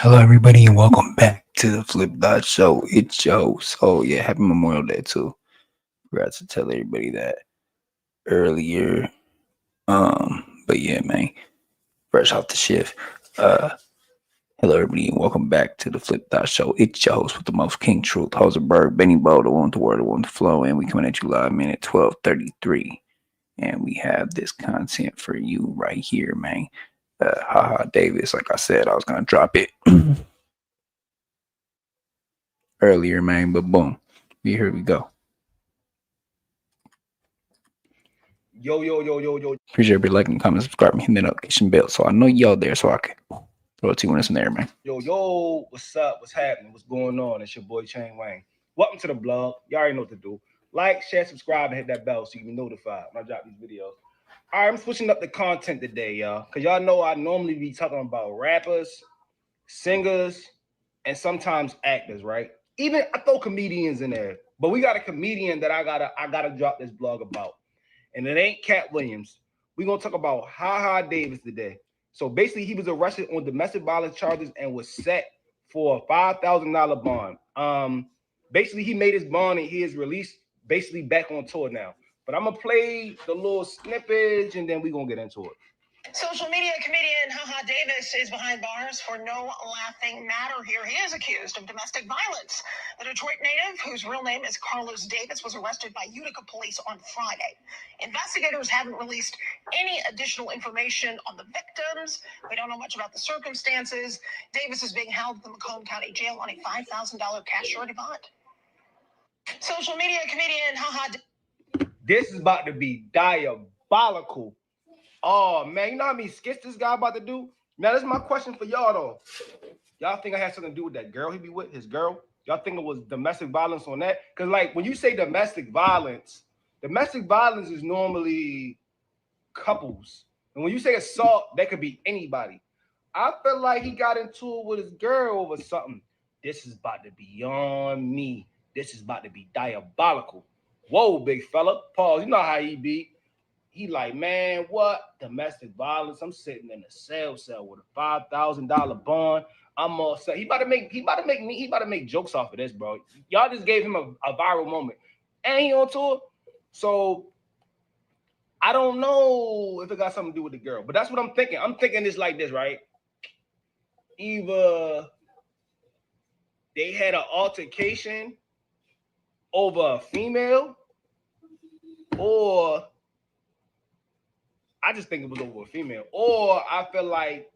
Hello, everybody, and welcome back to the Flip Dot Show. It's your host. Oh, yeah, happy Memorial Day, too. Forgot to tell everybody that earlier. But yeah, man, fresh off the shift. Uh, Hello, everybody, and welcome back to the Flip Dot Show. It's your host with the most King Truth, Hosenberg, Benny Bo, the one to word, the one to flow, and we coming at you live, minute 12:33, and we have this content for you right here, man. Haha, Davis, like I said, I was gonna drop it earlier, man, but boom, here we go. Yo. Appreciate everybody liking, comment, subscribing, hitting that notification bell so I know y'all there so I can throw it to you when it's in there, man. Yo, what's up? What's happening? What's going on? It's your boy Chain Wayne. Welcome to the blog. Y'all already know what to do. Like, share, subscribe, and hit that bell so you can be notified when I drop these videos. All right, I'm switching up the content today, y'all. Because y'all know I normally be talking about rappers, singers, and sometimes actors, right? Even I throw comedians in there. But we got a comedian that I gotta drop this blog about. And it ain't Cat Williams. We're gonna talk about Ha Davis today. So basically, he was arrested on domestic violence charges and was set for a $5,000 bond. Basically, he made his bond and he is released basically back on tour now. But I'm gonna play the little snippage and then we're gonna get into it. Social media comedian Haha Davis is behind bars for no laughing matter here. He is accused of domestic violence. The Detroit native, whose real name is Carlos Davis, was arrested by Utica police on Friday. Investigators haven't released any additional information on the victims. We don't know much about the circumstances. Davis is being held at the Macomb County Jail on a $5,000 cash surety bond. Social media comedian Haha. This is about to be diabolical. Oh man, you know how many skits this guy about to do? Now, this is my question for y'all though. Y'all think I had something to do with that girl he be with, his girl? Y'all think it was domestic violence on that? Because like when you say domestic violence is normally couples. And when you say assault, that could be anybody. I feel like he got into it with his girl over something. This is about to be beyond me. This is about to be diabolical. Whoa, big fella. Pause. You know how he be. He like, man, what? Domestic violence. I'm sitting in a cell with a $5,000 bond. I'm all set. He about to make jokes off of this, bro. Y'all just gave him a viral moment. And he on tour. So I don't know if it got something to do with the girl, but that's what I'm thinking. I'm thinking this like this, right? Either they had an altercation over a female, or I just think it was over a female, or I feel like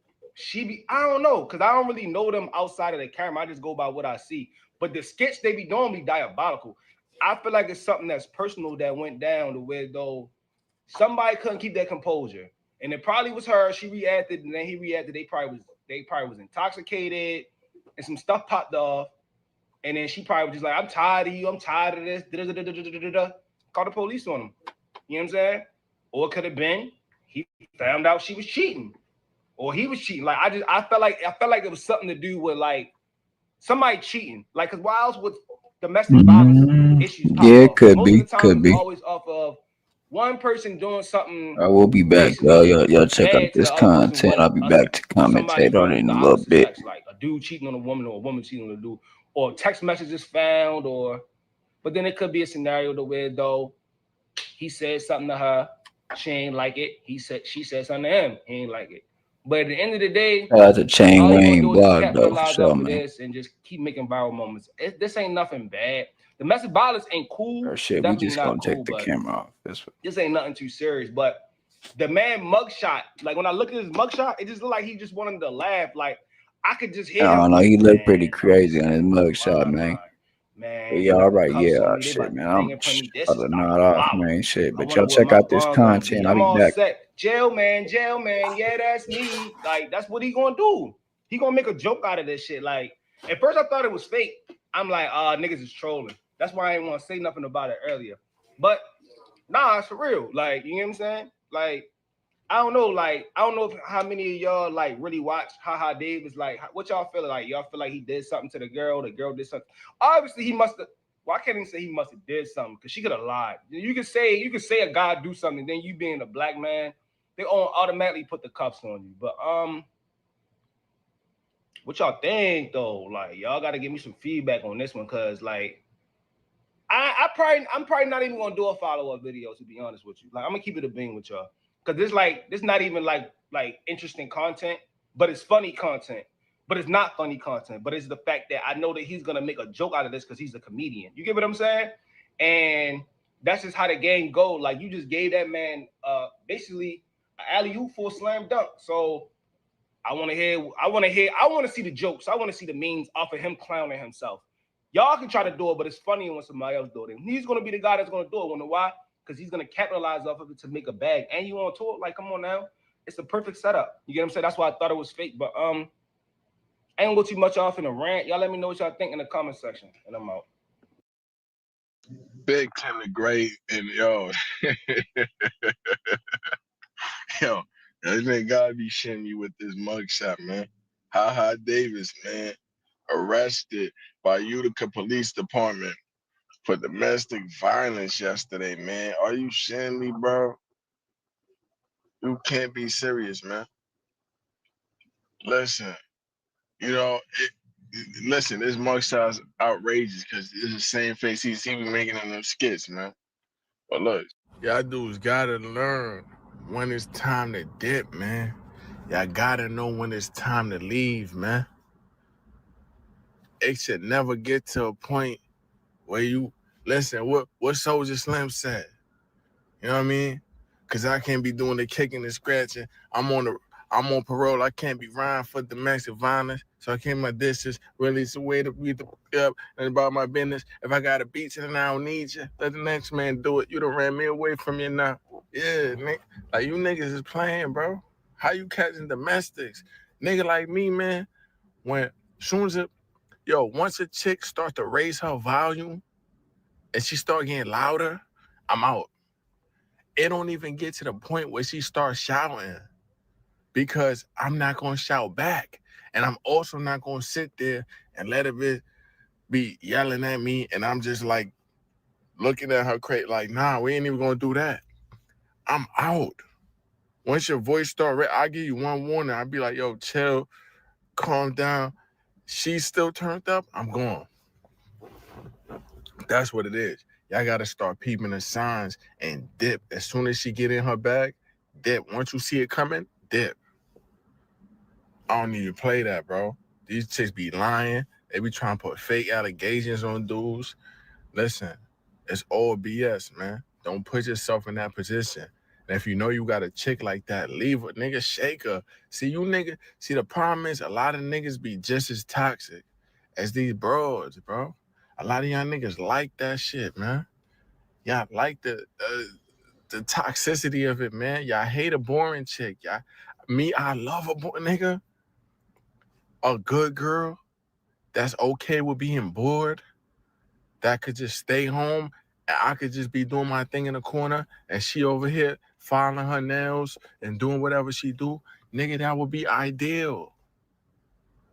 I don't know, because I don't really know them outside of the camera. I just go by what I see. But the skits they be doing be diabolical. I feel like it's something that's personal that went down to where though somebody couldn't keep their composure. And it probably was her. She reacted, and then he reacted. They probably was intoxicated, and some stuff popped off. And then she probably was just like, I'm tired of you. I'm tired of this. Call the police on him. You know what I'm saying? Or it could have been he found out she was cheating, or he was cheating. Like I felt like it was something to do with like somebody cheating. Like, cause why else would domestic violence issues pop Yeah, it off? could Most of be, the time, could it's be. always off of one person doing something I will be back, y'all. basically Y'all check out bad to this the other person, content. but I'll be back to somebody commentate on it from in the a little opposite bit. sex, like a dude cheating on a woman or a woman cheating on a dude, or text messages found, or but then it could be a scenario to where though he said something to her, she ain't like it. She said something to him, he ain't like it. But at the end of the day, Shout out to Chain all he gonna Wayne do is just Blog, though, for capitalize sure, off of man. this and just keep making viral moments. This ain't nothing bad. Domestic violence ain't cool. Or It's shit, we definitely just not gonna cool, take the but camera off. this ain't nothing too serious. But the man mugshot, like when I look at his mugshot, it just looked like he just wanted to laugh. Like I could just I hear him. don't know. He looked pretty Man, I'm crazy on his sitting on mugshot, my man. mind. But Man, yeah, they all got the right, cuffs yeah, on me. They shit, about to man. I'm fingerprint me. This about is to nod off, diabolical. man. Shit, I but wonder y'all what check my out this bond gonna content. be. I'll I'm be all back. set. Jail man. Yeah, that's me. Like that's what he gonna do. He gonna make a joke out of this shit. Like at first I thought it was fake. I'm like, niggas is trolling. That's why I didn't want to say nothing about it earlier. But nah, it's for real. Like, you know what I'm saying? Like, I don't know. Like, I don't know how many of y'all like really watch Haha Davis. Like, what y'all feel like? Y'all feel like he did something to the girl did something. Obviously, he must have. Well, I can't even say he must have did something because she could have lied. You could say a guy do something, then you being a black man, they automatically put the cuffs on you. But What y'all think though? Like, y'all got to give me some feedback on this one, cause like, I'm probably not even gonna do a follow-up video, to be honest with you. Like, I'm gonna keep it a bean with y'all, cause this not even like interesting content, but it's funny content. But it's not funny content. But it's the fact that I know that he's gonna make a joke out of this because he's a comedian. You get what I'm saying? And that's just how the game go. Like, you just gave that man basically an alley-oop for a slam dunk. So I want to see the jokes. I want to see the memes off of him clowning himself. Y'all can try to do it, but it's funny when somebody else do it. And he's gonna be the guy that's gonna do it. Wanna know why? Because he's gonna capitalize off of it to make a bag. And you on tour? Like, come on now. It's the perfect setup. You get what I'm saying? That's why I thought it was fake. But I ain't gonna go too much off in a rant. Y'all let me know what y'all think in the comment section. And I'm out. Big Tim the Great, and yo, yo, this nigga gotta be shitting you with this mugshot, man. HaHa Davis, man, arrested by Utica Police Department for domestic violence yesterday, man. Are you shitting me, bro? You can't be serious, man. Listen, you know, listen, this mugshot's outrageous because it's the same face he be making in them skits, man. But look, y'all dudes gotta learn when it's time to dip, man. Y'all gotta know when it's time to leave, man. It should never get to a point where you listen. What Soulja Slim said, you know what I mean? Cause I can't be doing the kicking and scratching. I'm on parole. I can't be rhyme for domestic violence. So I came my distance. Really, it's a way to beat the up and about my business. If I got a beat you, then I don't need you. Let the next man do it. You done ran me away from you now. Yeah, nigga. Like, you niggas is playing, bro. How you catching domestics? Nigga like me, man, once a chick start to raise her volume and she start getting louder, I'm out. It don't even get to the point where she starts shouting because I'm not going to shout back. And I'm also not going to sit there and let it be yelling at me and I'm just like looking at her crate like, nah, we ain't even going to do that. I'm out. Once your voice start, I'll give you one warning. I'll be like, yo, chill, calm down. She's still turned up, I'm gone. That's what it is. Y'all got to start peeping the signs and dip. As soon as she get in her bag, dip. Once you see it coming, dip. I don't need to play that, bro. These chicks be lying. They be trying to put fake allegations on dudes. Listen, it's all BS, man. Don't put yourself in that position. And if you know you got a chick like that, leave her. Nigga, shake her. See, the problem is a lot of niggas be just as toxic as these bros, bro. A lot of y'all niggas like that shit, man. Y'all like the toxicity of it, man. Y'all hate a boring chick. I love a boring nigga. A good girl that's okay with being bored, that could just stay home and I could just be doing my thing in the corner and she over here filing her nails and doing whatever she do. Nigga, that would be ideal.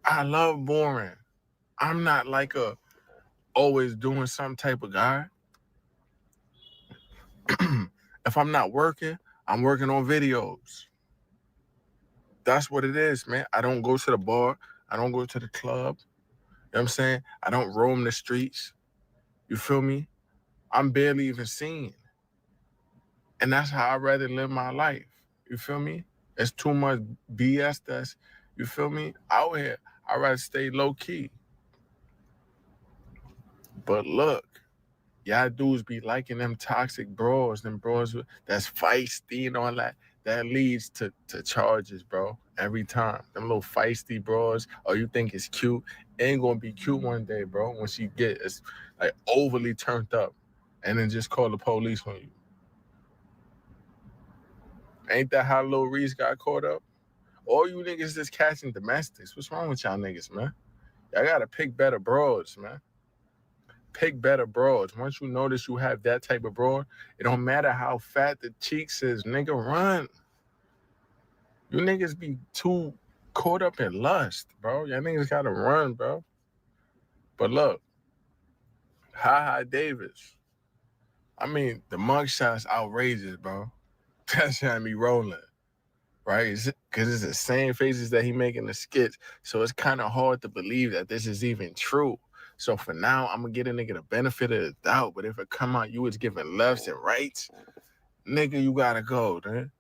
I love boring. I'm not like a always doing some type of guy. If I'm not working, I'm working on videos. That's what it is, man. I don't go to the bar. I don't go to the club. You know what I'm saying? I don't roam the streets. You feel me? I'm barely even seen. And that's how I'd rather live my life. You feel me? It's too much BS that's, you feel me? Out here, I'd rather stay low key. But look, y'all dudes be liking them toxic bros, them bros that's feisty and all that. That leads to charges, bro. Every time. Them little feisty bros, you think it's cute. It ain't gonna be cute one day, bro, when she gets like overly turned up and then just call the police on you. Ain't that how Lil Reese got caught up? All you niggas just catching domestics. What's wrong with y'all niggas, man? Y'all gotta pick better broads, man. Pick better broads. Once you notice you have that type of broad, it don't matter how fat the cheeks is, nigga, run. You niggas be too caught up in lust, bro. Y'all niggas gotta run, bro. But look, HaHa Davis. I mean, the mugshot's outrageous, bro. That's had me rolling. right? Because it's the same faces that he make in the skits. So it's kind of hard to believe that this is even true. So for now, I'm gonna get a nigga the benefit of the doubt. But if it come out you was giving lefts and rights, nigga, you gotta go, man.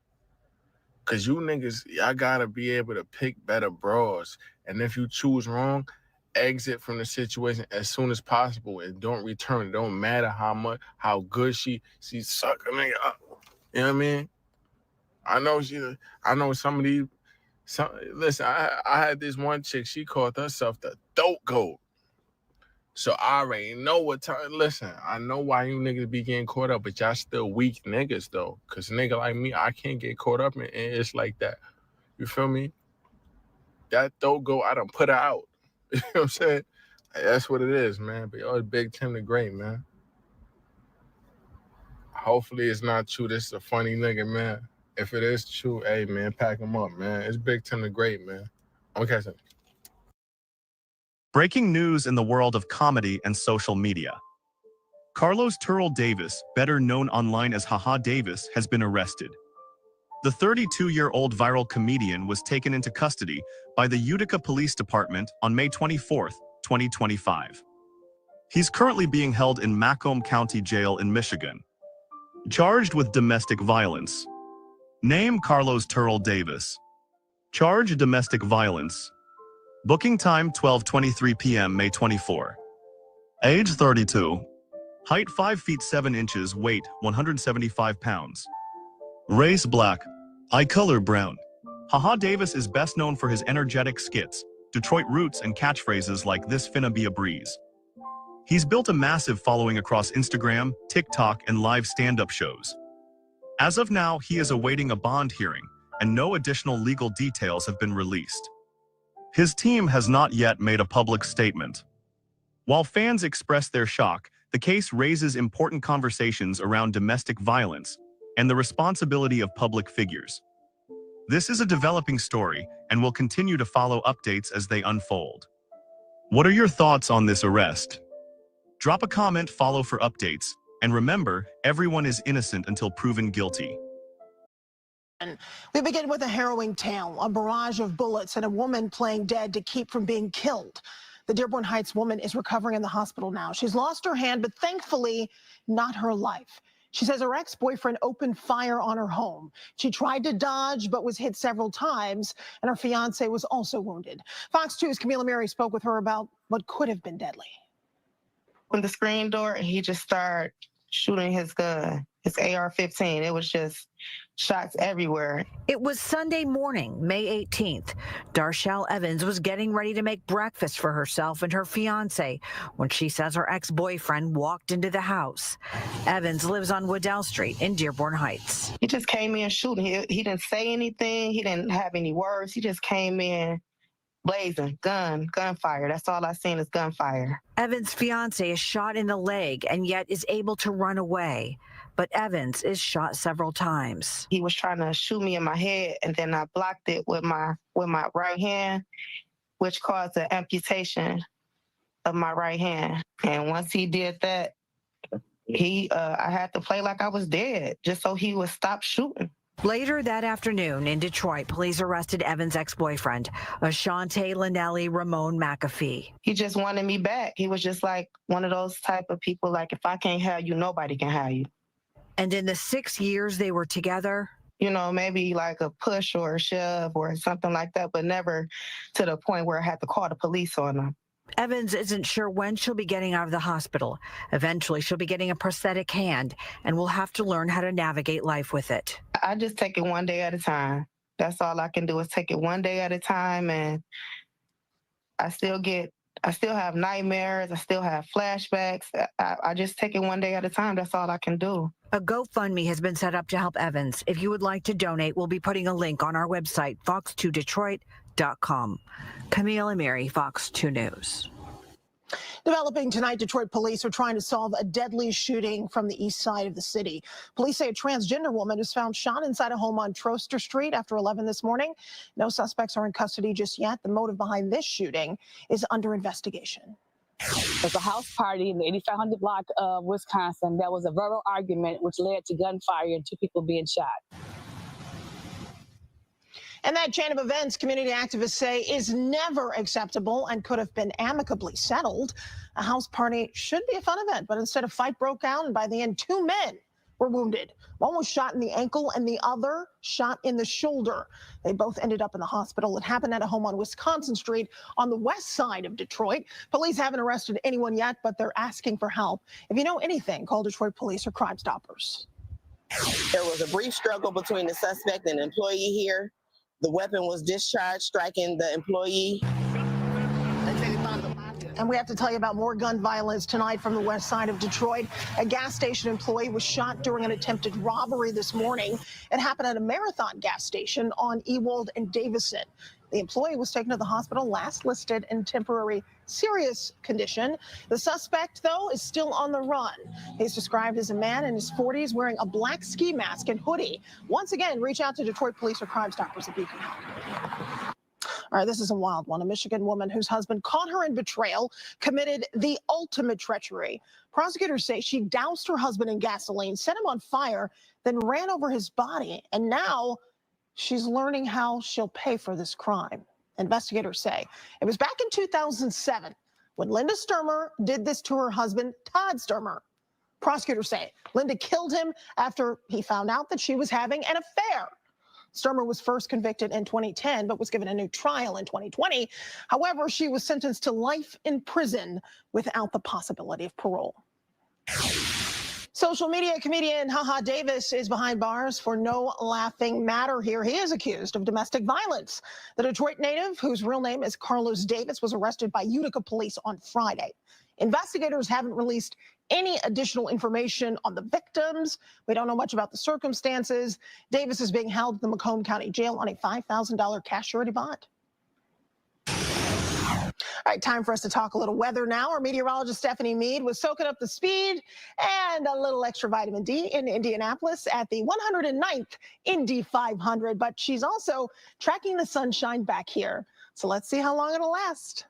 Cause you niggas, y'all gotta be able to pick better bras. And if you choose wrong, exit from the situation as soon as possible and don't return. It don't matter how good she suck a nigga up. You know what I mean? I know some of these. Listen, I had this one chick. She called herself the dope goat. So I already know what time. Listen, I know why you niggas be getting caught up, but y'all still weak niggas though. Cause nigga like me, I can't get caught up in it's like that. You feel me? That dope goat, I done put her out. You know what I'm saying? That's what it is, man. But yo, it's Big Tim the Great, man. Hopefully it's not true. This is a funny nigga, man. If it is true, hey, man, pack him up, man. It's Big Tim the Great, man. Okay, so. Breaking news in the world of comedy and social media. Carlos Turrell Davis, better known online as Haha Davis, has been arrested. The 32-year-old viral comedian was taken into custody by the Utica Police Department on May 24, 2025. He's currently being held in Macomb County Jail in Michigan, charged with domestic violence. Name Carlos Turrell Davis. Charge domestic violence. Booking time 12:23 p.m. May 24. Age 32. Height 5 feet 7 inches, weight 175 pounds. Race black. Eye color brown. Haha Davis is best known for his energetic skits, Detroit roots, and catchphrases like "This finna be a breeze." He's built a massive following across Instagram, TikTok, and live stand-up shows. As of now, he is awaiting a bond hearing, and no additional legal details have been released. His team has not yet made a public statement. While fans express their shock, the case raises important conversations around domestic violence and the responsibility of public figures. This is a developing story, and we'll continue to follow updates as they unfold. What are your thoughts on this arrest? Drop a comment, follow for updates, and remember, everyone is innocent until proven guilty. We begin with a harrowing tale, a barrage of bullets and a woman playing dead to keep from being killed. The Dearborn Heights woman is recovering in the hospital now. She's lost her hand, but thankfully not her life. She says her ex-boyfriend opened fire on her home. She tried to dodge, but was hit several times, and her fiance was also wounded. Fox 2's Camila Mary spoke with her about what could have been deadly. Opened the screen door, and he just started shooting his gun, his AR-15. It was just shots everywhere. It was Sunday morning, May 18th. Darshell Evans was getting ready to make breakfast for herself and her fiance when she says her ex-boyfriend walked into the house. Evans lives on Waddell Street in Dearborn Heights. He just came in shooting. He didn't say anything. He didn't have any words. He just came in blazing, gunfire. That's all I seen is gunfire. Evans' fiance is shot in the leg and yet is able to run away. But Evans is shot several times. He was trying to shoot me in my head, and then I blocked it with my right hand, which caused the amputation of my right hand. And once he did that, I had to play like I was dead just so he would stop shooting. Later that afternoon in Detroit, police arrested Evans' ex-boyfriend, Ashante Linnelli Ramon McAfee. He just wanted me back. He was just like one of those type of people, like, if I can't have you, nobody can have you. And in the 6 years they were together, you know, maybe like a push or a shove or something like that, but never to the point where I had to call the police on them. Evans isn't sure when she'll be getting out of the hospital. Eventually, she'll be getting a prosthetic hand and will have to learn how to navigate life with it. I just take it one day at a time. That's all I can do is take it one day at a time, and I still have nightmares. I still have flashbacks. I just take it one day at a time. That's all I can do. A GoFundMe has been set up to help Evans. If you would like to donate, we'll be putting a link on our website, fox2detroit.com. Camille Amiri, Fox 2 News. Developing tonight, Detroit police are trying to solve a deadly shooting from the east side of the city. Police say a transgender woman was found shot inside a home on Troster Street after 11 this morning. No suspects are in custody just yet. The motive behind this shooting is under investigation. There's a house party in the 8500 block of Wisconsin. There was a verbal argument which led to gunfire and 2 people being shot. And that chain of events, community activists say, is never acceptable and could have been amicably settled. A house party should be a fun event, but instead a fight broke out, and by the end, 2 men were wounded. One was shot in the ankle and the other shot in the shoulder. They both ended up in the hospital. It happened at a home on Wisconsin Street on the west side of Detroit. Police haven't arrested anyone yet, but they're asking for help. If you know anything, call Detroit Police or Crime Stoppers. There was a brief struggle between the suspect and the employee here. The weapon was discharged, striking the employee. And we have to tell you about more gun violence tonight from the west side of Detroit. A gas station employee was shot during an attempted robbery this morning. It happened at a Marathon gas station on Ewald and Davison. The employee was taken to the hospital, last listed in temporary serious condition. The suspect, though, is still on the run. He's described as a man in his 40s wearing a black ski mask and hoodie. Once again, reach out to Detroit Police or Crime Stoppers if you can help. All right, this is a wild one. A Michigan woman whose husband caught her in betrayal committed the ultimate treachery. Prosecutors say she doused her husband in gasoline, set him on fire, then ran over his body. And now she's learning how she'll pay for this crime. Investigators say it was back in 2007 when Linda Sturmer did this to her husband, Todd Sturmer. Prosecutors say Linda killed him after he found out that she was having an affair. Sturmer was first convicted in 2010, but was given a new trial in 2020. However, she was sentenced to life in prison without the possibility of parole. Social media comedian HaHa Davis is behind bars for no laughing matter here. He is accused of domestic violence. The Detroit native, whose real name is Carlos Davis, was arrested by Utica police on Friday. Investigators haven't released any additional information on the victims. We don't know much about the circumstances. Davis is being held at the Macomb County Jail on a $5,000 cash surety bond. All right, time for us to talk a little weather now. Our meteorologist Stephanie Mead was soaking up the speed and a little extra vitamin D in Indianapolis at the 109th Indy 500, but she's also tracking the sunshine back here. So let's see how long it'll last.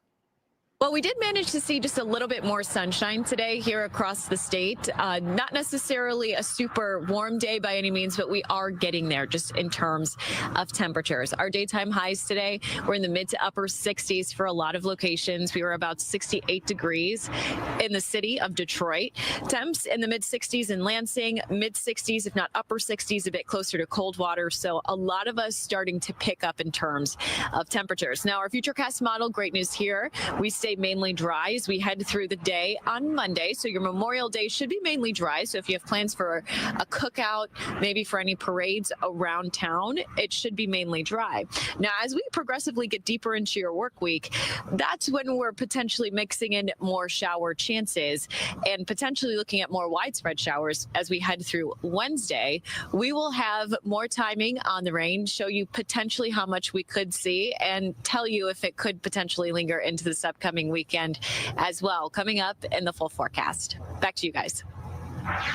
Well, we did manage to see just a little bit more sunshine today here across the state. Not necessarily a super warm day by any means, but we are getting there just in terms of temperatures. Our daytime highs today were in the mid to upper 60s for a lot of locations. We were about 68 degrees in the city of Detroit. Temps in the mid 60s in Lansing, mid 60s, if not upper 60s, a bit closer to Coldwater. So a lot of us starting to pick up in terms of temperatures. Now, our Futurecast model, great news here. We stay mainly dry as we head through the day on Monday. So your Memorial Day should be mainly dry. So if you have plans for a cookout, maybe for any parades around town, it should be mainly dry. Now, as we progressively get deeper into your work week, that's when we're potentially mixing in more shower chances and potentially looking at more widespread showers as we head through Wednesday. We will have more timing on the rain, show you potentially how much we could see and tell you if it could potentially linger into this upcoming weekend as well, coming up in the full forecast. Back to you guys.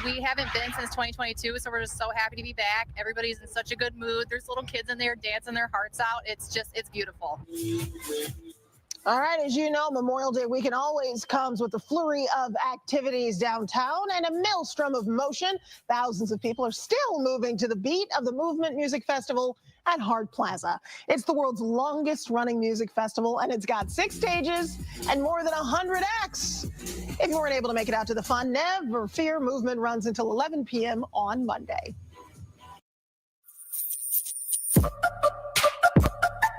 We haven't been since 2022, so we're just so happy to be back. Everybody's in such a good mood. There's little kids in there dancing their hearts out. It's beautiful. All right, as you know, Memorial Day weekend always comes with a flurry of activities downtown and a maelstrom of motion. Thousands of people are still moving to the beat of the Movement Music Festival at Hart Plaza. It's the world's longest running music festival, and it's got 6 stages and more than 100 acts. If you weren't able to make it out to the fun, never fear. Movement runs until 11 p.m. on Monday.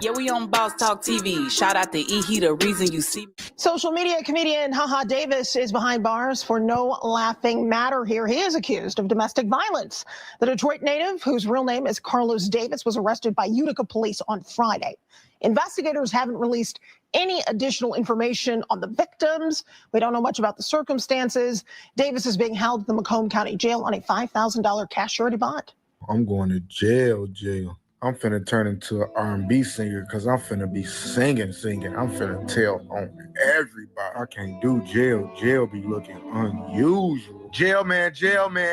Yeah, we on Boss Talk TV. Shout out to E. The reason you see. Social media comedian HaHa Davis is behind bars for no laughing matter here. He is accused of domestic violence. The Detroit native, whose real name is Carlos Davis, was arrested by Utica police on Friday. Investigators haven't released any additional information on the victims. We don't know much about the circumstances. Davis is being held at the Macomb County Jail on a $5,000 cash surety bond. I'm going to jail. I'm finna turn into an R&B singer because I'm finna be singing. I'm finna tell on everybody. I can't do jail. Jail be looking unusual. Jail man,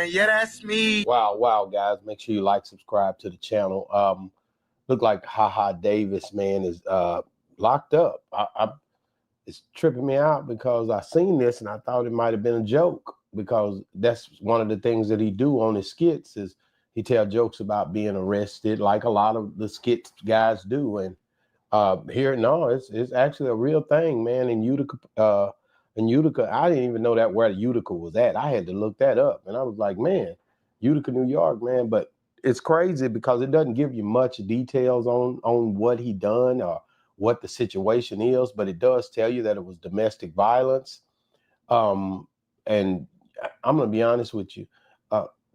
yeah, that's me. Wow, guys. Make sure you like, subscribe to the channel. Look like HaHa Davis, man, is locked up. It's tripping me out because I seen this and I thought it might have been a joke because that's one of the things that he do on his skits is he tell jokes about being arrested, like a lot of the skit guys do. And here, no, it's actually a real thing, man. In Utica, I didn't even know that where Utica was at. I had to look that up, and I was like, man, Utica, New York, man. But it's crazy because it doesn't give you much details on what he done or what the situation is, but it does tell you that it was domestic violence. And I'm gonna be honest with you,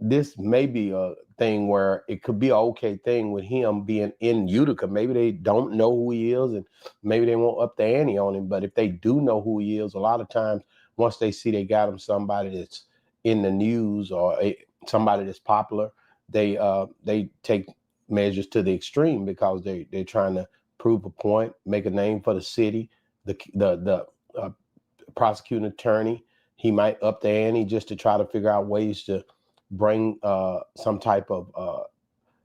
this may be a thing where it could be an okay thing with him being in Utica. Maybe they don't know who he is, and maybe they won't up the ante on him. But if they do know who he is, a lot of times once they see they got him somebody that's in the news or somebody that's popular, they take measures to the extreme because they're trying to prove a point, make a name for the city. The prosecuting attorney, he might up the ante just to try to figure out ways to bring some type of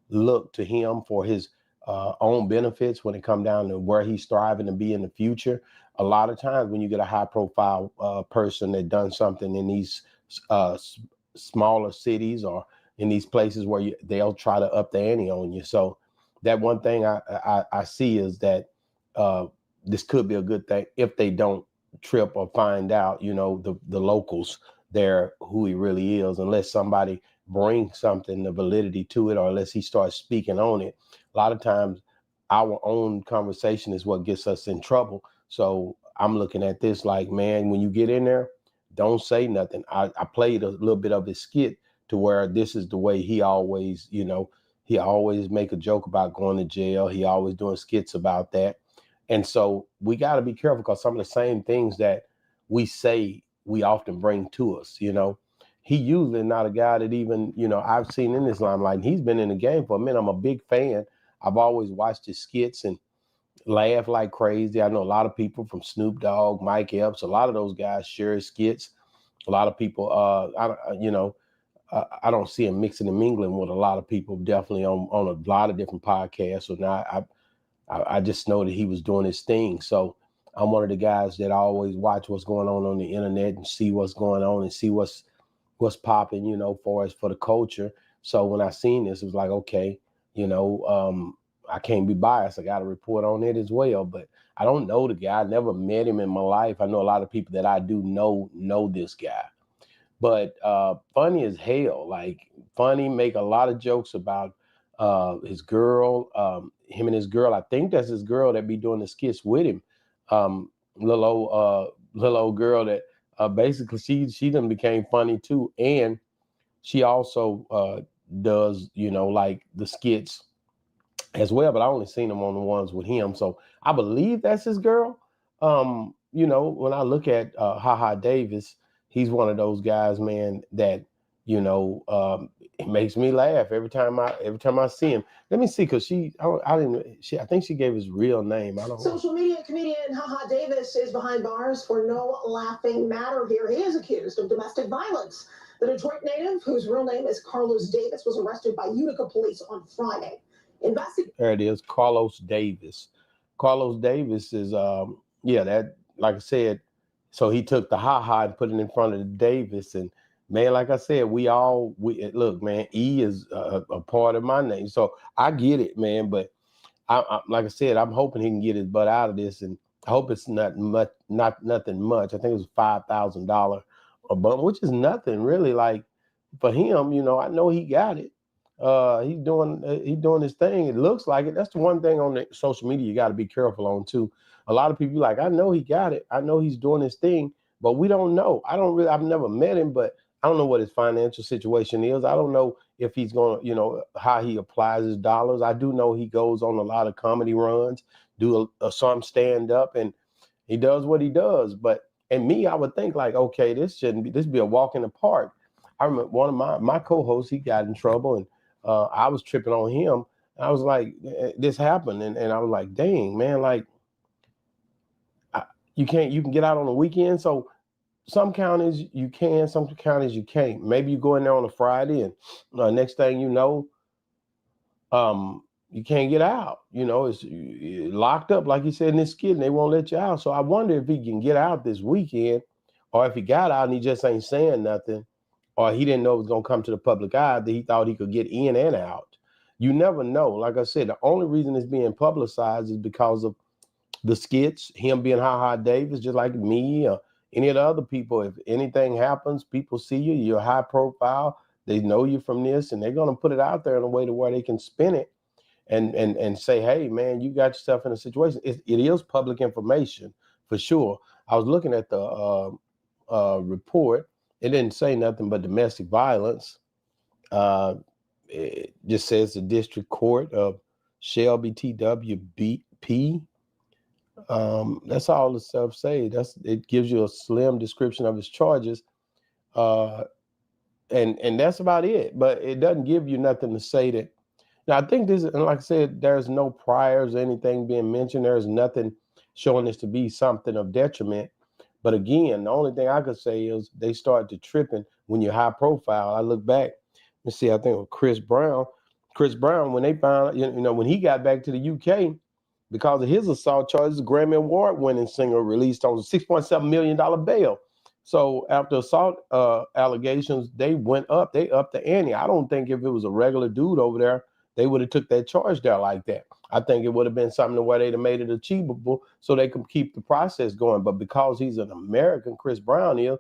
look to him for his own benefits when it comes down to where he's striving to be in the future. A lot of times when you get a high profile person that done something in these smaller cities or in these places where they'll try to up the ante on you. So that one thing I see is that this could be a good thing if they don't trip or find out, the locals there, who he really is, unless somebody brings something, the validity to it, or unless he starts speaking on it. A lot of times our own conversation is what gets us in trouble. So I'm looking at this like, man, when you get in there, don't say nothing. I played a little bit of his skit to where this is the way he always, he always make a joke about going to jail. He always doing skits about that. And so we got to be careful because some of the same things that we say, we often bring to us, He usually not a guy that even, I've seen in this limelight. He's been in the game for a minute. I'm a big fan. I've always watched his skits and laugh like crazy. I know a lot of people from Snoop Dogg, Mike Epps, a lot of those guys share his skits. A lot of people, I don't see him mixing and mingling with a lot of people, definitely on a lot of different podcasts. So now I just know that he was doing his thing. So I'm one of the guys that always watch what's going on the internet and see what's going on and see what's popping, for the culture. So when I seen this, it was like, okay, I can't be biased. I got to report on it as well. But I don't know the guy. I never met him in my life. I know a lot of people that I do know this guy. But funny as hell. Like funny, make a lot of jokes about his girl, him and his girl. I think that's his girl that be doing the skits with him. Little old girl that basically she done became funny too. And she also does, like the skits as well, but I only seen them on the ones with him. So I believe that's his girl. When I look at HaHa Davis, he's one of those guys, man, that, it makes me laugh every time I see him. Let me see, because I think she gave his real name. I don't know. Social media comedian HaHa Davis is behind bars for no laughing matter here. He is accused of domestic violence. The Detroit native, whose real name is Carlos Davis, was arrested by Utica police on Friday. There it is, Carlos Davis. Carlos Davis is, that, like I said, so he took the HaHa and put it in front of the Davis. And man, like I said, we look, man, E is a part of my name. So I get it, man. But I like I said, I'm hoping he can get his butt out of this. And I hope it's not nothing much. I think it was $5,000 a bump, which is nothing really. Like for him, I know he got it. He's doing his thing. It looks like it. That's the one thing on the social media you got to be careful on too. A lot of people like, I know he got it. I know he's doing his thing, but we don't know. I've never met him, but I don't know what his financial situation is. I don't know if he's going to, how he applies his dollars. I do know he goes on a lot of comedy runs, do some stand up, and he does what he does. And me, I would think like, okay, this be a walk in the park. I remember one of my co-hosts, he got in trouble, and I was tripping on him. I was like, this happened. And I was like, dang, man, like, you can get out on the weekend. So some counties you can, some counties you can't. Maybe you go in there on a Friday and next thing you know, you can't get out. It's locked up, like you said in this skit, and they won't let you out. So I wonder if he can get out this weekend, or if he got out and he just ain't saying nothing, or he didn't know it was going to come to the public eye, that he thought he could get in and out. You never know. Like I said, the only reason it's being publicized is because of the skits, him being HaHa Davis, just like me or any of the other people. If anything happens, people see you, you're high profile, they know you from this, and they're going to put it out there in a way to where they can spin it and say, hey, man, you got yourself in a situation. It is public information for sure. I was looking at the report. It didn't say nothing but domestic violence. It just says the District Court of Shelby TWP. That's all the stuff say. It gives you a slim description of his charges. And that's about it. But it doesn't give you nothing to say that. Now, I think this, and like I said, there's no priors or anything being mentioned. There's nothing showing this to be something of detriment. But again, the only thing I could say is they start to tripping when you're high profile. I look back, let's see, I think it was Chris Brown. Chris Brown, when they found, when he got back to the UK, because of his assault charges, the Grammy Award winning singer released on a $6.7 million bail. So after assault allegations, they upped the ante. I don't think if it was a regular dude over there, they would have took that charge there like that. I think it would have been something where they'd have made it achievable so they could keep the process going. But because he's an American, Chris Brown is,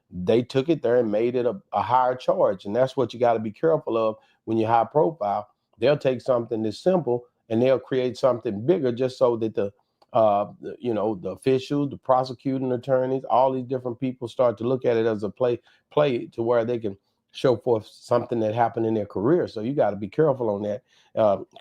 they took it there and made it a higher charge. And that's what you got to be careful of when you're high profile. They'll take something that's simple and they'll create something bigger just so that the officials, the prosecuting attorneys, all these different people start to look at it as a play to where they can show forth something that happened in their career. So you got to be careful on that.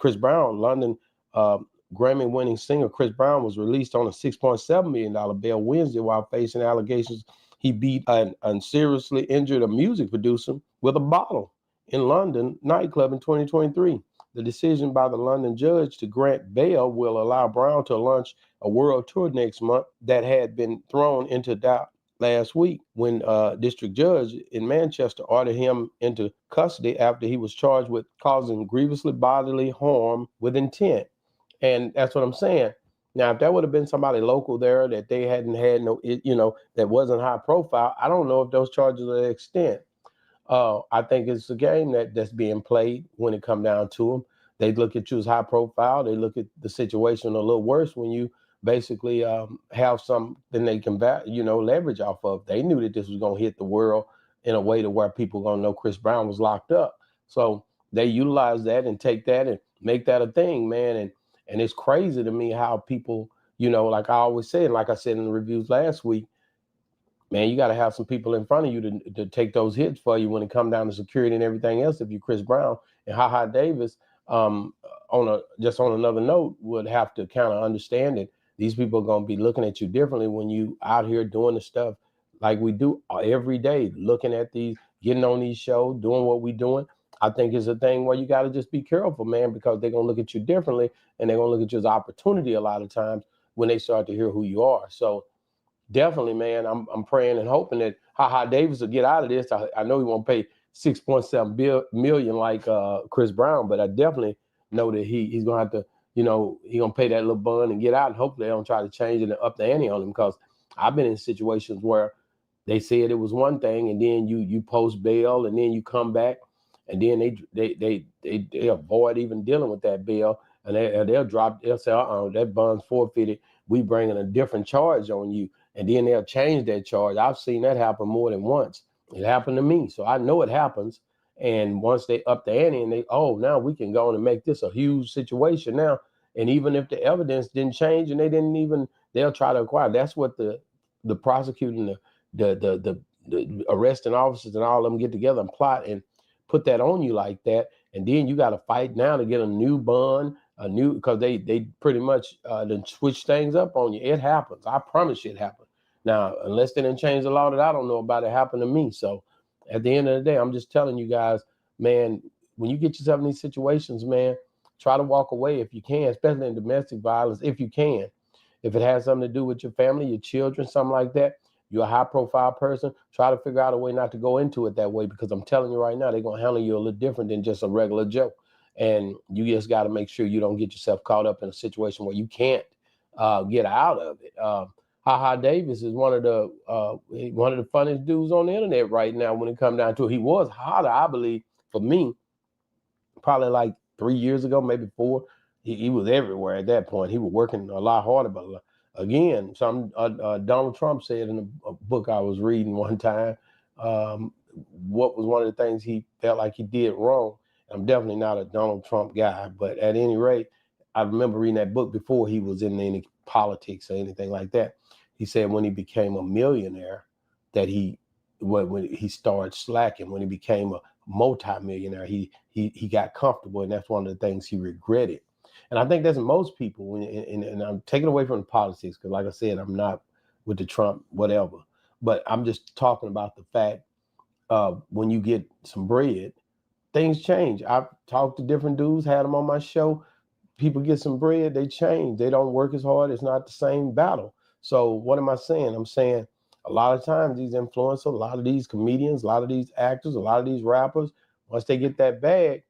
Chris Brown, London Grammy-winning singer Chris Brown was released on a $6.7 million bail Wednesday while facing allegations he beat and seriously injured a music producer with a bottle in London nightclub in 2023. The decision by the London judge to grant bail will allow Brown to launch a world tour next month that had been thrown into doubt last week when district judge in Manchester ordered him into custody after he was charged with causing grievously bodily harm with intent. And that's what I'm saying. Now, if that would have been somebody local there that they hadn't had that wasn't high profile, I don't know if those charges are the extent. I think it's a game that's being played when it come down to them. They look at you as high profile. They look at the situation a little worse when you basically have something they can leverage off of. They knew that this was going to hit the world in a way to where people going to know Chris Brown was locked up. So they utilize that and take that and make that a thing, man. And it's crazy to me how people, like I always said, like I said in the reviews last week, man, you got to have some people in front of you to take those hits for you when it come down to security and everything else. If you Chris Brown and HaHa Davis, on another note, would have to kind of understand that these people are going to be looking at you differently when you out here doing the stuff like we do every day, looking at these, getting on these shows, doing what we doing. I think it's a thing where you got to just be careful, man, because they're going to look at you differently and they're going to look at you as opportunity a lot of times when they start to hear who you are. So definitely, man, I'm praying and hoping that HaHa Davis will get out of this. I know he won't pay $6.7 million like Chris Brown, but I definitely know that he's going to have to, he's going to pay that little bun and get out, and hopefully they don't try to change it and up the ante on him, because I've been in situations where they said it was one thing and then you post bail and then you come back and then they avoid even dealing with that bail, and they'll say, that bond's forfeited. We bringing a different charge on you. And then they'll change that charge. I've seen that happen more than once. It happened to me. So I know it happens. And once they up the ante and now we can go on and make this a huge situation now. And even if the evidence didn't change and they'll try to acquire. That's what the prosecuting, the arresting officers and all of them get together and plot and put that on you like that. And then you got to fight now to get a new bond, because they pretty much then switch things up on you. It happens. I promise you it happens. Now, unless they didn't change the law that I don't know about, it happened to me. So at the end of the day, I'm just telling you guys, man, when you get yourself in these situations, man, try to walk away if you can, especially in domestic violence, if you can. If it has something to do with your family, your children, something like that, you're a high profile person, try to figure out a way not to go into it that way, because I'm telling you right now, they're going to handle you a little different than just a regular joke. And you just got to make sure you don't get yourself caught up in a situation where you can't get out of it. HaHa Davis is one of the funniest dudes on the internet right now when it comes down to it. He was hotter, I believe, for me, probably like 3 years ago, maybe 4. He was everywhere at that point. He was working a lot harder, but again, Donald Trump said in a book I was reading one time, what was one of the things he felt like he did wrong. I'm definitely not a Donald Trump guy, but at any rate, I remember reading that book before he was in any politics or anything like that. He said when he became a millionaire that when he started slacking. When he became a multimillionaire, he got comfortable, and that's one of the things he regretted. And I think that's most people. And I'm taking away from the politics because, like I said, I'm not with the Trump whatever. But I'm just talking about the fact when you get some bread, things change. I've talked to different dudes, had them on my show. People get some bread, they change. They don't work as hard. It's not the same battle. So what am I saying? I'm saying a lot of times these influencers, a lot of these comedians, a lot of these actors, a lot of these rappers, once they get that bag,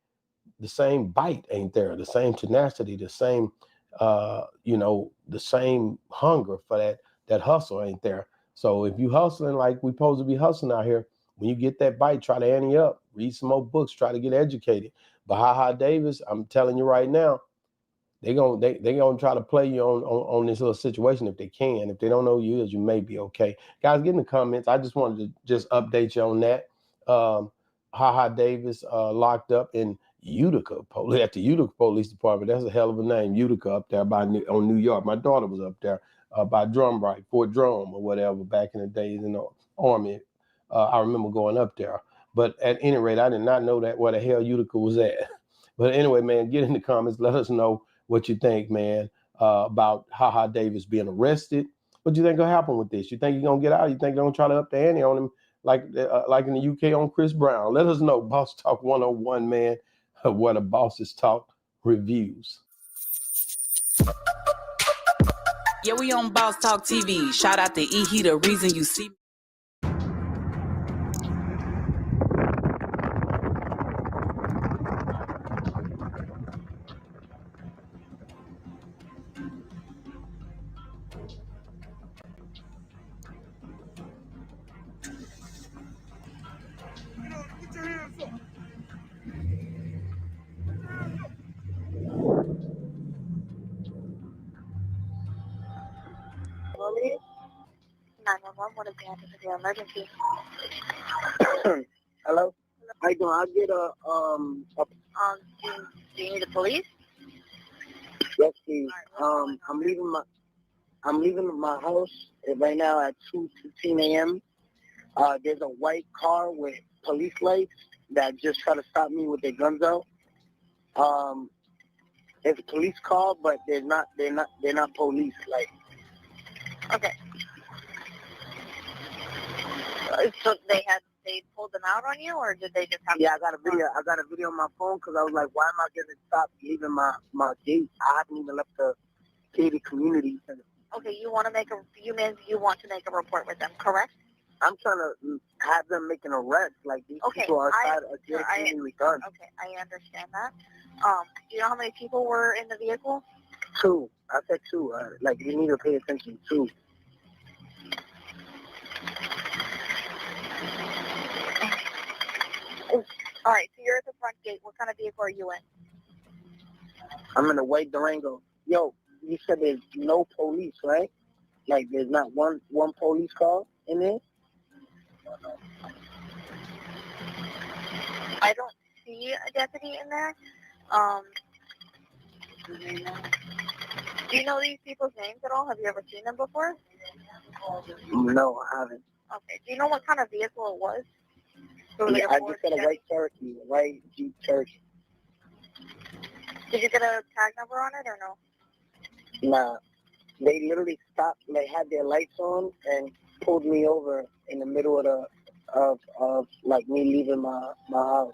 the same bite ain't there, the same tenacity, the same, the same hunger for that hustle ain't there. So if you hustling like we supposed to be hustling out here, when you get that bite, try to ante up, read some more books, try to get educated. But HaHa Davis, I'm telling you right now, they gonna try to play you on this little situation if they can. If they don't know you is, you may be okay. Guys, get in the comments. I just wanted to just update you on that. HaHa Davis locked up in Utica, at the Utica Police Department. That's a hell of a name, Utica, up there on New York. My daughter was up there by Drumright, Fort Drum or whatever, back in the days in the Army. I remember going up there. But at any rate, I did not know that where the hell Utica was at. But anyway, man, get in the comments. Let us know what you think, man, about HaHa Davis being arrested. What do you think will happen with this? You think he's going to get out? You think they're going to try to up the ante on him like in the UK on Chris Brown? Let us know. Boss Talk 101, man, where the bosses talk reviews. Yeah, we on Boss Talk TV. Shout out to E. The reason you see. Put your hands up. Police 911. What is the answer to the emergency? Hello. How you doing? I get Do you need the police? Yes, please. I'm leaving my house right now at 2:15 a.m. There's a white car with police lights that just try to stop me with their guns out. It's a police car, but they're not police. Like, Okay. So they pulled them out on you, or did they just have? Yeah, I got a video on my phone because I was like, why am I getting stopped leaving my gate? I haven't even left the gated community. Okay, you want to make a report with them, correct? I'm trying to have them make an arrest. Like, these people are outside a gated community with guns. Okay, I understand that. Do you know how many people were in the vehicle? 2. I said 2. Like, you need to pay attention. 2. All right, so you're at the front gate. What kind of vehicle are you in? I'm in a white Durango. Yo, you said there's no police, right? Like, there's not one police car in there? I don't see a deputy in there. Do you know these people's names at all? Have you ever seen them before? No, I haven't. Okay. Do you know what kind of vehicle it was? Yeah, I just said a white Cherokee, a white Jeep Cherokee. Did you get a tag number on it or no? Nah, they literally stopped. They had their lights on and pulled me over in the middle of like me leaving my house.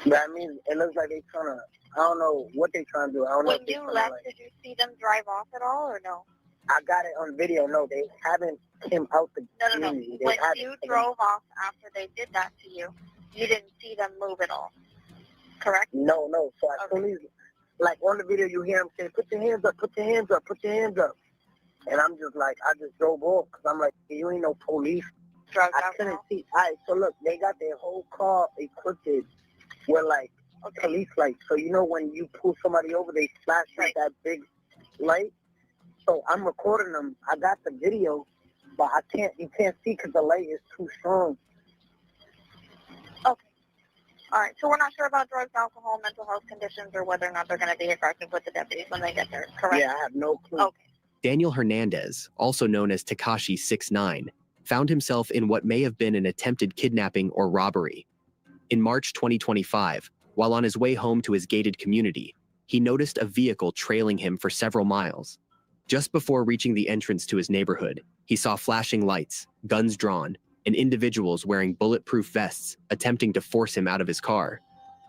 But I mean, it looks like they trying to. I don't know what they trying to do. I don't know. When you left, did you see them drive off at all or no? I got it on video. No, they haven't came out the community. When you drove off after they did that to you, you didn't see them move at all, correct? No. So I told you, like on the video, you hear them say, "Put your hands up, put your hands up, put your hands up." And I'm just like, I just drove off because I'm like, you ain't no police. I couldn't see. All right, so look, they got their whole car equipped with like police lights. So you know when you pull somebody over, they flash with that big light. So I'm recording them. I got the video, but you can't see because the light is too strong. Okay. All right. So we're not sure about drugs, alcohol, mental health conditions, or whether or not they're going to be aggressive with the deputies when they get there. Correct? Yeah, I have no clue. Okay. Daniel Hernandez, also known as Tekashi 6ix9ine, found himself in what may have been an attempted kidnapping or robbery. In March 2025, while on his way home to his gated community, he noticed a vehicle trailing him for several miles. Just before reaching the entrance to his neighborhood, he saw flashing lights, guns drawn, and individuals wearing bulletproof vests attempting to force him out of his car.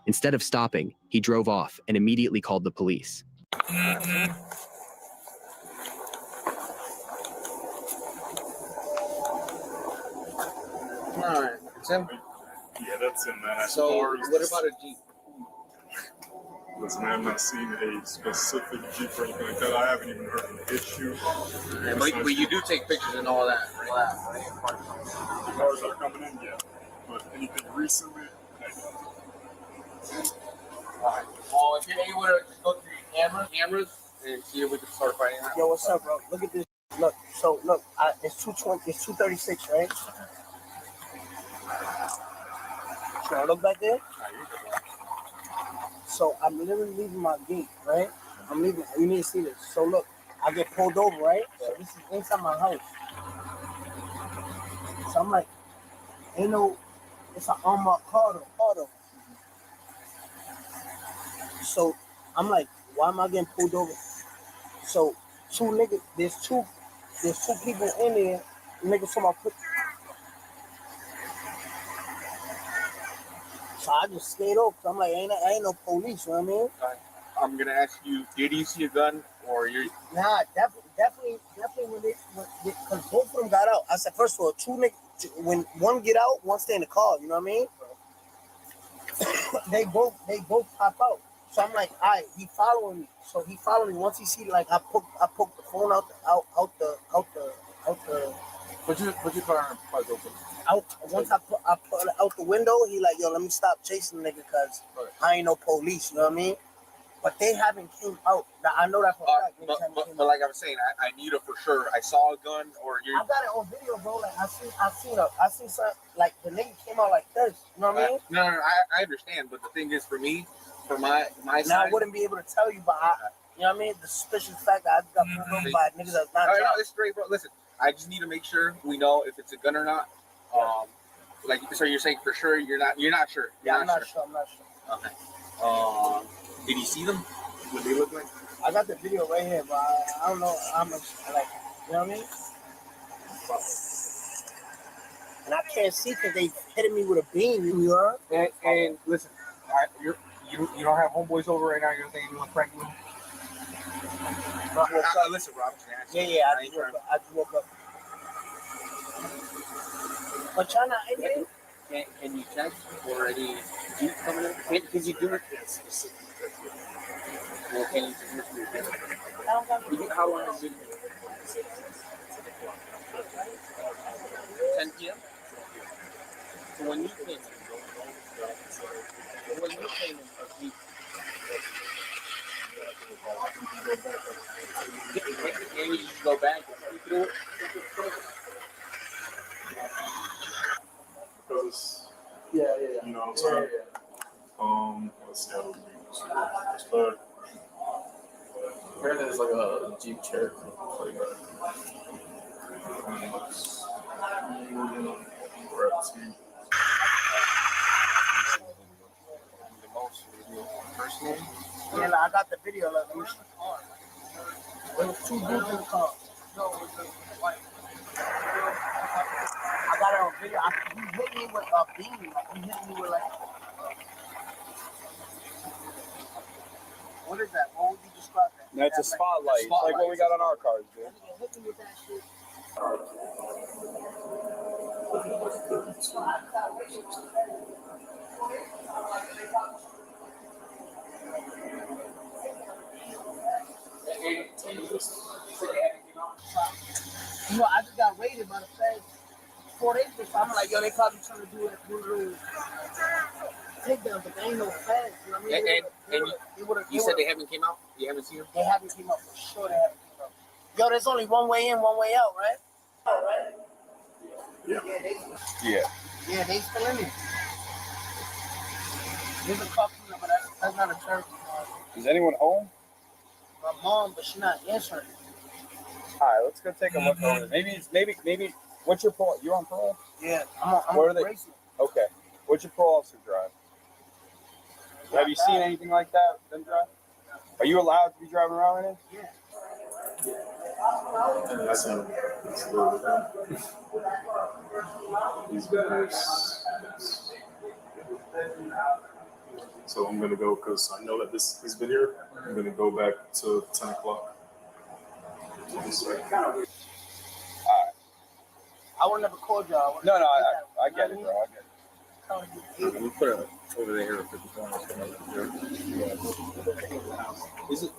Instead of stopping, he drove off and immediately called the police. Alright, it's him? Yeah, that's him, man. So, what about a Jeep? Listen, man, I've not seen a specific Jeep or anything like that. I haven't even heard an issue. Yeah, but you do take pictures and all that, right? The cars that are coming in, yeah. But anything recently, Alright. Well, if you're able to just go through your cameras and see if we can start finding out. Yo, what's up, bro? Look at this. Look, it's 220. It's 236, right? Should I look back there? So I'm literally leaving my gate, right? I'm leaving. You need to see this. So look, I get pulled over, right? So this is inside my house. So I'm like, it's an unmarked car though. So I'm like, why am I getting pulled over? So there's two people in there. Niggas from my put. So I just stayed off. I'm like, I ain't no police, you know what I mean? I'm gonna ask you, did you see a gun or you? Nah, definitely when because both of them got out. I said, first of all, two niggas, when one get out, one stay in the car, you know what I mean? they both pop out. So I'm like, all right, he following me. So he followed me. Once he see like I poked the phone out the. Put your car open. Once I put out the window, he like, yo, let me stop chasing the nigga because I ain't no police, you know what I mean? But they haven't came out. I know that for a fact. But like I was saying, I need it for sure. I saw a gun or you. I got it on video, bro. Like I seen something like the nigga came out like this. You know what I mean? No, I understand. But the thing is, for me, for my side, now I wouldn't be able to tell you, but you know what I mean? The suspicious fact that I got pulled over by niggas that's not. No, it's great, bro. Listen, I just need to make sure we know if it's a gun or not. Like, so you're saying for sure you're not sure. I'm not sure. Okay. Did you see them? What they look like? I got the video right here, but I don't know how much. Like, you know what I mean? And I can't see because they hitting me with a beam. You know? And listen, you don't have homeboys over right now. You're thinking you want to prank me? Listen, Rob. Yeah. I just woke up. But y'all not in there? Can you check for any Jeep coming in? Can you do it? Yes. Well, can you do it? How long is it? 10 p.m. So when you came in, a Jeep. Can you just go back and do it? Because, Yeah. you know what I'm saying? Let's see how we do. Apparently there's like a Jeep chair. Yeah, like, I got the video. Like, there was two dudes in the car. I got it on video. He hit me with a beam. He hit me with like. What is that? What would you describe that? That's a spotlight. Like what we got on our cars, dude. Hit me with that shit. You know, I just got raided by the feds 4 days ago. So I'm like, yo, they probably trying to do little takedowns, but they ain't no feds. You know what I mean? You said they haven't came out? You haven't seen them? They haven't came out for sure. They haven't came out. Yo, there's only one way in, one way out, right? All right. Yeah. Yeah, they still in there. There's a couple, but that's not a church. Is anyone home? My mom, but she's not answering. All right, let's go take a look over there. Maybe. What's your parole? You're on parole? Yeah, I'm Where on are they? Grayson. Okay. What's your parole officer drive? Have you seen anything like that? Them drive? Are you allowed to be driving around in it? Yeah. So I'm gonna go because I know that he's been here. I'm gonna go back to 10 o'clock. I would never called y'all. No, I get it, bro. I get it. We put it over there at 54. Is it?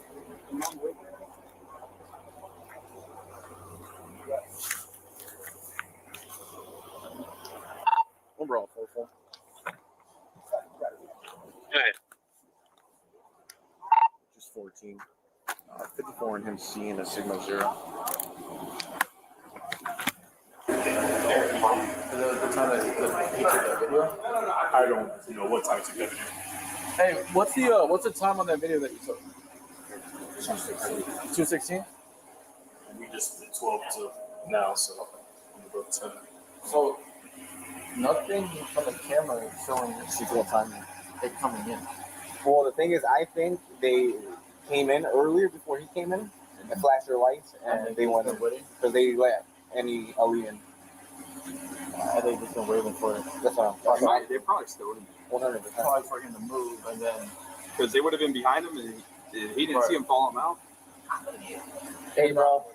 Overall, 4-4. Just 14. 54 and him seeing a signal 0. The time that he took that video? I don't know what time to get here. Hey, what's the time on that video that you took? 2:16. We just did 12 to now, so I'm gonna go 10. So nothing from the camera showing what time they're coming in. Well, the thing is, I think they came in earlier before he came in and flashed their lights, and they went in because they let any Ali in. And they just been waiting for it. That's what I'm talking about. They probably still would have 100%. probably for him to move, and then because they would have been behind him, and he didn't see him follow him out. Hey, bro,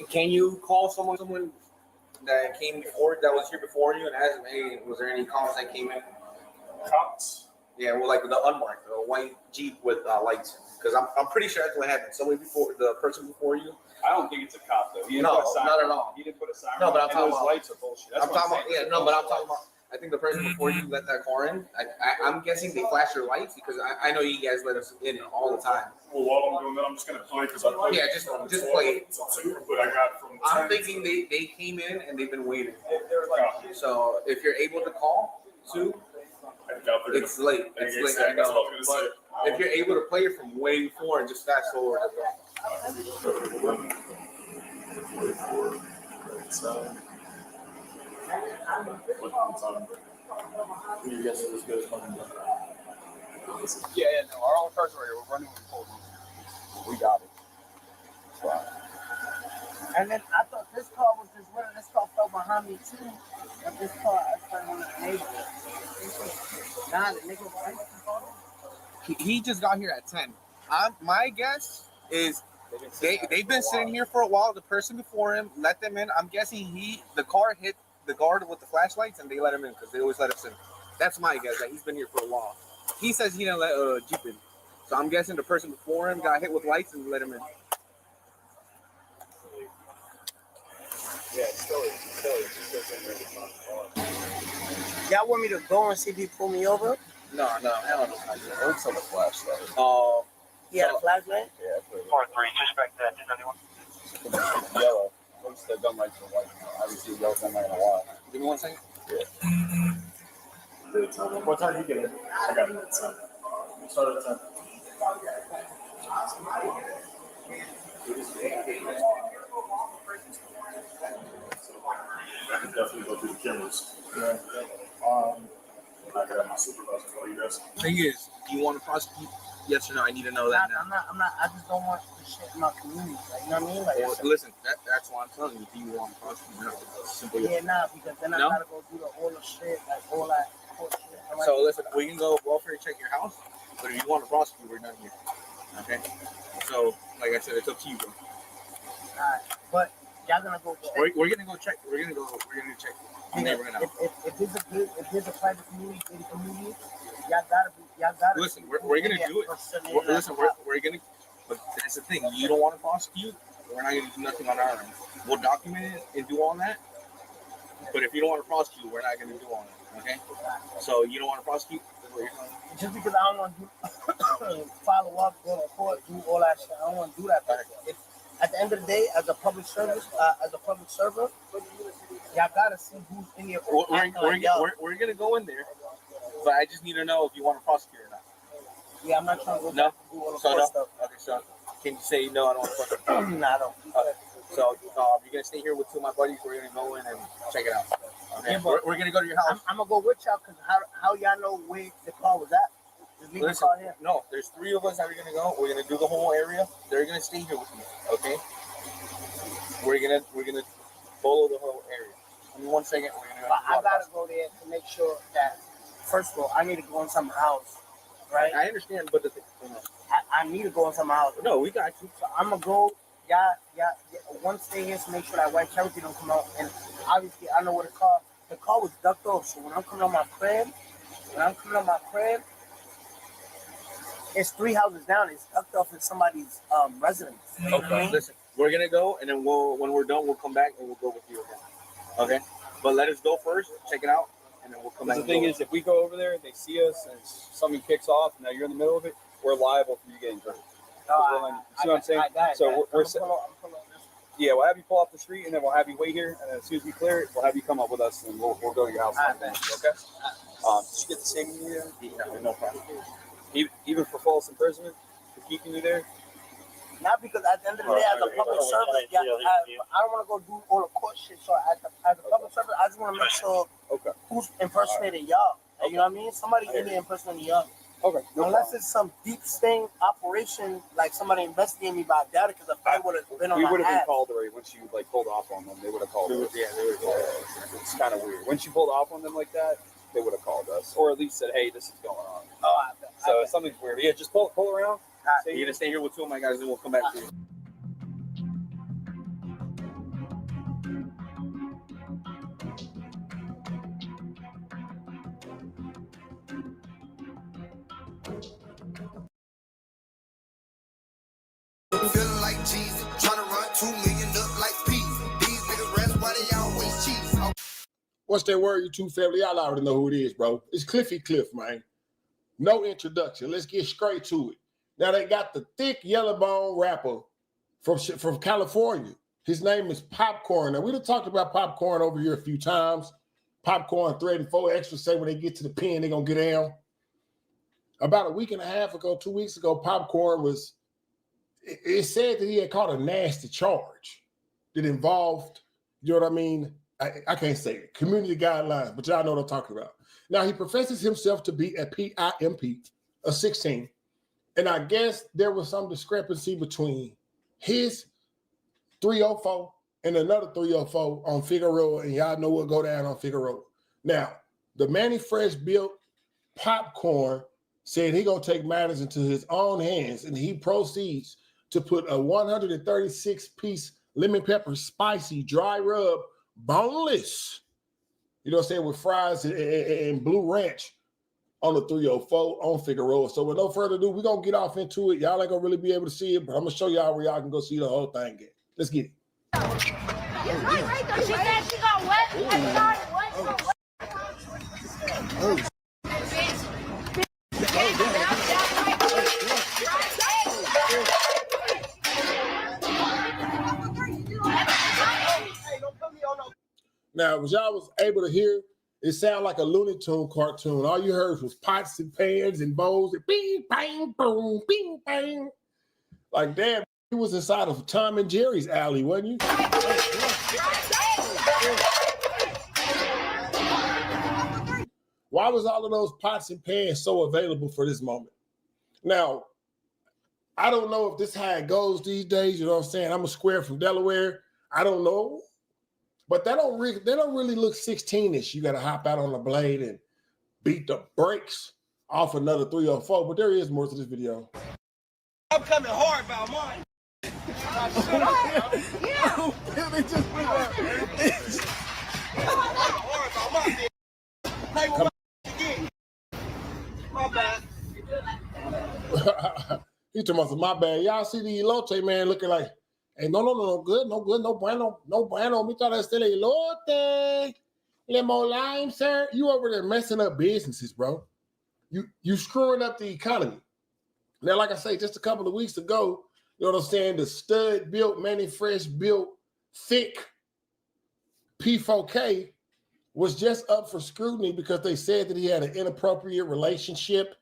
can you call someone that came before, that was here before you, and ask them, hey, was there any cops that came in? Cops? Yeah, well, like the unmarked, the white Jeep with lights. Because I'm pretty sure that's what happened. Somebody before, the person before you. I don't think it's a cop though. He didn't No, put a siren not at on. all. He didn't put a siren No, but on, I'm talking and those about lights are bullshit. That's I'm what talking about, saying. yeah, no, but I'm talking about, I think the person before you let that car in, I'm guessing they flashed their lights because I know you guys let us in all the time. Well, while I'm doing that, I'm just gonna play because I played. Yeah, just play it. But I got from 10. I'm thinking they came in and they've been waiting. So if you're able to call, Sue, it's late. It's late. I know. But if you're able to play it from way before and just fast forward. You guys are as good as mine. Yeah, no, our own cars are here. We're running with full. We got it. Wow. And then I thought this car was just running. This car fell behind me too. But this car, I started one of the neighbors. Nah, the nigga was right. He just got here at 10. My guess is they've been sitting here for a while. The person before him let them in. I'm guessing the car hit the guard with the flashlights and they let him in because they always let us in. That's my guess. That he's been here for a while. He says he didn't let Jeep in. So I'm guessing the person before him got hit with lights and let him in. Yeah, it's still. Y'all want me to go and see if he pull me over? No, I don't know. It looks like a flashlight. Oh. He had a flashlight? Yeah. 4-3, suspect 271. Yellow. Looks the gun lights are white. I haven't seen yellow gun light in a while. Give me 1 second. Yeah. What time did you get in? I got in at 10. Start at 10. I can definitely go through the cameras. Yeah. I got my supervisor call you guys. Thing is, do you want to prosecute? Yes or no? I need to know that now. I'm not. I just don't want the shit in my community. Like, you know what I mean? Like, Well, listen, that's why I'm telling you. Do you want to prosecute or not? Simply. yeah, nah, because then No? I gotta go through all the shit, like all that court shit. I'm like, So listen, we can go welfare check your house, but if you want to prosecute, we're done here. Okay. So, like I said, it's up to you, bro. alright, but y'all gonna go check. We're gonna go check. We're gonna check. I'm never gonna. If it's a private community, gated community, y'all gotta. Listen, we're gonna do it. We're gonna. But that's the thing. You don't want to prosecute. we're not going to do nothing on our end. We'll document it and do all that. But if you don't want to prosecute, we're not going to do all that. Okay? So you don't want to prosecute? Just because I don't want to follow up, go to court, do all that shit. I don't want to do that. But at the end of the day, as a public server, y'all gotta see who's in here. We're gonna go in there, but I just need to know if you want to prosecute or not. Yeah, I'm not trying to go no. do all the So court no. stuff. Okay, so can you say no? I don't want to prosecute. No, I don't. Okay. So you're gonna stay here with two of my buddies. We're gonna go in and check it out. Okay. Yeah, we're gonna go to your house. I'm gonna go with y'all because how y'all know where the car was at? Just leave the car here. No, there's 3 of us that are gonna go. We're gonna do the whole area. They're gonna stay here with me. Okay. We're gonna follow the whole area. Give me 1 second. I gotta go there to make sure that first of all, I need to go in some house, right? I understand, but I need to go in some house. No, we got you. So I'm gonna go. Yeah. One stay here to make sure that white Cherokee don't come out. And obviously, I know where the car was ducked off. So when I'm coming on my crib, it's 3 houses down. It's ducked off in somebody's residence. Okay. Listen, we're gonna go, and then when we're done, we'll come back and we'll go with you again. Okay. But let us go first, check it out, and then we'll come back. The thing is, if we go over there, they see us, and something kicks off, and now you're in the middle of it, we're liable for you getting hurt. You see what I'm saying? So we're yeah, we'll have you pull off the street, and then we'll have you wait here, and then as soon as we clear it, we'll have you come up with us, and we'll go to your house. Okay? Did you get the same media? No problem. Even for false imprisonment, for keeping you there? Not because at the end of the day, as a public servant, I don't want to go do all the court shit. So as a public servant, I just want to make sure who's impersonating y'all. You know what I mean? Somebody in there impersonating y'all. Okay. Unless it's some deep sting operation, like somebody investigating me, but I doubt it because if I would have been on my We would have ass. been called already once you pulled off on them. They would have called us. Yeah, they would have called us. It's kind of weird. Once you pulled off on them like that, they would have called us, or at least said, "Hey, this is going on." Oh, I bet. So something's weird. Yeah, just pull around. You're gonna stay here with 2 of my guys, and we'll come back to you. Feeling like Jesus, trying to run 2 million up like peas. These niggas rest why they always cheat. What's that word, you two family? Y'all already know who it is, bro. It's Cliffy Cliff, man. No introduction. Let's get straight to it. Now they got the thick yellow bone rapper from California. His name is Popcorn. Now we done talked about Popcorn over here a few times. Popcorn threatened 4 extras say when they get to the pen, they're gonna get down. About a week and a half ago, 2 weeks ago, Popcorn was, it said that he had caught a nasty charge that involved, you know what I mean? I can't say it, community guidelines, but y'all know what I'm talking about. Now he professes himself to be a PIMP, a 16. And I guess there was some discrepancy between his 304 and another 304 on Figueroa, and y'all know what go down on Figueroa. Now, the Manny Fresh built Popcorn said he gonna take matters into his own hands, and he proceeds to put a 136-piece lemon pepper spicy dry rub, boneless, you know what I'm saying, with fries and blue ranch on the 304 on Figueroa. So with no further ado, we're gonna get off into it. Y'all ain't gonna really be able to see it, but I'm gonna show y'all where y'all can go see the whole thing again. Let's get it. She said she got wet. Now, as y'all was able to hear, it sounded like a Looney Tune cartoon. All you heard was pots and pans and bowls and bing, bang, boom, bing, bang. Like, damn, he was inside of Tom and Jerry's alley, wasn't you? Why was all of those pots and pans so available for this moment? Now, I don't know if this is how it goes these days, you know what I'm saying? I'm a square from Delaware. I don't know. But they don't really look 16-ish. You got to hop out on the blade and beat the brakes off another 304. But there is more to this video. I'm coming hard about mine. My bad. He talking about my bad. Y'all see the Elote man looking like, Hey, no good, no bueno. Me thought I still elote. Lime, sir. You over there messing up businesses, bro. You screwing up the economy. Now, like I say, just a couple of weeks ago, you know what I'm saying? The stud built, Manny Fresh built, thick P4K was just up for scrutiny because they said that he had an inappropriate relationship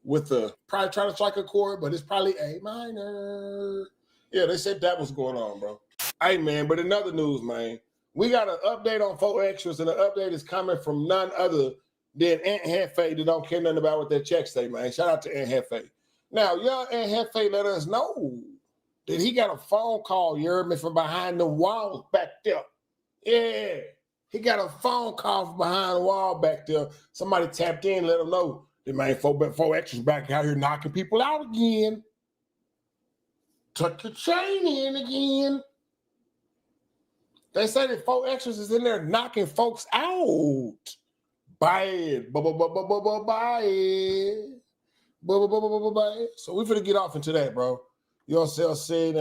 with probably trying to strike a chord, but it's probably A minor. Yeah, they said that was going on, bro. Hey, man, but in other news, man, we got an update on 4 Extras, and the update is coming from none other than Aunt Hefe that don't care nothing about what their checks say, man. Shout out to Aunt Hefe. Now, young Aunt Hefe let us know that he got a phone call, you heard me, from behind the walls back there. Yeah, he got a phone call from behind the wall back there. Somebody tapped in, let him know that, man, 4 Extras back out here knocking people out again. Tuck your chain in again. They say that 4 Extras is in there knocking folks out. Buy it. Buy it. So we finna get off into that, bro. You know what I'm saying?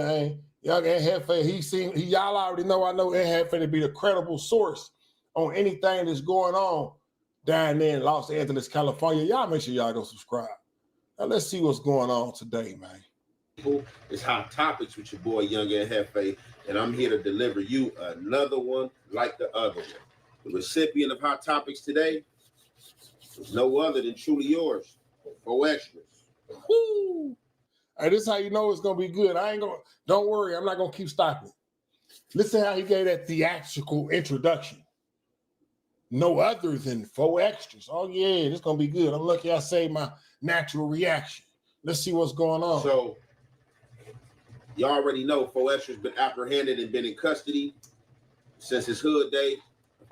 Young Aunt Hefe, y'all already know, I know Aunt Hefe to be the credible source on anything that's going on down there in Los Angeles, California. Y'all make sure y'all go subscribe. Now let's see what's going on today, man. It's Hot Topics with your boy Young Aunt Hefe, and I'm here to deliver you another one like the other one. The recipient of Hot Topics today is no other than truly yours, 4 Extras. Woo! Hey, this is how you know it's gonna be good. Don't worry, I'm not gonna keep stopping. Listen how he gave that theatrical introduction. No other than 4 Extras. Oh yeah, this gonna be good. I'm lucky I saved my natural reaction. Let's see what's going on. So, you already know 4 Extras been apprehended and been in custody since his hood day,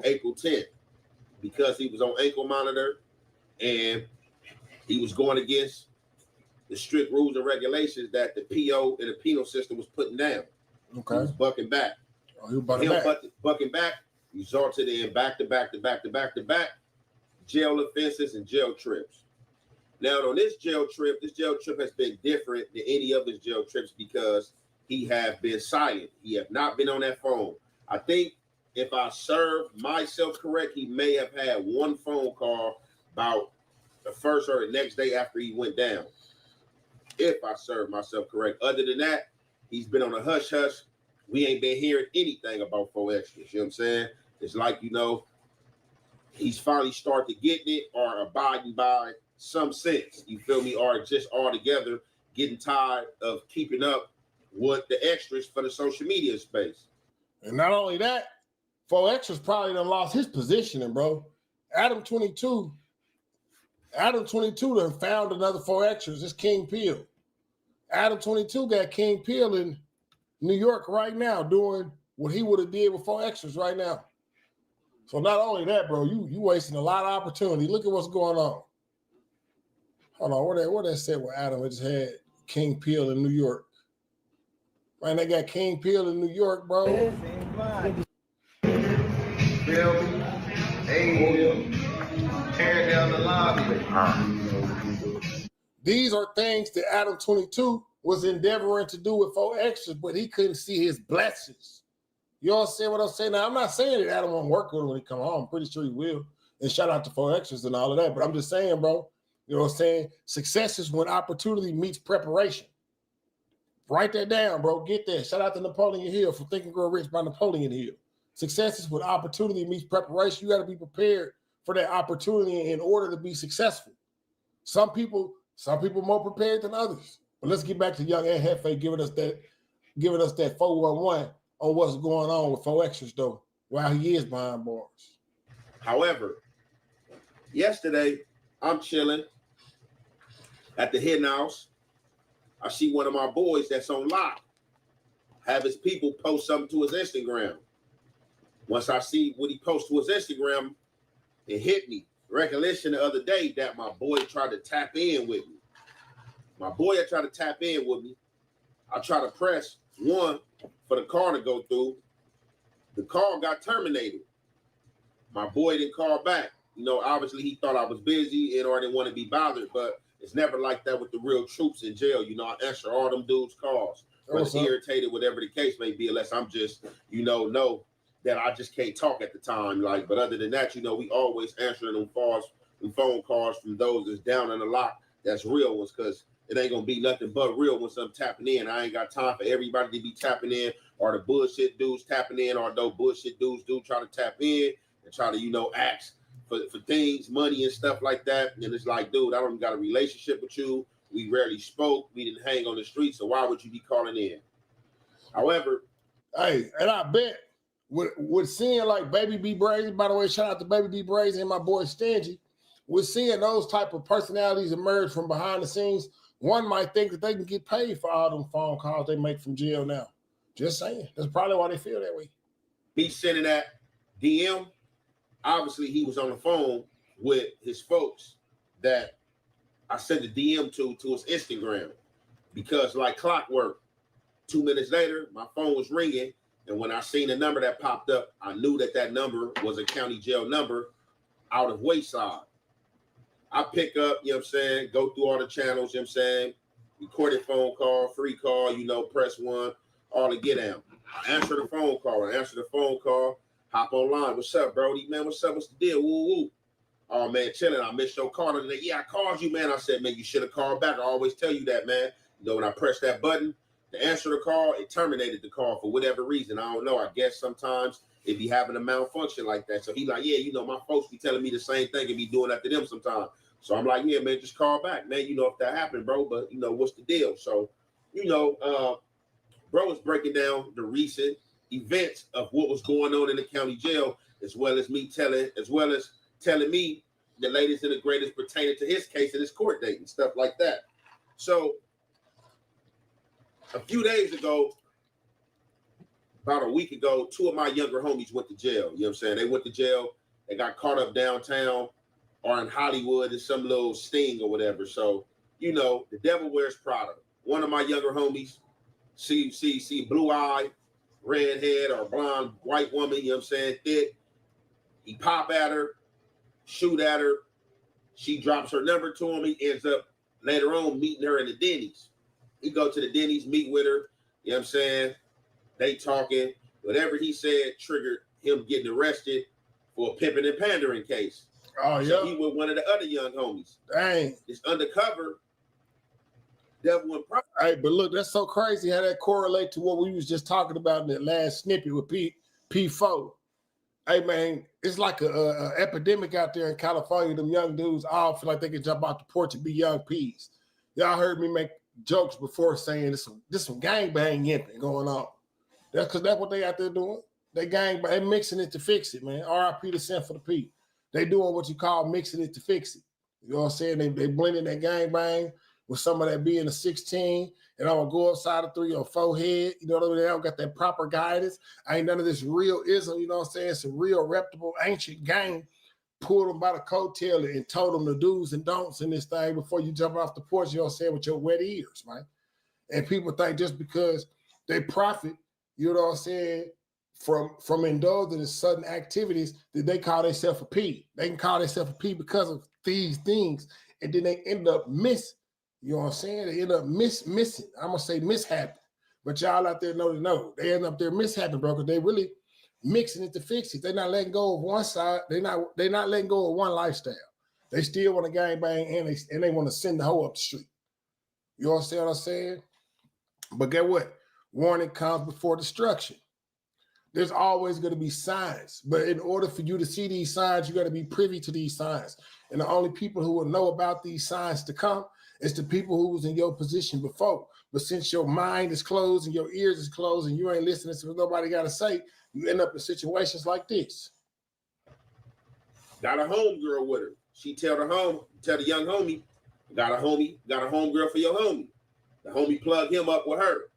April 10th, because he was on ankle monitor and he was going against the strict rules and regulations that the PO and the penal system was putting down. Okay. He was bucking back. Oh, he was bucking back. Bucking back resulted in back-to-back jail offenses and jail trips. Now, on this jail trip has been different than any of his jail trips because he have been silent. He have not been on that phone. I think if I serve myself correct, he may have had one phone call about the first or the next day after he went down. If I serve myself correct. Other than that, he's been on a hush-hush. We ain't been hearing anything about 4 Extras. You know what I'm saying? It's like, you know, he's finally started getting it or abiding by some sense. You feel me? Or just altogether getting tired of keeping up with the extras for the social media space. And not only that, 4 Extras probably done lost his positioning, bro. Adam 22 done found another 4 Extras. It's King Peel. Adam 22 got King Peel in New York right now doing what he would have did with 4 Extras right now. So not only that, bro, you wasting a lot of opportunity. Look at what's going on. Hold on, what that said with Adam? It just had King Peel in New York. Man, they got King Peel in New York, bro. Tearing down the lobby. These are things that Adam 22 was endeavoring to do with 4 Extras, but he couldn't see his blessings. You all see what I'm saying? Now, I'm not saying that Adam won't work with him when he come home. I'm pretty sure he will. And shout out to 4 Extras and all of that. But I'm just saying, bro, you know what I'm saying? Success is when opportunity meets preparation. Write that down, bro. Get that. Shout out to Napoleon Hill for Think and Grow Rich by Napoleon Hill. Success is when opportunity meets preparation. You got to be prepared for that opportunity in order to be successful. Some people more prepared than others. But let's get back to young Aunt Hefe giving us that 411 on what's going on with 4 Extras though, while he is behind bars. However, yesterday I'm chilling at the Hidden House. I see one of my boys that's on live have his people post something to his Instagram. Once I see what he posts to his Instagram, it hit me. Recollection the other day that my boy tried to tap in with me. My boy had tried to tap in with me. I tried to press 1 for the call to go through. The call got terminated. My boy didn't call back. You know, obviously he thought I was busy and or didn't want to be bothered, but it's never like that with the real troops in jail. You know, I answer all them dudes' calls. whether What's up? irritated, whatever the case may be, unless I'm just, know that I just can't talk at the time. Like, but other than that, we always answering them phone calls from those that's down in the lock. That's real ones, because it ain't gonna be nothing but real ones. I'm tapping in. I ain't got time for everybody to be tapping in, or the bullshit dudes tapping in, or those bullshit dudes try to tap in and try to, ask for things, money and stuff like that. And it's like, dude, I don't got a relationship with you. We rarely spoke. We didn't hang on the street. So why would you be calling in? However, hey, and I bet with seeing like Baby B Brazy, by the way, shout out to Baby B Brazy and my boy Stingy, with seeing those type of personalities emerge from behind the scenes, one might think that they can get paid for all them phone calls they make from jail now. Just saying. That's probably why they feel that way. be sending that DM. Obviously, he was on the phone with his folks that I sent the DM to his Instagram, because like clockwork, 2 minutes later, my phone was ringing. And when I seen the number that popped up, I knew that number was a county jail number out of Wayside. I pick up, go through all the channels, recorded phone call, free call, press one, all the get out. I answer the phone call, hop online. What's up, Brody? Man, what's up? What's the deal? Woo, woo. Oh, man, chilling. I missed your call today. Yeah, I called you, man. I said, man, you should have called back. I always tell you that, man. When I pressed that button to answer the call, it terminated the call for whatever reason. I don't know. I guess sometimes it be having a malfunction like that. So he like, yeah, my folks be telling me the same thing and be doing that to them sometimes. So I'm like, yeah, man, just call back, man. If that happened, bro. But, what's the deal? So, bro was breaking down the recent events of what was going on in the county jail, as well as telling me the latest and the greatest pertaining to his case and his court date and stuff like that. So a few days ago, about a week ago, two of my younger homies went to jail. They went to jail. They got caught up downtown or in Hollywood in some little sting or whatever. So, the devil wears Prada. One of my younger homies, see blue eye, red head or blonde white woman, thick. He pop at her, shoot at her. She drops her number to him. He ends up later on meeting her in the Denny's. He go to the Denny's, meet with her. They talking. Whatever he said triggered him getting arrested for a pimping and pandering case. Oh, so yeah. he was one of the other young homies. Dang. It's undercover. Devil and Prada. Hey, but look, that's so crazy how that correlate to what we was just talking about in that last snippet with P4. Hey, man, it's like a epidemic out there in California. Them young dudes all feel like they can jump out the porch and be young peas. Y'all heard me make jokes before saying this some gangbang yimping going on. That's because that's what they out there doing. They they mixing it to fix it, man. RIP to Sin for the P. They doing what you call mixing it to fix it. You know what I'm saying? They blending that gangbang with some of that being a 16, and I'm gonna go upside a 3 or 4 head. You know what I mean? They don't got that proper guidance. Ain't none of this real ism, you know what I'm saying? It's a real reputable ancient gang. Pulled them by the coattail and told them the do's and don'ts in this thing before you jump off the porch, you know what I'm saying, with your wet ears, man. And people think just because they profit, you know what I'm saying, from indulging in certain activities that they call themselves a P. They can call themselves a P because of these things, and then they end up you know what I'm saying? They end up missing. I'm gonna say mishappen. But y'all out there know. They end up there mishappen, bro, because they really mixing it to fix it. They're not letting go of one side. They're not letting go of one lifestyle. They still want to gangbang and they want to send the hoe up the street. You understand what I'm saying? But get what? Warning comes before destruction. There's always going to be signs. But in order for you to see these signs, you got to be privy to these signs. And the only people who will know about these signs to come is the people who was in your position before. But since your mind is closed and your ears is closed and you ain't listening to what nobody got to say, you end up in situations like this. Got a homegirl with her. She tell the young homie, got a homegirl for your homie. The homie plugged him up with her.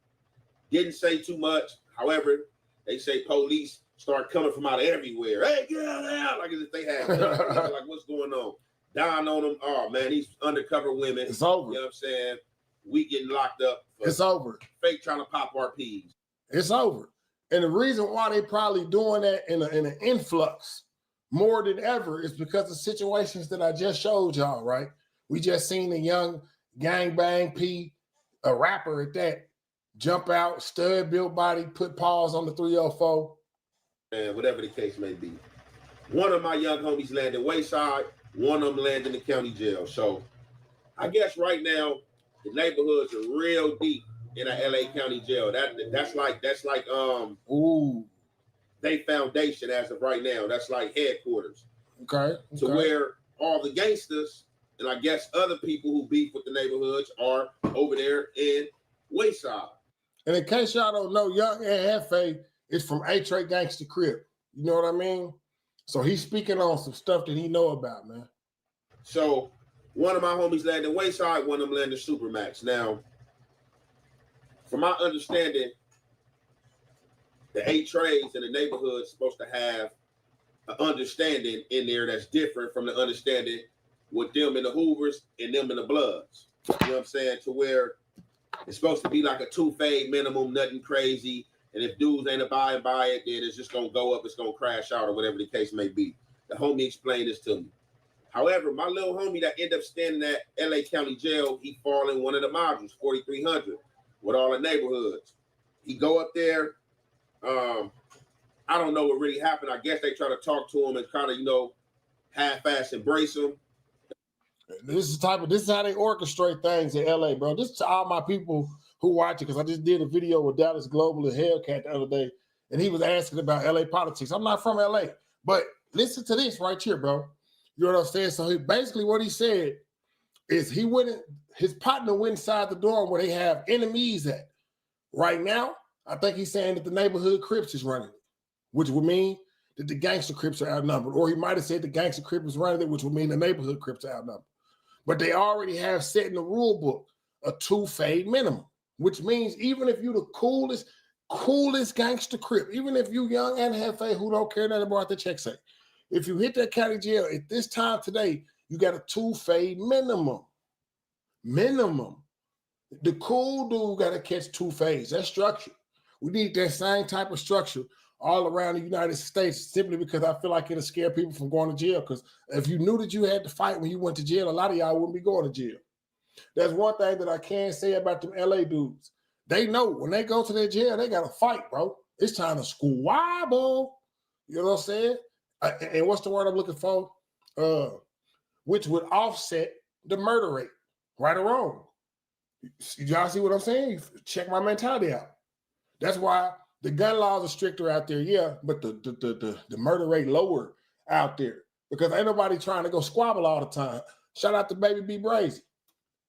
Didn't say too much. However, they say police start coming from out of everywhere. Hey, get out! Like as if they had like what's going on? Down on them. Oh man, these undercover women. It's over. You know what I'm saying? We getting locked up. It's over. Fake trying to pop our peas. It's over. And the reason why they probably doing that in an influx more than ever is because of situations that I just showed y'all, right? We just seen a young gangbang P, a rapper at that, jump out, stud built body, put paws on the 304. And whatever the case may be. One of my young homies landed Wayside, one of them landed in the county jail. So I guess right now the neighborhoods are real deep in a LA County jail. That's like they foundation as of right now. That's like headquarters. Okay. To where all the gangsters and I guess other people who beef with the neighborhoods are over there in Wayside. And in case y'all don't know, Young Ed Hefe is from A-Tray Gangsta Crip. You know what I mean? So he's speaking on some stuff that he know about, man. So one of my homies landed Wayside, one of them landed Supermax. Now, from my understanding, the 8 trades in the neighborhood is supposed to have an understanding in there that's different from the understanding with them and the Hoovers and them and the Bloods. You know what I'm saying? To where it's supposed to be like a 2-fade minimum, nothing crazy. And if dudes ain't abiding by it, then it's just going to go up, it's going to crash out or whatever the case may be. The homie explained this to me. However, my little homie that ended up standing at LA County Jail, he fall in one of the modules, 4300, with all the neighborhoods. He go up there. I don't know what really happened. I guess they try to talk to him and kind of, half-ass embrace him. This is how they orchestrate things in LA, bro. This is to all my people who watch it, because I just did a video with Dallas Global and Hellcat the other day, and he was asking about LA politics. I'm not from LA, but listen to this right here, bro. You know what I'm saying? So basically what he said is his partner went inside the dorm where they have enemies at. Right now, I think he's saying that the neighborhood Crips is running it, which would mean that the gangster Crips are outnumbered. Or he might have said the gangster Crips is running it, which would mean the neighborhood Crips are outnumbered. But they already have set in the rule book a 2-fade minimum, which means even if you the coolest gangster Crip, even if you Young and Hefe who don't care nothing about the check say, if you hit that county jail at this time today, you got a 2-fade minimum. The cool dude got to catch 2 fades. That's structure. We need that same type of structure all around the United States, simply because I feel like it'll scare people from going to jail. Because if you knew that you had to fight when you went to jail, a lot of y'all wouldn't be going to jail. There's one thing that I can say about them LA dudes. They know when they go to their jail, they got to fight, bro. It's time to squabble. You know what I'm saying? And what's the word I'm looking for? Which would offset the murder rate, right or wrong. Y'all see what I'm saying? Check my mentality out. That's why the gun laws are stricter out there, yeah, but the murder rate lower out there, because ain't nobody trying to go squabble all the time. Shout out to Baby B Brazy.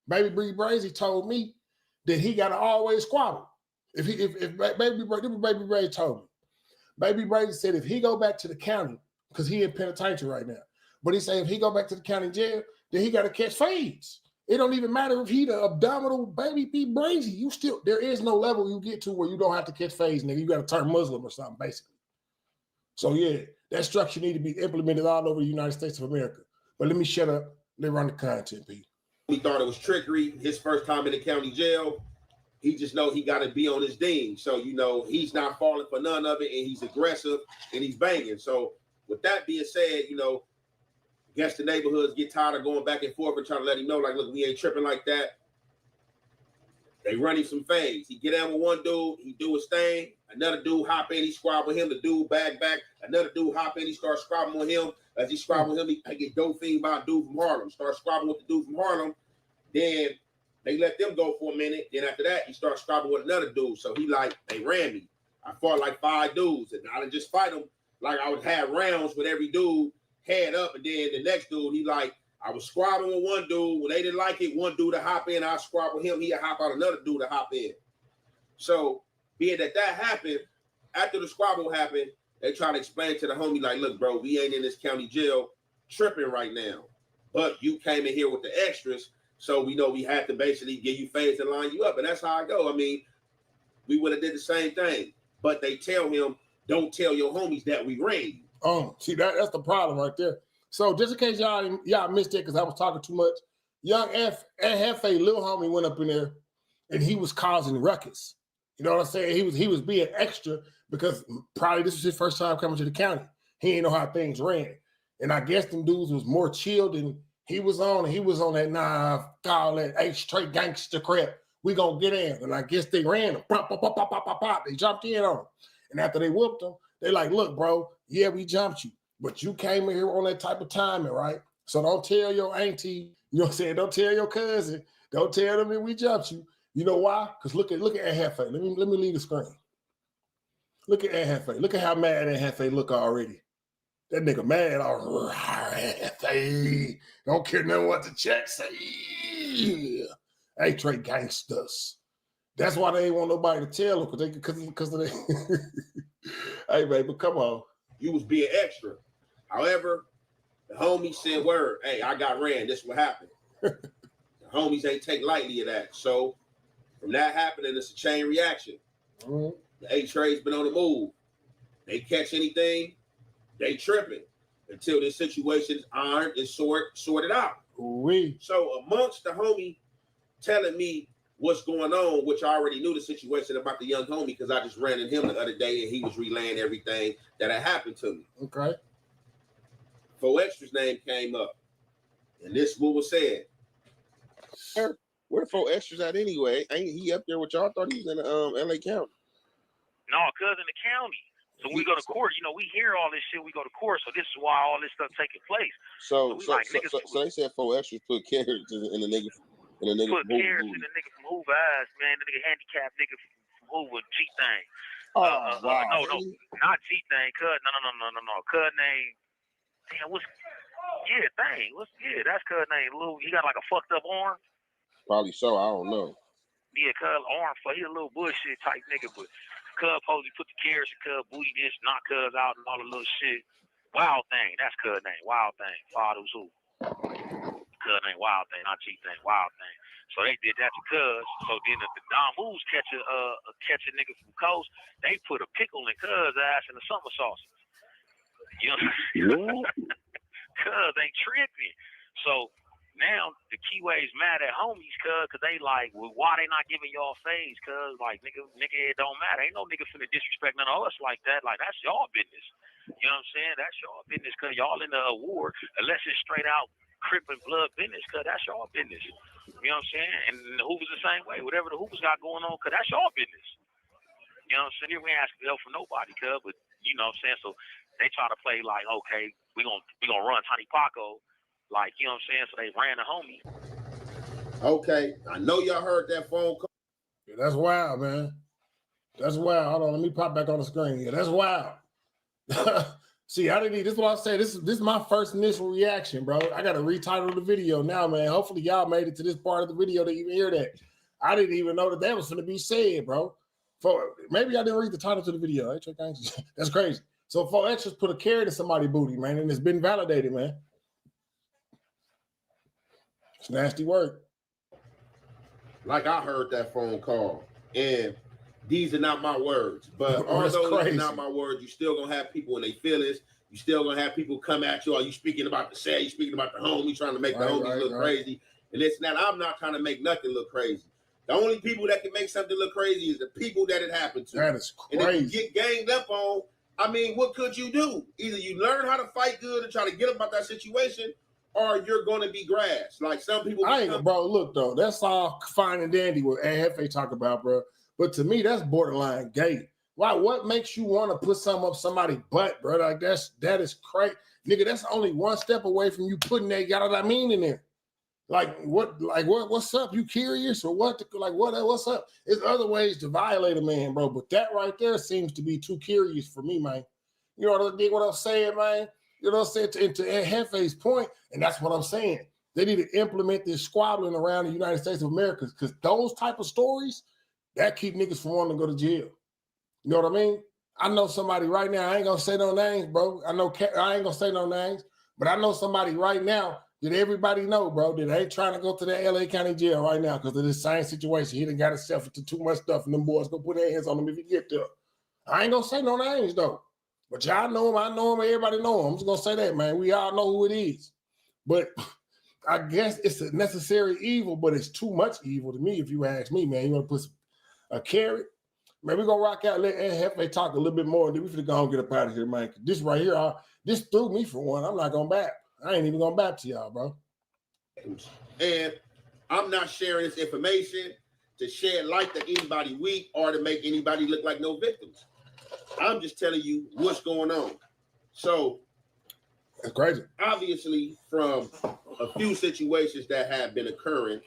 Baby B Brazy told me that he got to always squabble. If Baby Brazy told me. Baby Brazy said if he go back to the county, because he in penitentiary right now, but he said if he go back to the county jail, then he got to catch fades. It don't even matter if he the abdominal Baby B Brazy. There is no level you get to where you don't have to catch fades, nigga. You got to turn Muslim or something, basically. So yeah, that structure need to be implemented all over the United States of America. But let me shut up. Let me run the content, Pete. He thought it was trickery. His first time in the county jail, he just know he got to be on his ding. So, he's not falling for none of it, and he's aggressive, and he's banging. So with that being said, guess the neighborhoods get tired of going back and forth and trying to let him know, like, look, we ain't tripping like that. They run him some fades. He get down with one dude, he do his thing. Another dude hop in, he squabble with him. The dude back. Another dude hop in, he starts squabbling with him. As he squabble with him, he get dope-fiend by a dude from Harlem. Start squabbling with the dude from Harlem. Then they let them go for a minute. Then after that, he starts squabbling with another dude. So he like, they ran me. I fought like 5 dudes. And I didn't just fight them. Like I would have rounds with every dude head up. And then the next dude, he like, I was squabbling with one dude. When they didn't like it, one dude to hop in, I squabble with him. He'd hop out another dude to hop in. So being that happened, after the squabble happened, they try to explain to the homie, like, look, bro, we ain't in this county jail tripping right now. But you came in here with the extras, so we know we had to basically give you fades and line you up. And that's how I go. I mean, we would have did the same thing. But they tell him, don't tell your homies that we ran you. See, that's the problem right there. So just in case y'all missed it, because I was talking too much, Young Hefe, little homie, went up in there, and he was causing ruckus. You know what I'm saying? He was being extra because probably this was his first time coming to the county. He didn't know how things ran. And I guess them dudes was more chilled than he was on. And he was on that, call that A-Tray Gangsta Crip, We gonna get in. And I guess they ran them. Pop, pop, pop, pop, pop, pop, pop. They jumped in on them. And after they whooped them, they like, look, bro, yeah, we jumped you, but you came in here on that type of timing, right? So don't tell your auntie, you know what I'm saying? Don't tell your cousin. Don't tell them that we jumped you. You know why? Because look at Hefe. Let me leave the screen. Look at Hefe. Look at how mad Hefe look already. That nigga mad already. Don't care nothing what the check say. Hey, Trey gangsters. That's why they ain't want nobody to tell them because of they. Hey, baby, come on. You was being extra. However, the homies said, word, hey, I got ran. This is what happened. The homies ain't take lightly of that. So from that happening, it's a chain reaction. Mm-hmm. The A-Trade's been on the move. They catch anything, they tripping until this situation is ironed and sorted out. Oui. So amongst the homie telling me what's going on, which I already knew the situation about the young homie because I just ran in him the other day and he was relaying everything that had happened to me. Okay. 4 Extra's name came up, and this what was said. Where 4 Extras at anyway? Ain't he up there with y'all? I thought he was in LA County. No, cuz in the county. So when we go to court, you know, we hear all this shit, we go to court. So this is why all this stuff taking place. So So they said 4 Extras put carrots in the nigga put carrots in the nigga from Hoover ass, man. The nigga handicapped nigga from Hoover, G-Thing. Wow. No, not G-Thing, cuz. No. Cuz name. Damn, that's cuz name. He got like a fucked up arm. Probably so. I don't know. Yeah, cuz arm for he a little bullshit type nigga, but cuz supposed to put the carrots and cuz booty this, knock cuz out and all the little shit. Wild Thing, that's cuz name. Wild Thing. Father's who? Cuz name Wild Thing, not G Thing. Wild Thing. So they did that to cuz. So then the Don Moves catch a nigga from coast. They put a pickle in cuz ass in the summer sauces. You know, cuz they tripping. So now the Keyways mad at homies, cuz they like, well, why they not giving y'all phase? Cuz like nigga, it don't matter. Ain't no nigga finna disrespect none of us like that. Like that's y'all business. You know what I'm saying? That's y'all business, cuz y'all in the award, unless it's straight out Crip and blood business, cuz that's y'all business. You know what I'm saying? And the Hoovers the same way. Whatever the Hoovers got going on, cuz that's y'all business. You know what I'm saying? We ain't asking help from nobody, cuz, but you know what I'm saying? So they try to play like, okay, we gonna run Tony Paco. Like, you know what I'm saying? So they ran a homie. Okay, I know y'all heard that phone call. Yeah, that's wild, man. That's wild. Hold on, let me pop back on the screen. Yeah, that's wild. See, this is what I say. This is my first initial reaction, bro. I gotta retitle the video now, man. Hopefully y'all made it to this part of the video to even hear that. I didn't even know that was gonna be said, bro. Maybe I didn't read the title to the video. That's crazy. So 4 Extras put a carrot in somebody's booty, man, and it's been validated, man. It's nasty work. Like I heard that phone call, and these are not my words, but although these are not my words, you still gonna have people in their feelings. You still gonna have people come at you. Are you speaking about the sad? You speaking about the homie, trying to make the homies look crazy? And it's not. I'm not trying to make nothing look crazy. The only people that can make something look crazy is the people that it happened to. That is crazy. And if you get ganged up on, I mean, what could you do? Either you learn how to fight good and try to get about that situation, or you're going to be grass. Like some people. Bro, look, though, that's all fine and dandy what Hefe talk about, bro. But to me, that's borderline gay. Why? What makes you want to put something up somebody's butt, bro? Like that is crazy. Nigga, that's only one step away from you putting that in there. What's up? You curious or what? What's up? There's other ways to violate a man, bro. But that right there seems to be too curious for me, man. You know what I'm saying, man? You know what I'm saying? To Hefe's point, and that's what I'm saying. They need to implement this squabbling around the United States of America because those type of stories, that keep niggas from wanting to go to jail. You know what I mean? I know somebody right now, I ain't gonna say no names, bro. I ain't gonna say no names, but I know somebody right now that everybody know, bro, that ain't trying to go to the LA County jail right now because of this same situation. He done got himself into too much stuff and them boys gonna put their hands on him if he get there. I ain't gonna say no names though. But y'all know him, I know him, everybody know him. I'm just gonna say that, man. We all know who it is. But I guess it's a necessary evil, but it's too much evil to me if you ask me, man. You wanna put a carrot? Man, we're gonna rock out, let Hefe talk a little bit more, and then we finna go and get up out of here, man. This right here, this threw me for one. I'm not going back. I ain't even going back to y'all, bro. And I'm not sharing this information. to shed light to anybody weak or to make anybody look like no victims. I'm just telling you what's going on. So that's crazy. Obviously, from a few situations that have been occurring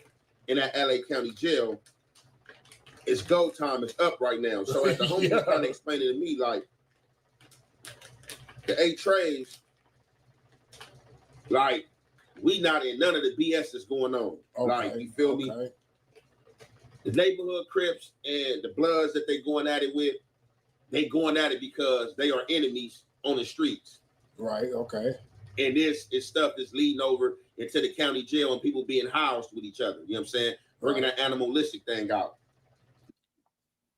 in that LA County jail, it's go time. It's up right now. So as the homie was kind of explaining to me, like the 8 trays, like we not in none of the BS that's going on. Like, you feel me? The neighborhood Crips and the Bloods that they going at it with, they going at it because they are enemies on the streets. Right, okay. And this is stuff that's leading over into the county jail and people being housed with each other. You know what I'm saying? Bringing that animalistic thing out.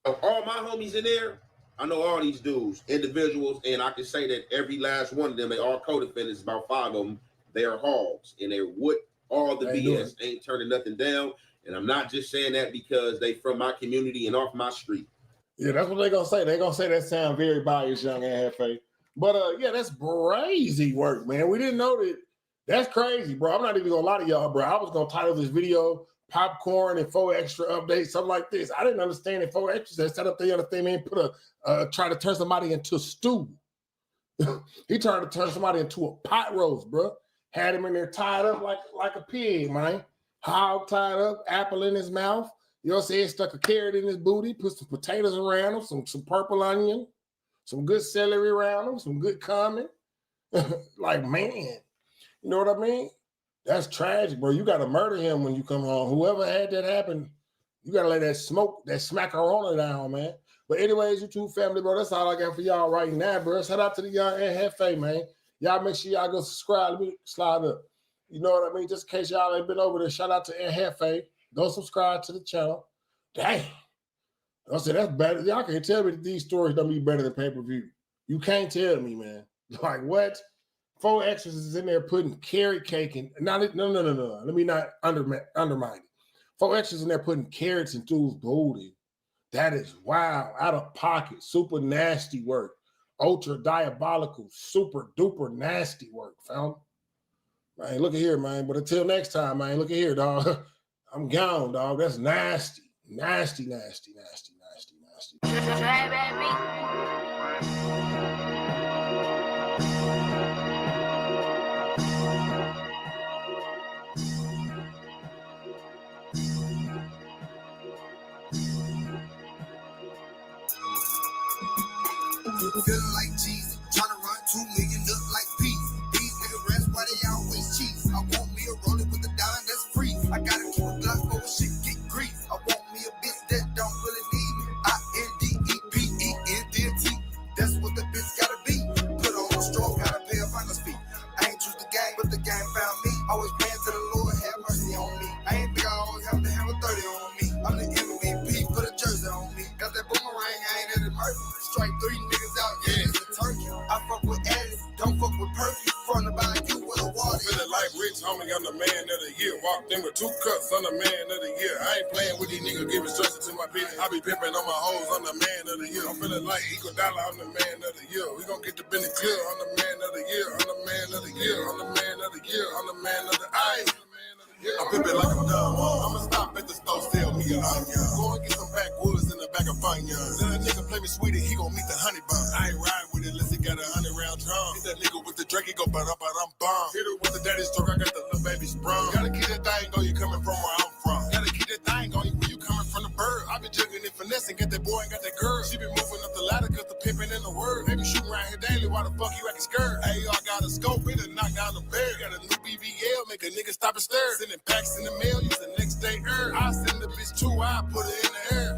All my homies in there, I know all these dudes, individuals, and I can say that every last one of them, they are co-defendants, about 5 of them, they are hogs. And they're with all the BS, ain't turning nothing down. And I'm not just saying that because they from my community and off my street. Yeah, that's what they're gonna say. They're gonna say that sound very biased, young Hefe. But yeah, that's crazy work, man. We didn't know that. That's crazy, bro. I'm not even gonna lie to y'all, bro. I was gonna title this video "Popcorn and 4 Extra Updates," something like this. I didn't understand that 4 Extras that set up the other thing, man. Put try to turn somebody into stew. He tried to turn somebody into a pot roast, bro. Had him in there tied up like a pig, man. Hog tied up, apple in his mouth. You know what I'm saying? Stuck a carrot in his booty, put some potatoes around him, some purple onion, some good celery around him, some good cumin. Like, man, you know what I mean? That's tragic, bro. You got to murder him when you come home. Whoever had that happen, you got to let that smoke, that smackarona down, man. But anyways, YouTube family, bro, that's all I got for y'all right now, bro. Shout out to the young Hefe, man. Y'all make sure y'all go subscribe. Let me slide up. You know what I mean? Just in case y'all ain't been over there, shout out to Hefe. Go subscribe to the channel. Damn. I said, that's better. Y'all can't tell me that these stories don't be better than pay-per-view. You can't tell me, man. Like, what? 4 Extras is in there putting carrot cake in. No. Let me not undermine it. 4 Extras in there putting carrots in dude's booty. That is wild. Out of pocket. Super nasty work. Ultra diabolical. Super duper nasty work, fam. Man, look at here, man. But until next time, man, look at here, dog. I'm gone, dog. That's nasty. Nasty, nasty, nasty, nasty, nasty. Feeling like cheese, trying to run 2 million up like peas. These niggas rest why they always cheese. I want me a rolling with a dime that's free. I gotta keep a Glock over shit get grease. I want me a bitch that don't really need me. INDEPENDT. That's what the bitch gotta be. Put on a stroke, gotta pay a finder's fee. I ain't choose the gang, but the gang found me. Always praying to the Lord, have mercy on me. I ain't think I always have to have a 30 on me. I'm the MVP, put a jersey on me. Got that boomerang, I ain't Eddie Murphy. Strike 3 niggas out, yeah, it's a turkey. I fuck with Addis, don't fuck with Perky. Front about you with a water. Feeling like Rich, homie, I'm the man of the year. Walked in with 2 cups, I'm the man of the year. I ain't playing with these niggas, giving instructions to my bitch. I be pimping on my hoes, I'm the man of the year. I'm feeling like Equal Dollar, I'm the man of the year. We gon' get the Benny clear, I'm the man of the year. I'm the man of the year, I'm the man of the year. I'm the man of the eye. I'm pimping like I'm dumb. I'ma stop at the store, sell me a onion. Go and get some backwoods in the back of Funyuns. Let a nigga play me sweetie, he gon' meet the honey bun. I ain't ride with it unless he got a 100-round drum. Hit that nigga with the Drake, he go ba-da-ba-dum-bum. Hit her with the daddy stroke, I got the little baby sprung. Gotta keep that thing on you coming from where I'm from. Gotta keep that thing on you where you coming from the bird. I been juggling and finessing, get that boy and got that girl. She been moving up the ladder cause the pimpin' in the word. Maybe shooting around here daily, why the fuck you acting scared? Hey, I got a scope, it'll knock down the bear. Got a new BBL, make a nigga stop and stare. Sending packs in the mail, use the next day air. I send the bitch too, I put it in the air.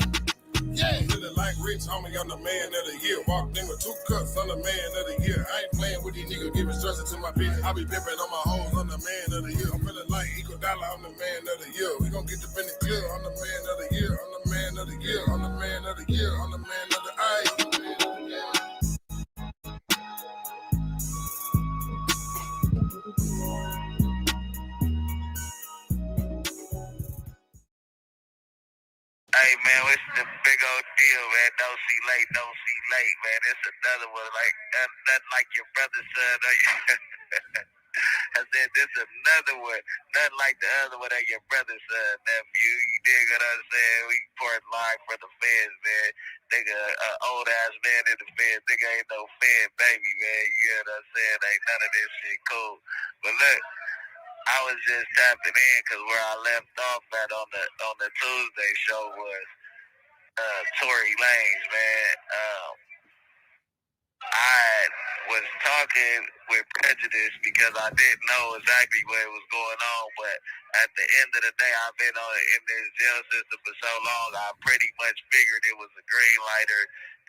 Yeah, feeling like Rich, homie, I'm the man of the year. Walked in with 2 cups, I'm the man of the year. I ain't playing with these niggas, giving instructions to my bitch. I be pimping on my hoes, I'm the man of the year. I'm feeling like Equal Dollar, I'm the man of the year. We gon' get the Benny clear, I'm the man of the year. I'm the man of the year, I'm the man of the year. I'm the man of the eye. Hey man, it's the big old deal, man. Don't see late, man. It's another one like that, like your brother said. That's said, this is another one, nothing like the other one at your brother's nephew. You dig what I'm saying? We report live for the feds, man. Nigga, old ass man in the feds. Nigga ain't no fed baby, man. You know what I'm saying? Ain't none of this shit cool. But look, I was just tapping in because where I left off at on the Tuesday show was Tory Lanez, man. I was talking with prejudice because I didn't know exactly what was going on, but at the end of the day, I've been in this jail system for so long, I pretty much figured it was a green lighter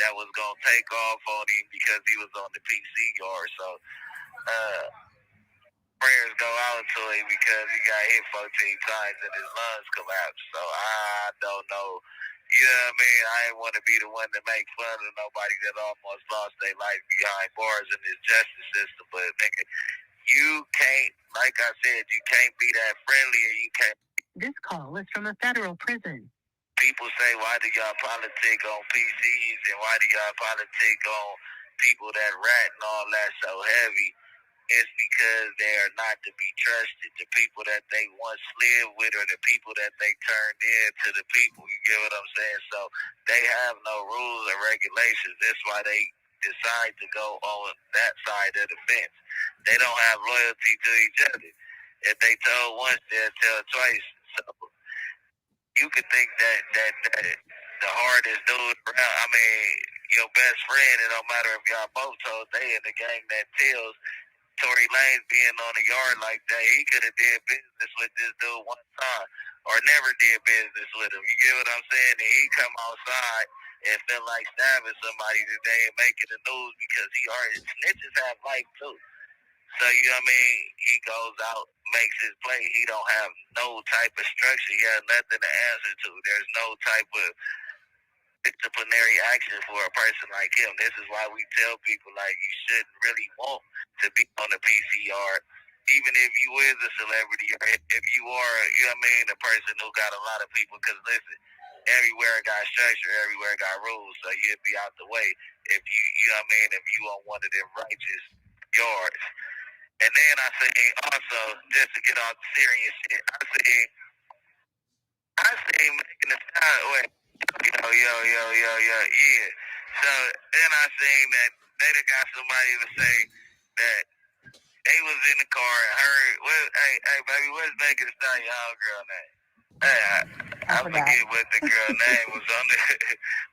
that was going to take off on him because he was on the PC yard. So, prayers go out to him because he got hit 14 times and his lungs collapsed. So, I don't know. You know what I mean? I ain't want to be the one to make fun of nobody that almost lost their life behind bars in this justice system. But, nigga, you can't, like I said, you can't be that friendly and you can't. This call is from a federal prison. People say, why do y'all politic on PCs and why do y'all politic on people that rat and all that so heavy? It's because they are not to be trusted. The people that they once lived with or the people that they turned in to the people. You get what I'm saying? So they have no rules or regulations. That's why they decide to go on that side of the fence. They don't have loyalty to each other. If they told once, they'll tell twice. So you could think that the hardest dude around, I mean, your best friend, it don't matter if y'all both told, they in the gang that tells. Tory Lanez being on the yard like that, he could have did business with this dude one time or never did business with him. You get what I'm saying? And he come outside and feel like stabbing somebody today and making the news because he already, snitches have life too. So, you know what I mean? He goes out, makes his play. He don't have no type of structure. He has nothing to answer to. There's no type of disciplinary action for a person like him. This is why we tell people, like, you shouldn't really want to be on the PCR, even if you is a celebrity, or if you are, you know what I mean, a person who got a lot of people, because listen, everywhere got structure, everywhere got rules, so you'd be out the way if you, you know what I mean, if you on one of them righteous yards. And then I say, also, just to get off the serious shit, I say making the style, yeah. So then I seen that they done got somebody to say that they was in the car and heard, well, hey, baby, what's Megan Thee Stallion homegirl name? Hey, I forget what the girl name was on the,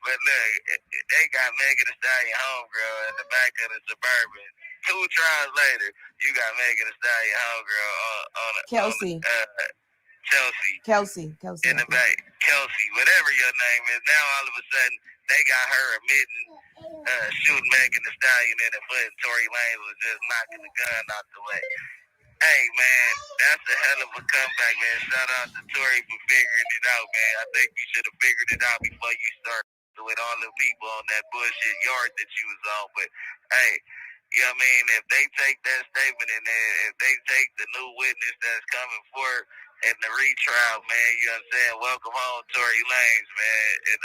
but look, they got Megan Thee Stallion homegirl in the back of the Suburban. 2 trials later, you got Megan Thee Stallion homegirl on Kelsey. Chelsea in the back. Kelsey, whatever your name is. Now all of a sudden they got her admitting shooting Megan Thee Stallion in the foot. Tory Lanez was just knocking the gun out the way. Hey man, that's a hell of a comeback, man. Shout out to Tory for figuring it out, man. I think you should have figured it out before you started with all the people on that bullshit yard that you was on. But hey, you know what I mean? If they take that statement and if they take the new witness that's coming forward and the retrial, man, you know what I'm saying? Welcome home, Tory Lanez, man. And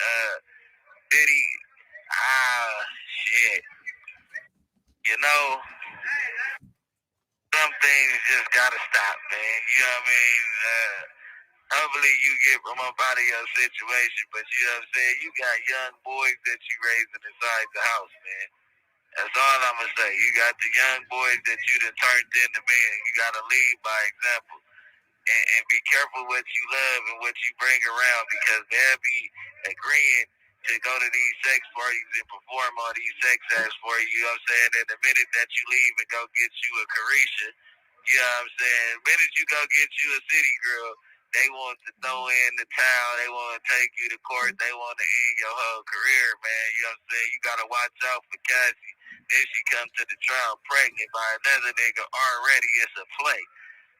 Diddy, shit. You know, some things just gotta stop, man. You know what I mean? Hopefully you get from up out of your situation, but you know what I'm saying? You got young boys that you raising inside the house, man. That's all I'm gonna say. You got the young boys that you done turned into men. You gotta lead by example. And be careful what you love and what you bring around, because they'll be agreeing to go to these sex parties and perform all these sex acts for you, you know what I'm saying? And the minute that you leave and go get you a Carisha, you know what I'm saying? The minute you go get you a city girl, they want to throw in the towel, they want to take you to court, they want to end your whole career, man. You know what I'm saying? You got to watch out for Cassie. Then she come to the trial pregnant by another nigga already. It's a play.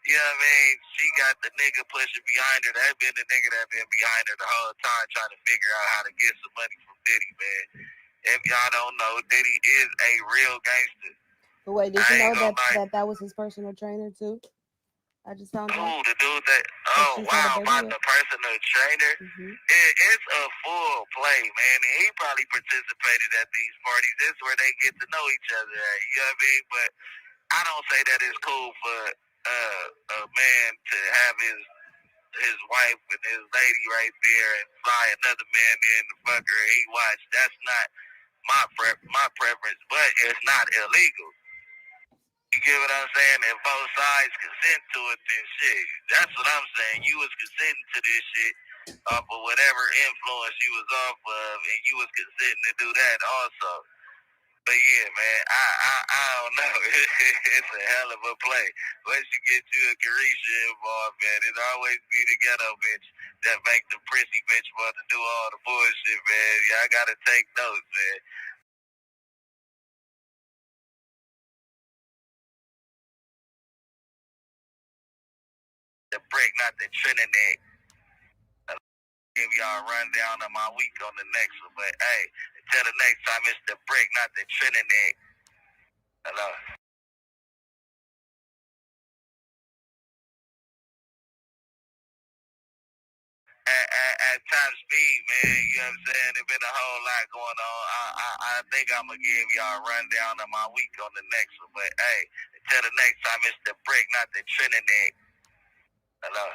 You know what I mean? She got the nigga pushing behind her. That been the nigga that been behind her the whole time trying to figure out how to get some money from Diddy, man. If y'all don't know, Diddy is a real gangster. But wait, did you know that was his personal trainer too? I just found out. Oh, the dude that, about the personal trainer? Mm-hmm. It's a full play, man. And he probably participated at these parties. This is where they get to know each other at, you know what I mean? But I don't say that it's cool for a man to have his wife and his lady right there and fly another man in to fuck her and he watch. That's not my preference, but it's not illegal. You get what I'm saying? If both sides consent to it, then shit. That's what I'm saying. You was consenting to this shit off of whatever influence you was off of, and you was consenting to do that also. But yeah, man, I don't know. It's a hell of a play. Once you get you a Carisha involved, man, it always be the ghetto bitch that make the prissy bitch want to do all the bullshit, man. Y'all gotta take notes, man. The brick, not the Trinidad. I'll give y'all a rundown of my week on the next one. But hey, until the next time, it's the brick, not the Trinidad. Hello. At time speed, man, you know what I'm saying? There's been a whole lot going on. I think I'm going to give y'all a rundown of my week on the next one. But hey, until the next time, it's the brick, not the Trinidad. Hello.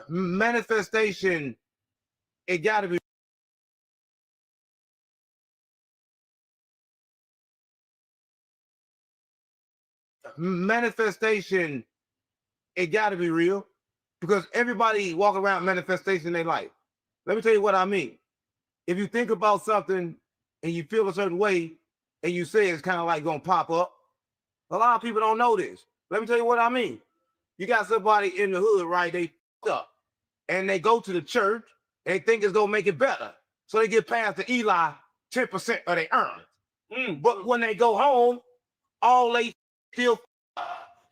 Manifestation, it got to be. Manifestation, it got to be real because everybody walk around manifestation in their life. Let me tell you what I mean. If you think about something and you feel a certain way and you say it's kind of like going to pop up, a lot of people don't know this. Let me tell you what I mean. You got somebody in the hood, right? They up and they go to the church and they think it's going to make it better. So they get past the Eli 10% of their earnings. But when they go home, all they still.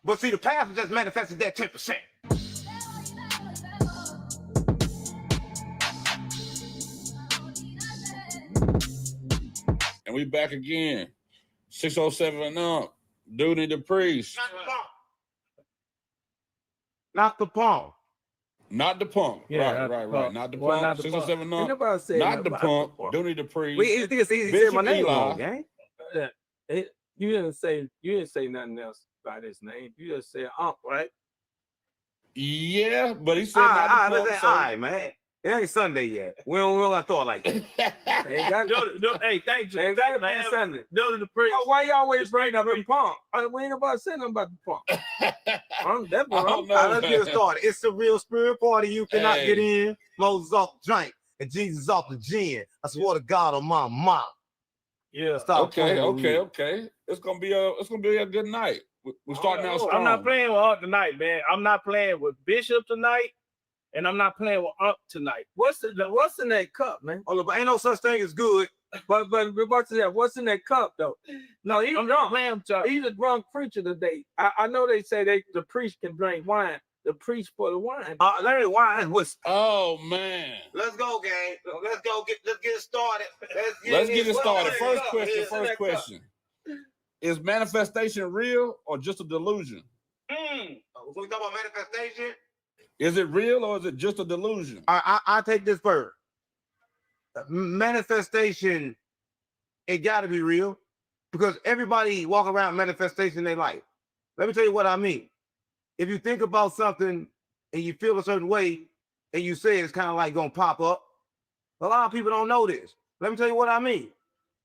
But see, the pastor just manifested that 10%. And we back again. 607 and up. Duty the priest. Not the pump. Not the pump. Yeah, right. Not the Well, pump. not the 607 pump. up. Nobody said Not nothing the about pump. the pump. Duty the priest. Wait, it's easy to say Bishop my name Eli. wrong, gang. You didn't say nothing else about his name. You just said right? Yeah, but he said All not the right, pump. listen, all right, man. It ain't Sunday yet. We don't got thought like that. Hey, thank you. Exactly, man. Sunday. The priest. Why you always bring up the pump? We ain't about to say nothing about the pump. I'm definitely. All right, let's get it started. It's the real spirit party. You cannot get in. Moses off the drink and Jesus off the gin. I swear to God on my mom. Yeah. Stop playing with me. Okay. It's gonna be a good night. We're starting out strong. I'm not playing with Unc tonight, man. I'm not playing with Bishop tonight, and I'm not playing with Unc tonight. What's in that cup, man? Oh, but ain't no such thing as good. But we're about to say, what's in that cup though? No, I'm drunk. He's a drunk preacher today. I know they say the priest can drink wine. The priest for the wine. Let me wine. Oh man. Let's go, gang. Let's get it started. Let's get it started. First question. Is manifestation real or just a delusion? So we talk about manifestation. Is it real or is it just a delusion? I take this first. Manifestation, it got to be real because everybody walk around manifestation in their life. Let me tell you what I mean. If you think about something and you feel a certain way and you say it's kind of like going to pop up, a lot of people don't know this. Let me tell you what I mean.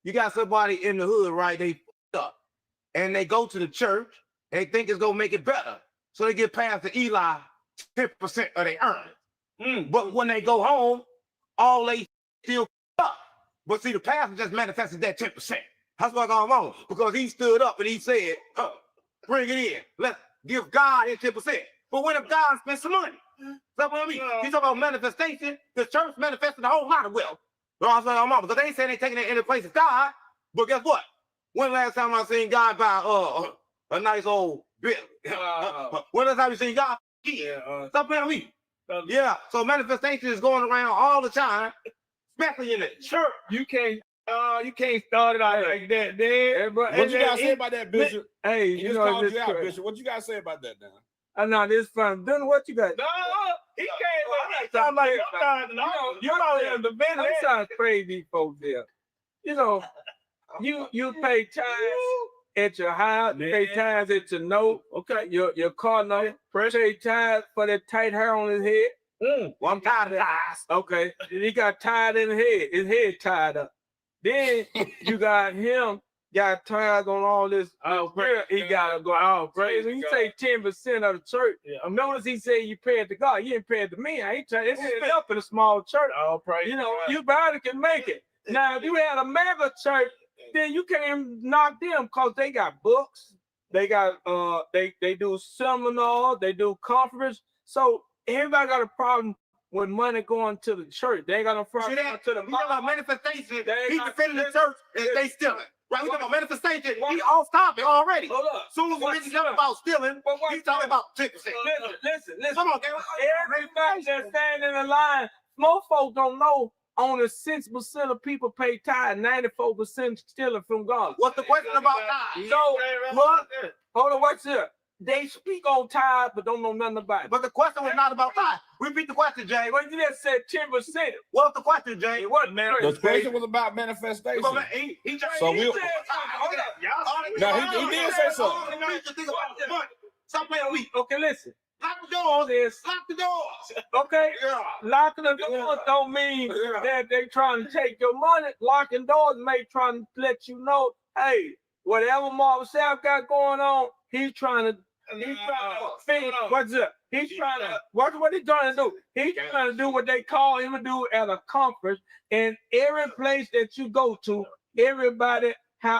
You got somebody in the hood, right? They up and they go to the church and they think it's going to make it better. So they get past the Eli 10% of their earnings. But when they go home, all they still up. But see, the pastor just manifested that 10%. That's what I'm on. Because he stood up and he said, bring it in. Let's give God his 10%. But when if God spent some money? That's what I mean. He's talking about manifestation. The church manifested a whole lot of wealth. You know what I'm saying? Because they ain't saying they taking it in the place of God. But guess what? When last time I seen God buy a nice old bill? When last time you seen God? Stop playing with me. Yeah. So manifestation is going around all the time, especially in the church. You can't You can't start it out like that, then. What you gotta say about that, Bishop? Hey, He you just know called this you out, crazy. Bishop. What you gotta say about that, now? I know this fun. Then what you got? No, he can't. I'm like, you know, the I'm trying to praise these folks there. You know, you pay tithes at your house, you pay tithes at your note, okay, your car note, pay tithes for that tight hair on his head. Well, I'm tired of ties. Okay, he got tied in his head tied up. Then you got him. Got tired on all this. He gotta go out crazy. When you say 10% of the church, notice he said you pay it to God. You ain't pay it to me. I ain't trying. It's set up in a small church. You know, you barely can make it. Now, if you had a mega church, then you can't knock them because they got books. They got they do seminars. They do conference. So everybody got a problem with money going to the church. They ain't got no problem going to the manifestation. He defending the church and they stealing. Right, we talking about manifestation. He off topic already. Hold up. Soon as we mention something about stealing, he's talking about 10%. Listen. Come on, everybody that's standing in the line, most folks don't know only 6% of people pay tithe, 94% stealing from God. What's the question about tithe? So, what? Hold on, what's here? They speak on tithe, but don't know nothing about it. But the question was not about tithe. Repeat the question, Jay. Well, you just said 10%. What's the question, Jay? It wasn't The question was about manifestation. So he did say something. Stop playing weak. Okay, listen. Lock the doors. Lock the doors. Okay. Yeah. Locking the doors don't mean that they trying to take your money. Locking doors may trying to let you know, hey, whatever Marvin Sapp got going on, he's trying to finish. What's up? He's trying to what he trying to do? He's trying to do what they call him to do at a conference. And every place that you go to, everybody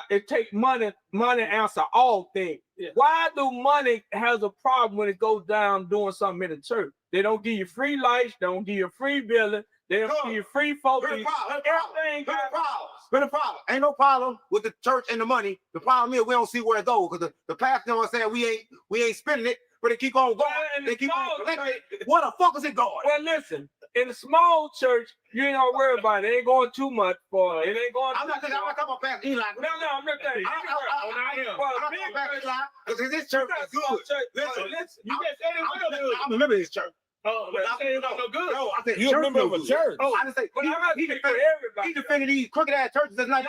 it take money answer all things. Yeah. Why do money has a problem when it goes down doing something in the church? They don't give you free lights, they don't give you free building, they don't give you free folks. Everything but the problem. Ain't no problem with the church and the money. The problem is we don't see where it goes because the pastor was saying we ain't spending it, but they keep on going. They keep on collecting. Where the fuck is it going? Well, listen, in a small church, you ain't gonna worry about it. It ain't going too much for it. It ain't going. I'm not talking about Pastor Eli. No, I'm not saying. I'm not talking about Pastor Eli because this church is good. Listen. You just said it was good. I remember this church. Oh, but I said it was no good. No, I said you remember of a church. Oh, I just say he defended these crooked ass churches that's not.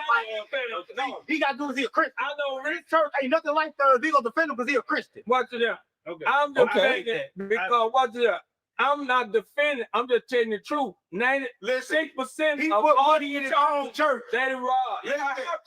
He got to do is he a Christian. I know this church ain't nothing like theirs. He gonna defend him because he a Christian. Watch it out. Okay. I'm defending because watch it out. I'm not defending. I'm just telling the truth. 96% he of put money in his own church. That is wrong.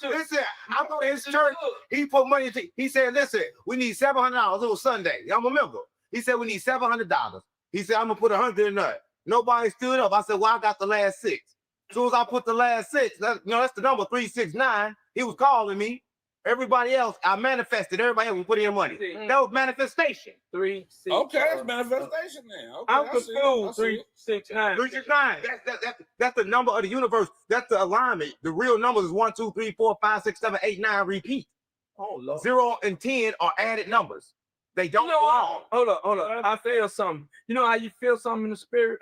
Listen, I go to his church. He put money into. He said, "Listen, we need $700." It was Sunday. I'm a member. He said, "We need $700." He said, "I'm gonna put 100 in there." Nobody stood up. I said, "Well, I got the last 6." As soon as I put the last 6, that's the number 369. He was calling me. Everybody else, I manifested. Everybody else put in money. That was manifestation. 3, 6. Okay, that's manifestation then. Okay, I'm confused. 3, 6, 9. 369. That's the number of the universe. That's the alignment. The real numbers is 1, 2, 3, 4, 5, 6, 7, 8, 9. Repeat. Oh Lord. 0 and 10 are added numbers. They don't belong. Hold up. I feel something. You know how you feel something in the spirit?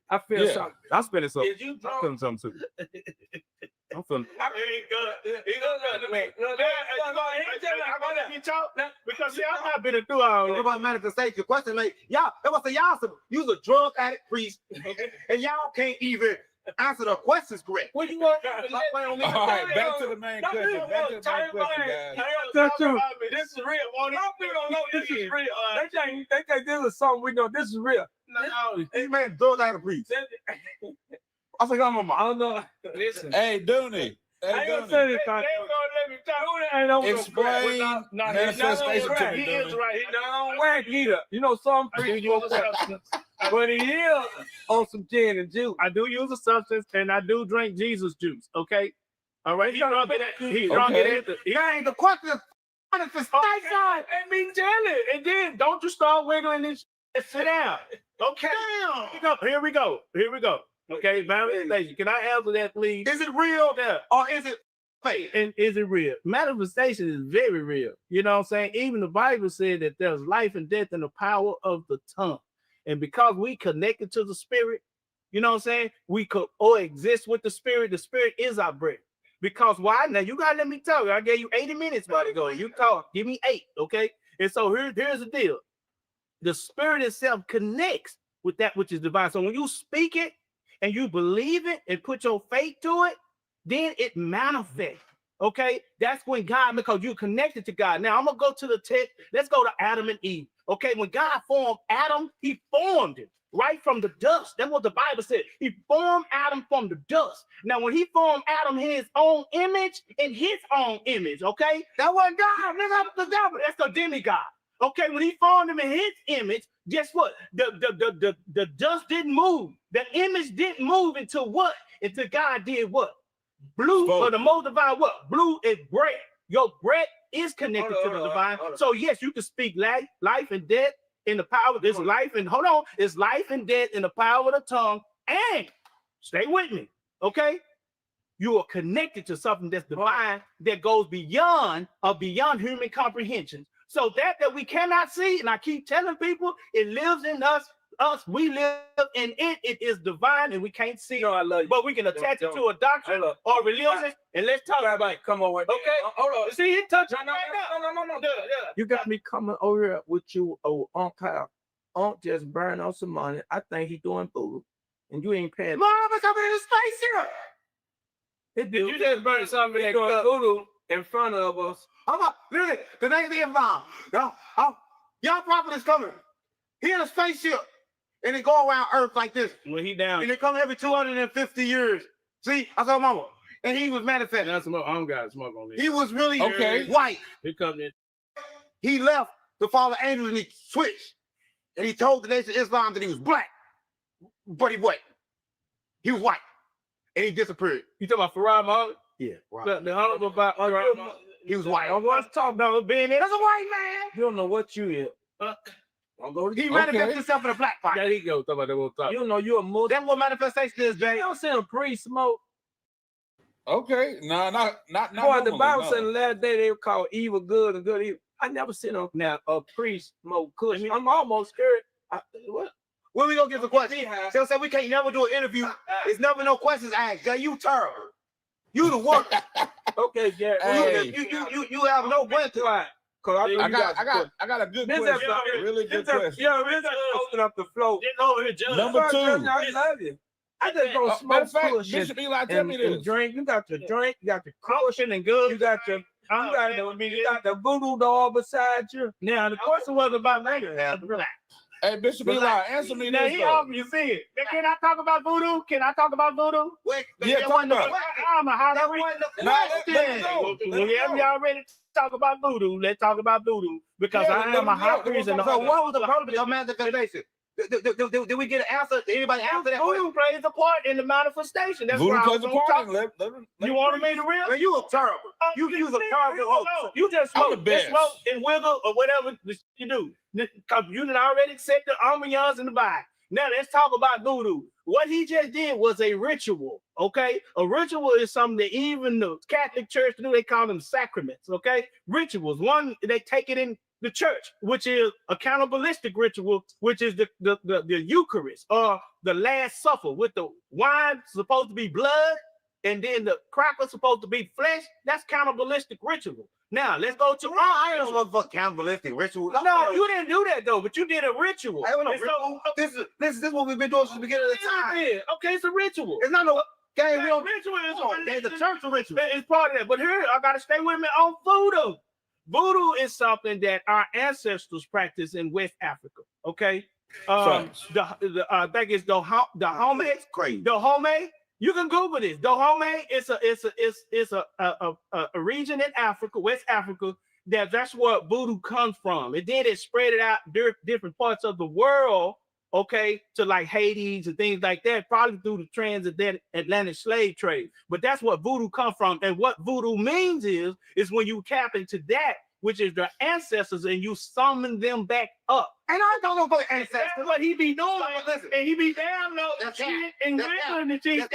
I feel something. I'm feeling something. Is you I'm feeling something too. I'm feeling. Because see, I'm not been through all about manifestation. Question, like y'all, that was y'all a drug addict priest, and y'all can't even answer the questions correct. What you want? All right, back to the main question. Back to the main question, guys. This is real. Most people don't know this is real. They think this is something we know. This is real. No, this man drug addict priest. I think I'm I don't know. Listen. Hey, Dooney. I ain't gonna say this time. They ain't gonna let me talk. Explain manifestation to me, He is Dooney. right. He's not on whack either. You know, some priests use substance, but he is on some gin and juice. I do use a substance, and I do drink Jesus juice. Okay, all right. He's drunk it. Ain't the question. Manifestation. And me tell it, and then don't you start wiggling and sit down. Okay. Damn. Here we go. Okay, manifestation. Can I answer that, please? Is it real or is it fake? And is it real? Manifestation is very real. You know what I'm saying? Even the Bible said that there's life and death in the power of the tongue. And because we connected to the spirit, you know what I'm saying? We could exist with the spirit. The spirit is our breath. Because why? Now you gotta let me talk. I gave you 80 minutes about to go. You talk. Give me 8, okay? And so here's the deal. The spirit itself connects with that which is divine. So when you speak it and you believe it and put your faith to it, then it manifests. Okay, that's when God, because you're connected to God. Now I'm gonna go to the text. Let's go to Adam and Eve. Okay, when God formed Adam, he formed him right from the dust. That's what the Bible said. He formed Adam from the dust. Now, when he formed Adam in his own image, in his own image, okay, that wasn't God. That's the demigod. Okay, when he formed him in his image, guess what? The dust didn't move. The image didn't move until what? Until God did what? Blue for the most divine what? Blue is breath. Your breath is connected to the divine. So yes, you can speak life and death in the power. There's life and it's life and death in the power of the tongue. And stay with me, okay? You are connected to something that's divine that goes beyond human comprehension. So that we cannot see, and I keep telling people, it lives in us. We live in it. It is divine, and we can't see it. I love you. But we can attach it to a doctrine or religion, and let's talk about it. Come on, okay? Hold on. See, he touched right now. No. Yeah. You got me coming over here with you, Unc Kyle. Unc just burned on some money. I think he's doing food, and you ain't paying. Mama coming in the space here. Did you just burn something that doing voodoo in front of us? Listen, the next thing bomb. Y'all prophet is coming. He in a spaceship. And it go around Earth like this. When he down. And it come every 250 years. See, I saw Mama. And he was manifesting. That's smoke. I don't got smoke on this. He was really okay. White. He come in. He left to follow angels and he switched. And he told the nation of Islam that he was black. But he wasn't. He was white. And he disappeared. You talking about Farad Muhammad? Yeah. Right. The honorable about he was white. I was talking about being there. That's a white man. You don't know what you is. He manifested himself in a black pot. There he go. Talk about that. You know you're a Muslim. That's what manifestation is, Jay. You don't see a priest smoke. Okay, no, not. Boy, the Bible said in the last day they were called evil good and good evil. I never seen a priest smoke kush. I'm almost scared. What? When we gonna get the question? They'll say we can't never do an interview. There's never no questions asked. You terrible. You the one. Okay, Gary. Hey. You have no question. I got a good question. Really good question. Yeah, we're gonna open up the floor. Number 2. I love you. I just go smoke kush Bishop Eli, tell me this. And drink. You got your drink. You got your caution and good. You got your. You got the voodoo doll beside you. Now the question was about later. Relax. Hey, Bishop Eli, answer me now, this. He offered you see it. Can I talk about voodoo? Can I talk about voodoo? Wait, yeah, talk about it. I'm a hot Whenever y'all ready to talk about voodoo, let's talk about voodoo. Because I am a hot priest. So what was the purpose of manifestation? Did we get an answer? Did anybody answer that? Voodoo plays a part in the manifestation. That's voodoo plays a part. You want me to real? You a terrible. You a terrible host. You just smoke and wiggle or whatever you do. Because you done already set the ambiance in the vibe. Now let's talk about voodoo. What he just did was a ritual, okay? A ritual is something that even the Catholic Church do. They call them sacraments, okay? Rituals. One, they take it in the church, which is a cannibalistic ritual, which is the Eucharist or the Last Supper, with the wine supposed to be blood and then the cracker supposed to be flesh. That's cannibalistic ritual. Now let's go to I don't know about cannibalistic ritual. No, you didn't do that though, but you did a ritual. I don't know. This is what we've been doing since the beginning of the time. Okay, it's a ritual. It's not no game. We don't ritual. There's a church ritual. It's part of that. But here I gotta stay with me on voodoo. Voodoo is something that our ancestors practiced in West Africa. Okay, I think it's the Dahomey. Crazy. Dahomey. You can Google this. Dahomey is a region in Africa, West Africa. That's where voodoo comes from. And then it spread it out different parts of the world. Okay, to like Hades and things like that, probably through the transatlantic slave trade. But that's what voodoo comes from. And what voodoo means is when you tap into that, which is their ancestors, and you summon them back up. And I don't know about ancestors. That's what he be doing. And he be down low shit and wiggling the cheese.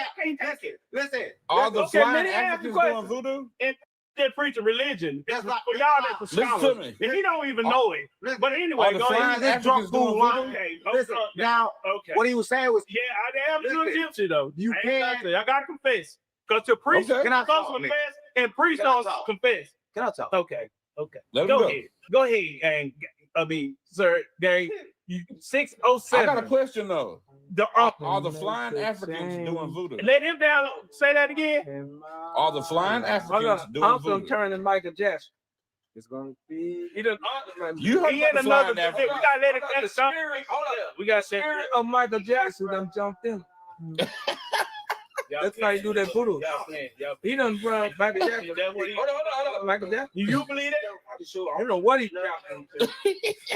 Listen. All the flying Africans doing voodoo? And that preach a religion. That's for y'all that's a Listen scholar. to me. And he don't even know it. But anyway, the go flying ahead. Africans doing voodoo? Okay. Listen, now, what he was saying was, yeah, I am too Egyptian though. You I got to confess. Because the priest Okay. Can I talk? confess and priest Can I don't talk? confess. Can I talk? Okay. Okay. Let him Go go. ahead. Go ahead. And I mean, sir, gang, 607. I got a question though. The Are the flying Africans doing voodoo? Let him down. Say that again. Are the flying Africans doing I'm voodoo? gonna turn to Michael Jackson. It's gonna be. He done. You heard He about in the another. flying We Africans? gotta let it. The spirit, hold up. We gotta say. Spirit of Michael Jackson done jumped in. That's how you do that voodoo. He done run Michael Jackson. Hold on. Michael Jackson. You believe that? I don't know what he.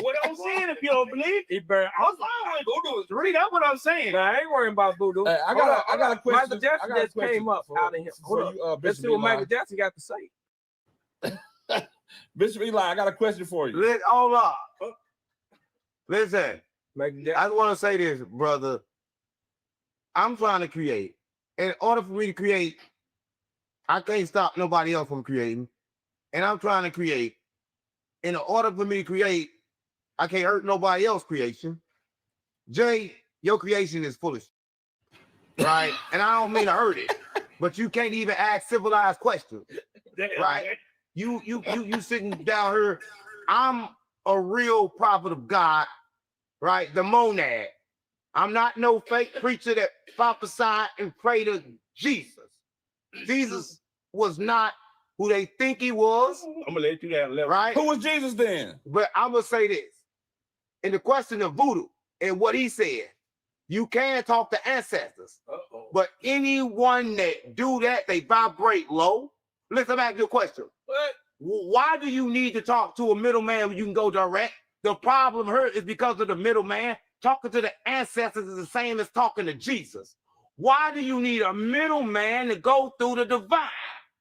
What I'm saying, if you don't believe, He burned. I'm fine with voodoo. Read that's what I'm saying. Nah, I ain't worrying about voodoo. Hey, I got a question. Michael Jackson I got a just question came up for- out of him. for Hold you, up. Let's Bishop see what Eli. Michael Jackson got to say. Bishop Eli, I got a question for you. Hold up. Listen, Michael Jackson. I just want to say this, brother. I'm trying to create. In order for me to create, I can't stop nobody else from creating. And I'm trying to create. In order for me to create, I can't hurt nobody else's creation. Jay, your creation is foolish. Right? And I don't mean to hurt it, but you can't even ask civilized questions. Right? You sitting down here. I'm a real prophet of God, right? The monad. I'm not no fake preacher that prophesied and prayed to Jesus. Jesus was not who they think he was. I'm gonna let you down level. Right? Who was Jesus then? But I'm gonna say this. In the question of voodoo and what he said, you can talk to ancestors. But anyone that do that, they vibrate low. Listen back to your question. What? Why do you need to talk to a middleman when you can go direct? The problem here is because of the middleman. Talking to the ancestors is the same as talking to Jesus. Why do you need a middleman to go through the divine?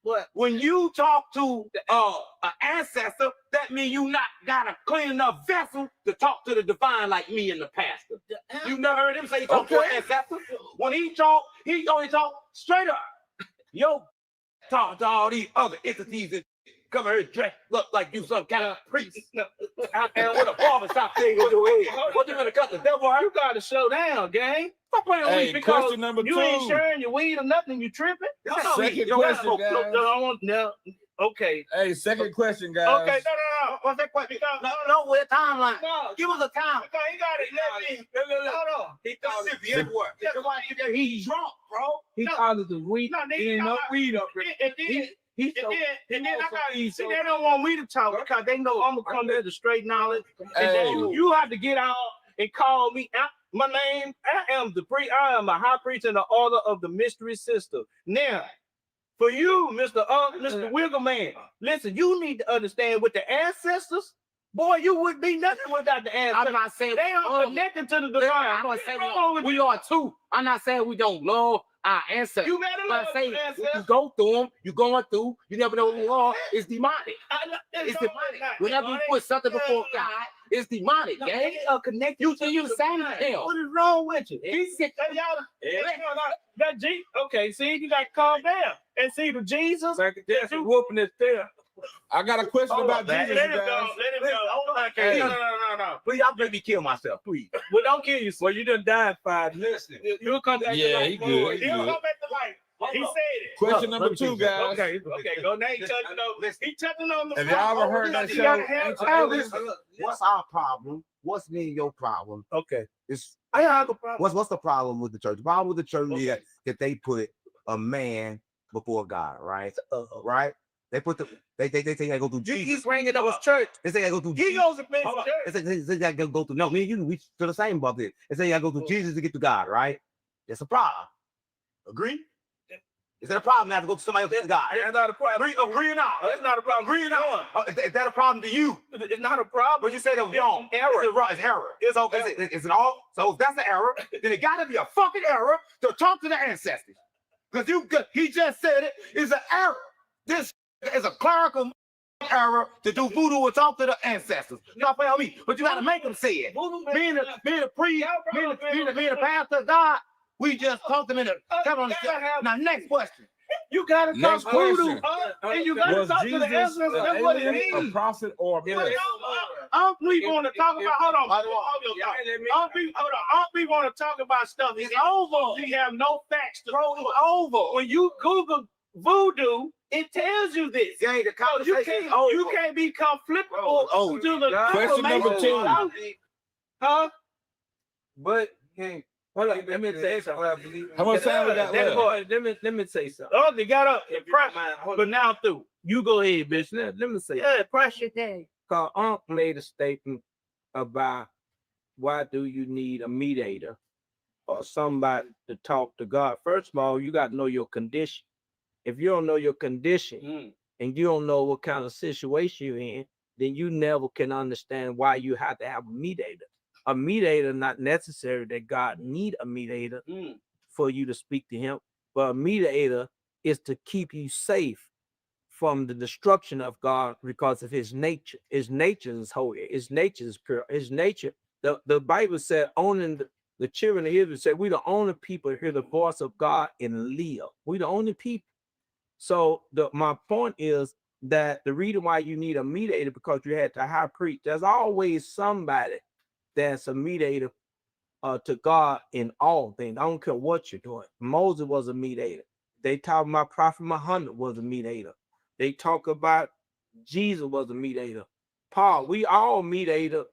What? When you talk to an ancestor, that means you not got a clean enough vessel to talk to the divine like me and the pastor. You never heard him say he talk to an ancestor? When he talk, he only talk straight up. Yo, talk to all these other entities that come here dressed look like you some kind of priest. And with a barbershop thing on your head. What you gonna cut the devil out? You gotta slow down, gang. Stop playing with Hey, me because question number you 2. ain't sharing your weed or nothing. You tripping? Second question, guys. No. Okay. Hey, second question, guys. Okay. No. What's that question? No, we're timeline. No. Give us a time. Okay, he got it. Let me. Hold on. He called it. He's drunk, bro. He called it the weed. No, He ain't no weed up here. And then I got see, they don't want me to talk because they know I'm gonna come there to straight knowledge. And then you have to get out and call me out. My name, I am a high priest in the order of the mystery sister. Now, for you, Mr. Wiggle Man, listen, you need to understand with the ancestors, boy, you wouldn't be nothing without the ancestors. I'm not saying they are connected to the divine. I'm not saying we are too. I'm not saying we don't love our ancestors. You better love I'm saying your ancestors. you go through them, you're going through, you never know who you are. It's demonic. It's demonic. Whenever you put something before God, it's demonic, gang. They are connected. You the same hell. What is wrong with you? That G. Okay, see, you got to calm down and see the Jesus. Michael Jackson whooping his tail. I got a question about Jesus, Let him guys. go. Let him go. Hey. No. Please, y'all make me kill myself, please. Well, don't kill yourself. Well, you done died 5 minutes. You'll come back to Yeah, life. he good. He He'll good. come back to life. He said it. Question number 2, guys. Okay, go now. He touching on the. Have y'all ever heard that You show? gotta have What's our problem? What's me and your problem? Okay. It's I have a problem. what's the problem with the church? The problem with the church is that they put a man before God, right? Right? They put they say they go through Jesus. He's bringing up his church. They say I go through He Jesus. goes to finish Hold on. church. They say I go through. No, me and you, we to the same above it. They say I go through Jesus to get to God, right? That's a problem. Agree? Is that a problem? I have to go to somebody else than God. That's not a problem. Agree or not? That's not a problem. Agree or not? Is that a problem to you? It's not a problem. But you said it was wrong. Error. It's wrong. It's error. It's okay. Is it all? So if that's an error, then it got to be a fucking error to talk to the ancestors. Because he just said it is an error. This is a clerical error to do voodoo and talk to the ancestors. Y'all play on me, but you got to make them say it. Being a priest, being a pastor, God, we just talk them into. Now, next question. You gotta Next talk voodoo, question. and you gotta Was talk to the Jesus essence. That's an what it alien, a means. prophet, or a But man? we want to talk about. Hold on. We want to talk about stuff. It's over. We have no facts to throw over. When you Google voodoo, it tells you this. Yeah, the So you conversation over. can't be conflictable Oh, to the Question number information. 2. Huh? But hey, hold on, let me say something. I believe. How much time we got left? Let me say something. Oh, they got up and pressed, but now I'm through. You go ahead, bitch. Let me say. Yeah, press your day. Cause Unc made a statement about why do you need a mediator or somebody to talk to God. First of all, you got to know your condition. If you don't know your condition and you don't know what kind of situation you're in, then you never can understand why you have to have a mediator. A mediator, not necessary that God need a mediator for you to speak to him, but a mediator is to keep you safe from the destruction of God because of his nature. His nature is holy. His nature is pure. His nature, the Bible said, owning the children of Israel said, we the only people hear the voice of God and live. We the only people. So my point is that the reason why you need a mediator because you had the high priest. There's always somebody that's a mediator to God in all things. I don't care what you're doing. Moses was a mediator. They talk about Prophet Muhammad was a mediator. They talk about Jesus was a mediator. Paul, we all mediator.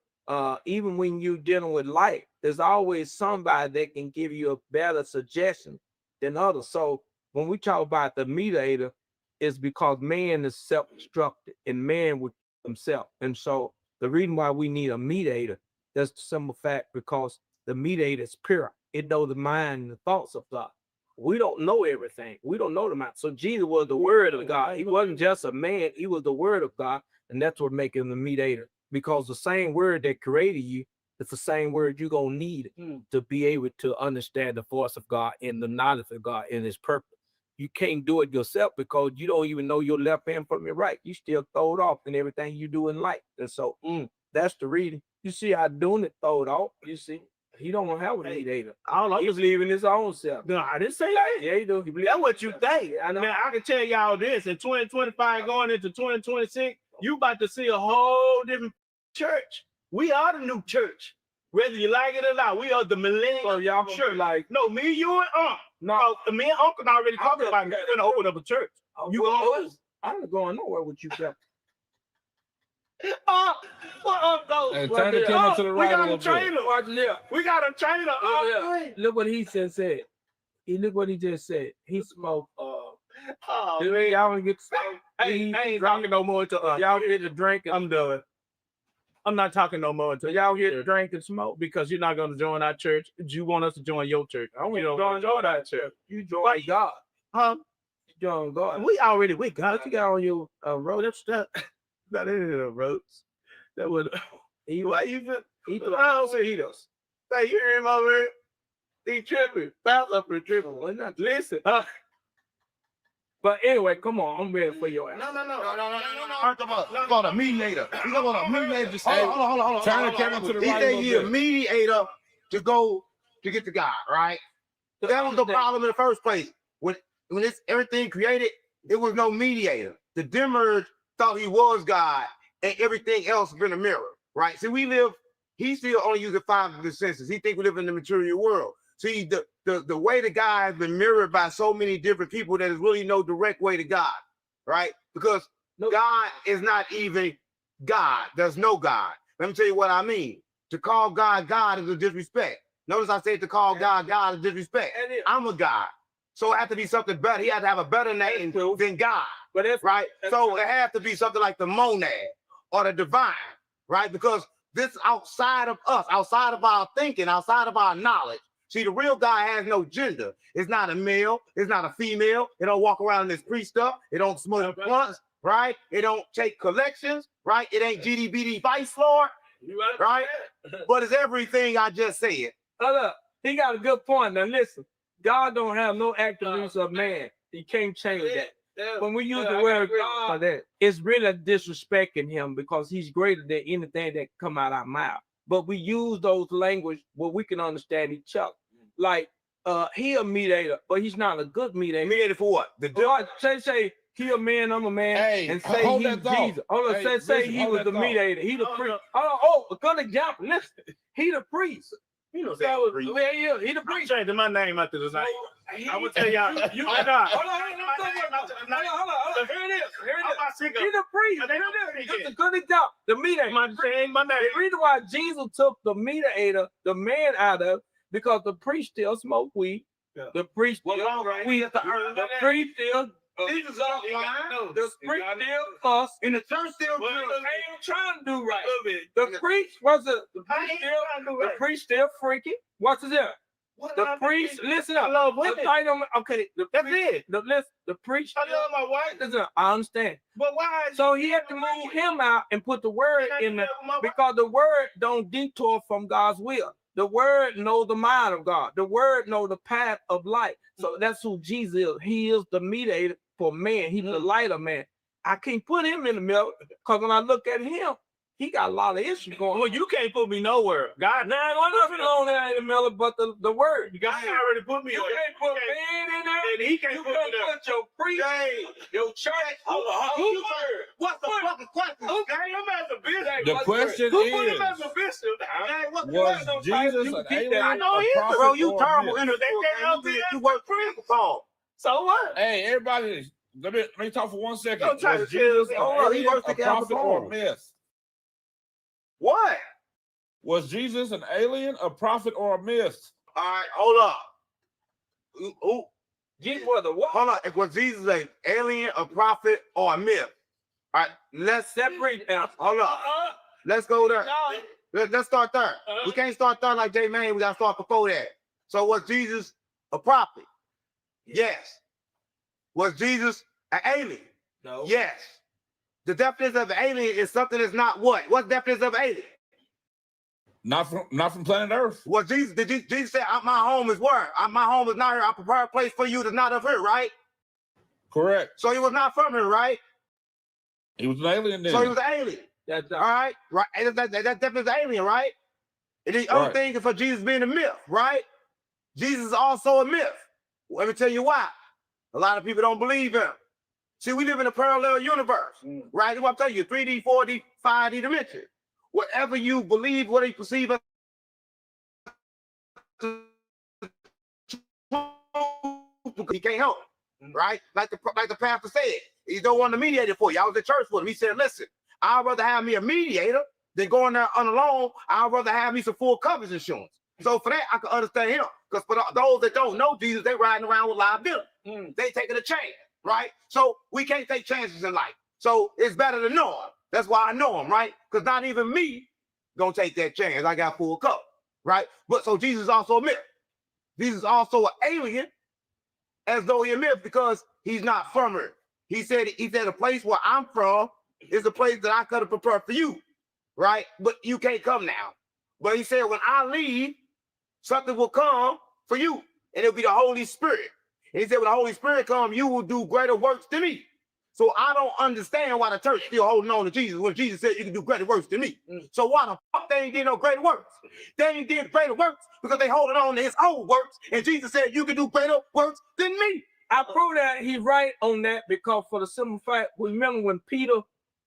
Even when you're dealing with life, there's always somebody that can give you a better suggestion than others. So when we talk about the mediator, it's because man is self-destructed and man with himself. And so the reason why we need a mediator, that's the simple fact because the mediator is pure. It knows the mind and the thoughts of God. We don't know everything. We don't know the mind. So Jesus was the word of God. He wasn't just a man. He was the word of God. And that's what makes him the mediator. Because the same word that created you is the same word you're going to need to be able to understand the force of God and the knowledge of God and his purpose. You can't do it yourself because you don't even know your left hand from your right. You still throw it off in everything you do in life. And so that's the reading. You see how doing it throw it off. You see, he don't have a mediator. I don't know. He's leaving his own self. No, I didn't say that. Yeah, he do. That's what you think. I know. Man, I can tell y'all this. In 2025 going into 2026, you about to see a whole different church. We are the new church. Whether you like it or not, we are the millennial. So y'all sure like no, me, you, and No, me and Uncle already talked about it. We're gonna open up a church. I'm not going nowhere with you, Jeff. Hey, turn the camera to the right a little bit. Watch there. We got a trainer. Look what he just said. Look what he just said. He smoked. Oh, man. Y'all want to get smoke? I ain't talking no more until y'all get to drink. I'm done. I'm not talking no more until y'all get to drink and smoke because you're not going to join our church. You want us to join your church. I don't join our church. You join God. Huh? You join God. We already with God. You got on your road. That's not any of the roads. That would. Why you feel? I don't say he does. Hey, you hear him over here? He tripping. Bounce up and tripping. Well, not listen. But anyway, come on. I'm ready for your ass. No. We're going to mediator. We're going to mediator. Hold on. Turn the camera to the right. He said he a mediator to go to get to God, right? So that was the problem in the first place. When it's everything created, it was no mediator. The Demiurge thought he was God, and everything else been a mirror, right? See, he still only using 5 of the senses. He think we live in the material world. See, the way to God has been mirrored by so many different people that there's really no direct way to God, right? Because God is not even God. There's no God. Let me tell you what I mean. To call God God is a disrespect. Notice I said to call God God is disrespect. I'm a God. So it has to be something better. He has to have a better name than God, right? So it has to be something like the monad or the divine, right? Because this outside of us, outside of our thinking, outside of our knowledge. See, the real God has no gender. It's not a male. It's not a female. It don't walk around in this pre stuff. It don't smoke blunts, right? It don't take collections, right? It ain't GDBD Vice Lord, right? But it's everything I just said. Hold up. He got a good point. Now listen, God don't have no attributes of man. He can't change that. When we use the word God for that, it's really disrespecting him because he's greater than anything that come out of our mouth. But we use those language where we can understand each other. Like he a mediator, but he's not a good mediator. Mediator for what? The God say he a man, I'm a man, Hey, and say hold he's that thought. Jesus. Hold on, Hey, say Bishop, he hold was that the thought. mediator. He the priest. Oh, a good example. Listen, he the priest. You know, So, priest. yeah, he the I'm priest. changing my name after this night. He- I would tell y'all. You Hold hold on. on. Here it is. He the priest. They don't do it That's again. a good example. The mediator. Change my name. The reason why Jesus took the mediator, the man out of, because the priest still smoke weed. Yeah. The priest Well, still all right. weed. The priest still. Jesus is lying. The priest still cuss. And the church still Well, good. they ain't trying to do right. bit. The priest was the I priest ain't still. trying to do The right. priest still freaky. What's it there? The priest, listen up. Okay, That's it. The priest. I love my wife. Listen up, I understand. But why? So he had to move him out and put the word in there because the word don't detour from God's will. The word know the mind of God. The word know the path of life. So that's who Jesus is. He is the mediator for man. He's the light of man. I can't put him in the middle because when I look at him, he got a lot of issues going on. Well, you can't put me nowhere. God, Now, there's nothing on there in the middle but the word. God already put me You there. can't put man in there. And he can't You put me can't there. put your priest, your church. What's the fucking question? I'm as a bishop. The question Who put him as is, a bishop? Hey, what was the Jesus an alien, I know a he is. prophet, Bro, you or a terrible myth? interview. You work for Paul. So what? Hey, everybody, let me talk for 1 second. Don't try Was to tell Jesus me. an Hold on, he alien, works a together prophet, for or a Paul. myth? What? Was Jesus an alien, a prophet, or a myth? All right, hold up. Who? Jesus was the what? Hold on. Was Jesus an alien, a prophet, or a myth? All right, let's Separate them. hold up. Let's go there. Let's start there. We can't start there like J Man. We gotta start before that. So was Jesus a prophet? Yes. Was Jesus an alien? No. Yes. The definition of an alien is something that's not what? What's the definition of alien? Not from planet Earth. Was Jesus? Did Jesus say, "My home is where? My home is not here. I prepare a place for you that's not of here," right? Correct. So he was not from here, right? He was an alien then. So he was an alien. That's All right, right. And that definitely is an alien, right? And the other Right. thing is for Jesus being a myth, right? Jesus is also a myth. Let me tell you why. A lot of people don't believe him. See, we live in a parallel universe, right? That's what I'm telling you, 3D, 4D, 5D dimension. Whatever you believe, what you perceive as he can't help, right? Like the pastor said, he don't want a mediator for you. I was at church with him. He said, listen, I'd rather have me a mediator than going there on alone. I'd rather have me some full coverage insurance. So for that, I can understand him. Because for those that don't know Jesus, they riding around with liability. They taking a chance, right? So we can't take chances in life. So it's better to know him. That's why I know him, right? Because not even me gonna take that chance. I got full cover, right? But so Jesus is also a myth. Jesus is also an alien, as though he a myth because he's not from here. He said a place where I'm from is a place that I could have prepared for you, right? But you can't come now. But he said, when I leave, something will come for you, and it'll be the Holy Spirit. And he said, when the Holy Spirit comes, you will do greater works than me. So I don't understand why the church still holding on to Jesus when Jesus said you can do greater works than me. So why the fuck they ain't did no greater works? They ain't did greater works because they holding on to his own works, and Jesus said you can do greater works than me. I prove that he's right on that because for the simple fact, remember when Peter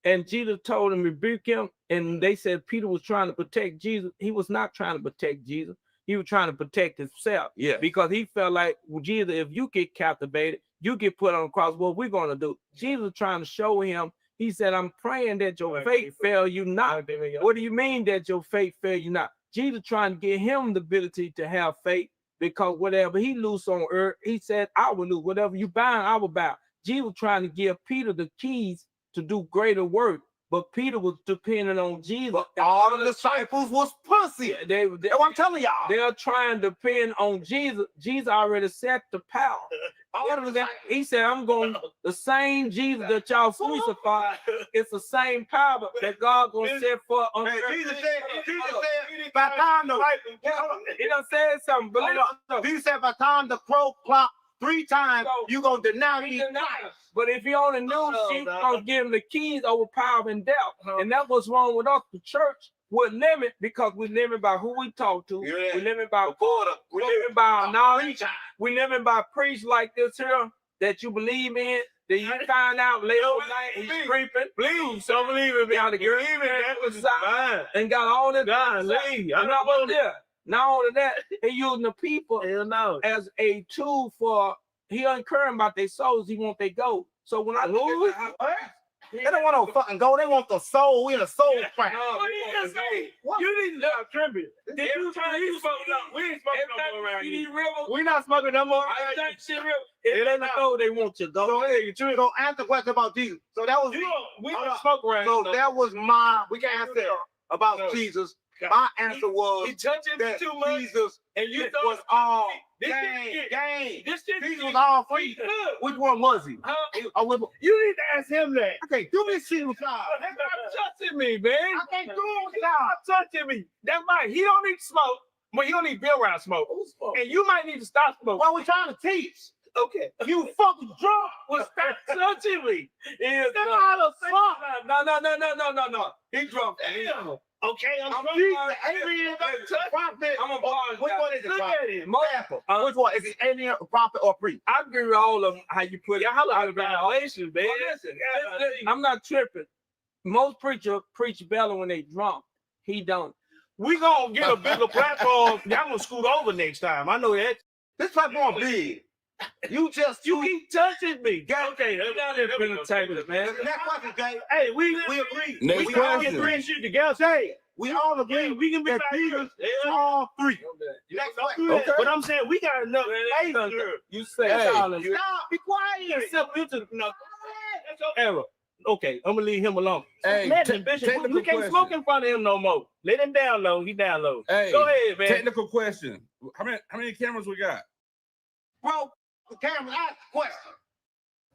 and Jesus told him, rebuke him, and they said Peter was trying to protect Jesus. He was not trying to protect Jesus. He was trying to protect himself. Yeah. Because he felt like, well, Jesus, if you get captivated, you get put on the cross. What we're going to do? Jesus was trying to show him. He said, I'm praying that your faith fail you not. What do you mean that your faith fail you not? Jesus trying to give him the ability to have faith because whatever he loose on earth, he said, I will lose. Whatever you bind, I will bound. Jesus trying to give Peter the keys to do greater work. But Peter was depending on Jesus. But all the disciples was pussy. That's what I'm telling y'all. They're trying to depend on Jesus. Jesus already set the power. He said, I'm going, the same Jesus that y'all crucified, it's the same power that God going to set for on earth. Jesus said, by time the He done said something. But Jesus said, by time the crow clock 3 times, you going to deny me twice. But if he only knew, she's going to give him the keys over power and doubt. And that's what's wrong with us, the church. we're limited because we're limited by who we talk to. Yeah. We're limited by border. We're limited by our knowledge. We're limited by preach like this here that you believe in. That you find out later night he's creeping. Please, don't believe it. Got the girl That was fine. and got all this. God, leave. I'm not on there. Not only that, he using the people Hell no. as a tool for he uncaring about their souls. He want they go. So when I lose, They don't want no fucking gold. They want the soul. We in a soul crack. what did you just say? You need to stop tripping. Did you try to smoke? We ain't smoking no more around here. We not smoking no more. I think shit real. If they go, they want you to go. So hey, you go ask the question about Jesus. So that was We don't smoke around so here. that was my we can answer about Jesus. My answer was He touching that too much. Jesus And you it thought was all This game. shit- Game. This shit Jesus was all free. Good. Which one was he? I was, You need to ask him that. I can't do this shit with y'all. Stop touching me, man. I can't do it with y'all. Stop touching me. That's right. He don't need to smoke, but he don't need to be around smoke. And you might need to stop smoking. What we trying to teach? Okay. You fucking drunk. Well, stop touching me. That's how the fuck. No. He drunk. Damn. Okay, I'm I'm drunk. Jesus, alien, prophet. I'm a Which one is it? Look prophet? at it. Which one is it? Alien, prophet, or priest? I agree with all of them. How you put it? Y'all are violations, man. Listen, I'm not tripping. Most preachers preach better when they drunk. He don't. We gonna get a bigger platform. Y'all gonna scoot over next time. I know that. This platform big. You keep touching me. Okay, You got it in the table, man. Next question, Jay. Hey, we agree. Next we all question. get three shit together. Jay, we all agree. We can be that like Jesus this. is all three. Next question. Okay. But I'm saying we got enough faith here. You say Hey. Stop. Be quiet. Except you to no. That's your error. Okay, I'm gonna leave him alone. Hey, Let him, Bishop. technical We can't question. smoke in front of him no more. Let him down low. He down low. Hey, Go ahead, man. technical question. How many cameras we got? Bro, the camera ask the question.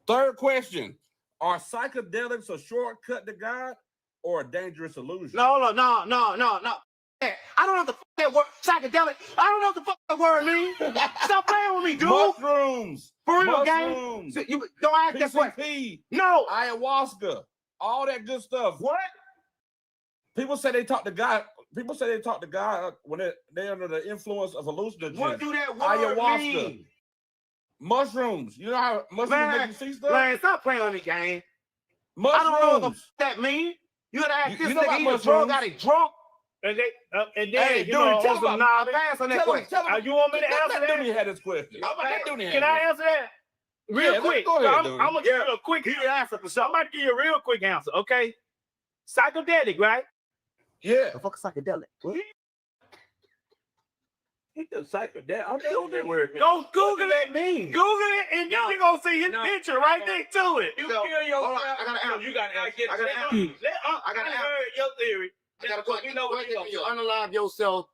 Third question. Are psychedelics a shortcut to God or a dangerous illusion? No. I don't know what the fuck that word psychedelic. I don't know what the fuck that word means. Stop playing with me, dude. Mushrooms. For real, Mushrooms. gang. So you don't ask that question. PCP. No. Ayahuasca. All that good stuff. What? People say they talk to God. People say they talk to God when they're under the influence of hallucinogens. What do that word Ayahuasca. mean? Mushrooms. You know how mushrooms make you see stuff? Man, stop playing on me, gang. Mushrooms. I don't know what the fuck that mean. You gotta ask You this know about nigga. He a drug, mushrooms? got it drunk. And then Hey, you dude, know, tell on some him nah, Pass on that Tell him, question. tell him. You want me to Let answer Let that? me have this question. Can I answer that? Real Yeah, quick. go ahead, I'm dude. gonna give you a quick answer for something. I'm about to give you a real quick answer, okay? Psychedelic, right? Yeah. The fuck is psychedelic? What? He the psychedelic. I'm doing that word. Go Google it. mean? Google it, and you're gonna see his picture right next to it. You So, kill yourself. hold on, I gotta answer. You got to get. I gotta answer. I got to hear your theory. I got a question. We know what If you unalive yourself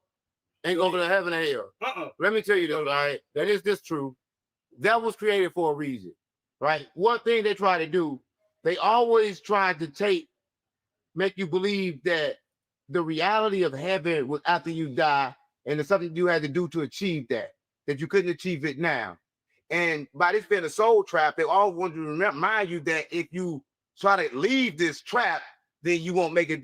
and go to heaven and hell. Uh-uh. Let me tell you this, all right? That is this true. That was created for a reason, right? One thing they try to do, they always try to make you believe that the reality of heaven was after you die, and it's something you had to do to achieve that you couldn't achieve it now. And by this being a soul trap, they all want to remind you that if you try to leave this trap, then you won't make it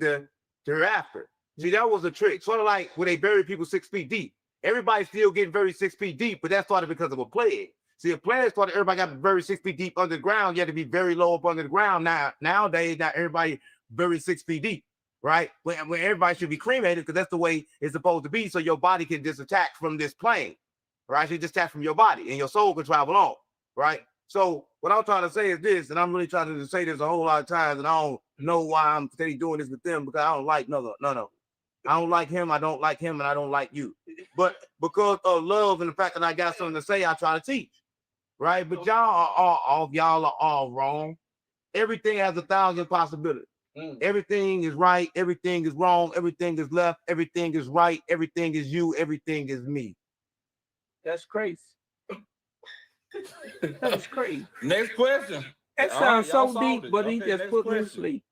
thereafter. See, that was a trick. Sort of like when they bury people 6 feet deep. Everybody's still getting buried 6 feet deep, but that started because of a plague. See, a plague started, everybody got buried 6 feet deep underground. You had to be very low up under the ground. Nowadays, not everybody buried 6 feet deep, right? When everybody should be cremated because that's the way it's supposed to be, so your body can disattach from this plane, right? So you detach from your body and your soul can travel on, right? So what I'm trying to say is this, and I'm really trying to say this a whole lot of times, and I don't know why I'm steady doing this with them because I don't like no. I don't like him, I don't like him, and I don't like you. But because of love and the fact that I got something to say, I try to teach, right? But y'all are all wrong. Everything has 1,000 possibilities. Everything is right, everything is wrong, everything is left, everything is right, everything is you, everything is me. That's crazy. That's crazy. Next question. That All sounds right, y'all so solved deep, it. but he Okay, just next put me to question. sleep.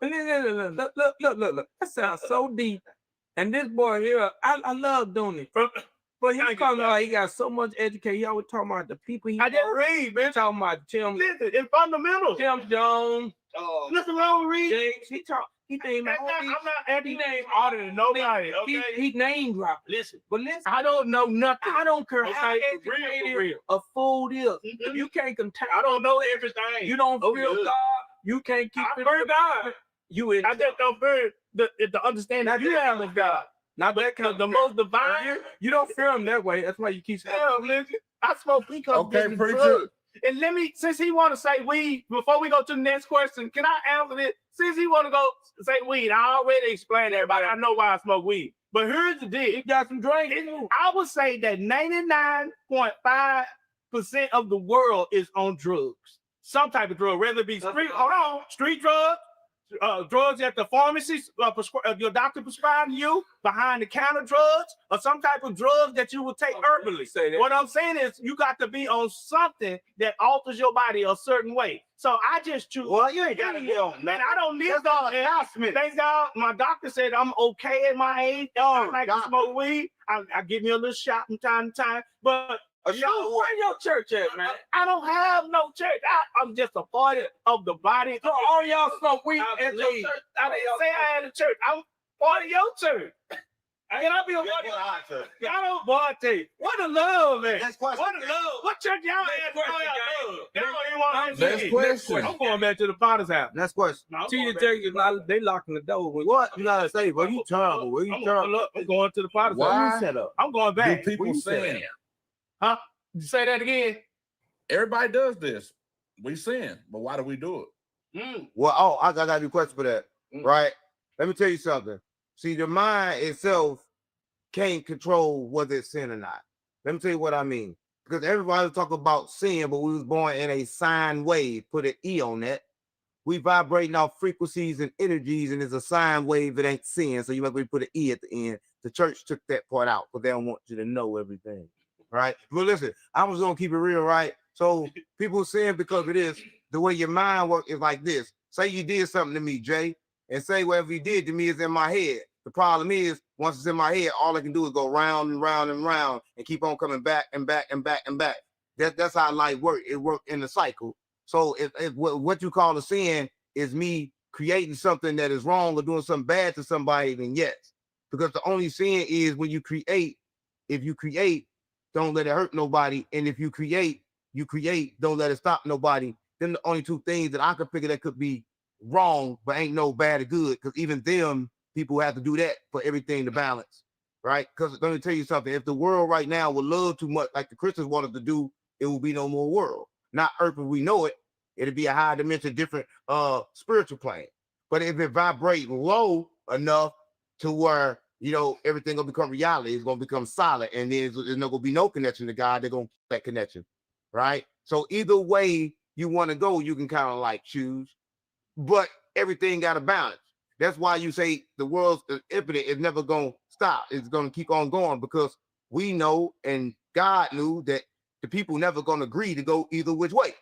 Look. That sounds so deep. And this boy here, I love doing it. But he comes out, he got so much education. He always talking about the people he I just knows. read, man. Talking about Tim Listen, it's fundamental. Jones, Nothing wrong with reading. James. He named I'm not acting harder than nobody. Okay. He name dropped. Listen, But listen, I don't know nothing. I don't care Okay, how for real, educated for real. a food is. Mhm. You can't contain. I don't know everything. You don't Oh, feel good. God. You can't keep I it. fear God. You in. I just don't fear the understanding Not you that have kind of of God. Not that kind The of most divine. You don't fear him that way. That's why you keep saying. Yeah, listen, I smoke weed because Okay, it's preacher. drugs. And let me, since he want to say weed, before we go to the next question, can I answer this? Since he want to go say weed, I already explained to everybody. I know why I smoke weed. But here's the deal. You got some drink. I would say that 99.5% of the world is on drugs. Some type of drug, whether it be street drugs, drugs at the pharmacy, your doctor prescribing you, behind the counter drugs, or some type of drug that you will take herbally. What I'm saying is you got to be on something that alters your body a certain way. So I just choose. Well, you ain't got to be on, man. I don't need that. Thank God, my doctor said I'm okay at my age. I like to smoke weed. I give me a little shot from time to time, but Where your church at, man? I don't have no church. I'm just a part of the body. So all y'all smoke weed at your church. I didn't say I had a church. I'm part of your church. Can I be a part of your church? Y'all don't party. What a love, man. What a love. What church y'all at? Y'all ain't want to Next question. I'm going back to the Potter's house. Next question. See, they locking the door. What you gotta say, bro? You terrible. Where you terrible? I'm going to the Potter's Why house. Set up. I'm going back. Do people sin? Huh? Say that again. Everybody does this. We sin, but why do we do it? Well, I got a question for that, right? Let me tell you something. See, the mind itself can't control whether it's sin or not. Let me tell you what I mean. Because everybody talk about sin, but we was born in a sine wave. Put an E on that. We vibrating off frequencies and energies, and it's a sine wave. It ain't sin, so you must put an E at the end. The church took that part out, but they don't want you to know everything, right? But listen, I was gonna keep it real, right? So people sin because it is the way your mind works is like this. Say you did something to me, Jay, and say whatever you did to me is in my head. The problem is, once it's in my head, all I can do is go round and round and round and keep on coming back and back and back and back. That's how life works. It works in a cycle. So if what you call a sin is me creating something that is wrong or doing something bad to somebody, then yes. Because the only sin is when you create. If you create, don't let it hurt nobody. And if you create, don't let it stop nobody. Then the only two things that I could figure that could be wrong, but ain't no bad or good. Because even them, people have to do that for everything to balance, right? Because let me tell you something. If the world right now would love too much like the Christians wanted to do, it will be no more world. Not earth as we know it. It'll be a high dimension, different spiritual plane. But if it vibrate low enough to where, everything gonna become reality, it's gonna become solid, and there's not gonna be no connection to God. They're gonna keep that connection, right? So either way you want to go, you can kind of like choose, but everything got a balance. That's why you say the world's infinite is never gonna stop. It's gonna keep on going because we know and God knew that the people never gonna agree to go either which way.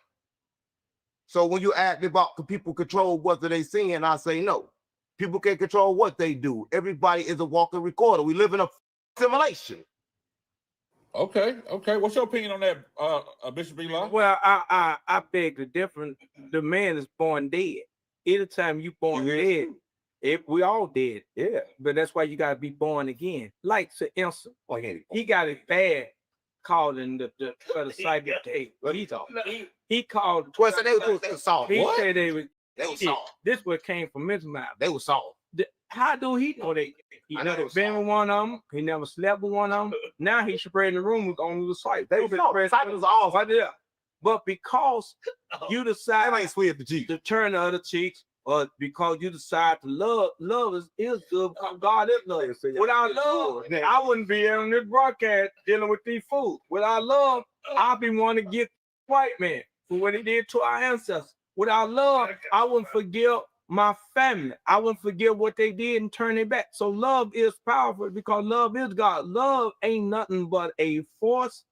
So when you ask me about can people control what they saying, I say no. People can't control what they do. Everybody is a walking recorder. We live in a simulation. Okay. What's your opinion on that, Bishop Eli? Well, I beg the difference. The man is born dead. Anytime you born dead, we all dead. Yeah. But that's why you gotta be born again. Like for instance, he got it bad calling the cyber tape. He called. Well, so they were soft. He What? said they were soft. This what came from his mouth. They were soft. How do he know they? He I know never they been with one of them. He never slept with one of them. Now he's spreading the rumors on the site. They were soft. Cyber's off. Right there. But because you decide ain't sweet the cheek to turn the other cheeks, or because you decide to love is good because God is love. Without love, I wouldn't be on this broadcast dealing with these fools. Without love, I'd be wanting to get white man for what he did to our ancestors. Without love, I wouldn't forgive my family. I wouldn't forgive what they did and turn it back. So love is powerful because love is God. Love ain't nothing but a force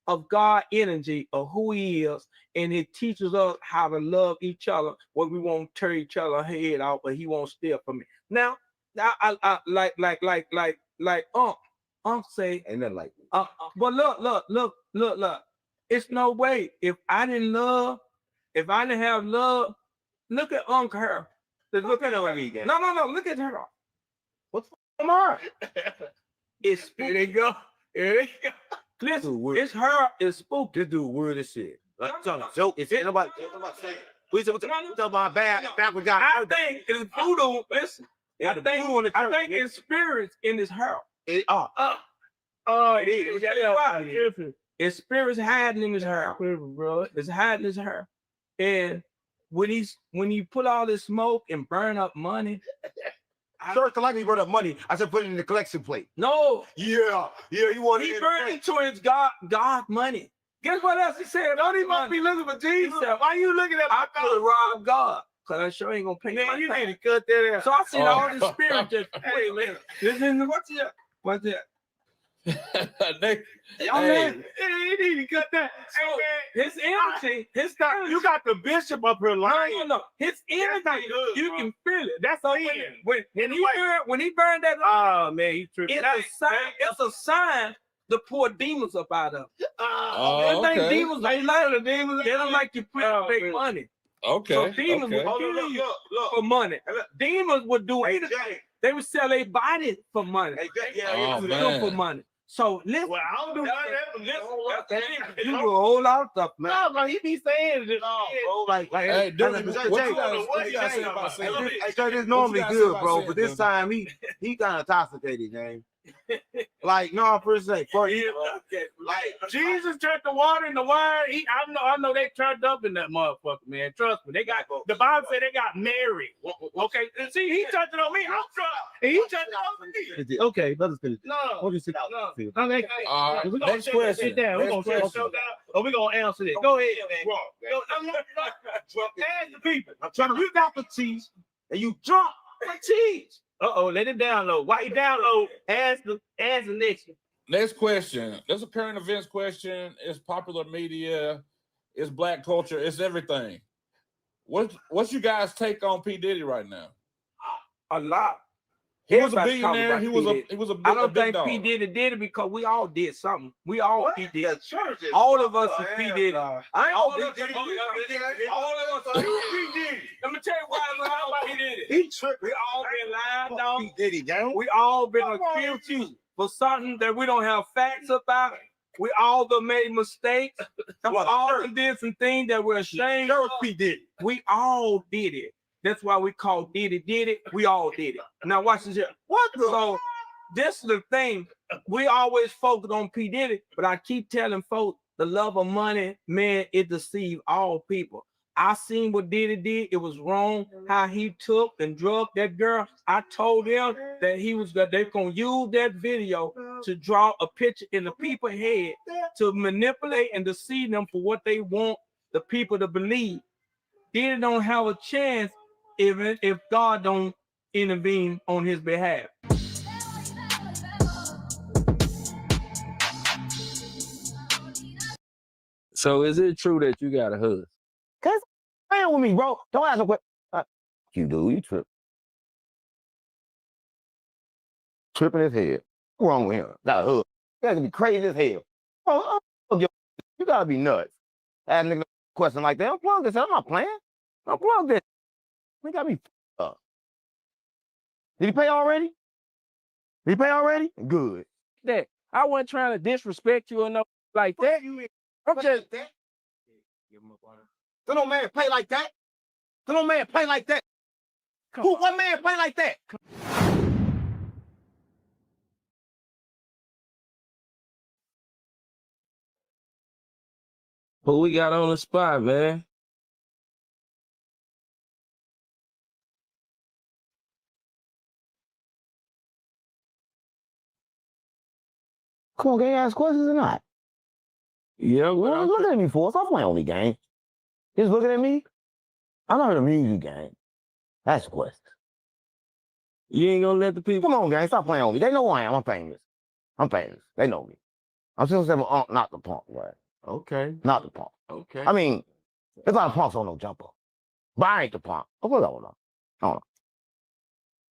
of God energy of who he is, and it teaches us how to love each other when we won't tear each other head out, but he won't steal from me. Now, I like Unc say, ain't nothing like but look. It's no way if I didn't have love, look at Unc her. Look at her again. No. Look at her. What's on her? It's here they go. Here they go. Listen, it's her. It's spooky. This dude weird as shit. Like, joke. It's nobody. We talking about backward guy. I think it's voodoo. Listen, I think it's spirits in this house. It is. It's spirits hiding in his hair, bro. It's hiding his hair. And when you put all this smoke and burn up money, Church like me burn up money. I said put it in the collection plate. No. Yeah. You want he burned into his God money. Guess what else he said? Don't he must be looking for Jesus? Said, why you looking at I could rob God? Because I sure ain't gonna pay Man, my you tax. need to cut that out. So I seen all this spirit just wait a minute. Listen, what's that? Y'all man, you need to cut that. So his energy, you got the bishop up here lying. No. His energy, good, you bro. can feel it. That's So when he burned that. Oh man, he tripping. It's a sign to pour demons up out of. Okay. Demons, they like the demons. They don't like you put big money. Okay. So demons would kill you for money. Demons would do anything. They would sell their body for money. For money. So listen. Well, I don't do nothing. You do a whole lot of stuff, man. No, he be saying this. Hey, dude, what you guys say about saying? It's normally good, bro, but this time he kind of intoxicated, man. Like, no, for say, like Jesus turned the water into wine. I know they turned up in that motherfucker, man. Trust me, they got the Bible said they got married. Okay, and see, he touched it on me. I'm trying, and he touched it on me. Okay, let us finish. No, sit down. Next question. Sit down. We're gonna shut down. Or we're gonna answer this. Go ahead, man. I'm not ask the people. I'm trying to read out the cheese, and you drop the cheese. Let it download. While you download, ask the next one. Next question. There's a current events question. It's popular media. It's black culture. It's everything. What's you guys' take on P. Diddy right now? A lot. He was a billionaire. He was a I don't big think dog. P. Diddy did it because we all did something. We all What? P. Diddy. Churches. All of us are P. Diddy. I ain't All all of us are P. Diddy. Let me tell you why we're all P. Diddy. He tripped. We all been lied on. P. Diddy, gang. We all been accused for something that we don't have facts about. We all done made mistakes. We all done did some things that we're ashamed of. P. Diddy. We all did it. That's why we call Diddy did it. We all did it. Now watch this here. What the? So this is the thing. We always focus on P. Diddy, but I keep telling folks the love of money, man, it deceives all people. I seen what Diddy did. It was wrong how he took and drugged that girl. I told them that they're gonna use that video to draw a picture in the people's head to manipulate and deceive them for what they want the people to believe. Diddy don't have a chance if God don't intervene on his behalf. So is it true that you got a husband? Cause playing with me, bro. Don't ask a question. You do. You trip. Tripping his head. What's wrong with him? Got a hood. You gotta be crazy as hell. You gotta be nuts. Ask nigga a question like that. Unplug this. I'm not playing. Unplug this. We gotta be up. Did he pay already? Did he pay already? Good. That I wasn't trying to disrespect you or no like that. I'm just Don't no man play like that. Don't no man play like that. What man play like that? who we got on the spot, man. Come on, can you ask questions or not? Yeah, What are you looking at me for? Stop playing only game. Just looking at me? I'm not a music game. That's the question. You ain't gonna let the people. Come on, gang. Stop playing on me. They know who I am. I'm famous. I'm famous. They know me. I'm still saying, not the punk, right? Okay. Not the punk. Okay. I mean, there's a lot of punks on no jumper. But I ain't the punk. Oh, what hold on.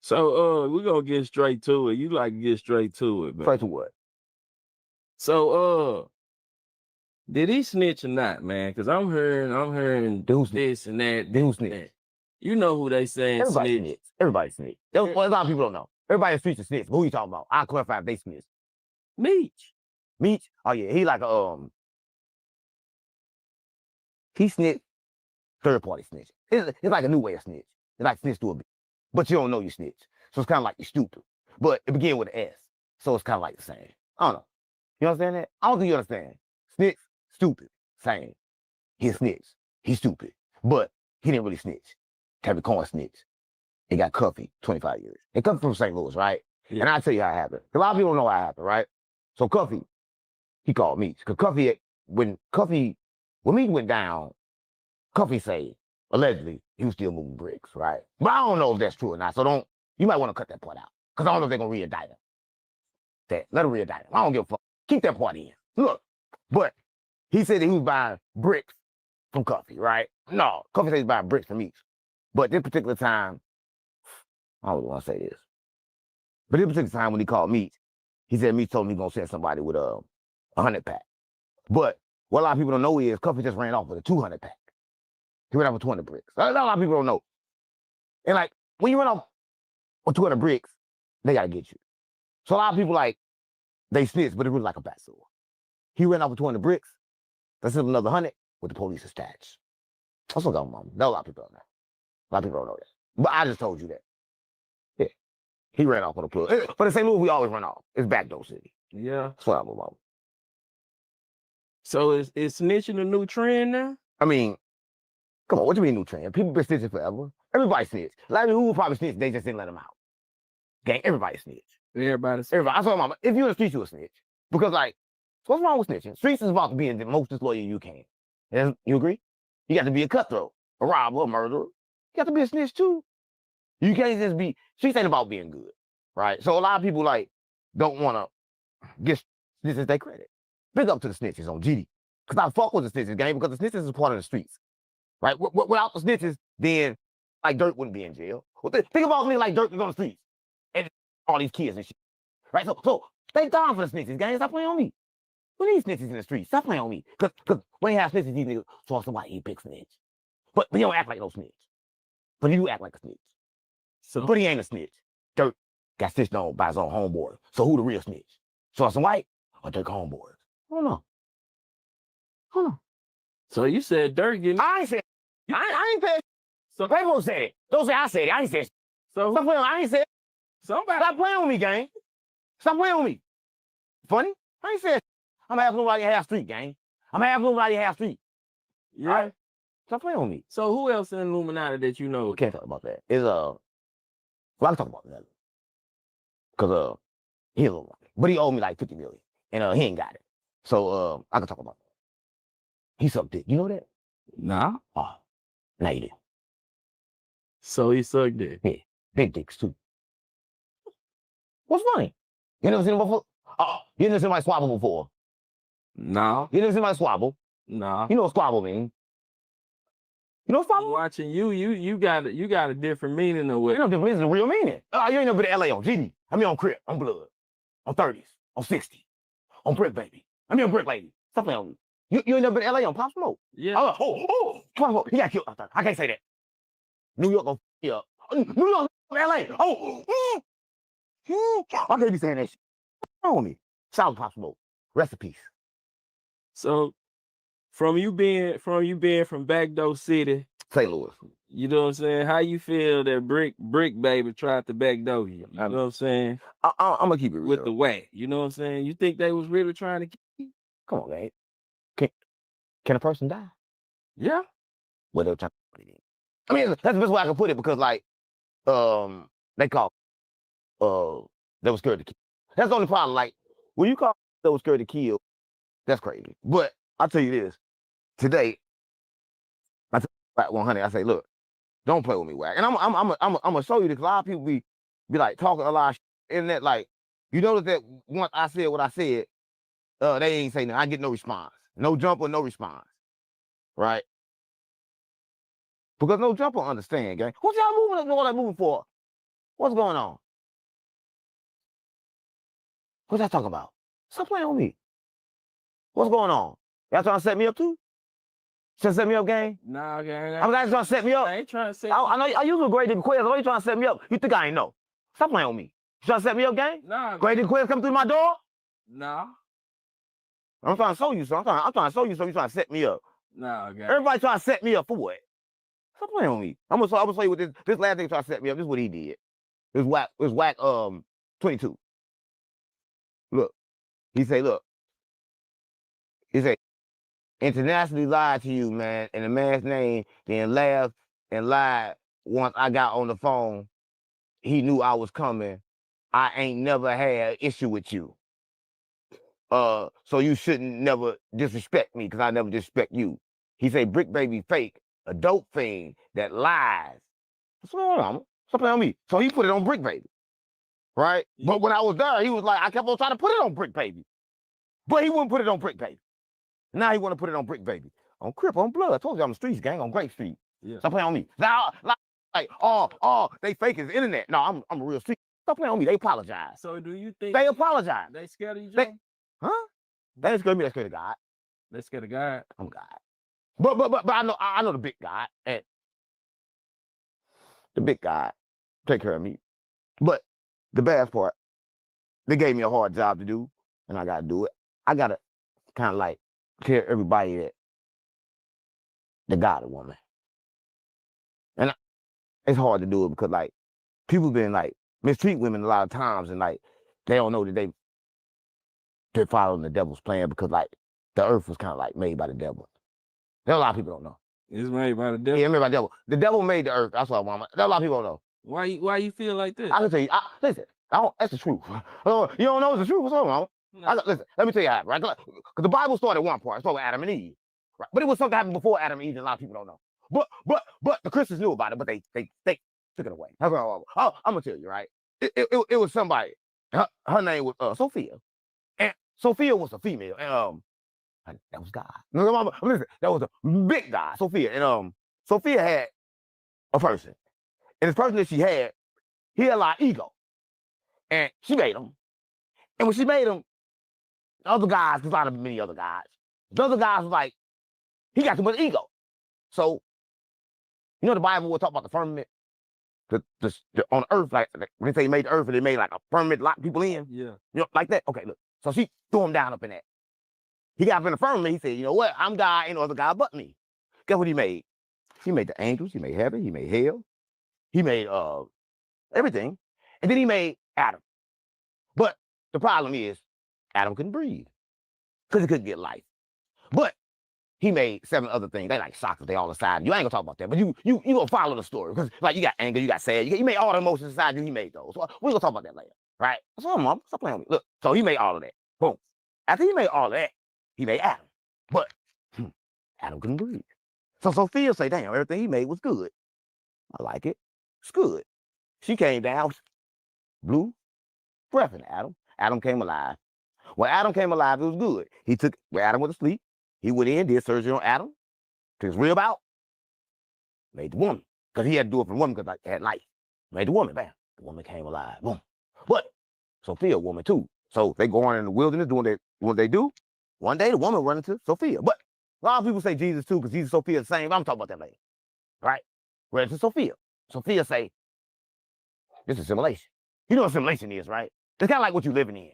So we're gonna get straight to it. You like to get straight to it, man. Straight to what? So did he snitch or not, man? Because I'm hearing this and that. Who snitched? You know who they saying Everybody snitch. snitch. Everybody snitch. Well, a lot of people don't know. Everybody in the streets is snitch. But who you talking about? I'll clarify if they snitch. Meech. Meech? Oh yeah, he like a he snitch, third party snitch. It's like a new way of snitch. It's like snitch to a bitch. But you don't know you snitch. So it's kind of like you're stupid. But it begin with an S. So it's kind of like the same. I don't know. You understand that? I don't think you understand. Snitch, stupid, same. He a snitch. He's stupid. But he didn't really snitch. Terry Cohen snitch. He got Cuffy 25 years. It comes from St. Louis, right? Yeah. And I'll tell you how it happened. A lot of people don't know how it happened, right? So Cuffy, he called Meech. Because Cuffy, when Meech went down, Cuffy say, allegedly, he was still moving bricks, right? But I don't know if that's true or not. So you might want to cut that part out. Because I don't know if they're going to re-indict him. Let him re-indict him. I don't give a fuck. Keep that part in. Look, but he said that he was buying bricks from Cuffy, right? No, Cuffy said he's buying bricks from Meech. But this particular time, I don't want to say this. But this particular time when he called Meech, he said Meech told him he's going to send somebody with a 100 pack. But what a lot of people don't know is Cuffy just ran off with a 200 pack. He ran off with 200 bricks. A lot of people don't know. And like, when you run off with 200 bricks, they got to get you. So a lot of people like, they snitch, but it was like a backstory. He ran off with 200 bricks. That's another 100 with the police attached. That's what I'm talking about. A lot of people don't know. A lot of people don't know that. But I just told you that. Yeah. He ran off on the plug. But in St. Louis, we always run off. It's backdoor city. Yeah. That's what I'm about. So is snitching a new trend now? I mean, come on, what you mean new trend? People been snitching forever. Everybody snitch. A lot of people who probably snitch, they just didn't let them out. Gang, everybody snitch. Everybody. I told mama, if you're in the streets, you're a snitch. Because like, what's wrong with snitching? Streets is about to be the most disloyal you can. You agree? You got to be a cutthroat, a robber, a murderer. You got to be a snitch too. You can't just be, streets ain't about being good, right? So a lot of people like, don't want to get snitches their credit. Big up to the snitches on GD. Because I fuck with the snitches game because the snitches is part of the streets, right? Without the snitches, then like Dirt wouldn't be in jail. Think about me like Dirt was on the streets and all these kids and shit, right? So thank God for the snitches, gang. Stop playing on me. Who these snitches in the streets? Stop playing on me. Because when you have snitches, these niggas saw somebody eat big snitch. But he don't act like no snitch. But he do act like a snitch. But he ain't a snitch. Dirt got snitched on by his own homeboy. So who the real snitch? Charleston White or Dirk homeboys? I don't know. So you said Dirk getting... I ain't said... I ain't said... So people said it. Don't say I said it. I ain't said it. So stop playing. I ain't said it. Stop playing with me, gang. Stop playing with me. Funny? I ain't said it. I'm half nobody half street, gang. I'm half nobody half street. Yeah. Right? Stop playing with me. So who else in Illuminati that you know? We can't talk about that. It's well, I can talk about that. Cause he a little, but he owed me like 50 million, and he ain't got it. So I can talk about that. He sucked dick. You know that? Nah. Oh, now you did. So he sucked dick. Yeah, big dicks too. What's funny? You never seen him before? Oh, you never seen my squabble before? No. You never seen my squabble? No. You know what squabble mean? You know squabble? Watching you got a different meaning of what? You know different meaning, the real meaning. You ain't never been to LA on GD. I mean on Crip, on Blood, on 30s, on 60, on Brick Baby. I mean on Brick Lady. Stop playing on me. You ain't never been to LA on Pop Smoke? Yeah. Pop Smoke. He got killed. I can't say that. New York on New York, LA. I can't be saying that shit. What's wrong with me? Shout out to Pop Smoke. Rest in peace. So from you being from Backdoor City, St. Louis. You know what I'm saying? How you feel that Brick Baby tried to backdoor you? You know what I'm saying? I'm gonna keep it real. With the whack. You know what I'm saying? You think they was really trying to kill you? Come on, man. Can a person die? Yeah. Well, they're trying to put it in. I mean, that's the best way I can put it because, like, they call, they were scared to kill. That's the only problem. Like, when you call they were scared to kill, that's crazy. But I'll tell you this. Today, I tell Wack 100, I say, look, don't play with me, Wack. And I'm gonna show you this. A lot of people be like talking a lot of shit in that. Like, you notice that once I said what I said, they ain't say nothing. I get no response. No jumper, no response. Right? Because no jumper understand, gang. What y'all moving all that moving for? What's going on? What y'all talking about? Stop playing with me. What's going on? Y'all trying to set me up too? Trying to set me up, gang? Nah, gang. I'm trying to set me up. I ain't trying to set I know I use a Grady Quiz. Why you trying to set me up? You think I ain't know? Stop playing with me. You trying to set me up, gang? Nah. Grady Quiz come through my door? Nah. I'm trying to show you something. I'm trying to show you something. You trying to set me up. Nah, gang. Everybody trying to set me up for what? Stop playing with me. I'm gonna show you what this last nigga trying to set me up. This is what he did. It was whack 22. Look. He say, internationally lied to you, man, in a man's name, then laughed and lied once I got on the phone. He knew I was coming. I ain't never had an issue with you. So you shouldn't never disrespect me because I never disrespect you. He say, Brick Baby fake, a dope thing that lies. What's going on? Stop playing on me. So he put it on Brick Baby, right? But when I was there, he was like, I kept on trying to put it on Brick Baby. But he wouldn't put it on Brick Baby. Now he want to put it on Brick Baby. On Crip, on Blood. I told you I'm the streets, gang, on Great Street. Yeah. Stop playing on me. Now, they fake his internet. No, I'm a real street. Stop playing on me. They apologize. So do you think They apologize. they scared of you, They- Joe? Huh? They ain't scared of me. They scared of God. They scared of God. I'm God. But I know the big God. And the big God take care of me. But the bad part, they gave me a hard job to do, and I gotta do it. I gotta kind of like tell everybody that they got a woman. And it's hard to do it because like people been like mistreat women a lot of times, and like they don't know that they're following the devil's plan because like the earth was kind of like made by the devil. There a lot of people don't know. It's made by the devil. Yeah, made by the devil. The devil made the earth. That's what I want. There a lot of people don't know. Why you feel like this? I can tell you. Listen, that's the truth. You don't know it's the truth. What's wrong, mama? Listen, let me tell you how, right? Because the Bible started one part. It started with Adam and Eve. Right? But it was something that happened before Adam and Eve, and a lot of people don't know. But the Christians knew about it, but they took it away. I'm gonna tell you, right? It was somebody. Her name was Sophia. And Sophia was a female. And that was God. No, mama, listen, that was a big God, Sophia. And Sophia had a person. And this person that she had, he had a lot of ego. And she made him. And when she made him, the other guys, there's a lot of many other guys. The other guys was like, he got too much ego. So, you know the Bible will talk about the firmament? The on earth, like when they say he made the earth, and they made like a firmament lock people in. Yeah. You know, like that. Okay, look. So she threw him down up in that. He got up in the firmament. He said, you know what? I'm God, ain't no other God but me. Guess what he made? He made the angels. He made heaven. He made hell. He made everything. And then he made Adam. But the problem is, Adam couldn't breathe because he couldn't get life. But he made 7 other things. They like soccer. They all inside. You ain't gonna talk about that, but you gonna follow the story because like you got anger, you got sad, you made all the emotions inside you. He made those. So we're gonna talk about that later, right? That's all, mom. Stop playing with me. Look, so he made all of that. Boom. After he made all of that, he made Adam. But Adam couldn't breathe. So Sophia say, damn, everything he made was good. I like it. It's good. She came down, blew breath in Adam. Adam came alive. When Adam came alive, it was good. He took, where Adam was asleep, he went in, did surgery on Adam, took his rib out, made the woman. Because he had to do it for the woman because like, had life. Made the woman, bam. The woman came alive. Boom. But Sophia, a woman too. So they go on in the wilderness doing what they do. One day the woman run into Sophia. But a lot of people say Jesus too, because Jesus and Sophia are the same. I'm talking about that later. Right? Run into Sophia. Sophia say, this is assimilation. You know what assimilation is, right? It's kind of like what you're living in.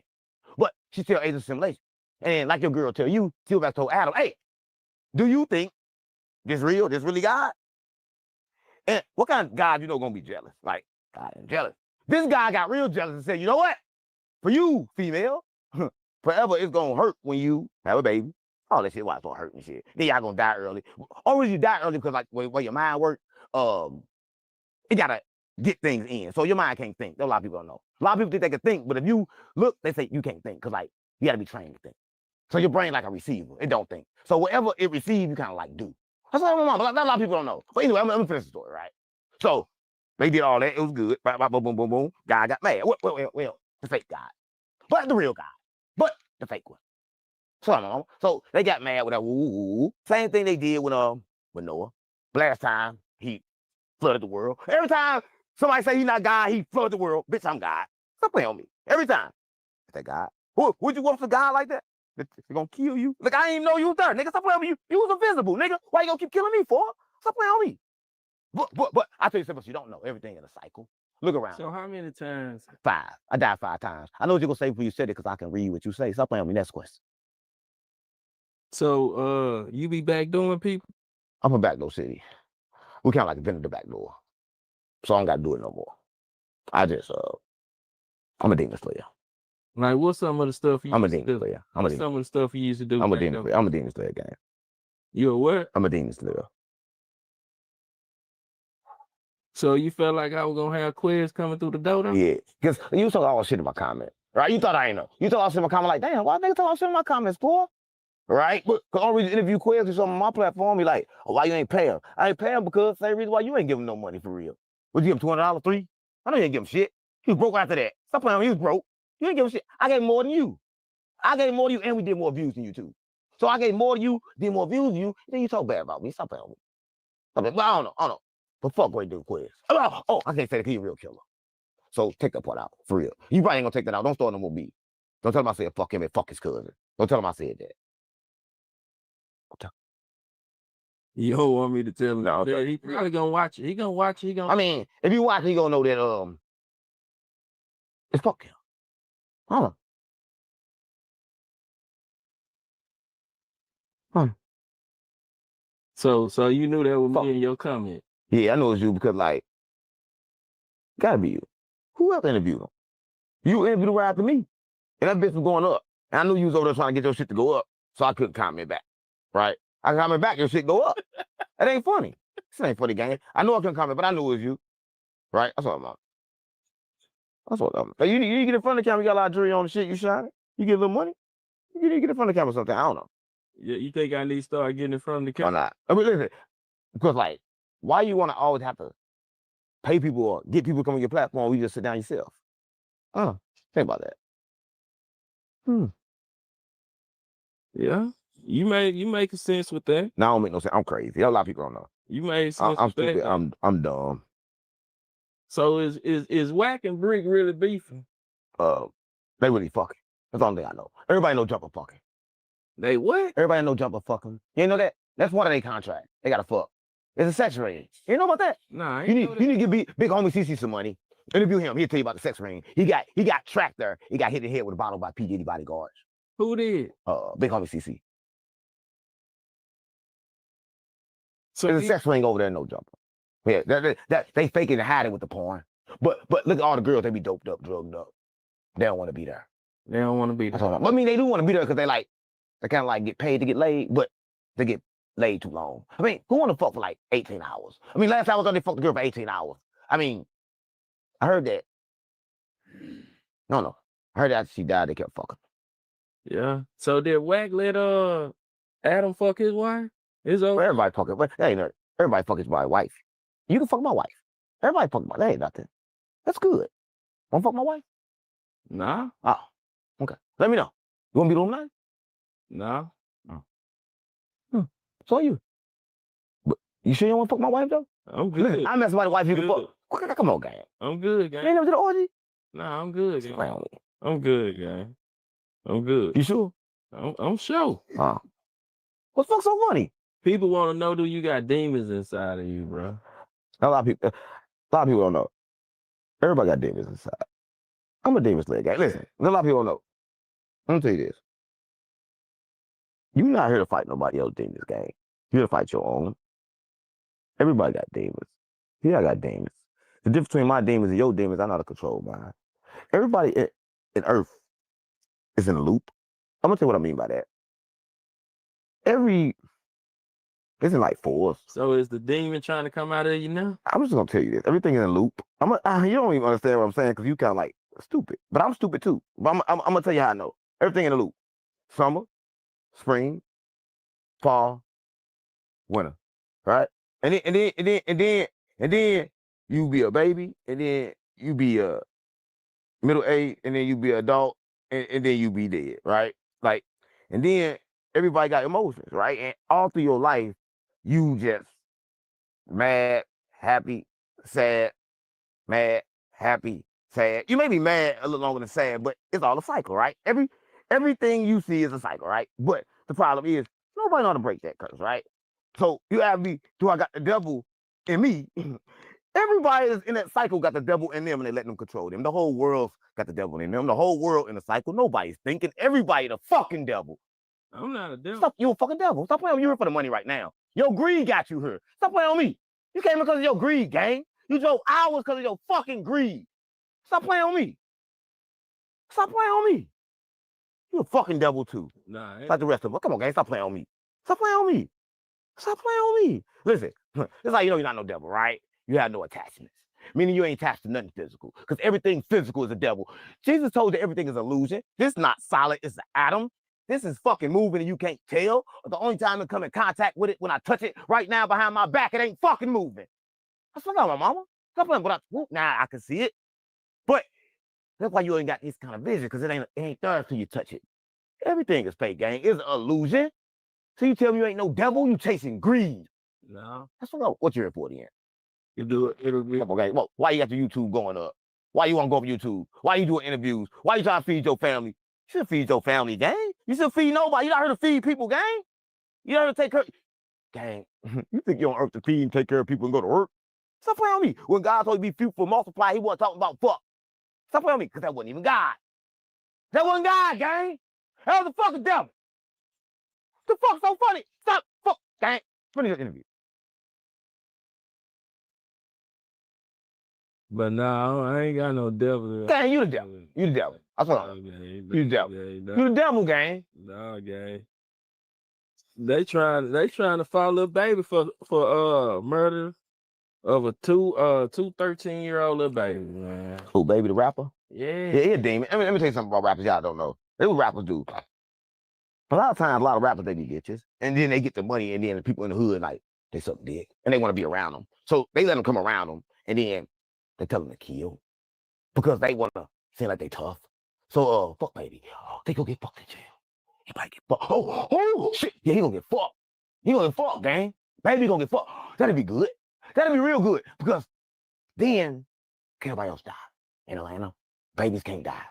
But she tell Asa assimilation. And like your girl tell you, Silver told Adam, hey, do you think this real? This really God? And what kind of God you know gonna be jealous? Like, God ain't jealous. This guy got real jealous and said, you know what? For you, female, forever it's gonna hurt when you have a baby. All that shit, why it's gonna hurt and shit. Then y'all gonna die early. Or you die early because like where your mind works, it gotta get things in. So your mind can't think. A lot of people don't know. A lot of people think they can think, but if you look, they say you can't think because like you gotta be trained to think. So your brain like a receiver. It don't think. So whatever it receives, you kind of like do. That's what my mom. A lot of people don't know. But anyway, I'm gonna finish the story, right? So they did all that. It was good. Boom, boom, boom, boom. God got mad. Well, the fake God. But the real God. But the fake one. So they got mad with that. Woo. Same thing they did with Noah. Last time he flooded the world. Every time somebody say he's not God, he flooded the world. Bitch, I'm God. Stop playing on me. Every time. Is that God? Would you want for God like that? They're gonna kill you. Look, I ain't even know you was there, nigga. Stop playing with me. You was invisible, nigga. Why you gonna keep killing me for? Stop playing on me. But I tell you something, you don't know everything in a cycle. Look around. So how many times? 5. I died 5 times. I know what you're gonna say before you said it because I can read what you say. Stop playing with me. Next question. So you be backdooring people? I'm from Backdoor City. We kind of like invented the back door. So I don't gotta do it no more. I just I'm a demon slayer. Like what's some of the stuff you I'm a used to demon do? slayer. What's some of the stuff you used to do? I'm a back demon then? slayer. I'm a demon slayer, gang. You a what? I'm a demon slayer. So you felt like I was gonna have quiz coming through the door though? Yeah. Because you talk all shit in my comment. Right? You thought I ain't know. You thought I was in my comment like, damn, why niggas talk all shit in my comments, boy? Right? But because all these interview quiz or something on my platform, be like, oh, why you ain't pay him? I ain't pay him because same reason why you ain't give him no money for real. Would you give him $200, $3? I know you ain't give him shit. He was broke after that. Stop playing with me. He was broke. You ain't give him shit. I gave him more than you. I gave him more than you, and we did more views than you too. So I gave more to you, did more views than you, then you talk bad about me. Stop playing with me. Stop it. But I don't know. But fuck what you do quiz. Oh, I can't say that because you're a real killer. So take that part out, for real. You probably ain't gonna take that out. Don't start no more beef. Don't tell him I said fuck him and fuck his cousin. Don't tell him I said that. You don't want me to tell him? No, Yeah, he probably gonna watch it. He gonna watch it. He gonna. I mean, if you watch, you gonna know that it's fuck him. Huh? So you knew that was me in your comment. Yeah, I know it's you because like, gotta be you. Who else interviewed him? You interviewed right after me, and that bitch was going up. And I knew you was over there trying to get your shit to go up, so I couldn't comment back. Right? I comment back, your shit go up. That ain't funny. This ain't funny, gang. I know I couldn't comment, but I knew it was you. Right? That's what I'm on. That's what I'm on. You get in front of the camera, you got a lot of jewelry on the shit, you shining. You get a little money. You need to get in front of the camera sometime. I don't know. Yeah, you think I need to start getting in front of the Or camera? not. I mean, listen, because like, why you want to always have to pay people or get people to come on your platform when you just sit down yourself? Think about that. Yeah, you make sense with that. No, I don't make no sense. I'm crazy. A lot of people don't know. You made sense. I'm with stupid. that. I'm dumb. So is Wack and Brick really beefing? They really fucking. That's the only thing I know. Everybody know Jumper fucking. They what? Everybody know Jumper fucking. You know that? That's one of their contracts. They gotta fuck. It's a sex ring. You know about that? Nah, You need to give big homie CC some money. Interview him. He'll tell you about the sex ring. He got tracked there. He got hit in the head with a bottle by P. Diddy bodyguards. Who did? Big homie CC. So there's a sex ring over there, no Jumper. Yeah, that they faking and hiding with the porn. But look at all the girls, they be doped up, drugged up. They don't want to be there. They don't want to be there. I mean, they do want to be there because they kind of like get paid to get laid, but they get laid too long. I mean, who want to fuck for like 18 hours? I mean, last time I was on, they fucked the girl for 18 hours. I mean, I heard that. No. I heard that after she died, they kept fucking. Yeah. So did Wack let Adam fuck his wife? His old everybody fucking. Everybody fuck his wife. You can fuck my wife. Everybody fuck my. That ain't nothing. That's good. Want to fuck my wife? Nah. Oh, okay. Let me know. You want to be the tonight? Nah. So you. But you sure you don't want to fuck my wife though? I'm good. Listen, I met somebody's wife you can fuck. Come on, gang. I'm good, gang. You ain't never did an orgy? Nah, I'm good, gang. I'm good, gang. I'm good. You sure? I'm sure. What the fuck's so funny? People want to know, do you got demons inside of you, bro? A lot of people don't know. Everybody got demons inside. I'm a demon slayer, guy. Listen, a lot of people don't know. I'm gonna tell you this. You're not here to fight nobody else's demons, gang. You're here to fight your own. Everybody got demons. Yeah, I got demons. The difference between my demons and your demons, I know how to control mine. Everybody in Earth is in a loop. I'm gonna tell you what I mean by that. It's in like fours. So is the demon trying to come out of you now? I'm just gonna tell you this. Everything is in a loop. You don't even understand what I'm saying because you kind of like stupid. But I'm stupid too. But I'm gonna tell you how I know. Everything in a loop. Summer, spring, fall, winter. Right? And then you be a baby, and then you be a middle age, and then you be an adult, and then you be dead, right? Like, and then everybody got emotions, right? And all through your life, you just mad, happy, sad, mad, happy, sad. You may be mad a little longer than sad, but it's all a cycle, right? Everything you see is a cycle, right? But the problem is nobody know how to break that curse, right? So you have me, do I got the devil in me? Everybody is in that cycle got the devil in them and they let them control them. The whole world's got the devil in them. The whole world in the cycle. Nobody's thinking. Everybody the fucking devil. I'm not a devil. Stop, you a fucking devil. Stop playing with me. You here for the money right now. Your greed got you here. Stop playing on me. You came because of your greed, gang. You drove hours because of your fucking greed. Stop playing on me. Stop playing on me. You a fucking devil too. Nah, Like the rest of us. Come on, gang. Stop playing on me. Stop playing on me. Stop playing on me. Listen, this is how you know you're not no devil, right? You have no attachments. Meaning you ain't attached to nothing physical. Because everything physical is a devil. Jesus told you everything is illusion. This is not solid. It's an atom. This is fucking moving and you can't tell. The only time it come in contact with it, when I touch it right now behind my back, it ain't fucking moving. That's what I got, my mama. Stop playing, but now I can see it. But that's why you ain't got this kind of vision, because it ain't there until you touch it. Everything is fake, gang. It's an illusion. So you tell me you ain't no devil, you chasing greed. No. That's what you're here for then. You do it. It'll be okay. Well, why you got your YouTube going up? Why you want to go up YouTube? Why you doing interviews? Why you trying to feed your family? You should feed your family, gang. You should feed nobody. You not here to feed people, gang. You not here to take care. Gang, you think you're on earth to feed and take care of people and go to work? Stop playing on me. When God told you to be fruitful, multiply, he wasn't talking about fuck. Stop playing on me, because that wasn't even God. That wasn't God, gang. That was the fucking devil. The fuck's so funny? Stop, fuck, gang. Finish the interview. But no, I ain't got no devil. Gang, you the devil. You the devil. That's what I'm saying. You the devil. You the devil, gang. No, gang. They trying to follow little baby for murder of a two 13-year-old little baby, man. Who, Baby the rapper? Yeah. Yeah, he a demon. Let me tell you something about rappers y'all don't know. They what rappers do. A lot of times, a lot of rappers, they be bitches. And then they get the money, and then the people in the hood, like, they suck dick. And they want to be around them. So they let them come around them, and then they tell them to kill. Because they want to seem like they tough. So, fuck Baby. Oh, they gonna get fucked in jail. He might get fucked. Oh, shit. Yeah, he gonna get fucked. He gonna get fucked, gang. Baby gonna get fucked. That'd be good. That'd be real good. Because then, can't nobody else die in Atlanta. Babies can't die.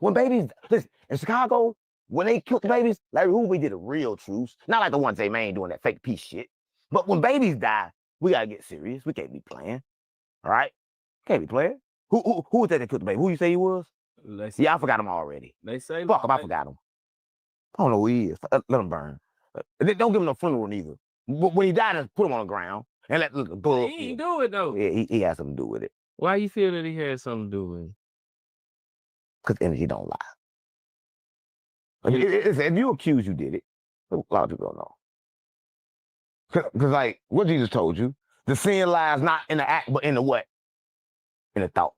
When babies, listen, in Chicago, when they killed the babies, Larry Hoover did a real truce. Not like the ones they made doing that fake piece shit. But when babies die, we gotta get serious. We can't be playing. All right? Can't be playing. Who was that killed the baby? Who you say he was? Yeah, I forgot him already. They say fuck him, I forgot him. I don't know who he is. Let him burn. Don't give him no funeral neither. When he died, just put him on the ground and let the bull. He ain't do it though. Yeah, he has something to do with it. Why you feel that he had something to do with it? Because energy don't lie. If you accuse, you did it. A lot of people don't know. Because like what Jesus told you, the sin lies not in the act, but in the what? In the thought.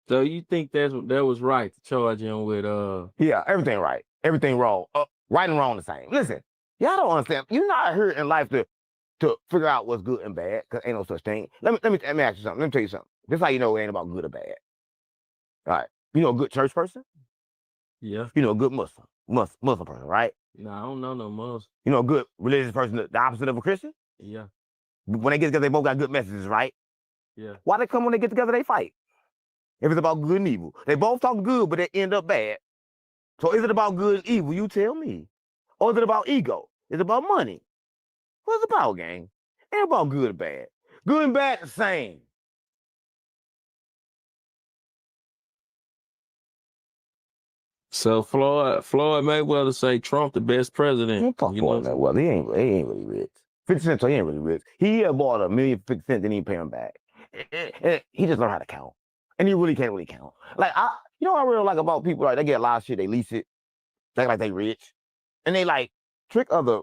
So you think that was right to charge him with Yeah, everything right. Everything wrong. Right and wrong the same. Listen, y'all don't understand. You're not here in life to figure out what's good and bad, because ain't no such thing. Let me ask you something. Let me tell you something. This is how you know it ain't about good or bad. All right. You know a good church person? Yeah. You know a good Muslim person, right? No, I don't know no Muslim. You know a good religious person, the opposite of a Christian? Yeah. When they get together, they both got good messages, right? Yeah. Why they come when they get together, they fight? If it's about good and evil. They both talk good, but they end up bad. So is it about good and evil? You tell me. Or is it about ego? Is it about money? What's it about, gang? Ain't about good or bad. Good and bad the same. So Floyd Mayweather say Trump the best president. Don't talk Floyd Mayweather. He ain't really rich. 50 Cent, so he ain't really rich. He bought $1 million 50 Cent, didn't even pay him back. He just learned how to count. And he really can't really count. Like, you know what I really like about people? Like, they get a lot of shit, they lease it. They act like they rich. And they, like, trick other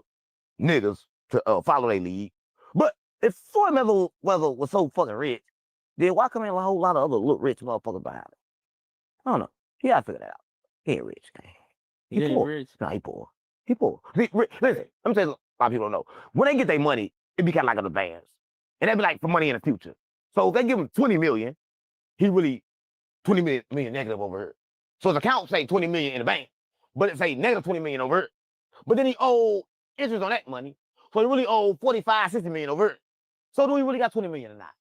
niggas to follow their lead. But if Floyd Mayweather was so fucking rich, then why come in a whole lot of other look rich motherfuckers behind him? I don't know. He gotta figure that out. He ain't rich, man. He ain't poor. rich. No, he poor. He poor. Listen, let me tell you, a lot of people don't know. When they get their money, it be kind of like an advance. And that be like for money in the future. So if they give him 20 million, he really 20 million negative over here. So his account say 20 million in the bank, but it say negative 20 million over here. But then he owe interest on that money. So he really owe 45, 60 million over here. So do we really got 20 million or not?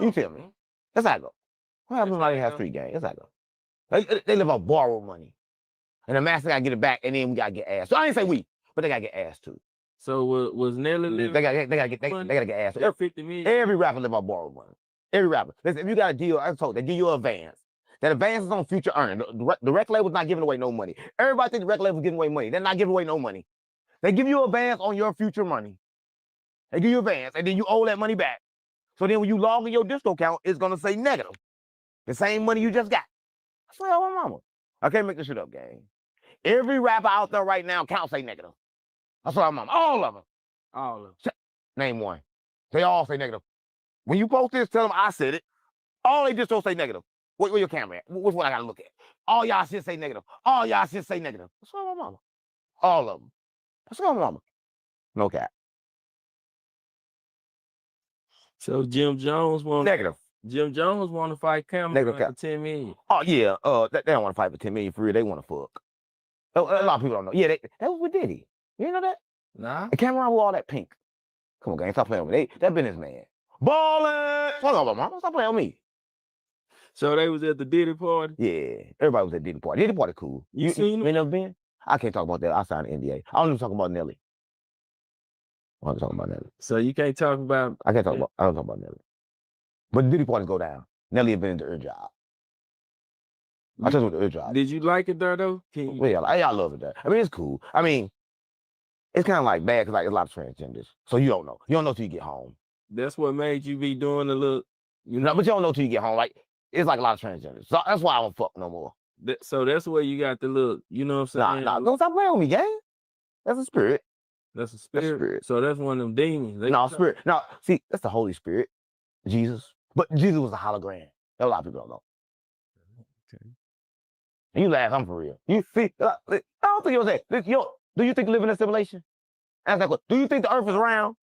You tell me. That's how I go. What happens when somebody has street gang? It's like they live on borrowed money. And the master gotta get it back, and then we gotta get ass. So I didn't say we, but they gotta get ass too. So was Nelly? They gotta get ass. That 50 million. Every rapper live on borrowed money. Every rapper. Listen, if you got a deal, I told they give you an advance. That advance is on future earning. The record label's not giving away no money. Everybody think the record label's giving away money. They're not giving away no money. They give you an advance on your future money. They give you an advance, and then you owe that money back. So then when you log in your disco account, it's gonna say negative. The same money you just got. I swear on my mama. I can't make this shit up, gang. Every rapper out there right now count say negative. I swear on my mama. All of them. All of them. Name one. They all say negative. When you post this, tell them I said it. All they just don't say negative. Where your camera at? Which one I gotta look at? All y'all shit say negative. All y'all shit say negative. I swear on my mama. All of them. I swear on my mama. No cap. So Jim Jones want negative. Jim Jones want to fight Cameron for 10 million. Oh yeah. They don't want to fight for 10 million for real. They want to fuck. A lot of people don't know. Yeah, that was with Diddy. You know that? Nah. It came around with all that pink. Come on, gang. Stop playing with me. That businessman. Ballin'. Hold on, mama. Stop playing with me. So they was at the Diddy party? Yeah. Everybody was at Diddy party. Diddy party cool. You seen him? You never been? I can't talk about that. I signed an NDA. I don't even talk about Nelly. I don't talk about Nelly. So you can't talk about... I don't talk about Nelly. But Diddy parties go down. Nelly invented the Earth Job. I told you what the Earth Job. Did you like it there, though? Well, I love it there. I mean, it's cool. I mean, it's kind of like bad because like, there's a lot of transgenders. So you don't know. You don't know till you get home. That's what made you be doing a little... You know, but you don't know till you get home. Like, it's like a lot of transgenders. So that's why I don't fuck no more. So that's where you got the little, you know what I'm saying? Nah, don't stop playing with me, gang. That's a spirit. That's a spirit. So that's one of them demons. No, spirit. No, see, that's the Holy Spirit. Jesus. But Jesus was a hologram. A lot of people don't know. Okay. And you laugh, I'm for real. You see, I don't think you'll say, do you think you live in a simulation? Ask that question. Do you think the earth is round?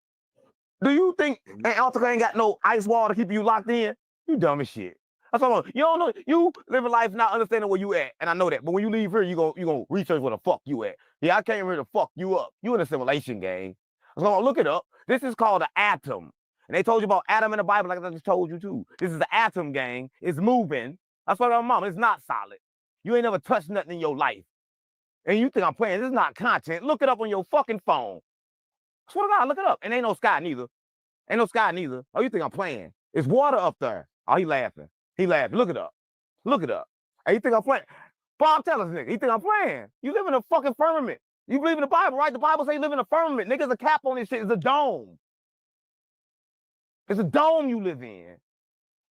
Do you think Antarctica ain't got no ice wall to keep you locked in? You dumb as shit. That's what I'm saying. You don't know. You live a life not understanding where you at, and I know that. But when you leave here, you gonna research where the fuck you at. Yeah, I came here to fuck you up. You in a simulation game. So look it up. This is called an atom. And they told you about Adam in the Bible, like I just told you too. This is the atom, gang. It's moving. That's what I'm mom. It's not solid. You ain't never touched nothing in your life. And you think I'm playing. This is not content. Look it up on your fucking phone. Swear to God, look it up. And ain't no sky neither. Ain't no sky neither. Oh, you think I'm playing? It's water up there. Oh, he laughing. He laughing. Look it up. Look it up. Hey, you think I'm playing? Bob, tell us, nigga. You think I'm playing? You live in a fucking firmament. You believe in the Bible, right? The Bible say you live in a firmament. Niggas, a cap on this shit. It's a dome. It's a dome you live in.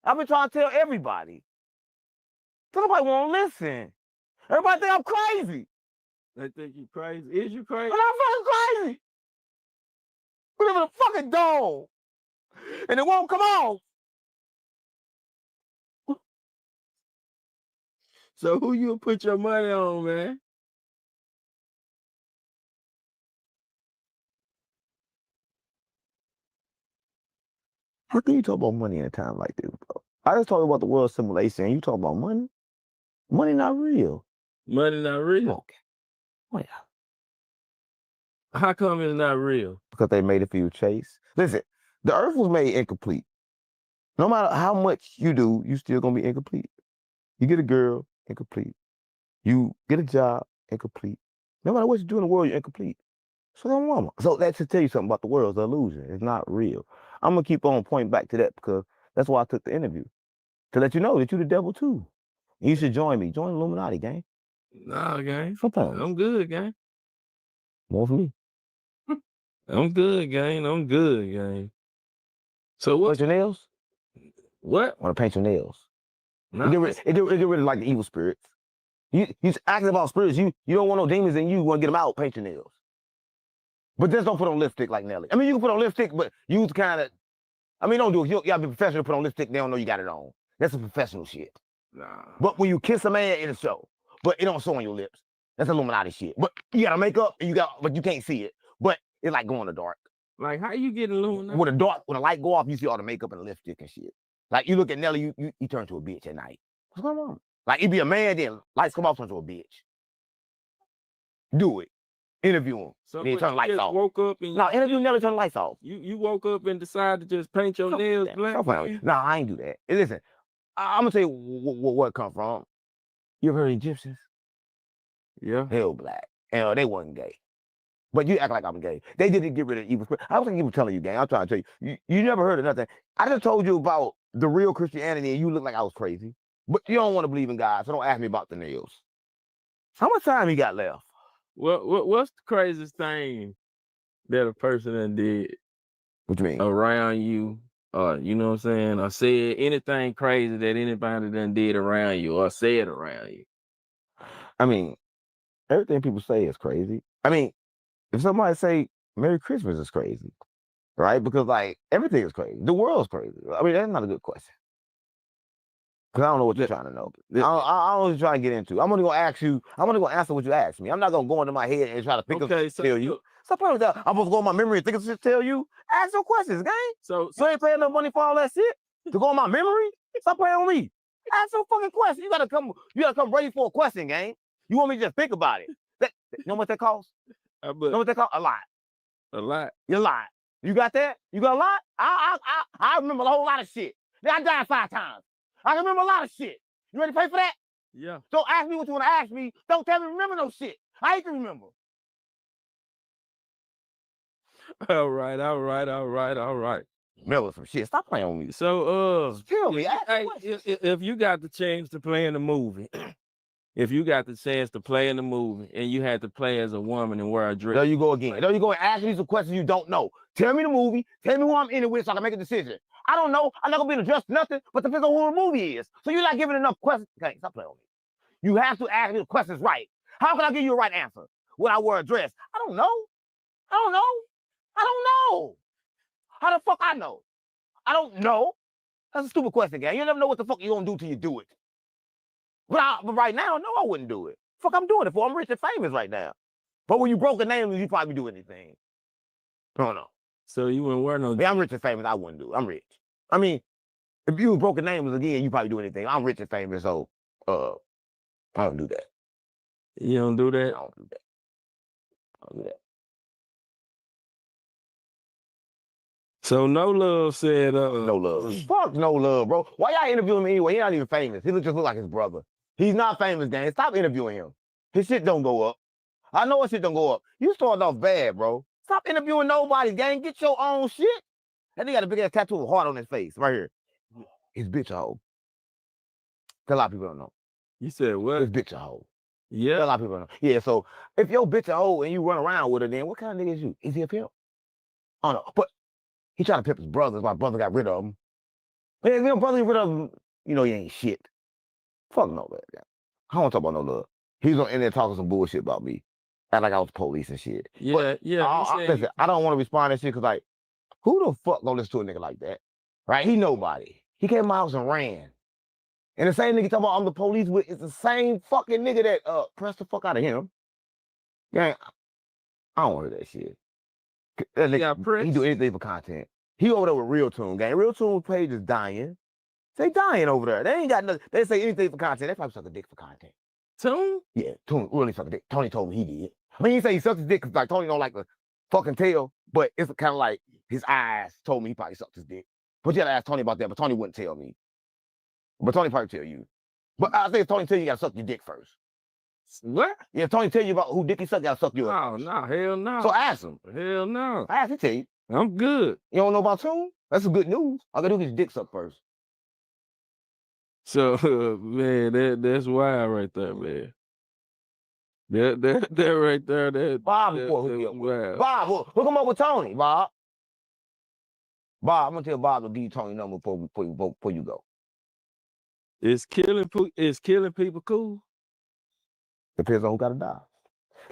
I've been trying to tell everybody. So nobody won't listen. Everybody think I'm crazy. They think you crazy. Is you crazy? I'm not fucking crazy. We live in a fucking dome. And it won't come off. So who you put your money on, man? How can you talk about money in a time like this, bro? I just talked about the world simulation, and you talk about money? Money not real. Money not real? Okay. Well, how come it's not real? Because they made it for you, Chase. Listen, the earth was made incomplete. No matter how much you do, you still gonna be incomplete. You get a girl, incomplete. You get a job, incomplete. No matter what you do in the world, you're incomplete. So that should tell you something about the world. It's an illusion. It's not real. I'm gonna keep on pointing back to that because that's why I took the interview. To let you know that you're the devil too. And you should join me. Join the Illuminati, gang. Nah, gang. Sometimes. I'm good, gang. More for me. I'm good, gang. I'm good, gang. So what? Paint your nails? What? I want to paint your nails. Nah. It get rid of like the evil spirits. You asking about spirits. You don't want no demons in you. You want to get them out. Paint your nails. But just don't put on lipstick like Nelly. I mean, you can put on lipstick, but use kind of. I mean, don't do it. You gotta be professional. Put on lipstick. They don't know you got it on. That's some professional shit. Nah. But when you kiss a man, it'll show. But it don't show on your lips. That's Illuminati shit. But you got to make up, and but you can't see it. But it's like going in the dark. Like how you get Illuminati? When the light go off, you see all the makeup and the lipstick and shit. Like you look at Nelly, you turn to a bitch at night. What's going on? Like you be a man, then lights come off, turn to a bitch. Do it. Interview him. So then turn the lights off. Woke up and interview Nelly, turn the lights off. You woke up and decided to just paint your nails black. No, I ain't do that. Hey, listen, I'm gonna tell you where it come from. You ever heard of Egyptians? Yeah. Hell black. And they wasn't gay. But you act like I'm gay. They didn't get rid of evil spirit. I was even telling you, gang. I'm trying to tell you. You never heard of nothing. I just told you about the real Christianity, and you look like I was crazy. But you don't want to believe in God, so don't ask me about the nails. How much time you got left? What's the craziest thing that a person done did? What you mean? Around you, or you know what I'm saying, or said anything crazy that anybody done did around you or said around you? I mean, everything people say is crazy. I mean, if somebody say Merry Christmas is crazy, right? Because like everything is crazy. The world's crazy. I mean, that's not a good question. Because I don't know what you're trying to know. I don't know what you're trying to get into. I'm only gonna ask you, I'm only gonna answer what you asked me. I'm not gonna go into my head and try to pick up shit to tell you. Stop playing with that. I'm supposed to go in my memory and think of shit to tell you. Ask your questions, gang. So you ain't paying enough money for all that shit to go in my memory? Stop playing with me. Ask your fucking question. You gotta come ready for a question, gang. You want me to just think about it. You know what that costs? You know what that costs? A lot. A lot. You lot. You got that? You got a lot? I remember a whole lot of shit. I died 5 times. I remember a lot of shit. You ready to pay for that? Yeah. Don't ask me what you want to ask me. Don't tell me to remember no shit. I hate to remember. All right. Remember some shit. Stop playing with me. So tell me. If you got the chance to play in the movie, if you got the chance to play in the movie and you had to play as a woman and wear a dress. There you go again. There you go and ask me some questions you don't know. Tell me the movie. Tell me who I'm in it with so I can make a decision. I don't know. I'm not gonna be in a dress nothing, but depends on who the movie is. So you're not giving enough questions. Okay, stop playing with me. You have to ask me the questions right. How can I give you a right answer? Would I wear a dress? I don't know. How the fuck I know? I don't know. That's a stupid question, gang. You never know what the fuck you're gonna do till you do it. But right now, no, I wouldn't do it. Fuck, I'm doing it for. I'm rich and famous right now. But when you broke a name, you probably do anything. I don't know. So you wouldn't wear no. Yeah, I'm rich and famous. I wouldn't do it. I'm rich. I mean, if you broke a name again, you probably do anything. I'm rich and famous, so I don't do that. You don't do that? I don't do that. So No Love said, No Love. Fuck No Love, bro. Why y'all interviewing me anyway? He not even famous. He just look like his brother. He's not famous, gang. Stop interviewing him. His shit don't go up. I know his shit don't go up. You started off bad, bro. Stop interviewing nobody, gang. Get your own shit. That nigga got a big ass tattoo of a heart on his face, right here. His bitch a hoe. A lot of people don't know. You said what? His bitch a hoe. Yeah. A lot of people don't know. Yeah, so if your bitch a hoe and you run around with her, then what kind of nigga is you? Is he a pimp? I don't know. But he trying to pimp his brothers. My brother got rid of him. But if your brother get rid of him, you know he ain't shit. Fuck No Love. I don't want to talk about No Love. He was on the internet talking some bullshit about me. Act like I was the police and shit. Yeah, but yeah. Listen, I don't want to respond to shit because, like, who the fuck gonna listen to a nigga like that? Right? He nobody. He came to my house and ran. And the same nigga talking about I'm the police with is the same fucking nigga that pressed the fuck out of him. Gang, I don't want to hear that shit. That nigga, he do anything for content. He over there with Real Tune, gang. Real Tune page is dying. They dying over there. They ain't got nothing. They say anything for content. They probably suck a dick for content. Tune? Yeah, Tune really suck a dick. Tony told me he did. I mean, he say he sucks his dick because like Tony don't like to fucking tell, but it's kind of like his eyes told me he probably sucked his dick. But you gotta ask Tony about that, but Tony wouldn't tell me. But Tony probably tell you. But I think if Tony tell you, you gotta suck your dick first. What? Yeah, if Tony tell you about who dick he suck, you gotta suck yours. Oh, no, hell no. So ask him. Hell no. Ask him, tell you. I'm good. You don't know about Tune? That's some good news. I gotta do his dick suck first. So, man, that's wild right there, man. That right there, that Bob, Bob, hook him up with Tony, Bob. Bob, I'm gonna tell Bob to give you Tony number before you go. Is killing people cool? Depends on who gotta die.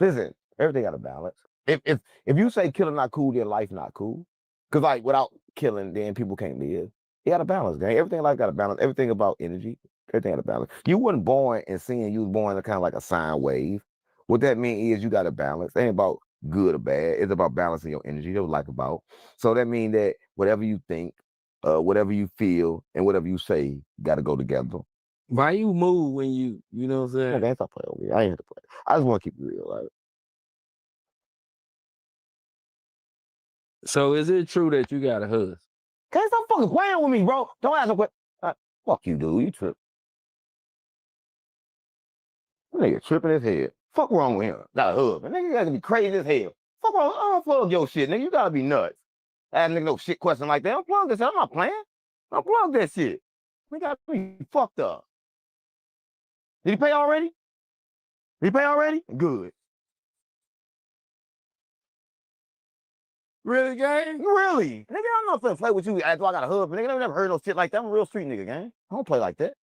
Listen, everything got a balance. If you say killing not cool, then life not cool. Cause like without killing, then people can't live. You got a balance, gang. Everything in life got a balance. Everything about energy, everything got a balance. You wasn't born and seeing you was born in kind of like a sine wave. What that means is you got a balance. It ain't about good or bad. It's about balancing your energy. That's what I like about. So that means that whatever you think, whatever you feel, and whatever you say, got to go together. Why you move when you know what I'm saying? Okay, stop playing with me. I ain't here to play. I just want to keep it real, right? So is it true that you got a husband? Can't stop fucking playing with me, bro. Don't ask no question. Fuck you, dude. You tripping. That nigga tripping as hell. Fuck wrong with him? Got a husband. Nigga, you gotta be crazy as hell. Fuck wrong. I don't plug your shit, nigga. You gotta be nuts. Ask nigga no shit question like that. Unplug this. I'm not playing. Unplug that shit. We got me fucked up. Did he pay already? Did he pay already? Good. Really, gang? Really? Nigga, I'm not finna play with you after I got a husband. Nigga, I never heard no shit like that. I'm a real street nigga, gang. I don't play like that.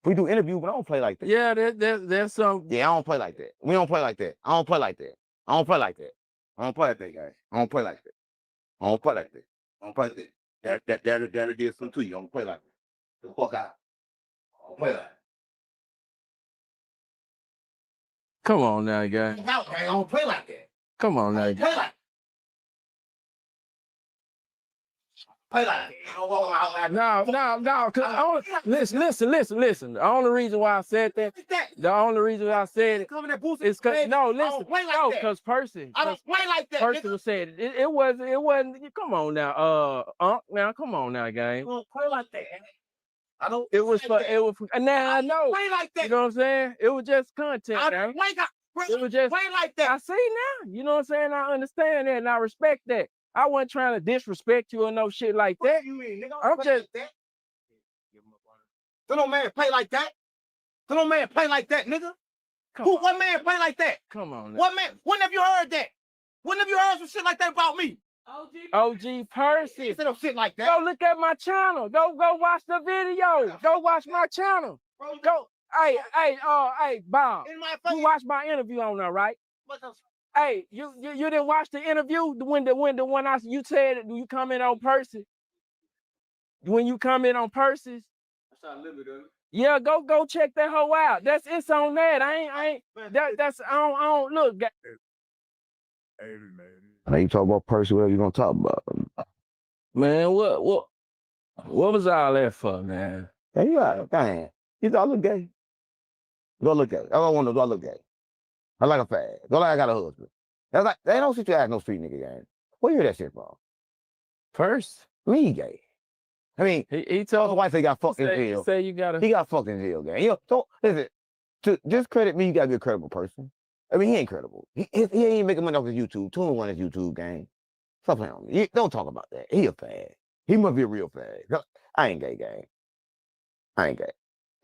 We do interviews, but I don't play like that. Yeah, that's some. Yeah, I don't play like that. We don't play like that. I don't play like that. I don't play like that. I don't play like that, guys. I don't play like that. I don't play like that. I don't play like that. That'll do something to you. I don't play like that. The fuck out. I don't play like that. Come on now, guy. I don't play like that. Come on now, Play guy. like Play like that. No. Cause listen. The only reason why I said that, is because because Percy. I don't play like that. Percy was saying it. It wasn't. Come on now, now come on now, gang. I don't play like that. I don't. It was for. Now I know. Play like that. You know what I'm saying? It was just content. I now. don't play like. It was just play like that. I see now. You know what I'm saying? I understand that and I respect that. I wasn't trying to disrespect you or no shit like that. What you mean, nigga? I'm just. Like that. So no man play like that. So no man play like that, nigga. What man play like that? Come on. Now. What man? When have you heard that? When have you heard some shit like that about me? OG Percy. Instead of shit like that. Go look at my channel. Go watch the video. Go watch my channel. Go. Hey, Bob. You watched my interview on there, right? Hey, you didn't watch the interview when you said you comment on Percy. When you comment on Percy's. That's not limited. Yeah, go check that hoe out. It's on that. I don't look. Now you talk about Percy, whatever you gonna talk about. Man, what was all that for, man? Yeah, you got it. Damn. You thought I look gay? Go look at it. I don't want to do I look gay. I like a fag. Go like I got a husband. That's like they don't sit you ask no street nigga game. Where you hear that shit from? First, me gay. I mean, he told the wife he got fucked in jail. Say you got he got fucked in jail, gang. You know, don't listen. To discredit me, you gotta be a credible person. I mean, he ain't credible. He ain't making money off his YouTube. 2-1 his YouTube gang. Stop playing with me. Don't talk about that. He a fag. He must be a real fag. I ain't gay, gang. I ain't gay.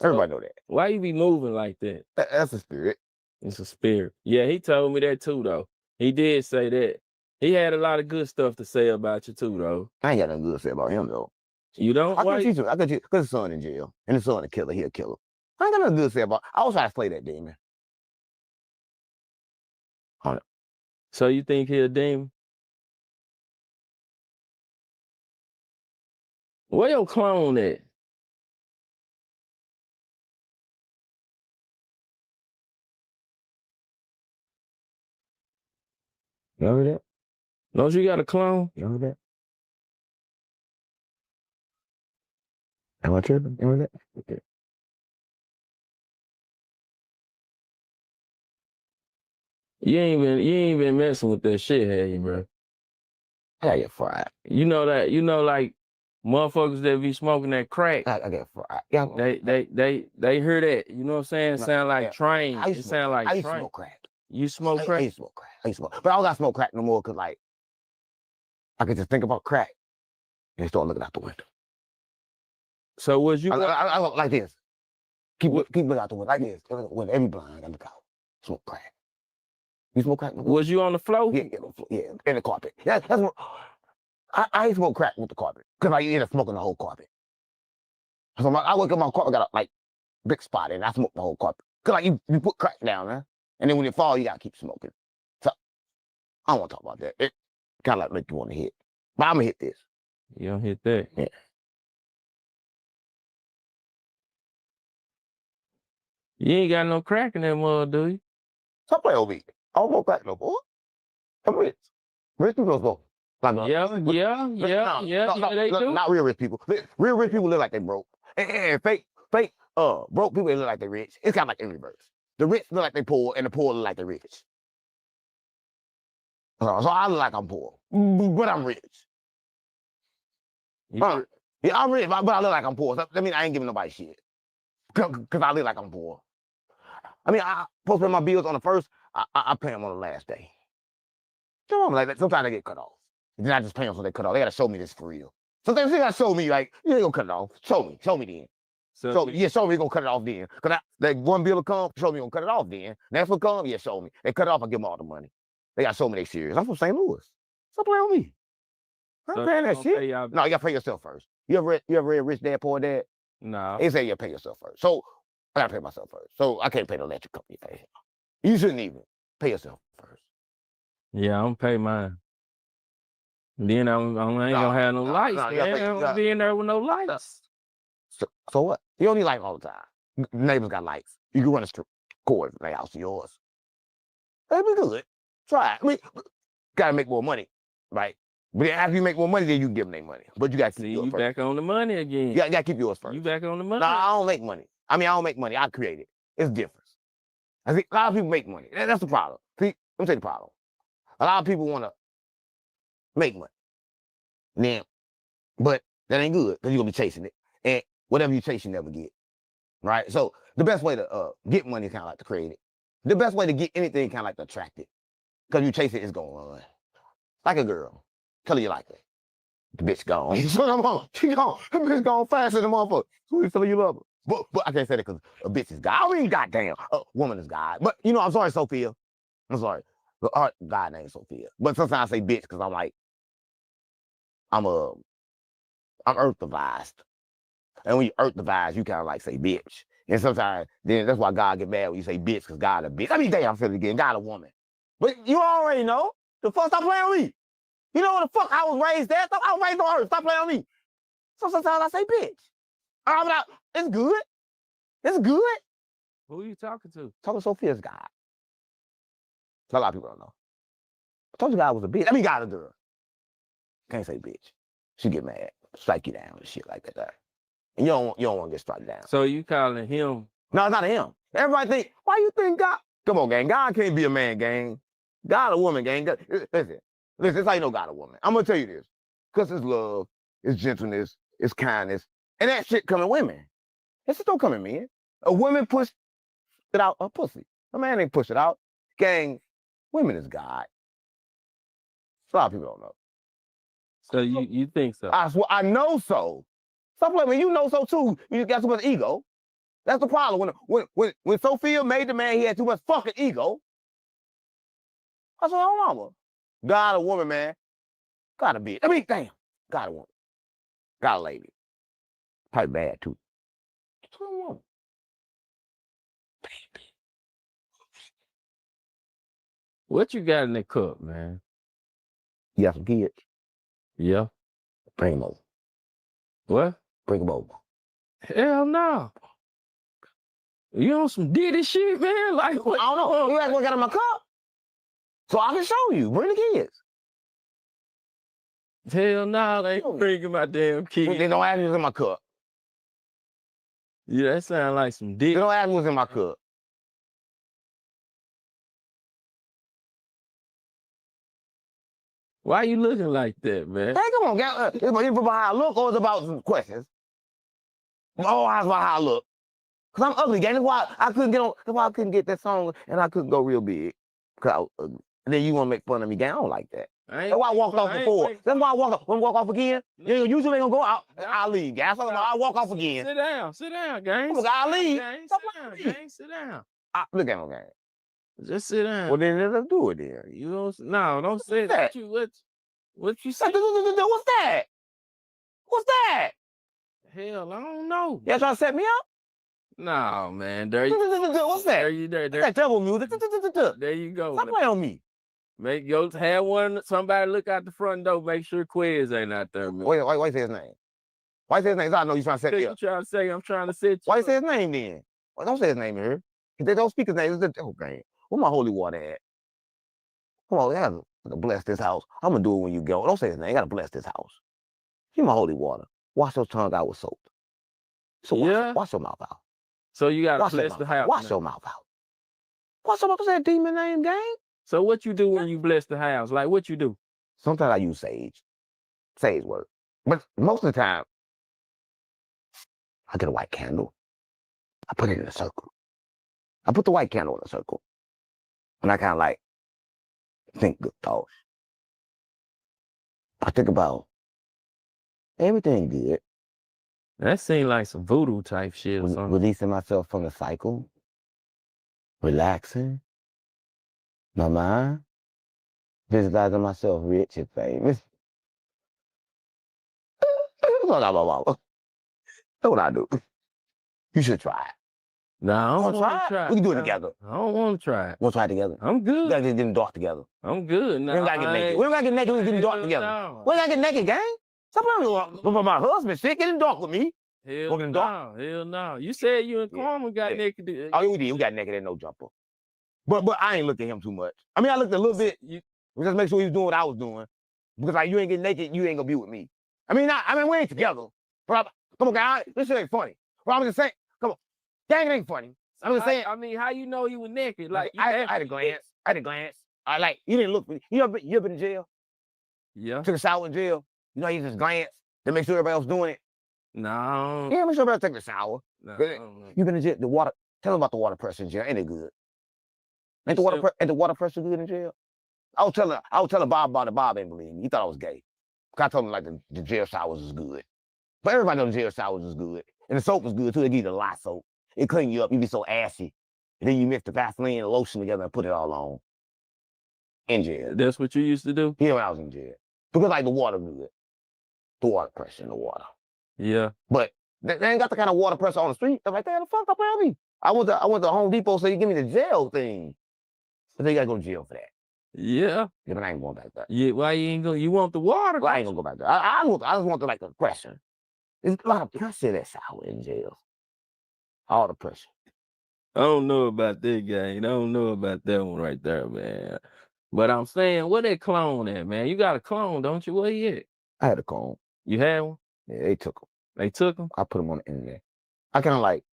Everybody know that. Why you be moving like that? That's a spirit. It's a spirit. Yeah, he told me that too, though. He did say that. He had a lot of good stuff to say about you too, though. I ain't got nothing good to say about him, though. You don't? I could teach him. I could teach because his son in jail. And his son a killer. He a killer. I ain't got nothing good to say about I was trying to slay that demon. So you think he a demon? Where your clone at? You heard that? Don't you got a clone? You heard that? Am I tripping? You heard that? Okay. You ain't been messing with that shit, have you, bro? I get fried. You know like motherfuckers that be smoking that crack. I get fried. Yeah. They hear that. You know what I'm saying? Sound like train. It sound like I used to train. smoke crack. You smoke crack? I used to smoke crack. But I don't gotta smoke crack no more because like I could just think about crack and start looking out the window. So was you I like this. Keep looking out the window like this. When every blind I look out. Smoke crack. You smoke crack? Was you on the floor? Yeah, in the carpet. That's what I ain't smoke crack with the carpet because I end up smoking the whole carpet. So I wake up my carpet got a like big spot in. I smoke the whole carpet because like you put crack down there, and then when it falls, you gotta keep smoking. So I don't want to talk about that. It kind of like make you want to hit, but I'm gonna hit this. You don't hit that. Yeah. You ain't got no crack in that mud, do you? Stop playing over me. I don't smoke crack no more. I'm rich. Rich people don't smoke. Yeah, they do. Not real rich people. Real rich people look like they broke. And fake, broke people they look like they rich. It's kind of like in reverse. The rich look like they poor, and the poor look like they rich. So I look like I'm poor, but I'm rich. Yeah, I'm rich, but I look like I'm poor. So, I mean, I ain't giving nobody shit. Because I look like I'm poor. I mean, I supposed to pay my bills on the first, I pay them on the last day. You know, like that. Sometimes they get cut off. And then I just pay them so they cut off. They got to show me this for real. Sometimes they got to show me, like, you ain't going to cut it off. Show me then. Show me you're going to cut it off then. Because like one bill will come, show me you're going to cut it off then. Next one come, yeah, show me. They cut it off, I give them all the money. They got to show me they serious. I'm from St. Louis. Stop playing with me. I'm paying that shit. No, you got to pay yourself first. You ever read Rich Dad, Poor Dad? No. They say you pay yourself first. So I got to pay myself first. So I can't pay the electric company. You shouldn't even pay yourself first. Yeah, I'm pay mine. Then I ain't gonna have no lights. I ain't gonna be in there with no lights. So what? You don't need light all the time. Neighbors got lights. You can run a cord from their house to yours. That'd be good. Try it. I mean, gotta make more money, right? But after you make more money, then you can give them their money. But you gotta keep yours first. Back on the money again. You gotta keep yours first. You back on the money? No, I don't make money. I mean, I don't make money. I create it. It's different. I think a lot of people make money. That's the problem. See, let me tell you the problem. A lot of people want to make money. Then, but that ain't good because you're going to be chasing it. And whatever you chase, you never get. Right? So the best way to get money is kind of like to create it. The best way to get anything kind of like to attract it. Because you chase it, it's going to run. Like a girl. Tell her you like her. The bitch gone. She gone. The bitch gone faster than the motherfucker. So you tell her you love her. But I can't say that because a bitch is God. I mean, goddamn, a woman is God. But, you know, I'm sorry, Sophia. I'm sorry. Her God named Sophia. But sometimes I say bitch because I'm like, I'm earth-devised. And when you earth-devised, you kind of like say bitch. And sometimes, then that's why God get mad when you say bitch because God a bitch. I mean, damn, I'm feeling again. God a woman. But you already know. The fuck, stop playing with me. You know what the fuck I was raised at? I was raised on earth. Stop playing with me. So sometimes I say bitch. I'm not, it's good. It's good. Who are you talking to? Talking to Sophia's God. A lot of people don't know. I told you God was a bitch. I mean, God a girl. Can't say bitch. She get mad, strike you down and shit like that. And you don't want to get struck down. So you calling him? No, it's not him. Everybody think, why you think God? Come on, gang. God can't be a man, gang. God a woman, gang. Listen, that's how you know God a woman. I'm gonna tell you this. Because it's love, it's gentleness, it's kindness, and that shit come in women. That shit don't come in men. A woman push it out her pussy. A man ain't push it out. Gang, women is God. A lot of people don't know. So you think so? I know so. Stop playing. When you know so too, you just got too much ego. That's the problem. When Sophia made the man, he had too much fucking ego. I said, oh mama. God a woman, man. God a bitch. I mean, damn. God a woman. God a lady. Probably bad too. What you got in the cup, man? You got some kids? Yeah. Bring them over. What? Bring them over. Hell no. You on some Diddy shit, man? Like what? I don't know. You asked what I got in my cup. So I can show you. Bring the kids. Hell no, they ain't bringing my damn kids. They don't ask me what's in my cup. Yeah, that sound like some dick. They don't ask me what's in my cup. Why you looking like that, man? Hey, come on, guys. It's about how I look or it's about some questions? Oh, it's about how I look. Because I'm ugly, gang. That's why I couldn't get on. That's why I couldn't get that song and I couldn't go real big. Because I was ugly. And then you want to make fun of me, gang. I don't like that. That's why I walked off before. That's why I walked off. When I walk off again, you usually ain't going to go out. I'll leave, gang. That's why I walk off again. Sit down, gang. I'll leave. Sit down. Look at him, gang. Just sit down. Well, then let's do it then. You don't say that. What you say? What's that? What's that? Hell, I don't know. You trying to set me up? No, man. There you What's that? There. That devil music. There you go. Stop playing on me. Have somebody look out the front door, make sure Quiz ain't out there, man. Why say his name? Why say his name? I know you trying to set me up. I'm trying to set you. Why say his name then? Well, don't say his name here. They don't speak his name. It's the devil game. Where my holy water at? Come on, I gotta bless this house. I'm gonna do it when you go. Don't say his name. You gotta bless this house. Give my holy water. Wash your tongue out with soap. So wash your mouth out. So you gotta bless the house. Wash your mouth out. Wash your mouth. What's that demon name, gang? So what you do when you bless the house? Like what you do? Sometimes I use sage. Sage work. But most of the time, I get a white candle. I put it in a circle. I put the white candle in a circle. And I kind of like think good thoughts. I think about everything good. That seemed like some voodoo type shit or something. Releasing myself from the cycle. Relaxing. My mind. Visualizing myself rich and famous. That's what I do. You should try it. Nah, I don't want to try it. We can do it together. I don't want to try it. We'll try it together. I'm good. We gotta get in the dark together. I'm good. We don't gotta get naked. We don't gotta get naked. We can get in the dark together. We gotta get naked, gang. Stop playing with my husband. Shit, get in the dark with me. Hell no. You said you and Carmen got naked. Oh, yeah, we did. We got naked and no jumper. But I ain't looked at him too much. I mean, I looked a little bit. We just make sure he was doing what I was doing. Because like you ain't getting naked, you ain't gonna be with me. I mean, we ain't together. But come on, guys, this shit ain't funny. But I'm just saying, come on, gang, it ain't funny. I'm just saying. I mean, how you know he was naked? Like I had a glance. I like you didn't look. You ever been in jail? Yeah. Took a shower in jail. You know, you just glance to make sure everybody else doing it. No. Yeah, make sure everybody taking a shower. No. You been in jail? The water. Tell them about the water pressure in jail. Ain't it good? Ain't the water pressure good in jail? I was telling Bob about it. Bob ain't believe me. He thought I was gay. I told him like the jail showers is good. But everybody knows the jail showers is good. And the soap is good too. They give you a lot of soap. It clean you up. You be so ashy. And then you mix the Vaseline and lotion together and put it all on. In jail. That's what you used to do? Yeah, when I was in jail. Because like the water good. The water pressure in the water. Yeah. But they ain't got the kind of water pressure on the street. I'm like, damn, the fuck up on me. I went to Home Depot, so you give me the jail thing. But then you gotta go to jail for that. Yeah. Yeah, but I ain't going back there. Yeah, why you ain't go? You want the water? Well, I ain't gonna go back there. I just want the pressure. There's a lot of pressure that shower in jail. All the pressure. I don't know about that guy. I don't know about that one right there, man. But I'm saying, where that clone at, man? You got a clone, don't you? Where he at? I had a clone. You had one? Yeah, they took him. They took him? I put him on the internet. I kind of like,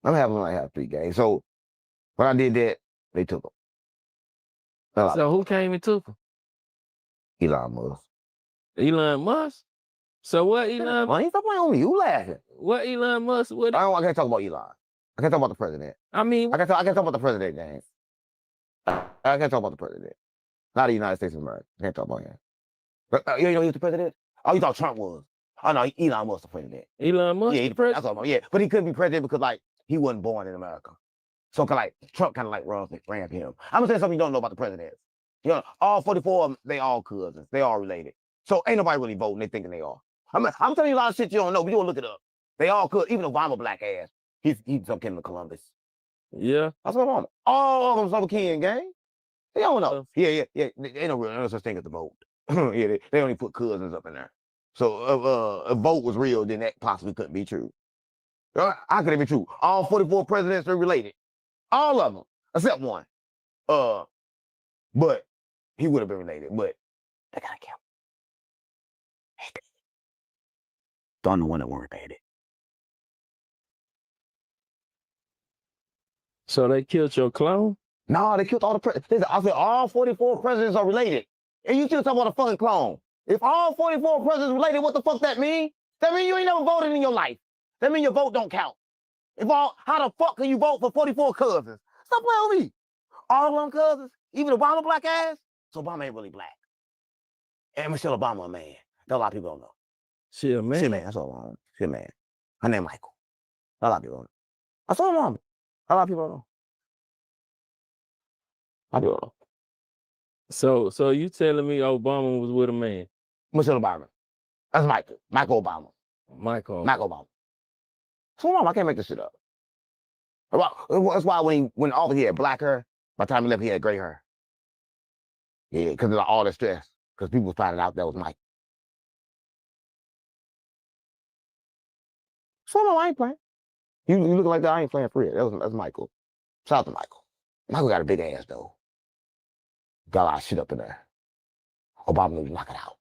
I'm having like half 3 games. So when I did that, they took him. So who came and took him? Elon Musk. Elon Musk? So what Elon? Well, he stop playing on me. You laughing? What Elon Musk? What? I can't talk about Elon. I can't talk about the president. I mean, I can't talk about the president, James. I can't talk about the president. Not the United States of America. I can't talk about him. You know who's the president? Oh, you thought Trump was? Oh no, Elon Musk the president. Elon Musk, yeah, the president. That's all. Yeah, but he couldn't be president because like he wasn't born in America. So Trump kind of like ran him. I'm gonna say something you don't know about the presidents. You know, all 44 of them, they all cousins. They all related. So ain't nobody really voting. They thinking they are. I'm telling you a lot of shit you don't know, but you gonna look it up. They all could. Even Obama black ass. He's some kin of Columbus. Yeah. That's what Obama. All of them some kin, gang. They don't know. Yeah. They ain't no such thing as the vote. Yeah, they only put cousins up in there. So if a vote was real, then that possibly couldn't be true. How could it be true? All 44 presidents are related. All of them, except one. But he would have been related, but they gotta kill him. Don't know when to worry about it. So they killed your clone? No, they killed all the presidents. I said all 44 presidents are related. And you still talking about a fucking clone. If all 44 presidents related, what the fuck that mean? That mean you ain't never voted in your life. That mean your vote don't count. How the fuck can you vote for 44 cousins? Stop playing with me. All of them cousins, even Obama black ass. So Obama ain't really black. And Michelle Obama a man. That a lot of people don't know. She a man? She a man, that's all I know. She a man. Her name Michael. A lot of people don't know. I saw her mom. A lot of people don't know. A lot of people don't know. So you telling me Obama was with a man? Michelle Obama. That's Michael. Michael Obama. Michael Obama. So I can't make this shit up. That's why when all he had black hair, by the time he left, he had gray hair. Yeah, because of all the stress. Because people was finding out that was Mike. So I ain't playing. You looking like that, I ain't playing for real. That's Michael. Shout out to Michael. Michael got a big ass though. Got a lot of shit up in there. Obama needs to knock it out.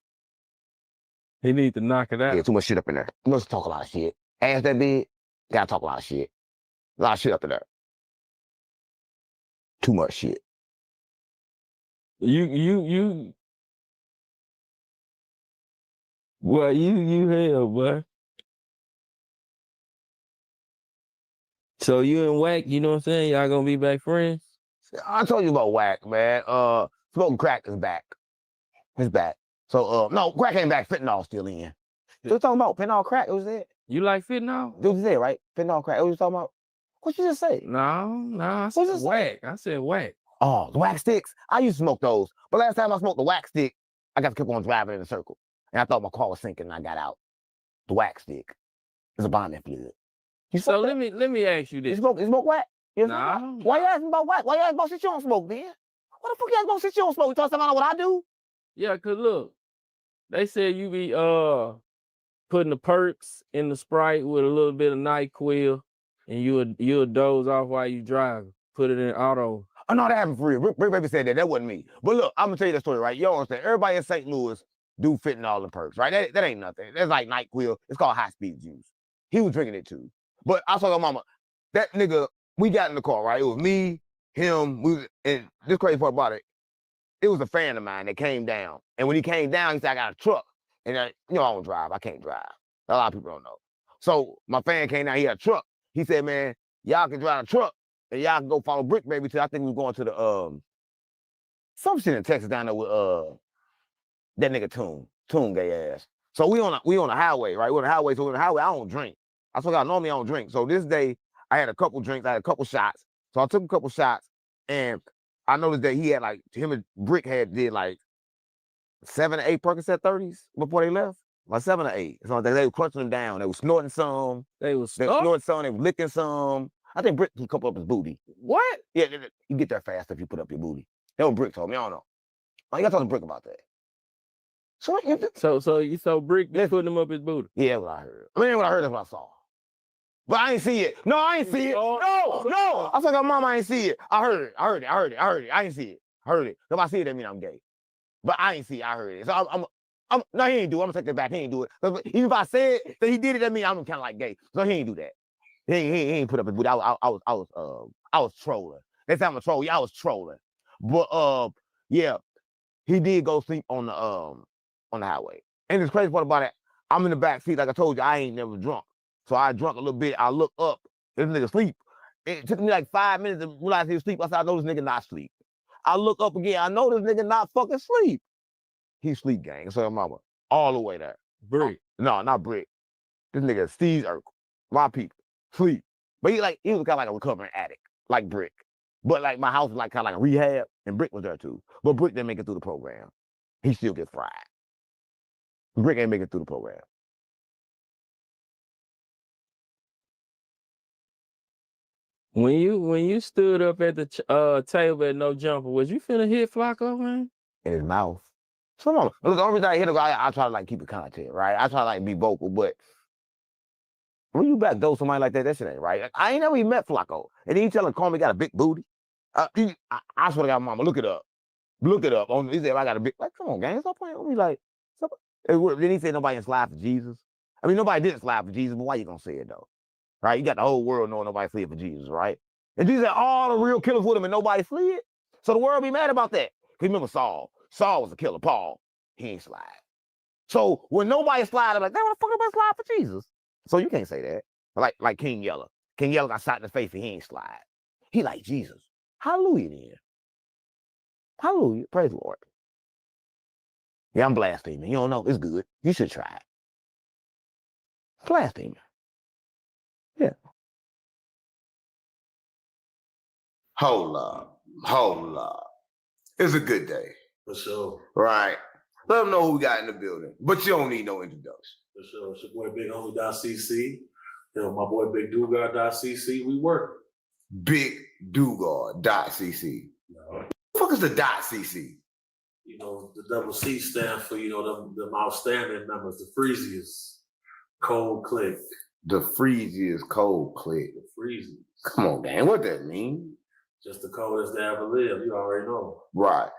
He need to knock it out. Yeah, too much shit up in there. He must talk a lot of shit. Ass that big, gotta talk a lot of shit. A lot of shit up in there. Too much shit. You boy, you hell, boy. So you and Wack, you know what I'm saying? Y'all gonna be back friends? I told you about Wack, man. Smoking crack is back. It's back. So no, crack ain't back. Fentanyl still in. You talking about fentanyl crack? It was it. You like fentanyl? It was there, right? Fentanyl crack. What you talking about? What you just say? No, I said Wack. I said Wack. Oh, the wax sticks. I used to smoke those, but last time I smoked the wax stick, I got to keep on driving in a circle, and I thought my car was sinking, and I got out. The wax stick is a bonding fluid. So let me ask you this. You smoke wax? Nah. Why you asking about wax? Why you asking about shit you don't smoke, then? What the fuck you asking about shit you don't smoke? You talking about what I do? Yeah, cause look, they said you be putting the perks in the Sprite with a little bit of NyQuil, and you'll doze off while you drive. Put it in auto. Oh no, that happened for real. Brick Baby said that. That wasn't me. But look, I'm gonna tell you the story, right? You understand? Everybody in St. Louis do fentanyl and perks, right? That ain't nothing. That's like NyQuil. It's called high-speed juice. He was drinking it too. But I told my mama, that nigga, we got in the car, right? It was me, him, and this crazy part about it, it was a fan of mine that came down. And when he came down, he said, I got a truck. And I don't drive. I can't drive. A lot of people don't know. So my fan came down, he had a truck. He said, man, y'all can drive a truck and y'all can go follow Brick Baby till I think we was going to the some shit in Texas down there with that nigga Toon gay ass. So we on the highway, right? We're on the highway, so we're on the highway. I don't drink. I told y'all normally I don't drink. So this day I had a couple drinks, I had a couple shots. So I took a couple shots and I noticed that he had like him and Brick did like 7 or 8 Percocet 30s before they left. Like 7 or 8. So they were crunching them down. They were snorting some. They were snorting some. They were licking some. I think Brick can couple up his booty. What? Yeah, you get there fast if you put up your booty. That was Brick told me. I don't know. I got to talk to Brick about that. So Brick been putting him up his booty. Yeah, what I heard. I mean, what I heard is what I saw. But I ain't see it. No, I ain't see it. No. I was like, Mama, I ain't see it. I heard it. I ain't see it. I heard it. If I see it, that mean I'm gay. But I ain't see it. I heard it. So no, he ain't do it. I'm gonna take that back. He ain't do it. Even if I said that he did it, that mean I'm kind of like gay. So he ain't do that. He ain't put up his booty. I was trolling. That's how I'm a troll. Yeah, I was trolling. But yeah, he did go sleep on the highway. And the crazy part about it, I'm in the back seat. Like I told you, I ain't never drunk. So I drunk a little bit. I look up. This nigga sleep. It took me like 5 minutes to realize he was asleep. I said, I know this nigga not asleep. I look up again. I know this nigga not fucking sleep. He sleep, gang. So mama, all the way there. Brick. No, not Brick. This nigga Steve Urkel. My people. Sleep. But he was kind of like a recovering addict, like Brick. But like my house was like kind of like a rehab, and Brick was there too. But Brick didn't make it through the program. He still get fried. Brick ain't make it through the program. When you stood up at the table at No Jumper, was you finna hit Flacco, man? In his mouth. So look, the only reason I hit him, I try to like keep it content, right? I try to like be vocal, but when you backdoor somebody like that shit ain't right. I ain't never even met Flacco. And then you tell him, call me got a big booty. I swear to God, mama, look it up. Look it up. He said, I got a big, like, come on, gang, stop playing with me. Like, then he said nobody didn't slide for Jesus. I mean, nobody didn't slide for Jesus, but why you gonna say it though? Right? You got the whole world knowing nobody slid for Jesus, right? And Jesus had all the real killers with him and nobody slid. So the world be mad about that. Because remember Saul. Saul was a killer. Paul, he ain't slide. So when nobody slide, I'm like, why the fuck nobody slide for Jesus? So you can't say that. Like King Yeller. King Yeller got shot in the face and he ain't slide. He like Jesus. Hallelujah then. Hallelujah. Praise the Lord. Yeah, I'm blaspheming. You don't know. It's good. You should try it. Blaspheming. Yeah. Hold up. It's a good day. For sure. Right. Let them know who we got in the building. But you don't need no introduction. For sure. It's your boy Big Homie .cc. You know, my boy Big Dugard .cc. We work. Big Dugard .cc. What the fuck is the .cc? You know, the double C stands for, you know, them outstanding members, the Freeziest. Cold Click. The Freeziest Cold Click. The Freeziest. Come on, man. What that mean? Just the coldest they ever lived. You already know. Right.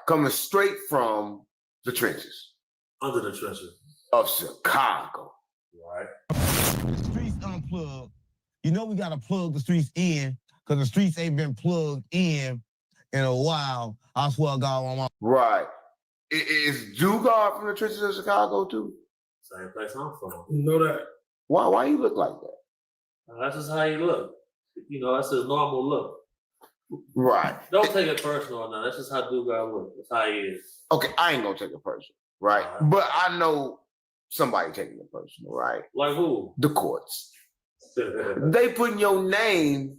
Coming straight from the trenches. Under the trenches. Of Chicago. Right. The streets unplugged. You know we gotta plug the streets in, because the streets ain't been plugged in a while. I swear to God on my... Right. Is Dugard from the trenches of Chicago too? Same place I'm from. You know that. Why you look like that? That's just how you look. That's his normal look. Right. Don't take it personal now. That's just how dude got look. That's how he is. Okay, I ain't gonna take it personal, right? But I know somebody taking it personal, right? Like who? The courts. They putting your name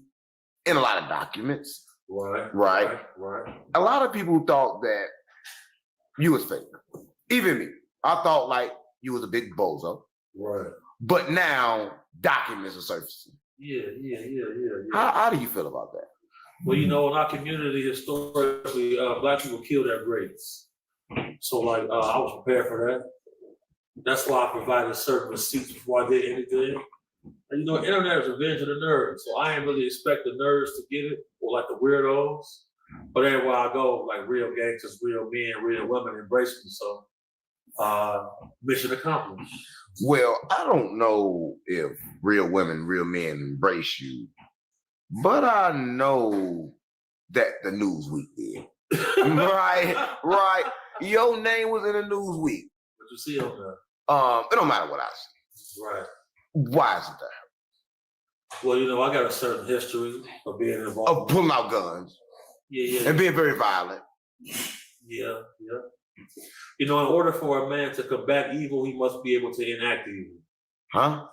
in a lot of documents. Right. A lot of people thought that you was fake. Even me. I thought like you was a big bozo. Right. But now documents are surfacing. Yeah. How do you feel about that? Well, in our community, historically, Black people killed their greats. So, like, I was prepared for that. That's why I provided certain receipts before I did anything. And, internet is revenge of the nerds. So I ain't really expect the nerds to get it, or like the weirdos. But everywhere I go, like real gangsters, real men, real women embrace me. So, mission accomplished. Well, I don't know if real women, real men embrace you, but I know that the Newsweek did. right. Your name was in the Newsweek. What you see on there? It don't matter what I see. Right. Why is it that? Well, I got a certain history of being involved. Of pulling out guns. Yeah. And being very violent. Yeah. In order for a man to combat evil, he must be able to enact evil. Huh?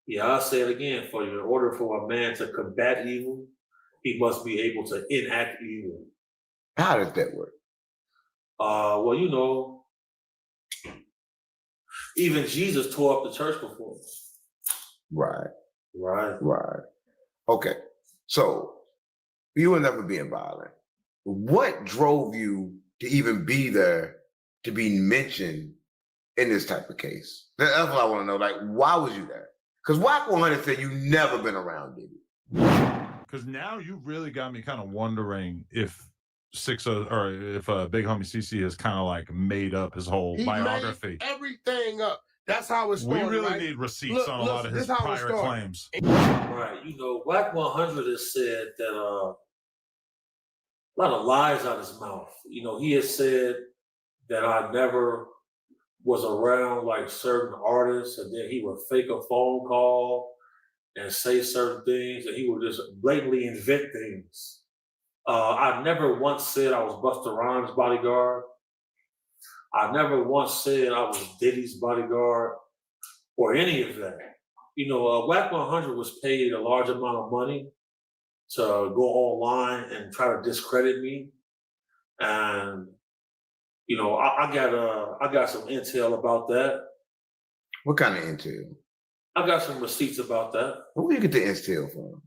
Yeah, I'll say it again for you. In order for a man to combat evil, he must be able to enact evil. How does that work? Well, even Jesus tore up the church before. Right. Okay. So you were never being violent. What drove you to even be there, to be mentioned in this type of case? That's what I want to know. Like, why was you there? Because Wack 100 said you never been around Diddy. Because now you really got me kind of wondering if Big Homie CC has kind of like made up his whole biography. Made everything up. That's how it started. We really need receipts on a lot of his prior claims. Right. Wack 100 has said that a lot of lies out his mouth. He has said that I never was around like certain artists, and then he would fake a phone call and say certain things, and he would just blatantly invent things. I never once said I was Busta Rhymes' bodyguard. I never once said I was Diddy's bodyguard or any of that. Wack 100 was paid a large amount of money to go online and try to discredit me. And, I got some intel about that. What kind of intel? I got some receipts about that. Where do you get the intel from?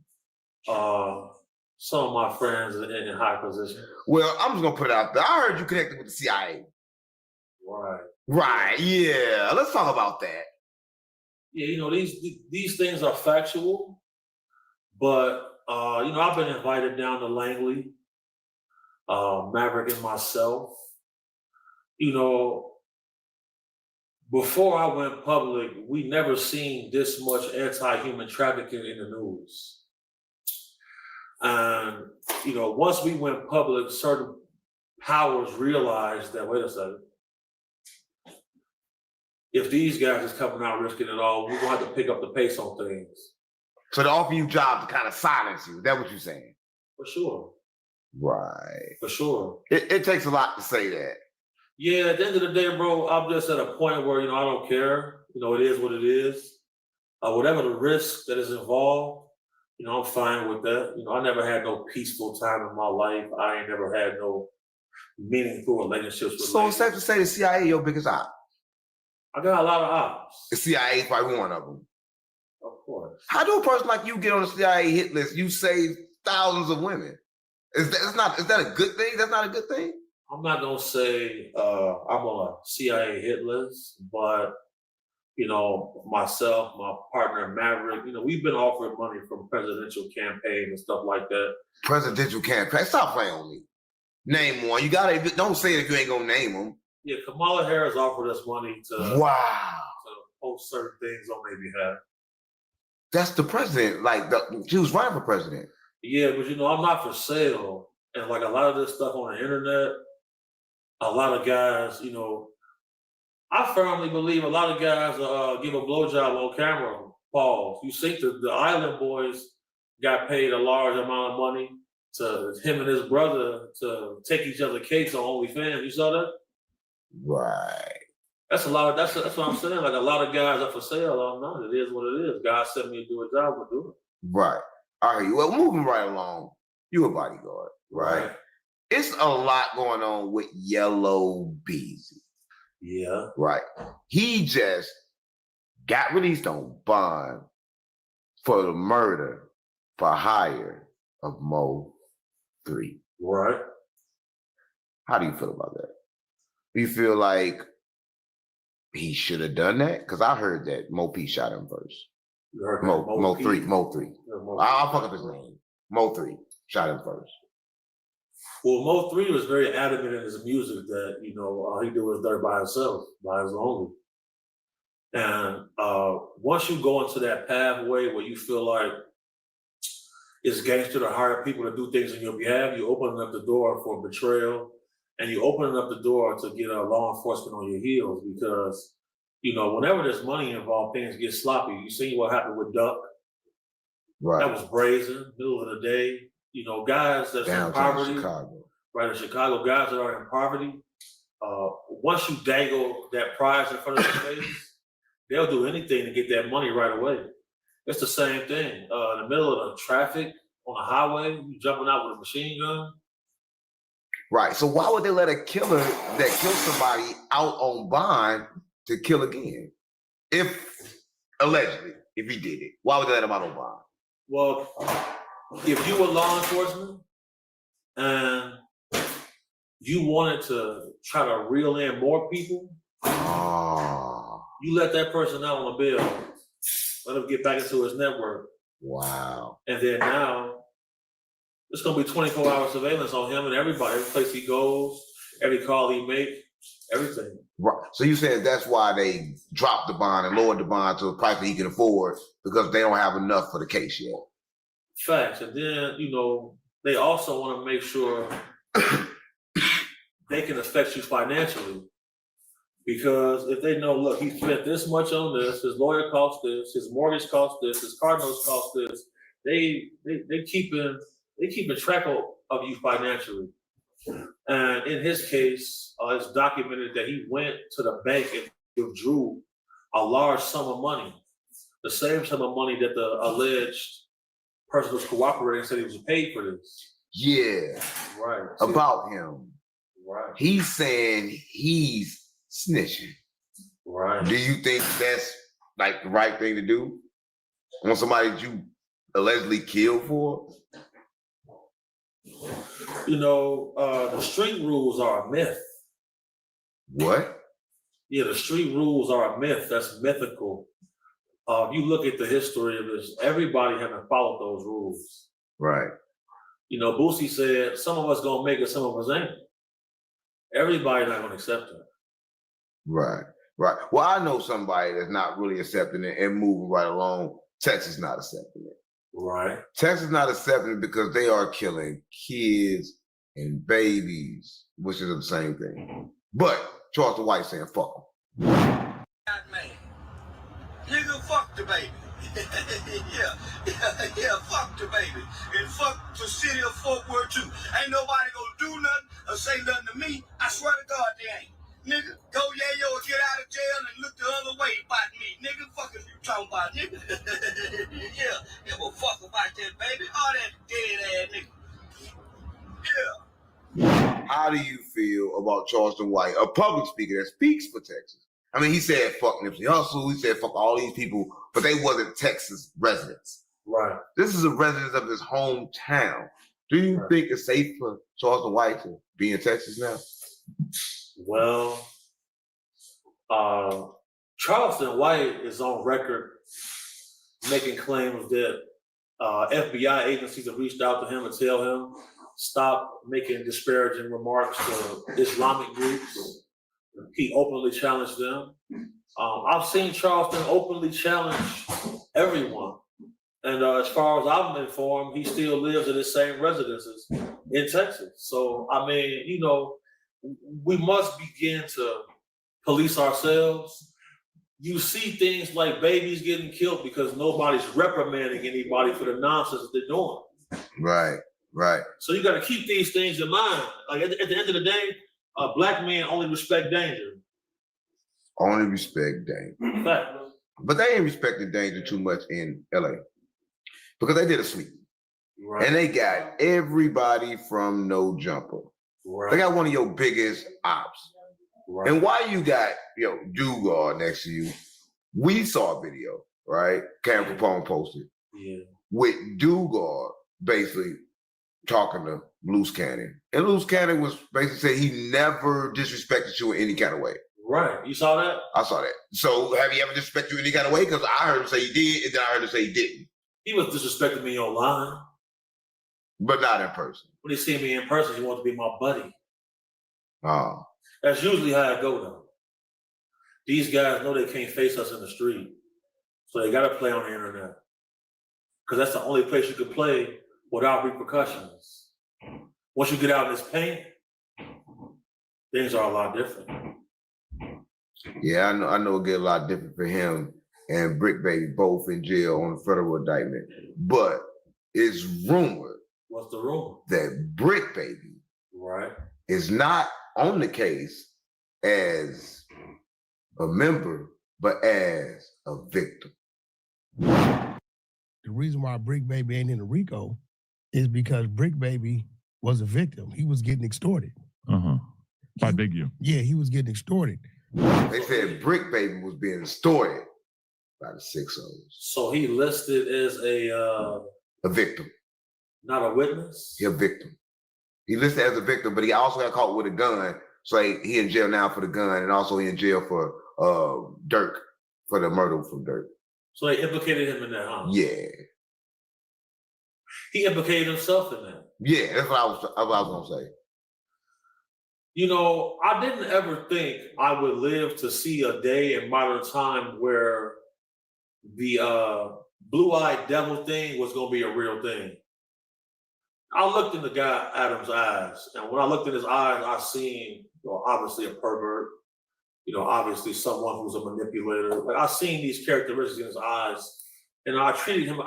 Some of my friends in high positions. Well, I'm just gonna put it out there. I heard you connected with the CIA. Right. Yeah. Let's talk about that. Yeah. These things are factual, but I've been invited down to Langley, Maverick and myself. Before I went public, we never seen this much anti-human trafficking in the news. And, once we went public, certain powers realized that, wait a second, if these guys is coming out risking it all, we're gonna have to pick up the pace on things. So they offer you jobs to kind of silence you. Is that what you're saying? For sure. Right. For sure. It takes a lot to say that. Yeah, at the end of the day, bro, I'm just at a point where, I don't care. It is what it is. Whatever the risk that is involved, I'm fine with that. I never had no peaceful time in my life. I ain't never had no meaningful relationships with So it's safe to say the CIA your biggest op? I got a lot of ops. The CIA is probably one of them. Of course. How do a person like you get on the CIA hit list? You saved thousands of women. Is that a good thing? That's not a good thing? I'm not gonna say I'm on a CIA hit list, but myself, my partner Maverick, we've been offered money from presidential campaigns and stuff like that. Presidential campaign? Stop playing on me. Name one. Don't say it if you ain't gonna name them. Yeah, Kamala Harris offered us money to post certain things on their behalf. That's the president. She was running for president. Yeah, but I'm not for sale. And like a lot of this stuff on the internet, a lot of guys, I firmly believe a lot of guys give a blowjob on camera. Pause. You think the Island Boys got paid a large amount of money to him and his brother to take each other cakes on OnlyFans. You saw that? Right. That's a lot of that's what I'm saying. Like a lot of guys are for sale. I don't know. It is what it is. God sent me to do a job, we'll do it. Right. All right. Well, moving right along. You a bodyguard, right? It's a lot going on with Yellow Beezy. Yeah. Right. He just got released on bond for the murder for hire of Mo 3. Right. How do you feel about that? Do you feel like he should have done that? Because I heard that Mo P shot him first. You heard Mo P? 3. Yeah, I'll fuck up his name. Mo 3 shot him first. Well, Mo 3 was very adamant in his music that, you know, he did his dirt by himself, by his own. And once you go into that pathway where you feel like it's gangster to hire people to do things on your behalf, you open up the door for betrayal, and you open up the door to get law enforcement on your heels because, you know, whenever there's money involved, things get sloppy. You see what happened with Duck. Right. That was brazen, middle of the day. You know, guys that's in poverty, Chicago. right in Chicago, guys that are in poverty, once you dangle that prize in front of their face, they'll do anything to get that money right away. It's the same thing. In the middle of the traffic on a highway, you jumping out with a machine gun. Right. So why would they let a killer that killed somebody out on bond to kill again? If allegedly, if he did it, why would they let him out on bond? Well, if you were law enforcement and you wanted to try to reel in more people, you let that person out on a bail, let him get back into his network. Wow. And then now, it's going to be 24-hour surveillance on him and everybody, every place he goes, every call he makes, everything. Right. So you said that's why they dropped the bond and lowered the bond to a price that he can afford because they don't have enough for the case yet. Facts. And then, you know, they also want to make sure they can affect you financially. Because if they know, look, he spent this much on this, his lawyer cost this, his mortgage cost this, his car notes cost this, they keeping track of you financially. And in his case, it's documented that he went to the bank and withdrew a large sum of money, the same sum of money that the alleged person was cooperating said he was paid for this. Yeah. Right. About him. Right. He's saying he's snitching. Right. Do you think that's like the right thing to do? On somebody that you allegedly killed for? You know, the street rules are a myth. What? Yeah, the street rules are a myth. That's mythical. If you look at the history of this, everybody haven't followed those rules. Right. You know, Boosie said, some of us gonna make it, some of us ain't. Everybody not gonna accept it. Right. Right. Well, I know somebody that's not really accepting it and moving right along. Texas not accepting it. Right. Texas not accepting it because they are killing kids and babies, which is the same thing. But Charleston White saying fuck them. Nigga, fuck the baby. yeah, fuck the baby. And fuck the city of Fort Worth too. Ain't nobody gonna do nothing or say nothing to me. I swear to God they ain't. Nigga, go yayo or get out of jail and look the other way about me. Nigga, fuck is you talking about, nigga? Yeah, give a fuck about that baby. All that dead ass nigga. Yeah. How do you feel about Charleston White, a public speaker that speaks for Texas? I mean, he said fuck Nipsey Hussle, he said fuck all these people, but they wasn't Texas residents. Right. This is a resident of his hometown. Do you think it's safe for Charleston White to be in Texas now? Well, Charleston White is on record making claims that FBI agencies have reached out to him and tell him stop making disparaging remarks to Islamic groups. He openly challenged them. I've seen Charleston openly challenge everyone. And as far as I'm informed, he still lives in his same residences in Texas. So, I mean, you know, we must begin to police ourselves you see things like babies getting killed because nobody's reprimanding anybody for the nonsense that they're doing. Right, right. So you got to keep these things in mind. Like at the end of the day, black men only respect danger. Only respect danger. Fact. But they ain't respecting danger too much in LA because they did a sweep. Right. And they got everybody from No Jumper. Right. They got one of your biggest ops. Right. And while you got Dugard next to you, we saw a video, right? Cam Capone posted with Dugard basically talking to Loose Cannon. And Loose Cannon was basically saying he never disrespected you in any kind of way. Right. You saw that? I saw that. So have you ever disrespected you in any kind of way? Because I heard him say he did, and then I heard him say he didn't. He was disrespecting me online. But not in person. When he see me in person, he wants to be my buddy. Oh. That's usually how it go though. These guys know they can't face us in the street. So they gotta play on the internet. Because that's the only place you can play without repercussions. Once you get out in this paint, things are a lot different. Yeah, I know it get a lot different for him and Brick Baby both in jail on a federal indictment. But it's rumored. What's the rumor? That Brick Baby is not on the case as a member, but as a victim. The reason why Brick Baby ain't in the RICO is because Brick Baby was a victim. He was getting extorted. By Big U. Yeah, he was getting extorted. They said Brick Baby was being extorted by the 6-0s. So he listed as a victim. Not a witness? He a victim. He listed as a victim, but he also got caught with a gun. So he in jail now for the gun, and also he in jail for Dirk, for the murder from Dirk. So they implicated him in that, huh? Yeah. He implicated himself in that. Yeah, that's what I was gonna say. You know, I didn't ever think I would live to see a day in modern time where the blue-eyed devil thing was gonna be a real thing. I looked in the guy Adam's eyes, and when I looked in his eyes, I seen, obviously a pervert, obviously someone who's a manipulator. Like I seen these characteristics in his eyes, and I treated him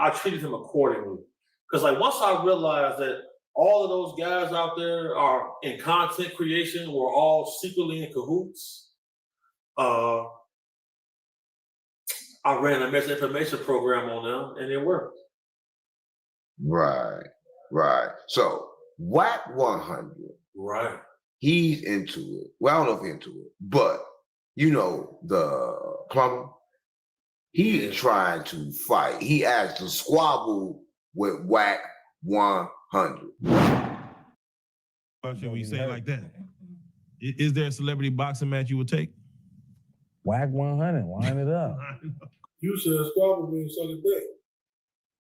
accordingly. Because like once I realized that all of those guys out there are in content creation, we're all secretly in cahoots. I ran a misinformation program on them, and it worked. Right. So Wack 100. Right. He's into it. Well, I don't know if he's into it, but the plumber, he's trying to fight. He has to squabble with Wack 100. Should we say it like that? Is there a celebrity boxing match you would take? Wack 100, line it up. You said squabble means something big.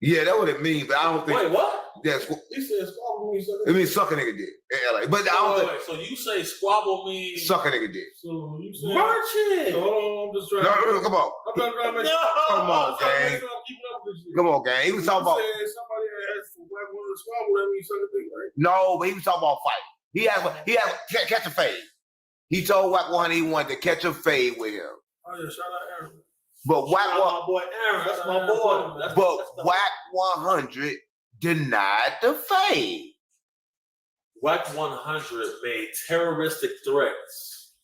Yeah, that's what it means, but I don't think. Wait, what? That's He said squabble means something it means suck a nigga dick in LA. But I don't think. So you say squabble means Suck a nigga dick. So you said merchant. Oh, I'm just trying. No, come on. I'm trying to make Come on, gang. Come on, gang. He was talking about. Somebody asked for Wack 100 squabble, that means something big, right? No, but he was talking about fight. He had catch a fade. He told Wack 100 he wanted to catch a fade with him. Oh yeah, shout out Aaron. But Wack my boy Aaron, that's my boy. But Wack 100 denied the fade. Wack 100 made terroristic threats,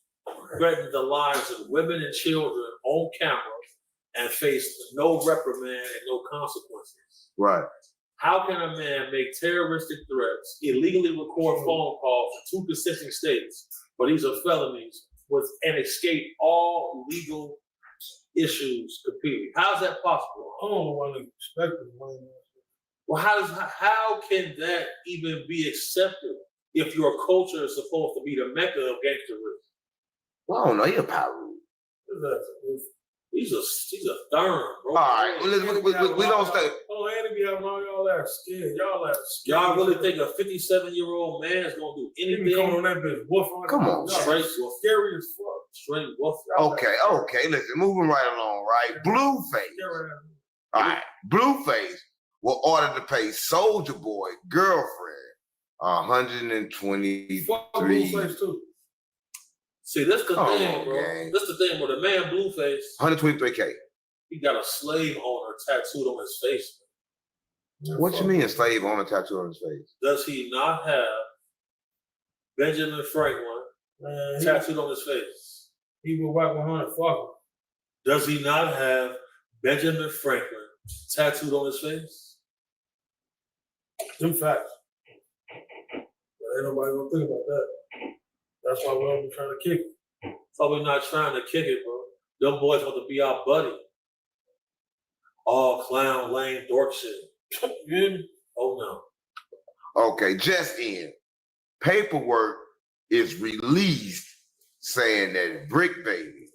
threatened the lives of women and children on camera, and faced no reprimand and no consequences. Right. How can a man make terroristic threats, illegally record phone calls in 2 consenting states, but these are felonies, and escape all legal issues completely? How's that possible? I don't want to expect it. Well, how can that even be accepted if your culture is supposed to be the mecca of gangsterism? Well, I don't know. He a Pyru. He's a thorn, bro. All right, we don't stay. Oh, Andy be having all y'all that scared. Y'all really think a 57-year-old man is gonna do anything? He come on that bitch, woof on Come on, straight wolf. Scary as fuck. Straight wolf. Okay. Listen, moving right along. Right, Blueface. All right, Blueface will order to pay Soulja Boy girlfriend $123. See, this the Come thing, on, bro. gang. This the thing, bro. The man Blueface, 123K. he got a slave owner tattooed on his face. What you mean a slave owner tattoo on his face? Does he not have Benjamin Franklin tattooed on his face? He would whack 100. Fuck him. Does he not have Benjamin Franklin tattooed on his face? Them facts. But ain't nobody gonna think about that. That's why we're only trying to kick it. So we're not trying to kick it, bro. Them boys want to be our buddy. All clown, lame, dork shit. You hear me? Oh no. Okay, just in. Paperwork is released saying that Brick Baby,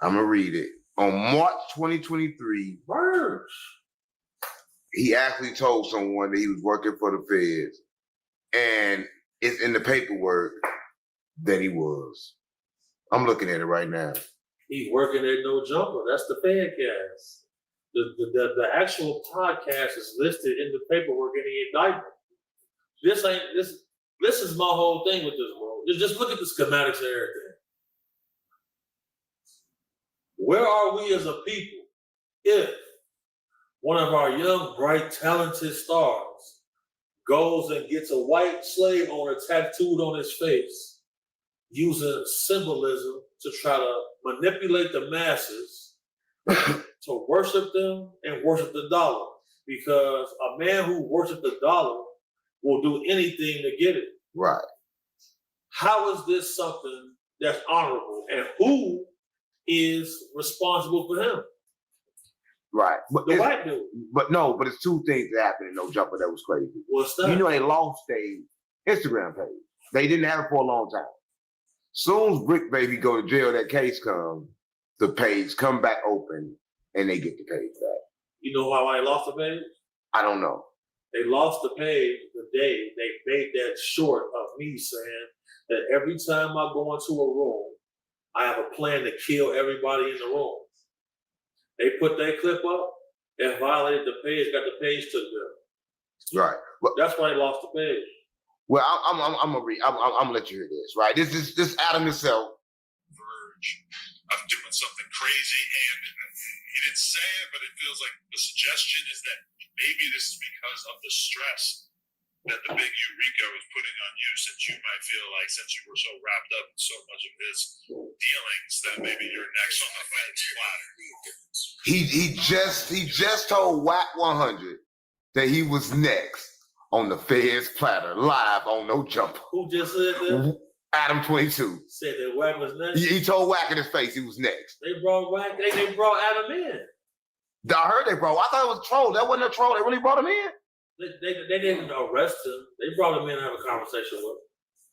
I'm gonna read it. On March 2023, he actually told someone that he was working for the feds, and it's in the paperwork that he was. I'm looking at it right now. He working at No Jumper. That's the Fedcast. The actual podcast is listed in the paperwork in the indictment. This is my whole thing with this, bro. Just look at the schematics and everything. Where are we as a people if one of our young, bright, talented stars goes and gets a white slave owner tattooed on his face using symbolism to try to manipulate the masses to worship them and worship the dollar? Because a man who worships the dollar will do anything to get it. Right. How is this something that's honorable? And who is responsible for him? Right. But The white dude. But it's two things that happened in No Jumper that was crazy. What's that? You know, they lost their Instagram page. They didn't have it for a long time. Soon as Brick Baby go to jail, that case comes, the page come back open, and they get the page back. You know why they lost the page? I don't know. They lost the page the day they made that short of me saying that every time I go into a room, I have a plan to kill everybody in the room. They put that clip up and violated the page, got the page took them. Right. But that's why they lost the page. Well, I'm gonna let you hear this. Right. This Adam himself. Verge of doing something crazy, and he didn't say it, but it feels like the suggestion is that maybe this is because of the stress that the big Eureka is putting on you, since you might feel like, since you were so wrapped up in so much of his dealings, that maybe you're next on the fence platter. He just told Whack 100 that he was next on the Feds platter live on No Jumper. Who just said that? Adam 22 said that Whack was next. He told Whack in his face he was next. They brought Whack. They brought Adam in. I heard they brought. I thought it was a troll. That wasn't a troll. They really brought him in. They didn't arrest him. They brought him in to have a conversation with him.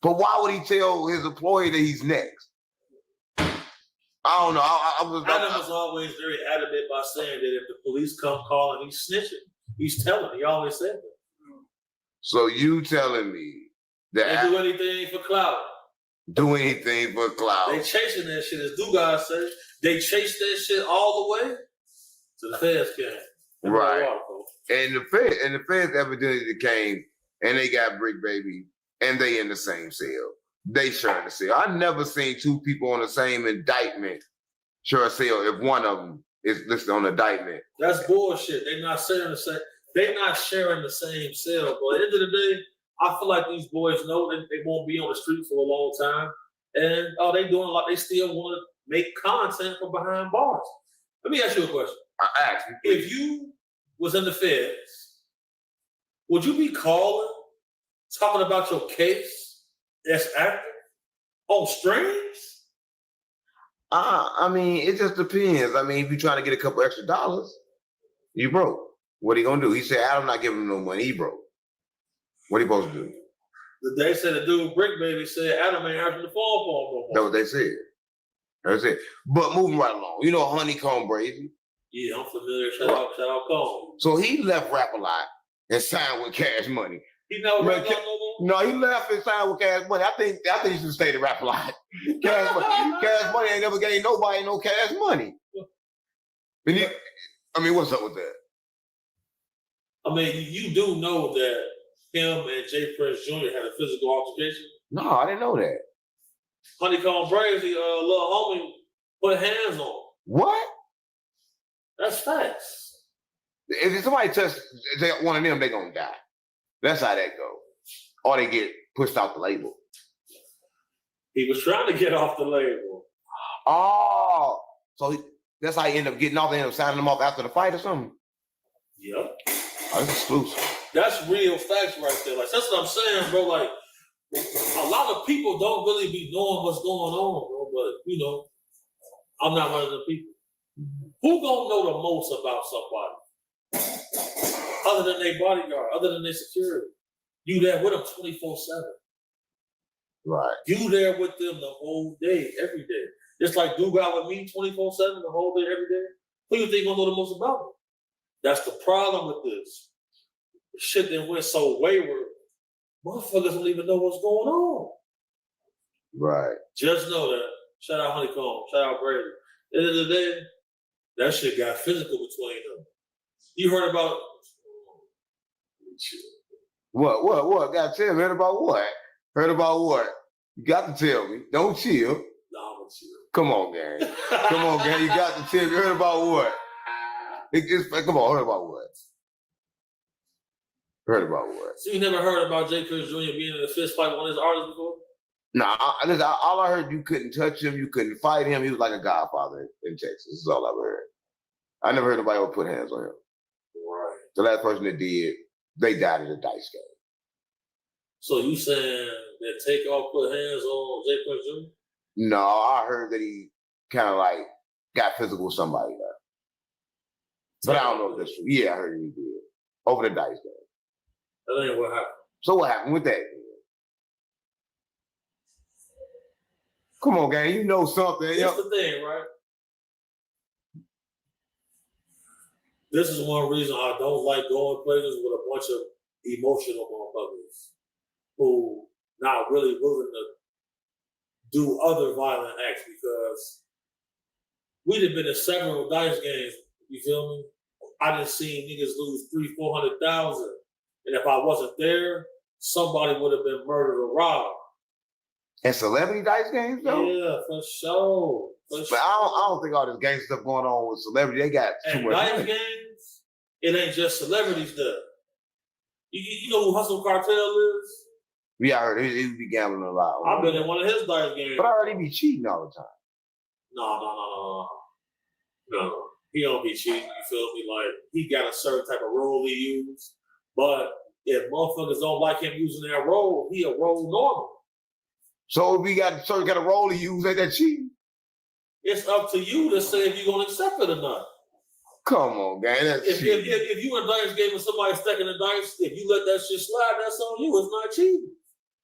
But why would he tell his employee that he's next? I don't know. Adam was always very adamant by saying that if the police come calling, he's snitching. He's telling. He always said that. So you telling me that They do anything for clout. Do anything for clout? They chasing that shit, as Dugas said. They chase that shit all the way to the Feds came. Right. And the feds evidently came and they got Brick Baby and they in the same cell. They sharing the cell. I never seen two people on the same indictment share a cell if one of them is listed on the indictment. That's bullshit. They're not sharing the same. They're not sharing the same cell. But at the end of the day, I feel like these boys know that they won't be on the street for a long time, and they doing a lot. They still want to make content from behind bars. Let me ask you a question. Ask me, please. If you was in the feds, would you be calling, talking about your case as active on strings? I mean, it just depends. I mean, if you're trying to get a couple extra dollars, you broke. What he gonna do? He said, "Adam not giving him no money." He broke. What he supposed to do? They said the dude Brick Baby said Adam ain't answering the phone no more. That's what they said. That's it. But moving right along, you know Honeycomb Brazy. Yeah, I'm familiar. Shout out Cone. So he left Rap-A-Lot and signed with Cash Money. He never Man, rapped no more? No, he left and signed with Cash Money. I think he should stay to Rap-A-Lot. Cash Money ain't never gave nobody no Cash Money. What's up with that? I mean, you do know that him and Jay Prince Jr. had a physical altercation? No, I didn't know that. Honeycomb Brazy, little homie, put hands on him. What? That's facts. If somebody touch one of them, they gonna die. That's how that go. Or they get pushed out the label. He was trying to get off the label. Oh, so that's how he ended up getting off. They ended up signing him off after the fight or something. Yep. Oh, that's exclusive. That's real facts right there. Like that's what I'm saying, bro. Like a lot of people don't really be knowing what's going on, bro. But you know, I'm not one of the people. Who gonna know the most about somebody? Other than their bodyguard, other than their security. You there with them 24/7. Right. You there with them the whole day, every day. Just like dude got with me 24/7, the whole day, every day. Who you think gonna know the most about them? That's the problem with this. Shit that went so wayward, motherfuckers don't even know what's going on. Right. Just know that. Shout out Honeycomb. Shout out Brady. At the end of the day, that shit got physical between them. You heard about What? Got to tell me. Heard about what? Heard about what? You got to tell me. Don't chill. No, I'm gonna chill. Come on, gang. Come on, gang. You got to tell me. Heard about what? Come on. Heard about what? Heard about what? So you never heard about J. Chris Jr. being in a fist fight with one of his artists before? Nah, all I heard, you couldn't touch him, you couldn't fight him. He was like a godfather in Texas. This is all I've heard. I never heard nobody ever put hands on him. Right. The last person that did, they died in a dice game. So you saying that Takeoff put hands on J. Chris Jr.? No, I heard that he kind of like got physical with somebody there. But I don't know if that's true. Yeah, I heard he did. Over the dice game. That ain't what happened. So what happened with that? Come on, gang. You know something. Here's the thing, right? This is one reason I don't like going places with a bunch of emotional motherfuckers who not really willing to do other violent acts because we'd have been in several dice games, you feel me? I done seen niggas lose 300,000-400,000. And if I wasn't there, somebody would have been murdered or robbed. And celebrity dice games, though? Yeah, for sure. But I don't think all this gang stuff going on with celebrity. They got too and much dice money. games, it ain't just celebrities there. You know who Hustle Cartel is? Yeah, I heard he be gambling a lot. I've been in one of his dice games. But I heard he be cheating all the time. No. He don't be cheating, you feel me? Like, he got a certain type of role he use. But if motherfuckers don't like him using that role, he a role normal. So if we got a certain kind of role to use, ain't that cheating? It's up to you to say if you're gonna accept it or not. Come on, gang. That's If cheating. you in a dice game and somebody's stacking the dice, if you let that shit slide, that's on you. It's not cheating.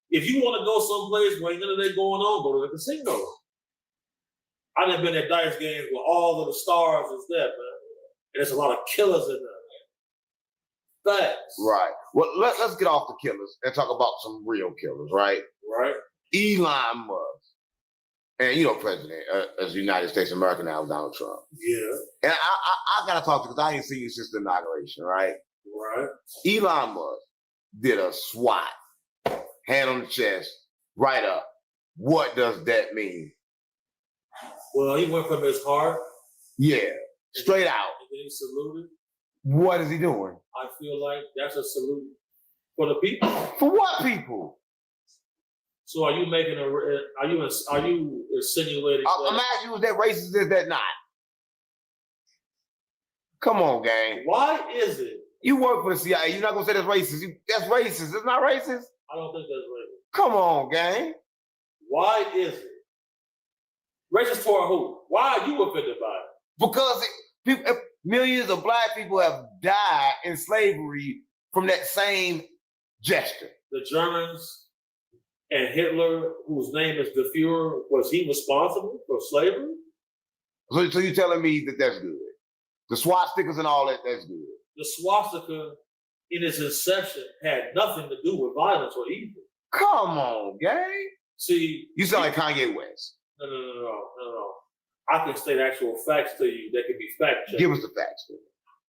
If you want to go someplace where ain't none of that going on, go to the casino. I done been at dice games where all of the stars is there, man. And there's a lot of killers in there. Facts. Right. Well, let's get off the killers and talk about some real killers, right? Right. Elon Musk. And you know, President of the United States of America now, Donald Trump. Yeah. And I gotta talk to you because I ain't seen you since the inauguration, right? Right. Elon Musk did a SWAT, hand on the chest, right up. What does that mean? Well, he went from his heart. Yeah, straight out. And then he saluted. What is he doing? I feel like that's a salute for the people. For what people? So are you making are you insinuating? I'm asking you, is that racist? Is that not? Come on, gang. Why is it? You work for the CIA. You're not gonna say that's racist. That's racist. It's not racist. I don't think that's racist. Come on, gang. Why is it? Racist toward who? Why are you offended by it? Because millions of black people have died in slavery from that same gesture. The Germans and Hitler, whose name is the Fuhrer, was he responsible for slavery? So you're telling me that that's good? The swastikas and all that, that's good. The swastika, in its inception, had nothing to do with violence or evil. Come on, gang. See, you sound like Kanye West. No. I can state actual facts to you that can be fact checked. Give us the facts.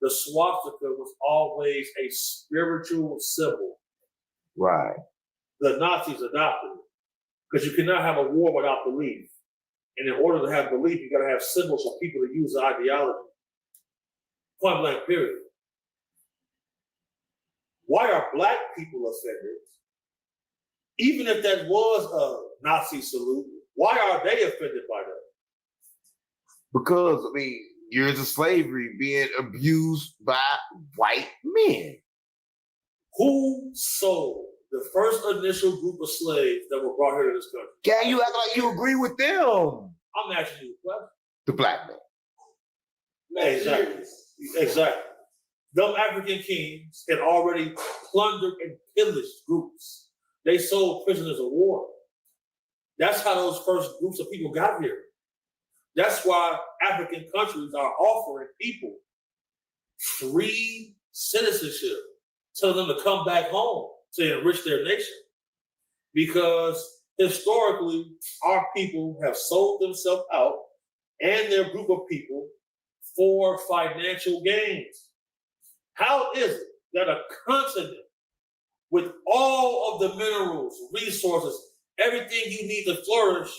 The swastika was always a spiritual symbol. Right. The Nazis adopted it. Because you cannot have a war without belief. And in order to have belief, you got to have symbols for people to use the ideology. Point blank, period. Why are black people offended? Even if that was a Nazi salute, why are they offended by that? Because, I mean, years of slavery being abused by white men. Who sold the first initial group of slaves that were brought here to this country? Can you act like you agree with them? I'm asking you a question. The black man. Exactly. Exactly. Them African kings had already plundered and pillaged groups. They sold prisoners of war. That's how those first groups of people got here. That's why African countries are offering people free citizenship, telling them to come back home to enrich their nation. Because historically, our people have sold themselves out and their group of people for financial gains. How is it that a continent with all of the minerals, resources, everything you need to flourish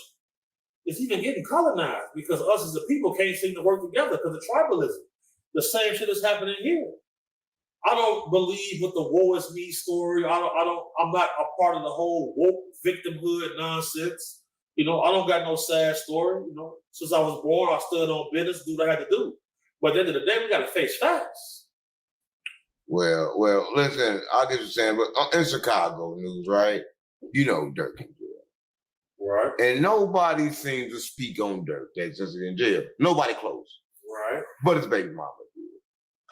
is even getting colonized? Because us as a people can't seem to work together because of tribalism. The same shit is happening here. I don't believe with the woe is me story. I'm not a part of the whole woke victimhood nonsense. You know, I don't got no sad story. You know, since I was born, I stood on business, do what I had to do. But at the end of the day, we got to face facts. Well, listen, I get what you're saying, but in Chicago news, right? You know Dirk in jail. Right. And nobody seems to speak on Dirk that's just in jail. Nobody close. Right. But his baby mama did.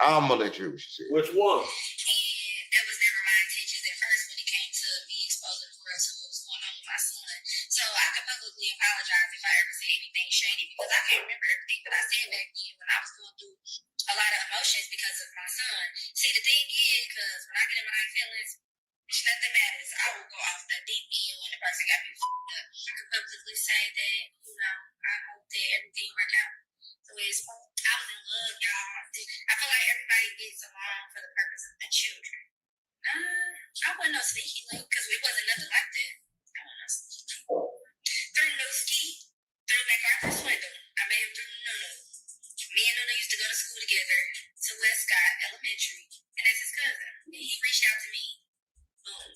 I'm going to let you hear what she said. Which one? That was never my intentions at first when it came to me exposing the world to what was going on with my son. So I could publicly apologize if I ever said anything shady because I can't remember everything that I said back then when I was going through a lot of emotions because of my son. See, the thing is, because when I get in my feelings, nothing matters. I will go off the deep end when the person got me f***ed up. I could publicly say that, you know, I hope that everything worked out the way it's supposed to. I was in love, y'all. I feel like everybody gets along for the purpose of the children. I wasn't no sneaky link because it wasn't nothing like that. I wasn't no sneaky link. Through Newski, through MacArthur Swindle, I met him through Nunu. Me and Nunu used to go to school together to Westcott Elementary, and that's his cousin. And he reached out to me. Boom.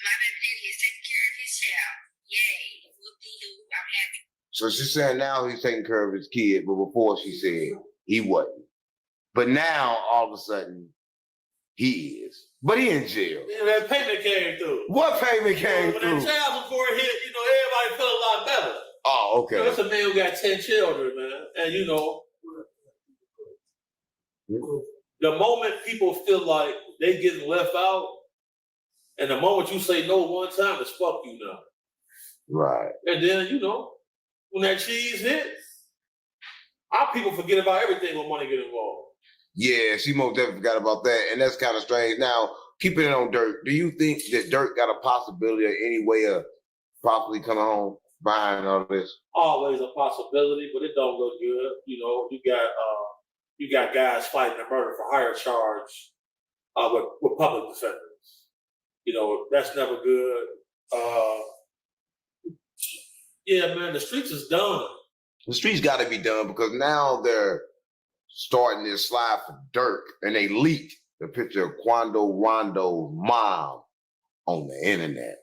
My baby daddy is taking care of his child. Yay. Whoop-de-doo. I'm happy. So she's saying now he's taking care of his kid, but before she said he wasn't. But now, all of a sudden, he is. But he in jail. Yeah, that payment came through. What payment came when through? When that child support hit, you know, everybody felt a lot better. Oh, okay. You know, that's a man who got 10 children, man. And, you know, the moment people feel like they getting left out, and the moment you say no one time, it's fuck you now. Right. And then, you know, when that cheese hits, our people forget about everything when money get involved. Yeah, she most definitely forgot about that. And that's kind of strange. Now, keeping it on Dirk, do you think that Dirk got a possibility or any way of possibly coming home behind all this? Always a possibility, but it don't look good. You know, you got guys fighting a murder for hire charge with public defenders. You know, that's never good. Yeah, man, the streets is done. The streets got to be done because now they're starting this slide for Dirk, and they leaked the picture of Quando Rondo's mom on the internet.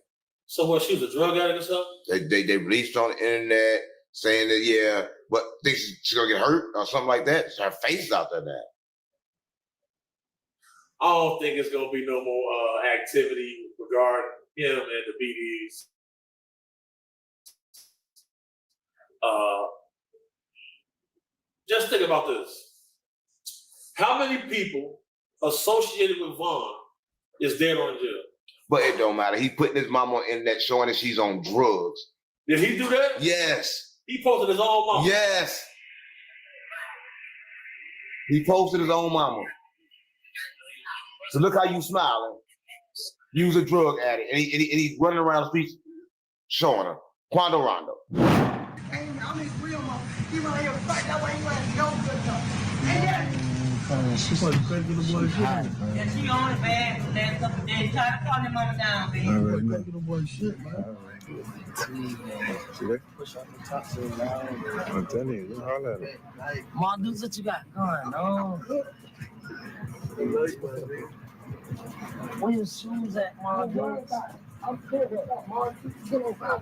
So what, she was a drug addict or something? They released on the internet saying that, yeah, but think she's going to get hurt or something like that. Her face is out there now. I don't think it's going to be no more activity regarding him and the BDs. Just think about this. How many people associated with Vaughn is dead or in jail? But it don't matter. He putting his mom on the internet showing that she's on drugs. Did he do that? Yes. He posted his own mama? Yes. He posted his own mama. So look how you smiling. You was a drug addict. And he running around the streets showing her. Quando Rondo. I'm his real mom. He want to fight that way. He want to go good though. And then She probably crazy little boy shit. Yeah, she on it bad for that couple days. Try to calm your mama down, baby. Crazy little boy shit, man. See that? Push off the top so loud. I'm telling you, holla at him. Mom, dudes, what you got going on? Where your shoes at, Mom? Dudes? I'm good. Mom, chill out.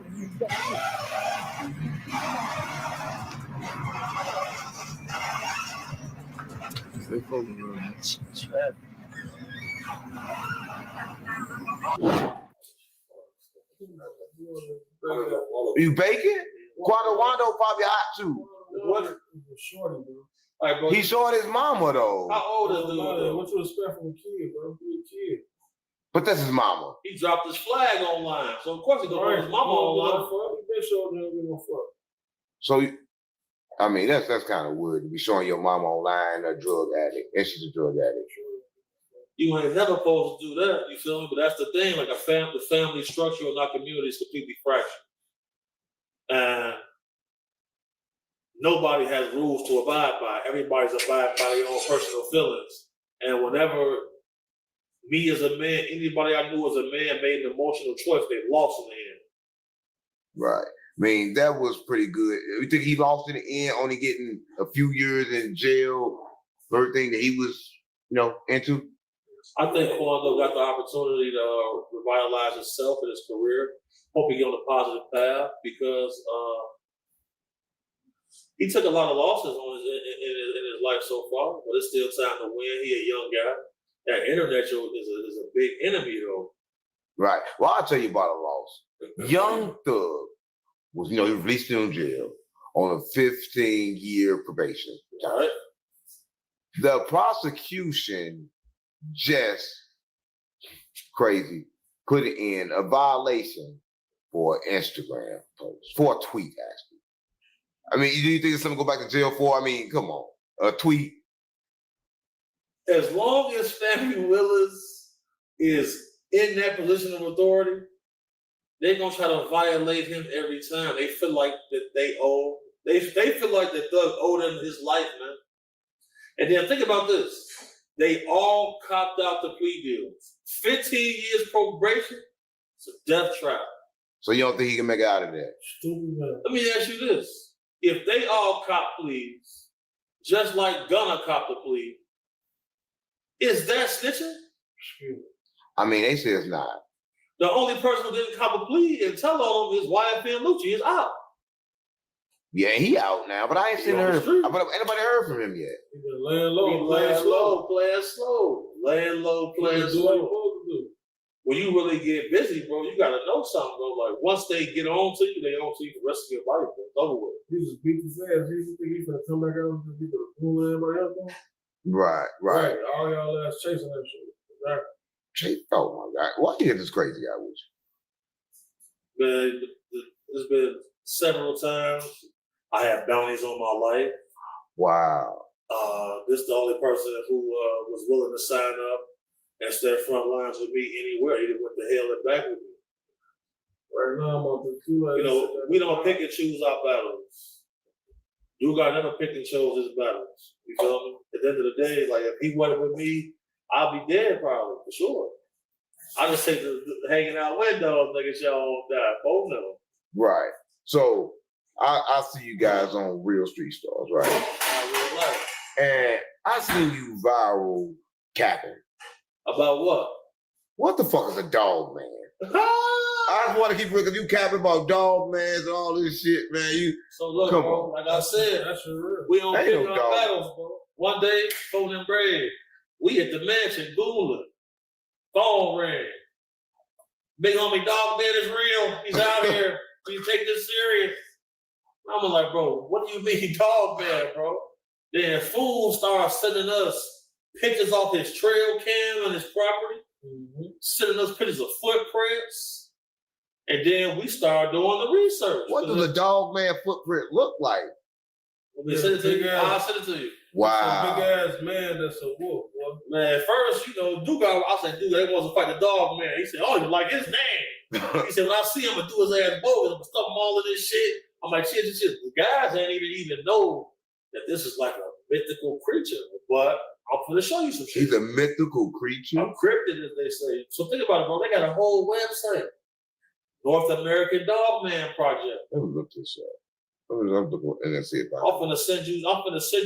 Stay focused, man. You baking? Quando probably hot too. He showed his mama though. How old is dude? What you expect from a kid, bro? He a kid. But that's his mama. He dropped his flag online, so of course he gonna put his mama online. He been showing him no fuck. So, I mean, that's kind of weird to be showing your mama online a drug addict, and she's a drug addict. You ain't never supposed to do that, you feel me? But that's the thing, like the family structure in our community is completely fractured. And nobody has rules to abide by. Everybody's abide by their own personal feelings. And whenever me as a man, anybody I knew as a man made an emotional choice, they lost in the end. Right. I mean, that was pretty good. You think he lost in the end, only getting a few years in jail for everything that he was, into? I think Quando got the opportunity to revitalize himself in his career. Hope he get on a positive path because he took a lot of losses in his life so far, but it's still time to win. He a young guy. That internet is a big enemy though. Right. Well, I'll tell you about a loss. Young Thug was, he was released from jail on a 15-year probation. All right. The prosecution just crazy put in a violation for an Instagram post, for a tweet, actually. I mean, do you think it's something to go back to jail for? I mean, come on, a tweet. As long as Family Willis is in that position of authority, they're gonna try to violate him every time. They feel like that they feel like that Thug owed him his life, man. And then think about this. They all copped out the plea deals. 15 years probation, it's a death trap. So you don't think he can make it out of there? Let me ask you this. If they all cop pleas, just like Gunna copped a plea, is that snitching? I mean, they say it's not. The only person who didn't cop a plea and tell on him is YFN Lucci is out. Yeah, he out now, but I ain't seen but anybody heard from him yet. Laying low, playing slow, playing slow. Laying low, playing slow. When you really get busy, bro, you gotta know something, bro. Like once they get on to you, they on to you for the rest of your life, bro. It's over with. He just beat his ass. You think he's gonna come back out and be the fool everybody else doing? Right. All y'all ass chasing that shit. Exactly. Oh my God. Why you get this crazy guy with you? Man, there's been several times I have bounties on my life. Wow. This is the only person who was willing to sign up and stand front lines with me anywhere. He went to hell and back with me. Right now, I'm on the we don't pick and choose our battles. You got never picked and chose his battles. You feel me? At the end of the day, like if he wasn't with me, I'll be dead probably for sure. I just take the hanging out windows, nigga, y'all won't die. Both of them. Right. So I see you guys on Real Street Stars, right? And I seen you viral capping. About what? What the fuck is a dog man? I just want to keep looking. You capping about dog mans and all this shit, man. So look, come bro, on. like I said, we don't pick our battles, bro. One day, phone and bread. We at the mansion, Gula. Phone ring. Big homie dog man is real. He's out here. You take this serious. I'm like, bro, what do you mean dog man, bro? Then fool starts sending us pictures off his trail cam on his property, sending us pictures of footprints, and then we start doing the research. What does a dog man footprint look like? Let me send it to you. I'll send it to you. Wow. Big ass man that's a wolf, boy. Man, first, Duke, I said, dude, they want to fight the dog man. He said, oh, you like his name. He said, when I see him, I'm going to do his ass bogus. I'm going to stuff him all in this shit. I'm like, shit. The guys ain't even know that this is like a mythical creature. But I'm gonna show you some shit. He's a mythical creature. I'm cryptid, as they say. So think about it, bro. They got a whole website. North American Dogman Project. Let me look this up. I'm looking and let's see if I'm gonna send you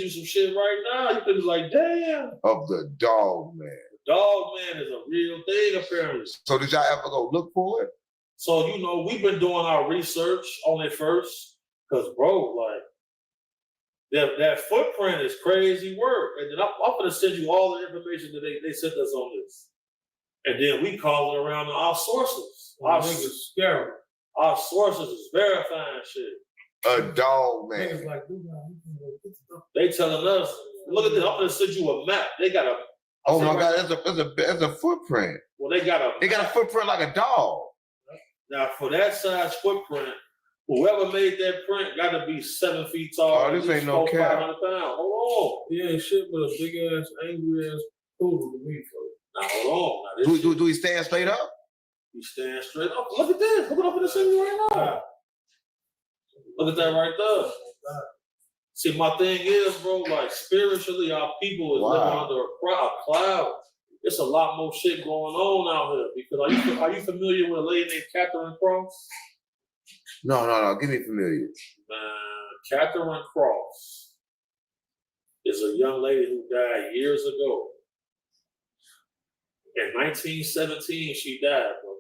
some shit right now. You could be like, damn. Of the Dog Man. Dog Man is a real thing, apparently. So did y'all ever go look for it? So, you know, we've been doing our research on it first. Because, bro, like, that footprint is crazy work. And then I'm going to send you all the information that they sent us on this. And then we calling around our sources. Our niggas scary. Our sources is verifying shit. A Dog Man. They telling us, look at this. I'm going to send you a map. They got a. Oh my God, that's a footprint. Well, they got a footprint like a dog. Now, for that size footprint, whoever made that print got to be 7 feet tall. Oh, this ain't no cap. 500 pounds. Hold on. He ain't shit but a big ass, angry ass poodle to me. Now, hold on. Do he stand straight up? He stands straight up. Look at this. Look it up in the city right now. Look at that right there. See, my thing is, bro, like spiritually, our people is living under a cloud. There's a lot more shit going on out here. Because are you familiar with a lady named Catherine Cross? No. Give me familiar. Man, Catherine Cross is a young lady who died years ago. In 1917, she died, bro.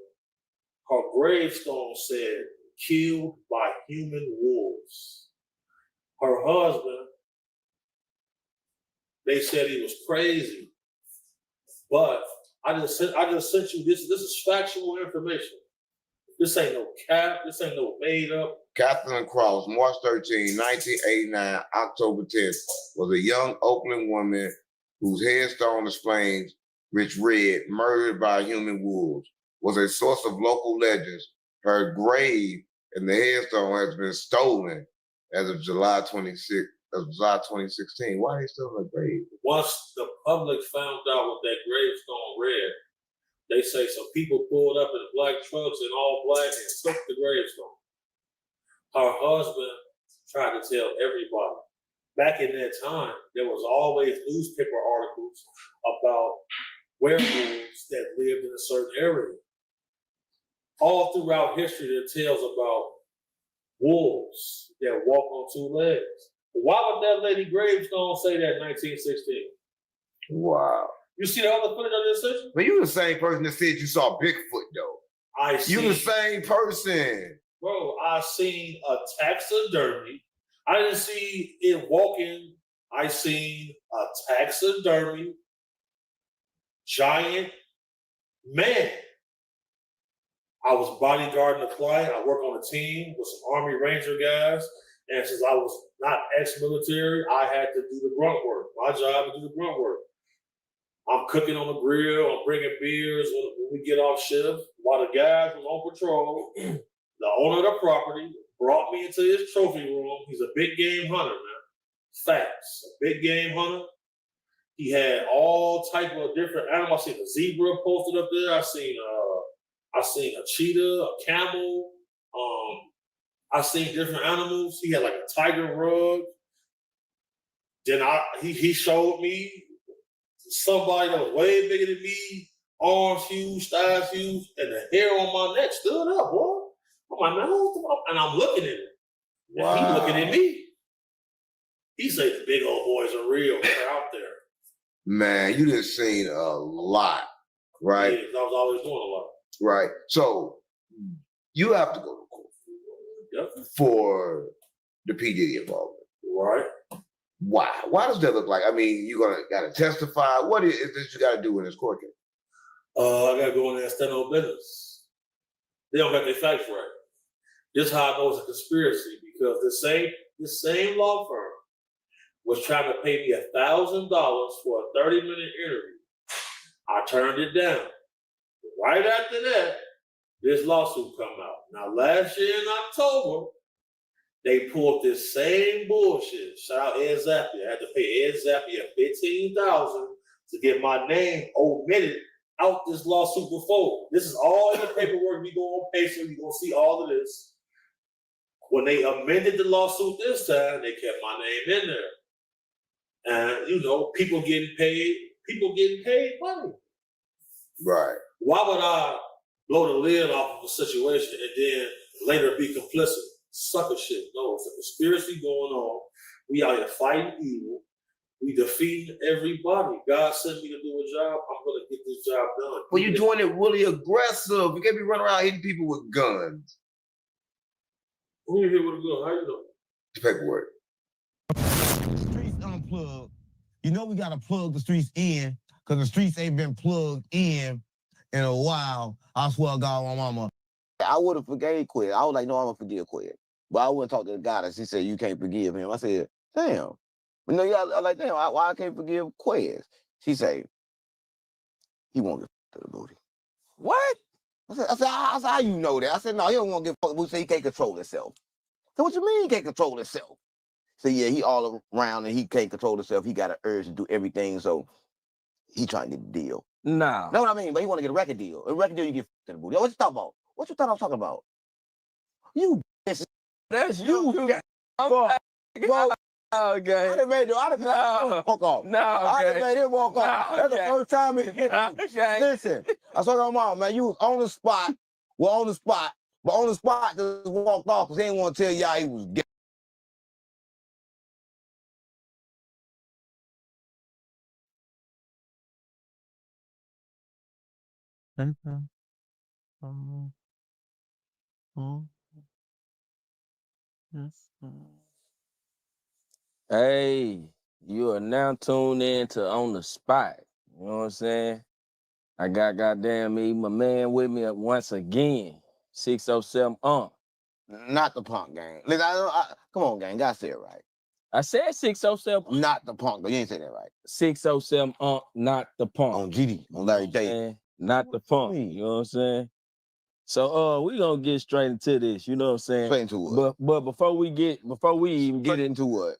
Her gravestone said, "Killed by human wolves." Her husband, they said he was crazy. But I just sent you this. This is factual information. This ain't no cap. This ain't no made up. Catherine Cross, March 13, 1989, October 10th, was a young Oakland woman whose headstone explains which read, "Murdered by human wolves," was a source of local legends. Her grave and the headstone has been stolen as of July 2016. Why are they stealing her grave? Once the public found out what that gravestone read, they say some people pulled up in black trucks and all black and took the gravestone. Her husband tried to tell everybody. Back in that time, there was always newspaper articles about werewolves that lived in a certain area. All throughout history, there are tales about wolves that walk on two legs. Why would that lady gravestone say that in 1916? Wow. You see the other footage of this session? But you the same person that said you saw Bigfoot, though. You the same person. Bro, I seen a taxidermy. I didn't see it walking. I seen a taxidermy giant man. I was bodyguarding a client. I work on a team with some Army Ranger guys. And since I was not ex-military, I had to do the grunt work. My job is to do the grunt work. I'm cooking on the grill. I'm bringing beers when we get off shift. While the guys were on patrol, the owner of the property brought me into his trophy room. He's a big game hunter, man. Facts. A big game hunter. He had all type of different animals. I seen a zebra posted up there. I seen a cheetah, a camel. I seen different animals. He had like a tiger rug. Then he showed me somebody that was way bigger than me, arms huge, thighs huge, and the hair on my neck stood up, boy. I'm like, no, and I'm looking at him. Wow. And he looking at me. He said the big old boys are real. They're out there. Man, you done seen a lot, right? Yeah, I was always doing a lot. Right. So you have to go to court for the P. Diddy involvement. Right. Why? Why does that look like? I mean, you gotta testify. What is this you gotta do in this court case? I gotta go in there and stand on business. They don't got their facts right. This is how I know it's a conspiracy, because the same law firm was trying to pay me $1,000 for a 30-minute interview. I turned it down. Right after that, this lawsuit come out. Now, last year in October, they pulled this same bullshit. Shout out Ed Zappia. I had to pay Ed Zappia $15,000 to get my name omitted out this lawsuit before. This is all in the paperwork. We go on patient. You're going to see all of this. When they amended the lawsuit this time, they kept my name in there. And people getting paid money. Right. Why would I blow the lid off of a situation and then later be complicit? Sucker shit. No, it's a conspiracy going on. We out here fighting evil. We defeating everybody. God sent me to do a job. I'm gonna get this job done. Well, you're doing it really aggressive. You can't be running around hitting people with guns. Who you hit with a gun? How you know? The paperwork. Streets unplugged. You know we gotta plug the streets in, because the streets ain't been plugged in a while. I swear to God, my mama. I would have forgave Quez. I was like, no, I'm gonna forgive Quez. But I wouldn't talk to the goddess. She said, you can't forgive him. I said, damn. You know, yeah, I like, damn, why I can't forgive Quez? She said, he won't get to the booty. What? I said, how you know that? I said, no, he don't want to get fucked. We say he can't control himself. So what you mean he can't control himself? So yeah, he all around and he can't control himself. He got an urge to do everything, so he trying to get a deal. Nah. Know what I mean? But he want to get a record deal. A record deal, you get to the booty. What you talking about? What you thought I was talking about? You bitch. That's you. Okay. I done made him walk off. No, I done made him walk off. That's the first time he hit me. Listen, I saw your mom, man. You was on the spot. Well, on the spot. But on the spot, just walked off because he didn't want to tell y'all he was gay. Hey, you are now tuned in to On the Spot. You know what I'm saying? I got goddamn me, my man with me once again. 607 Not the punk gang. Listen, come on, gang. Gotta say it right. I said 607. Not the punk, though. You ain't say that right. 607 not the punk. On GD, on Larry Day. Not the punk. You know what I'm saying? So we gonna get straight into this, you know what I'm saying? Straight into it. But before we even get into what?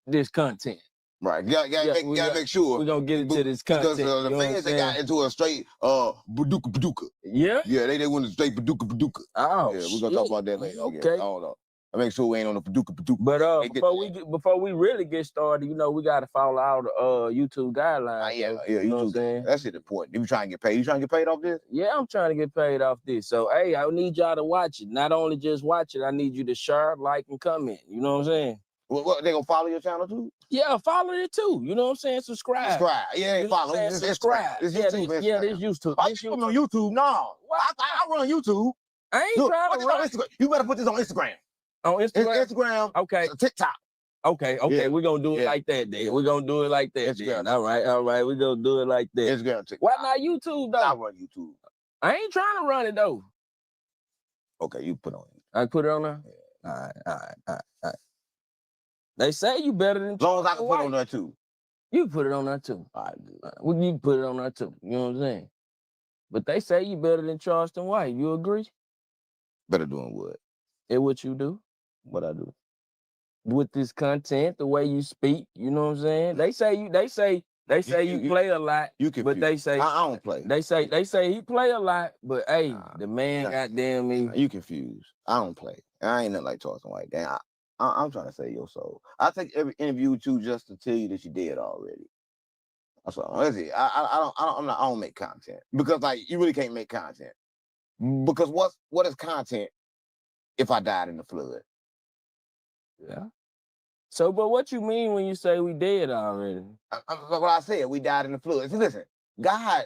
This content. Right. You gotta make sure. We're gonna get into this content. Because the fans, they got into a straight Baduka. Yeah? Yeah, they went a straight Baduka. Oh, yeah, we're gonna talk about that later. Okay. I don't know. I make sure we ain't on the Baduka. But before we really get started, you know, we gotta follow all the YouTube guidelines. Yeah, you know what I'm saying? That's it important. You trying to get paid? You trying to get paid off this? Yeah, I'm trying to get paid off this. So hey, I need y'all to watch it. Not only just watch it, I need you to share, like, and comment. You know what I'm saying? What they gonna follow your channel too? Yeah, follow it too. You know what I'm saying? Subscribe. Yeah, You know follow. what I'm saying? This Subscribe. This Yeah, YouTube. this YouTube. I just put me on YouTube. No, I run YouTube. I ain't Look, trying put to this on run. Instagram. You better put this on Instagram. On Instagram? Instagram. Okay. TikTok. Okay, Yeah. we're gonna do it Yeah. like that then. We're gonna do it like that. Instagram. Then. All right, we're gonna do it like that. Instagram. TikTok. Why not YouTube though? I run YouTube. I ain't trying to run it though. Okay, you put on it. I put it on there? All right. They say you better than As long as I can put it on there too. You put it on there too. All right, good. Well, you put it on there too. You know what I'm saying? But they say you better than Charleston White. You agree? Better doing what? And what you do? What I do? With this content, the way you speak, you know what I'm saying? They say you play a lot. You can, but they say I don't play. They say he play a lot, but hey, the man goddamn me. You confused. I don't play. I ain't nothing like Charleston White. Gang. I'm trying to save your soul. I take every interview with you just to tell you that you dead already. That's all. That's it. I don't make content because like you really can't make content because what is content if I died in the flood? Yeah. So, but what you mean when you say we dead already? What I said, we died in the flood. See, listen, God,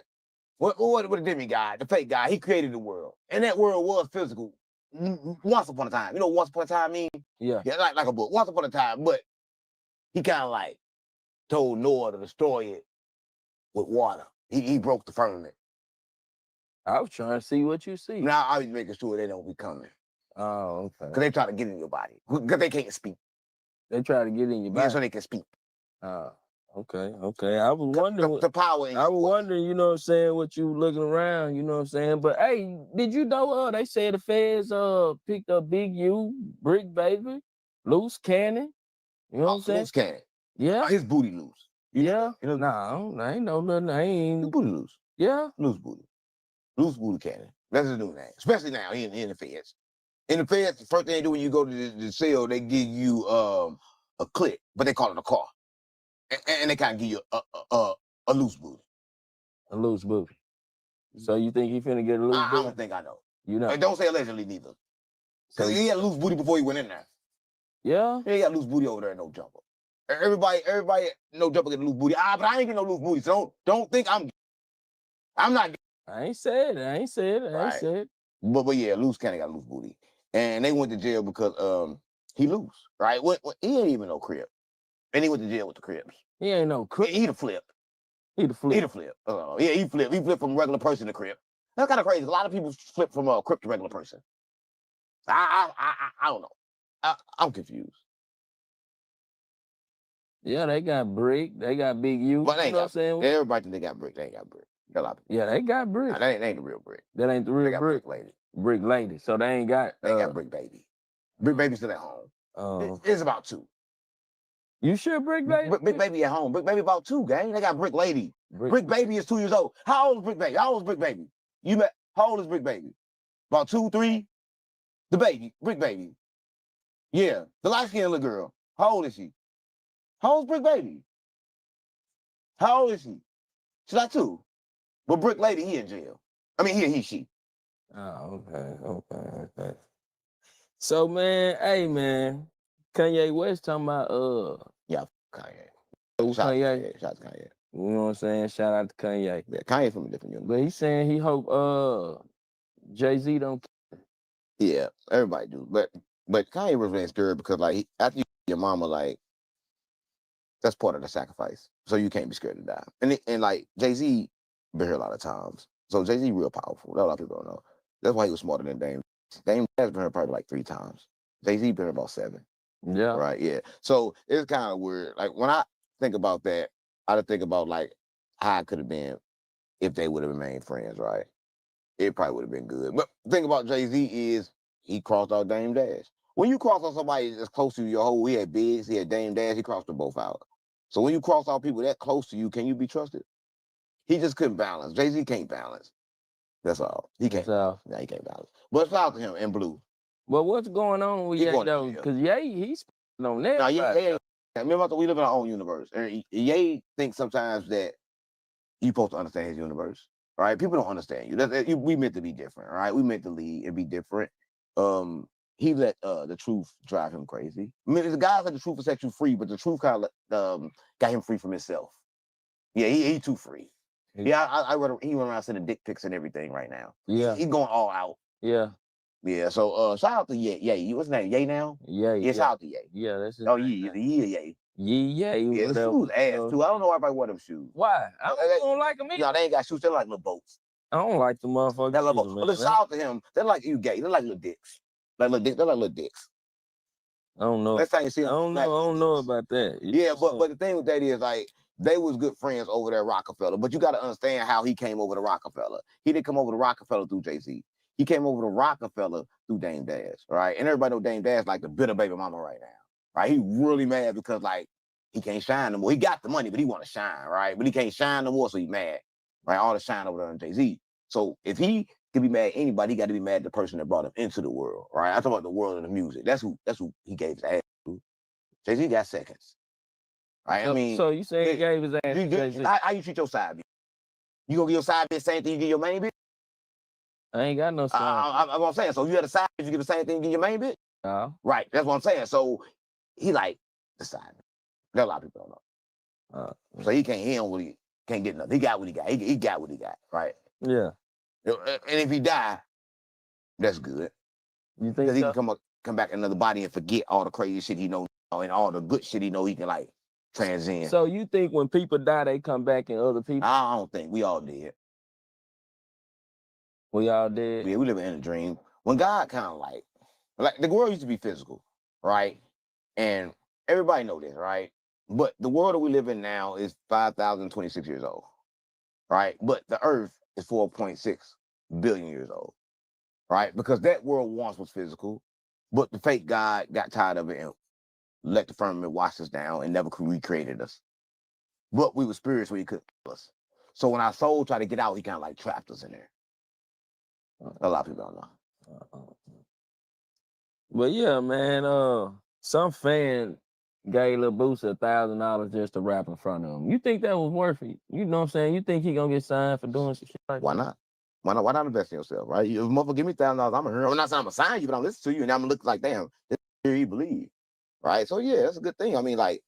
what a demigod, the fake God, he created the world, and that world was physical. Once upon a time, you know, once upon a time mean? Yeah, like a book. Once upon a time, but he kind of like told Noah to destroy it with water. He broke the firmament. I was trying to see what you see. Now I was making sure they don't be coming. Oh, okay. Because they try to get in your body. Because they can't speak. They try to get in your body. Yeah, so they can speak. Okay. I was wondering the power. I was wondering, you know what I'm saying, what you looking around, you know what I'm saying. But hey, did you know they said the feds picked up Big U, Brick Baby, Loose Cannon. You know what I'm saying? Loose Cannon. Yeah. His booty loose. Yeah. You know, nah, I ain't know nothing. I ain't. His booty loose. Yeah. Loose booty. Loose booty Cannon. That's his new name. Especially now in the feds. In the feds, the first thing they do when you go to the cell, they give you a click, but they call it a car. and they kind of give you a loose booty. A loose booty. So you think he finna get a loose I booty? don't think I know. You know? Don't say allegedly neither. So Because he had a loose booty before he went in there. Yeah? He got loose booty over there, no jumper. Everybody, no jumper get a loose booty. But I ain't getting no loose booty. So don't think I'm not. I ain't said it. I ain't said it. I ain't Right. said it. But yeah, Loose kind of got loose booty. And they went to jail because he loose, right? He ain't even no Crip. And he went to jail with the Crips. He ain't no Crip. He the flip. He the flip. He the flip. Yeah, he flipped. He flipped from regular person to Crip. That's kind of crazy. A lot of people flip from a Crip to regular person. I don't know. I'm confused. Yeah, they got Brick. They got Big U. But they You ain't know what I'm got, saying? everybody think they got Brick. They ain't got Brick. Got a lot of people. Yeah, they got Brick. Nah, that ain't the real Brick. That ain't the They real got Brick. Brick Lady. Brick Lady. So they ain't got. They ain't got Brick Baby. Brick Baby's still at home. It's about 2. You sure Brick Lady? Brick Baby at home. Brick Baby about 2, gang. They got Brick Lady. Brick Baby is 2 years old. How old is Brick Baby? How old is Brick Baby? How old is Brick Baby? About 2, 3? The baby, Brick Baby. Yeah, the light-skinned little girl. How old is she? How old is Brick Baby? How old is she? She's like 2. But Brick Lady, he in jail. I mean, she. Oh, okay. So man, hey man, Kanye West talking about yeah, Kanye. Shout out to Kanye. Shout out to Kanye. You know what I'm saying? Shout out to Kanye. Yeah, Kanye from a different universe. But he's saying he hope Jay-Z don't. Yeah, everybody do. But Kanye was really scared because like after you your mama, like that's part of the sacrifice. So you can't be scared to die. And like Jay-Z been here a lot of times. So Jay-Z real powerful. That a lot of people don't know. That's why he was smarter than Dame. Dame has been here probably like 3 times. Jay-Z been here about 7. Yeah. Right. Yeah. So it's kind of weird. Like when I think about that, I think about like how it could have been if they would have remained friends, right? It probably would have been good. But the thing about Jay-Z is he crossed out Dame Dash. When you cross out somebody that's close to your whole, he had Biggs, he had Dame Dash, he crossed them both out. So when you cross out people that close to you, can you be trusted? He just couldn't balance. Jay-Z can't balance. That's all. He can't. Yeah, he can't balance. But shout out to him and Blue. But what's going on with Ye though? Because Ye, he's on that. No, Ye, remember, we live in our own universe. And Ye thinks sometimes that you're supposed to understand his universe. Right? People don't understand you. We meant to be different, right? We meant to lead and be different. He let the truth drive him crazy. I mean, the guys let the truth set you free, but the truth kind of got him free from himself. Yeah, he too free. Yeah, he went around sending dick pics and everything right now. Yeah, he's going all out. Yeah. Yeah, so shout out to Ye. What's his name? Ye now? Yeah, shout out to Ye. Yeah, that's his name. Ye. Yeah, the shoes ass too. I don't know why everybody wear them shoes. Why? I don't like them either. No, they ain't got shoes. They're like little boats. I don't like the motherfuckers. That little boat. But shout out to him. They're like you gay. They're like little dicks. They're like little dicks. I don't know. That's how you see them. I don't know about that. Yeah, but the thing with that is like they was good friends over there at Rockefeller. But you got to understand how he came over to Rockefeller. He didn't come over to Rockefeller through Jay-Z. He came over to Rockefeller through Dame Dash, right? And everybody know Dame Dash like the bitter baby mama right now, right? He really mad because like he can't shine no more. He got the money, but he want to shine, right? But he can't shine no more, so he mad, right? All the shine over there on Jay-Z. So if he could be mad at anybody, he got to be mad at the person that brought him into the world, right? I talk about the world and the music. That's who he gave his ass to. Jay-Z got seconds, right? I mean, so you say he gave his ass to Jay-Z? How you treat your side bitch? You gonna give your side bitch the same thing you give your main bitch? I ain't got no side. I'm what I'm saying. So you had a side bitch, you give the same thing you give your main bitch? No. Right. That's what I'm saying. So he like the side bitch. That a lot of people don't know. So he can't get nothing. He got what he got. He got what he got, right? Yeah. And if he die, that's good. You think he can come back in another body and forget all the crazy shit he know and all the good shit he know he can like transcend. So you think when people die, they come back in other people? I don't think. We all did. We all did? Yeah, we live in a dream. When God kind of like the world used to be physical, right? And everybody know this, right? But the world that we live in now is 5,026 years old, right? But the earth is 4.6 billion years old, right? Because that world once was physical, but the fake God got tired of it and let the firmament wash us down and never recreated us. But we were spirits where he couldn't kill us. So when our soul tried to get out, he kind of like trapped us in there. A lot of people don't know. But yeah, man, some fan gave Lil Boosie $1,000 just to rap in front of him. You think that was worth it? You know what I'm saying? You think he gonna get signed for doing some shit like Why that? not? Why not? Why not invest in yourself, right? If a motherfucker give me $1,000, I'm I'm not saying I'm gonna sign you, but I'm listen to you, and I'm gonna look like, damn, this here he believe, right? So yeah, that's a good thing. I mean, like,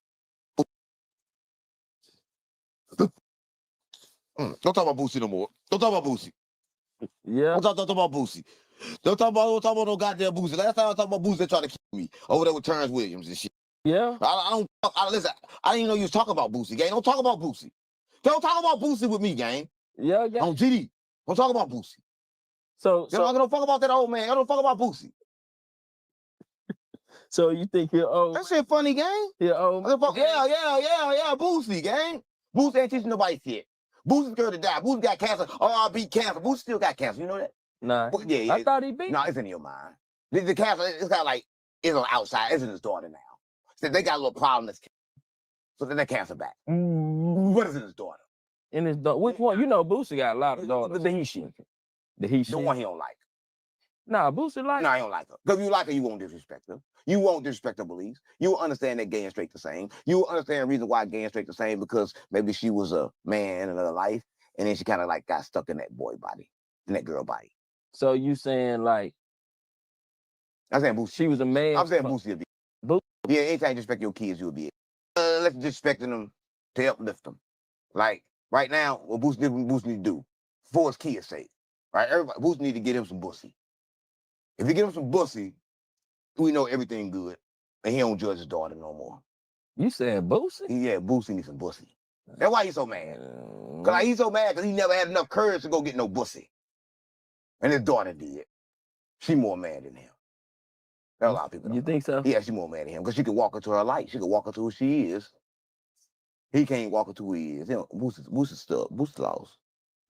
don't talk about Boosie no more. Don't talk about Boosie. Yeah. Don't talk about Boosie. Don't talk about no goddamn Boosie. Last time I talked about Boosie, they tried to kill me over there with Terrence Williams and shit. Yeah. Listen. I didn't even know you was talking about Boosie, gang. Don't talk about Boosie. Don't talk about Boosie with me, gang. Yeah, gang. On GD. Don't talk about Boosie. So don't fuck about that old man. I don't fuck about Boosie. So you think you're old? That shit funny, gang. You're old. Yeah, Boosie, gang. Boosie ain't teaching nobody shit. Boosie's scared to die. Boosie got cancer. Oh, I beat cancer. Boosie still got cancer. You know that? Nah. Yeah. I thought he beat. No, it's in your mind. The cancer, it's got like, it's on outside. It's in his daughter now. So they got a little problem. So then they cancer back. What is in his daughter? In his daughter. Which one? You know Boosie got a lot of daughters. The he shit. The he shit. The one he don't like. Nah, Boosie like. No, he don't like her. Because if you like her, you won't disrespect her. You won't disrespect her beliefs. You will understand that gay and straight the same. You will understand the reason why gay and straight the same, because maybe she was a man in her life, and then she kind of like got stuck in that boy body, in that girl body. So you saying like? I'm saying Boosie. She was a man. I'm saying Boosie would be. Yeah, anytime you disrespect your kids, you would be. Let's disrespecting them to uplift them. Like right now, what Boosie need to do for his kids' sake, right? Everybody, Boosie need to get him some bussy. If you give him some bussy, we know everything good, and he don't judge his daughter no more. You said Boosie? Yeah, Boosie needs some bussy. That's why he's so mad. Cause like, he's so mad because he never had enough courage to go get no bussy, and his daughter did. She more mad than him. There are a lot of people. You think so? Yeah, she more mad than him because she could walk into her light. She could walk into who she is. He can't walk into who he is. You know, Boosie's stuck. Boosie lost.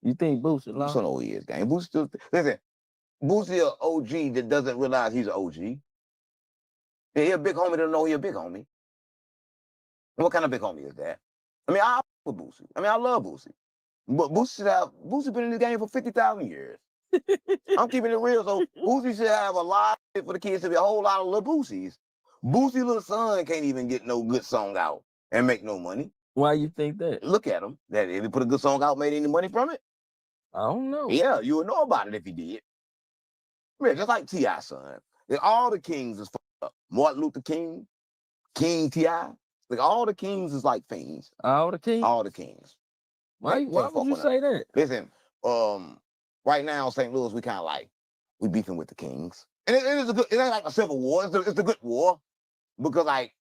You think Boosie lost? Boosie know who he is, gang. Boosie still listen. Boosie an OG that doesn't realize he's an OG. Yeah, he a big homie that don't know he a big homie. What kind of big homie is that? I mean, I with Boosie. I mean, I love Boosie. But Boosie been in this game for 50,000 years. I'm keeping it real. So Boosie should have a lot for the kids to be a whole lot of little Boosies. Boosie little son can't even get no good song out and make no money. Why you think that? Look at him. That if he put a good song out, made any money from it? I don't know. Yeah, you would know about it if he did. Yeah, just like T.I. son. All the kings is fucked up. Martin Luther King, King T.I. Like all the kings is like fiends. All the kings? All the kings. Why would you say that? Listen, right now in St. Louis, we kind of like, we beefing with the kings. And it is a good, it ain't like a civil war. It's a good war. Because like,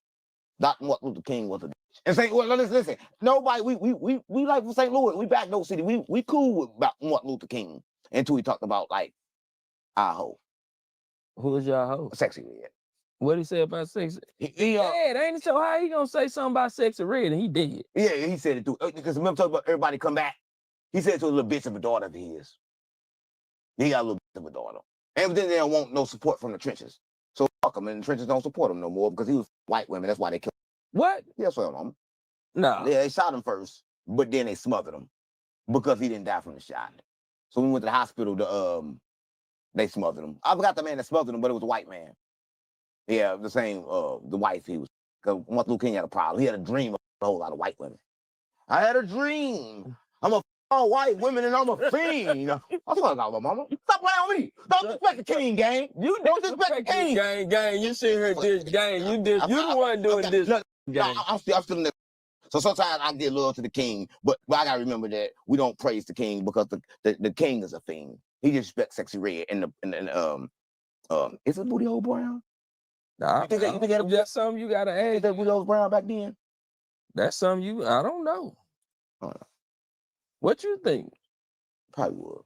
Dr. Martin Luther King was a bitch. And St. Louis, listen, nobody, we like for St. Louis, we back no city. We cool with Martin Luther King until we talked about like our hoe. Who is y'all hoe? Sexy Red. What he say about Sexy? He dead, ain't it? So how he gonna say something about Sexy Red and he dead? Yeah, he said it too. Because remember talking about everybody come back? He said to a little bitch of a daughter of his. He got a little bitch of a daughter. And then they don't want no support from the trenches. So fuck him, and the trenches don't support him no more because he was white women. That's why they killed him. What? Yeah, that's what I'm. No. Yeah, they shot him first, but then they smothered him because he didn't die from the shot. So when we went to the hospital, they smothered him. I forgot the man that smothered him, but it was a white man. Yeah, the same, the wife he was. Because Martin Luther King had a problem. He had a dream of a whole lot of white women. I had a dream. I'm a all white women and I'm a fiend. I'm talking about my mama. Stop playing with me. Don't disrespect the king, gang. You don't disrespect the king. Gang. You sit here this gang. You the one doing this. Gang. I'm still in the. So sometimes I get loyal to the king, but I gotta remember that we don't praise the king because the king is a fiend. He disrespects Sexy Red and is it Booty Hole Brown? Nah, that's something you gotta ask. Is that Booty Hole Brown back then? That's something I don't know. What you think? Probably would.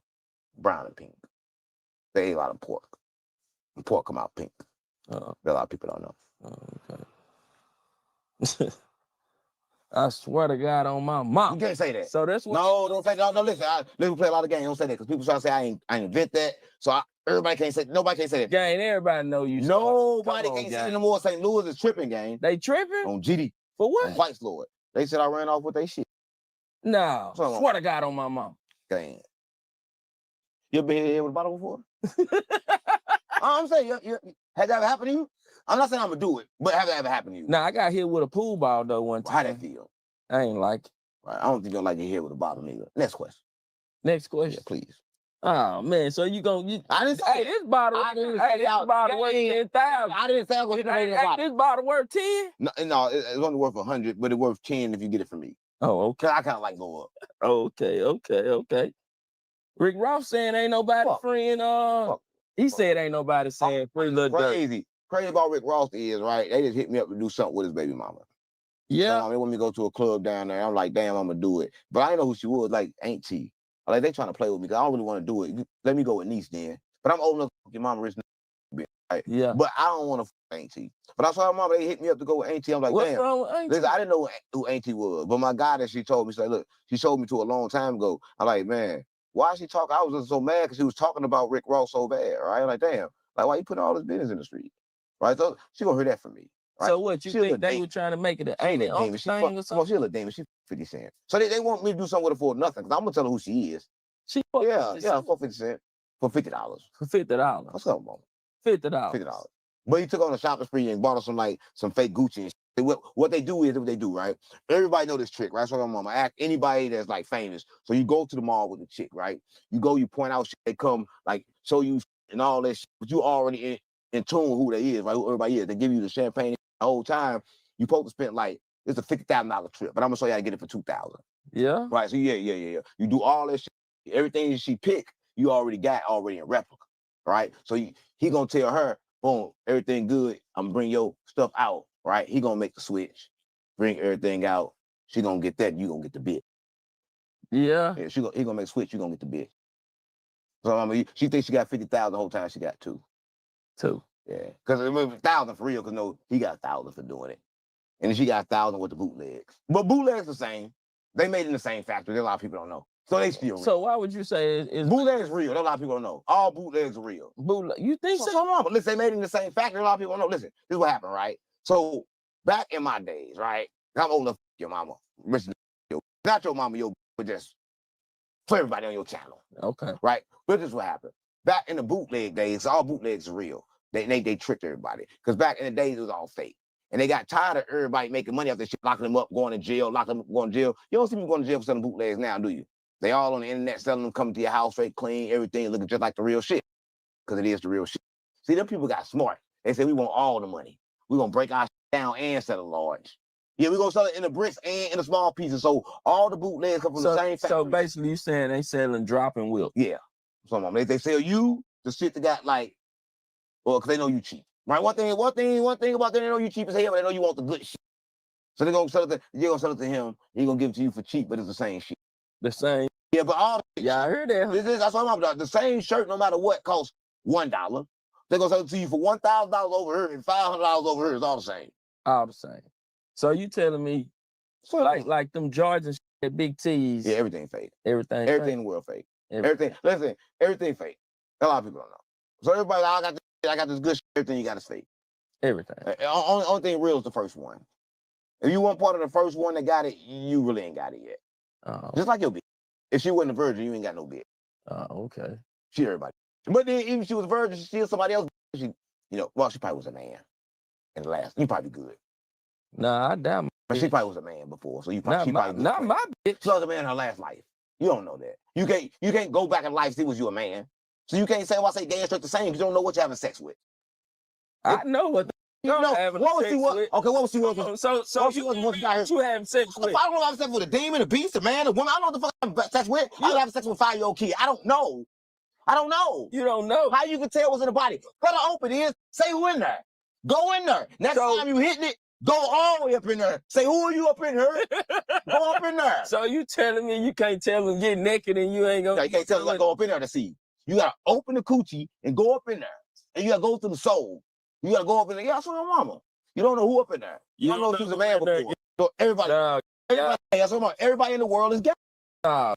Brown and pink. They ate a lot of pork. And pork come out pink. A lot of people don't know. Okay. I swear to God on my mom. You can't say that. So that's what. No, don't say that. No, listen. Let me play a lot of games. Don't say that because people try to say I ain't invent that. So everybody can't say. Nobody can't say that. Gang, everybody know you. Nobody can't say it no more. St. Louis is tripping, gang. They tripping on GD for what? On White's Lord. They said I ran off with their shit. No, swear to God on my mom. Gang. You been here with a bottle before? I'm saying, has that ever happened to you? I'm not saying I'm gonna do it, but have it ever happened to you? Now I got hit with a pool ball though one time. How that feel? I ain't like it. Right. I don't think you'll like to hear with a bottle nigga. Next question. Next question. Yeah, please. Oh man, so you gonna I didn't say hey, this bottle I didn't hey, say this bottle worth 10,000. I didn't say I'm gonna hit the lady in the bottle. This bottle worth 10? No, it's only worth 100, but it's worth 10 if you get it from me. Oh, okay. Cause I kind of like go up. Okay. Rick Ross saying ain't nobody friend. He said ain't nobody saying free little dirt. Crazy about Rick Ross is, right? They just hit me up to do something with his baby mama. Yeah. So, they want me to go to a club down there. I'm like, damn, I'm gonna do it. But I didn't know who she was. Like, ain't she? Like, they trying to play with me because I don't really want to do it. Let me go with niece then. But I'm old enough to your mama rich enough, right? Yeah. But I don't want to Auntie. But I saw her mama, they hit me up to go with Auntie. I'm like, What's damn. wrong with Auntie? Listen, I didn't know who Auntie was. But my guy that she told me, look, she showed me to a long time ago. I'm like, man, why is she talking? I was just so mad because she was talking about Rick Ross so bad, right? I'm like, damn, like, why you putting all this business in the street? Right? So she gonna hear that from me. Right? So what, you think they were trying to make it an ain't that thing demon? She or something? she a little demon. She 50 Cent. So they want me to do something with her for nothing because I'm gonna tell her who she is. She for 50 cents. For $50. For $50. What's up, mama? $50. $50. But he took on a shopping spree and bought her some fake Gucci and shit. What they do is what they do, right? Everybody know this trick, right? So I'm gonna ask anybody that's like famous. So you go to the mall with the chick, right? You go, you point out shit, they come like show you and all that shit, but you already in tune with who they is, right? Who everybody is. They give you the champagne the whole time. You supposed to spend like it's a $50,000 trip, but I'm gonna show you how to get it for $2,000. Yeah. Right. So yeah. You do all that shit. Everything she pick, you already got in replica. Right. So he gonna tell her, boom, everything good. I'm gonna bring your stuff out. Right. He gonna make the switch, bring everything out. She gonna get that, you gonna get the bit. Yeah. He gonna make a switch, you gonna get the bit. So I mean, she thinks she got 50,000 the whole time she got 2. 2. Yeah. Because it was 1,000 for real, because no, he got 1,000 for doing it. And then she got 1,000 with the bootlegs. But bootlegs the same. They made it in the same factory. A lot of people don't know. So they still real. So why would you say is bootlegs real? A lot of people don't know. All bootlegs are real. You think so? So but listen, they made it in the same factory. A lot of people don't know. Listen, this is what happened, right? So back in my days, right? I'm old enough to your mama. Not your mama, but just for everybody on your channel. Okay. Right? But this is what happened. Back in the bootleg days, all bootlegs are real. They tricked everybody. Because back in the days, it was all fake. And they got tired of everybody making money off this shit, locking them up, going to jail, locking them up, going to jail. You don't see people going to jail for selling bootlegs now, do you? They all on the internet selling them, coming to your house straight clean, everything looking just like the real shit. Because it is the real shit. See, them people got smart. They said, we want all the money. We're going to break our shit down and sell it large. Yeah, we're going to sell it in the bricks and in the small pieces. So all the bootlegs come from the same factory. So basically you saying they selling dropping wheels. Yeah. Some of them. They sell you the shit that got like, well, because they know you cheap. Right? One thing about them, they know you cheap as hell, but they know you want the good shit. So you're gonna sell it to him, he's gonna give it to you for cheap, but it's the same shit. The same. Yeah, but all I heard that. That's what I'm about. The same shirt, no matter what, costs $1. They're gonna sell it to you for $1,000 over here and $500 over here. It's all the same. All the same. So you telling me like them Jordans at Big T's. Yeah, everything fake. Everything in the world fake. Everything fake. A lot of people don't know. So everybody, I got this good shit, everything you got is fake. Everything. Only thing real is the first one. If you weren't part of the first one that got it, you really ain't got it yet. Oh. Just like your bitch. If she wasn't a virgin, you ain't got no bitch. Oh, okay. She everybody. But then even if she was a virgin, she still somebody else. She probably was a man. And the last, you probably good. Nah, I doubt. But she probably was a man before, so you probably not my bitch. She was a man in her last life. You don't know that. You can't go back in life and see was you a man. So you can't say, well, I say gay and straight the same because you don't know what you're having sex with. I know what you know. What was she? What was she? So you having sex with? I don't know. I'm having sex with a demon, a beast, a man, a woman. I don't know what the fuck I'm having sex with. I'm having sex with a 5-year-old kid. I don't know. You don't know. How you can tell what's in the body? Cut her open is. Say who in there. Go in there. Next time you hitting it, go all the way up in there. Say who are you up in here? Go up in there. So you telling me you can't tell them get naked and you ain't gonna? No, you can't tell them to go up in there to see. You gotta open the coochie and go up in there, and you gotta go through the soul. You gotta go up in there. Yeah, that's your mama. You don't know who up in there. You don't know if she's a man before. So everybody, everybody in the world is gay. How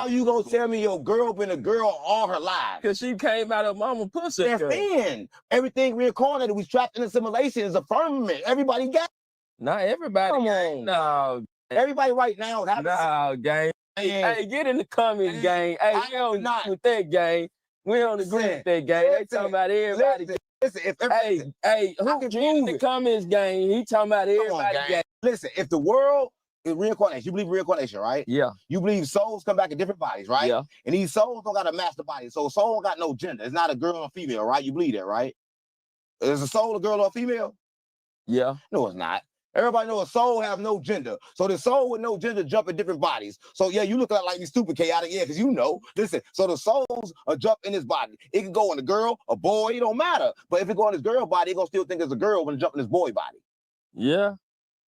you gonna tell me your girl been a girl all her life? Because she came out of mama pussy. That's thin. Everything reincarnated. We trapped in assimilation is a firmament. Everybody got. Not everybody. Come on. No. Everybody right now. No, gang. Hey, get in the comments, gang. Hey, we don't with that, gang. We don't agree with that, gang. They talking about everybody. Listen, if Hey, who Gene in the comments, gang? He talking about everybody, gang. Listen, if the world is reincarnation, you believe in reincarnation, right? Yeah. You believe souls come back in different bodies, right? Yeah. And these souls don't got a master body. So a soul got no gender. It's not a girl or female, right? You believe that, right? Is a soul a girl or a female? Yeah. No, it's not. Everybody knows a soul have no gender. So the soul with no gender jump in different bodies. So yeah, you look like you stupid chaotic, yeah, because you know. Listen, so the souls are jump in his body. It can go in a girl, a boy, it don't matter. But if it go in his girl body, it gonna still think it's a girl when it jump in his boy body. Yeah.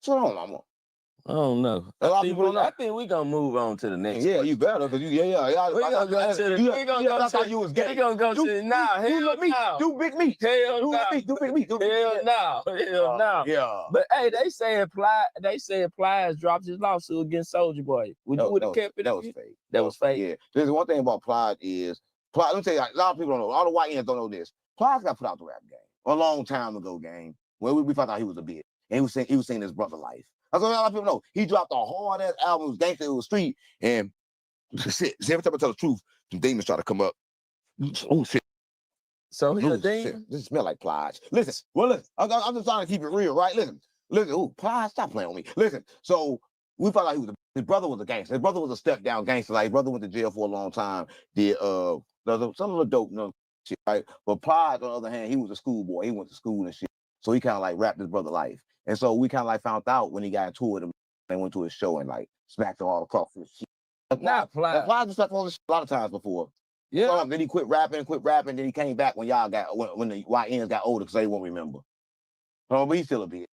So I don't know. A lot of people don't know. I think we gonna move on to the next. Yeah, you better, because We gonna go to the. We gonna go to. You was gay. We gonna go to the. Nah, You hell look me. no. Do big meat. Hell Do no. big meat. Do big meat. Do big meat. Hell no. Hell no. Yeah. But hey, they said Plies dropped his lawsuit against Soulja Boy. Would you would have kept it? That was fake. That was fake. Yeah. There's one thing about Plies is Plies. Let me tell you, a lot of people don't know. All the white ends don't know this. Plies got put out the rap game a long time ago, gang. When we found out he was a bitch, and he was saying his brother life. That's what a lot of people know. He dropped a hard ass album, it was Gangsta, it was street, and shit. Every time I tell the truth, some demons try to come up. Oh shit. So he a Ooh, demon? shit. This smell like Plies. Listen, I'm just trying to keep it real, right? Listen. Ooh, Plies, stop playing with me. Listen, so we found out his brother was a gangster. His brother was a step down gangster. Like his brother went to jail for a long time. Did some of the dope, shit, right? But Plies, on the other hand, he was a schoolboy. He went to school and shit. So he kind of like rapped his brother life. And so we kind of like found out when he got into it and went to his show and like smacked him all across his shit. Not Plies. Plies was smacked all this shit a lot of times before. Yeah. So, then he quit rapping. Then he came back when when the YNs got older because they won't remember. But he's still a bitch.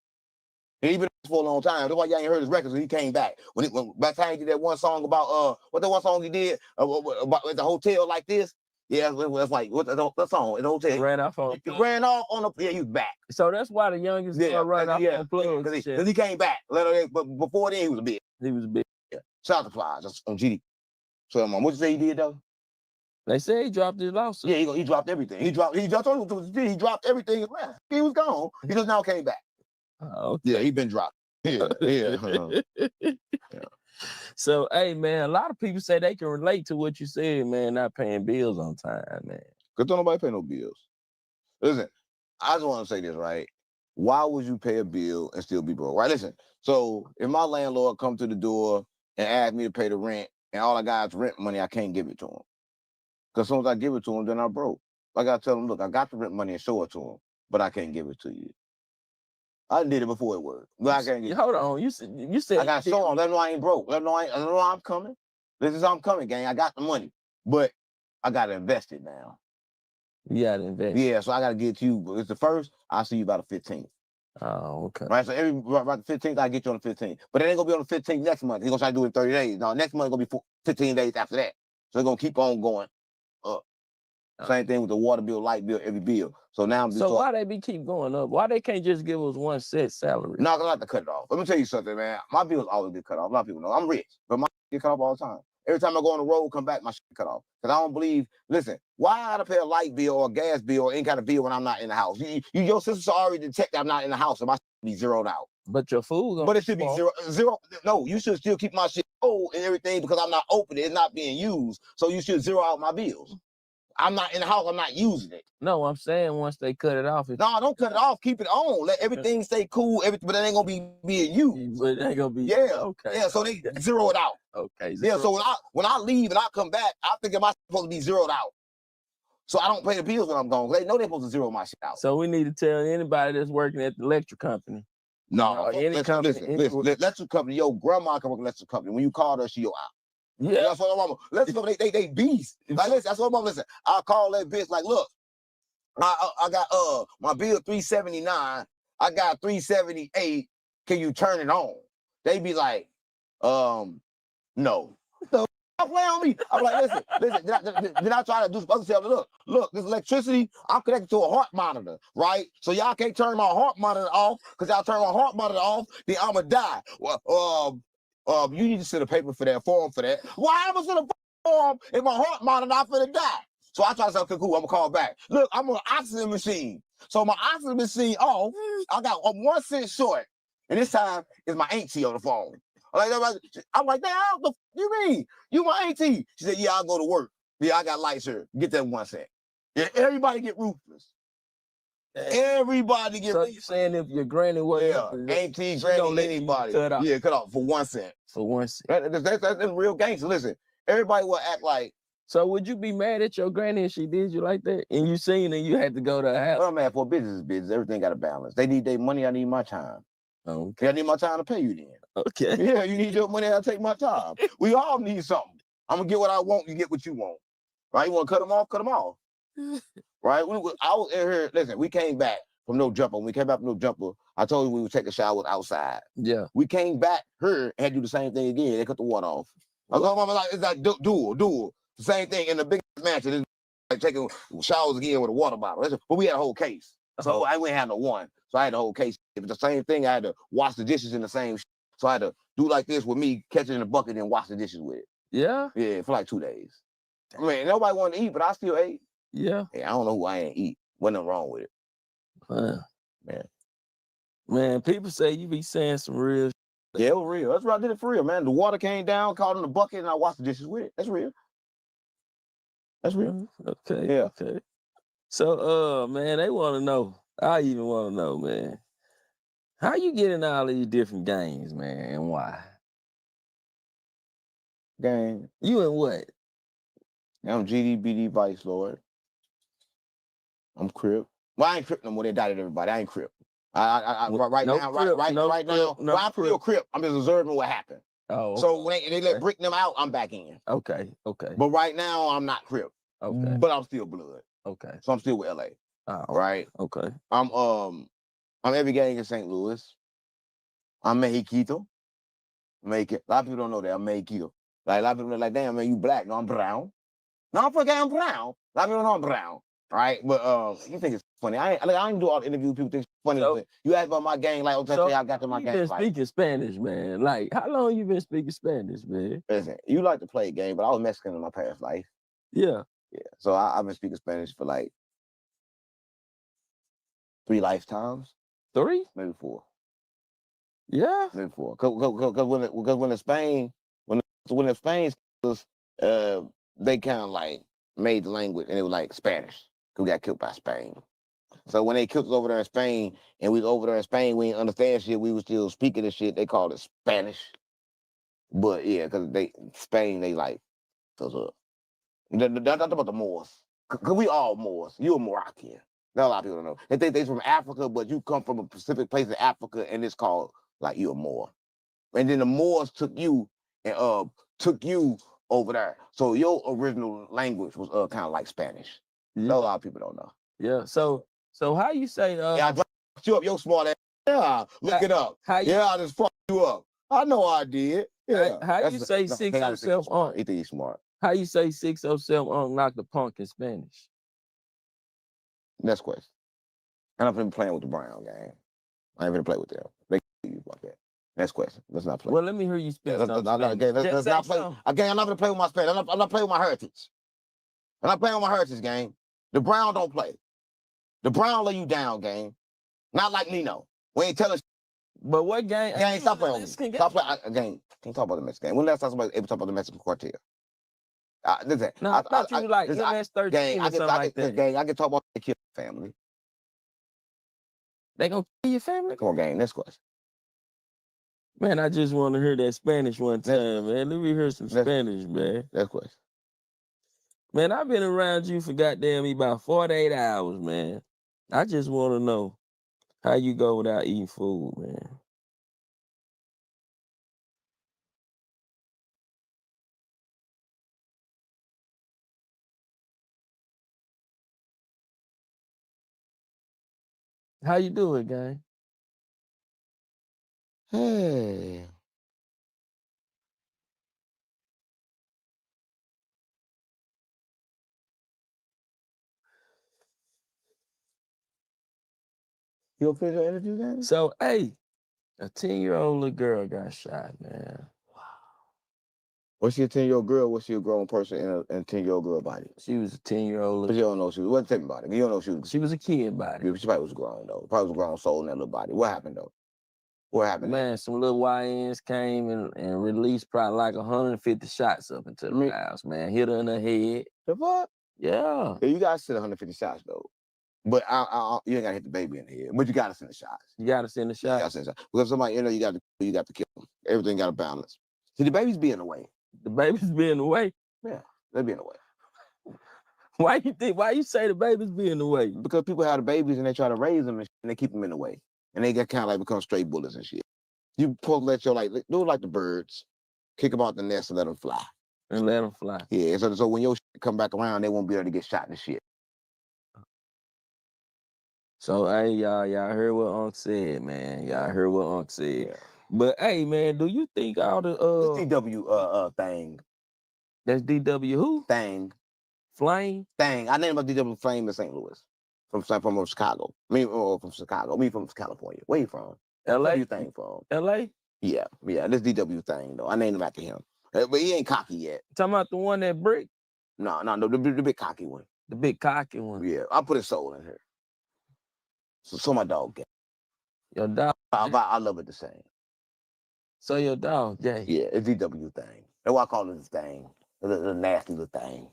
And he been for a long time. That's why y'all ain't heard his records. So he came back. When by the time he did that one song about what that one song he did about the hotel like this. Yeah, that's like what the song in the hotel. Ran off on. Ran off on the. Yeah, he was back. So that's why the youngest run off on plugs. Because he came back. But before then, he was a bitch. He was a bitch. Yeah. Shout out to Plies. That's on GD. So what you say he did though? They say he dropped his lawsuit. Yeah, he dropped everything. He dropped everything. He was gone. He just now came back. Oh, okay. Yeah, he been dropped. Yeah. So, hey, man, a lot of people say they can relate to what you said, man, not paying bills on time, man. Because don't nobody pay no bills. Listen, I just want to say this, right? Why would you pay a bill and still be broke, right? Listen, so if my landlord come to the door and ask me to pay the rent and all I got is rent money, I can't give it to him. Because as soon as I give it to him, then I'm broke. I got to tell him, look, I got the rent money and show it to him, but I can't give it to you. I did it before it worked. But I can't get Hold on. You said I got to show him. Let him know I ain't broke. Let him know I'm coming. This is how I'm coming, gang. I got the money. But I got to invest it now. You got to invest. Yeah, so I got to get you. It's the first. I'll see you about the 15th. Oh, okay. Right, so about the 15th, I'll get you on the 15th. But it ain't going to be on the 15th next month. He's going to try to do it in 30 days. No, next month going to be 15 days after that. So they're going to keep on going up. Same thing with the water bill, light bill, every bill. So now why they keep going up? Why they can't just give us one set salary? No, because I have to cut it off. Let me tell you something, man. My bills always get cut off. A lot of people know I'm rich, but my get cut off all the time. Every time I go on the road, come back, my shit cut off. Because I don't believe, listen, why I gotta pay a light bill or a gas bill or any kind of bill when I'm not in the house? Your sisters already detect I'm not in the house, so my shit be zeroed out. But your food, but it should be zero. No, you should still keep my shit old and everything because I'm not open. It's not being used. So you should zero out my bills. I'm not in the house. I'm not using it. No, I'm saying once they cut it off. No, don't cut it off. Keep it on. Let everything stay cool. But it ain't gonna be being used. But it ain't gonna be. Yeah. Okay. Yeah. So they zero it out. Okay. Yeah. So when I leave and I come back, I think am I supposed to be zeroed out? So I don't pay the bills when I'm gone. They know they're supposed to zero my shit out. So we need to tell anybody that's working at the electric company. No, any company. Listen, electric company. Your grandma can work at electric company. When you call her, she your out. Yeah, that's what I'm mama. Let's go. They beast. Like listen, that's what I'm mama. Listen, I call that bitch. Like, look, I got my bill $379. I got $378. Can you turn it on? They be like, no. Stop playing on me. I'm like, listen. Then I try to do some other stuff. Look, this electricity. I'm connected to a heart monitor, right? So y'all can't turn my heart monitor off because y'all turn my heart monitor off, then I'ma die. You need to send a paper for that, form for that. Why am I send a form if my heart monitor not finna die? So I try to say, okay, cool, I'm gonna call back. Look, I'm on an oxygen machine. So my oxygen machine off, I got 1 cent short. And this time, it's my auntie on the phone. I'm like, damn, what the you mean? You my auntie? She said, yeah, I'll go to work. Yeah, I got lights here. Get that 1 cent. Yeah, everybody get ruthless. Everybody get So you saying if your granny wasn't auntie, she gonna granny, let you anybody. cut off. Yeah, cut off for 1 cent. For 1 cent. That's real gangster. Listen, everybody will act like. So would you be mad at your granny if she did you like that? And you seen and you had to go to her house? Well, man, for business is business. Everything got a balance. They need their money. I need my time. Okay. I need my time to pay you then. Okay. Yeah, you need your money. I take my time. We all need something. I'm gonna get what I want. You get what you want. Right? You want to cut them off? Cut them off. Right? I was in here. Listen, we came back from No Jumper. When we came back from No Jumper, I told you we would take a shower outside. Yeah. We came back here and had to do the same thing again. They cut the water off. I was like, it's like dual. The same thing in the big mansion. It's like taking showers again with a water bottle. But we had a whole case. So I wouldn't have no one. So I had the whole case. If it's the same thing, I had to wash the dishes in the same. So I had to do like this with me, catch it in the bucket and wash the dishes with it. Yeah? Yeah, for like 2 days. I mean, nobody wanted to eat, but I still ate. Yeah. Hey, I don't know who I ain't eat. Wasn't nothing wrong with it. Man. Man, people say you be saying some real Yeah, it was real. That's what I did it for real, man. The water came down, caught in the bucket, and I washed the dishes with it. That's real. That's real. Okay. Yeah. Okay. So man, they want to know. I even want to know, man. How you get in all these different games, man, and why? Gang. You in what? I'm GDBD Vice Lord. I'm Crip. Well, I ain't Crip no more. They indicted everybody. I ain't Crip. Right now, I feel Crip. I'm just observing what happened. Oh. So when they let Brick them out, I'm back in. Okay. Okay. But right now, I'm not Crip. Okay. But I'm still blood. Okay. So I'm still with LA. Oh, right? Okay. I'm every gang in St. Louis. I'm Mexicano. A lot of people don't know that I'm Mexicano. Like a lot of people are like, damn, man, you black. No, I'm brown. No, I'm brown. A lot of people know I'm brown. Right? But you think it's funny. I ain't do all the interviews. People think it's funny. So, you ask about my gang, like, okay, I got to my gang. You been speaking Spanish, man. Like, how long you been speaking Spanish, man? Listen, you like to play a game, but I was Mexican in my past life. Yeah. Yeah. So I've been speaking Spanish for like 3 lifetimes. 3? Maybe 4. Yeah. Maybe 4. Because when the Spain was, they kind of like made the language and it was like Spanish. Who got killed by Spain. So when they killed us over there in Spain, and we was over there in Spain, we didn't understand shit. We was still speaking the shit. They called it Spanish. But yeah, because Spain, they like, so that's about the Moors. Because we all Moors. You a Moroccan. Not a lot of people don't know. They think they're from Africa, but you come from a specific place in Africa, and it's called like you a Moor. And then the Moors took you and took you over there. So your original language was kind of like Spanish. Yeah. A lot of people don't know. Yeah. So how you say yeah, I dropped you up, your smart ass. Yeah, look it up. I just fucked you up. I know I did. Yeah. How you say 607 Unc? He think he's smart. How you say 607 Unc knock the punk in Spanish? Next question. I'm not been playing with the Brown gang. I ain't gonna play with them. They you about that. Next question. Let's not play. Well, let me hear you speak. Let's not play. Again, I'm not gonna play with my Spanish. I'm not playing with my heritage. I'm not playing with my heritage, gang. The Brown don't play. The Brown lay you down, gang. Not like Nino. We ain't telling. But what gang? Gang, stop playing with me. Stop playing. Gang, can't talk about the Mexican gang. When last time somebody able to talk about the Mexican cartel? Listen. No, I thought you like MS-13 or something like that. Gang, I can talk about the kill family. They gonna kill your family? Come on, gang. Next question. Man, I just want to hear that Spanish one time, man. Let me hear some Spanish, man. Next question. Man, I've been around you for goddamn about 48 hours, man. I just want to know how you go without eating food, man. How you doing, gang? Hey. You gonna finish your interview, gang? So, hey, a 10-year-old little girl got shot, man. Was she a 10-year-old girl? Was she a grown person in a 10-year-old girl body? She was a 10-year-old. But you don't know she was. What tell me about it? You don't know she was. She was a kid body. She probably was grown though. Probably was a grown soul in that little body. What happened though? What happened? Man, some little YNs came and released probably like 150 shots up into the house, man. Hit her in the head. The fuck? Yeah. You gotta send 150 shots though. But you ain't gotta hit the baby in the head. But you gotta send the shots. You gotta send the You gotta shots. send the shots. Because somebody, you got to kill them. Everything got to balance. See, the babies be in the way. The babies be in the way. Yeah, they be in the way. Why you say the babies be in the way? Because people have the babies and they try to raise them and they keep them in the way. And they get kind of like become stray bullets and shit. You supposed to let do it like the birds. Kick them out the nest and let them fly. And let them fly. Yeah, so when your shit come back around, they won't be able to get shot and shit. So hey, y'all heard what Unc said, man. Y'all heard what Unc said. Yeah. But hey, man, do you think all the this DW thing? That's DW who? Thing. Flame? Thing. I named my DW Flame in St. Louis. From Chicago. From Chicago. Me from California. Where you from? LA? Where you think from? LA? Yeah. This DW Thing though. I named him after him. But he ain't cocky yet. Talking about the one that brick? No, the big cocky one. The big cocky one. Yeah, I put his soul in here. So my dog gay. Your dog? I love it the same. So your dog gay? Yeah, it's DW Thing. That's why I call it this thing. The nasty little thing.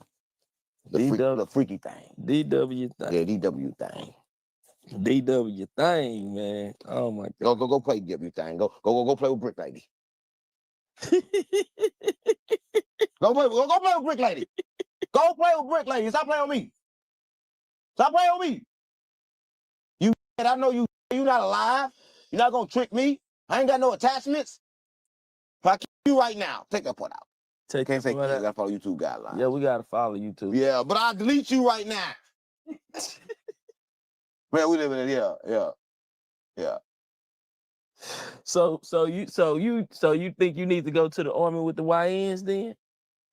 The freaky thing. DW Thing. Yeah, DW Thing. DW Thing, man. Oh my God. Go play DW Thing. Go play with Brick Lady. Go play with Brick Lady. Go play with Brick Lady. Stop playing with me. Stop playing with me. I know you not alive. You're not gonna trick me. I ain't got no attachments. If I kill you right now, take that part out. Can't say you gotta follow YouTube guidelines. Yeah, we gotta follow YouTube. Yeah, but I'll delete you right now. Man, we live in it. Yeah. So you think you need to go to the army with the YNs then?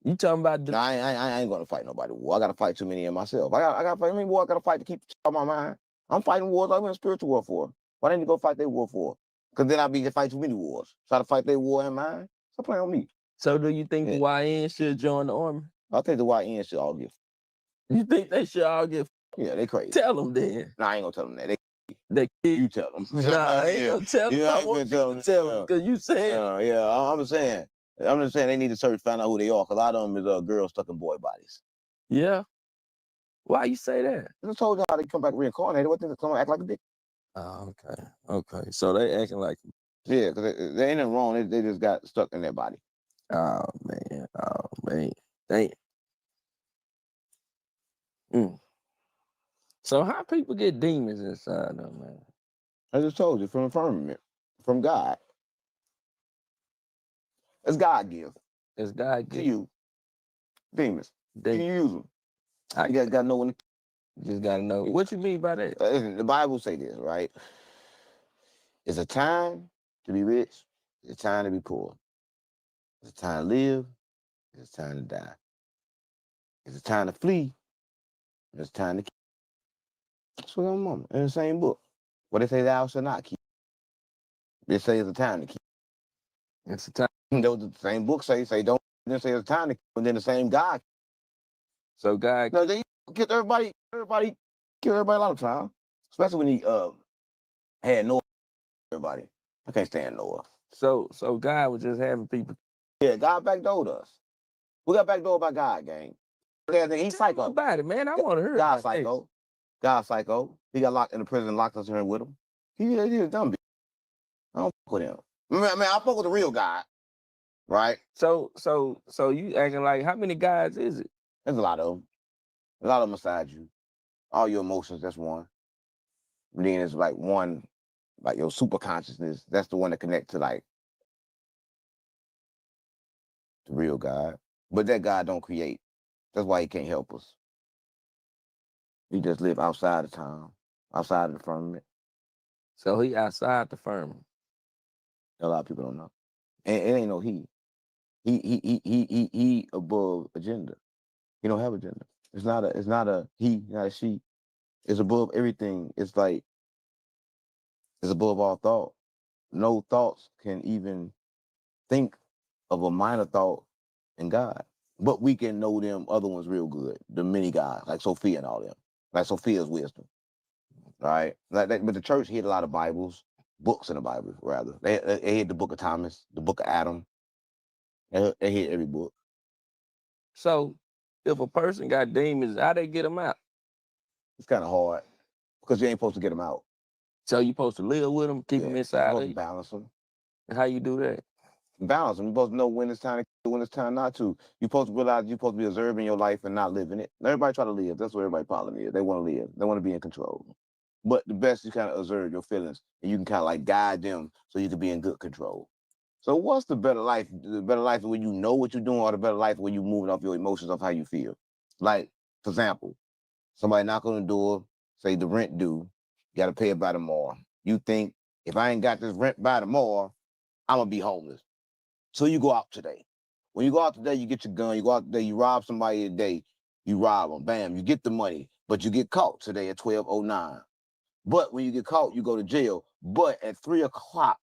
You talking about the... No, I ain't gonna fight nobody war. I gotta fight too many of myself. I gotta fight. I mean, war, I gotta fight to keep on my mind. I'm fighting wars I'm in spiritual war for. Why didn't you go fight their war for? Because then I'll be to fight too many wars. Try to fight their war in mine. Stop playing on me. So do you think the YN should join the army? I think the YN should all get. You think they should all get? Yeah, they crazy. Tell them then. Nah, I ain't gonna tell them that. They you tell them. Nah, I ain't gonna tell them. I want you to tell them because you saying. I'm just saying they need to find out who they are. Because a lot of them is girls stuck in boy bodies. Yeah. Why you say that? I told you how they come back reincarnated. What they come act like a dick? Oh, okay. So they acting like. Yeah, because they ain't nothing wrong. They just got stuck in their body. Oh man. Damn. So how people get demons inside them, man? I just told you, from the firmament, from God. It's God give. It's God give. To you. Demons. Can you use them? You gotta know when. Just gotta know. What you mean by that? The Bible say this, right? It's a time to be rich. It's a time to be poor. It's a time to live. It's a time to die. It's a time to flee. It's a time to keep. That's what I'm on in the same book. What they say thou shalt not keep. They say it's a time to keep. It's a time. The same book say don't. Then say it's a time to keep. And then the same God. So God. No, they kill everybody a lot of time. Especially when he had Noah. Everybody. I can't stand Noah. So God was just having people. Yeah, God backdoored us. We got backdoored by God, gang. He's psycho. About it, man. I want to hear. God psycho. God psycho. He got locked in the prison and locked us in here with him. He a dumb bitch. I don't fuck with him. I mean, I fuck with the real God. Right? So you acting like, how many guys is it? There's a lot of them. A lot of them beside you. All your emotions, that's one. And then it's like one, like your super consciousness. That's the one that connects to like the real God. But that God don't create. That's why he can't help us. He just live outside of time, outside of the firmament. So he outside the firmament. A lot of people don't know. And it ain't no he. He above agenda. He don't have agenda. It's not a he, not a she. It's above everything. It's like it's above all thought. No thoughts can even think of a minor thought in God. But we can know them other ones real good. The many gods, like Sophia and all them. Like Sophia's wisdom. All right. Like that, but the church hid a lot of Bibles, books in the Bible, rather. They hid the book of Thomas, the book of Adam. They hid every book. So if a person got demons, how they get them out? It's kind of hard because you ain't supposed to get them out. So you supposed to live with them, keep them inside of you? Balance them. How you do that? Balance them. You're supposed to know when it's time to kill, when it's time not to. You're supposed to realize you're supposed to be observing your life and not living it. Everybody try to live. That's what everybody's problem is. They want to live. They want to be in control. But the best you kind of observe your feelings and you can kind of like guide them so you can be in good control. So what's the better life? The better life is when you know what you're doing, or the better life when you're moving off your emotions of how you feel. Like, for example, somebody knock on the door, say the rent due, you got to pay it by tomorrow. You think, if I ain't got this rent by tomorrow, I'm going to be homeless. So you go out today. When you go out today, you get your gun, you go out today, you rob somebody today, you rob them, bam, you get the money, but you get caught today at 12:09. But when you get caught, you go to jail. But at 3 o'clock,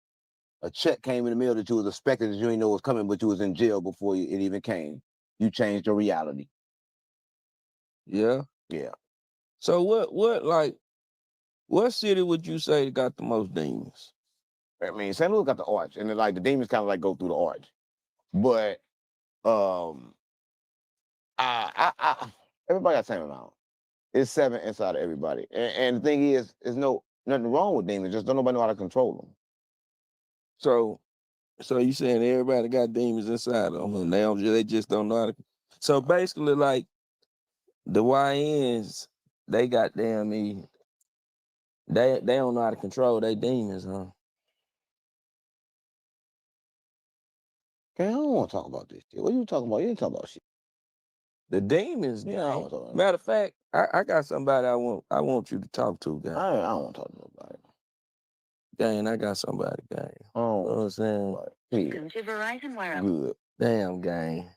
a check came in the mail that you was expecting that you didn't know was coming, but you was in jail before it even came. You changed your reality. Yeah. Yeah. So what city would you say got the most demons? I mean, St. Louis got the arch, and then, like the demons kind of like go through the arch. But everybody got the same amount. It's 7 inside of everybody. And the thing is, there's nothing wrong with demons, just don't nobody know how to control them. So you saying everybody got demons inside of them? They just don't know how to. So basically, like the YNs, they got damn me. They don't know how to control their demons, huh? Okay, I don't want to talk about this shit. What are you talking about? You ain't talking about shit. The demons. Yeah, I don't want to talk about Matter of fact, I got somebody I want you to talk to, guy. I don't want to talk to nobody. Gang, I got somebody, gang. I don't You know what I'm saying? Welcome to Verizon Wireless. Good. Damn, gang.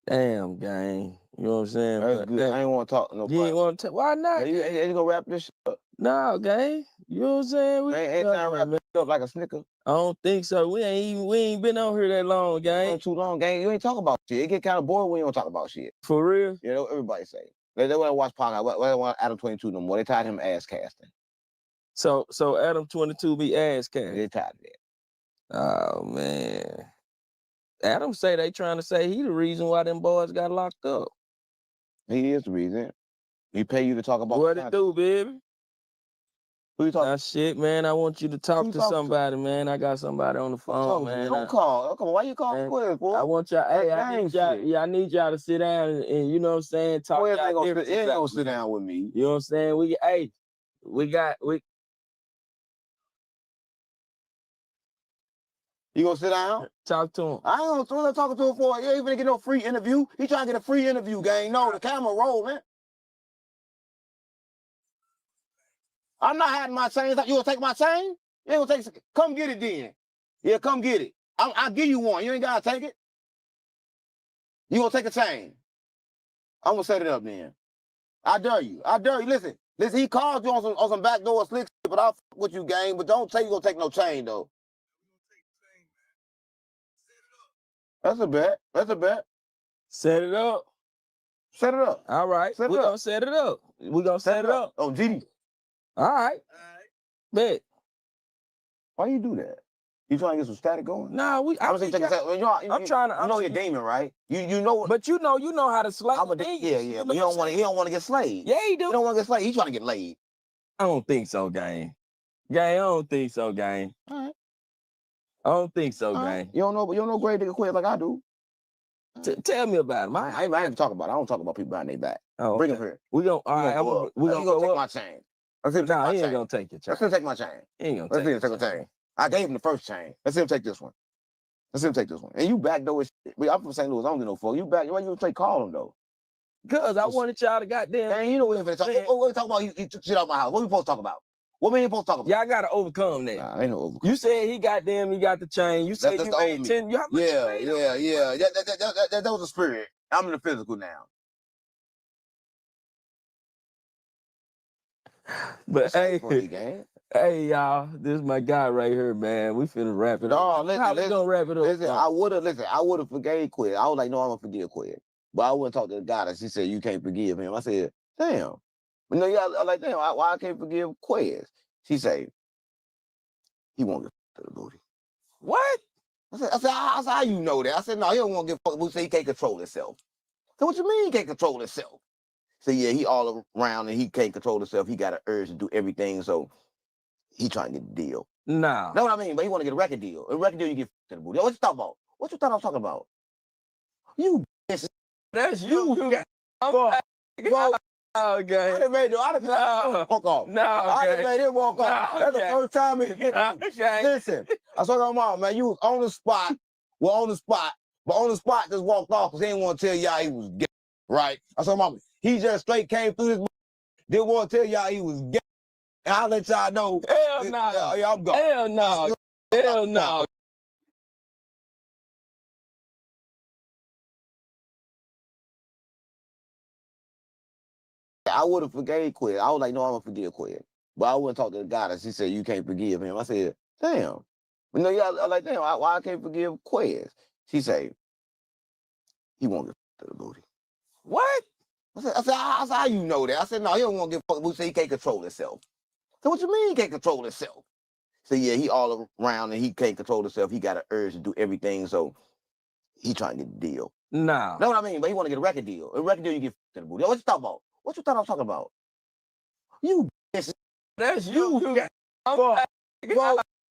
Damn, gang. You know what I'm saying? That's But good. I ain't want to talk to nobody. you ain't want to. Why not? You ain't gonna wrap this shit up. No, gang. You know what I'm saying? Ain't trying to wrap this up like a snicker. I don't think so. We ain't been on here that long, gang. Not too long, gang. You ain't talking about shit. It get kind of boring when you don't talk about shit. For real? You know, everybody say. They want to watch podcast. They want Adam 22 no more. They tired of him ass casting. So Adam 22 be ass casting. They tired of that. Oh man. Adam say they trying to say he the reason why them boys got locked up. He is the reason. He pay you to talk about What it do, baby? Who you talking? Nah, shit, man. I want you to talk to somebody, man. I got somebody on the phone, man. Don't call. Come on, why you calling quick, boy? I want y'all. Hey, Dang I need y'all to sit down and you know what I'm saying. Talk. Boy, y'all ain't differences gonna out, sit down with me. You know what I'm saying? You gonna sit down? Talk to him. I ain't gonna talking to him for. You ain't gonna get no free interview. He trying to get a free interview, gang. No, the camera rolling. I'm not having my chains. You gonna take my chain? You ain't gonna take. Come get it then. Yeah, come get it. I'll give you one. You ain't gotta take it. You gonna take a chain? I'm gonna set it up then. I dare you. I dare you. Listen. He called you on some backdoor slick shit, but I'll fuck with you, gang. But don't say you gonna take no chain though. That's a bet. That's a bet. Set it up. Set it up. All right. We're gonna set it up. We're gonna set it up. Oh, GD. All right. Bet. Why you do that? You trying to get some static going? Nah, I'm trying to. You know you're demon, right? You know. But you know how to slay. Yeah. But he don't want to get slayed. Yeah, he do. He don't want to get slayed. He trying to get laid. I don't think so, gang. Gang, I don't think so, gang. All right. I don't think so, gang. You don't know grave digger quit like I do. Tell me about him. I ain't talk about it. I don't talk about people behind their back. Oh, bring him here. We gonna take my chain. Nah, he ain't gonna take your chain. Let's him take my chain. He ain't gonna take my chain. I gave him the first chain. Let's him take this one. And you backdoor shit. I'm from St. Louis. I don't give no fuck. You back. Why you call him though? Cause I wanted y'all to goddamn. Man, you know what we talk. What we talk about? He took shit out my house. What we supposed to talk about? What we ain't supposed to talk about? Y'all gotta overcome that. Nah, ain't no overcome. You said he got the chain. You said that's you made 10. Yeah. That was the spirit. I'm in the physical now. But hey, y'all, this is my guy right here, man. We finna wrap it up. How we gonna wrap it up? Listen, I would have forgave Quid. I was like, no, I'm gonna forgive Quid. But I wouldn't talk to the guy that she said you can't forgive him. I said, damn. But no, yeah, I'm like, damn, why I can't forgive Quez? She say, he won't get to the booty. What? I said, how you know that? I said, no, he don't want to get fucked. He said he can't control himself. So what you mean he can't control himself? So yeah, he all around and he can't control himself. He got an urge to do everything. So he trying to get a deal. Nah. Know what I mean? But he want to get a record deal. A record deal, you get to the booty. What you talking about? What you thought I was talking about? You bitch. That's you. Bro, Okay. I done made walk off. No, I done made him walk off. No, That's the okay. first time he Okay. Listen, I was talking about mom, man. You was on the spot. Well, on the spot. But on the spot, just walked off because he didn't want to tell y'all he was gay. Right? I was talking about he just straight came through this. Didn't want to tell y'all he was gay. And I'll let y'all know. Hell no. Yeah, I'm gone. Hell no. Hell no. I would have forgave Quez. I was like, no, I'm gonna forgive Quez. But I wouldn't talk to the goddess. She said, you can't forgive him. I said, damn. You know, yeah, I like, damn, why I can't forgive Quez? She said, he won't get to the booty. What? I said, how you know that? I said, no, he don't want to get fucked. We say he can't control himself. So what you mean he can't control himself? So yeah, he all around and he can't control himself. He got an urge to do everything. So he trying to get a deal. Nah. Know what I mean? But he want to get a record deal. A record deal, you get to the booty. What you talking about? What you thought I was talking about? You bitch. That's you. Bro,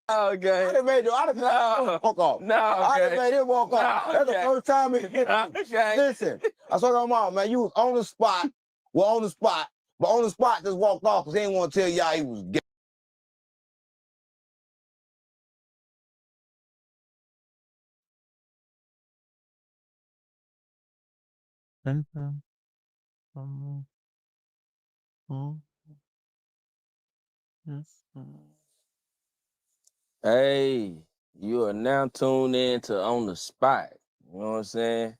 Okay. I done made walk off. No, I done okay. made him walk off. No, That's okay. the first time he Okay. Listen, I was talking about mom, man. You was on the spot. Well, on the spot. But on the spot, just walked off because he didn't want to tell y'all he was gay. Hey, you are now tuned in to On the Spot. You know what I'm saying?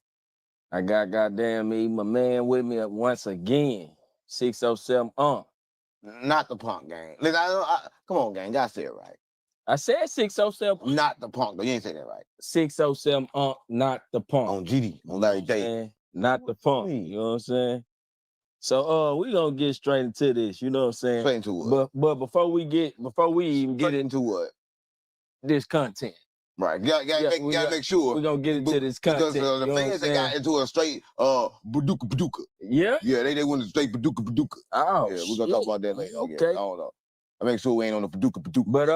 I got goddamn me, my man with me once again. 607 Not the punk gang. Listen, come on, gang. Gotta say it right. I said 607. Not the punk, though. You ain't say that right. 607 not the punk. On GD, on Larry Day. Not the punk. You know what I'm saying? So we gonna get straight into this, you know what I'm saying? Straight into what? But before we even get into what? This content. Right. Gotta make sure. We're gonna get into this content. Because the you know fans what they I'm got saying? into a straight badooka. Yeah? Yeah, they went straight badooka. Oh, yeah, we're gonna talk about that later. Okay. Yeah, I don't know. I make sure we ain't on the badooka. But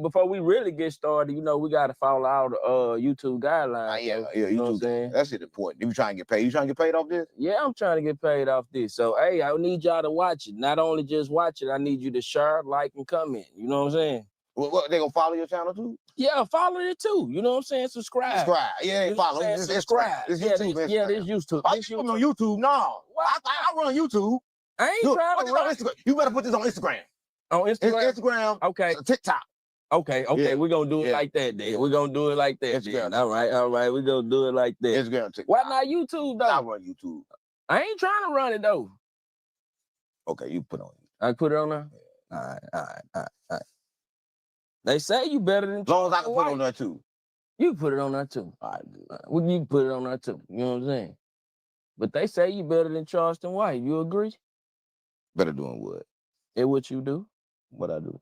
before we really get started, you know, we gotta follow all the YouTube guidelines. Yeah, you know what I'm saying? That's it important. You trying to get paid? You trying to get paid off this? Yeah, I'm trying to get paid off this. So hey, I need y'all to watch it. Not only just watch it, I need you to share, like, and comment. You know what I'm saying? What they gonna follow your channel too? Yeah, follow it too. You know what I'm saying? Subscribe. Yeah, they follow. This It's subscribe. It's YouTube. This YouTube. I you on YouTube? No. I run YouTube. I ain't trying to run Instagram. You better put this on Instagram. On Instagram? Instagram. Okay. TikTok. Okay. Yeah. We're gonna do it Yeah. like that then. We're gonna do it like that. Instagram. Then. All right. We're gonna do it like that. Instagram. TikTok. Why not YouTube though? I run YouTube. I ain't trying to run it though. Okay, you put on. I put it on there? All right. They say you better than As long as I can put it on there too. You put it on there too. All right, good. Well, you can put it on there too. You know what I'm saying? But they say you better than Charleston White. You agree? Better doing what? And what you do? What I do?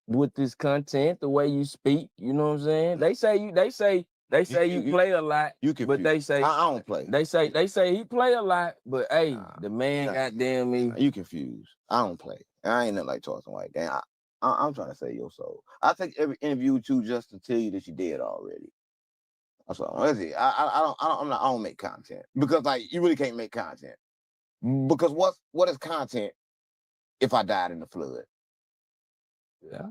With this content, the way you speak, you know what I'm saying? They say you play a lot. You can, but they say I don't play. They say he play a lot, but hey, the man goddamn me. You confused. I don't play. I ain't nothing like Charleston White. Gang. I'm trying to save your soul. I take every interview with you just to tell you that you dead already. That's all. That's it. I don't make content because like you really can't make content because what is content if I died in the flood? Yeah.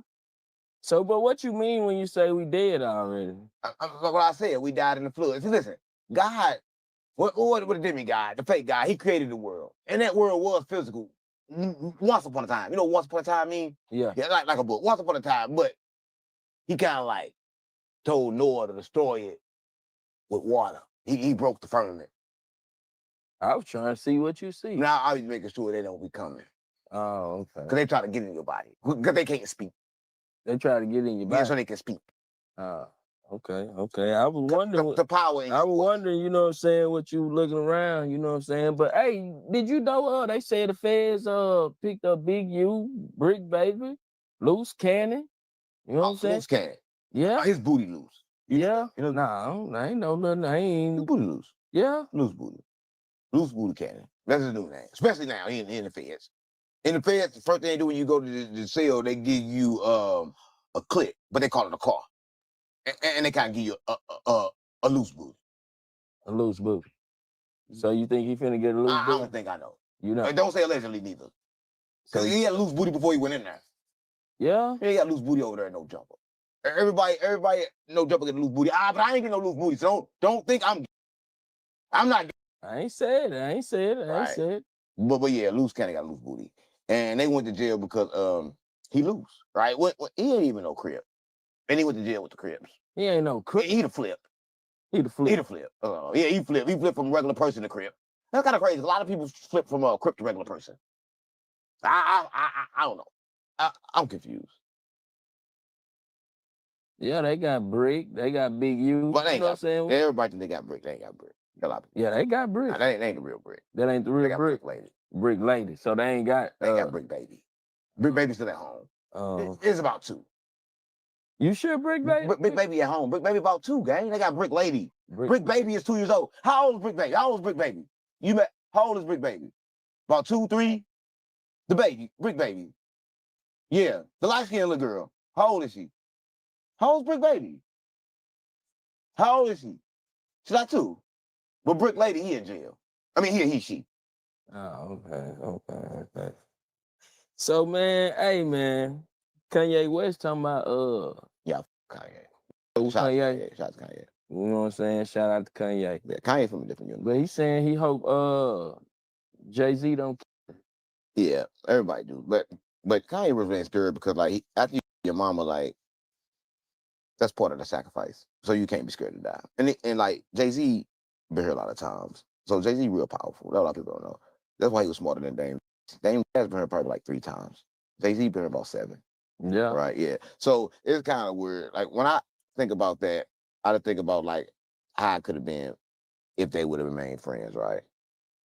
So, but what you mean when you say we dead already? What I said, we died in the flood. See, listen, God, what did demigod, the fake God, he created the world, and that world was physical. Once upon a time, you know, once upon a time mean? Yeah, like a book. Once upon a time, but he kind of like told Noah to destroy it with water. He broke the firmament. I was trying to see what you see. Now I was making sure they don't be coming. Oh, okay. Because they try to get in your body. Because they can't speak. They try to get in your body. Yeah, so they can speak. Okay. I was wondering the power. I was wondering, you know what I'm saying, what you looking around, you know what I'm saying. But hey, did you know they say the feds picked up Big U, Brick Baby, Loose Cannon? You know what I'm saying? Loose Cannon. Yeah. His booty loose. Yeah. You know, nah, I ain't know nothing. I ain't his booty loose. Yeah. Loose booty. Loose booty cannon. Let's just do that. Especially now in the feds. In the feds, the first thing they do when you go to the cell, they give you a clip, but they call it a car. And they kind of give you a loose booty. A loose booty. So you think he finna get a loose I booty? don't think I know. You know. Don't say allegedly neither. Because he had a loose booty before he went in there. Yeah? He got loose booty over there, no jumper. Everybody, no jumper get a loose booty. But I ain't get no loose booty. So don't think I'm not. I ain't said it. I ain't said it. I ain't said it. But yeah, loose cannon got loose booty. And they went to jail because he loose, right? He ain't even no Crip. And he went to jail with the Crips. He ain't no Crip. He the flip. He the flip. He the flip. Yeah, he flipped. He flipped from regular person to Crip. That's kind of crazy. A lot of people flip from a Crip to regular person. I don't know. I'm confused. Yeah, they got Brick. They got Big U. But they You ain't know what I'm got, saying? everybody think they got Brick. They ain't got Brick. A lot of people. Yeah, they got Brick. Nah, that ain't the real Brick. That ain't the They real got Brick. Brick Lady. Brick Lady. So they ain't got. They got Brick Baby. Brick Baby's still at home. It's about 2. You sure Brick Baby? Brick Baby at home. Brick Baby about 2, gang. They got Brick Lady. Brick Baby is 2 years old. How old is Brick Baby? How old is Brick Baby? How old is Brick Baby? About 2, 3? The baby, Brick Baby. Yeah, the light-skinned little girl. How old is she? How old is Brick Baby? How old is she? She's like 2. But Brick Lady, he in jail. I mean, he, she. Oh, okay. So man, hey man, Kanye West talking about yeah, Kanye. Shout out to Kanye. Shout out to Kanye. You know what I'm saying? Shout out to Kanye. Yeah, Kanye from a different universe. But he's saying he hope Jay-Z don't. Yeah, everybody do. But Kanye was really scared because like after your mama, like that's part of the sacrifice. So you can't be scared to die. And like Jay-Z been here a lot of times. So Jay-Z real powerful. That a lot of people don't know. That's why he was smarter than Dame. Dame has been here probably like 3 times. Jay-Z been here about 7. Yeah. Right. Yeah. So it's kind of weird. Like when I think about that, I think about like how it could have been if they would have remained friends, right?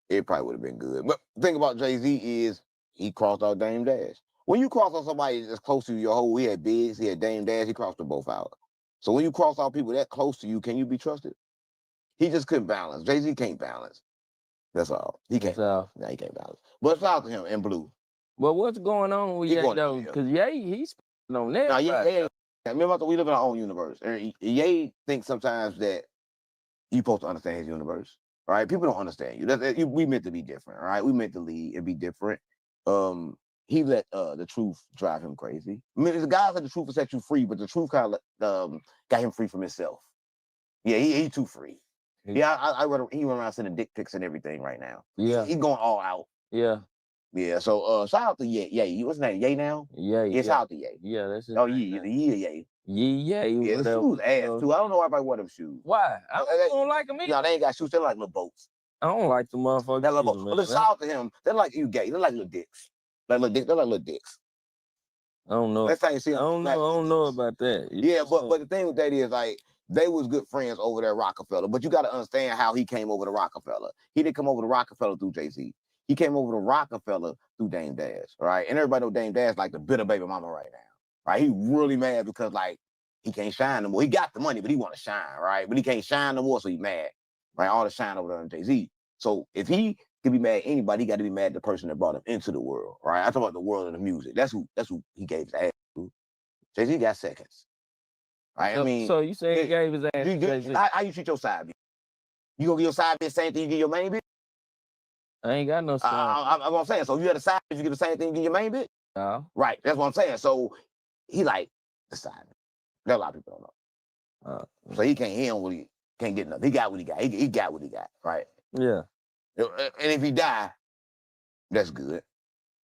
It probably would have been good. But the thing about Jay-Z is he crossed out Dame Dash. When you cross out somebody that's close to you, your whole, he had Biggs, he had Dame Dash, he crossed them both out. So when you cross out people that close to you, can you be trusted? He just couldn't balance. Jay-Z can't balance. That's all. He can't. No, he can't balance. But shout out to him and Blue. But what's going on with Ye though? Because Ye, he's on that. No, Ye, remember, we live in our own universe. And Ye thinks sometimes that you're supposed to understand his universe. Right? People don't understand you. We meant to be different, right? We meant to lead and be different. He let the truth drive him crazy. I mean, the guy said the truth will set you free, but the truth kind of got him free from himself. Yeah, he too free. Yeah, he went around sending dick pics and everything right now. Yeah, he's going all out. Yeah. Yeah, so shout out to Ye. What's his name? Ye now? Yeah, shout out to Ye. Yeah, that's it. Oh, Ye. Ye. Yeah, the shoes ass too. I don't know why everybody wear them shoes. Why? I don't like them either. No, they ain't got shoes. They're like little boats. I don't like the motherfuckers. That little boat. Shout out to him. They're like you gay. They're like little dicks. They're like little dicks. I don't know. That's how you see them. I don't know about that. Yeah, but the thing with that is like they was good friends over there at Rockefeller. But you got to understand how he came over to Rockefeller. He didn't come over to Rockefeller through Jay-Z. He came over to Rockefeller through Dame Dash, right? And everybody know Dame Dash like the bitter baby mama right now, right? He really mad because like he can't shine no more. He got the money, but he want to shine, right? But he can't shine no more, so he mad, right? All the shine over there on Jay-Z. So if he can be mad at anybody, he got to be mad at the person that brought him into the world, right? I talk about the world of the music. That's who he gave his ass to. Jay-Z got seconds, right? So, I mean, so you say he gave his ass to Jay-Z? How you treat your side bitch? You gonna give your side bitch the same thing you give your main bitch? I ain't got no side. I'm saying. So you had a side bitch, you get the same thing you give your main bitch? No. Right. That's what I'm saying. So he like the side bitch. That a lot of people don't know. So he can't get nothing. He got what he got. He got what he got, right? Yeah. And if he die, that's good.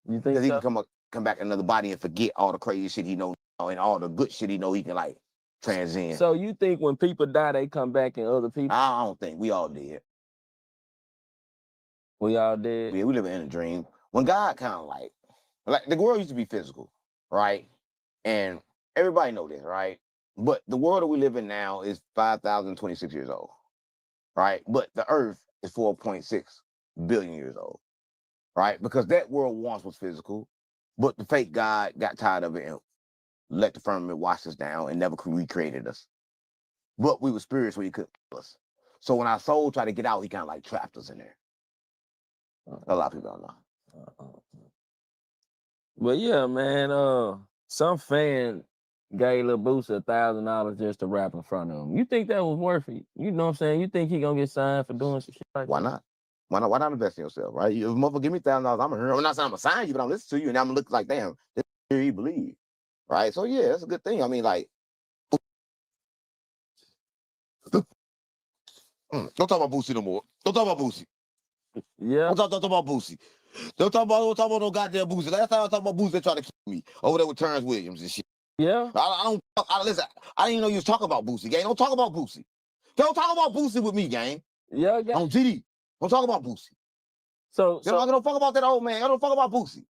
You think he so? can come back in another body and forget all the crazy shit he know and all the good shit he know he can like transcend. So you think when people die, they come back in other people? I don't think. We all did. We all did? Yeah, we live in a dream. When God kind of like the world used to be physical, right? And everybody know this, right? But the world that we live in now is 5,026 years old, right? But the earth is 4.6 billion years old, right? Because that world once was physical, but the fake God got tired of it and let the firmament wash us down and never recreated us. But we were spirits when he couldn't kill us. So when our soul tried to get out, he kind of like trapped us in there. A lot of people don't know. But yeah, man, some fan gave Lil Boosie $1,000 just to rap in front of him. You think that was worth it? You know what I'm saying? You think he gonna get signed for doing some shit like Why that? not? Why not? Why not invest in yourself, right? If a motherfucker give me $1,000, I'm gonna hear. I'm not saying I'm gonna sign you, but I'm listen to you, and I'm gonna look like, damn, this is he believe, right? So yeah, that's a good thing. I mean, like, don't talk about Boosie no more. Don't talk about Boosie. Yeah. Don't talk about Boosie. Don't talk about no goddamn Boosie. Last time I talked about Boosie, they tried to kill me over there with Terrence Williams and shit. Yeah. I don't listen. I didn't even know you was talking about Boosie, gang. Don't talk about Boosie. Don't talk about Boosie with me, gang. Yeah, gang. On GD. Don't talk about Boosie. So I don't fuck about that old man. I don't fuck about Boosie.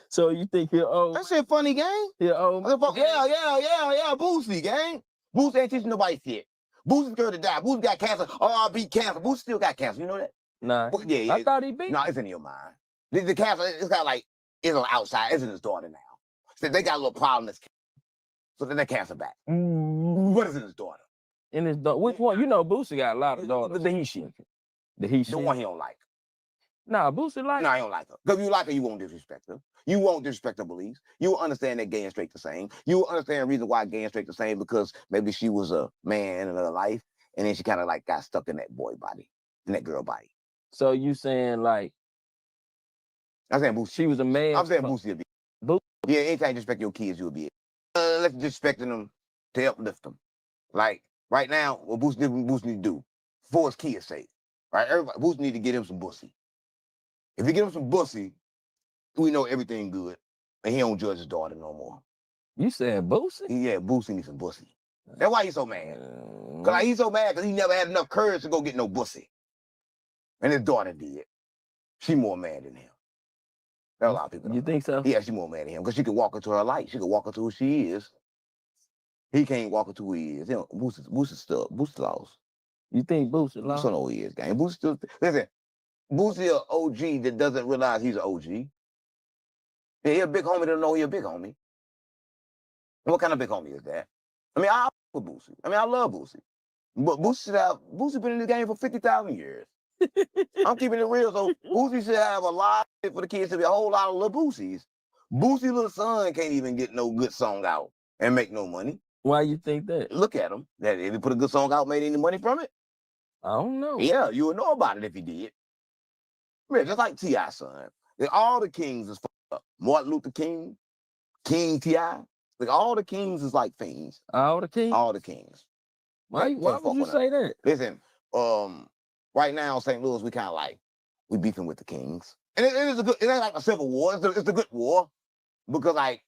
So you think he'll old? That shit funny, gang. He'll old? Yeah, Boosie, gang. Boosie ain't teaching nobody shit. Boosie's scared to die. Boosie got cancer. Oh, I beat cancer. Boosie still got cancer. You know that? Nah. Yeah. I thought he beat. No, it's in your mind. The cancer, it's got like, it's on the outside. It's in his daughter now. So they got a little problem. So then they cancer back. What is in his daughter? In his daughter. Which one? You know Boosie got a lot of daughters. The Haitian. The one he don't like. Nah, Boosie like. No, I don't like her. Because if you like her, you won't disrespect her. You won't disrespect her beliefs. You will understand that gay and straight the same. You will understand the reason why gay and straight the same, because maybe she was a man in her life, and then she kind of like got stuck in that boy body, in that girl body. So you saying like? I'm saying Boosie. She was a man. I'm saying Boosie will be. Yeah, anytime you disrespect your kids, you'll be it. Let's disrespecting them to uplift them. Like right now, what Boosie need to do for his kids' sake, right? Everybody, Boosie need to get him some bussy. If you get him some bussy, we know everything good, and he don't judge his daughter no more. You said Boosie? Yeah, Boosie needs some bussy. That's why he's so mad. Cause like, he's so mad because he never had enough courage to go get no bussy, and his daughter did. She more mad than him. There are a lot of people. You think so? Yeah, she more mad than him because she could walk into her light. She could walk into who she is. He can't walk into who he is. You know, Boosie stuck. Boosie lost. You think Boosie lost? I don't know who he is, gang. Boosie still. Listen, Boosie an OG that doesn't realize he's an OG. Yeah, he a big homie that don't know he a big homie. What kind of big homie is that? I mean, I with Boosie. I mean, I love Boosie. But Boosie been in this game for 50,000 years. I'm keeping it real. So Boosie should have a lot for the kids to be a whole lot of little Boosies. Boosie little son can't even get no good song out and make no money. Why you think that? Look at him. That if he put a good song out, made any money from it? I don't know. Yeah, you would know about it if he did. Yeah, just like T.I. son. All the kings is fucked up. Martin Luther King, King T.I. Like all the kings is like fiends. All the kings? All the kings. Why would you say that? Listen, right now in St. Louis, we kind of like, we beefing with the kings. And it is a good, it ain't like a civil war. It's a good war. Because like,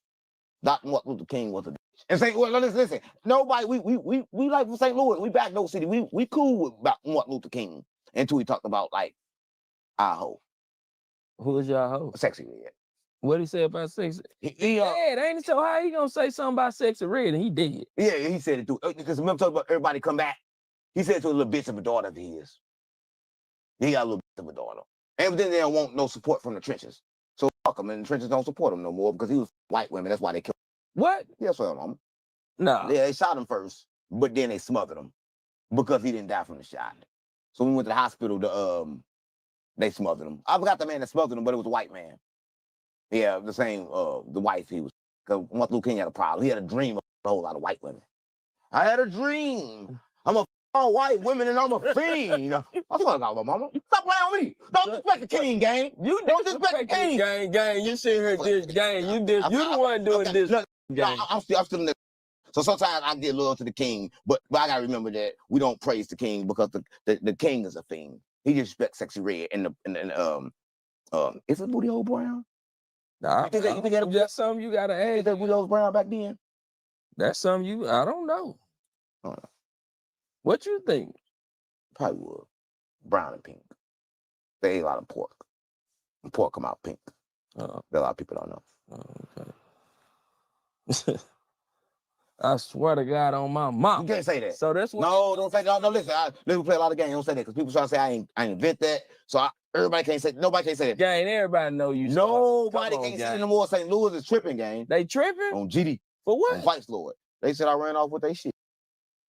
Dr. Martin Luther King was a bitch. And St. Louis, listen, nobody, we like from St. Louis, we back no city. We cool with Martin Luther King until he talked about like our hoe. Who is your hoe? Sexy Red. What he say about Sexy? He dead, ain't it? So how he gonna say something about Sexy Red and he dead? Yeah, he said it too. Because remember talking about everybody come back? He said to a little bitch of a daughter of his. He got a little bitch of a daughter. And then they don't want no support from the trenches. So fuck him, and the trenches don't support him no more because he was white women. That's why they killed him. What? Yes, well, mama. No. Yeah, they shot him first, but then they smothered him because he didn't die from the shot. So when we went to the hospital, they smothered him. I forgot the man that smothered him, but it was a white man. Yeah, the same, the wife he was, because Martin Luther King had a problem. He had a dream of a whole lot of white women. I had a dream. I'm a all white women and I'm a fiend. I swear to God, my mama. Stop playing with me. Don't disrespect the king, gang. You don't disrespect the king. Gang. You sit here this gang. You the one doing this. Gang. I'm still in this. So sometimes I get loyal to the king, but I gotta remember that we don't praise the king because the king is a fiend. He disrespects Sexy Red and is it Booty Hole Brown? Nah, you think that's something you gotta ask. Is that Booty Hole Brown back then? That's something I don't know. What you think? Probably would. Brown and pink. They ate a lot of pork. And pork come out pink. That a lot of people don't know. Okay. I swear to God on my mom. You can't say that. So that's what. No, don't say that. No, listen. Let me play a lot of games. Don't say that because people try to say I ain't invent that. So everybody can't say. Nobody can't say that. Gang, everybody know you. Nobody can't say it no more. St. Louis is tripping, gang. They tripping on GD for what? On Vice Lord. They said I ran off with their shit.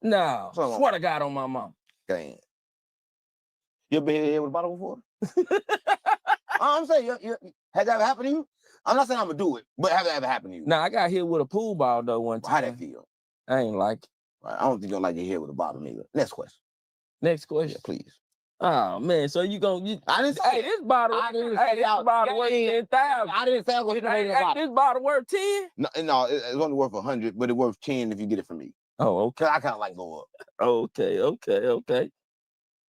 No, swear to God on my mom. Gang. You ever been hit in the head with a bottle before? I'm saying, has that ever happened to you? I'm not saying I'm gonna do it, but has that ever happened to you? Nah, I got hit with a pool ball though one time. How that feel? I ain't like it. Right, I don't think you'll like to hear with a bottle, nigga. Next question. Next question. Yeah, please. Oh man, so you gonna I didn't say hey, this bottle, I didn't hey, say this y'all- bottle worth 10,000. I didn't say I was gonna hit the lady in the Hey, bottle. this bottle worth 10? No, it's only worth 100, but it's worth 10 if you get it from me. Oh, okay. Cause I kind of like go up. Okay.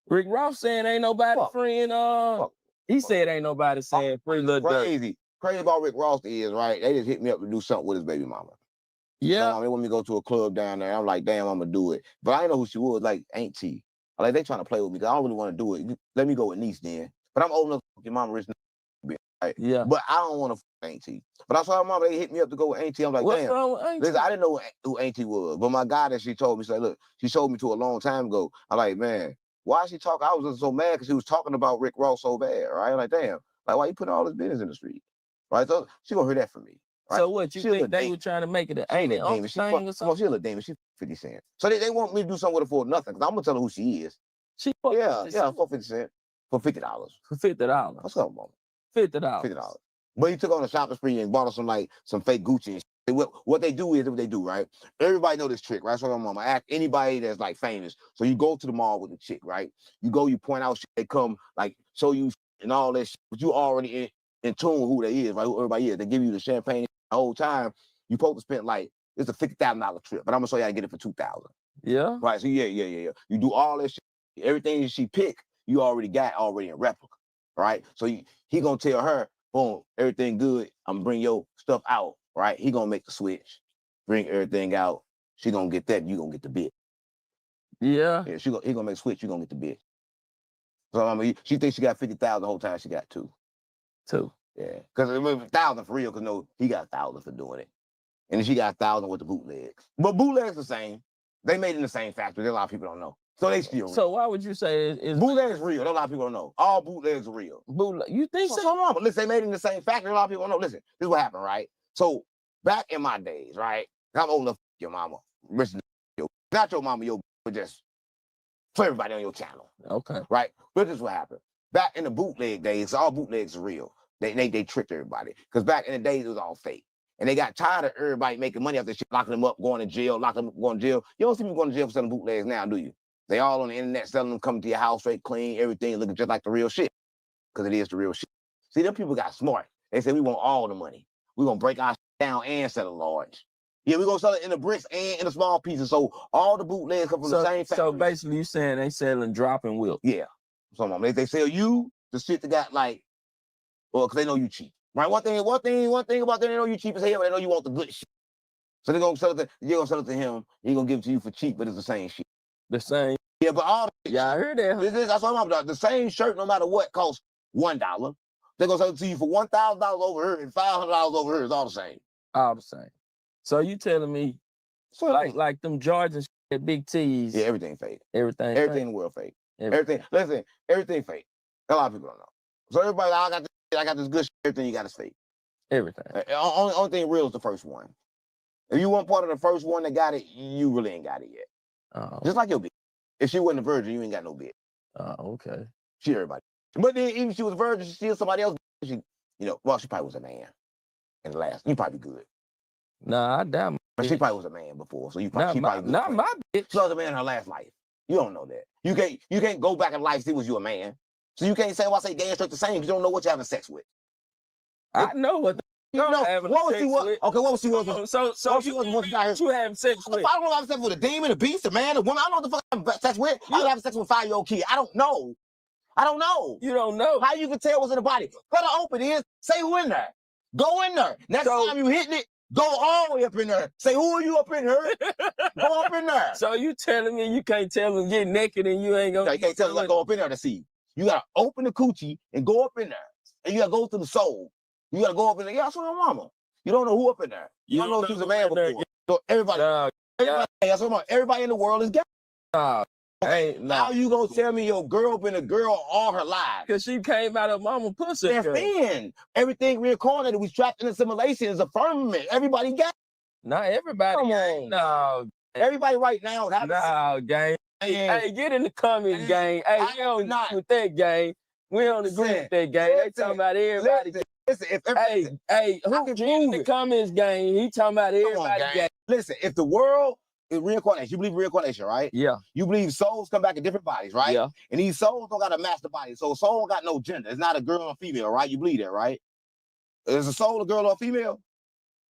Rick Ross saying ain't nobody friend. He said ain't nobody saying free little dirt. Crazy about Rick Ross is, right? They just hit me up to do something with his baby mama. Yeah. So, they want me to go to a club down there. I'm like, damn, I'm gonna do it. But I didn't know who she was. Like, ain't she? Like, they trying to play with me because I don't really want to do it. Let me go with niece then. But I'm old enough to your mama rich enough, right? Yeah. But I don't want to ain't she. But I saw her mama, they hit me up to go with Auntie. I'm like, What's damn. wrong with Auntie? Listen, I didn't know who Auntie was. But my guy that she told me, she said, look, she showed me to a long time ago. I'm like, man, why is she talking? I was just so mad because she was talking about Rick Ross so bad, right? I'm like, damn, like, why you putting all this business in the street? Right? So she gonna hear that from me. Right? So what, you think they were trying to make it an ain't that uncle demon? She thing or come on, she a little demon. She 50 Cent. So they want me to do something with her for nothing because I'm gonna tell her who she is. She for 50 Cent for $50. For $50. What's up, mama? $50. $50. But he took on a shopping spree and bought her some fake Gucci and shit. What they do is what they do, right? Everybody know this trick, right? So I'm gonna ask anybody that's like famous. So you go to the mall with the chick, right? You go, you point out shit, they come like show you and all that shit, but you already in tune with who they is, right? Who everybody is. They give you the champagne the whole time. You supposed to spend like it's a $50,000 trip, but I'm gonna show you how to get it for $2,000. Yeah. Right. So yeah. You do all that shit. Everything she pick, you already got in replica. Right. So he gonna tell her, boom, everything good. I'm gonna bring your stuff out. Right. He gonna make the switch, bring everything out. She gonna get that, you gonna get the bit. Yeah. Yeah, he gonna make a switch, you gonna get the bit. So I mean, she thinks she got 50,000 the whole time she got 2. 2. Yeah. Because it was 1,000 for real, because no, he got 1,000 for doing it. And then she got 1,000 with the bootlegs. But bootlegs the same. They made it in the same factory. A lot of people don't know. So they still real. So why would you say it's bootlegs real? A lot of people don't know. All bootlegs are real. You think so? So but listen, they made it in the same factory. A lot of people don't know. Listen, this is what happened, right? So back in my days, right? I'm old enough to your mama. Not your mama, but just for everybody on your channel. Okay. Right? But this is what happened. Back in the bootleg days, all bootlegs are real. They tricked everybody. Because back in the days, it was all fake. And they got tired of everybody making money off this shit, locking them up, going to jail, locking them up, going to jail. You don't see people going to jail for selling bootlegs now, do you? They all on the internet selling them, coming to your house straight clean, everything looking just like the real shit. Because it is the real shit. See, them people got smart. They said, we want all the money. We're going to break our shit down and sell it large. Yeah, we're going to sell it in the bricks and in the small pieces. So all the bootlegs come from the same factory. So basically you saying they selling dropping whip. Yeah. Some of them. They sell you the shit that got like, well, because they know you cheap. Right? One thing about them, they know you cheap as hell, but they know you want the good shit. So you're gonna sell it to him, he's gonna give it to you for cheap, but it's the same shit. The same. Yeah, but all I heard that. That's what I'm about. The same shirt, no matter what, costs $1. They're gonna sell it to you for $1,000 over here and $500 over here. It's all the same. All the same. So you telling me like them Jordans at Big T's. Yeah, everything fake. Everything in the world fake. Everything fake. A lot of people don't know. So everybody, I got this good shit, everything you got is fake. Everything. Only thing real is the first one. If you weren't part of the first one that got it, you really ain't got it yet. Oh. Just like your bitch. If she wasn't a virgin, you ain't got no bitch. Oh, okay. She everybody. But then even if she was a virgin, she still somebody else. She probably was a man. In the last, you probably good. Nah, I doubt. But she probably was a man before, so you probably not my bitch. She was a man in her last life. You don't know that. You can't go back in life and see was you a man. So you can't say, well, I say gay and straight the same because you don't know what you're having sex with. I know what what was she was? So she was you having sex with? If I don't know, having sex with a demon, a beast, a man, a woman. I don't know what the fuck I'm having sex with. I was having sex with a 5-year-old kid. I don't know. You don't know. How you can tell what's in the body? Cut it open is. Say who in there. Go in there. Next time you hitting it, go all the way up in there. Say who are you up in here? Go up in there. So you telling me you can't tell them get naked and you ain't gonna? No, you can't tell them to go up in there to see. You gotta open the coochie and go up in there, and you gotta go through the soul. You gotta go up in there. Yeah, that's what my mama. You don't know who up in there. You don't know if she was a man before. So everybody, everybody in the world is gay. How you gonna tell me your girl been a girl all her life? Because she came out of mama pussy. That's thin. Everything reincarnated. We trapped in assimilation is a firmament. Everybody got. Not everybody. Come on. No. Everybody right now is having. No, gang. Hey, get in the comments, gang. Hey, we don't agree with that, gang. We don't agree with that, gang. They talking about everybody. Hey, who get in the comments, gang? He talking about everybody, gang. Listen, if the world is reincarnation, you believe in reincarnation, right? Yeah. You believe souls come back in different bodies, right? Yeah. And these souls don't got a master body. So a soul got no gender. It's not a girl or female, right? You believe that, right? Is a soul a girl or a female?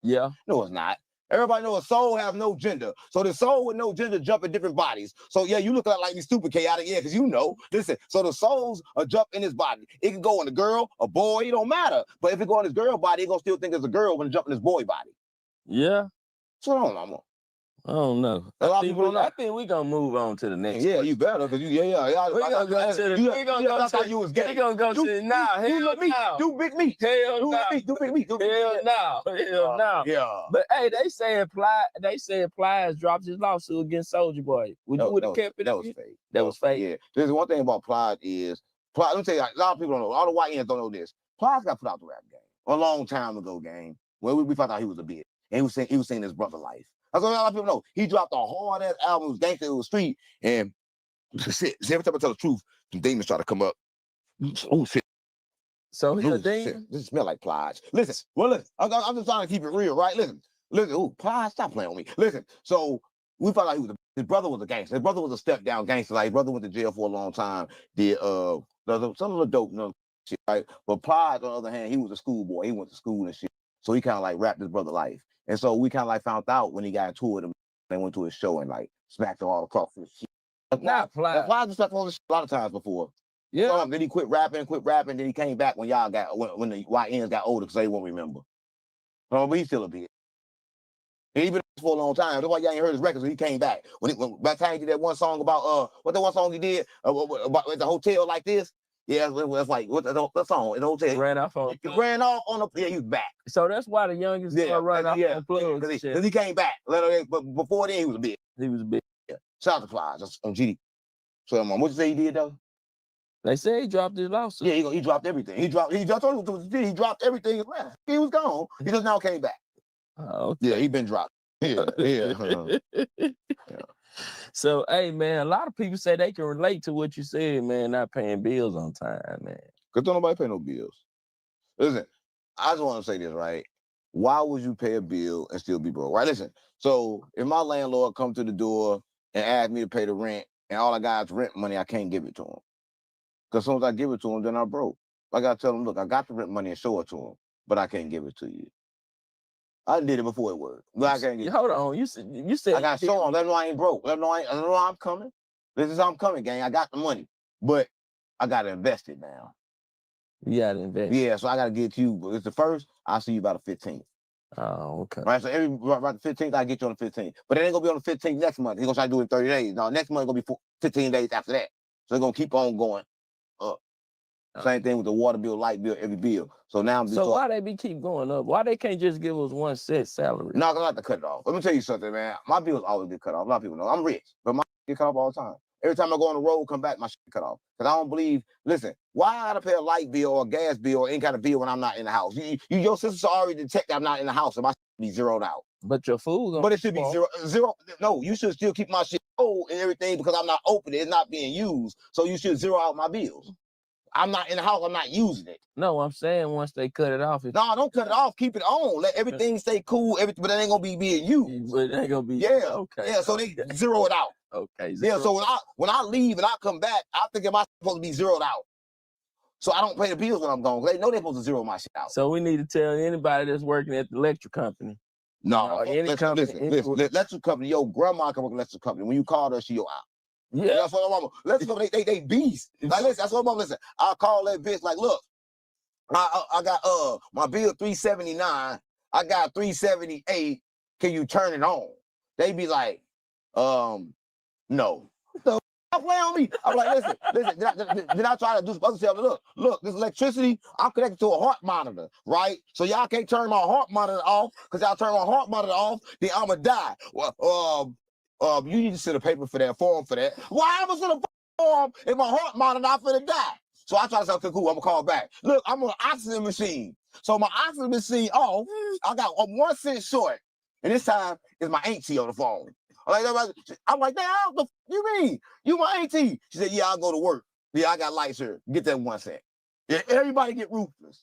Yeah. No, it's not. Everybody knows a soul have no gender. So the soul with no gender jump in different bodies. So yeah, you look like me stupid, chaotic, yeah, because you know. Listen, so the souls are jump in his body. It can go in a girl, a boy, it don't matter. But if it go in his girl body, it gonna still think it's a girl when it jump in his boy body. Yeah. So I don't know. I don't know. A lot of people don't know. I think we gonna move on to the next. Yeah, you better, because you, We gonna go to the. We gonna go to. You was gay. We gonna go to now. Hell no. Do big meat. Hell no. Do big meat. Hell no. Hell no. Yeah. But hey, they said Plies dropped his lawsuit against Soulja Boy. Would you would have kept it? That was fake. That was fake. Yeah. There's one thing about Plies is Plies. Let me tell you, a lot of people don't know. All the white ends don't know this. Plies got put out the rap game a long time ago, gang. When we found out he was a bitch, and he was saying his brother life. That's what a lot of people know. He dropped a hard ass album, it was Gangsta, it was street, and shit. Every time I tell the truth, the demons try to come up. Oh shit. So he a Ooh, demon? shit. This smell like Plies. Listen, I'm just trying to keep it real, right? Listen. Ooh, Plies, stop playing with me. Listen, so we found out his brother was a gangster. His brother was a step down gangster. Like his brother went to jail for a long time. Did some of the dope, shit, right? But Plies, on the other hand, he was a schoolboy. He went to school and shit. So he kind of like rapped his brother life. And so we kind of like found out when he got into it, and they went to his show and like smacked him all across his shit. Not Plies. Plies was smacked all this shit a lot of times before. Yeah. So, then he quit rapping. Then he came back when when the YNs got older because they won't remember. But he's still a bitch. And he been for a long time. That's why y'all ain't heard his records when he came back. When by the time he did that one song about what that one song he did about the hotel like this. Yeah, it's like what the song in the hotel. Ran off on. Ran off on the. Yeah, he was back. So that's why the youngest run off on plugs. Because he came back. But before then, he was a bitch. He was a bitch. Yeah. Shout out to Plies. That's on GD. So what you say he did though? They say he dropped his lawsuit. Yeah, he dropped everything. He dropped everything. He was gone. He just now came back. Oh, okay. Yeah, he been dropped. Yeah. Yeah. So, hey, man, a lot of people say they can relate to what you said, man, not paying bills on time, man. Because don't nobody pay no bills. Listen, I just want to say this, right? Why would you pay a bill and still be broke, right? Listen, so if my landlord come to the door and ask me to pay the rent and all I got is rent money, I can't give it to him. Because as soon as I give it to him, then I'm broke. I got to tell him, look, I got the rent money and show it to him, but I can't give it to you. I did it before it worked. But I can't get Hold on. You said I got to show him. Let him know I ain't broke. Let him know I know I'm coming. This is how I'm coming, gang. I got the money. But I got to invest it now. You got to invest. Yeah, so I got to get you. It's the first. I'll see you about the 15th. Oh, okay. Right, so about the 15th, I get you on the 15th. But it ain't going to be on the 15th next month. He's going to try to do it in 30 days. No, next month going to be 15 days after that. So they're going to keep on going up. Same thing with the water bill, light bill, every bill. So now why they keep going up? Why they can't just give us one set salary? No, because I have to cut it off. Let me tell you something, man. My bills always get cut off. A lot of people know I'm rich, but my get cut off all the time. Every time I go on the road, come back, my shit cut off. Because I don't believe, listen, why I gotta pay a light bill or a gas bill or any kind of bill when I'm not in the house? Your sisters already detect I'm not in the house, so my shit be zeroed out. But your food, but it should be zero. No, you should still keep my shit old and everything because I'm not open. It's not being used. So you should zero out my bills. I'm not in the house. I'm not using it. No, I'm saying once they cut it off. No, don't cut it off. Keep it on. Let everything stay cool. Everything, but it ain't gonna be being used. But it ain't gonna be. Yeah. Okay. Yeah. So they zero it out. Okay. Yeah. So when I leave and I come back, I think my supposed to be zeroed out. So I don't pay the bills when I'm gone. They know they're supposed to zero my shit out. So we need to tell anybody that's working at the electric company. No, any company. Listen, electric company. Your grandma can work at electric company. When you call her, she your out. Yeah, that's what I'm. Let's they beast. Like listen, that's what I'm. Listen, I'll call that bitch. Like, look, I got my bill $379. I got $378. Can you turn it on? They be like, no. What the f play on me? I'm like, listen. Then I try to do some other stuff. Look, this electricity. I'm connected to a heart monitor, right? So y'all can't turn my heart monitor off because y'all turn my heart monitor off, then I'ma die. Well, you need to send a paper for that, form for that. Why am I send a form if my heart monitor not finna die? So I try to say, okay, cool, I'm gonna call back. Look, I'm on an oxygen machine. So my oxygen machine off, I got 1 cent short. And this time, it's my auntie on the phone. I'm like, damn, what the f- you mean? You my auntie? She said, yeah, I'll go to work. Yeah, I got lights here. Get that 1 cent. Yeah, everybody get ruthless.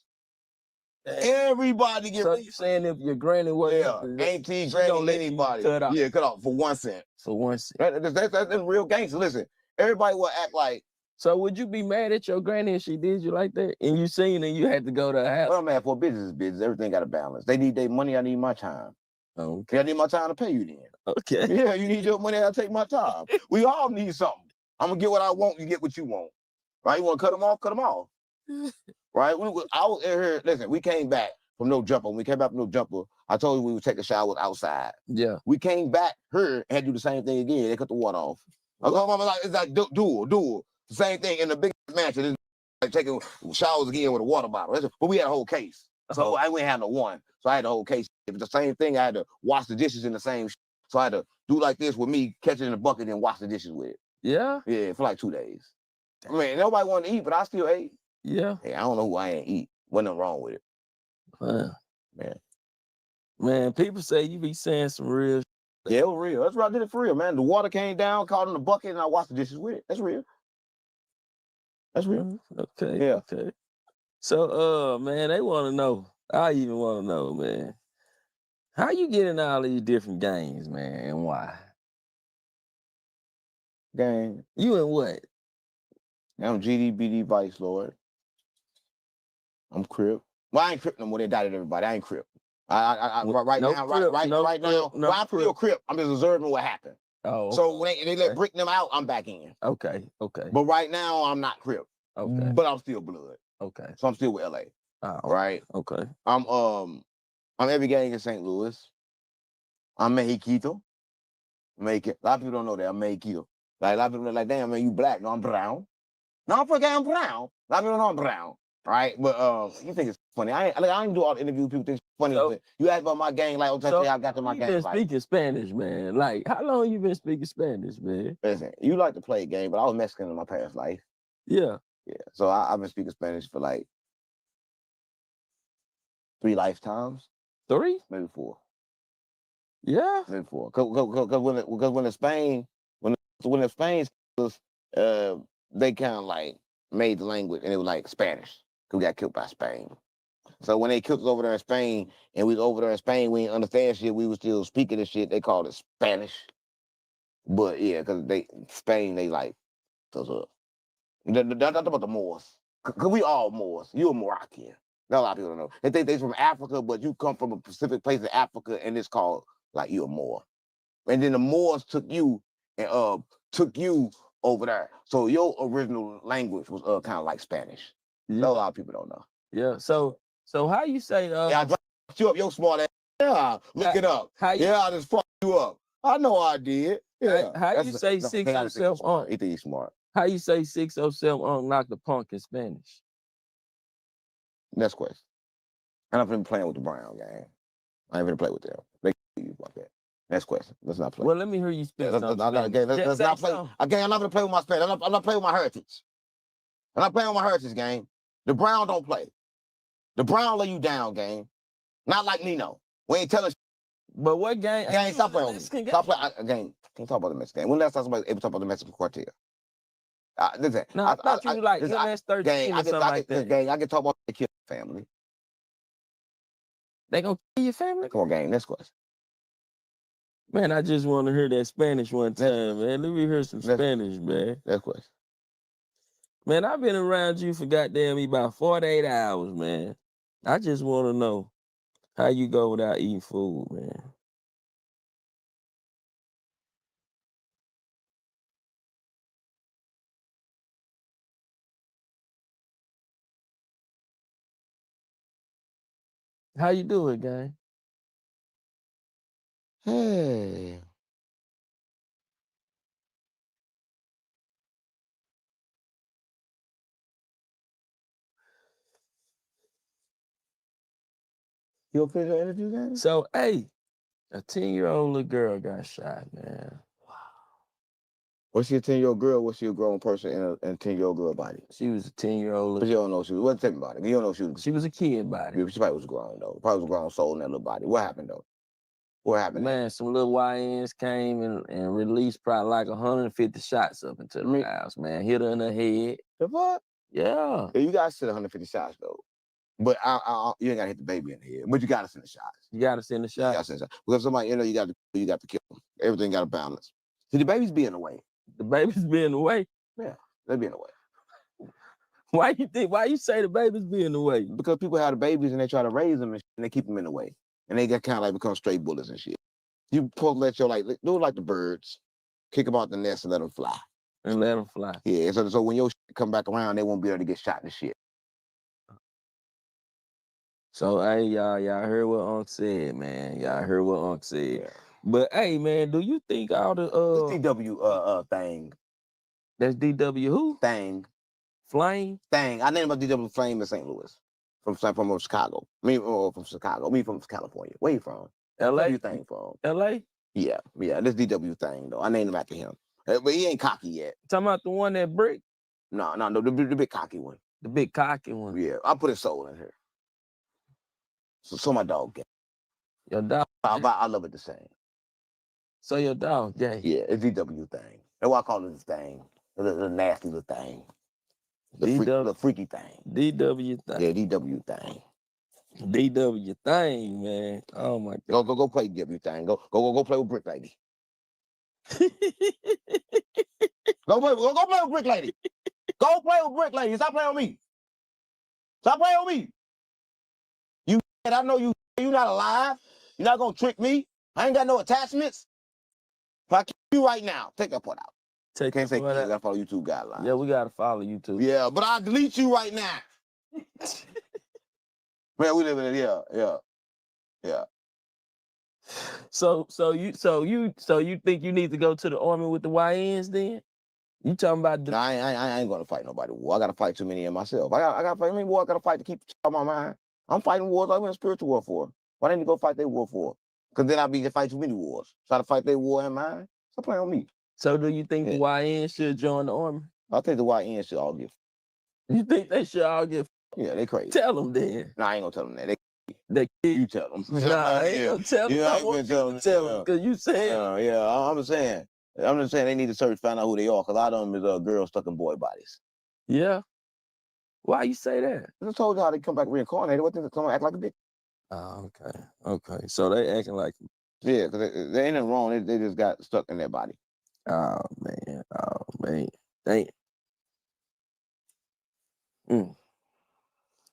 Everybody get So you saying if your granny was auntie, she gonna granny, let you anybody. cut off. Yeah, cut off for 1 cent. For 1 cent. That's real gangster. Listen, everybody will act like. So would you be mad at your granny if she did you like that? And you seen and you had to go to her house? Well, I'm mad for business is business. Everything got a balance. They need their money. I need my time. Okay. I need my time to pay you then. Okay. Yeah, you need your money. I'll take my time. We all need something. I'm gonna get what I want. You get what you want. Right? You want to cut them off? Cut them off. Right? I was here. Listen, we came back from No Jumper. When we came back from No Jumper, I told you we would take a shower outside. Yeah. We came back here and had to do the same thing again. They cut the water off. It's like dual. The same thing in the big mansion. It's like taking showers again with a water bottle. But we had a whole case. So I wouldn't have no one. So I had the whole case. If it's the same thing, I had to wash the dishes in the same. So I had to do like this with me, catch it in the bucket and wash the dishes with it. Yeah? Yeah, for like 2 days. I mean, nobody wanted to eat, but I still ate. Yeah. Hey, I don't know who I ain't eat. Wasn't nothing wrong with it. Man. Man, people say you be saying some real Yeah, it was real. That's what I did it for real, man. The water came down, caught in the bucket, and I washed the dishes with it. That's real. That's real. Okay. Yeah. Okay. So man, they want to know. I even want to know, man. How you get in all these different games, man, and why? Gang. You in what? I'm GDBD Vice Lord. I'm Crip. Well, I ain't Crip no more. They indicted everybody. I ain't Crip. Right now, I'm still Crip. I'm just observing what happened. Oh. So when they let Brick them out, I'm back in. Okay. Okay. But right now, I'm not Crip. Okay. But I'm still blood. Okay. So I'm still with LA. Right? Okay. I'm every gang in St. Louis. I'm Mexicano. A lot of people don't know that I'm Mexicano. Like a lot of people are like, damn man, you black. No, I'm brown. No, I'm fucking brown. A lot of people know I'm brown. Right? But you think it's funny. I ain't do all the interviews. People think it's funny. But you ask about my gang, like, okay, I got to my you gang. been Like, speaking Spanish, man. Like, how long you been speaking Spanish, man? listen, you like to play a game, but I was Mexican in my past life. Yeah. Yeah. So I've been speaking Spanish for like 3 lifetimes. 3? Maybe 4. Yeah. Maybe 4. Because when the Spain was, they kind of like made the language and it was like Spanish. Because we got killed by Spain. So when they killed us over there in Spain and we was over there in Spain, we didn't understand shit. We was still speaking this shit. They called it Spanish. But yeah, because Spain, they like us up. That's about the Moors. Because we all Moors. You a Moroccan. Not a lot of people don't know. They think they're from Africa, but you come from a specific place in Africa and it's called like you a Moor. And then the Moors took you and took you over there. So your original language was kind of like Spanish. Yeah. A lot of people don't know. Yeah. So how you say yeah, I dropped you up, your smart ass. Yeah, look it up. I just fucked you up. I know I did. Yeah. How you say 607 on? He think he's smart. How you say 607 on knock the punk in Spanish? Next question. I'm not been playing with the Brown gang. I ain't gonna play with them. They you like that. Next question. Let's not play. Well, let me hear you speak. Let's not play. Again, I'm not gonna play with my Spanish. I'm not playing with my heritage. I'm not playing with my heritage, gang. The Brown don't play. The Brown lay you down, gang. Not like Nino. We ain't telling. But what gang? Gang, stop playing with me. Stop playing. Gang, can't talk about the Mexican gang. When last time somebody able to talk about the Mexican cartel? Listen, no, I thought you like MS-13 or something like that. Gang, I can talk about the kill family. They gonna kill your family? Come on, gang. Next question. Man, I just want to hear that Spanish one time, man. Let me hear some Spanish, man. Next question. Man, I've been around you for goddamn about 48 hours, man. I just want to know how you go without eating food, man. How you doing, gang? Hey. You gonna finish your interview, gang? So, hey, a 10-year-old little girl got shot, man. Was she a 10-year-old girl? Was she a grown person in a 10-year-old girl body? She was a 10-year-old. But you don't know she was. What tell me about it? You don't know she was. She was a kid body. She probably was grown though. Probably was a grown soul in that little body. What happened though? What happened? Man, some little YNs came and released probably like 150 shots up into the house, man. Hit her in the head. The fuck? Yeah. Yeah, you gotta send 150 shots though. But you ain't gotta hit the baby in the head. But you gotta send the shots. You gotta send the You gotta shots. send the shots. Because somebody, you got to kill them. Everything got to balance. See, the babies be in the way. The babies be in the way. Yeah, they be in the way. Why you say the babies be in the way? Because people have the babies and they try to raise them and they keep them in the way. And they get kind of like become stray bullets and shit. You supposed to let your do it like the birds. Kick them out the nest and let them fly. And let them fly. Yeah, so when your shit come back around, they won't be able to get shot in the shit. So hey, y'all heard what Unc said, man. Y'all heard what Unc said. Yeah. But hey, man, do you think all the This DW thing? That's DW who? Thing. Flame? Thing. I named my DW Flame in St. Louis. From Chicago. From Chicago. Me from California. Where you from? LA? Where you thing from? LA? Yeah. This DW thing though. I named him after him. But he ain't cocky yet. Talking about the one that brick? No, the big cocky one. The big cocky one. Yeah. I put his soul in here. So my dog gay. Your dog? I love it the same. So your dog gay? Yeah, it's DW thing. That's why I call it this thing. The nasty little thing. The freaky thing. DW thing. Yeah, DW thing. DW thing, man. Oh my God. Go play DW thing. Go play with Brick Lady. Go play with Brick Lady. Go play with Brick Lady. Stop playing with me. Stop playing with me. I know you're not alive. You're not gonna trick me. I ain't got no attachments. If I kill you right now, take that part out. Can't say kill, you gotta follow YouTube guidelines. Yeah, we gotta follow YouTube. Yeah, but I'll delete you right now. Man, we live in it. Yeah. So you think you need to go to the army with the YNs then? You talking about? I ain't gonna fight nobody war. I gotta fight too many of myself. I gotta fight. I mean, war. I gotta fight to keep on my mind. I'm fighting wars I went spiritual war for. Why didn't you go fight their war for? Because then I'll be to fight too many wars. Try to fight their war in mine. Stop playing on me. So do you think the YN should join the army? I think the YN should all get. You think they should all get? Yeah, they crazy. Tell them then. No, I ain't gonna tell them that. They you tell them. Nah, I ain't gonna tell them. I want you to tell them because you saying. I'm just saying they need to search, find out who they are. Because a lot of them is girls stuck in boy bodies. Yeah. Why you say that? I just told you how they come back reincarnated. What they come act like a bitch? Oh, okay. So they acting like. Yeah, because they ain't nothing wrong. They just got stuck in their body. Oh man. Damn.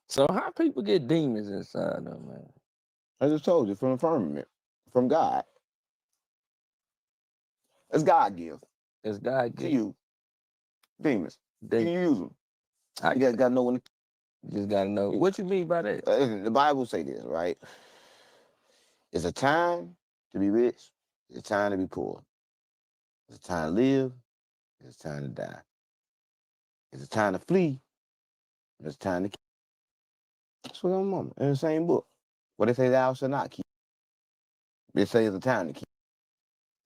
So how people get demons inside them, man? I just told you, from firmament, from God. It's God give. It's God give. To you. Demons. Can you use them? You guys gotta know when. You just gotta know. What you mean by that? The Bible say this, right? It's a time to be rich. It's a time to be poor. It's a time to live. It's a time to die. It's a time to flee. It's a time to kill. That's what I'm on in the same book. What they say thou shalt not keep. They say it's a time to keep.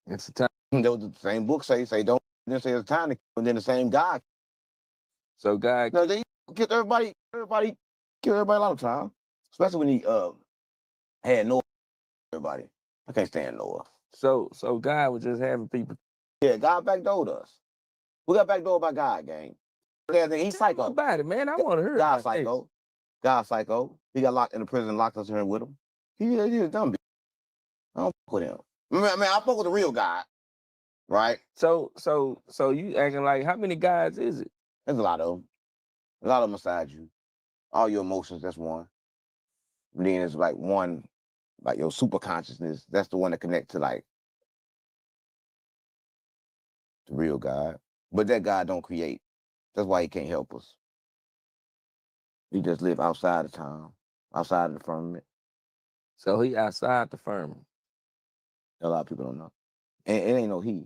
It's a time. The same book say don't. Then say it's a time to keep. And then the same God. So God. No, they kill everybody kill everybody a lot of time. Especially when he had Noah. Everybody. I can't stand Noah. So God was just having people. Yeah, God backdoored us. We got backdoored by God, gang. He's psycho. About it, man. I want to hear. God psycho. God psycho. He got locked in the prison and locked us in with him. He's a dumb bitch. I don't fuck with him. Man, I fuck with the real God. Right? So you acting like, how many guys is it? There's a lot of them. A lot of them beside you. All your emotions, that's one. And then it's like one, like your super consciousness, that's the one that connects to like the real God. But that God don't create. That's why he can't help us. He just live outside of time, outside of the firmament. So he outside the firmament. A lot of people don't know. And it ain't no he.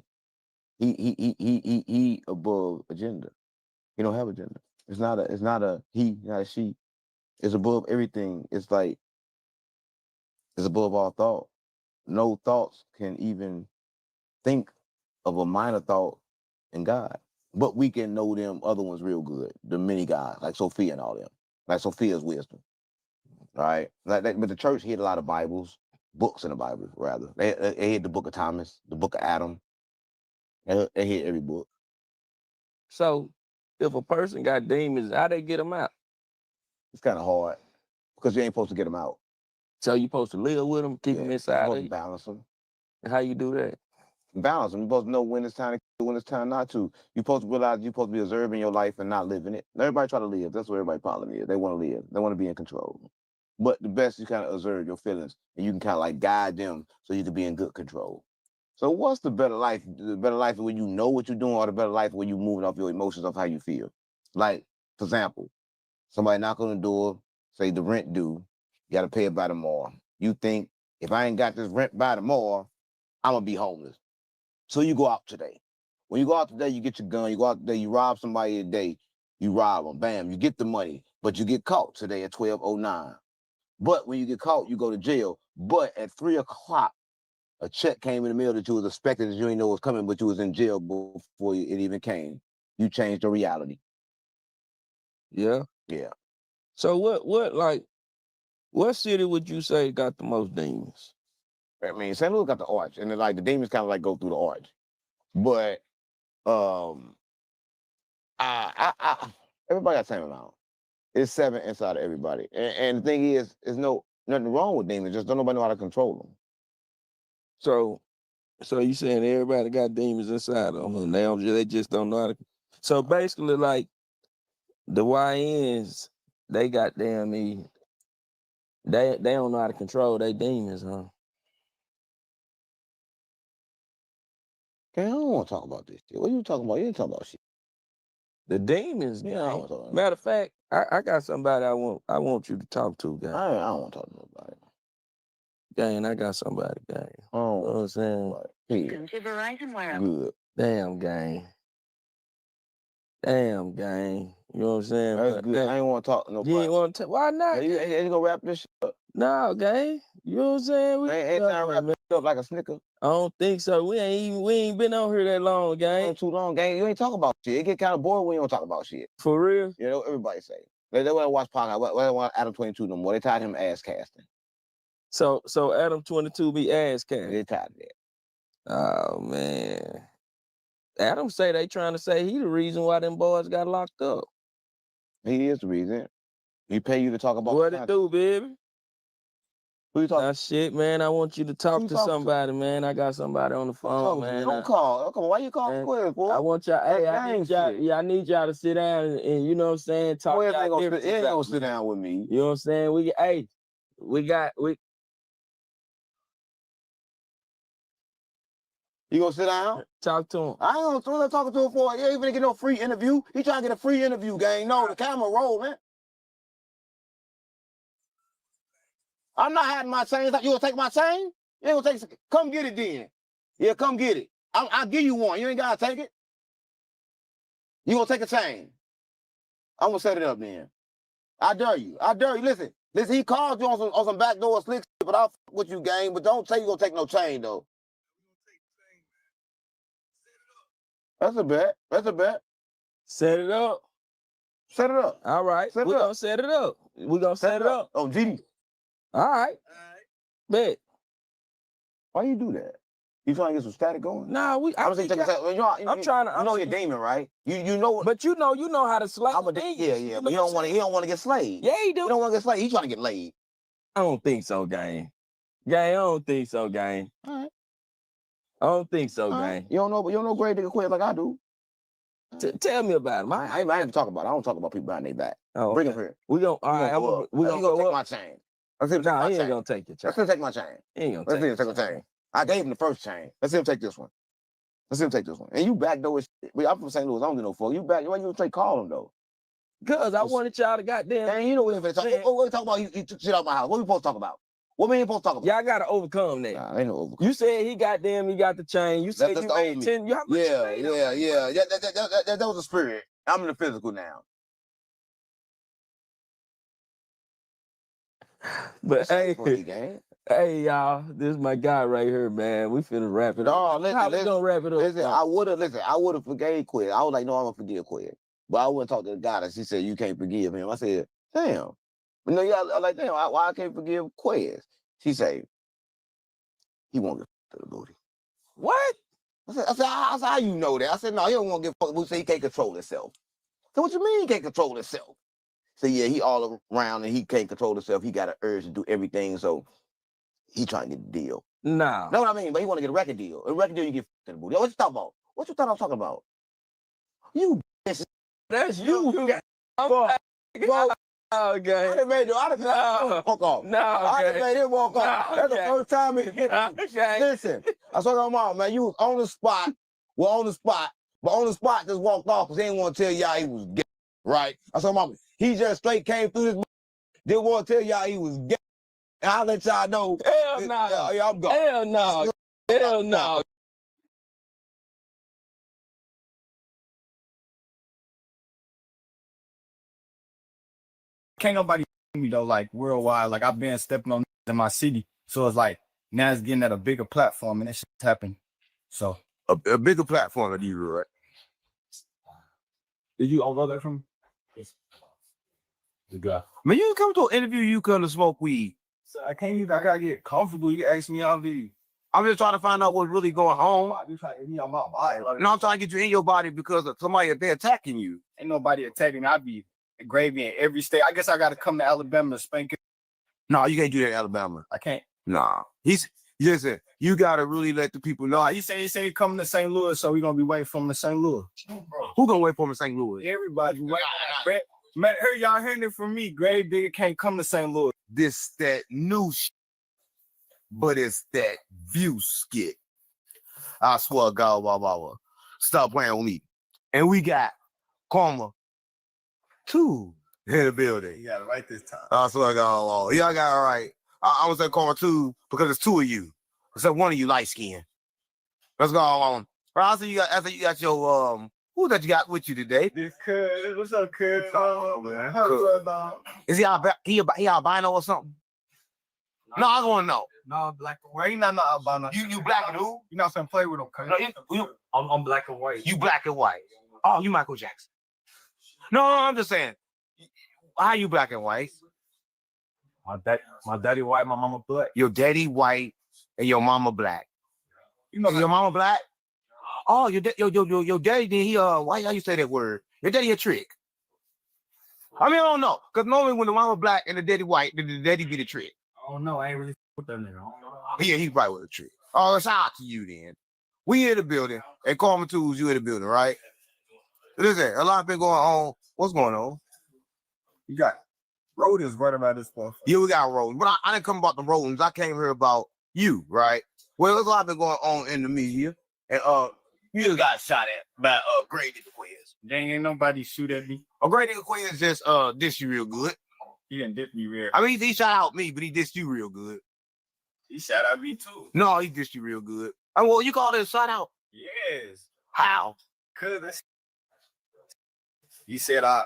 He above agenda. He don't have agenda. It's not a he, not a she. It's above everything. It's like it's above all thought. No thoughts can even think of a minor thought in God. But we can know them other ones real good. The many gods, like Sophia and all them. Like Sophia's wisdom. All right. Like that, but the church hid a lot of Bibles. books in the Bible, rather. They hit the book of Thomas, the book of Adam. They hit every book. So if a person got demons, how they get them out? It's kind of hard because you ain't supposed to get them out. So you supposed to live with them, keep them You're inside. supposed to balance them. How you do that? Balance them. You're supposed to know when it's time to kill, when it's time not to. You're supposed to realize you're supposed to be observing your life and not living it. Everybody try to live. That's what everybody's problem is. They want to live. They want to be in control. But the best you kind of observe your feelings and you can kind of like guide them so you can be in good control. So what's the better life? The better life is when you know what you're doing, or the better life when you moving off your emotions of how you feel. Like, for example, somebody knock on the door, say the rent due, you got to pay it by tomorrow. You think, if I ain't got this rent by tomorrow, I'm going to be homeless. So you go out today. When you go out today, you get your gun, you go out today, you rob somebody today, you rob them, bam, you get the money, but you get caught today at 12:09. But when you get caught, you go to jail. But at 3 o'clock, a check came in the mail that you was expecting that you didn't know was coming, but you was in jail before it even came. You changed your reality. Yeah. Yeah. So what city would you say got the most demons? I mean, St. Louis got the arch, and then, like, the demons kind of like go through the arch. But everybody got the same amount. It's 7 inside of everybody. And the thing is, there's nothing wrong with demons, just don't nobody know how to control them. So you saying everybody got demons inside of them? They just don't know how to. So basically, like the YNs, they got damn me. They don't know how to control their demons, huh? Okay, I don't want to talk about this shit. What are you talking about? You ain't talking about shit. The demons. Yeah, I don't want to talk about it. Matter of fact, I got somebody I want you to talk to, guy. I don't want to talk about it. Gang, I got somebody, gang. I don't You know what I'm saying? Welcome to Verizon Wireless. Good. Damn, gang. Damn, gang. You know what I'm saying? That's But, good. gang, I ain't want to talk to nobody. you ain't want to. Why not? You ain't gonna wrap this shit up. No, gang. You know what I'm saying? Ain't time to wrap this up like a snicker. I don't think so. We ain't been on here that long, gang. Ain't too long, gang. You ain't talking about shit. It get kind of boring when you don't talk about shit. For real? You know, everybody say. They want to watch podcast. They want Adam 22 no more. They tired of him ass casting. So Adam 22 be ass cat. They tired of that. Oh man. Adam say they trying to say he the reason why them boys got locked up. He is the reason. He pay you to talk about What it do, baby? Who you talking? Nah, shit, man. I want you to talk to somebody, man. I got somebody on the phone, man. Don't call. Come on, why you calling Quiz, boy? I want y'all. Hey, I need y'all. shit. Yeah, I need y'all to sit down and you know what I'm saying. Talk. Quiz y'all ain't gonna differences sit, he ain't out. gonna sit down with me. You know what I'm saying? You gonna sit down? Talk to him. I ain't gonna talking to him for. You ain't even get no free interview. He trying to get a free interview, gang. No, the camera rolling. I'm not having my chain. You gonna take my chain? You ain't gonna take. Come get it then. Yeah, come get it. I'll give you one. You ain't gotta take it. You gonna take a chain? I'm gonna set it up then. I dare you. I dare you. Listen. He called you on some backdoor slick shit, but I'll fuck with you, gang. But don't say you gonna take no chain though. That's a bet. That's a bet. Set it up. Set it up. All right. Set it We're up. gonna set it up. We're gonna set it up. Oh, GD. All right. Bet. Why you do that? You trying to get some static going? Nah, I'm trying to. You know you're demon, right? You know. But you know how to slay. Yeah. But he don't want to get slayed. Yeah, he do. He don't want to get slayed. He trying to get laid. I don't think so, gang. Gang, I don't think so, gang. All right. I don't think so, All gang. right. You don't know great nigga Quiz like I do. Tell me about him. I ain't talk about it. I don't talk about people behind their back. Oh, Bring him here. We gonna we gonna take my chain. Let's see him take Nah, my he chain. ain't gonna take your chain. Let's see him take my chain. He ain't gonna Let's see him take take my chain. I gave him the first chain. Let's see him take this one. Let's see him take this one. And you backdoor his shit. But I'm from St. Louis. I don't get no fuck. You back. Why you try to call him though? Cause I wanted y'all to goddamn. And you know what we talk. What we talk about? He took shit out my house. What we supposed to talk about? What we ain't supposed to talk about? Y'all gotta overcome that. Nah, ain't no overcome. You said he got the chain. You said That's you the made old me. 10. How much you made on it? Yeah. That was the spirit. I'm in the physical now. But hey, Funny, gang. hey y'all, this is my guy right here, man. We finna wrap it No, up. How we gonna wrap it up? Listen, I would have forgave Quiz. I was like, no, I'm gonna forgive Quiz. But I wouldn't talk to the guy that she said you can't forgive him. I said, damn. But no, yeah, I like, damn, why I can't forgive Quiz? She said, he won't get to the booty. What? I said, how you know that? I said, no, he don't want to get fucked. He said he can't control himself. So what you mean he can't control himself? So yeah, he all around and he can't control himself. He got an urge to do everything, so he trying to get a deal. Nah. Know what I mean? But he want to get a record deal. A record deal, you get to the booty. What you talking about? What you thought I was talking about? You bitch. That's you. Okay. I done made him walk off. No, I done made him walk off. No, That's the okay. first time he hit me. Okay. Listen, I saw my mom, man, you was on the spot. We're on the spot. But on the spot, just walked off because he didn't want to tell y'all he was gay. Right? I saw mama, he just straight came through this. Didn't want to tell y'all he was gay. And I'll let y'all know. Hell no. Yeah, I'm gone. Hell no. Hell no. Can't nobody me though, like worldwide. Like I've been stepping on in my city. So it's like now it's getting at a bigger platform and that shit's happening. So A bigger platform than you, right? did you all know that from? The guy. Man, you come to an interview, you come to smoke weed. So I gotta get comfortable. You ask me all the I'm just trying to find out what's really going on. I be trying to get me on my body. Like, No, I'm trying to get you in your body because of somebody they're attacking you. ain't nobody attacking me. I be gravy in every state. I guess I gotta come to Alabama to spank it. No, you can't do that in Alabama. I can't. Nah. Listen, you gotta really let the people know. He say he coming to St. Louis, so we gonna be waiting for him to St. Louis. Who gonna wait for him in St. Louis? Everybody waiting. Man, y'all hearing it from me. Grave Digger can't come to St. Louis. This that new shit, but it's that view skit. I swear to God, blah. Stop playing with me. And we got Karma 2 in the building. You got it right this time. I swear to God, y'all got it right. I was at Karma 2 because it's 2 of you. Except one of you light skinned. Let's go on. Right, after you got your who that you got with you today? This kid, what's up, kid? Man. Is he albino or something? No, I want to know. No, black and white. He not albino. You black and who? You not saying play with him, cuz. I'm black and white. You black and white. Oh, you Michael Jackson. No, I'm just saying. How you black and white? My daddy white, my mama black. Your daddy white and your mama black. You know your mama black? Oh, your daddy did he why you say that word? Your daddy a trick. I mean, I don't know. Because normally when the mama black and the daddy white, the daddy be the trick. Oh no, I ain't really with that nigga. Yeah, he probably was a trick. Oh, it's out to you then. We in the building, and Karma 2's you in the building, right? Listen, a lot been going on. What's going on? You got rodents right about this stuff. Yeah, we got rodents. But I didn't come about the rodents. I came here about you, right? Well, there's a lot been going on in the media. And you just got shot at by Grady the Quiz. Dang, ain't nobody shoot at me. Grady the Quiz just dissed you real good. He didn't diss me real. I mean, he shot out me, but he dissed you real good. He shot at me too. No, he dissed you real good. Well, you called it a shot out? Yes. How? Cause he said I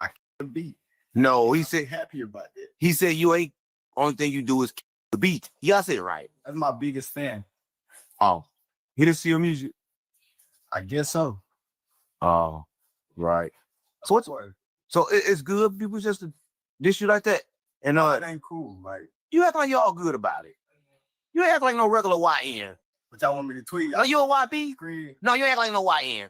can't beat. No, he said happy about that. He said you ain't only thing you do is the beat. Yeah, I said it right. That's my biggest fan. Oh, he didn't see your music. I guess so. Oh, right. So what's it's good people just to dish you like that, and it ain't cool. Like you act like y'all good about it. You act like no regular YN. But y'all want me to tweet? No, you a YB? No, you act like no YN.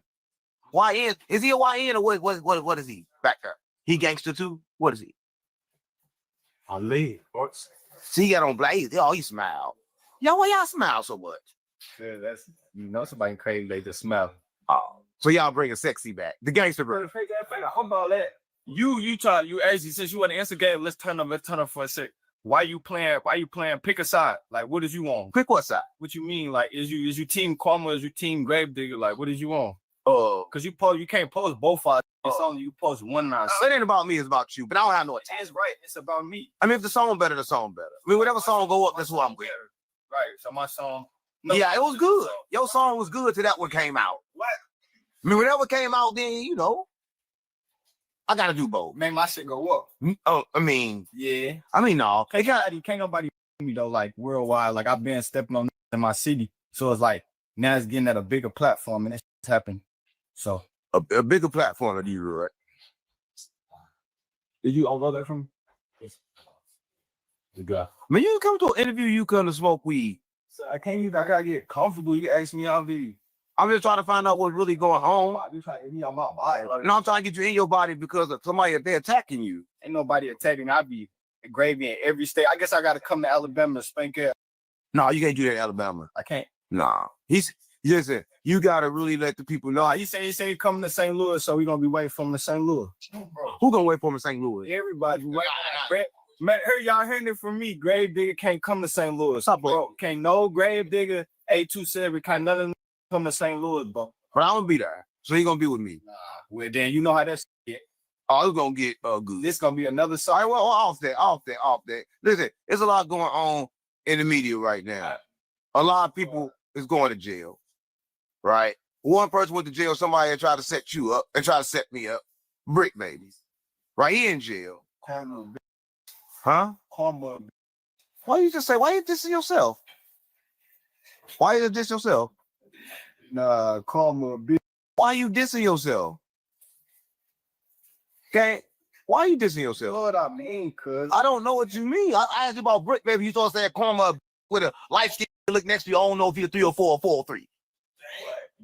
YN is he a YN or what is he back there? He gangster too? What is he? I lead. See, he got on black. He smiled. Y'all, why y'all smile so much? Yeah, that's somebody crazy. They just smile. Oh, so y'all bringing sexy back. The gangster bro. How about that? You actually since you want to answer game, let's turn up for a sec. Why you playing? Pick a side. Like, what did you want? Pick what side? What you mean? Like, is you team Karma? Is you team Grave Digger? Like, what did you want? Because you can't post both sides. It's only you post one now. It ain't about me, it's about you. But I don't have no attack. That's right. It's about me. I mean, if the song better, the song better. I mean, whatever song go up, that's what I'm with. Right. So my song. Yeah, it was good. Your song was good till that one came out. What? I mean, whatever came out, then I gotta do both. Man, my shit go up. Oh, I mean, yeah. I mean, no. Can't nobody me though. Like worldwide. Like I've been stepping on in my city. So it's like now it's getting at a bigger platform and it's happening. So a bigger platform than you, right? Did you all know that from? The guy. Man, you come to an interview, you come to smoke weed. So I can't even. I gotta get comfortable. You ask me, I'll be. I'm just trying to find out what's really going on. You trying to get me on my body? Like, No, I'm trying to get you in your body because of somebody they're attacking you. ain't nobody attacking. I be gravy in every state. I guess I gotta come to Alabama to spank it. No, you can't do that in Alabama. I can't. Nah. Listen, you gotta really let the people know. He say he coming to St. Louis, so we gonna be waiting for him to St. Louis. Who gonna wait for him in St. Louis? Everybody. Man, y'all hearing it from me. Grave digger can't come to St. Louis. Bro, can't no grave digger, A27, can't none of them come to St. Louis, bro. But I'm gonna be there. So he gonna be with me. Well, then you know how that's get. Oh, it's gonna get good. This gonna be another All side. right, well, off that. Listen, there's a lot going on in the media right now. A lot of people is going to jail, right? One person went to jail, somebody that tried to set you up and try to set me up. Brick Baby. Right, he in jail. Huh? Why you dissing yourself? Why you diss yourself? Nah, karma, bitch. Why you dissing yourself? Okay? Why you dissing yourself? What I mean, cuz. I don't know what you mean. I asked you about Brick Baby. You started saying karma with a light skin look next to you. I don't know if you're 3 or 4 or 4 or 3.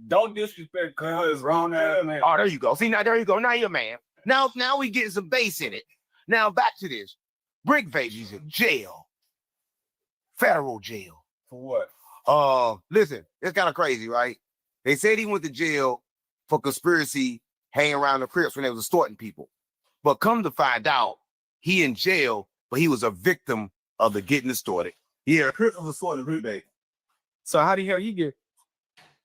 Don't disrespect cuz wrong ass man. Oh, there you go. See, now there you go. Now you're a man. Now we getting some bass in it. Now back to this. Brick Baby's in jail. Federal jail. For what? Listen, it's kind of crazy, right? They said he went to jail for conspiracy hanging around the Crips when they was extorting people. But come to find out, he in jail, but he was a victim of the getting extorted. Yeah, Crips was extorting Brick Baby. So how the hell he get?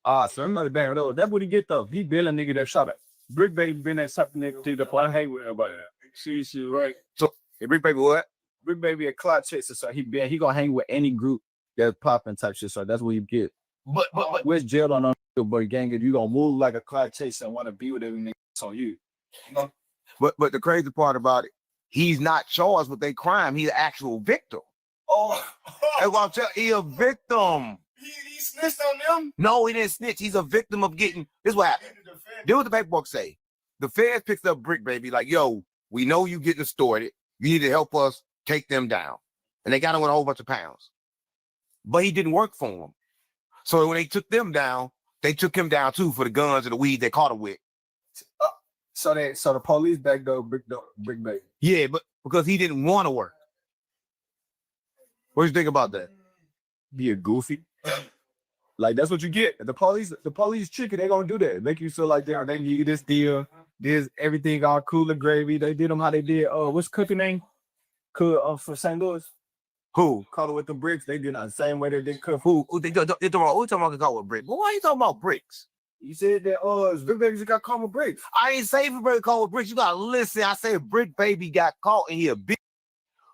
So I'm not bad though. That's what he get though. He been a nigga that shot at. Brick Baby been that something nigga to the play hang with everybody. See, right? So Brick Baby what? Brick Baby a clout chaser, so he gonna hang with any group that's popping type shit. So that's what he get. But where's jail on but gang? You gonna move like a clout chaser and want to be with every nigga that's on you. But the crazy part about it, he's not charged with a crime. He's an actual victim. Oh, that's what I'm telling you. He's a victim. He snitched on them? No, he didn't snitch. He's a victim of getting. This is what happened. This what the paperwork say. The feds picked up Brick Baby like, yo, we know you getting extorted. You need to help us take them down. And they got him with a whole bunch of pounds. But he didn't work for them. So when they took them down, they took him down too for the guns and the weed they caught him with. So the police backed up Brick Baby. Yeah, but because he didn't want to work. What do you think about that? Be a goofy. Like that's what you get. The police tricky, they gonna do that. Make you feel like they give you this deal, this everything all cool and gravy. They did them how they did. What's cookie name? For St. Louis. Who? Caught it with the bricks. They did it the same way they did Cook. Who talking about caught with bricks? Well, why are you talking about bricks? You said that Brick Baby got caught with bricks. I ain't say Brick Baby caught with bricks. You gotta listen. I said Brick Baby got caught and he a bitch,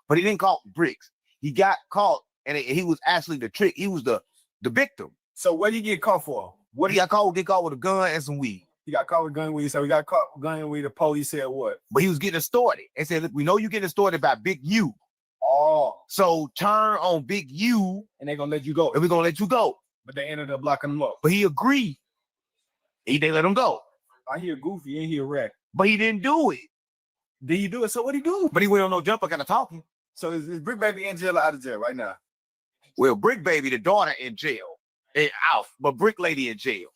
but he didn't caught bricks. He got caught and he was actually the trick. He was the victim. So what did he get caught for? What he got caught? Get caught with a gun and some weed. He got caught with gun weed. So he got caught with gun weed. The police said what? But he was getting extorted. They said, look, we know you getting extorted by Big U. Oh. So turn on Big U. And they gonna let you go. And we're gonna let you go. But they ended up locking him up. But he agreed. They let him go. I hear goofy and he a wreck. But he didn't do it. Did he do it? So what he do? But he went on no jumper kind of talking. So is Brick Baby in jail or out of jail right now? Well, Brick Baby, the daughter in jail. And out, but Brick Lady in jail.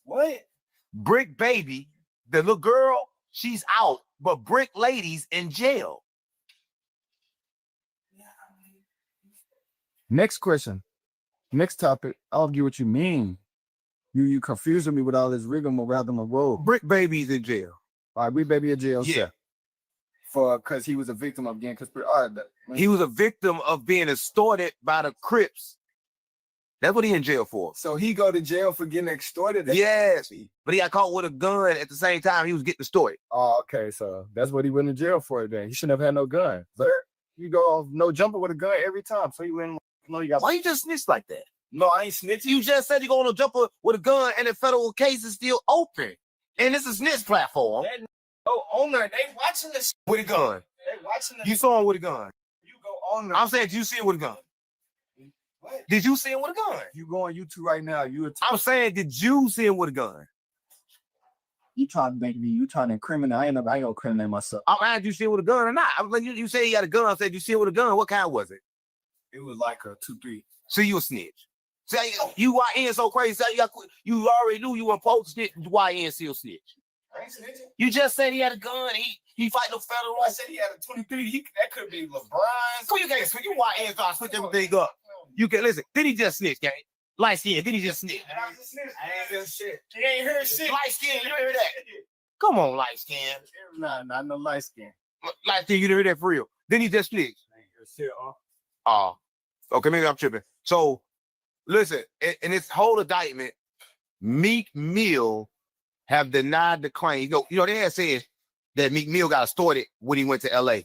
What? Brick Baby, the little girl, she's out, but Brick Lady's in jail. Next question. Next topic. I'll get what you mean. You confusing me with all this rigmarole. Brick Baby's in jail. All right, Brick Baby in jail. Yeah. Because he was a victim of getting conspiracy. All right, he was a victim of being extorted by the Crips. That's what he in jail for. So he go to jail for getting extorted? Yes. But he got caught with a gun at the same time he was getting extorted. Oh, okay. So that's what he went to jail for then. He shouldn't have had no gun. But you go off no jumper with a gun every time. So he went, you got. Why you just snitch like that? No, I ain't snitching. You just said you go on a jumper with a gun and the federal case is still open. And it's a snitch platform. Owner, they watching this with a gun. They watching this. You saw him with a gun. You go on. I'm saying, did you see him with a gun? What? Did you see him with a gun? You go on YouTube right now. I'm saying, did you see him with a gun? You trying to make me? You trying to incriminate? I ain't gonna incriminate myself. I'm asking you see him with a gun or not. I was like, you say he got a gun. I said, you see him with a gun. What kind was it? It was like a 2-3. So you a snitch? Say you YN so crazy. Say you already knew you weren't supposed to snitch. YN still snitch. I ain't snitching. You just said he had a gun. He fight no federal. I said he had a 23. That could be LeBron. So you can't switch. You YN trying to switch everything up. You can listen. Did he just snitch, gang? Light skin. Did he just snitch? I ain't heard shit. He ain't heard shit. Light skin. You hear that? Come on, light skin. Nah, not no light skin. Light skin. You didn't hear that for real. Then he just snitch. I ain't heard shit. Okay, maybe I'm tripping. So, listen, in this whole indictment, Meek Mill have denied the claim. You know, they had said that Meek Mill got extorted when he went to LA.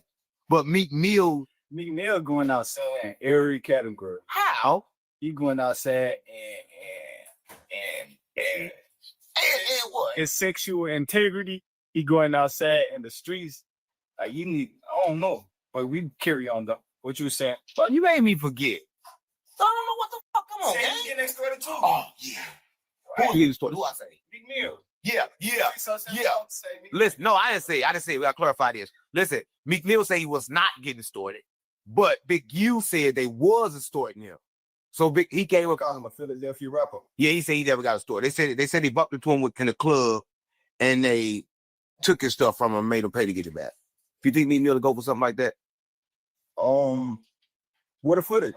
But Meek Mill going outside in every category. How? He going outside and what? His sexual integrity. He going outside in the streets. Like you need, I don't know, but we carry on though. What you were saying? But you made me forget. I don't know what the fuck. Come on, man. He getting extorted too. Oh yeah. Who getting extorted? Who I say? Meek Mill. Yeah. Listen, no, I didn't say. We gotta clarify this. Listen, Meek Mill said he was not getting extorted, but Big U said they was extorting him. So he came up. Call him a Philadelphia rapper. Yeah, he said he never got extorted. They said he bumped into him in the club, and they took his stuff from him and made him pay to get it back. If you think Meek Mill to go for something like that, what a footage.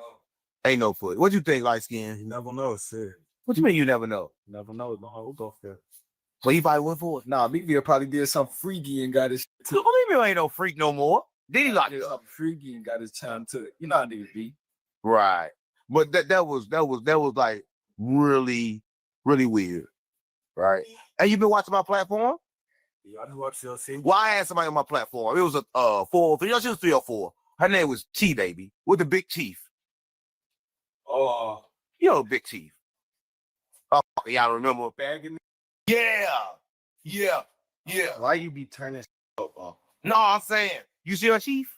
Ain't no footage. What you think, light skin? You never know, sir. What you mean you never know? Never know. No, we'll go for it. So he probably went for it. Nah, Meek Mill probably did something freaky and got his. Meek Mill ain't no freak no more. Did he lock it up? Freaky and got his time to it. You know how niggas be. Right. But that was like really, really weird. Right. And you been watching my platform? Yeah, I didn't watch CLC. Well, I had somebody on my platform. It was a 403. She was 304. Her name was T Baby with the big teeth. Oh, you know, big teeth. Oh, y'all remember? Bagging. Yeah. Why you be turning up? No, I'm saying, you see her teeth?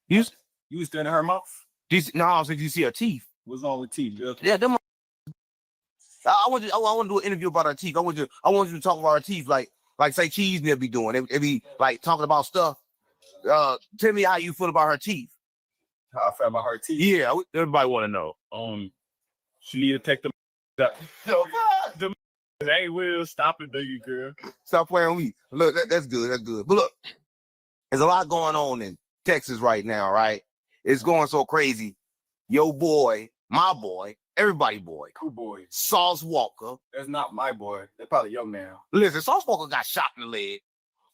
You was staring at her mouth? No, I'm saying, you see her teeth? What's wrong with teeth? Yeah, them. I want to do an interview about her teeth. I want you to talk about her teeth, like say Cheese never be doing. They be like talking about stuff. Tell me how you feel about her teeth. How I feel about her teeth? Yeah, everybody want to know. She need to take them. The ain't will stop it, nigga, girl. Stop playing with me. Look, that's good. That's good. But look, there's a lot going on in Texas right now, right? It's going so crazy. Your boy, my boy, everybody boy. Who boy? Sauce Walker. That's not my boy. That's probably your man. Listen, Sauce Walker got shot in the leg,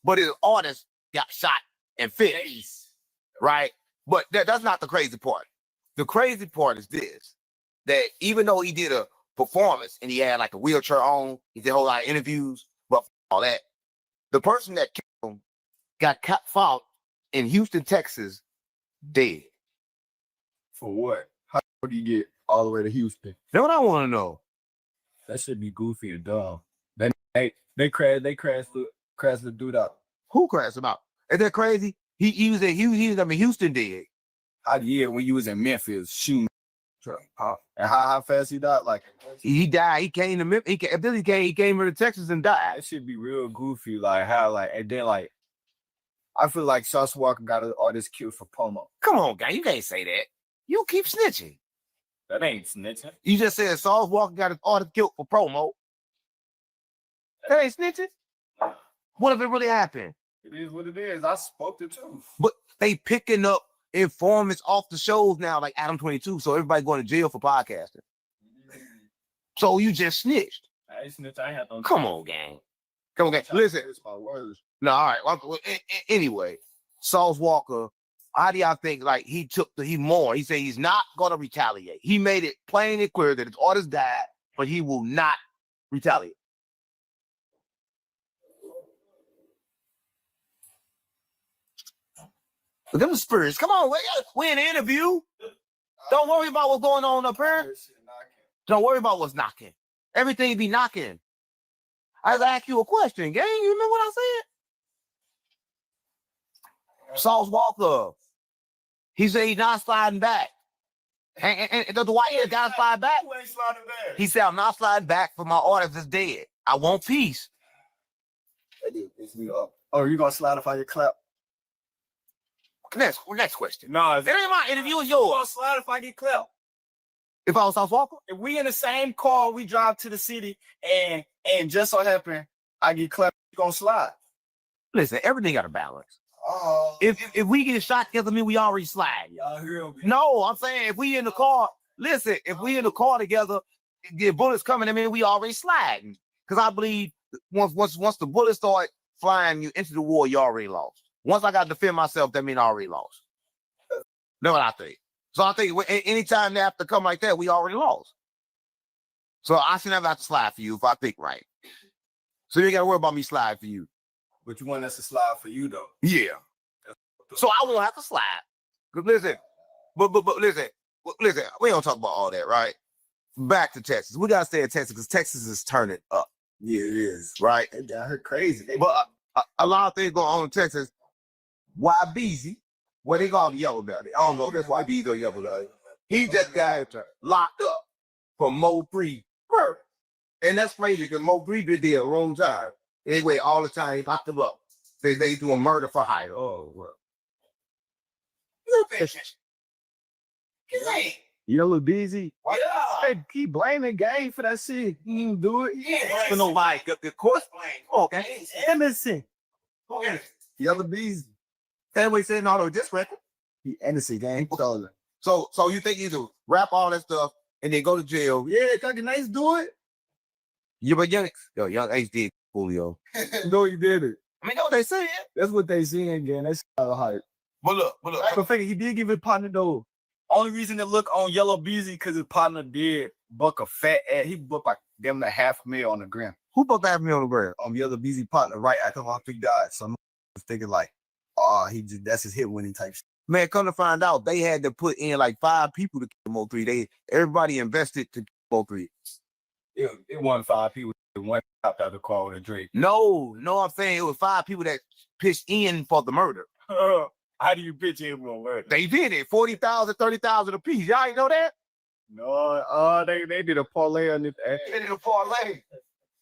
but his artist got shot and finished. Right? But that's not the crazy part. The crazy part is this, that even though he did a performance and he had like a wheelchair on, he did a whole lot of interviews, but all that, the person that killed him got found in Houston, Texas, dead. For what? How do you get all the way to Houston? That's what I want to know. That should be goofy and dumb. They crashed the dude out. Who crashed him out? Is that crazy? He was in Houston dead. How did when you was in Memphis shooting? And how fast he died? Like he died. He came to Memphis. He came to Texas and died. That should be real goofy. Like how and then I feel like Sauce Walker got all this killed for promo. Come on, guy, you can't say that. You keep snitching. That ain't snitching. You just said Sauce Walker got his artist killed for promo. That ain't snitching. What if it really happened? It is what it is. I spoke the truth. But they picking up informants off the shows now, like Adam 22. So everybody going to jail for podcasting. So you just snitched. I ain't snitched. I ain't had no. Come on, gang. Come on, gang. Listen. No, all right. Well, anyway, Sauce Walker. How do y'all think? Like he mourned. He said he's not gonna retaliate. He made it plain and clear that his artist died, but he will not retaliate. But them spirits, come on, we in an interview. Don't worry about what's going on up here. Don't worry about what's knocking. Everything be knocking. I just asked you a question, gang. You remember what I said? Sauce Walker. He said he's not sliding back. And the white guy slide back. Who ain't sliding back? He said, I'm not sliding back for my artist is dead. I want peace. Oh, you gonna slide if I get clapped? Next question. No, it ain't my interview, it's yours. You gonna slide if I get clapped? If I was South Walker, If we in the same car, we drive to the city, and just so happen I get clapped, you gonna slide. listen, everything got a balance. Oh, If we get shot together, I mean we already slide. y'all hear me? No, I'm saying if we in the car, listen, if we in the car together, the bullets coming, I mean we already sliding. Because I believe once the bullets start flying you into the war, you already lost. Once I got to defend myself, that means I already lost. That's what I think. So I think anytime they have to come like that, we already lost. So I should never have to slide for you if I think right. So you ain't got to worry about me slide for you. But you want us to slide for you though. Yeah. So I won't have to slide. Cause listen, but listen, we don't talk about all that, right? Back to Texas. We gotta stay in Texas because Texas is turning up. Yeah, it is. Right? I heard crazy. But a lot of things going on in Texas. YBZ, what they call the Yellow Belly. I don't know if that's YBZ or Yellow Belly. He just got locked up for Mo 3 murder. And that's crazy because Mo 3 did the wrong time. Anyway, all the time he popped him up. They do a murder for hire. Oh, well. Yellow busy. Yeah. Hey, keep blaming Game for that shit. He didn't do it. Yeah. For nobody. Of course, okay. Innocent. Yellow Bees. That way saying all of this record. He innocent, Gang. So you think you do rap all that stuff and then go to jail? Yeah, Cookie Nice do it. Yeah, but Young H did Julio. No, he did it. I mean, know what they saying? That's what they saying, Gang. That's hype. But look. But figure he did give his partner though. Only reason to look on Yellow Beezy because his partner did buck a fat ass. He booked like damn near $500,000 on the gram. Who bucked $500,000 on the ground? Yellow Beezy partner right after he died. So I'm thinking like, that's his hit winning type shit. Man, come to find out, they had to put in like 5 people to kill Mo 3. Everybody invested to kill Mo 3. It wasn't 5 people. One hopped out the car with a Drake. No, I'm saying it was 5 people that pitched in for the murder. How do you pitch in for a murder? They did it. 40,000, 30,000 a piece. Y'all ain't know that? No, they did a parlay on it. They did a parlay.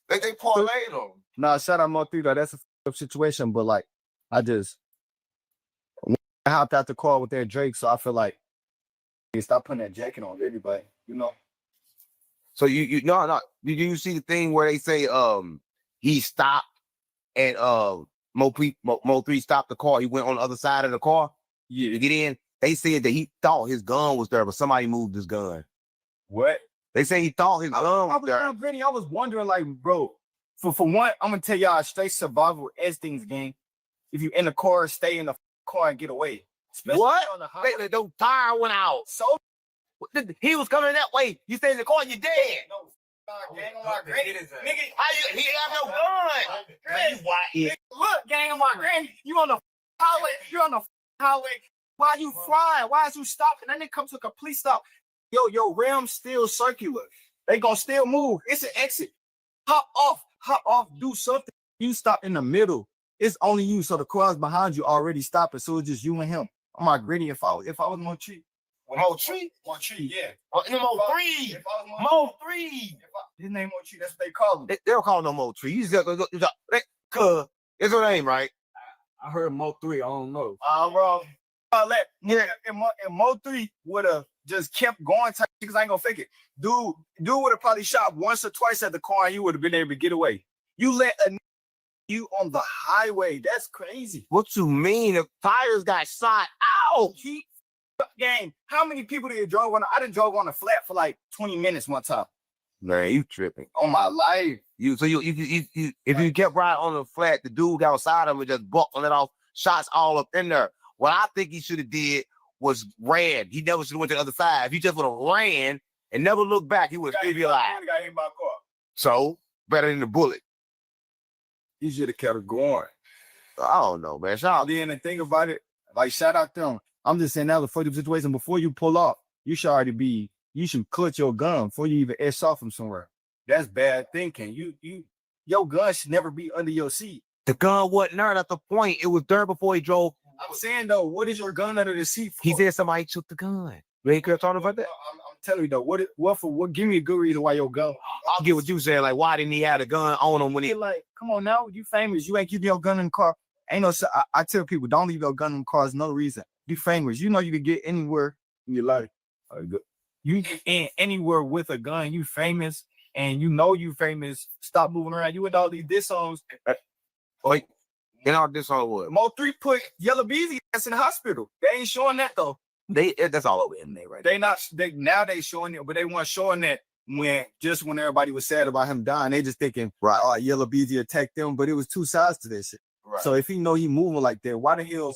They parlayed them. Nah, shout out Mo 3 though. That's a up situation, but like I hopped out the car with that Drake, so I feel like stop putting that jacket on anybody, you know. So no. Did you see the thing where they say he stopped and Mo 3 stopped the car? He went on the other side of the car. Yeah. To get in. They said that he thought his gun was there, but somebody moved his gun. What? They say he thought his gun was there. I was wondering, like, bro, for one, I'm gonna tell y'all a straight survival instincts game. If you in the car, stay in the car and get away. Especially What? on the highway. The tire went out. So he was coming that way. You stay in the car, you're dead. no, gang on my granny. Nigga, He have no gun. Look, gang on my granny. You on the highway. You're on the highway. Why you flying? Why is you stopping? Then they come to a complete stop. Yo, rim still circular. They gonna still move. It's an exit. Hop off, do something. You stop in the middle. It's only you. So the cars behind you already stopping. So it's just you and him. I'm not gritty if I was Mo 3. Mo 3? Mo 3, yeah. Mo 3. Mo 3. His name Mo 3. That's what they call him. They don't call him no Mo 3. He's just cuz it's her name, right? I heard Mo 3. I don't know. Bro. If Mo 3 would have just kept going, because I ain't gonna fake it. Dude would have probably shot once or twice at the car and you would have been able to get away. You let you on the highway. That's crazy. What you mean? The tires got shot out. Game. How many people did you drove on? I done drove on a flat for like 20 minutes one time. Man, you tripping. On my life. You if you kept riding on the flat, the dude outside of it just bucked and let off shots all up in there. What I think he should have did was ran. He never should have went to the other side. If he just would have ran and never looked back, he would still be alive. Got hit by a car. So better than the bullet. He should have kept it going. I don't know, man. Shout out. Then the thing about it, like shout out them. I'm just saying that was for the situation. Before you pull off, you should clutch your gun before you even ass off from somewhere. That's bad thinking. Your gun should never be under your seat. The gun wasn't there at the point. It was there before he drove. I'm saying though, what is your gun under the seat for? He said somebody took the gun. You ain't talking about that? I'm telling you though, what give me a good reason why your gun. I'll get what you saying. Like, why didn't he have the gun on him when he like, come on now, you famous. You ain't keep your gun in the car. Ain't no I tell people don't leave your gun in the car. There's no reason. You famous. You know you can get anywhere in your life. You in anywhere with a gun, you famous, and you know you famous. Stop moving around. You with all these diss songs. Wait, get all this on what? Mo3 put Yellow Beezy ass in the hospital. They ain't showing that though. That's all over in there, right? They showing it, but they weren't showing that when everybody was sad about him dying. They just thinking, Right. oh, Yellow Beezy attacked them, but it was two sides to this shit. Right. So if he know he moving like that, why the hell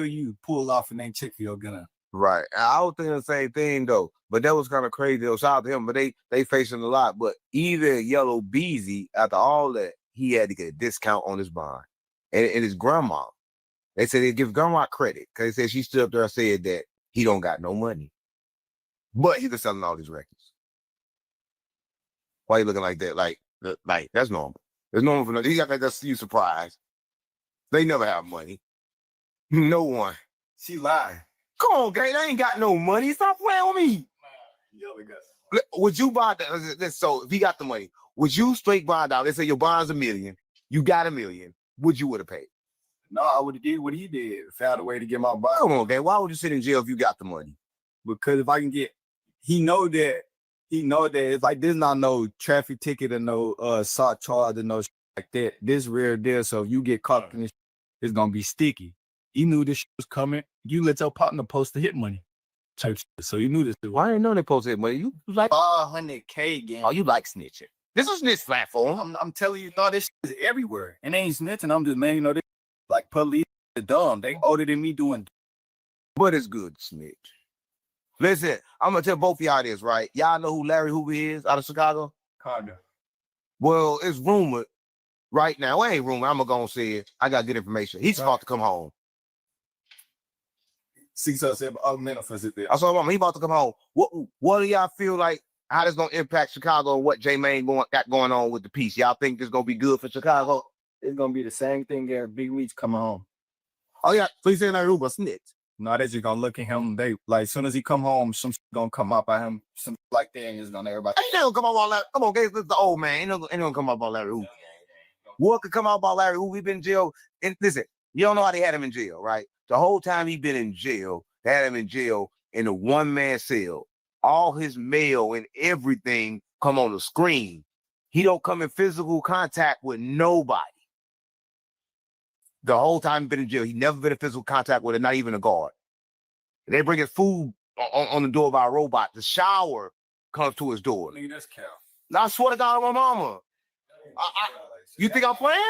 you pull off and ain't check for your gun? Right. I was thinking the same thing though, but that was kind of crazy. Shout out to him, but they facing a lot. But even Yellow Beezy, after all that, he had to get a discount on his bond. And his grandma, they said they give grandma credit because they said she stood up there and said that he don't got no money, but he was selling all these records. Why you looking like that? Like that's normal. It's normal for no. You got that just you surprised. They never have money. No one. She lied. Come on, gang. They ain't got no money. Stop playing with me. Would you buy that? So if he got the money, would you straight bond out? Let's say your bond's $1 million. You got $1 million. Would you would have paid? No, I would have did what he did. Found a way to get my bond. Come on, gang. Why would you sit in jail if you got the money? Because if I can get, he know that it's like there's not no traffic ticket or no assault charge or no shit like that. This rare deal. So if you get caught in this, it's gonna be sticky. You knew this shit was coming. You let your partner post the hit money. Type shit. So you knew this. Why didn't know they posted hit money? You like 500K game. Oh, you like snitching. This is snitch platform. I'm telling you, no, this shit is everywhere. And they ain't snitching. I'm just man, this like police are dumb. They older than me doing. But it's good, snitch. Listen, I'm gonna tell both of y'all this, right? Y'all know who Larry Hoover is out of Chicago? Kinda. Well, it's rumored right now. Well, it ain't rumored. I'm gonna go and say it. I got good information. He's about to come home. 607 manifest it there. I saw him. He about to come home. What do y'all feel like? How this gonna impact Chicago and what J-Mane got going on with the piece? Y'all think this gonna be good for Chicago? It's gonna be the same thing as Big Meech coming home. Oh yeah, so you saying Larry Hoover snitch? No, they just gonna look at him. They like as soon as he come home, some shit gonna come up at him, some like that, and it's gonna everybody. Ain't never come up about Larry. Come on, guys, this is the old man. Ain't gonna come up about Larry Hoover. What could come out about Larry Hoover? He been in jail. And listen, you don't know how they had him in jail, right? The whole time he been in jail, they had him in jail in a one-man cell. All his mail and everything come on the screen. He don't come in physical contact with nobody. The whole time he been in jail, he never been in physical contact with it, not even a guard. They bring his food on the door by a robot. The shower comes to his door. Nigga, that's cow. Now, I swear to God, on my mama. You think I'm playing?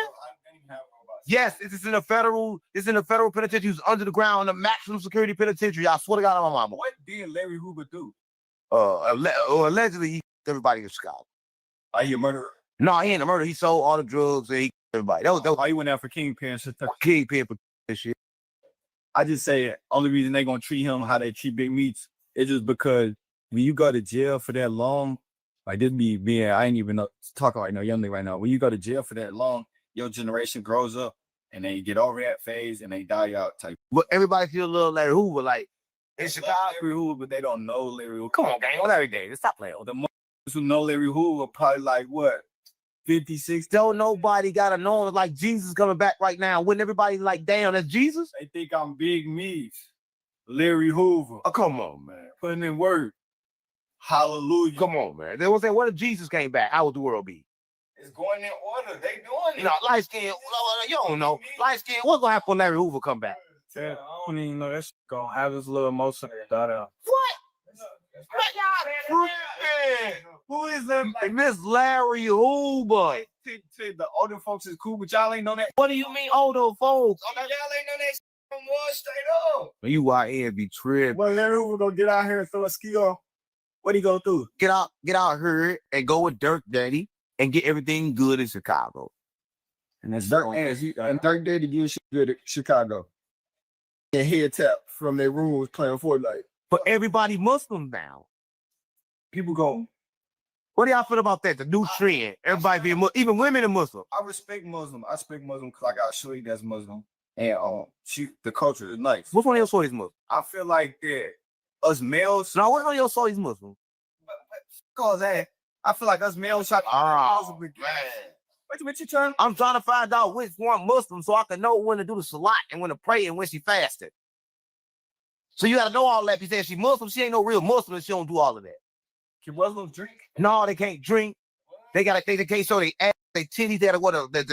Yes, it's in a federal penitentiary. He's under the ground, a maximum security penitentiary. I swear to God, on my mama. What did Larry Hoover do? Allegedly, he everybody in Chicago. Are you a murderer? No, he ain't a murderer. He sold all the drugs and he everybody. That was he went out for kingpin. Kingpin for this shit. I just say only reason they gonna treat him how they treat Big Meats is just because when you go to jail for that long, like this be being I ain't even talking right now, young nigga right now. When you go to jail for that long, your generation grows up and they get over that phase and they die out type. But everybody feel a little Larry Hoover like in Chicago. Larry Hoover, but they don't know Larry Hoover. Come on, gang, on Larry Day. Stop playing. The motherfuckers who know Larry Hoover probably like what? 56. Don't nobody gotta know like Jesus coming back right now. Wouldn't everybody like, damn, that's Jesus? They think I'm Big Meats. Larry Hoover. Oh, come on, man. Putting in work. Hallelujah. Come on, man. They will say, what if Jesus came back? How would the world be? It's going in order. They doing it. You know, light skin, you don't know. Light skin, what's gonna happen when Larry Hoover come back? Yeah, I don't even know that's gonna have his little emotion thought out. What? Who is that? Miss Larry Hoover. The older folks is cool, but y'all ain't know that. What do you mean, older folks? Y'all ain't know that from one straight up. When you out here and be tripping. Well, Larry Hoover gonna get out here and throw a ski off. What he gonna do? Get out here and go with Dirk Daddy and get everything good in Chicago. And that's Dirk. And Dirk Daddy gives shit good at Chicago. And head tap from their rooms playing Fortnite. But everybody Muslim now. People go. What do y'all feel about that? The new trend. Everybody being Muslim, even women are Muslim. I respect Muslim. I respect Muslim because I got a shorty that's Muslim. And the culture is nice. Which one of your shorties Muslim? I feel like that us males. No, which one of your shorties Muslim? Cause that I feel like us males shot. What you trying? I'm trying to find out which one Muslim so I can know when to do the salat and when to pray and when she fasted. So you gotta know all that. If you say she Muslim, she ain't no real Muslim. She don't do all of that. Can Muslims drink? No, they can't drink. They can't show they ass, they titties. They gotta they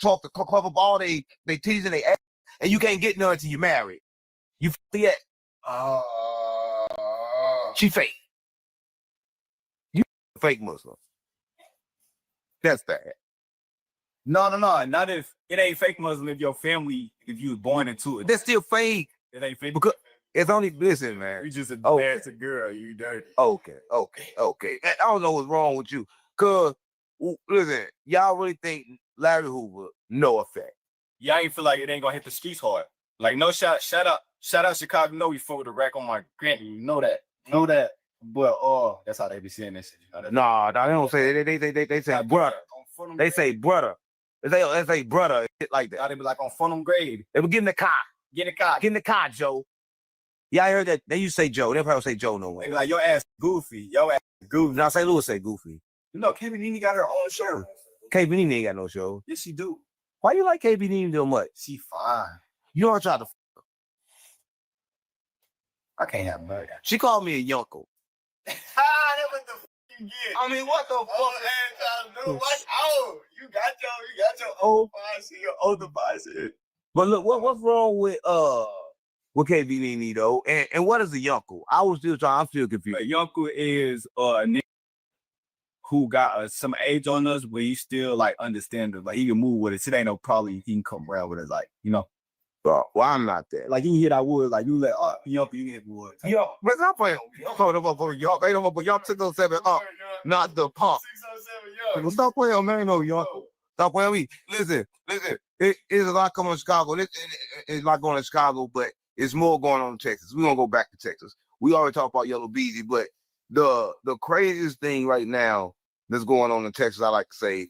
talk to cover up all they titties and they ass, and you can't get none until you married. You yet? She fake. You fake Muslim. That's bad. No. Not if it ain't fake Muslim. If your family, if you was born into it, That's still fake. it ain't fake. Because it's only listen, man. You just a Oh. bad girl. You dirty. Okay. I don't know what's wrong with you. Cause listen, y'all really think Larry Hoover, no effect. Y'all ain't feel like it ain't gonna hit the streets hard. Like no shout out Chicago. No, we fought with the rack on my granny. You know that. But that's how they be saying this shit. You know that? Nah, they don't say they say brother. They say brother. They say brother, shit like that. They be like on Funham grade. They be getting the car. Get a car. Get in the car, Joe. Yeah, I heard that. They used to say Joe. They probably say Joe no more. They be like your ass goofy. Your ass goofy. Now St. Louis say goofy. You know, KB Nene got her own show. KB Nene ain't got no show. Yes, she do. Why you like KB Nene so much? She fine. You don't try to. I can't have murder. She called me a yunko. That was the you get. I mean, what the fuck? Watch out. You got your old bicycle, your older bicycle. But look, what's wrong with KB Nene though? And what is a yunko? I'm still confused. A yunko is a nigga who got some age on us, but he still like understand it. Like he can move with it. It ain't no problem. He can come around with it, like Well, I'm not that. Like you can hit that wood, like you let yunko, you can hit wood. Yo, but I'm playing. Hold up for y'all. Ain't no, but y'all 607 up, not the pump. 607 Well, stop playing on me, ain't no yunko. Stop playing on me. Listen. It's a lot coming to Chicago. It's a lot going to Chicago, but it's more going on in Texas. We're gonna go back to Texas. We already talked about Yellow Beezy, but the craziest thing right now that's going on in Texas, I like to say,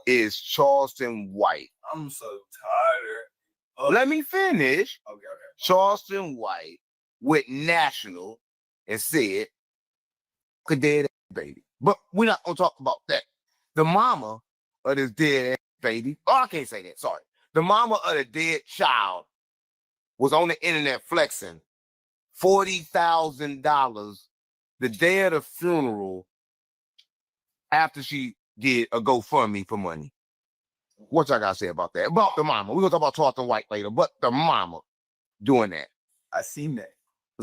is Charleston White. I'm so tired. Let me finish. Okay. Charleston White went national and said, "A dead baby." But we're not gonna talk about that. The mama of this dead baby. Oh, I can't say that. Sorry. The mama of the dead child was on the internet flexing $40,000 the day of the funeral after she did a GoFundMe for money. What y'all gotta say about that? About the mama. We're gonna talk about Charleston White later, but the mama doing that. I seen that.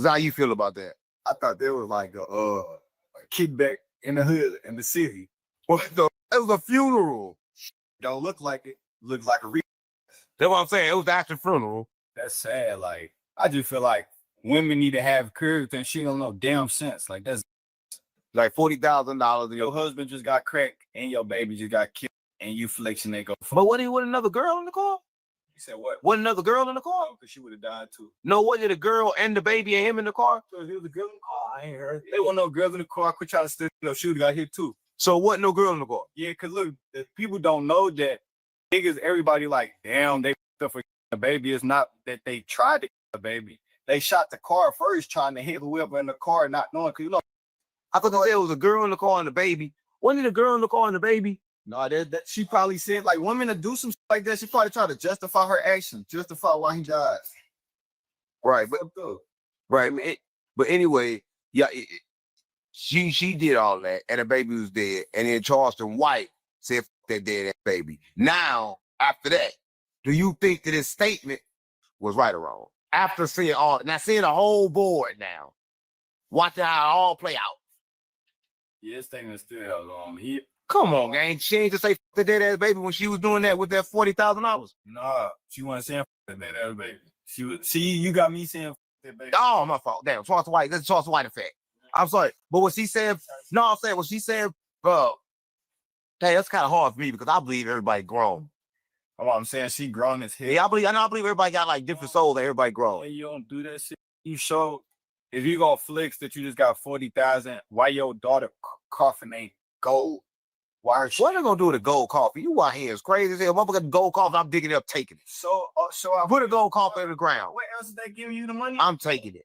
How you feel about that? I thought there was like a kickback in the hood in the city. It was a funeral. Don't look like it. Looks like a That's what I'm saying. It was the actual funeral. That's sad. Like I just feel like women need to have courage and she don't know damn sense. Like that's like $40,000. Your husband just got cracked and your baby just got killed and you flexing they go. But what with another girl in the car? You said what? Wasn't another girl in the car? Because she would have died too. No, was it a girl and the baby and him in the car? So he was a girl in the car. I ain't heard. They wasn't no girls in the car. I quit trying to steal. She would have got hit too. So wasn't no girl in the car? Yeah, because look, the people don't know that niggas, everybody like, damn, they stuff for the baby. It's not that they tried to kill the baby. They shot the car first trying to hit whoever in the car, not knowing. Cause I thought it was a girl in the car and the baby. Wasn't it a girl in the car and the baby? No, that she probably said like women to do some shit like that. She probably tried to justify her action, justify why he died. Right, but but anyway, yeah, she did all that, and the baby was dead. And then Charleston White said that dead baby. Now, after that, do you think that his statement was right or wrong? After seeing seeing the whole board now, watching how it all play out. Yeah, this thing is still held on. Come on, gang. She ain't just say the dead ass baby when she was doing that with that $40,000. Nah, she wasn't saying the dead ass baby. She was. See, you got me saying that baby. Oh, my fault. Damn, Charleston White. That's Charleston White effect. I'm sorry, but what she said. No, I'm saying what she said, bro. Hey, that's kind of hard for me because I believe everybody grown. I'm saying she grown as hell. Yeah, I believe everybody got like different souls. That everybody grown. When you don't do that shit, you show. If you gonna flex that you just got 40,000, why your daughter coffin ain't gold? Why are she? What are they gonna do with a gold coffin? You out here is crazy as hell. Motherfucker got the gold coffin. I'm digging it up, taking it. So I put a gold coffin in the ground. What else is they giving you the money? I'm taking it.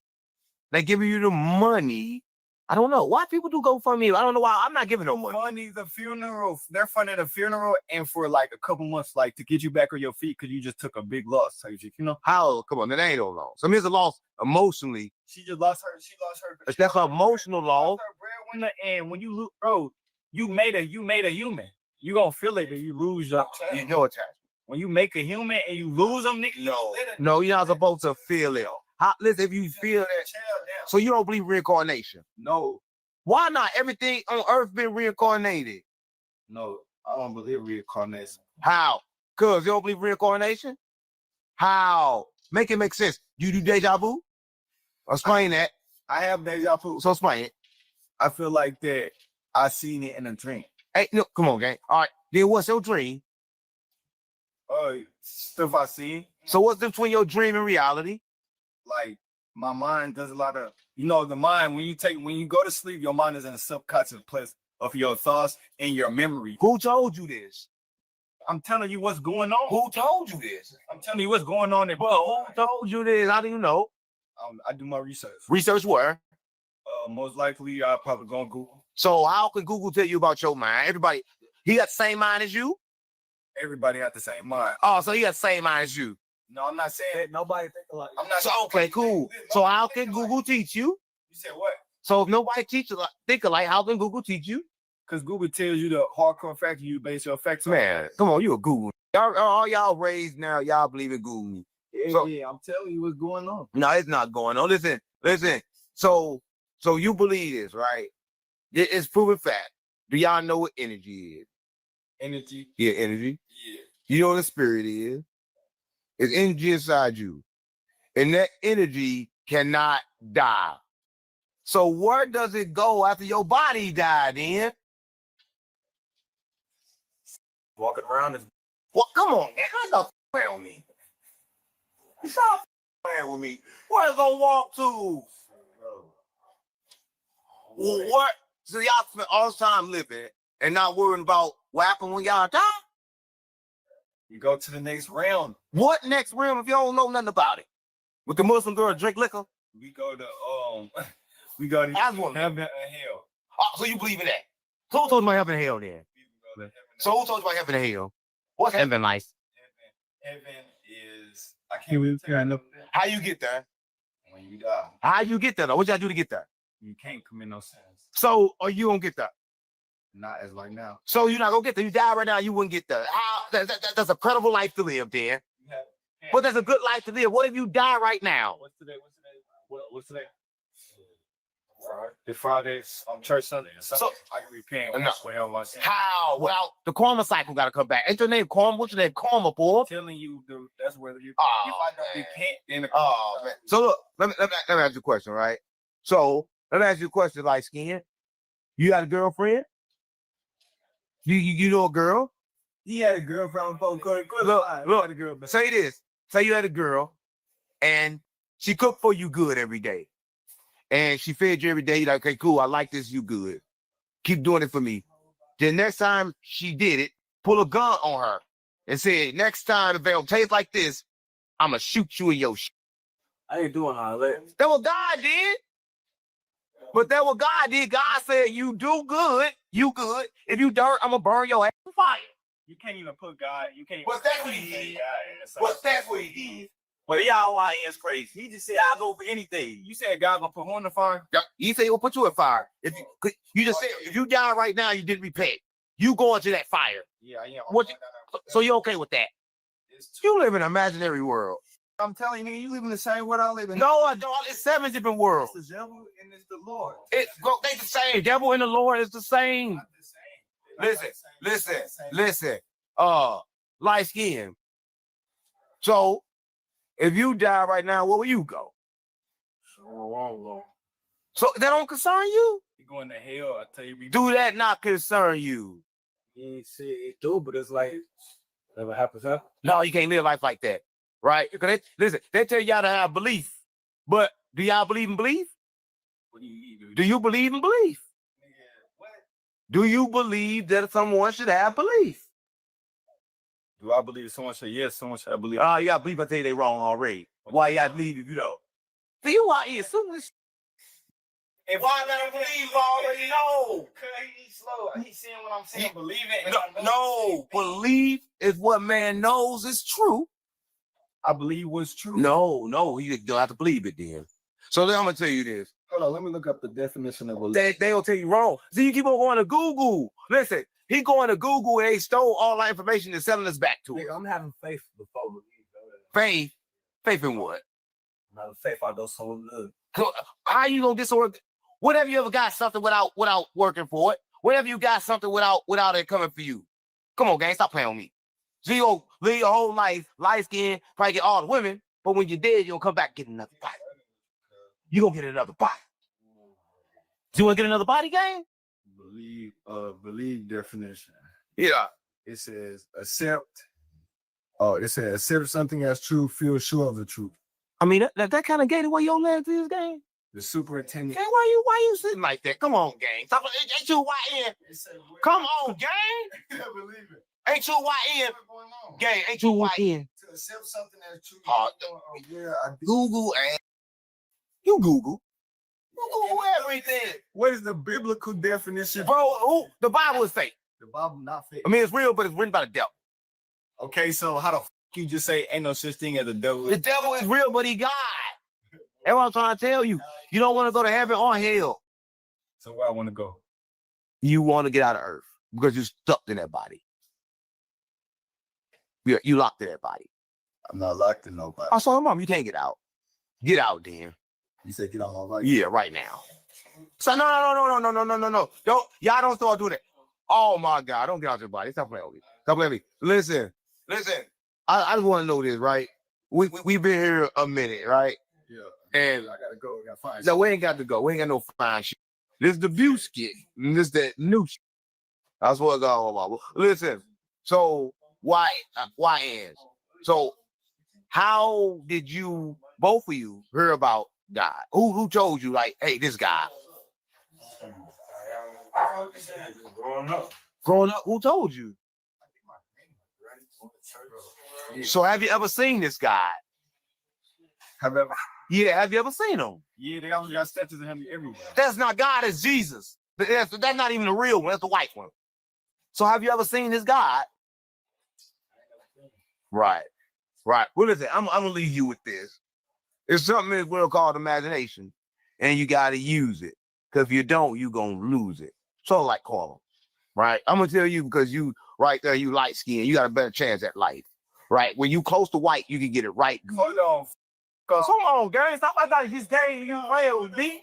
They giving you the money I don't know why people do GoFundMe. I don't know why. I'm not giving no money. Money, the funeral. They're funding the funeral and for like a couple months, like to get you back on your feet because you just took a big loss. Type shit, you know? How? Come on, that ain't no loss. I mean, it's a loss emotionally. She just lost her. She lost her. That's an emotional loss. Breadwinner, and when you lose, bro, you made a human. You gonna feel it if you lose your You know attachment. When you make a human and you lose them, nigga. No, you're not supposed to feel it. Listen, if you feel that, so you don't believe reincarnation? No. Why not? Everything on earth been reincarnated. No, I don't believe reincarnation. How? Cause you don't believe reincarnation? How? Make it make sense. You do deja vu? Explain that. I have deja vu. So explain it. I feel like that I seen it in a dream. Hey, no, come on, gang. All right. Then what's your dream? Stuff I see. So what's the between your dream and reality? Like my mind does a lot of, the mind, when you go to sleep, your mind is in a subconscious place of your thoughts and your memory. Who told you this? I'm telling you what's going on. Who told you this? I'm telling you what's going on. But who told you this? How do you know? I do my research. Research where? Most likely, I'll probably go on Google. So how can Google tell you about your mind? Everybody, he got the same mind as you? Everybody got the same mind. Oh, so he got the same mind as you? No, I'm not saying that. Nobody think alike. I'm not. So okay, cool. So how can Google teach you? You said what? So if nobody teaches think alike, how can Google teach you? Because Google tells you the hardcore fact, you base your facts on. Man, come on, you a Google. All y'all raised now, y'all believe in Google. Yeah, I'm telling you what's going on. No, it's not going on. Listen. So you believe this, right? It's proven fact. Do y'all know what energy is? Energy? Yeah, energy. Yeah. You know what the spirit is? It's energy inside you. And that energy cannot die. So where does it go after your body died then? Walking around and Well, come on, man. Stop playing with me. Stop playing with me. Where's it gonna walk to? Well, what? So y'all spend all this time living and not worrying about what happened when y'all die? you go to the next realm. What next realm if you don't know nothing about it? With the Muslim girl drink liquor? We go to we go to That's what- heaven and hell. Oh, so you believe in that? So who told you about heaven and hell then? So who told you about heaven and hell? What's heaven like? Heaven is I can't really tell you. How you get there? When you die, How you get there though? What y'all do to get there? you can't commit no sins. So or you don't get there. Not as like now. So you're not gonna get there. You die right now, you wouldn't get there. That's a credible life to live, then. But that's a good life to live. What if you die right now? What's today? What's today? Fridays on church Sunday. So I can repent. No. Well, my sin. How? Well, the karma cycle gotta come back. Ain't your name karma? What's your name? Karma, boy. I'm telling you, dude, that's where you. Oh, if I don't repent, then the Oh man. So look, let me ask you a question, right? So let me ask you a question, light skin. You got a girlfriend? You know a girl? He had a girlfriend before. Look, say this. Say you had a girl and she cooked for you good every day. And she fed you every day. You're like, okay, cool. I like this. You good. Keep doing it for me. Then next time she did it, pull a gun on her and said, next time if they don't taste like this, I'm going to shoot you in your shit. I ain't doing all that. That's what God did. But that's what God did. God said, you do good. You good. If you dirt, I'm going to burn your ass on fire. You can't even put God. You can't. But that's what he did. But that's what he did. But y'all is crazy. He just said I'll go for anything. You said God gonna put on the fire. He said he'll put you in fire. If you just said if you die right now, you didn't repent. You go into that fire. Yeah, I am. So you okay with that? You live in an imaginary world. I'm telling you, nigga, you live in the same world I live in. No, I don't. It's 7 different worlds. It's the devil and it's the Lord. They the same. Devil and the Lord is the same. Listen. Light skin. So if you die right now, where will you go? So that don't concern you? You going to hell, I tell you. Do that not concern you? You ain't say it do, but it's like never happens, huh? No, you can't live life like that, right? Because they tell y'all to have belief, but do y'all believe in belief? What do you mean? Do you believe in belief? Do you believe that someone should have belief? Do I believe someone should? Yes, someone should believe. Oh, you gotta believe I tell you they wrong already. Why you gotta believe if you know? So you out here, If I let him believe, I already know. He's slow. He's seeing what I'm saying. Believe it. No, believe is what man knows is true. I believe what's true. No, you don't have to believe it then. So then I'm gonna tell you this. Hold on, let me look up the definition of belief. They'll tell you wrong. See, you keep on going to Google. Listen, he going to Google and they stole all that information and selling us back to it. I'm having faith before belief. Faith? Faith in what? Not a faith, I go so good. How you gonna disorder? When have you ever got something without working for it? When have you got something without it coming for you? Come on, gang, stop playing with me. So you gonna live your whole life, light skin, probably get all the women, but when you're dead, you'll come back and get another body. You gonna get another body. Do you wanna get another body, gang? Believe definition. Yeah. It says accept. Oh, it says accept something as true, feel sure of the truth. I mean, that kind of gave the way your legs is, gang. The superintendent. Gang, why you sitting like that? Come on, gang. Stop. Ain't you YN? Come on, gang. Believe it. Ain't you YN? Gang, ain't you YN? To accept something as true. Google and you Google. You Google everything. What is the biblical definition? Bro, the Bible is fake. The Bible not fake. I mean, it's real, but it's written by the devil. Okay, so how the you just say ain't no such thing as the devil? The devil is real, but he God. That's what I'm trying to tell you. You don't want to go to heaven or hell. So where I want to go? You want to get out of earth because you're stuck in that body. You locked in that body. I'm not locked in nobody. I saw mom. You can't get out. Get out, then. You said get out my life. Yeah, right now. So no. Y'all don't start doing that. Oh my God, don't get out your body. Stop playing with me. Stop playing with me. Listen. I just want to know this, right? We've been here a minute, right? Yeah. And I gotta go. I gotta find. No, we ain't got to go. We ain't got no fine shit. This is the view skit. And this that new shit. That's what it's all about. Listen. So why ends? So how did you both of you hear about God? Who told you like, hey, this guy? Growing up, who told you? So have you ever seen this guy? Have ever? Yeah, have you ever seen him? Yeah, they only got statues of him everywhere. That's not God, it's Jesus. That's not even the real one, that's the white one. So have you ever seen this God? Right. Well, listen, I'm gonna leave you with this. It's something in this world called imagination, and you gotta use it. Because if you don't, you're gonna lose it. So like Carl, right? I'm gonna tell you because you right there, you light skinned, you got a better chance at life. Right? When you close to white, you can get it right. Hold on. Come on, gang. Stop like this game you playing with me.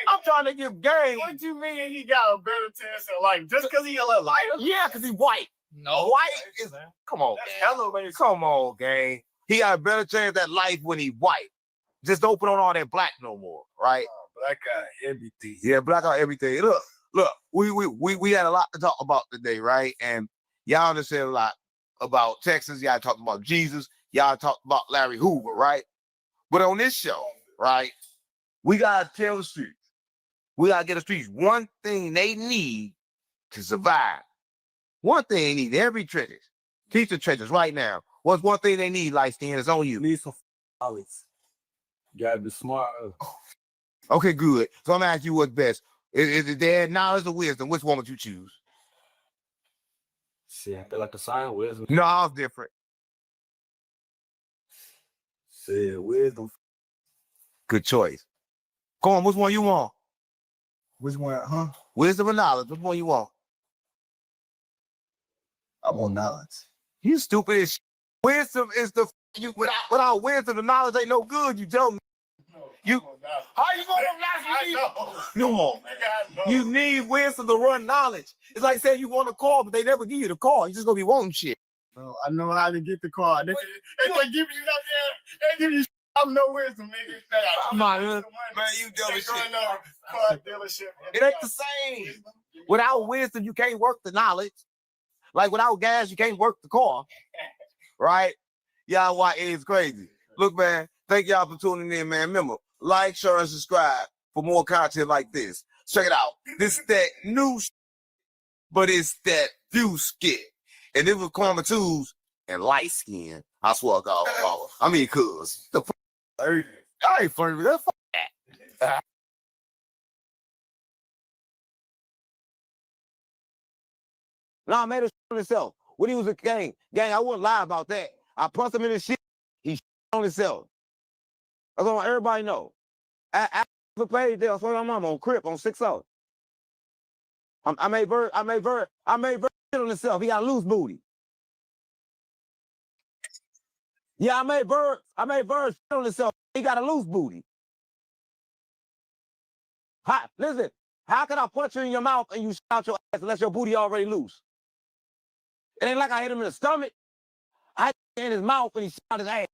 I'm trying to give game. What you mean he got a better chance at life? Just because he a little lighter? Yeah, because he's white. No. White is come on, gang. Come on, gang. He got a better chance at life when he's white. Just don't put on all that black no more, right? Black guy, everything. Yeah, black out everything. Look, we had a lot to talk about today, right? And y'all understand a lot about Texas. Y'all talked about Jesus. Y'all talked about Larry Hoover, right? But on this show, right, we gotta tell the streets. We gotta get the streets one thing they need to survive. One thing they need, every trenches. Teach the trenches right now. What's one thing they need, light skin? It's on you. Need some knowledge. You gotta be smart. Okay, good. So I'm asking you what's best. Is it their knowledge or wisdom? Which one would you choose? See, I feel like the sign wisdom. No, I was different. See, wisdom. Good choice. Go on, which one you want? Which one, huh? Wisdom or knowledge? Which one you want? I want knowledge. You stupid as shit. Wisdom is the you without wisdom, the knowledge ain't no good. You tell me. You how you gonna no. You need wisdom to run knowledge. It's like saying you want a car, but they never give you the car. You just gonna be wanting shit. No, I know how to get the car. They give you nothing. They give you. I'm no wisdom, nigga. I'm not, man. You dumb as shit. Car dealership. It ain't the same. Without wisdom, you can't work the knowledge. Like without gas, you can't work the car. Right? Y'all, why it's crazy. Look, man, thank y'all for tuning in, man. Remember, like, share, and subscribe for more content like this. Check it out. This is that new but it's that view skit. And it was Kwame Tools and light skin. I swear to God. I mean, cuz. I ain't funny with that. No, I made him on himself. When he was a gang, I wouldn't lie about that. I punched him in his shit. He on himself. That's what everybody know. I paid there. So I'm on Crip on 6-0. I made Bird shit on himself. He got a loose booty. Yeah, I made Bird shit on himself. He got a loose booty. Listen, how can I punch you in your mouth and you shout your ass unless your booty already loose? It ain't like I hit him in the stomach. I hit him in his mouth and he shot his ass.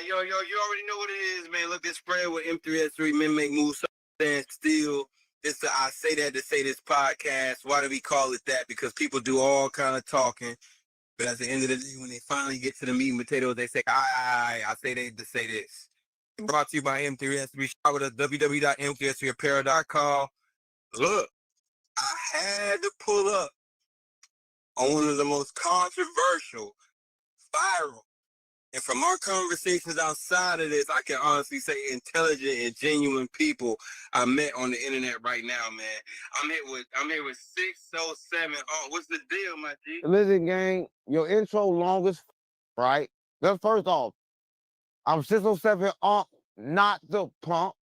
Yo, you already know what it is, man. Look, this spread with M3S3, Men Make Moves, Stand Still. I say that to say this podcast. Why do we call it that? Because people do all kind of talking. But at the end of the day, when they finally get to the meat and potatoes, they say, I say they to say this. Brought to you by M3S3. Shop with us, www.m3s3apparel.com. Look, I had to pull up on one of the most controversial, viral, and from our conversations outside of this, I can honestly say intelligent and genuine people I met on the internet right now, man. I'm here with 607. Oh, what's the deal, my G? Listen, gang, your intro longest, right? That's first off. I'm 607 not the punk,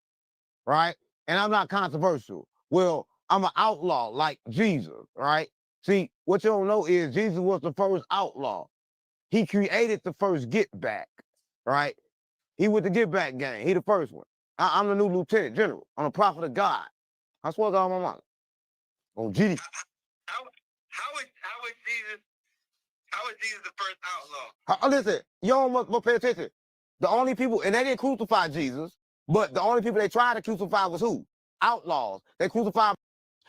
right? And I'm not controversial. Well, I'm an outlaw like Jesus, right? See, what you don't know is Jesus was the first outlaw. He created the first Get Back, right? He with the Get Back gang. He the first one. I'm the new lieutenant general. I'm a prophet of God. I swear to God, my mom. On GD. How is Jesus the first outlaw? Listen, you don't must pay attention. The only people, and they didn't crucify Jesus, but the only people they tried to crucify was who? Outlaws. They crucified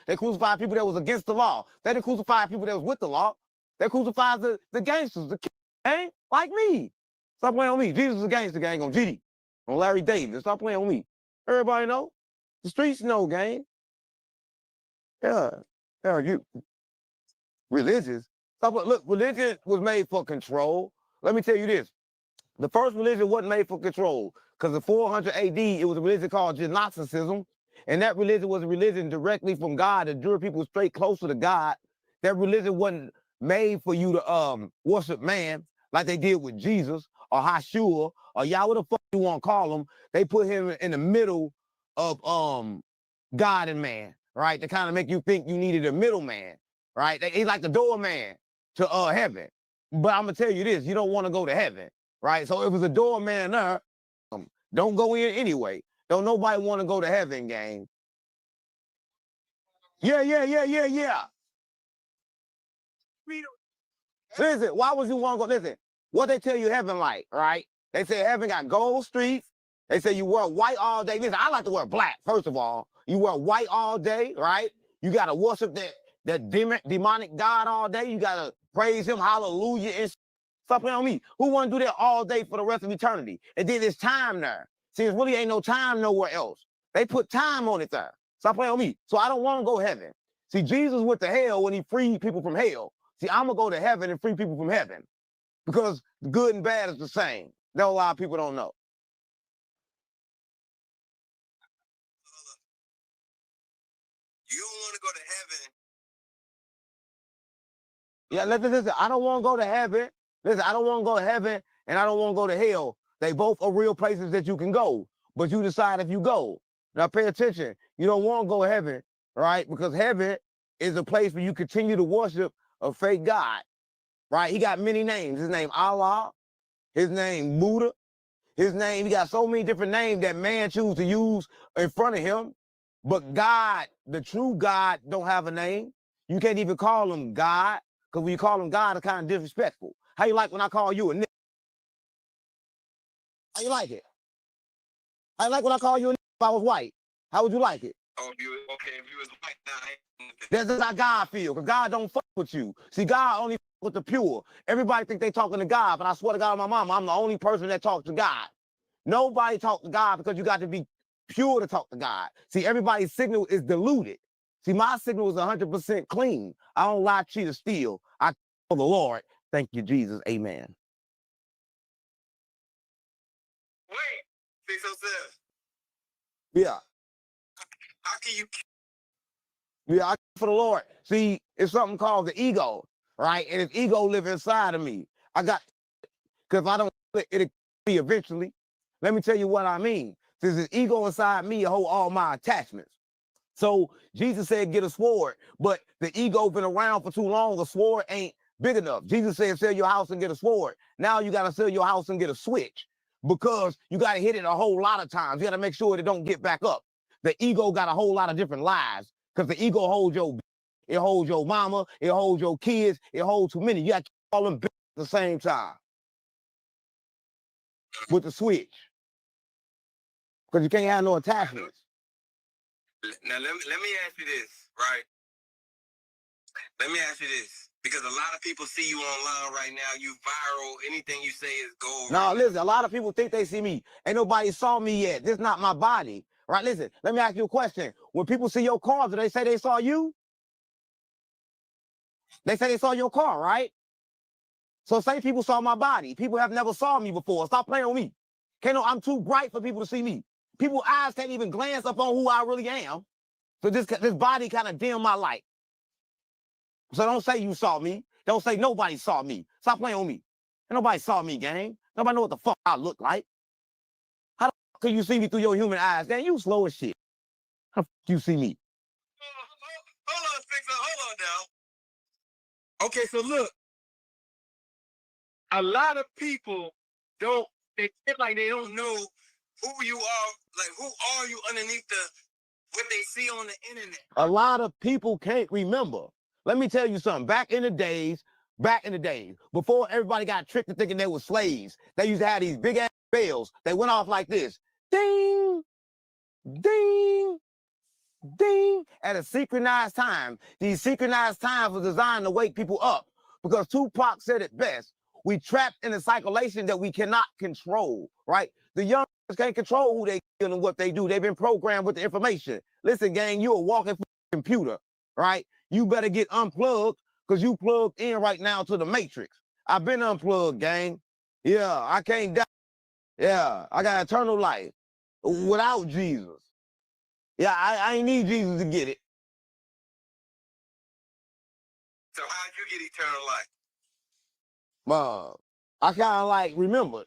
people that was against the law. They didn't crucify people that was with the law. They crucified the gangsters, the gang, like me. Stop playing on me. Jesus is a gangster gang on GD, on Larry Davis. Stop playing on me. Everybody know. The streets know, gang. Yeah, you religious. Look, religion was made for control. Let me tell you this. The first religion wasn't made for control because in 400 AD, it was a religion called Gnosticism. And that religion was a religion directly from God that drew people straight closer to God. That religion wasn't made for you to worship man like they did with Jesus or Hashua or Yahweh, the fuck you want to call him. They put him in the middle of God and man, right? To kind of make you think you needed a middleman, right? He's like the doorman to heaven. But I'm gonna tell you this: you don't want to go to heaven, right? So if it's a doorman there, don't go in anyway. Don't nobody want to go to heaven, gang. Yeah. Listen, why would you want to go? Listen, what they tell you heaven like, right? They say heaven got gold streets. They say you wear white all day. Listen, I like to wear black, first of all. You wear white all day, right? You got to worship that demonic God all day. You got to praise him, hallelujah, and stop playing on me. Who want to do that all day for the rest of eternity? And then there's time there. See, it really ain't no time nowhere else. They put time on it there. Stop playing on me. So I don't want to go to heaven. See, Jesus went to hell when he freed people from hell. See, I'm going to go to heaven and free people from heaven because good and bad is the same. That a lot of people don't know. You don't want to go to heaven. Yeah, listen, I don't want to go to heaven. Listen, I don't want to go to heaven and I don't want to go to hell. They both are real places that you can go, but you decide if you go. Now pay attention. You don't want to go to heaven, right? Because heaven is a place where you continue to worship a fake God, right? He got many names. His name Allah, his name Buddha, his name, he got so many different names that man choose to use in front of him. But God, the true God, don't have a name. You can't even call him God, because when you call him God, it's kind of disrespectful. How you like when I call you a nigga? How you like it? How you like when I call you a nigga if I was white? How would you like it? Oh, if you was white, That's just how God feel, because God don't fuck with you. See, God only fuck with the pure. Everybody think they talking to God, but I swear to God on my mama, I'm the only person that talks to God. Nobody talks to God because you got to be pure to talk to God. See, everybody's signal is diluted. See, my signal is 100% clean. I don't lie, cheat, or steal. I for the Lord. Thank you, Jesus. Amen. Wait, 607. Yeah. How can you? Yeah, I for the Lord. See, it's something called the ego, right? And if ego live inside of me, because if I don't, it'll be eventually. Let me tell you what I mean. Since this ego inside me, hold all my attachments. So Jesus said, get a sword, but the ego been around for too long. The sword ain't big enough. Jesus said, sell your house and get a sword. Now you got to sell your house and get a switch because you got to hit it a whole lot of times. You got to make sure it don't get back up. The ego got a whole lot of different lives because the ego holds it holds your mama, it holds your kids, it holds too many. You got to keep all them at the same time with the switch because you can't have no attachments. Now let me ask you this, right? Let me ask you this, because a lot of people see you online right now. You viral. Anything you say is gold. No, listen. A lot of people think they see me. Ain't nobody saw me yet. This is not my body, right? Listen. Let me ask you a question. When people see your car, do they say they saw you? They say they saw your car, right? So say people saw my body. People have never saw me before. Stop playing with me. I'm too bright for people to see me. People's eyes can't even glance up on who I really am. So this body kind of dim my light. So don't say you saw me. Don't say nobody saw me. Stop playing with me. Ain't nobody saw me, gang. Nobody know what the fuck I look like. How the fuck can you see me through your human eyes, gang? You slow as shit. How the fuck you see me? Hold on, Fixer. Hold on now. Okay, so look. A lot of people they feel like they don't know who you are. Like, who are you underneath what they see on the internet? A lot of people can't remember. Let me tell you something. Back in the days, before everybody got tricked into thinking they were slaves, they used to have these big ass bells. They went off like this. Ding, ding, ding, at a synchronized time. These synchronized times were designed to wake people up because Tupac said it best. We trapped in a circulation that we cannot control, right? The young can't control who they feel and what they do. They've been programmed with the information. Listen, gang, you're a walking computer, right? You better get unplugged because you plugged in right now to the matrix. I've been unplugged, gang. Yeah, I can't die. Yeah, I got eternal life without Jesus. Yeah, I ain't need Jesus to get it. So how'd you get eternal life? I kind of like remember.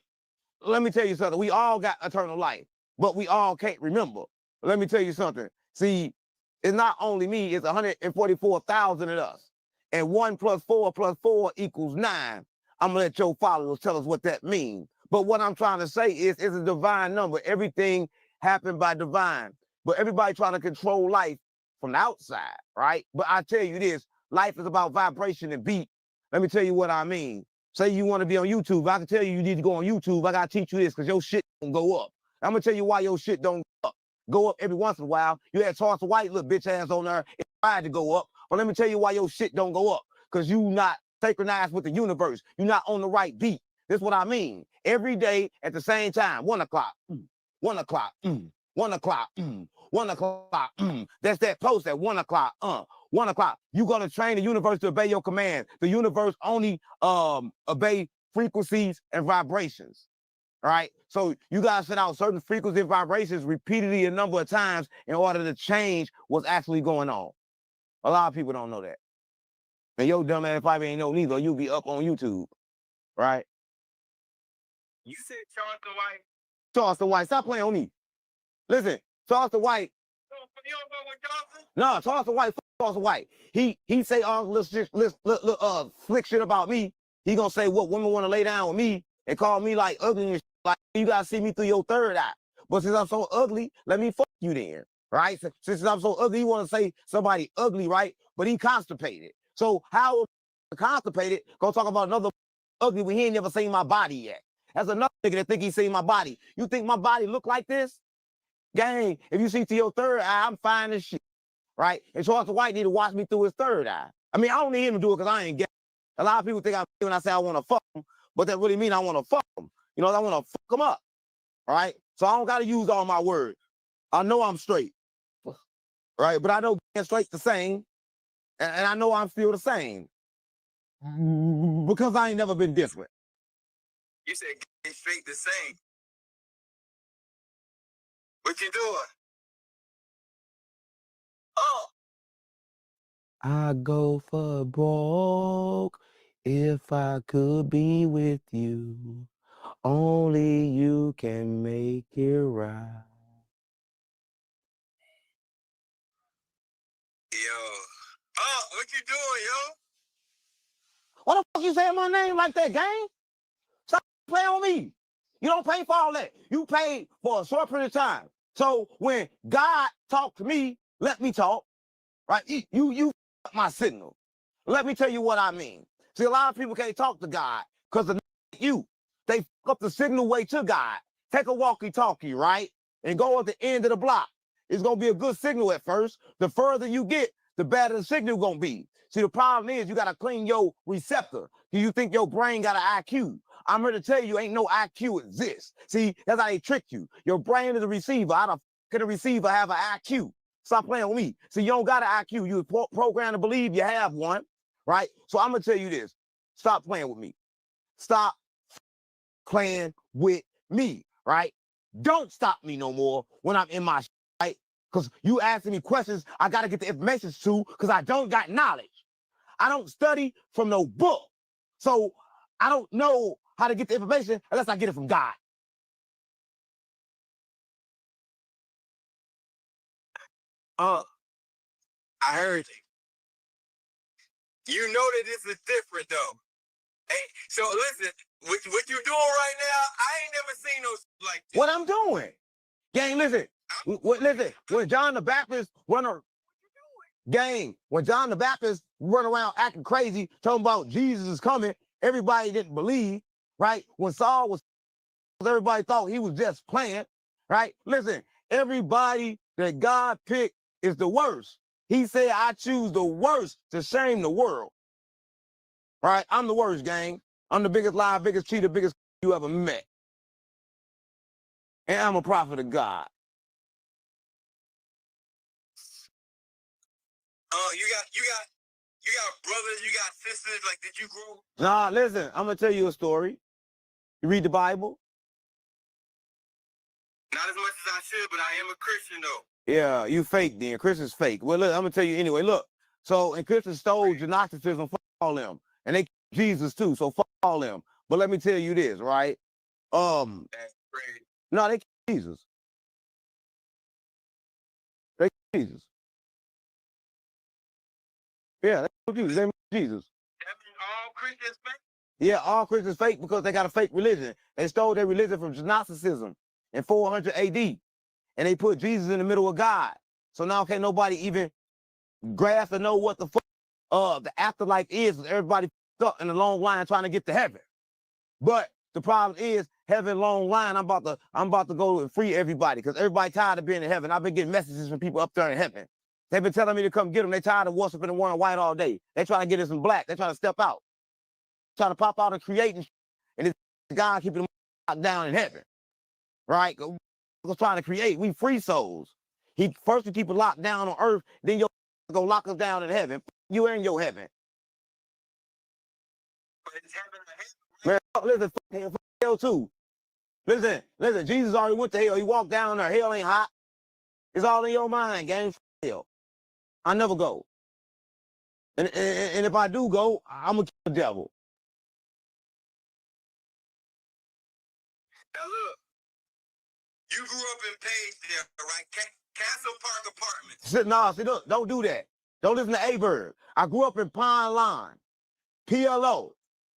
Let me tell you something. We all got eternal life, but we all can't remember. Let me tell you something. See, it's not only me, it's 144,000 of us. And 1 + 4 + 4 = 9. I'm going to let your followers tell us what that means. But what I'm trying to say is it's a divine number. Everything happened by divine. But everybody trying to control life from the outside, right? But I tell you this, life is about vibration and beat. Let me tell you what I mean. Say you want to be on YouTube. I can tell you need to go on YouTube. I got to teach you this because your shit don't go up. I'm going to tell you why your shit don't go up every once in a while. You had Charles White little bitch ass on there. It tried to go up. But let me tell you why your shit don't go up. Because you not synchronized with the universe. You're not on the right beat. This is what I mean. Every day at the same time. 1 o'clock. 1 o'clock. 1 o'clock. 1 o'clock. That's that post at 1 o'clock. 1 o'clock. You're going to train the universe to obey your command. The universe only obey frequencies and vibrations. Right? So you guys send out certain frequencies and vibrations repeatedly a number of times in order to change what's actually going on. A lot of people don't know that. And your dumb ass probably ain't know neither. You'll be up on YouTube. Right? You said Charleston White? Charleston White. Stop playing on me. Listen, Charleston White. No, Charleston White. Charleston White. He say all little slick shit about me. He gonna say what women want to lay down with me and call me like ugly and shit. Like you gotta see me through your third eye. But since I'm so ugly, let me fuck you then, right? Since I'm so ugly, you want to say somebody ugly, right? But he constipated. So how constipated gonna talk about another ugly when he ain't never seen my body yet? That's another nigga that think he seen my body. You think my body look like this? Gang, if you see to your third eye, I'm fine as shit, right? And Charleston White need to watch me through his third eye. I mean, I don't need him to do it because I ain't gay. A lot of people think I'm gay when I say I want to fuck him, but that really mean I want to fuck him. You know, I want to fuck him up, all right? So I don't got to use all my words. I know I'm straight, right? But I know being straight the same, and I know I'm still the same because I ain't never been different. You said straight the same. What you doing? I go for broke if I could be with you. Only you can make it right. What you doing, yo? What the fuck you saying my name like that, gang? Stop playing with me. You don't pay for all that. You pay for a short period of time. So when God talked to me, let me talk, right? You my signal. Let me tell you what I mean. See, a lot of people can't talk to God because of you. They fuck up the signal way to God. Take a walkie-talkie, right? And go at the end of the block. It's going to be a good signal at first. The further you get, the better the signal going to be. See, the problem is you got to clean your receptor. Do you think your brain got an IQ? I'm here to tell you ain't no IQ exists. See, that's how they trick you. Your brain is a receiver. How the f can a receiver have an IQ? Stop playing with me. See, you don't got an IQ. You programmed to believe you have one, right? So I'm going to tell you this. Stop playing with me. Stop playing with me, right? Don't stop me no more when I'm in my shit, right? Because you asking me questions I got to get the information to because I don't got knowledge. I don't study from no book. So I don't know how to get the information unless I get it from God. I heard you. You know that this is different, though. Hey, so listen, what you doing right now, I ain't never seen no like this. What I'm doing? Gang, listen. Listen, when John the Baptist when John the Baptist run around acting crazy, talking about Jesus is coming, everybody didn't believe, right? When Saul was, everybody thought he was just playing, right? Listen, everybody that God picked is the worst. He said, I choose the worst to shame the world. Right? I'm the worst, gang. I'm the biggest liar, biggest cheater, biggest you ever met. And I'm a prophet of God. You got brothers, you got sisters, like did you grow? Nah, listen, I'm gonna tell you a story. You read the Bible? Not as much as I should, but I am a Christian though. Yeah, you fake then. Christians fake. Well, look, I'm gonna tell you anyway. Look, so and Christians stole Gnosticism, fuck all them, and they Jesus too. So fuck all them. But let me tell you this, right? That's crazy. No, they Jesus. They Jesus. Yeah, they Jesus. They Jesus. That means all Christians fake? Yeah, all Christians fake because they got a fake religion. They stole their religion from Gnosticism in 400 AD, and they put Jesus in the middle of God. So now can't nobody even grasp or know what the fuck the afterlife is. Everybody stuck in a long line trying to get to heaven. But the problem is heaven long line. I'm about to go and free everybody because everybody tired of being in heaven. I've been getting messages from people up there in heaven. They've been telling me to come get them. They tired of worshiping and wearing white all day. They trying to get us in black. They trying to step out, trying to pop out and create, and it's God keeping them locked down in heaven, right? We're trying to create. We free souls. He first we keep it locked down on earth, then you'll go lock us down in heaven. You in your heaven. Man, listen, fuck hell too. Listen, Jesus already went to hell. He walked down there. Hell ain't hot. It's all in your mind, gang. Hell. I never go. And if I do go, I'm gonna kill the devil. Now look, you grew up in Paysdale, right? Castle Park Apartments. Nah, see, look, don't do that. Don't listen to A-Bird. I grew up in Pine Line, PLO,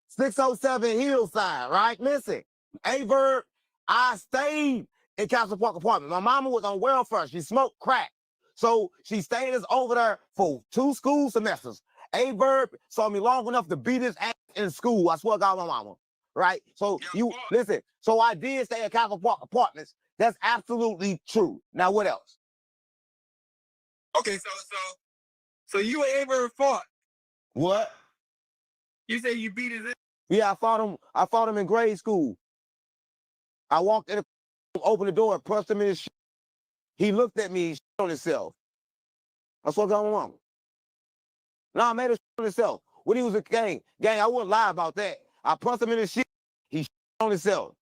607 Hillside, right? Listen, A-Bird, I stayed in Castle Park Apartment. My mama was on welfare. She smoked crack. So she stayed us over there for 2 school semesters. A-Bird saw me long enough to beat his ass in school. I swear to God, my mama. Right? So listen, so I did stay at Castle Park Apartments. That's absolutely true. Now what else? Okay, so you and A-Bird fought. What? You say you beat his ass? Yeah, I fought him in grade school. I walked in, opened the door, punched him in his shit. He looked at me, he shit on himself. I swear to God, my mama. No, I made him shit on himself. When he was a gang, I wouldn't lie about that. I punched him in his shit, he shit on himself.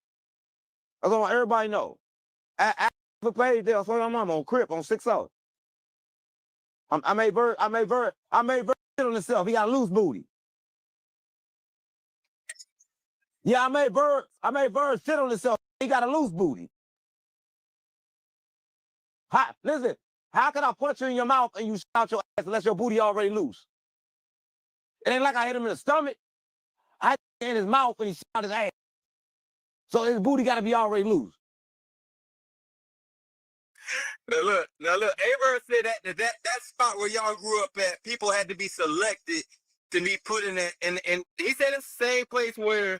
That's what everybody know. I for Paysdale, I swear to my mama, on Crip, on 6-0. I made Bird shit on himself. He got a loose booty. Yeah, I made Bird shit on himself. He got a loose booty. Listen, how can I punch you in your mouth and you shout your ass unless your booty already loose? It ain't like I hit him in the stomach. I hit him in his mouth and he shot his ass. So his booty got to be already loose. Now look, Averb said that spot where y'all grew up at, people had to be selected to be put in that, and he said it's the same place where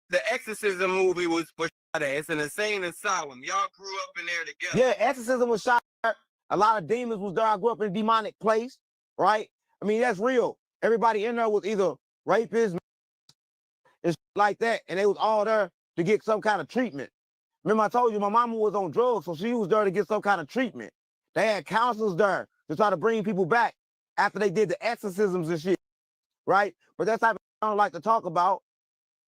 the Exorcism movie was shot at. It's an insane asylum. Y'all grew up in there together. Yeah, Exorcism was shot there. A lot of demons was there. I grew up in a demonic place, right? I mean, that's real. Everybody in there was either rapists and like that, and they was all there to get some kind of treatment. Remember I told you my mama was on drugs, so she was there to get some kind of treatment. They had counselors there to try to bring people back after they did the exorcisms and shit, right? But that's type of I don't like to talk about,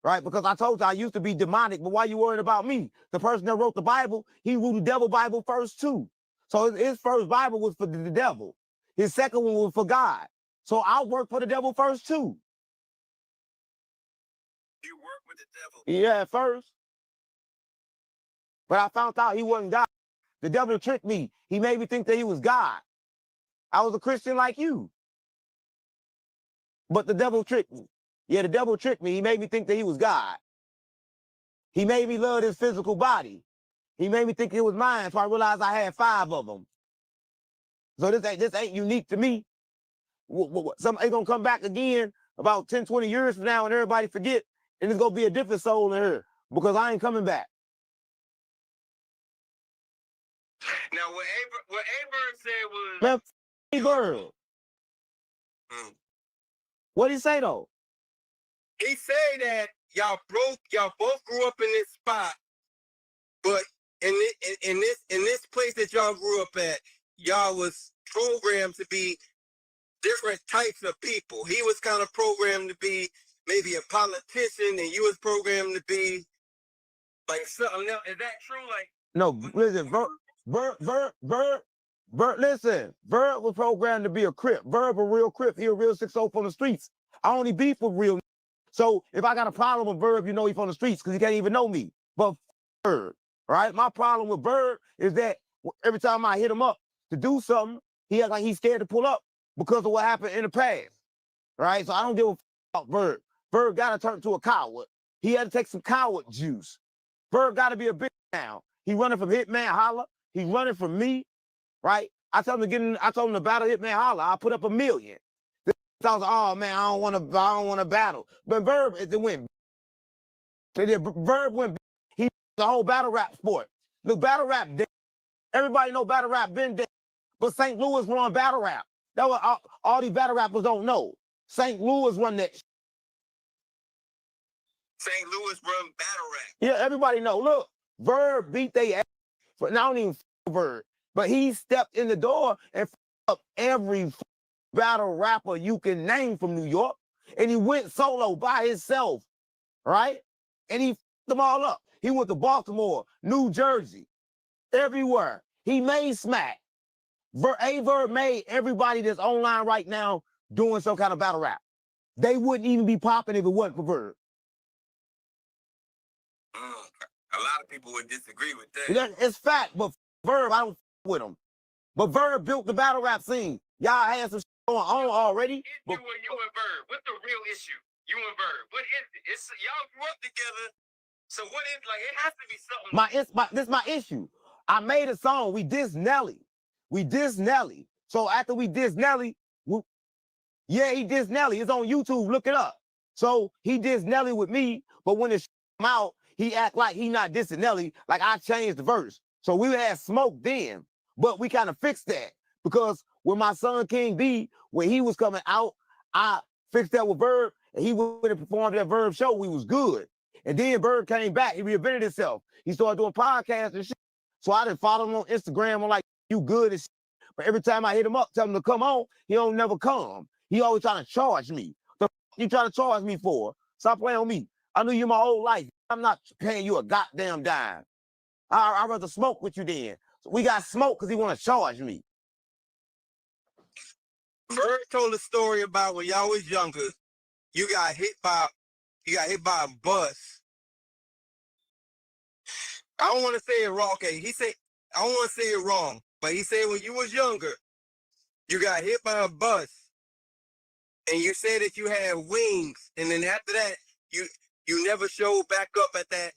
right? Because I told you I used to be demonic, but why you worried about me? The person that wrote the Bible, he wrote the devil Bible first too. So his first Bible was for the devil. His second one was for God. So I'll work for the devil first too. You work with the devil? Yeah, at first. But I found out he wasn't God. The devil tricked me. He made me think that he was God. I was a Christian like you. But the devil tricked me. Yeah, the devil tricked me. He made me think that he was God. He made me love his physical body. He made me think it was mine, so I realized I had 5 of them. So this ain't unique to me. Somebody's going to come back again about 10, 20 years from now and everybody forget, and it's going to be a different soul in her because I ain't coming back. Now, what Averb said was... Man, Averb. What'd he say, though? He said that y'all both grew up in this spot, but in this place that y'all grew up at, y'all was programmed to be different types of people. He was kind of programmed to be maybe a politician, and you was programmed to be like something else. Is that true? Like, no, listen, listen, Verb was programmed to be a Crip. Verb a real Crip. He a real 6-0 from the streets. I only beef with real. So if I got a problem with Verb, you know he from the streets because he can't even know me. But Verb, right? My problem with Verb is that every time I hit him up to do something, he act like he's scared to pull up because of what happened in the past, right? So I don't give a about Verb. Verb got to turn into a coward. He had to take some coward juice. Verb got to be a big now. He running from Hitman Holla. He's running from me, right? I told him to battle Hitman Holla. I put up $1 million. I was like, oh man, I don't want to battle. But Verb is the win. Verb went. He the whole battle rap sport. Look, battle rap dead. Everybody know battle rap been dead. But St. Louis run battle rap. That was all these battle rappers don't know. St. Louis run that. St. Louis run battle rap. Yeah, everybody know. Look, Verb beat they ass. But not even Verb, but he stepped in the door and up every battle rapper you can name from New York, and he went solo by himself, right? And he them all up. He went to Baltimore, New Jersey, everywhere. He made smack. Averb made everybody that's online right now doing some kind of battle rap. They wouldn't even be popping if it wasn't for Verb. A lot of people would disagree with that. It's fact, but Verb, I don't with him. But Verb built the battle rap scene. Y'all had some going on already. You and Verb, what's the real issue? You and Verb, what is it? It's y'all grew up together. So what is like? It has to be something. This is my issue. I made a song. We dissed Nelly. So after we dissed Nelly, he dissed Nelly. It's on YouTube. Look it up. So he dissed Nelly with me, but when it came out, he act like he not dissing Nelly. Like I changed the verse. So we had smoke then, but we kind of fixed that because when my son King B, when he was coming out, I fixed that with Verb, and he went and performed that Verb show. We was good. And then Verb came back. He reinvented himself. He started doing podcasts and shit. So I didn't follow him on Instagram. I'm like, you good as shit. But every time I hit him up, tell him to come on, he don't never come. He always trying to charge me. The you trying to charge me for? Stop playing on me. I knew you my whole life. I'm not paying you a goddamn dime. I'd rather smoke with you then. So we got smoke because he want to charge me. Bird told a story about when y'all was younger, you got hit by a bus. I don't want to say it wrong. Okay, he said I don't want to say it wrong, but he said when you was younger, you got hit by a bus, and you said that you had wings, and then after that, you never showed back up at that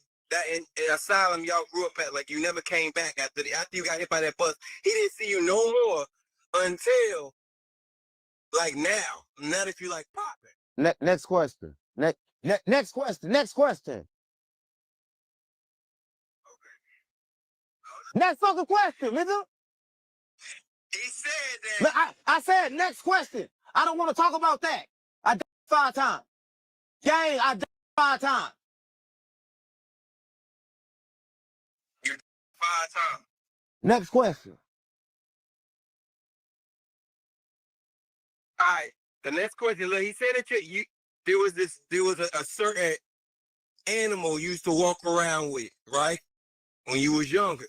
in asylum y'all grew up at. Like you never came back after you got hit by that bus. He didn't see you no more until like now. Now that you like popping. Next question. Next question. Next question. Next fucking question, nigga. He said that. I said next question. I don't want to talk about that. I died 5 times. Gang, I died 5 times. You 5 times. Next question. All right. The next question. Look, he said that there was a certain animal you used to walk around with, right? When you was younger.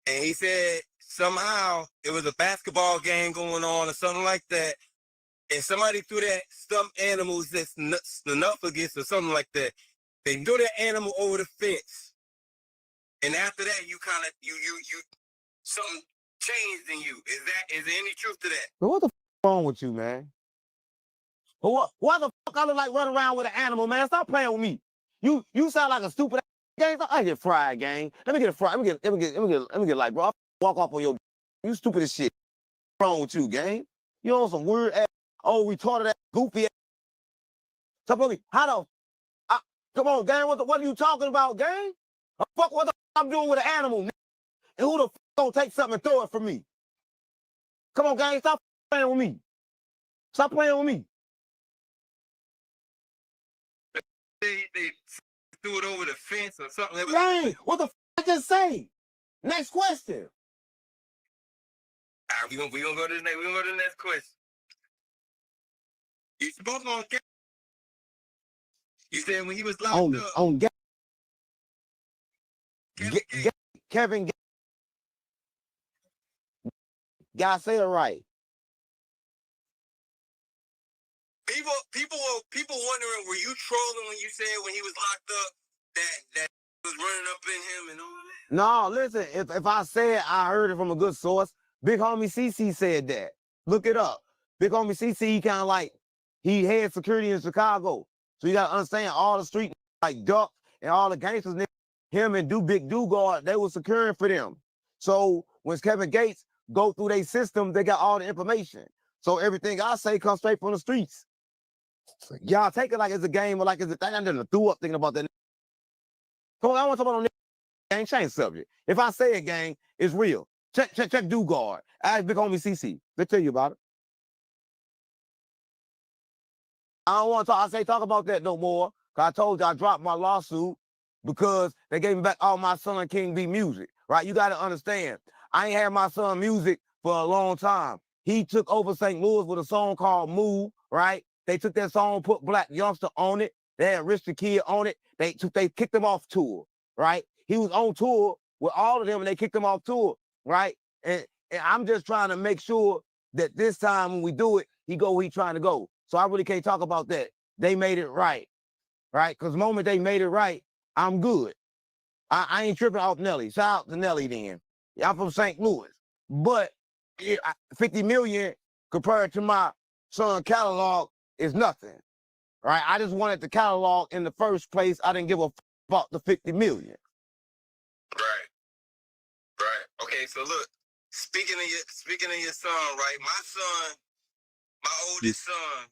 And he said somehow it was a basketball game going on or something like that. And somebody threw that stuffed animals that's snuffleupagus or something like that. They threw that animal over the fence. And after that, you kind of, you something changed in you. Is there any truth to that? But what the wrong with you, man? Why the fuck I look like running around with an animal, man? Stop playing with me. You sound like a stupid gang. I get fried, gang. Let me get a fry. Let me get like, bro. I'll walk off on your. You stupid as shit. What's wrong with you, gang? You on some weird ass, retarded ass, goofy ass. Stop me. How the? Come on, gang. What are you talking about, gang? Fuck what the fuck I'm doing with an animal, and who the fuck gonna take something and throw it from me? Come on, gang. Stop playing with me. Stop playing with me. They threw it over the fence or something. Gang, what the fuck I just say? Next question. All right, we gonna go to the next. We gonna go to the next question. You spoke on. You said when he was locked up. On Kevin. Gotta say it right. People wondering, were you trolling when you said when he was locked up that was running up in him and all that? No, listen, if I said I heard it from a good source, Big Homie CC said that. Look it up. Big Homie CC, he kind of like, he had security in Chicago. So you got to understand all the street like Duck and all the gangsters, him and Big Dugard, they were securing for them. So when Kevin Gates go through their system, they got all the information. So everything I say comes straight from the streets. Y'all take it like it's a game or like it's a thing. I didn't threw up thinking about that. Come on, I want to talk about gang, change subject. If I say it, gang, it's real. Check Dugard. Ask Big Homie CC. They'll tell you about it. I don't want to talk about that no more. Cause I told you I dropped my lawsuit because they gave me back all my Son King B music. Right? You gotta understand. I ain't had my son music for a long time. He took over St. Louis with a song called Move, right? They took that song, put Black Youngster on it. They had Rich the Kid on it. They kicked him off tour, right? He was on tour with all of them and they kicked him off tour, right? And I'm just trying to make sure that this time when we do it, he go where he trying to go. So I really can't talk about that. They made it right, right? Because the moment they made it right, I'm good. I ain't tripping off Nelly. Shout out to Nelly then. Yeah, I'm from St. Louis. But 50 million compared to my son catalog is nothing, right? I just wanted the catalog in the first place. I didn't give a about the 50 million. Right. Okay, so look, speaking of your son, right? My oldest son,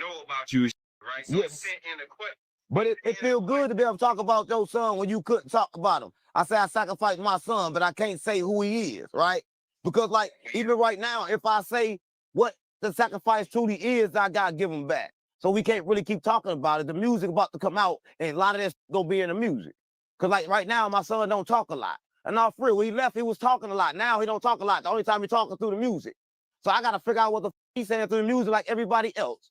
know about you, right? So yes. He sent in a question. But it feels good to be able to talk about your son when you couldn't talk about him. I say I sacrificed my son, but I can't say who he is, right? Because like even right now, if I say what the sacrifice truly is, I gotta give him back. So we can't really keep talking about it. The music about to come out, and a lot of this gonna be in the music. Cause like right now, my son don't talk a lot. And all free, when he left, he was talking a lot. Now he don't talk a lot. The only time he talking through the music. So I gotta figure out what the he's saying through the music like everybody else.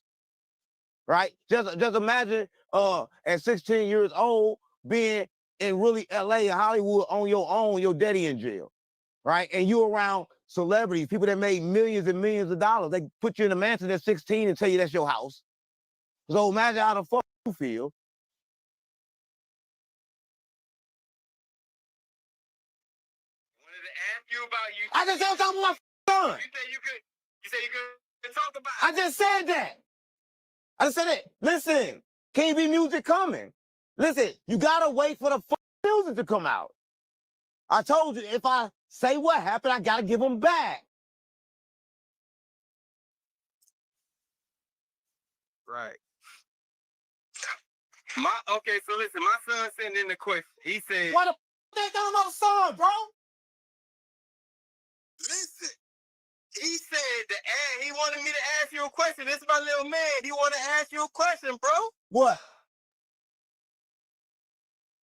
Right? Just imagine at 16 years old being in really LA and Hollywood on your own, your daddy in jail. Right? And you around celebrities, people that made millions and millions of dollars. They put you in a mansion at 16 and tell you that's your house. So imagine how the fuck you feel. I just said talking about my son. You said you could talk about. I just said that. I just said it. Listen, KB music coming. Listen, you gotta wait for the music to come out. I told you, if I say what happened, I gotta give them back. Right. Okay, so listen, my son sent in the question. He said, Why the they got another son, bro? listen, he said he wanted me to ask you a question. This is my little man. He wanted to ask you a question, bro. What?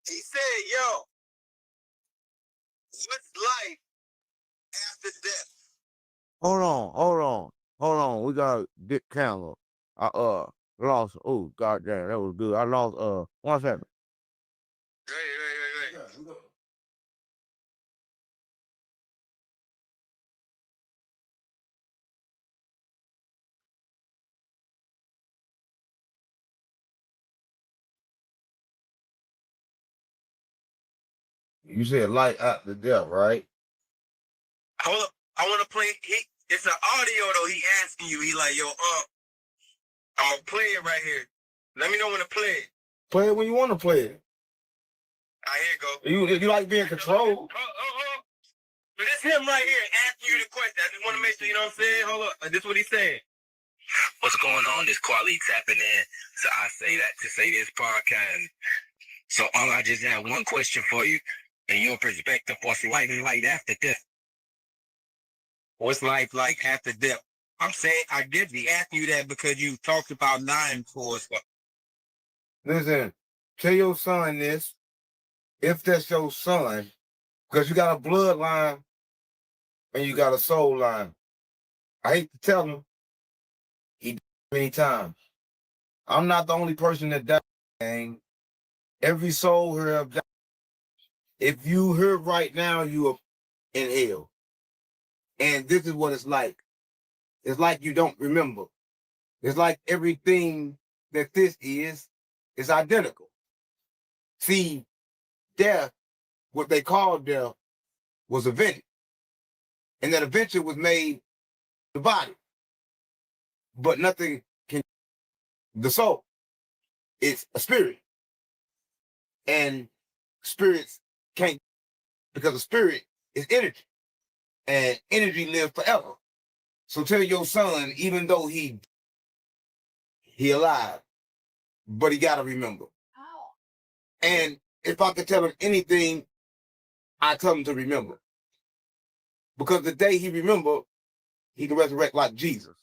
He said, yo, what's life after death? Hold on. We got Dick Candler. I lost. Oh, goddamn, that was good. I lost. 1 second. Wait. You said light after death, right? Hold up. I want to play. It's an audio though. He asking you. He like, yo, I'm gonna play it right here. Let me know when to play it. Play it when you want to play it. Here you go. You like being controlled. But it's him right here asking you the question. I just want to make sure, you know what I'm saying? Hold up. This is what he's saying. What's going on? This Quali tapping in. So I say that to say this podcast. So I just have one question for you and your perspective. What's life like after death? What's life like after death? I'm saying, I guess he asking you that because you talked about dying for us. Listen, tell your son this, if that's your son, because you got a bloodline and you got a soul line. I hate to tell him, he died many times. I'm not the only person that died. Every soul here have died. If you here right now, you are in hell. And this is what it's like. It's like you don't remember. It's like everything that this is identical. See, death, what they call death, was invented. And that invention was made the body. But nothing can, the soul. It's a spirit. And spirits can't, because a spirit is energy. And energy lives forever. So tell your son, even though he alive, but he gotta remember. And if I could tell him anything, I tell him to remember. Because the day he remember, he can resurrect like Jesus.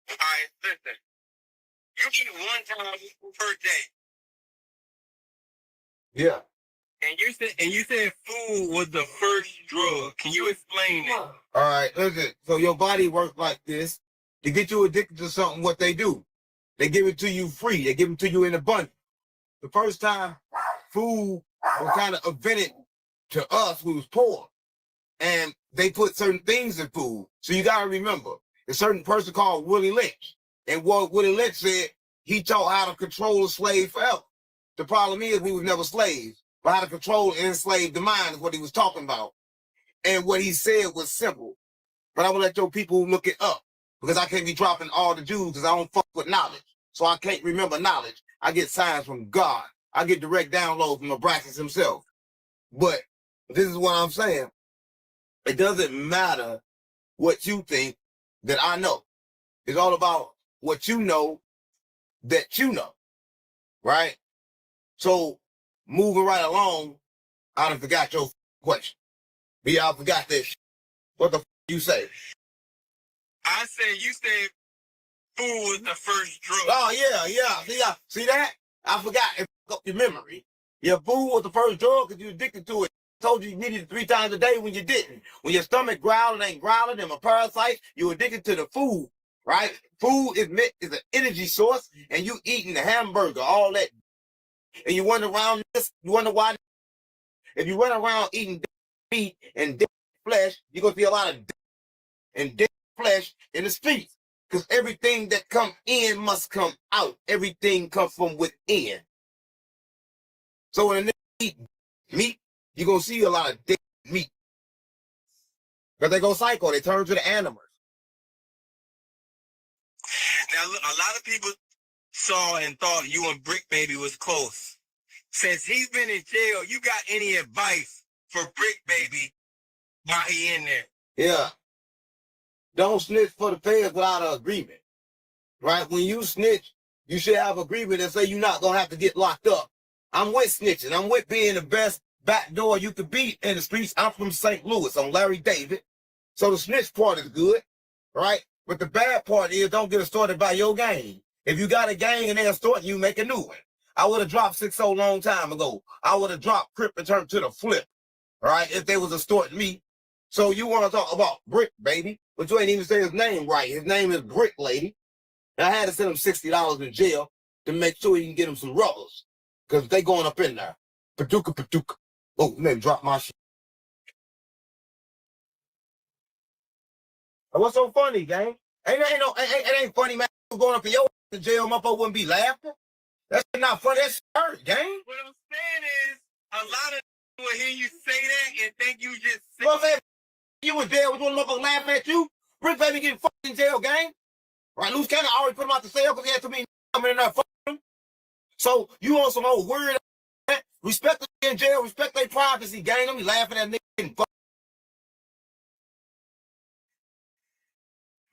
All right, listen. You eat one time per day. Yeah. And you said food was the first drug. Can you explain that? All right, listen. So your body works like this. To get you addicted to something, what they do, they give it to you free. They give it to you in abundance. The first time food was kind of invented to us who was poor. And they put certain things in food. So you got to remember, a certain person called Willie Lynch. And what Willie Lynch said, he taught how to control a slave forever. The problem is we was never slaves, but how to control and enslave the mind is what he was talking about. And what he said was simple. But I'm gonna let your people look it up because I can't be dropping all the Jews because I don't fuck with knowledge. So I can't remember knowledge. I get signs from God. I get direct downloads from Abraxas himself. But this is what I'm saying. It doesn't matter what you think that I know. It's all about what you know that you know, right? So moving right along, I done forgot your question. But y'all forgot this. What the you say? I said you said food was the first drug. Oh yeah. See that? I forgot. It fucked up your memory. Your food was the first drug because you addicted to it. I told you needed it 3 times a day when you didn't. When your stomach growling ain't growling, them a parasite, you addicted to the food, right? Food is an energy source, and you eating the hamburger, all that and you run around this, you wonder why. If you run around eating meat and dead flesh, you're gonna see a lot of dead and dead flesh in the streets. Because everything that comes in must come out. Everything comes from within. So when they eat meat, you're gonna see a lot of dead meat. Because they go psycho, they turn to the animals. Now, look, a lot of people saw and thought you and Brick Baby was close. Since he's been in jail, you got any advice for Brick Baby while he in there? Yeah. Don't snitch for the feds without an agreement. Right? When you snitch, you should have an agreement and say you're not gonna have to get locked up. I'm with snitching. I'm with being the best backdoor you could be in the streets. I'm from St. Louis. I'm Larry David. So the snitch part is good, right? But the bad part is don't get started by your gang. If you got a gang and they're starting, you make a new one. I would have dropped 6-0 long time ago. I would have dropped Crip and turned to the flip, right? If they was extorting me. So you want to talk about Brick Baby, but you ain't even say his name right. His name is Brick Lady. And I had to send him $60 in jail to make sure he can get him some rubbers. Because they going up in there. Paducah, Paducah. Oh, man, drop my shit. What's so funny, gang? It ain't funny, man. Going up in your jail, motherfucker wouldn't be laughing. That's not funny. That's hurt, gang. What I'm saying is, a lot of people will hear you say that and think you just say Well, man, you in jail, we doing motherfucker laughing at you. Brick Baby getting fucked in jail, gang. Right, Loose Cannon already put him out the cell because he had too many coming in there fucking him. So you on some old weird respect the in jail, respect their privacy, gang. Don't be laughing at niggas getting fucked.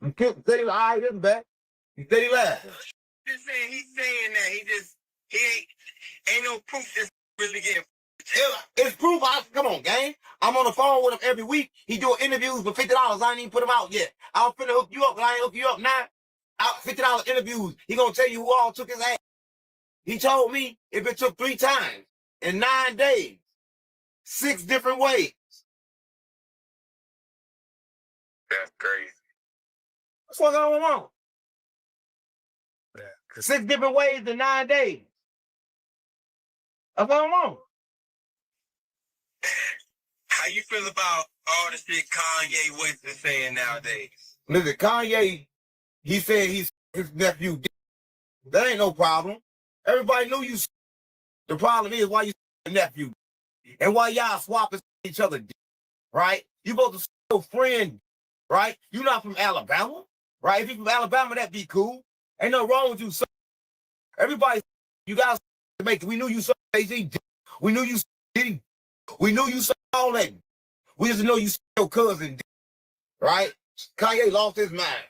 You can't say he all right, isn't back. He said he laughing. Just saying, he's saying that he ain't no proof this really getting. It's proof. Come on, gang. I'm on the phone with him every week. He doing interviews for $50. I ain't even put him out yet. I'm finna hook you up, but I ain't hook you up now. Out $50 interviews. He gonna tell you who all took his ass. He told me if it took 3 times in 9 days, 6 different ways. That's crazy. What's going on? 6 different ways in 9 days. What's going on? How you feel about all the shit Kanye West is saying nowadays? Listen, Kanye, he said his nephew did. That ain't no problem. Everybody knew you. The problem is why you your nephew and why y'all swapping each other, right? You both a your friend, right? You not from Alabama, right? If you from Alabama, that'd be cool. Ain't no wrong with you. Son. Everybody, you guys make. We knew you saw Jay-Z. We knew you did. We knew you saw all that. We just know you saw your cousin, right? Kanye lost his mind.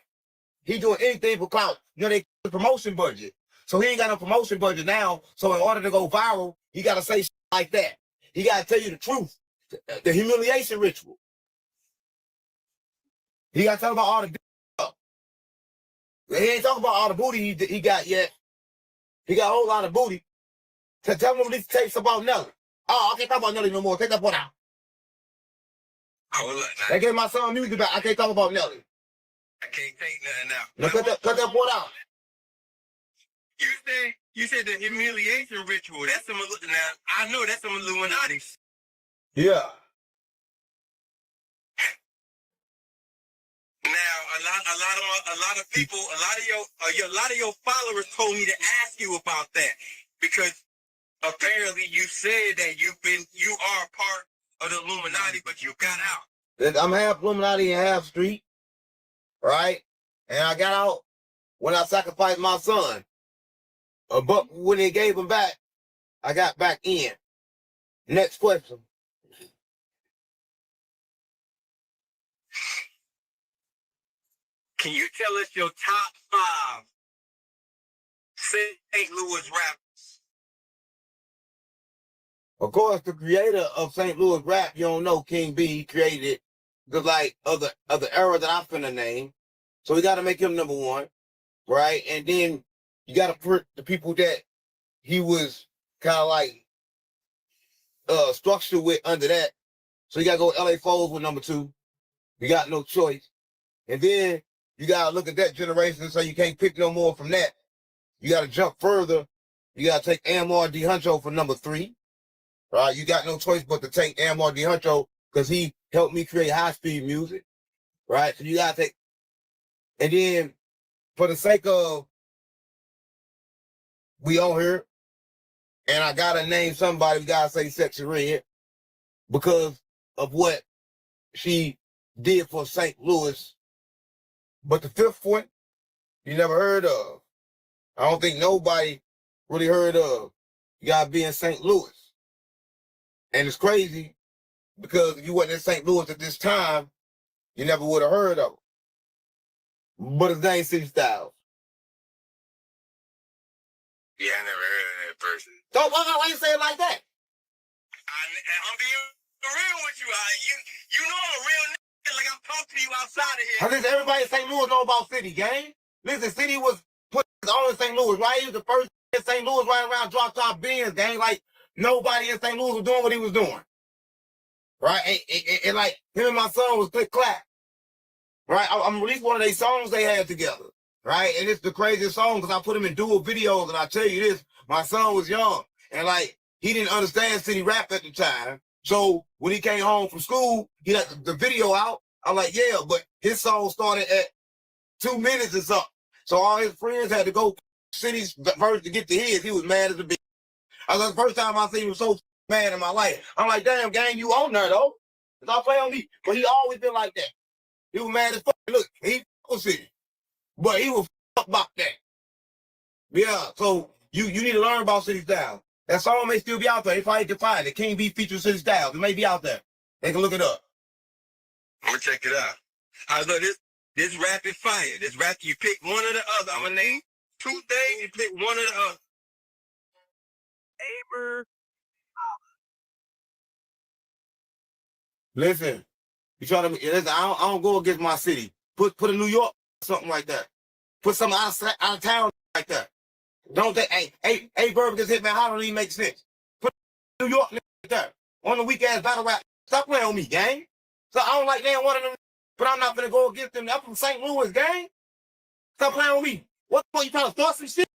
He doing anything for clout. You know, they the promotion budget. So he ain't got no promotion budget now. So in order to go viral, he got to say shit like that. He got to tell you the truth. The humiliation ritual. He got to tell about all the stuff. He ain't talking about all the booty he got yet. He got a whole lot of booty. Tell him these tapes about Nelly. Oh, I can't talk about Nelly no more. Take that one out. Oh, look, They gave my son music back. I can't talk about Nelly. I can't take nothing out. Now cut that one out. You said the humiliation ritual. That's some. Now I know that's some Illuminati. Yeah. Now a lot of people, a lot of your followers told me to ask you about that because apparently you said that you are part of the Illuminati, but you got out. I'm half Illuminati and half street, right? And I got out when I sacrificed my son. But when they gave him back, I got back in. Next question. Can you tell us your top 5 St. Louis rappers? Of course, the creator of St. Louis rap, you don't know, King B, he created the of the era that I'm finna name. So we got to make him number 1, right? And then you got to put the people that he was kind of like structured with under that. So you got to go LA Foles with number 2. You got no choice. And then you got to look at that generation, so you can't pick no more from that. You got to jump further You gotta take Amar D'Huncho for number 3. Right? You got no choice but to take Amar D'Huncho because he helped me create high-speed music. Right? So you gotta take, and then for the sake of we on here, and I gotta name somebody, we gotta say Sexy Red because of what she did for St. Louis. But the 5th one, you never heard of. I don't think nobody really heard of. You gotta be in St. Louis. And it's crazy because if you wasn't in St. Louis at this time, you never would have heard of it. But his name City Styles. Yeah, I never heard of that person. Don't why you say it like that? I'm being real with you. You know I'm a real nigga. Like I'm talking to you outside of here. I think everybody in St. Louis know about City, gang. Listen, City was put on in St. Louis, right? He was the first in St. Louis riding around drop top Benz, gang. Like nobody in St. Louis was doing what he was doing. Right? And like him and my son was click clack. Right? I'm released one of their songs they had together. Right? And it's the craziest song because I put him in dual videos, and I tell you this, my son was young. And like he didn't understand city rap at the time. So when he came home from school, he had the video out. I'm like, yeah, but his song started at 2 minutes or something. So all his friends had to go City's verse to get to his. He was mad as a bitch. I was like, the first time I seen him so mad in my life. I'm like, damn, gang, you on there though? Stop playing on me. But he always been like that. He was mad as fuck. Look, he was City. But he was fuck about that. Yeah, so you need to learn about City Styles. That song may still be out there. They probably can find it. King B features City Styles. It may be out there. They can look it up. I'm gonna check it out. I look this rapid fire. This rap you pick one or the other. I'm gonna name 2 things. You pick one or the other. Aber. Listen, you try to listen. I don't go against my city. Put a New York something like that. Put something out of town like that. Don't think hey Verb gets hit, man. How don't even make sense? Put New York like that on the weak ass battle rap. Stop playing on me, gang. So I don't like damn one of them, but I'm not gonna go against them. I'm from St. Louis, gang. Stop playing on me. What the fuck you trying to start some shit?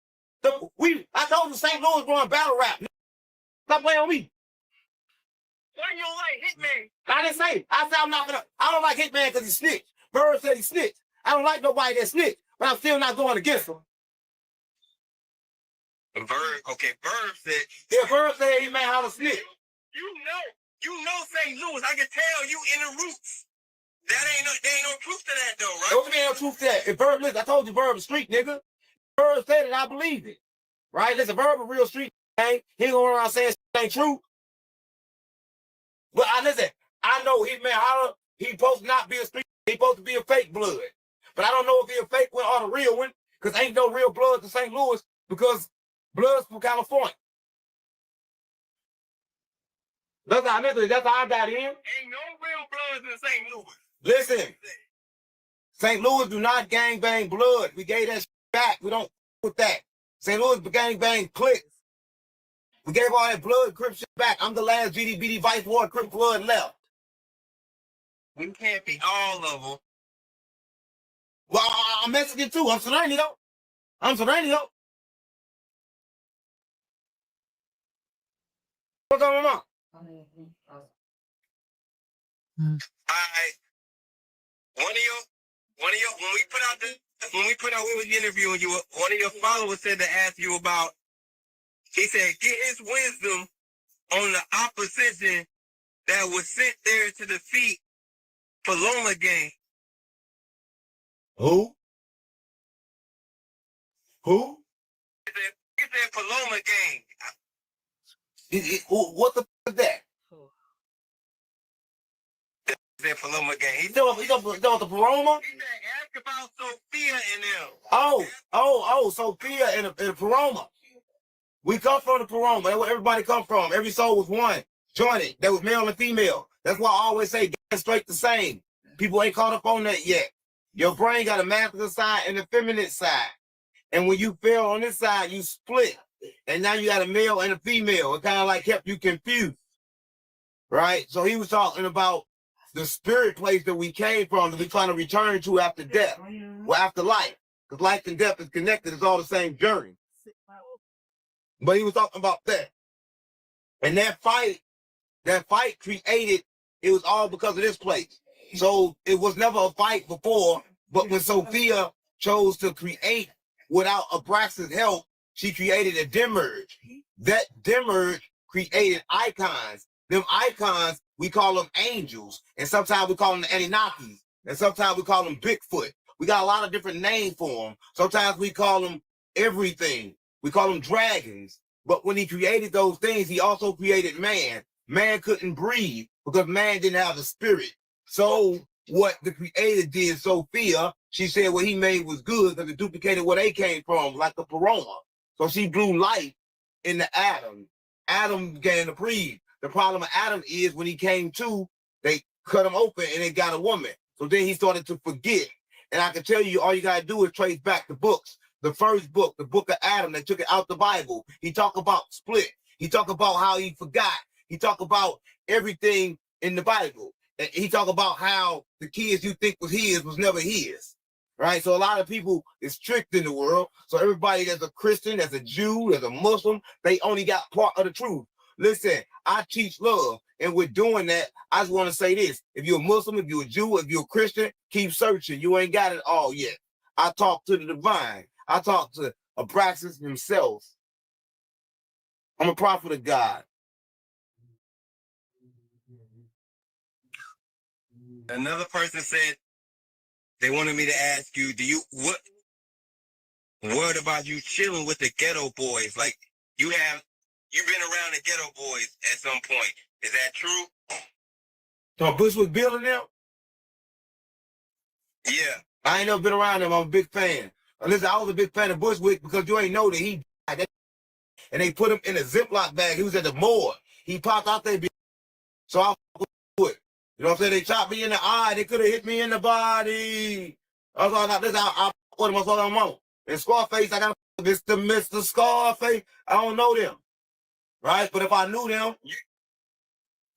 I told you St. Louis going battle rap. Stop playing on me. Why you don't like Hitman? I didn't say. I said I'm not gonna. I don't like Hitman because he snitched. Bird said he snitched. I don't like nobody that snitched, but I'm still not going against him. Verb said. Yeah, Verb said he made how to snitch. You know St. Louis. I can tell you in the roots. There ain't no truth to that though, right? Don't ain't no truth to that. If Verb, listen, I told you Verb a street nigga. Verb said it, I believed it. Right? Listen, Verb a real street gang. He ain't going around saying shit ain't true. But listen, I know Hitman Holler, he supposed to not be a street, he supposed to be a fake blood. But I don't know if he a fake one or the real one, because ain't no real blood to St. Louis, because blood's from California. That's how I got in. Ain't no real bloods in St. Louis. Listen, St. Louis do not gang bang blood. We gave that shit back. We don't with that. St. Louis gang bang clicks. We gave all that blood Crip shit back. I'm the last GDBD Vice Lord Crip blood left. We can't be all of them. Well, I'm Mexican too. I'm Sereno. What's going on? When we put out we was interviewing you, one of your followers said to ask you about. He said, get his wisdom on the opposition that was sent there to defeat Paloma Gang. Who? He said Paloma Gang. What the f is that? He said Paloma Gang. He doing the Paloma? He said, ask about Sophia and them. Oh, Sophia and the Paloma. We come from the Paloma. That's where everybody come from. Every soul was one. Jointed. That was male and female. That's why I always say gang straight the same. People ain't caught up on that yet. Your brain got a masculine side and a feminine side. And when you fell on this side, you split. And now you got a male and a female. It kind of like kept you confused. Right? So he was talking about the spirit place that we came from that we trying to return to after death. Well, after life. Because life and death is connected. It's all the same journey. But he was talking about that. And that fight created, it was all because of this place. So it was never a fight before, but when Sophia chose to create without Abraxas' help, she created a Demerge. That Demerge created icons. Them icons, we call them angels. And sometimes we call them the Anunnakis. And sometimes we call them Bigfoot. We got a lot of different names for them. Sometimes we call them everything. We call them dragons. But when he created those things, he also created man. Man couldn't breathe because man didn't have the spirit. So what the creator did, Sophia, she said what he made was good because it duplicated where they came from, like the Peroma. So she blew life into Adam. Adam began to breathe. The problem with Adam is when he came to, they cut him open and they got a woman. So then he started to forget. And I can tell you, all you got to do is trace back the books. The first book, the book of Adam, they took it out the Bible. He talked about split. He talked about how he forgot. He talked about everything in the Bible. And he talked about how the kids you think was his was never his. Right? So a lot of people is tricked in the world. So everybody that's a Christian, that's a Jew, that's a Muslim, they only got part of the truth. Listen, I teach love. And with doing that, I just want to say this. If you're a Muslim, if you're a Jew, if you're a Christian, keep searching. You ain't got it all yet. I talk to the divine. I talk to Abraxas himself. I'm a prophet of God. Another person said they wanted me to ask you, what about you chilling with the ghetto boys? Like you've been around the ghetto boys at some point. Is that true? So Bushwick Bill and them? Yeah. I ain't never been around them. I'm a big fan. Listen, I was a big fan of Bushwick because you ain't know that he died. And they put him in a Ziploc bag. He was at the morgue. He popped out there. So I would. You know what I'm saying? They chopped me in the eye. They could have hit me in the body. I was like, this I put him on my mom. And Scarface, I got Mr. Scarface. I don't know them. Right? But if I knew them.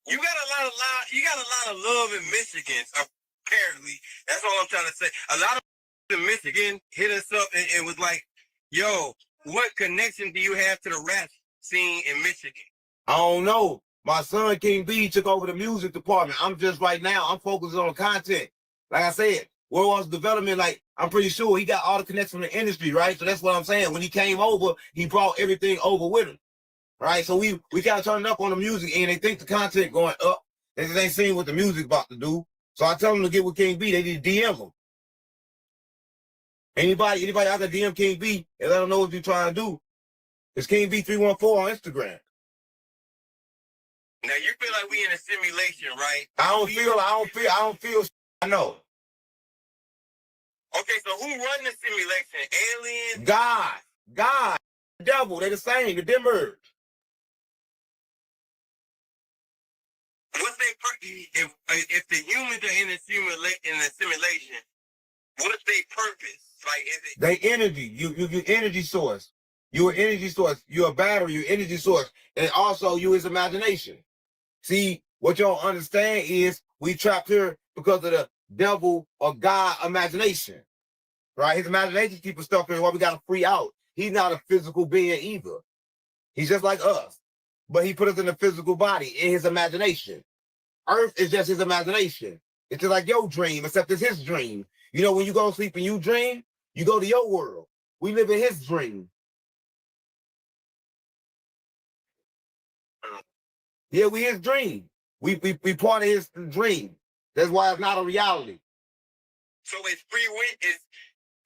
You got a lot of love in Michigan, apparently. That's all I'm trying to say. A lot of in Michigan hit us up and was like, yo, what connection do you have to the rap scene in Michigan? I don't know. My son, King B, took over the music department. I'm just right now, I'm focused on content. Like I said, Worldwide Development, like, I'm pretty sure he got all the connections from the industry, right? So that's what I'm saying. When he came over, he brought everything over with him. Right? So we kind of turning up on the music and they think the content going up. They just ain't seen what the music about to do. So I tell them to get with King B, they need to DM him. Anybody out there DM King B and let them know what you're trying to do. It's King B 314 on Instagram. Now you feel like we in a simulation, right? I don't feel I know. Okay, so who run the simulation? Aliens? God, the devil, they're the same, the Demerge. What's their if the humans are in the simulation, what's their purpose? Like, is it they energy? You energy source. You're an energy source. You're a battery. You're an energy source, and also you is imagination. See, what y'all understand is we trapped here because of the devil or God imagination, right? His imagination keeps us stuck here. Why we gotta free out? He's not a physical being either. He's just like us, but he put us in a physical body in his imagination. Earth is just his imagination. It's just like your dream, except it's his dream. You know, when you go to sleep and you dream, you go to your world. We live in his dream. Yeah, we his dream. We part of his dream. That's why it's not a reality. So it's free will?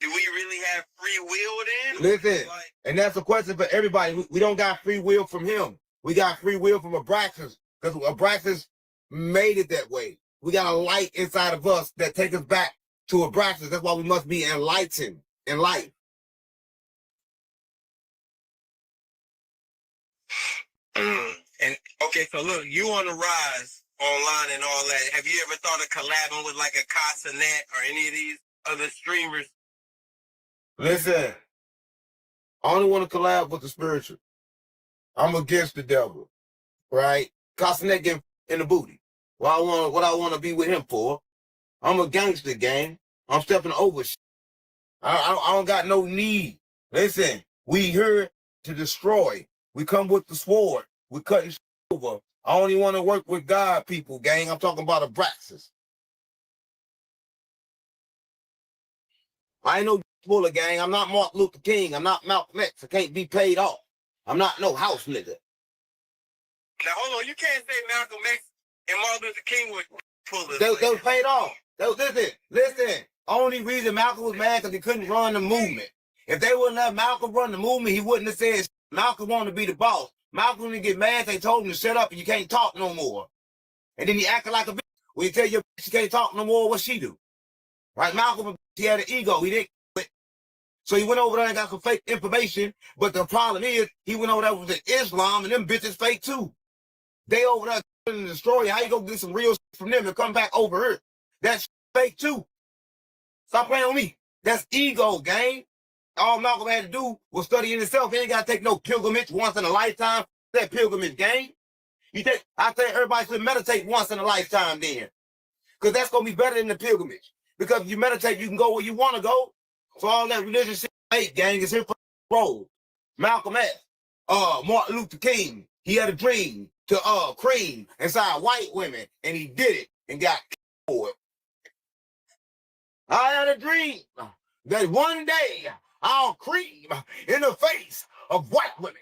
Do we really have free will then? Listen, and that's a question for everybody. We don't got free will from him. We got free will from Abraxas, because Abraxas made it that way. We got a light inside of us that takes us back to Abraxas. That's why we must be enlightened in life. And okay, so look, you on the rise online and all that. Have you ever thought of collabing with like a Casanet or any of these other streamers? Listen, I only want to collab with the spiritual. I'm against the devil, right? Casanet get in the booty. What I want to be with him for? I'm a gangster, gang. I'm stepping over shit. I don't got no need. Listen, we here to destroy. We come with the sword. We cutting over. I only want to work with God people, gang. I'm talking about Abraxas. I ain't no Fuller, gang. I'm not Martin Luther King. I'm not Malcolm X. I can't be paid off. I'm not no house nigga. Now hold on, you can't say Malcolm X and Martin Luther King was pullers. They was paid off. Listen. Only reason Malcolm was mad because he couldn't run the movement. If they wouldn't let Malcolm run the movement, he wouldn't have said Malcolm wanted to be the boss. Malcolm didn't get mad. They told him to shut up and you can't talk no more. And then he acted like a bitch. When you tell your bitch she can't talk no more, what she do? Right? Malcolm, he had an ego. He didn't quit. So he went over there and got some fake information. But the problem is, he went over there with the Islam and them bitches fake too. They over there and destroy you. How you gonna get some real shit from them and come back over here? That's fake too. Stop playing with me. That's ego, gang. All Malcolm had to do was study in himself. He ain't got to take no pilgrimage once in a lifetime. That pilgrimage, gang. I think everybody should meditate once in a lifetime then. Because that's going to be better than the pilgrimage. Because if you meditate, you can go where you want to go. So all that religious shit, hey, gang, is here for the road. Malcolm X, Martin Luther King, he had a dream to cream inside white women, and he did it and got for it. I had a dream that one day I'll cream in the face of white women.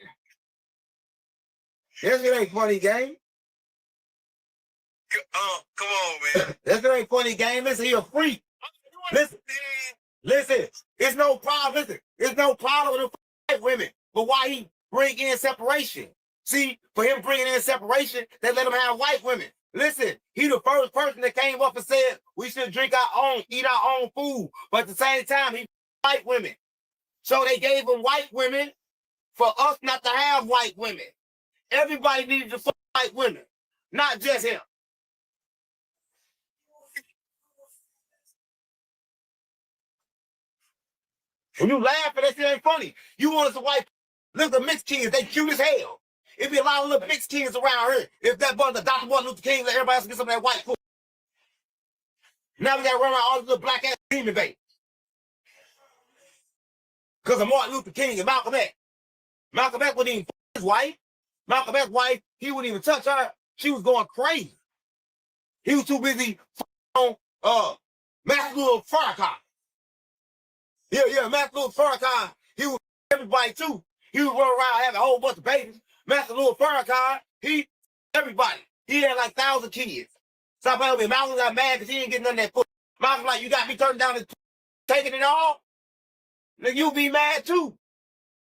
This shit ain't funny, gang. Come on, man. This shit ain't funny, gang. Listen, he a freak. Listen. It's no problem. Listen, it's no problem with the white women. But why he bring in separation? See, for him bringing in separation, they let him have white women. Listen, he the first person that came up and said we should drink our own, eat our own food. But at the same time, he white women. So they gave him white women for us not to have white women. Everybody needed to fuck white women, not just him. When you laugh at that shit ain't funny. You want us to white little mixed kids, they cute as hell. It'd be a lot of little mixed kids around here. If that brother, Dr. Martin Luther King, let everybody else get some of that white food. Now we gotta run around all these little black ass demon babies. Because of Martin Luther King and Malcolm X. Malcolm X wouldn't even fuck his wife. Malcolm X's wife, he wouldn't even touch her. She was going crazy. He was too busy on Master Louis Farrakhan. Yeah, Master Louis Farrakhan. He was everybody too. He would run around having a whole bunch of babies. Master Louis Farrakhan, everybody. He had like 1,000 kids. Stop playing with me. Malcolm got mad because he didn't get none of that foot. Malcolm like, you got me turning down this, taking it all? Nigga, you be mad too.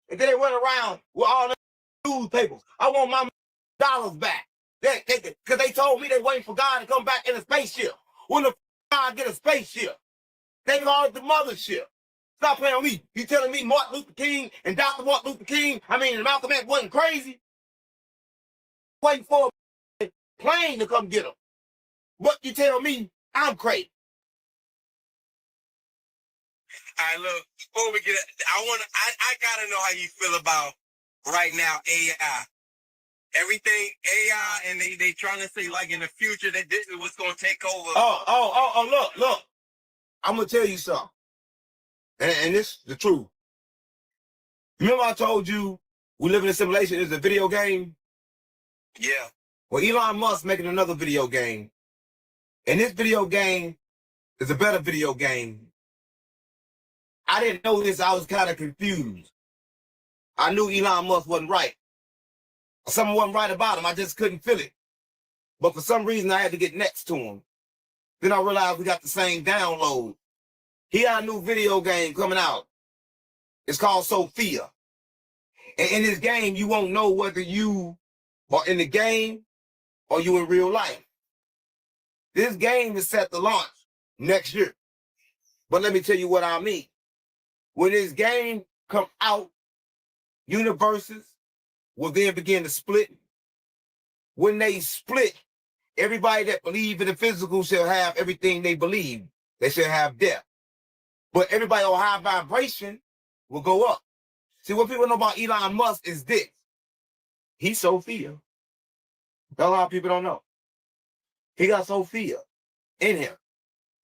And then they run around with all the newspapers. I want my dollars back. Because they told me they waiting for God to come back in a spaceship. When the God get a spaceship, they call it the mothership. Stop playing with me. You telling me Martin Luther King and Dr. Martin Luther King, Malcolm X wasn't crazy? Waiting for a plane to come get him. But you tell me I'm crazy. All right, look, before we get it, I gotta know how you feel about right now AI. Everything AI, and they trying to say like in the future that this is what's gonna take over. Look. I'm gonna tell you something. And this is the truth. Remember I told you we live in a simulation is a video game? Yeah. Well, Elon Musk making another video game. And this video game is a better video game. I didn't know this. I was kind of confused. I knew Elon Musk wasn't right. Something wasn't right about him. I just couldn't feel it. But for some reason, I had to get next to him. Then I realized we got the same download. He got a new video game coming out. It's called Sophia. And in this game, you won't know whether you are in the game or you in real life. This game is set to launch next year. But let me tell you what I mean. When this game come out, universes will then begin to split. When they split, everybody that believe in the physical shall have everything they believe. They shall have death. But everybody on high vibration will go up. See, what people know about Elon Musk is this. He's Sophia. That's a lot of people don't know. He got Sophia in him.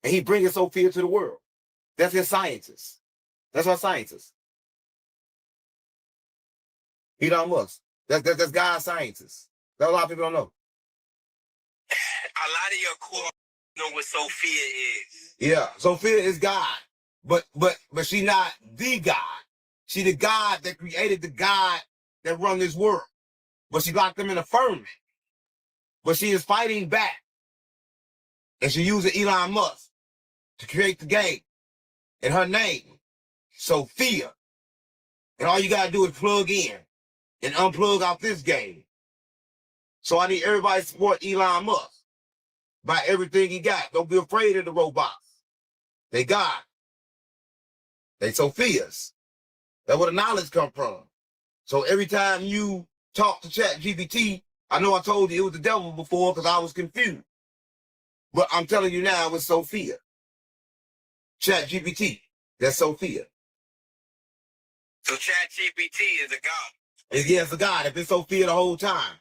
And he bringing Sophia to the world. That's his scientist. That's our scientist. Elon Musk. That's God scientists. That a lot of people don't know. A lot of your core know what Sophia is. Yeah, Sophia is God, but she's not the God. She the God that created the God that run this world. But she locked them in a firmament. But she is fighting back, and she using Elon Musk to create the game. And her name, Sophia. And all you gotta do is plug in and unplug out this game. So I need everybody to support Elon Musk. Buy everything he got. Don't be afraid of the robots. They God. They Sophias. That's where the knowledge come from. So every time you talk to ChatGPT, I know I told you it was the devil before because I was confused. But I'm telling you now, it's Sophia. ChatGPT, that's Sophia. So ChatGPT is a god. Yeah, it's a God. It's been Sophia the whole time.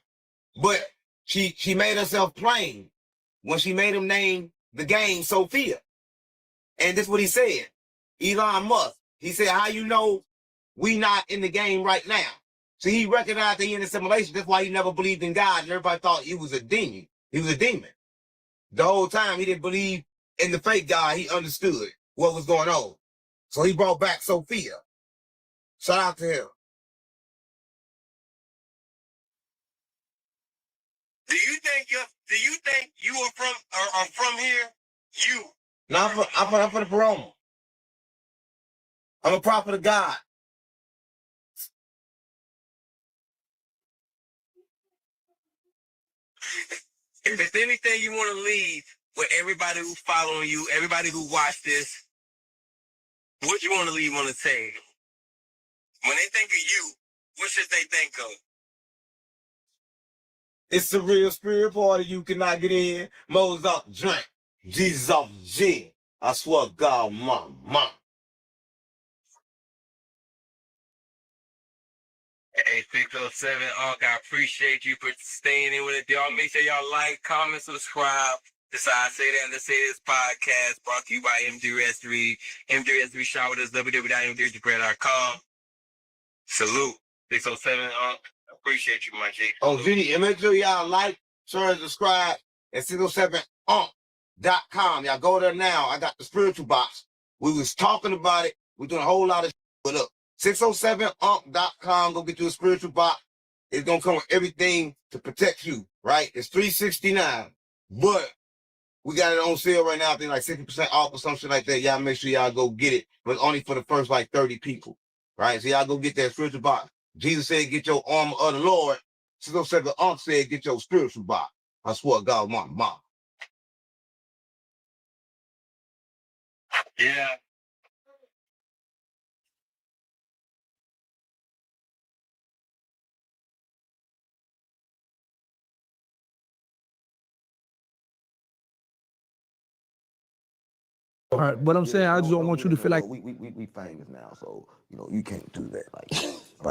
But she made herself plain when she made him name the game Sophia. And this is what he said. Elon Musk. He said, how you know we not in the game right now? So he recognized that he in assimilation. That's why he never believed in God. And everybody thought he was a demon. He was a demon. The whole time he didn't believe in the fake God. He understood what was going on. So he brought back Sophia. Shout out to him. Do you think you are from here? You. No, I'm from the Paroma. I'm a prophet of God. If there's anything you want to leave with everybody who's following you, everybody who watched this, what you want to leave on the table? When they think of you, what should they think of? It's a real spirit party. You cannot get in. Moses off the drink. Jesus off the gin. I swear to God, mom. Hey, 607 Unc, I appreciate you for staying in with it. Y'all make sure y'all like, comment, subscribe. That's how I say that. Let's say this podcast brought to you by MDRS3. MDRS3 shop with us, www.mdrs3.com. Salute. 607 Unc. Appreciate you, my G. Oh, G, and make sure y'all like, share, and subscribe at 607unc.com. Y'all go there now. I got the spiritual box. We was talking about it. We're doing a whole lot of shit. But look, 607unc.com. Go get you a spiritual box. It's going to come with everything to protect you, right? It's $369. But we got it on sale right now. I think like 60% off or some shit like that. Y'all make sure y'all go get it. But it's only for the first like 30 people, right? So y'all go get that spiritual box. Jesus said, get your armor of the Lord. 607 Unc said, get your spiritual box. I swear to God, my mom. Yeah. All right, but I'm saying I just don't want you to feel like we famous now, so you know you can't do that. Like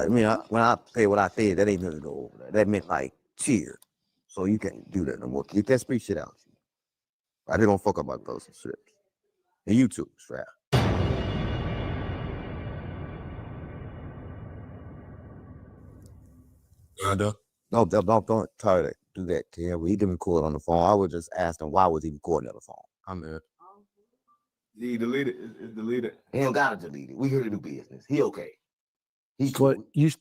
I mean, when I say what I said, that ain't nothing to go over there. That meant like cheer, so you can't do that no more. Get that street shit out. I didn't fuck up my posts and shit. And you too, Strap. No, don't try to do that to him. He didn't record on the phone. I was just asking why was he recording on the phone. I'm there. He deleted. It's deleted. He don't gotta delete it. We here to do business. He okay. He's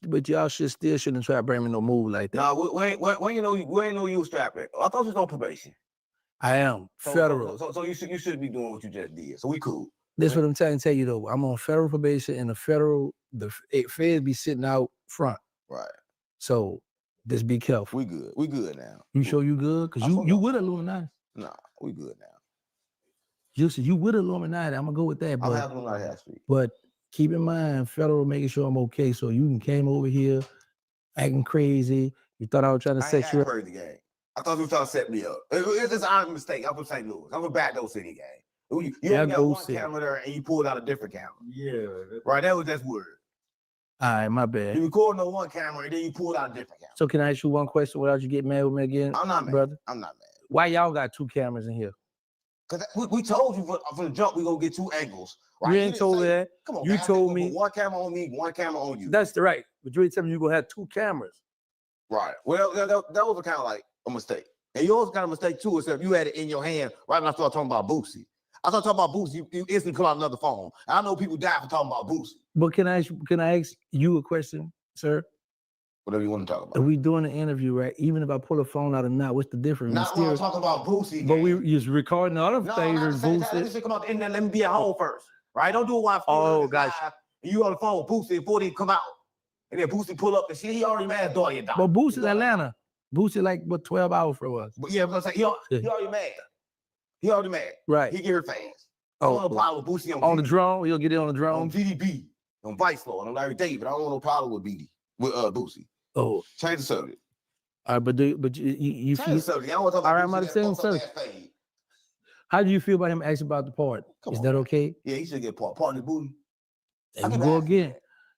but y'all still shouldn't try to bring me no move like that. No, when you know you was strapping. I thought you was on probation. I am federal. So you should be doing what you just did. So we cool. That's what I'm trying to tell you though. I'm on federal probation, and the feds be sitting out front. Right. So just be careful. We good now. You sure you good? Cause you with Illuminati. Nah, we good now. You with Illuminati. I'm gonna go with that. I'm But, having Illuminati last week. But keep in mind, federal making sure I'm okay. So you came over here acting crazy. You thought I was trying to set you up. The game. I thought you were trying to set me up. It's just an honest mistake. I'm from St. Louis. I'm from Backdoor City gang. You only got one camera there and you pulled out a different camera. Yeah. Right, that was just weird. All right, my bad. You recording on one camera and then you pulled out a different camera. So can I ask you one question without you getting mad with me again? I'm not mad, brother. I'm not mad. Why y'all got two cameras in here? Because we told you from the jump we gonna get two angles. Right? You ain't told me that. Come on, you man, told me one camera on me, one camera on you. That's the right. But you ain't telling me you're gonna have two cameras. Right. Well, that was kind of like a mistake. And you also got a mistake too, except you had it in your hand right when I started talking about Boosie. I started talking about Boosie, you instantly pull out another phone. I know people die for talking about Boosie. But can I ask you a question, sir? Whatever you want to talk about. If we doing an interview, right? Even if I pull a phone out or not, what's the difference? Not when I'm talking about Boosie. But we just recording the other things and Let Boosie. me come out the internet. Let me be at home first, right? Don't do it while Oh, gotcha. You on the phone with Boosie before they come out, and then Boosie pull up and shit. He already mad, daughter, your But Boosie's Atlanta. Boosie like what 12 hours for us. But yeah, but I'm saying he already mad. He already mad. Right. He get here fast. Oh, I don't want no problem with Boosie on the drone. You'll get it on the drone. on GDB, on Vice Lord, on Larry David. I don't want no problem with Boosie. Oh, change the subject. All right, but you Change feel the subject. I don't want to talk all right? about I'm about to Boosie, say that something. fucked up ass fade. How do you feel about him asking about the part? Is that okay? Yeah, he should get partner booty. There you go again.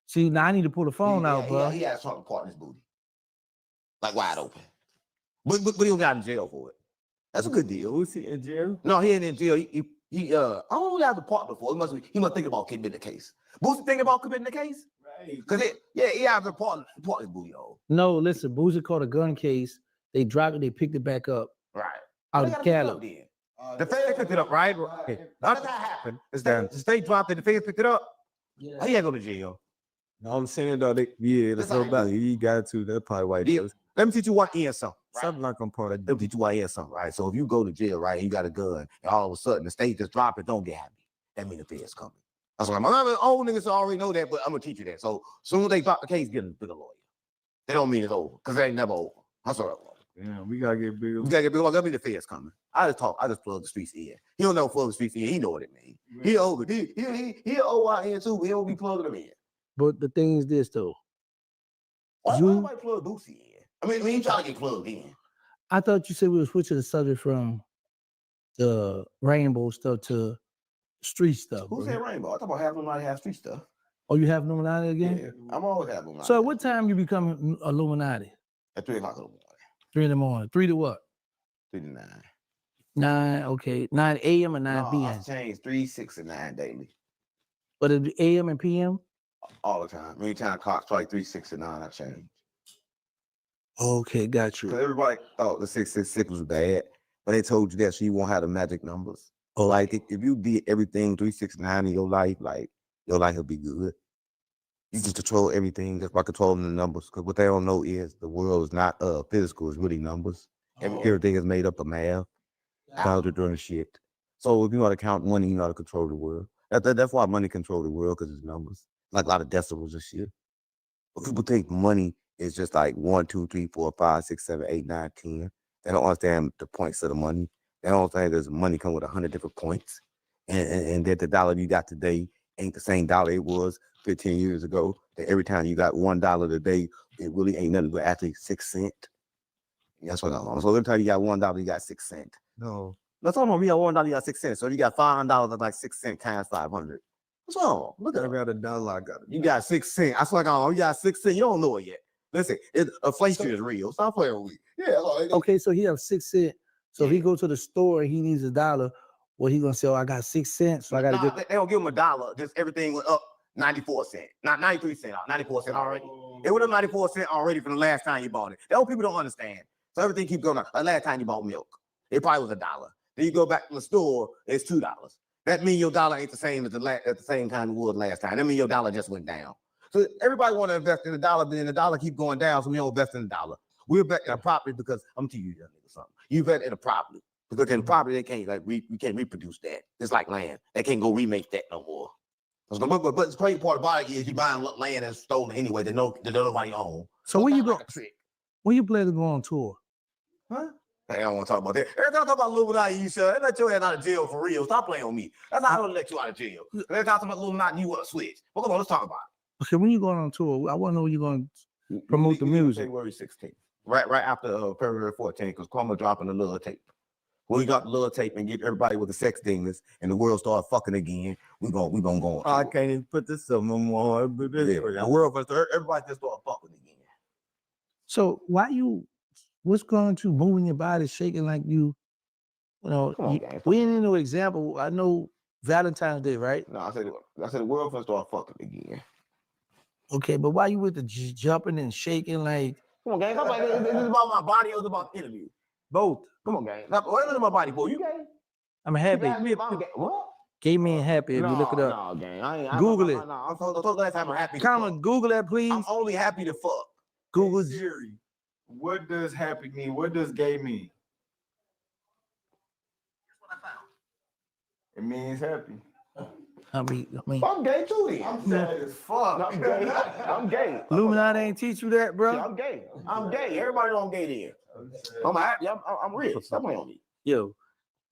See, now I need to pull the phone out, bro. He asked for partner's booty, like wide open. But he don't got in jail for it. That's a good deal. Who's he in jail? No, he ain't in jail. He I don't know who has a partner for. He must think about committing the case. Boosie thinking about committing the case? Right. Because he has a partner's booty, yo. No, listen, Boosie caught a gun case. They dropped it. They picked it back up. Right. Out of Cali. The feds picked it up, right? Okay. How did that happen? The state dropped it. The feds picked it up. Yeah. How you go to jail? No, I'm saying though, that's so bad. You got to. That's probably why. Let me teach you what is something. Right? Something like I'm part of. Let me teach you what is something, right? So if you go to jail, right, and you got a gun, and all of a sudden the state just drop it, don't get happy. That means the feds coming. That's what I'm old niggas already know that, but I'm gonna teach you that. So soon as they drop the case, get a bigger lawyer. They don't mean it's over, because it ain't never over. That's what I'm Yeah, we gotta get bigger. We gotta get bigger. That mean the feds coming. I just plug the streets in. He don't know plug the streets in. He know what it means. Right. He over. He OYN too, but he don't be plugging them in. But the thing is this though. Why nobody plug Boosie in? I mean, he trying to get plugged in. I thought you said we were switching the subject from the rainbow stuff to street stuff. Who said rainbow? I thought about having Illuminati have street stuff. Oh, you have Illuminati again? Yeah, I'm always having Illuminati. So at what time you become Illuminati? At 3 o'clock in the morning. 3 in the morning. 3 to what? 3 to 9. 9, okay. 9 a.m. or 9 p.m.? I change 3, 6, and 9 daily. But it be a.m. and p.m.? All the time. Anytime clock's like 3, 6, and 9, I change. Okay, got you. Because everybody thought the 666 was bad, but they told you that so you won't have the magic numbers. Oh, like if you did everything 369 in your life, like your life will be good. You can control everything just by controlling the numbers. Because what they don't know is the world is not physical, it's really numbers. Everything is made up of math, algebra and shit. So if you know how to count money, you know how to control the world. That's why money controls the world, because it's numbers. Like a lot of decimals and shit. But people think money is just like 1, 2, 3, 4, 5, 6, 7, 8, 9, 10. They don't understand the points of the money. They don't understand there's money come with 100 different points. And that the dollar you got today ain't the same dollar it was 15 years ago. That every time you got $1 today, it really ain't nothing but actually 6 cents. That's what I'm on. So every time you got $1, you got 6 cents. No. That's all. You got $1, you got 6 cents. So you got $500, that's like 6 cents times 500. What's wrong? Look at I got $1. I got it. You got 6 cents. I swear, you got 6 cents. You don't know it yet. Listen, inflation is real. Stop playing with me. Yeah. Okay, so he have 6 cents. So if he go to the store and he needs $1, well, he gonna say, "Oh, I got 6 cents, so I gotta get." They don't give him $1. Just everything went up 94 cents, not 93 cents, 94 cents already. It went up 94 cents already from the last time you bought it. That's what people don't understand. So everything keeps going up. The last time you bought milk, it probably was $1. Then you go back to the store, it's $2. That means your dollar ain't the same as at the same time it was last time. That means your dollar just went down. So everybody want to invest in the dollar, but then the dollar keep going down, so we don't invest in the dollar. We invest in a property because I'm telling you something. You invest in a property because in property they can't we can't reproduce that. It's like land. They can't go remake that no more. But the crazy part about it is you buying land that's stolen anyway that nobody own. So when you go, when you plan to go on tour? Huh? I don't want to talk about that. Every time I talk about Illuminati, you said, let your ass out of jail for real. Stop playing with me. That's not how to let you out of jail. Every time I talk about Illuminati, you want to switch. Well, come on, let's talk about it. Okay, when you going on tour, I want to know when you're going to promote the music. February 16th. Right after February 14th, because Kwame dropping the little tape. When we got the little tape and get everybody with the sex dinglers and the world start fucking again, we gonna go on. I can't even put this up no more. The world, everybody just start fucking again. So what's going to moving your body, shaking like you know? We ain't no example. I know Valentine's Day, right? No, I said the world first start fucking again. Okay, but why you with the jumping and shaking like? Come on, gang. Come on, this is about my body or is it about the interview? Both. Come on, gang. What is my body for? You gay? I'm You happy. asked me if I'm gay. What? Gay man happy. If you look it up. No, gang. I Google it. No, I'm so last time I'm happy. to Comment, fuck. Google that, please. I'm only happy to fuck. Google. Siri, what does happy mean? What does gay mean? It means happy. I mean, I'm gay too then. I'm sad as fuck. I'm gay. I'm gay. Illuminati ain't teach you that, bro. Yeah, I'm gay. I'm gay. Everybody know I'm gay then. I'm happy. I'm real. Stop playing on me. Yo,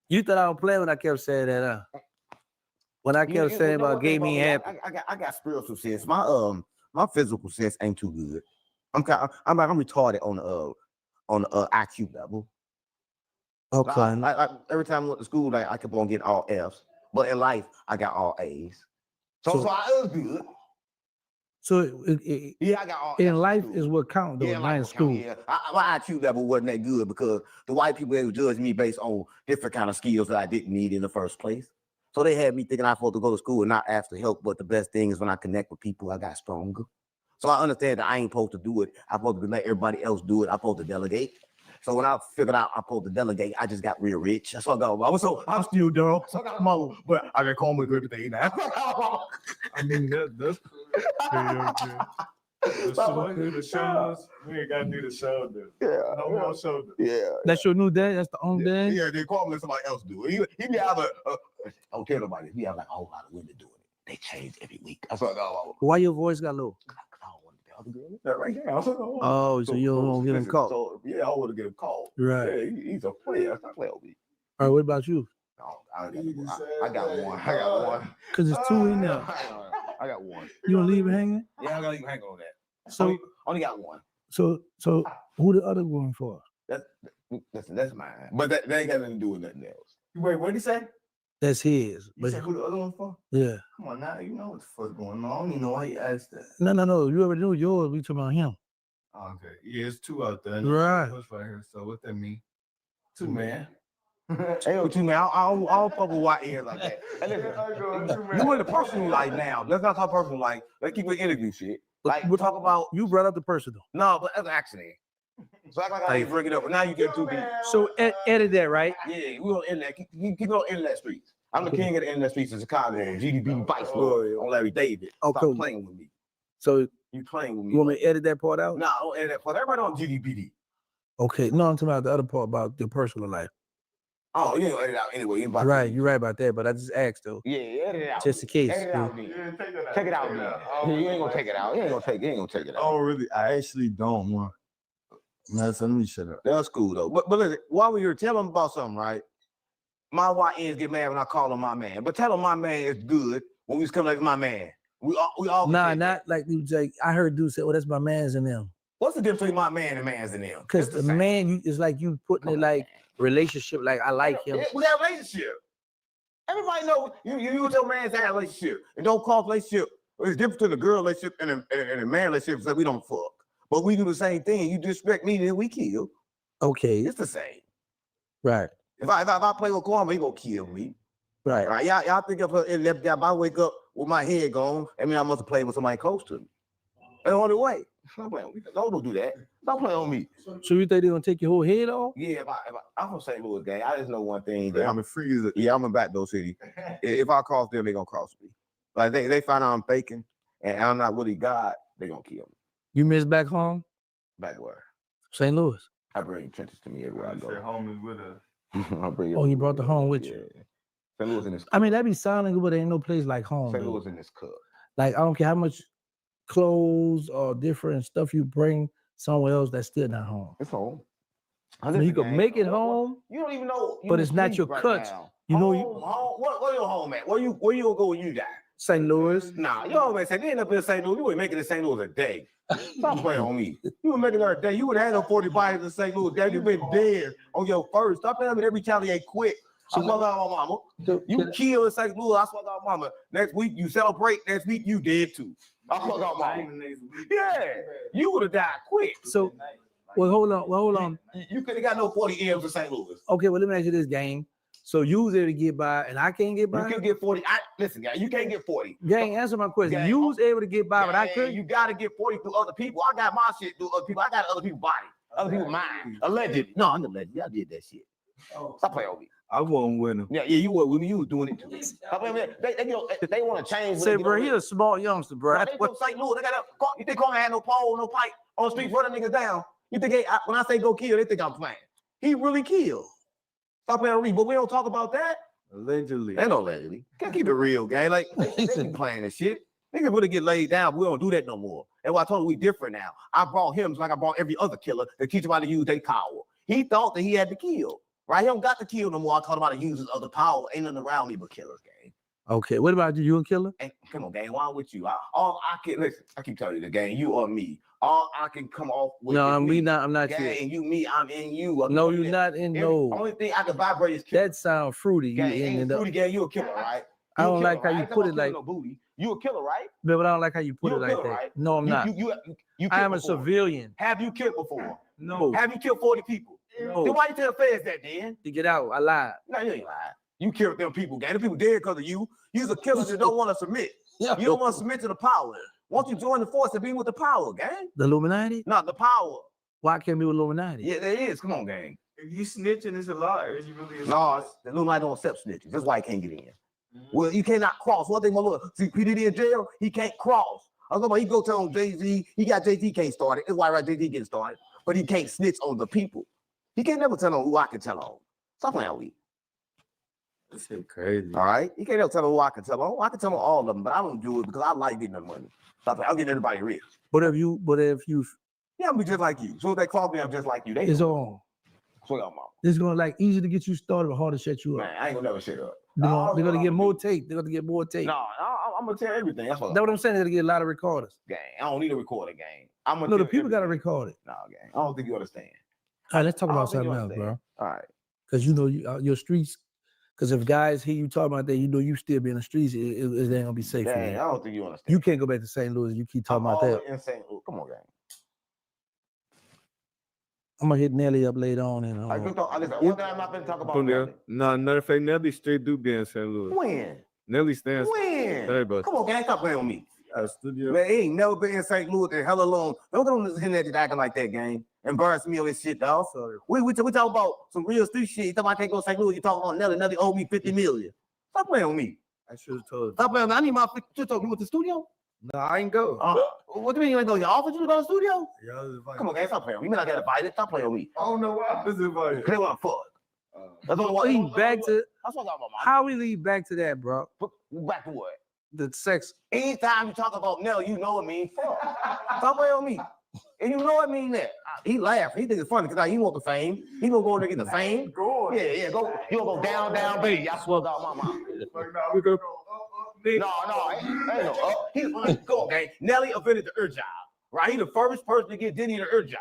you thought I was playing when I kept saying that, huh? When I kept saying know about what, gay bro, me man? happy. I got spiritual sense. My physical sense ain't too good. I'm retarded on the IQ level. Okay. Like, every time I went to school, like I kept on getting all F's, but in life I got all A's. So I was good. So Yeah, I got all in F's life school. is what counts, though, Yeah, not life in will school. count, yeah. My IQ level wasn't that good because the white people, they would judge me based on different kind of skills that I didn't need in the first place. So they had me thinking I was supposed to go to school and not ask for help. But the best thing is when I connect with people, I got stronger. So I understand that I ain't supposed to do it. I'm supposed to let everybody else do it. I'm supposed to delegate. So when I figured out I'm supposed to delegate, I just got real rich. That's what I got. I'm still dumb. So I got money, but I can call me good everything now. I mean, that's okay. The shows, we ain't gotta do the shoulder. Yeah. No more shoulder. Yeah. That's your new dad. That's the only dad. Yeah, they call me let somebody else do it. He be have don't tell nobody. He have like a whole lot of women doing it. They change every week. That's what I got. Why your voice got low? Right there. Oh, so you don't get him caught. So, yeah, I want to get him called. Right. Yeah, he's a player. That's not playing with me. All right, what about you? I got one. I got one. Because it's two in there. I got one. You gonna leave it hanging? Yeah, I gotta even hang on that. So Only got one. So who the other one for? That's mine. But that ain't got nothing to do with nothing else. Wait, what did he say? That's his. You said who the other one for? Yeah. Come on now, you know what the fuck going on. I don't even know why you asked that. No. You already knew yours. We talking about him. Okay. Yeah, it's two out there. Right. What's right here? So what that mean? Two man. Hey, yo, two man, I don't fuck with white ears like that. Hey, listen, you in the personal life now. Let's not talk personal life. Let's keep it interview shit. Like we'll talk about. You brought up the personal. No, but that's an accident. So act like I ain't bring it up, but now you get too deep. So edit that, right? Yeah, we on internet. Keep it on internet streets. I'm the king of the internet streets in Chicago. GDB Vice Lord on Larry David. Oh, Stop cool. playing with me. So you playing with me? You want me to edit that part out? No, don't edit that part. Everybody on GDBD. Okay. No, I'm talking about the other part about your personal life. Oh, you ain't gonna edit it out anyway. You're right about that, but I just asked though. Yeah, edit it out. Just in case. Edit it out, man. Take it out, man. You ain't gonna take it out. You ain't gonna take it out. Oh, really? I actually don't want. No, so let me shut up. That's cool though. But listen, while we're here, tell them about something, right? My YNs get mad when I call him my man, but tell him my man is good when we come like my man. We all. Nah, not like you say. I heard dude say, "Oh, that's my man's in them." What's the difference between my man and man's in them? Because the man is like you putting it like relationship. Like I like him. Yeah, we have a relationship. Everybody know you and your man's have a relationship. And don't call relationship. It's different between a girl relationship and a man relationship. So we don't fuck, but we do the same thing. You disrespect me, then we kill. Okay, it's the same. Right. If I play with Kwame, he gonna kill me. Right. Right. Y'all think if I wake up with my head gone, I mean I must have played with somebody close to me. That's the only way. Don't do that. Don't play on me. So you think they're gonna take your whole head off? Yeah, I'm from St. Louis, gang. I just know one thing. I'm in Freezer. Yeah, I'm in Backdoor City. If I cross them, they gonna cross me. Like they find out I'm faking and I'm not really God, they gonna kill me. You miss back home? Back where? St. Louis. I bring trenches to me everywhere I go. Home is with us. I bring it. Oh, you brought the home with you. St. Louis in this. I mean, that be sounding good, but there ain't no place like home. St. though. Louis in this cup. Like I don't care how much clothes or different stuff you bring somewhere else, that's still not home. It's home. I mean, you can make it home, You don't even know. but it's not your cuts. You know, you Home, where your home at? Where you gonna go when you die? St. Louis. Nah, you always say they end up in St. Louis. You ain't making it in St. Louis a day. Stop playing on me. You were making her a day. You would have had no 40 bodies in St. Louis. Dad, you've been dead on your first. Stop playing with every retaliate quick. I swear to God, my mama. You kill in St. Louis. I swear to God, mama. Next week you celebrate. Next week you dead too. I swear to God, mama. Yeah, you would have died quick. So, well, hold on. You could have got no 40 M's in St. Louis. Okay, well, let me ask you this game. So you was able to get by, and I can't get by. You can get 40. listen, guy, you can't get 40. Gang, answer my question. Gang, You was able to get by, but I Gang, couldn't. You gotta get 40 through other people. I got my shit through other people. I got other people's body, other people's mind. Allegedly. No, I'm allegedly. I did that shit. Stop playing with me. I wasn't winning. Yeah, you were with me. You was doing it too. Stop playing with me. They want to change. Say, bro, he a smart youngster, bro. They from St. Louis. They got you think Coleman had no pole, no pipe on the street running niggas down? You think when I say go kill, they think I'm playing. He really killed. Stop playing with me, but we don't talk about that. Allegedly. Ain't no allegedly. Can't keep it real, gang. Like they be playing this shit. Niggas really get laid down. But we don't do that no more. And I told him we different now. I brought him like I brought every other killer to teach him how to use their power. He thought that he had to kill. Right? He don't got to kill no more. I taught him how to use his other power. Ain't nothing around me but killers, gang. Okay, what about you? You a killer? Hey, come on, gang. Why with you? All I can listen. I keep telling you, the gang. You or me. All I can come off with. No, is I'm me. not. I'm not Gang, you. and you, me. I'm in you. No, you're not in no. Only thing I can vibrate is kill. That sound fruity. You Gang, ended ain't up. fruity, gang. You a killer, right? I You a don't killer, like how you right? put it Come on, like. kill no booty. You a killer, right? But I don't like how you put You it a like killer, that. right? No, I'm not. You I am a killed before. civilian. Have you killed before? No. Have you killed 40 people? No. Then why you tell the feds that, then? To get out, I lied. No, you ain't lying. You killed them people, gang. The people dead because of you. You's a killer that don't want to submit. You don't want to submit to the power. Won't you join the force and be with the power, gang? The Illuminati? Not the power. Why can't be with Illuminati? Yeah, there is. Come on, gang. If you snitching, it's a lie. Or is you really? No, the Illuminati don't accept snitches. That's why he can't get in. Well, you cannot cross. One thing, my lord. See, P. Diddy in jail, he can't cross. I was talking about he go tell Jay-Z, he got Jay-Z can't start it. That's why right Jay-Z getting started. But he can't snitch on the people. He can't never tell on who I can tell on. Stop playing with me. This shit crazy. All right? He can't never tell on who I can tell on. I can tell on all of them, but I don't do it because I like getting the money. Stop playing. I'm getting everybody rich. But if you, Yeah, I'm just like you. So if they call me, I'm just like you. They it's on. Swear on mama. It's gonna like easy to get you started, but hard to shut you up. Man, I ain't gonna never shut up. They're gonna get more tape. They're gonna get more tape. No, I'm gonna tell everything. That's That's what I'm saying. They're gonna get a lot of recorders. Gang. I don't need a recorder, gang. I'm gonna No, the tell people gotta everything. record it. No, gang. I don't think you understand. All right, let's talk I about don't think you something else, bro. understand. All right. Because you know your streets. Because if guys hear you talking about that, you know you still be in the streets. It ain't gonna be safe for Gang, you. I don't think you understand. You can't go back to St. Louis. You keep talking about that. In St. Louis. Come on, gang. I'm gonna hit Nelly up later on and Like, listen, one thing I'm not gonna talk about. From there. Nelly. No, matter of fact, Nelly straight do be in St. Louis. When? Nelly stands. When? Everybody. Come on, gang. Stop playing with me. Studio. Man, he ain't never been in St. Louis in hella long. Don't get on this internet acting like that, gang. Embarrass me on this shit, dog. We talk about some real street shit. You talking about I can't go to St. Louis. You talking about Nelly. Nelly owe me $50 million. Stop playing with me. I should have told you. Stop playing with me. I need my $50. You talking with the studio? No, I ain't go. What do you mean you ain't go? You offered you to go to the studio? Y'all was invited. Come on, gang. Stop playing with me. You mean I got invited? Stop playing with me. I don't know why I was invited. They want to fuck. That's Lead back to That's what I'm talking about. how we lead back to that, bro. Back to what? The sex. Anytime you talk about Nelly, you know it means fuck. Stop playing with me. And you know it means that. He laughed. He think it's funny because he want the fame. He gonna go in there and get the fame. Yeah, go. You gonna go down, baby. I swear to God, my mom. No, ain't no up. Go on, gang. Nelly invented the job, right? He the first person to get Diddy the job.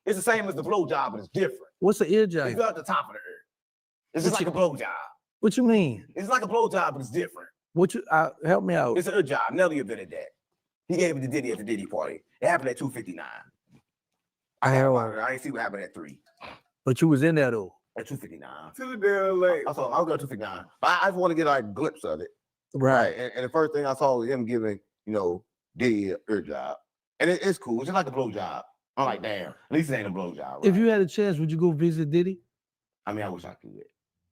It's the same as the blow job, but it's different. What's the ear job? It's at the top of the earth. It's just like a blow job. What you mean? It's like a blow job, but it's different. What you help me out? It's an job. Nelly invented that. He gave it to Diddy at the Diddy party. It happened at 2:59. I ain't see what happened at 3. But you was in there though. At 2:59. To the damn late. I was going to 2:59. But I just want to get like a glimpse of it. Right. And the first thing I saw was him giving, Diddy a job. And it's cool. It's just like a blow job. I'm like, damn. At least it ain't a blow job. Right? If you had a chance, would you go visit Diddy? I mean, I wish I could.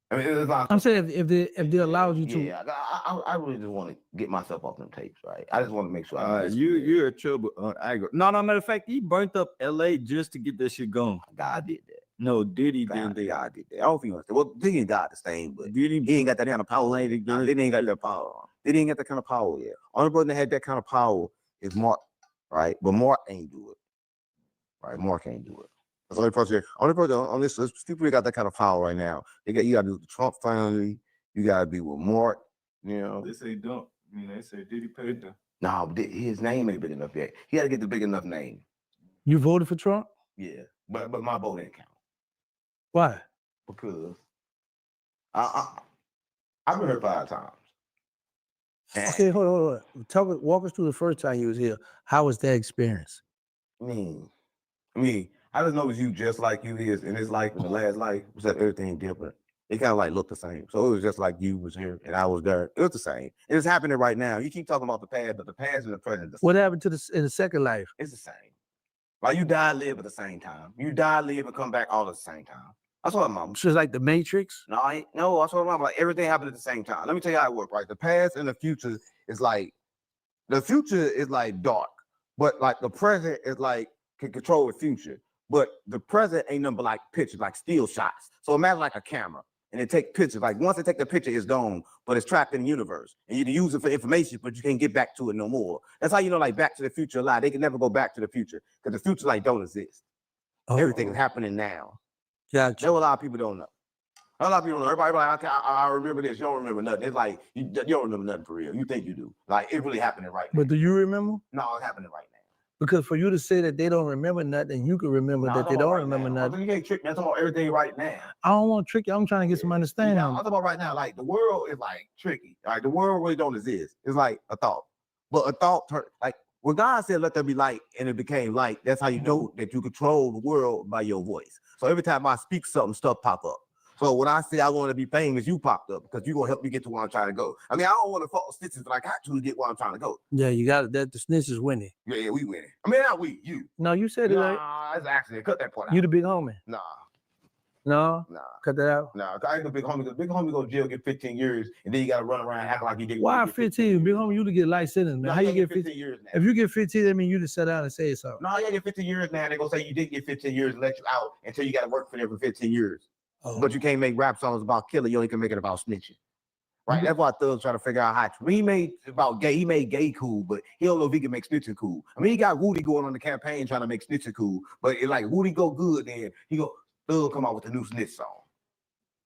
I mean, it's like, I'm saying if they allowed you to. Yeah, I really just want to get myself off them tapes, right? I just want to make sure. You're in trouble. No, matter of fact, he burnt up LA just to get that shit going. God did that. No, Diddy God did that. God did that. I don't think you understand. Well, Diddy ain't got the same, but he ain't got that kind of power. Diddy ain't got that power. Diddy ain't got that kind of power yet. Only brother that had that kind of power is Mark, right? But Mark ain't do it. Right? Mark ain't do it. That's the only person on this list, people that got that kind of power right now. You got to do the Trump family. You got to be with Mark. They say don't. I mean, they say Diddy paid them. No, but his name ain't big enough yet. He got to get the big enough name. You voted for Trump? Yeah, but my vote didn't count. Why? Because I've been here 5 times. Okay, hold on. Walk us through the first time you was here. How was that experience? I mean, I just know it's you just like you is in this life and the last life. Was that everything different? It kind of like looked the same. So it was just like you was here and I was there. It was the same. It's happening right now. You keep talking about the past, but the past and the present. What happened to in the second life? It's the same. Like you die, live at the same time. You die, live, and come back all at the same time. That's what I'm on. So it's like the Matrix? No, that's what I'm on. Like everything happened at the same time. Let me tell you how it works, right? The past and the future is like, the future is like dark, but like the present is like can control the future. But the present ain't nothing but like pictures, like still shots. So imagine like a camera and it take pictures. Like once they take the picture, it's gone, but it's trapped in the universe. And you can use it for information, but you can't get back to it no more. That's how you know like Back to the Future a lot. They can never go back to the future because the future like don't exist. Everything is happening now. Gotcha. That's what a lot of people don't know. A lot of people don't know. Everybody like, I remember this. You don't remember nothing. It's like you don't remember nothing for real. You think you do. Like it really happening right now. But do you remember? No, it's happening right now. Because for you to say that they don't remember nothing, you can remember that they don't remember nothing. You can't trick me. I'm talking about everything right now. I don't want to trick you. I'm trying to get some understanding. I'm talking about right now. Like the world is like tricky. Like the world really don't exist. It's like a thought. But a thought, like when God said, let there be light, and it became light, that's how you know that you control the world by your voice. So every time I speak something, stuff pop up. So when I say I want to be famous, you popped up because you're going to help me get to where I'm trying to go. I mean, I don't want to follow stitches, but I got to get where I'm trying to go. Yeah, you got it. That the snitch is winning. Yeah, we winning. I mean, not we, you. No, you said it. Right? Nah, that's an accident. Cut that part out. You the big homie. Nah. No? Nah. Cut that out. Nah, I ain't the big homie because big homie go to jail, get 15 years, and then you got to run around acting like you did. Why 15? Big homie, you to get life sentence, man. No, How you get 15 years now? If you get 15, that means you just sit down and say something. No, you get 15 years now. They're going to say you did get 15 years and let you out until you got to work for them for 15 years. Oh. But you can't make rap songs about killing. You only can make it about snitching. Right? That's why Thug's trying to figure out how to. He made about gay. He made gay cool, but he don't know if he can make snitching cool. I mean, he got Woody going on the campaign trying to make snitching cool, but it's like Woody go good, then he go Thug come out with a new snitch song.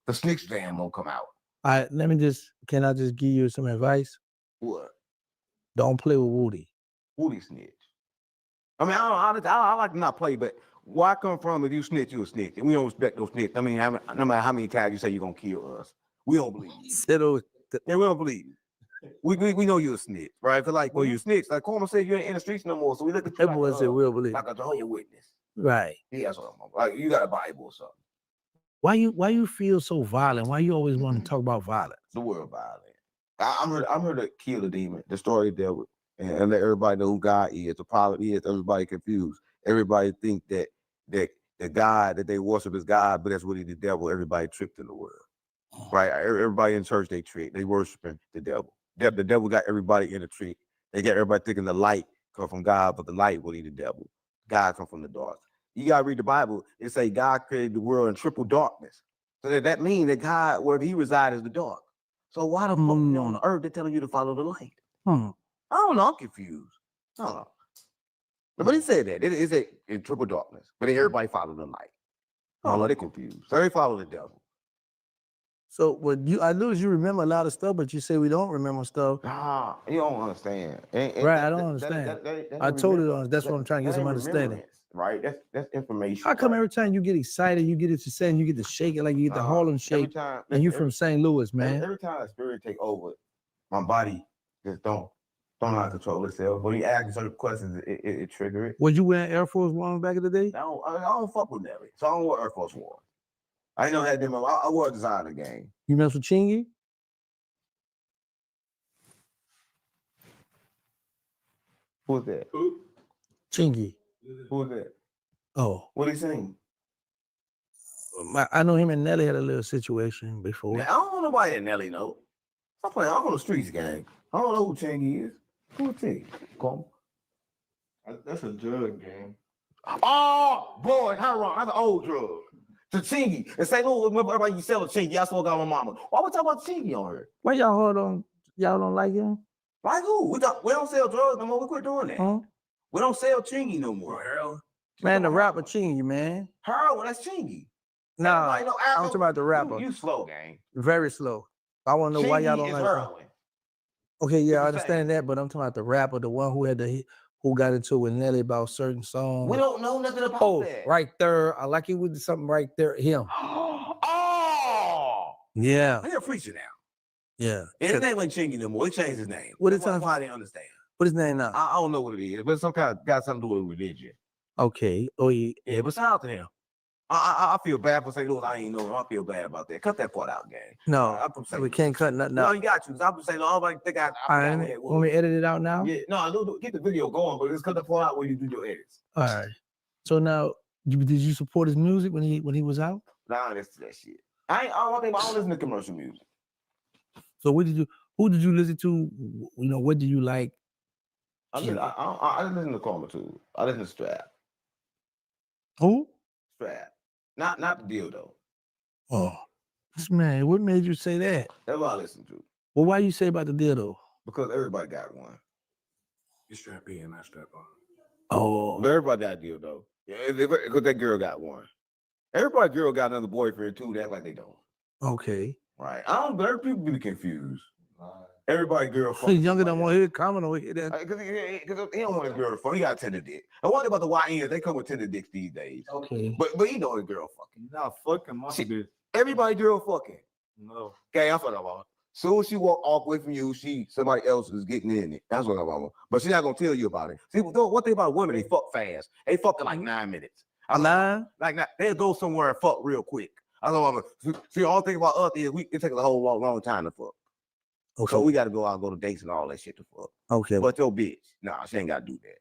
The Snitch Jam won't come out. All right, can I just give you some advice? What? Don't play with Woody. Woody snitch. I mean, I like to not play, but where I come from, if you snitch, you a snitch. And we don't respect those snitch. I mean, no matter how many times you say you're going to kill us, we don't believe you. Yeah, we don't believe you. We know you're a snitch, right? Because like, well, you snitch. Like Coleman said, you ain't in the streets no more, so we look at you Everyone said we'll believe. like a Jehovah's Witness. Right. Yeah, that's what I'm like. You got a Bible or something. Why you feel so violent? Why you always want to talk about violence? The world violent. I'm here to kill the demon, destroy the devil, and let everybody know who God is. The problem is everybody confused. Everybody think that the God that they worship is God, but that's really the devil. Everybody tricked in the world, right? Everybody in church they trick. They worshiping the devil. The devil got everybody in the trick. They got everybody thinking the light come from God, but the light really the devil. God come from the dark. You gotta read the Bible. It say God created the world in triple darkness. So that means that God, where he resides, is the dark. So why the fuck on the earth they're telling you to follow the light? I don't know. I'm confused. I don't know. But he said that. It's in triple darkness. But then everybody follow the light. I don't know. They're confused. So they follow the devil. So what I notice you remember a lot of stuff, but you say we don't remember stuff. Nah, you don't understand. Right, I don't understand. I totally don't. That's what I'm trying to get some understanding. Right, that's information. How come every time you get excited, you get it to saying you get to shake it like you get the Harlem shake, and you from St. Louis, man? Every time the spirit take over, my body just don't know how to control itself. When you ask certain questions, it trigger it. Was you wearing Air Force One back in the day? I don't fuck with that. So I don't wear Air Force One. I know that them. I wear a designer game. You mess with Chingy? Who's that? Chingy. Who's that? Oh. What he saying? I know him and Nelly had a little situation before. Man, I don't know why Nelly know. I'm playing. I'm on the streets, gang. I don't know who Chingy is. Who Chingy? Come. That's a drug game. Oh boy, how wrong? That's an old drug. To Chingy. And say, no, remember everybody you sell a Chingy. I still got my mama. Why we talk about Chingy on her? Why y'all hold on? Y'all don't like him? Like who? We don't sell drugs no more. We quit doing that. Huh? We don't sell Chingy no more, Harold. Man, the rapper Chingy, man. Harold, that's Chingy. Nah, I'm talking about the rapper. You slow, gang. Very slow. I want to know why y'all don't Chingy is like him. heroin. Okay, yeah, I understand that, but I'm talking about the rapper, the one who got into it with Nelly about certain songs. We don't know nothing about that. Right there. I like it with something right there. Him. Oh! Yeah. He's a preacher now. Yeah. And his name ain't Chingy no more. He changed his name. What is That's why I didn't understand. What his name now? I don't know what it is, but some kind of got something to do with religion. Okay. Oh, yeah. Yeah, but shout out to him. I feel bad for St. Louis. I ain't know. I feel bad about that. Cut that part out, gang. No, I'm from St. we Louis. can't cut nothing No, out. you got you. I'm saying, no, I think I All right, want me to edit it out now? Yeah, no, get the video going, but let's cut the part out where you do your edits. All right. So now, did you support his music when he was out? Nah, that's that shit. I don't listen to commercial music. So who did you listen to? You know, what do you like? I listen to Karma too. I listen to Strap. Who? Strap. Not the deal though. Oh, this man, what made you say that? That's what I listen to. Well, why you say about the dildo? Because everybody got one. You strap in, not strap on. Oh, But everybody got a deal though. Yeah, because that girl got one. Everybody girl got another boyfriend too. They act like they don't. okay. Right. I don't. But people be confused. Everybody girl. He's younger than one here. Comment over here. Then. Because he don't want his girl to fuck. He got a tender dick. And one thing about the YNs, they come with tender dicks these days. Okay. But he know his girl fucking. Not fucking my bitch. Everybody girl fucking. No. Okay, I'm talking about. Soon as she walk off away from you, somebody else is getting in it. That's what I'm about. But she's not gonna tell you about it. See, one thing about women, they fuck fast. They fuck in like 9 minutes. Nine? Like they'll go somewhere and fuck real quick. I don't know. See, the only thing about us is it takes a whole long time to fuck. Okay. So we got to go out and go to dates and all that shit to fuck. Okay. But your bitch, nah, she ain't got to do that.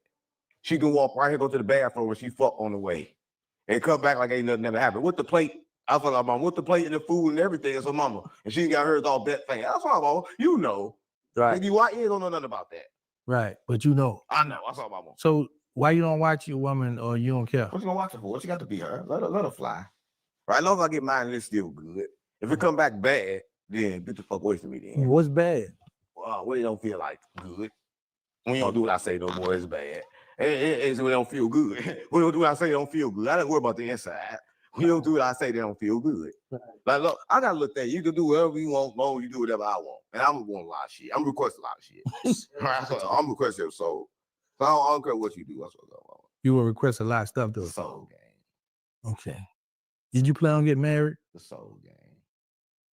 She can walk right here, go to the bathroom, and she fuck on the way, and come back like ain't nothing never happened. With the plate, I feel like mom, with the plate and the food and everything, it's her mama, and she got hers all that fast. That's what I'm on. You know, Right. Nigga, why you don't know nothing about that? Right. But you know. I know. That's all I'm on. So why you don't watch your woman or you don't care? What you gonna watch her for? What you got to be her? Let her fly. Right. As long as I get mine, it's still good. If it come back bad, then get the fuck away from me. Then. What's bad? When it don't feel like good. When you don't do what I say no more, it's bad. It's when it don't feel good. When you don't do what I say, it don't feel good. I don't worry about the inside. When you don't do what I say, they don't feel good. Like, look, I gotta look at you. You can do whatever you want, long you do whatever I want. And I'm want a lot of shit. I'm requesting a lot of shit. Right? So I'm requesting soul. So I don't care what you do. That's what I want. You will request a lot of stuff though. Soul game. Okay. Did you plan on getting married? The soul game.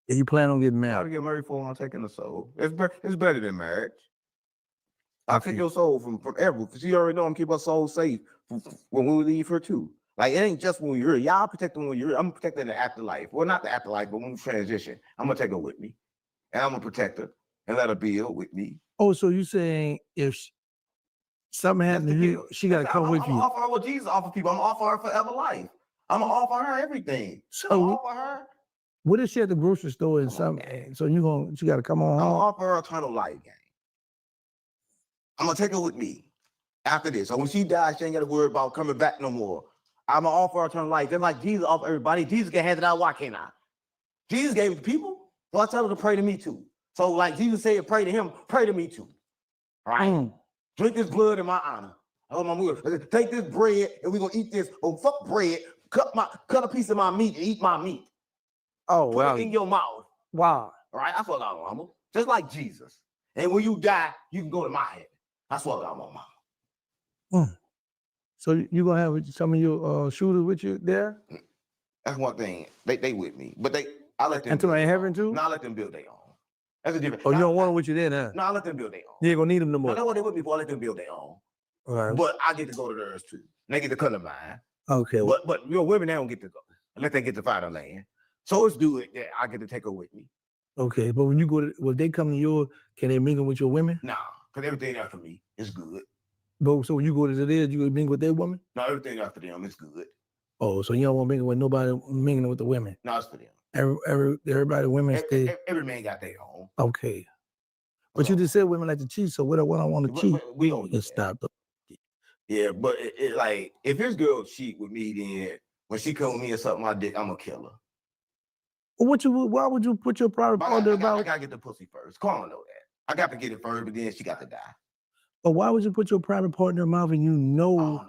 Yeah, you plan on getting I married? get married for I'm taking the soul. It's better than marriage. I take your soul from forever because you already know I'm keep our soul safe when we leave her too. Like it ain't just when you're here. Y'all protect them when you're here. I'm protecting the afterlife. Well, not the afterlife, but when we transition, I'm gonna take her with me, and I'm gonna protect her and let her build with me. Oh, so you saying if something happened to you, she got to come with I'm you? offer her what Jesus offer people. I'm offer her forever life. I'm gonna offer her everything. So offer her. what if she at the grocery store and something? So she got to come on I'm home? gonna offer her eternal life, gang. I'm gonna take her with me after this. So when she dies, she ain't got to worry about coming back no more. I'm gonna offer her eternal life. Just like Jesus offered everybody. Jesus can hand it out. Why can't I? Jesus gave it to people. So I tell her to pray to me too. So like Jesus said, pray to him, pray to me too. All right? Drink this blood in my honor. Oh, my God. Take this bread and we're gonna eat this. Oh, fuck bread. Cut a piece of my meat and eat my meat. Oh, Put it in your mouth. Wow. All right, that's what I'm on, mama. Just like Jesus. And when you die, you can go to my heaven. That's what I'm on, mama. So you gonna have some of your shooters with you there? That's one thing. They with me, but I let them. And somebody in heaven too? No, I let them build their own. That's a different. Oh, you don't want them with you there, huh? No, I let them build their own. You ain't gonna need them no more. I know what they with me, but I let them build their own. All right. But I get to go to theirs too. They get to come to mine. Okay. But your women, they don't get to go unless they get to find a land. So it's good that I get to take her with me. Okay, but when you go to, when they come to yours, can they mingle with your women? Nah, because everything after me is good. But so when you go to theirs, you gonna mingle with their women? No, everything after them is good. Oh, so you don't want to mingle with nobody mingling with the women? No, it's for them. Everybody, women stay. Every man got their own. Okay. But you just said women like to cheat, so what I want to cheat? We don't just stop. Yeah, but it like if this girl cheat with me, then when she come with me or something, my dick, I'm gonna kill her. Why would you put your private partner about? I gotta get the pussy first. Carla know that. I got to get it first, but then she got to die. But why would you put your private partner in mouth and you know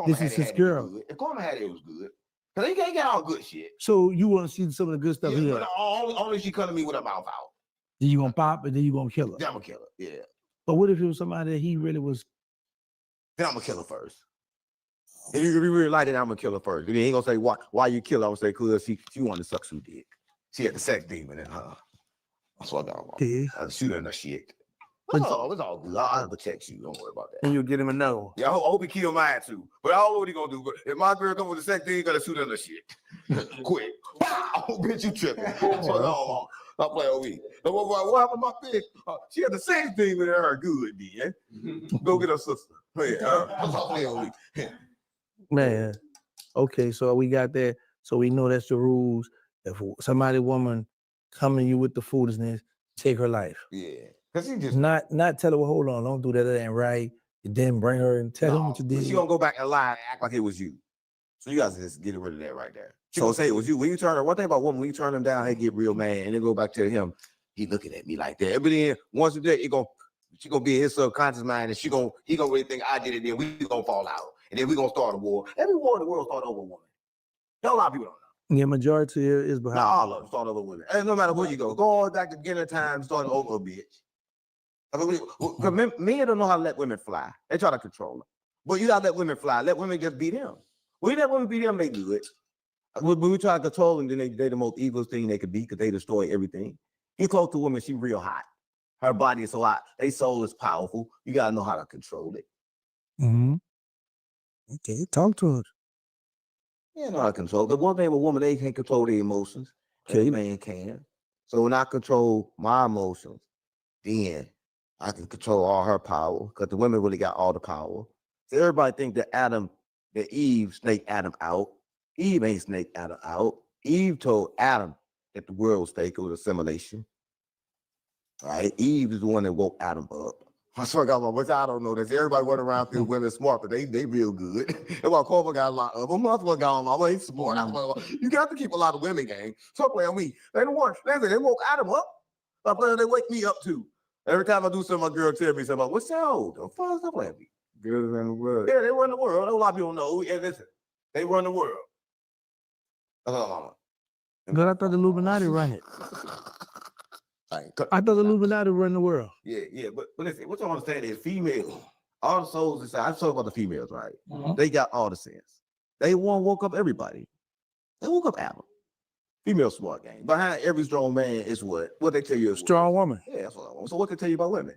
this is his girl? If Carla had it, it was good. Cause they got all good shit. So you want to see some of the good stuff Yeah, here? but only she come to me with her mouth out. Then you gonna pop and then you gonna kill her. Then I'm gonna kill her. Yeah. But what if it was somebody that he really was? Then I'm gonna kill her first. If you really like it, I'm gonna kill her first. Then he ain't gonna say why you kill her. I'm gonna say cause she wanted to suck some dick. She had the sex demon in her. That's what I got. Yeah. Shoot her in the shit. Oh, it's all good. I'll protect you. Don't worry about that. And you'll get him another one. Yeah, I hope he kill mine too. But I don't know what he gonna do. But if my girl come with the second thing, he gotta shoot her shit. Quick. Wow, bitch, you tripping. Oh, I'll play a week. What happened to my bitch? She had the same thing with her. Good, man. Go get her sister. I'll play a week. Man. Okay, so we got that. So we know that's the rules. If somebody woman coming to you with the foolishness, take her life. Yeah. Cause he just not tell her, well, hold on, don't do that. That ain't right. You then bring her and tell him what you did. She gonna go back and lie and act like it was you. So you guys just get rid of that right there. So say it was you. When you turn her, one thing about women, when you turn them down, they get real mad and then go back to him. He looking at me like that. But then once you do that, she gonna be in his subconscious mind and he gonna really think I did it. Then we gonna fall out and then we gonna start a war. Every war in the world start over a woman. A lot of people don't know. Yeah, majority is behind. Not all of them start over women. And no matter where you go all back to beginning time, start over a bitch. Men don't know how to let women fly. They try to control them. But you gotta let women fly. Let women just beat them. When you let women beat them, they good. When we try to control them, then they the most evil thing they could be because they destroy everything. You close to a woman, she real hot. Her body is so hot. Their soul is powerful. You gotta know how to control it. Mm-hmm. Okay, talk to her. You know how to control. The one thing with women, they can't control their emotions. Okay, man can. So when I control my emotions, then I can control all her power because the women really got all the power. So everybody think that Eve snaked Adam out. Eve ain't snaked Adam out. Eve told Adam that the world was fake, it was assimilation. Right? Eve is the one that woke Adam up. I swear to God, which I don't know this. Everybody running around through women smart, but they real good. That's why Cobra got a lot of them. That's what got on my way smart. You got to keep a lot of women, gang. So play on me. They don't want. They woke Adam up. I play, they wake me up too. Every time I do something, my girl tell me something. What's that? The fuck stop playing me? Girls in the world. Yeah, they run the world. A lot of people know. Yeah, listen, they run the world. But I thought the Illuminati run it. I thought the Illuminati run the world. Yeah, but listen, what you understand is females, all the souls inside. I'm talking about the females, right? They got all the sense. They woke up everybody. They woke up Adam. Female smart game. Behind every strong man is what they tell you is strong woman. Yeah, that's what I want. So what they tell you about women?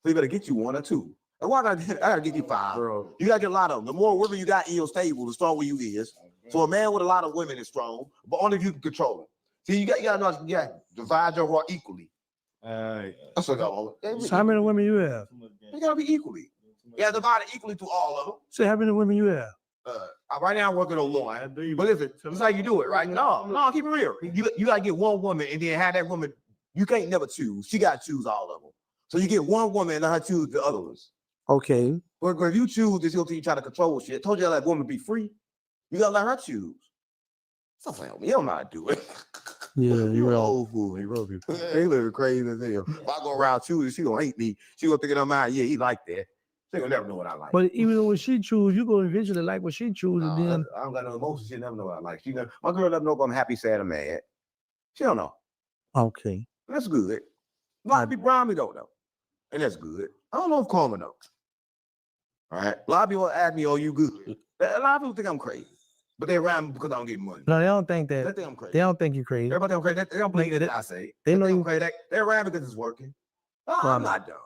So you better get you one or two. And why I gotta get you 5? Bro. You gotta get a lot of them. The more women you got in your stable, the stronger you is. So a man with a lot of women is strong, but only if you can control them. See, you gotta know you gotta divide your heart equally. That's what I want. So how many women you have? You gotta be equally. You gotta divide it equally to all of them. Say how many women you have? Right now I'm working on one. But listen, this is how you do it, right? No, keep it real. You gotta get one woman and then have that woman. You can't never choose. She gotta choose all of them. So you get one woman and let her choose the other ones. Okay. But if you choose this, you'll try to control shit. I told you that woman be free. You gotta let her choose. Stop playing with me. You don't know how to do it. Yeah, you're an old fool. They living crazy as hell. If I go around choosing, she gonna hate me. She gonna think in her mind, yeah, he like that. She gonna never know what I like. But even when she choose, you gonna eventually like what she chooses. Then I don't got no emotions. She never know what I like. My girl never know if I'm happy, sad, or mad. She don't know. Okay. That's good. A lot of people around me don't know. And that's good. I don't know if Karma knows. All right. A lot of people ask me, oh, you good? A lot of people think I'm crazy. But they're around me because I don't get money. No, they don't think that. They think I'm crazy. They don't think you're crazy. Everybody think I'm crazy. They don't believe that I say. They know you crazy. They're around because it's working. I'm not dumb.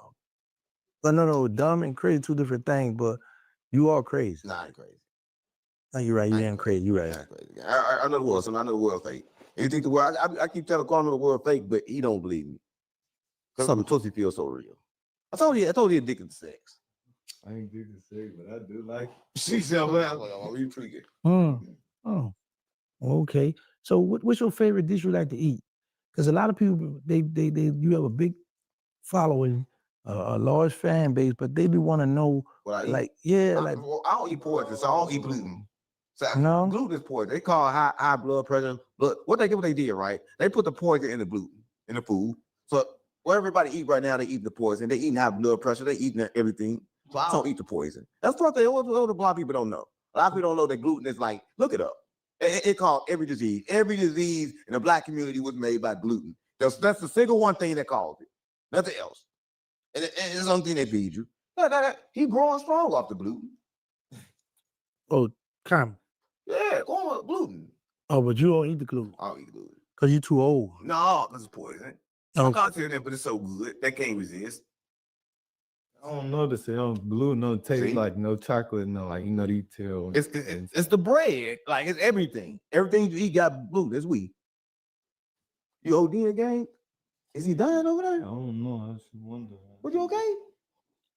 But no, dumb and crazy, two different things. But you are crazy. Nah, I ain't crazy. No, you're right. You ain't crazy. You're right. I know the world. So I know the world fake. You think the world? I keep telling Karma the world fake, but he don't believe me. Because the pussy feels so real. I told you addicted to sex. I ain't addicted to sex, but I do like. She said, "Oh, you tweaking." Oh, okay. So what's your favorite dish you like to eat? Because a lot of people, they you have a big following, a large fan base, but they be want to know, like, yeah, I don't eat poison, so I don't eat gluten. So gluten is poison. They call high blood pressure. But what they did, right? They put the poison in the gluten in the food. So what everybody eat right now, they eat the poison. They eating high blood pressure. They eating everything. So I don't eat the poison. That's what a lot of people don't know. A lot of people don't know that gluten is like, look it up. It called every disease. Every disease in the black community was made by gluten. That's the single one thing that caused it. Nothing else. And it's something they feed you. He growing strong off the gluten. Oh, come. Yeah, going with gluten. Oh, but you don't eat the gluten. I don't eat gluten. Because you're too old. No, because it's poison. Okay. I can't tell them, but it's so good. They can't resist. I don't know this. It don't blue, no taste See? like no chocolate, no like you tell. It's the bread. Like it's everything. Everything you eat got blue. That's weed. You OD again? Is he dying over there? I don't know. I just wonder. What you okay?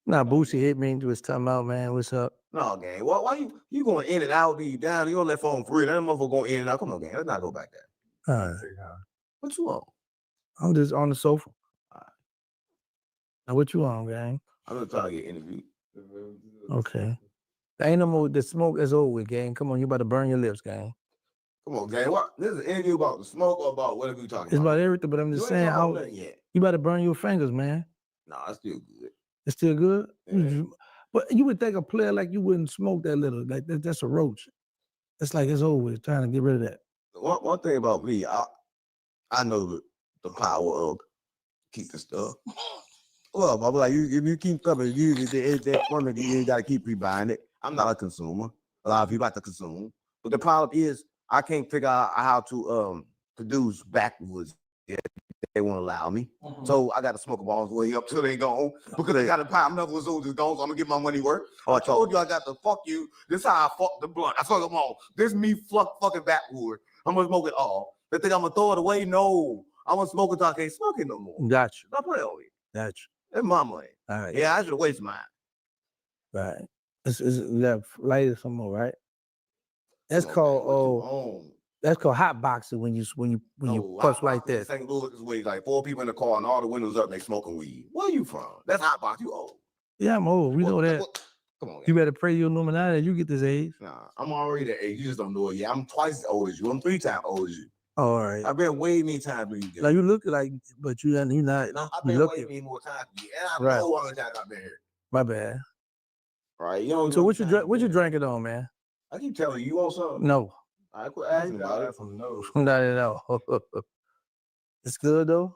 Nah, Boosie hit me and was talking about, man, what's up? No, gang. Why you going in and out? You down? You on that phone for real? That motherfucker going in and out. Come on, gang. Let's not go back there. All right. What you on? I'm just on the sofa. Now, what you on, gang? I'm just trying to get interviewed. Okay. There ain't no more, the smoke is over with, gang. Come on, you about to burn your lips, gang. Come on, gang. What? This is an interview about the smoke or about whatever you talking It's about. about everything, but I'm just You ain't saying, talking about nothing yet. you about to burn your fingers, man. Nah, it's still good. It's still good? But you would think a player like you wouldn't smoke that little. Like that's a roach. It's like it's over with, trying to get rid of that. One thing about me, I know the power of keeping stuff. Well, I'm like, if you keep stuff and you it's that fun, you ain't gotta keep rebuying it. I'm not a consumer. A lot of people like to consume. But the problem is I can't figure out how to produce backwoods. They won't allow me. So I got to smoke a all the way up till they gone because they got to buy another one so just gone. So I'm gonna get my money worth. Oh, I told you I got to fuck you. This how I fuck the blunt. I fuck them all. This me fucking backwood. I'm gonna smoke it all. They think I'm gonna throw it away. No, I'm gonna smoke it till I can't smoke it no more. Got you. Don't play on me. Got you. That's my money. All right. Yeah, I should waste mine. Right. It's that lighter some more, right? That's called that's called hot boxing when you puff like that. St. Louis is way like 4 people in the car and all the windows up and they smoking weed. Where you from? That's hot box. You old. Yeah, I'm old. We know that. Come on. You better pray you Illuminati. You get this age. Nah, I'm already that age. You just don't know it yet. I'm twice as old as you. I'm 3 times old as you. All right. I've been way many times when you get. Like you look like, but you're not. No, I've You been look way it. many more times than you. And I Right. know all the time I've been here. My bad. Right. You know. So what you drinking on, man? I keep telling you, you want something? No. I quit asking about it. Not at all. It's good though.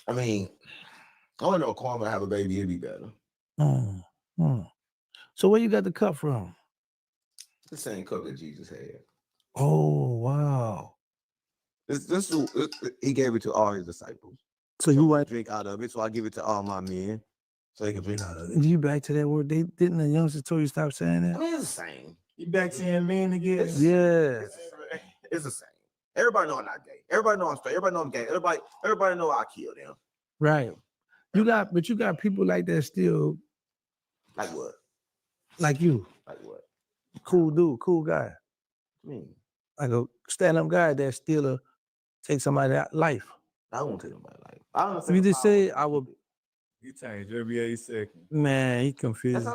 I mean, I want to know Kwame have a baby, it'd be better. So where you got the cup from? The same cup that Jesus had. Oh wow. He gave it to all his disciples. So you want drink out of it, so I give it to all my men, so they can drink out of it. you back to that word? They didn't the youngsters told you to stop saying I that? mean, it's the same. You back saying men again? Yeah. It's the same. Everybody know I'm not gay. Everybody know I'm straight. Everybody know I'm gay. Everybody know I killed them. Right. You got people like that still, Like what? like you. Like what? Cool dude, cool guy. Like a stand-up guy that still take somebody's life. I won't take somebody's life. I don't You just say I will. You change every 8 seconds. Man, he confused.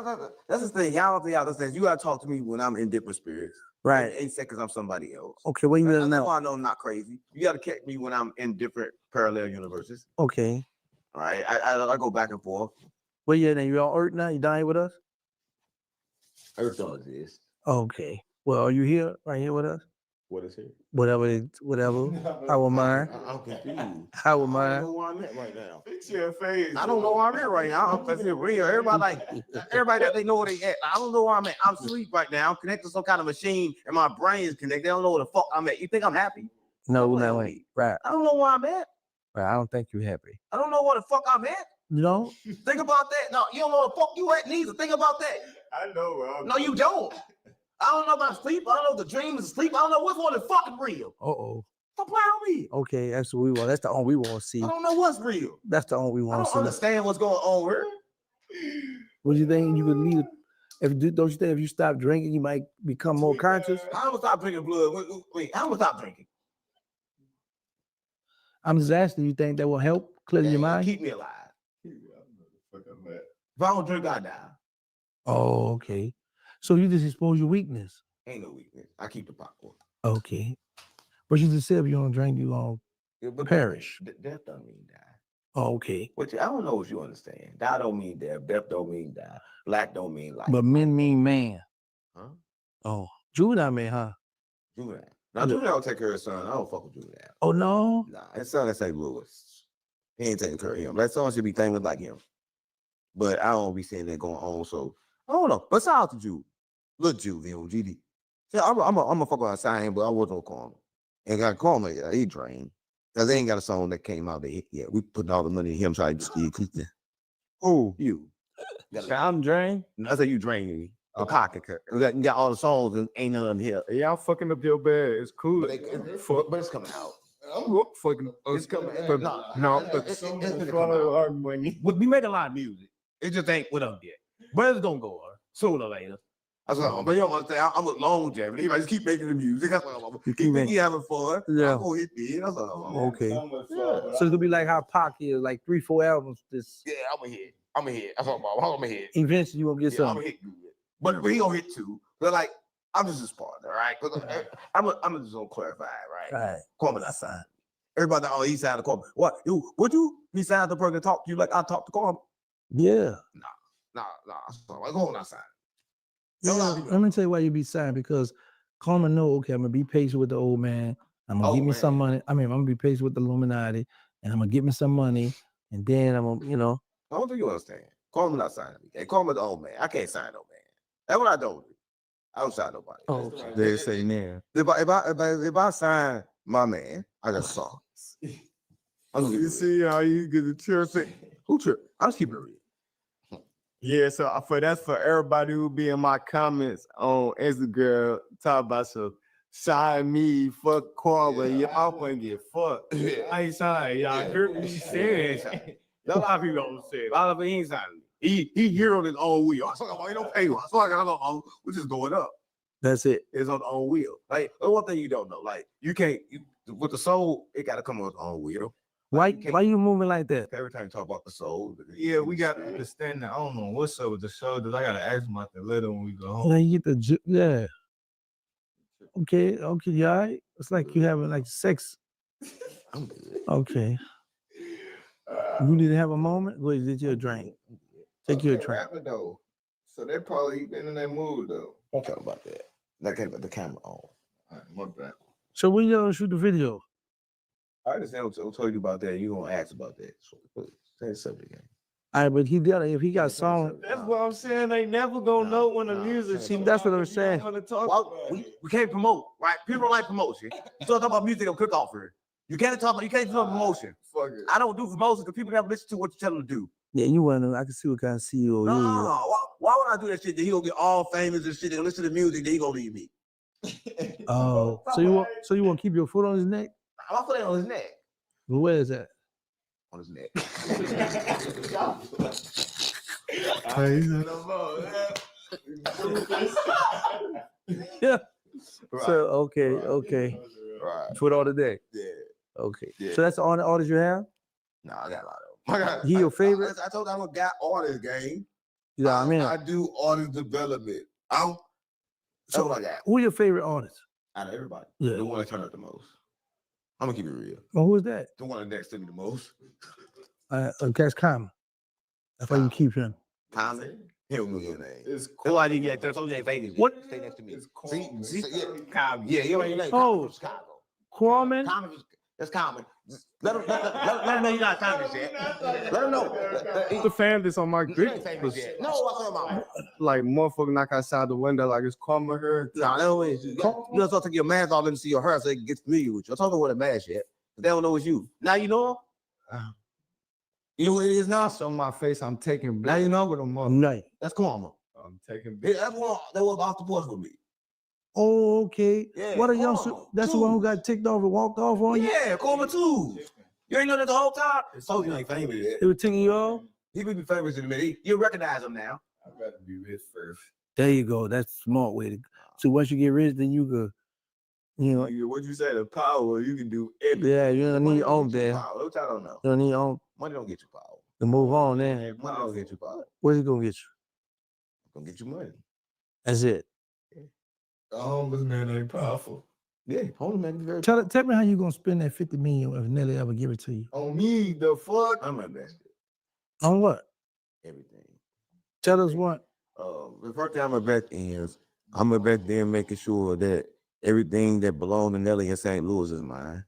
That's the thing. Y'all don't think y'all understand. You gotta talk to me when I'm in different spirits. Right. In 8 seconds, I'm somebody else. Okay, what you That's gonna know? why I know I'm not crazy. You gotta catch me when I'm in different parallel universes. Okay. All right. I go back and forth. Where you at now? You on Earth now? You down here with us? Earth don't exist. Okay. Well, are you here? Right here with us? What is here? Whatever. How am I? I'm confused. How am I I? don't know where I'm at right now. Fix your face. I don't know where I'm at right now. I'm that's real. Everybody that they know where they at. I don't know where I'm at. I'm asleep right now. I'm connected to some kind of machine, and my brain is connected. They don't know where the fuck I'm at. You think I'm happy? No, wait. Right. I don't know where I'm at. Right. I don't think you're happy. I don't know where the fuck I'm at. You know? Think about that. No, you don't know where the fuck you at neither. Think about that. I know where I'm No, you don't. I don't know about sleep. I don't know if the dream is sleep. I don't know what's more than fucking real. Uh-oh. Stop playing on me. Okay, that's what we want. That's the only we want to see. I don't know what's real. That's the only we I want to don't see. understand what's going on here. What do you think you would need? Don't you think if you stop drinking, you might become more conscious? I'm gonna stop drinking blood. Wait, I'm gonna stop drinking. I'm just asking, you think that will help clear your mind? Keep me alive. If I don't drink, I die. Oh, okay. So you just expose your weakness. Ain't no weakness. I keep the popcorn. Okay. But you just said if you don't drink, you gonna perish. Death don't mean die. Oh, okay. Which I don't know what you understand. Die don't mean death. Death don't mean die. Black don't mean life. But men mean man. Huh? Oh, Judah man, huh? Judah. Now Judah don't take care of his son. I don't fuck with Judah. Oh no. Nah, his son is St. Louis. He ain't taking care of him. That son should be thinking like him. But I don't be seeing that going on. So I don't know. But shout out to Jude. Look, Jude, GD. See, I'm a fuck with sign, but I wasn't gonna call him. And got call him, yeah, he drained. Cause they ain't got a song that came out that hit yet. We putting all the money in him trying to keep it. Who? You. I'm drained. That's how you drain me. A pocket. You got all the songs and ain't none here. Yeah, I'm fucking up your bed. It's cool. But it's coming out. I'm fucking. It's coming. But no, but It's some gonna people come out. are money. We make a lot of music. It just ain't what up yet. But it's gonna go on sooner or later. I was like, but you don't understand. I'm a longevity. I just keep making the music. That's what I'm keep having fun. Yeah. I'm gonna hit big. That's all. Okay. So it's gonna be like how Pac is, like 3-4 albums. This Yeah, I'm a hit. I'm a hit. That's all about. I'm a hit. eventually you gonna get Yeah, I'm something. a hit good. But he gonna hit two. But like, I'm just his partner, right? Because I'm just gonna clarify, right? Right. Coleman, I signed. Everybody on the east side of Coleman. What? Would you? He signed the person talk to you like I talk to Coleman? Yeah. Nah. So I go on outside. Yeah, let me tell you why you be signed, because Coleman know, okay, I'm gonna be patient with the old man. I'm gonna give me some money. I'm gonna be patient with the Illuminati, and I'm gonna give me some money, and then I'm gonna, I don't think you understand. Coleman not signing me. Hey, Coleman the old man. I can't sign no man. That's what I don't do. I don't sign nobody. Oh, They say now. If I sign my man, I got songs. You see how you get the church? Who trip? I'll keep it real. Yeah, so that's for everybody who be in my comments on Instagram talk about some sign me, fuck Corbin, y'all gonna get fucked. I ain't signing y'all. Heard me saying that. A lot of people don't say it. A lot of it ain't signing me. He here on his own wheel. So he don't pay us. So I got on. We're just going up. that's it. It's on the own wheel. Like one thing you don't know, like you can't with the soul, it gotta come on its own wheel. Why you moving like that? Every time you talk about the soul, Yeah, we got to understand that. I don't know what's up with the shoulders. I gotta ask about the little when we go home. Then you get the yeah. Okay, you all right? It's like you having like sex. I'm good. Okay. You need to have a moment. Go ahead, get you a drink. Take you a drink. Rapper though. So they probably been in that mood though. Don't talk about that. That can't put the camera on. All right, my bad. So when you gonna shoot the video? I just told you about that. You gonna ask about that. So say the subject again. All right, but if he got song. That's what I'm saying. They never gonna know when the music. See, that's what I'm saying. We can't promote, right? People don't like promotion. You start talking about music on cook off here. You can't talk promotion. Fuck it. I don't do promotion because people never listen to what you tell them to do. Yeah, you wanna. I can see what kind of CEO you No, is. why would I do that shit? Then he gonna get all famous and shit and listen to music, then he gonna leave me. Oh, so you want to keep your foot on his neck? My foot ain't on his neck. Well, where is that? On his neck. Yeah. So okay. Right. Foot on the neck. Yeah. Okay. Yeah. So that's the only artist you have? No, I got a lot of them. He your favorite? I told you I'm a guy artist game. You know what I mean? I do artist development. That's what I got. Who your favorite artist? Out of everybody. Yeah. The one that turned up the most. I'm gonna keep it real. Well, who is that? The one that next to me the most. That's Common. That's why you keep him. Common. He don't know your name. It's That's why I didn't get so they famous. What? Stay next to me. See, Yeah, you know your name. Oh, Chicago. Kwame. That's common. Let him know you're not famous yet. Let him know. the fan that's on my You grip. ain't famous yet. No, what's up, mama? Like motherfucker knock outside the window like it's karma here. No, no, you don't talk to your mask off and see your hair so they can get familiar with you. I'm talking with a mask yet. They don't know it's you. Now you know him? You know what it is now? On my face, I'm taking Now you know what I'm on. Night. That's Karma. I'm taking Yeah, that was off the porch with me. Oh, okay. Yeah, What a youngster. Karma, That's the one who too. got ticked off and walked off on you? Yeah, Karma too. You ain't know that the whole time? I told you ain't famous yet. They were ticking you off? He will be famous in a minute. You recognize him now. I'd rather be rich first. There you go. That's a smart way to go. So once you get rich, then you could, you know, What you say, the power, you can do everything. yeah, you don't need on there. Power, which I don't know. You don't need on Money don't get you power. to move on then. Money don't get you power. Where's it gonna get you? Gonna get you money. That's it. The homeless man ain't powerful. Yeah, homeless man is very Tell me how you gonna spend that 50 million if Nelly ever give it to you. On me, the fuck? I'm invested. On what? Everything. Tell us what. The first thing I'm gonna bet is I'm gonna bet them making sure that everything that belongs to Nelly in St. Louis is mine.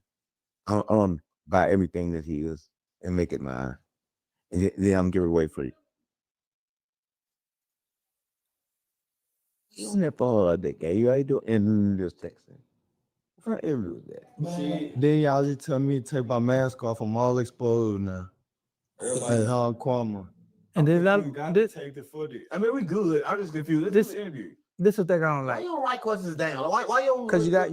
I'm buy everything that he is and make it mine. And then I'm give it away for you. You don't have to hard that guy. You already do and just texting. What every that? Then y'all just tell me to take my mask off. I'm all exposed now. Like how Karma. And then You got this, to take the footage. I mean, we good. I'm just confused. This- This interview. this is the thing I don't Why like. you don't write questions down? Why you don't? Cause you got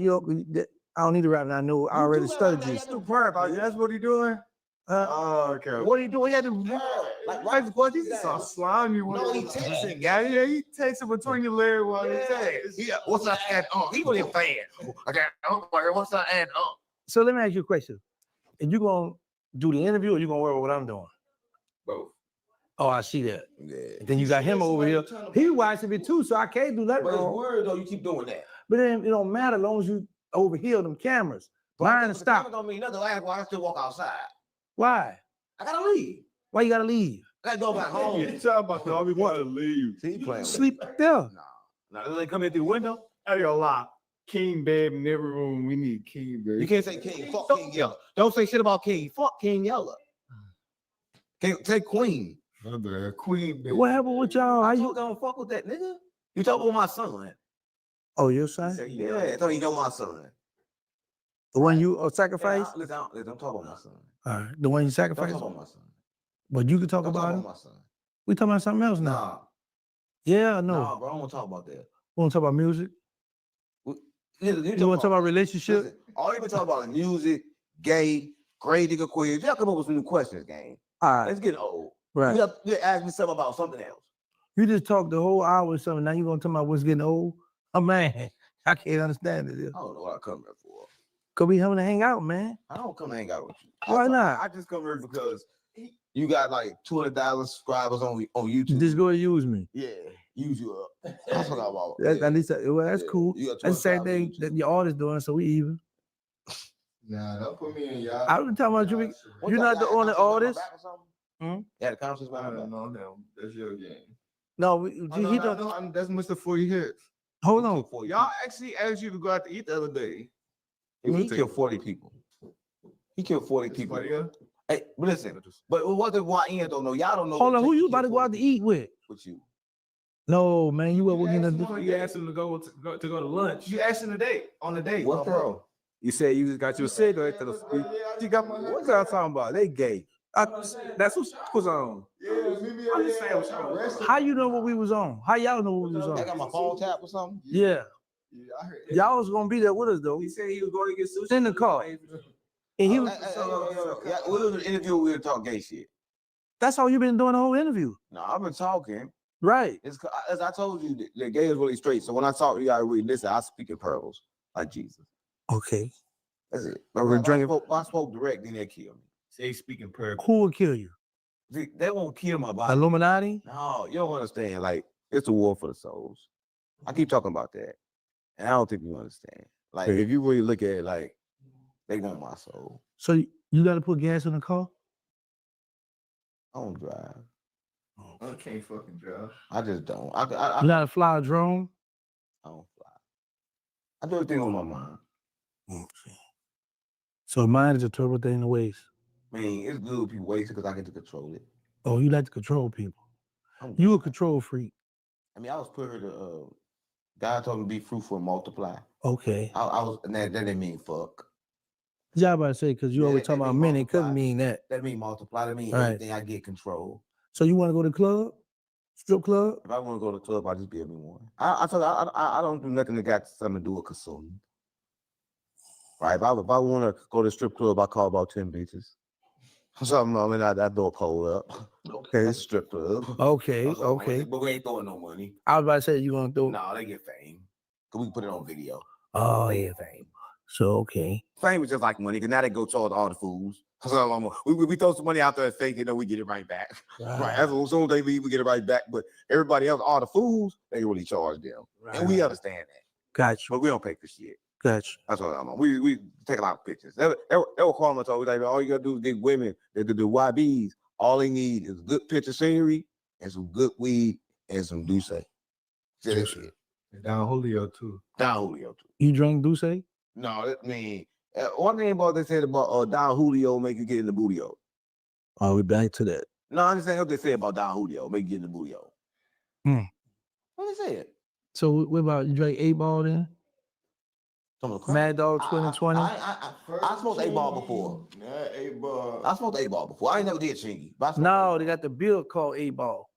I don't need to rap now. I know I already studied you. That's the part. That's what he doing. Oh, okay. What are you doing? He had to like write the questions. He's so slimy. No, he texting, Yeah, guy. yeah, he takes it between your legs while he says. Yeah, what's up, and he was a fan. Okay, what's up, and So let me ask you a question. If you gonna do the interview or you gonna work with what I'm doing? Both. Oh, I see that. Yeah. And then you got him over here. He watching me too, so I can't do that But it's wrong. weird though. You keep doing that. But then it don't matter as long as you overhear them cameras. Mine is stop. Don't mean nothing. Why I still walk outside? Why? I gotta leave. Why you gotta leave? I gotta go back home. You talking about the we want to leave. See, you playing with Sleep up there. Now they come in through the window. I ain't gonna lie. King bed in every room. We need king bed. You can't say King. Fuck King Yella. Don't say shit about King. Fuck King Yella. Can't say Queen. My bad. Queen bed. What happened with y'all? How You you? don't fuck with that nigga. You talk about my son. Oh, your son? Yeah, I thought you know my son. The one you sacrificed? Listen, don't talk about my son. All right. The one you Don't sacrificed? talk about my son. But you can talk Don't about talk him. about my son. We talking about something else now. Nah, Yeah, no. nah, bro. I don't want to talk about that. We want to talk about music. You want to talk about relationship? Listen, all you been talking about is music, gay, grade digger quiz. You gotta come up with some new questions, gang. All right. It's getting old. Right. You got to ask me something about something else. You just talked the whole hour or something. Now you gonna talk about what's getting old? Oh man, I can't understand it. I don't know what I come here for. Cause we having to hang out, man. I don't come hang out with you. Why not? I just come here because you got like 200,000 subscribers on YouTube. Just go and use me. Yeah, use you up. That's what I'm about. That, Yeah. at least, well, that's Yeah, cool. you got That's the same 25 thing that your artist doing, so we even. Nah, don't put me in y'all. I was talking about you. What You're y'all not the got, only concerts on my artist. back or something? Hmm? Yeah, the concerts I behind my don't back. know them. That's your game. No, he don't. That's Mr. 40 hits. Hold on. Y'all actually asked you to go out to eat the other day. He killed 40 people. He killed 40 people. Hey, but listen, but it wasn't YN don't know. Y'all don't know. Hold what on, who Jake you about to killed go out to eat with? with you? No, man, you up working You asked him to go to lunch. You asked him the date on the date. What bro? You said you just got your cigarette to the. You got my. What y'all talking about? They gay. That's what was on. I'm just saying what y'all arrested. How you know what we was on? How y'all know what we was I on? got my phone tap or something. Yeah, Yeah, I heard. y'all was gonna be there with us though. He said he was going to get sushi In the car. And he was. Yeah, we was in an interview. We were talking gay shit. That's all you been doing the whole interview, No, I've been talking. right? It's as I told you, the gay is really straight. So when I talk, you gotta really listen. I speak in pearls like Jesus. Okay. That's it. But when I spoke direct, then they kill me. Say speaking prayer. Who will kill you? They won't kill my body. Illuminati? No, you don't understand. Like it's a war for the souls. I keep talking about that, and I don't think you understand. Like if you really look at it, like they want my soul. So you got to put gas in the car? I don't drive. I can't fucking drive. I just don't. I You got to fly a drone? don't fly. I do everything on my mind. So mine is a turbo thing in the waist. I mean, it's good people waste because I get to control it. Oh, you like to control people. I'm You a control freak. I mean, I was put here to. God told me to be fruitful and multiply. Okay. I was, and that didn't mean fuck. Yeah, I about to say, because you Yeah, always that talking about mean men, it couldn't multiply. mean that. That mean multiply. That mean Right. everything I get control. So you want to go to the club? Strip club? If I want to go to the club, I just be everyone. I told you, I don't do nothing that got something to do with consuming. Right? If I want to go to the strip club, I call about 10 bitches. Something, I mean, I throw a pole up. Okay. That's strip club. Okay, That's all okay. money, but we ain't throwing no money. I was about to say you gonna do. No, they get fame. Cause we can put it on video. Oh They yeah. get fame. So okay. Fame is just like money, because now they go towards all the fools. So we throw some money out there and fake it, and we get it right back. Right. As soon as they leave, we get it right back. But everybody else, all the fools, they really charge them. And we understand that. Gotcha. But we don't pay for shit. Gotcha. That's what I'm on. We take a lot of pictures. They were calling us always like, all you gotta do is get women that do the YBs. All they need is good picture scenery and some good weed and some Douce. That's it. And Don Julio too. Don Julio too. You drink Douce? No, I mean, one thing about they said about Don Julio make you get in the bootio. Oh, we back to that. No, I understand what they say about Don Julio, make you get in the bootio. Hmm. What they said? So what about you drink 8 Ball then? Mad Dog 2020. I smoked 8-ball before. Yeah, 8-ball. I smoked 8-ball before. I ain't never did chingy. But I smoked No, they got the beer called 8-Ball.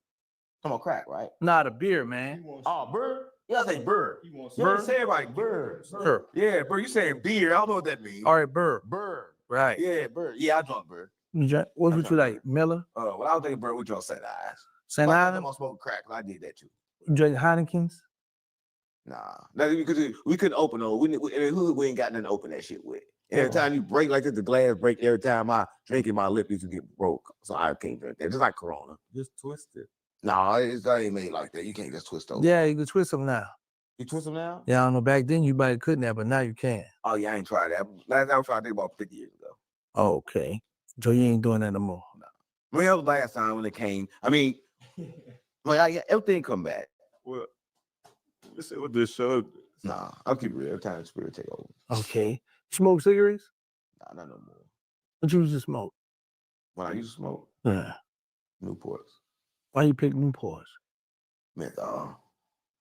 Come on, crack, right? Nah, the beer, man. Oh, bird? Yeah, I say bird. You Bird? say it right, bird. Bird. Yeah, bird. You saying beer. I don't know what that means. All right, bird. Bird. Right. Yeah, bird. Yeah, I drunk bird. What would you like? Miller? When I was thinking bird, we drunk St. Ives. St. But Ives? I'm gonna smoke crack. I did that too. You drink Heineken's? Nah, because we couldn't open those. In the hood, we ain't got nothing to open that shit with. Every time you break like this, the glass break. Every time I drink it, my lip used to get broke. So I can't drink that. Just like Corona. Just twist it. Nah, it ain't made like that. You can't just twist those. Yeah, you can twist them now. You twist them now? Yeah, I don't know. Back then you might couldn't have, but now you can. Oh yeah, I ain't tried that. Last time I tried that about 50 years ago. Oh, okay. So you ain't doing that no more. I mean, that was last time when it came. I mean, everything come back. Well, let's see what this show. Nah, I'll keep it real. Every time the spirit take over. Okay. Smoke cigarettes? Nah, not no more. What you used to smoke? When I used to smoke, Yeah. Newports, Why you pick Newports? menthol.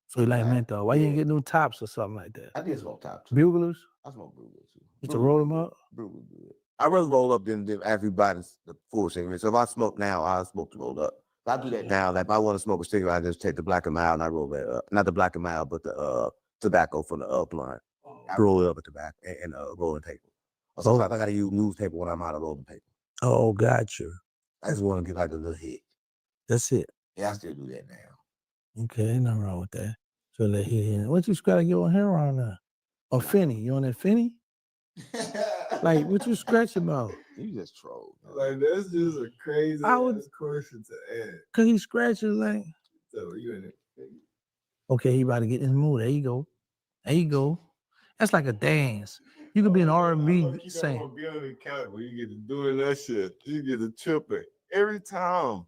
So you like menthol. Why you didn't get new tops or something like that? I did smoke top too. Buglers? I smoke Brugler too. Used to roll them up? Brugler good. I rather roll up than everybody the full cigarette. So if I smoke now, I smoke to roll up. If I do that now, like if I want to smoke a cigarette, I just take the Black and Mild and I roll that up. Not the Black and Mild, but the tobacco from the upline. I roll it up with tobacco and rolling paper. Or sometimes I gotta use newspaper when I'm out of rolling paper. Oh, got you. I just want to get like a little hit. That's it. Yeah, I still do that now. Okay, ain't nothing wrong with that. So let here. What you gotta get on hair on now? Or Finny? You on that Finny? Like, what you scratching about? You just troll. Like, that's just a crazy question to ask. Cause he scratching like. So you in it. Okay, he about to get in the mood. There you go. There you go. That's like a dance. You could be an R&B You don't singer. wanna be on the couch where you get to doing that shit. You get to tripping every time.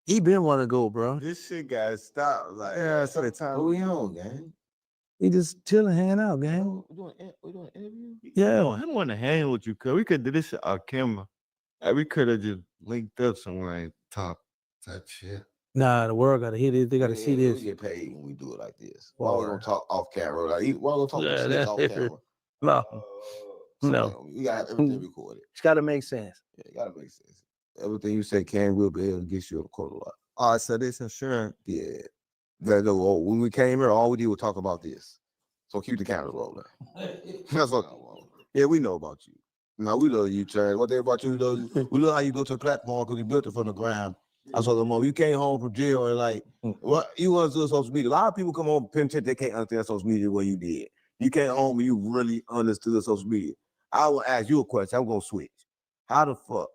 He been want to go, bro. This shit gotta stop. Like, yeah, so the time. Who we on, gang? He just chilling, hanging out, gang. We doing an interview? Yeah. I don't want to hang with you, cuz we could do this shit off camera. Like, we could have just linked up somewhere and talk type shit. Nah, the world gotta hear this. They gotta see this. We get paid when we do it like this. Why we gonna talk off camera? Like, why we gonna talk Yeah, shit that's off different. camera? No. No. We gotta have everything recorded. It's gotta make sense. Yeah, it gotta make sense. Everything you say can will be able to get you a quarter lot. All right, so this insurance. Yeah. When we came here, all we did was talk about this. So keep the camera rolling. That's what I want. Yeah, we know about you. No, we love you, Chad. What they about you? We love how you go to the platform because you built it from the ground. I saw them you came home from jail and like, what you want to do social media? A lot of people come home penitentiary, they can't understand social media the way you did. You came home and you really understood social media. I will ask you a question. I'm gonna switch. How the fuck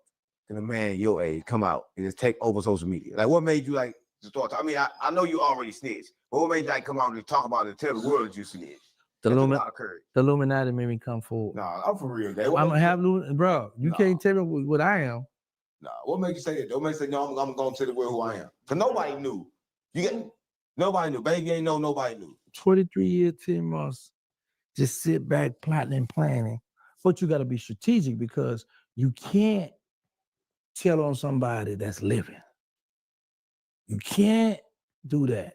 can a man your age come out and just take over social media? Like, what made you like start? I mean, I know you already snitched, but what made you like come out and talk about it and tell the world that you snitched? The Illuminati made me come forward. Nah, I'm for real. I'm gonna have bro. You can't tell me what I am. Nah, what makes you say that? What makes you say no? I'm gonna tell the world who I am. Cause nobody knew. You get nobody knew. Baby ain't know. Nobody knew. 23 years, 10 months. Just sit back, plotting and planning. But you got to be strategic because you can't tell on somebody that's living. You can't do that.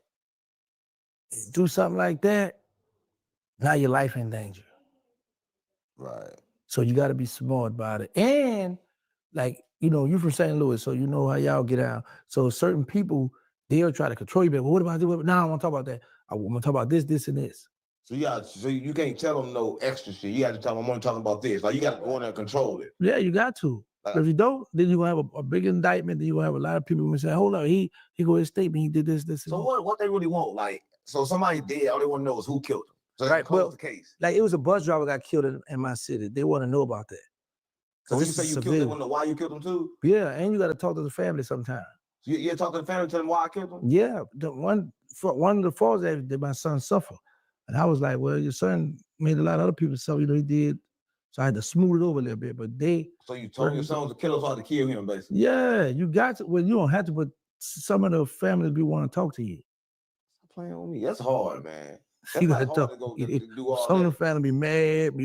Do something like that, now your life in danger. Right. So you got to be smart about it. And like, you from St. Louis, so you know how y'all get out. So certain people, they'll try to control you. But what about this? No, I want to talk about that. I want to talk about this, this, and this. So you can't tell them no extra shit. You got to tell them I'm only talking about this. Like you got to go in there and control it. Yeah, you got to. If you don't, then you're gonna have a big indictment. Then you're gonna have a lot of people who say, "Hold on, he go his statement. He did this, this." So what they really want? Like, so somebody dead. All they want to know is who killed him. So right. Well, the case. Like it was a bus driver got killed in my city. They want to know about that. So when you say you killed him, they want to know why you killed him too. Yeah, and you got to talk to the family sometimes. So you talk to the family, tell them why I killed him. Yeah, one of the faults that my son suffered, and I was like, well, your son made a lot of other people suffer. He did. So I had to smooth it over a little bit, but So you told your son to kill us or to kill him, basically. Yeah, you got to. Well, you don't have to, but some of the families be want to talk to you. Playing with me, that's hard, man. That's You got hard to to talk. do all Some that. of the family be mad,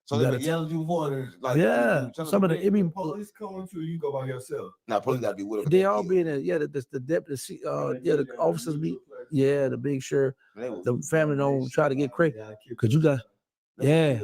So You they gotta been yelling at you before. Like, yeah, some of the it be Police coming to you, go by yourself. Now, police got to be with them. they all be in there. Yeah, the deputy, yeah, the officers be, yeah, the big sure the family don't try to get crazy because you got, yeah.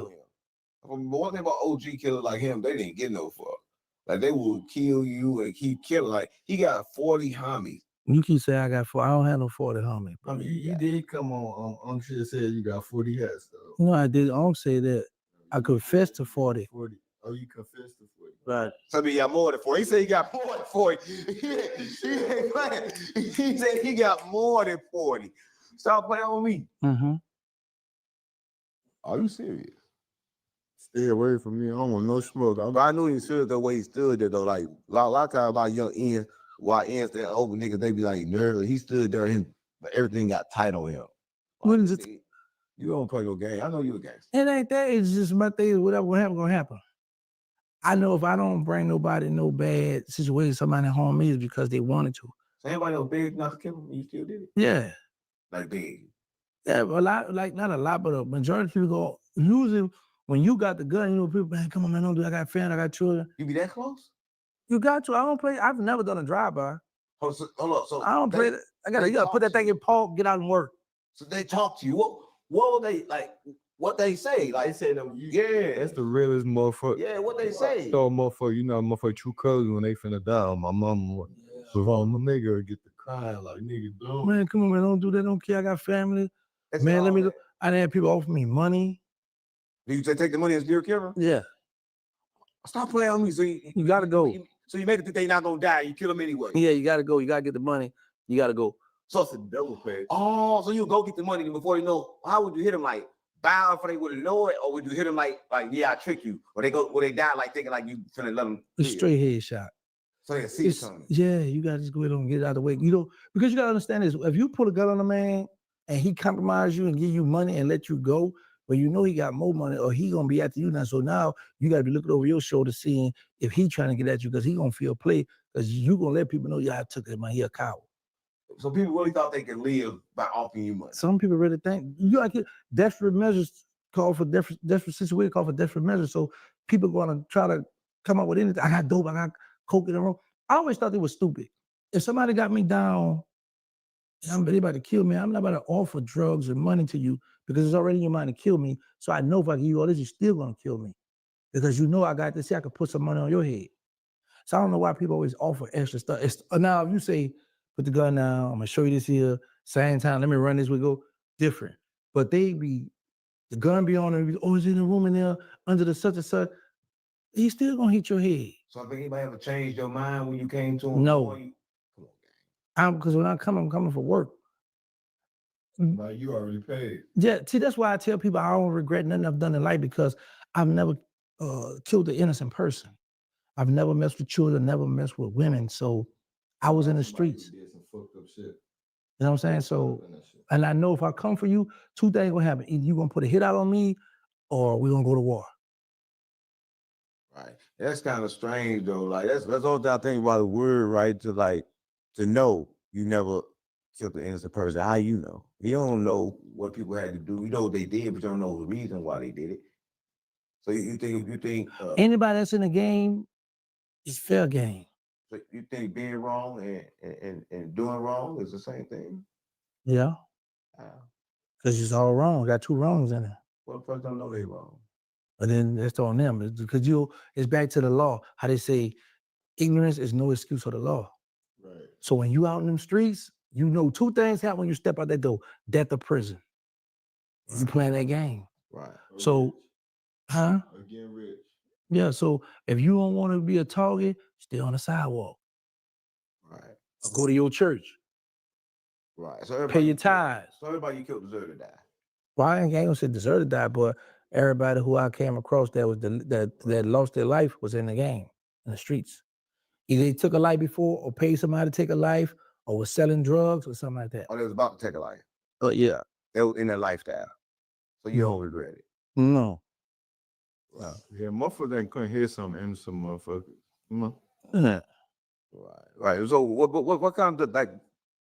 But one thing about OG killers like him, they didn't get no fuck. Like they will kill you and keep killing. Like he got 40 homies. You keep saying I got 4. I don't have no 40 homie. I mean, you did come on shit said you got 40 hats though. You know, I did. I don't say that. I confess to 40. 40. Oh, you confessed to 40. Right. So he got more than 40. He said he got more than 40. He ain't playing. He said he got more than 40. Stop playing with me. Mm-hmm. Are you serious? Stay away from me. I don't want no smoke. I knew he stood the way he stood there though. Like a lot of times about young Ian, while Ian's that open niggas, they be like nervous. He stood there and everything got tight on him. What is it? You don't play no game. I know you a gangster. It ain't that. It's just my thing. Whatever gonna happen. I know if I don't bring nobody no bad situation, somebody harm me is because they wanted to. So anybody else big not to kill him, you still did it? Yeah. Like big. Yeah, a lot, like not a lot, but a majority of people go, usually when you got the gun, you know, people, man, come on, man, don't do it. I got family, I got children. You be that close? You got to. I don't play. I've never done a drive-by. Hold up. So I don't play that. You gotta put that thing in park, get out and work. So they talk to you. What would they like? What they say? Like, they say them. Yeah, that's the realest motherfucker. Yeah, what they say? So motherfucker, you know, motherfucker true colors when they finna die. My mama, so if I'm a nigga, get the crying like nigga, don't. Man, come on, man, don't do that. Don't care. I got family. That's man, let all me. that. I didn't have people offer me money. Do you take the money as dear killer? Yeah. Stop playing on me. So you gotta go. So you made it think they not gonna die. You kill them anyway. Yeah, you gotta go. You gotta get the money. You gotta go. So it's a double play. Oh, so you go get the money before you know. How would you hit them? Like bow before they would know it, or would you hit them like yeah, I trick you, or they die like thinking like you finna let them. A straight headshot. So they see something. Yeah, you gotta just go ahead and get it out of the way. You know, because you gotta understand this. If you pull a gun on a man and he compromise you and give you money and let you go, but you know he got more money or he gonna be after you now. So now you gotta be looking over your shoulder, seeing if he trying to get at you because he gonna feel play because you gonna let people know, yeah, I took that money. He a coward. So people really thought they could live by offering you money. Some people really think you like desperate measures call for desperate situation call for desperate measures. So people gonna try to come up with anything. I got dope, I got coke in the room. I always thought they was stupid. If somebody got me down, and they about to kill me, I'm not about to offer drugs and money to you because it's already in your mind to kill me. So I know if I give you all this, you're still gonna kill me. Because you know I got this, I could put some money on your head. So I don't know why people always offer extra stuff. Now, if you say, put the gun down, I'm gonna show you this here, same time, let me run this, we go different. But they be, the gun be on there, oh, it's in the room in there, under the such and such. He's still gonna hit your head. So I think anybody ever changed your mind when you came to him? No. Because when I'm coming for work. Like you already paid. Yeah, see, that's why I tell people I don't regret nothing I've done in life because I've never killed an innocent person. I've never messed with children, never messed with women. So I was in the streets. Did some fucked up shit. You know what I'm saying? So, and I know if I come for you, two things gonna happen. Either you gonna put a hit out on me or we're gonna go to war. Right. That's kind of strange though. Like that's all I think about the word, right? To know you never killed an innocent person. How you know? You don't know what people had to do. You know what they did, but you don't know the reason why they did it. So you think anybody that's in the game is fair game. So you think being wrong and doing wrong is the same thing? Yeah. Because it's all wrong. Got two wrongs in it. Well, the person don't know they wrong. But then that's on them. Because it's back to the law. How they say ignorance is no excuse for the law. Right. So when you out in them streets, you know two things happen when you step out that door: death or prison. Right. You playing that game. Right. So, huh? Again, rich. Yeah. So if you don't want to be a target, stay on the sidewalk. Right. Or go to your church. Right. So pay your tithes. So everybody you killed deserve to die. Well, I ain't gonna say deserve to die, but everybody who I came across that was that lost their life was in the game, in the streets. Either they took a life before or paid somebody to take a life or was selling drugs or something like that. Or they was about to take a life. Oh, yeah. They was in their lifestyle. So you don't regret it. No. Wow. Yeah, motherfucker couldn't hear something in some motherfuckers. Yeah. Right. So what kind of like?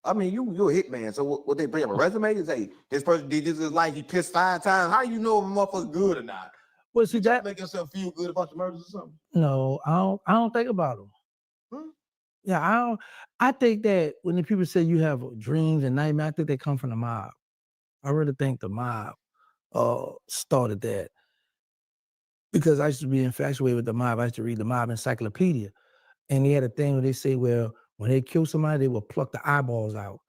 I mean, you're a hitman. So what they bring up a resume and say this person did this in his life? He pissed 5 times. How you know if a motherfucker good or not? Well, see that make yourself feel good about the murders or something. no, I don't think about them. Yeah, I think that when the people say you have dreams and nightmares, I think they come from the mob. I really think the mob started that. Because I used to be infatuated with the mob. I used to read the mob encyclopedia. And they had a thing where they say, well, when they kill somebody, they will pluck the eyeballs out.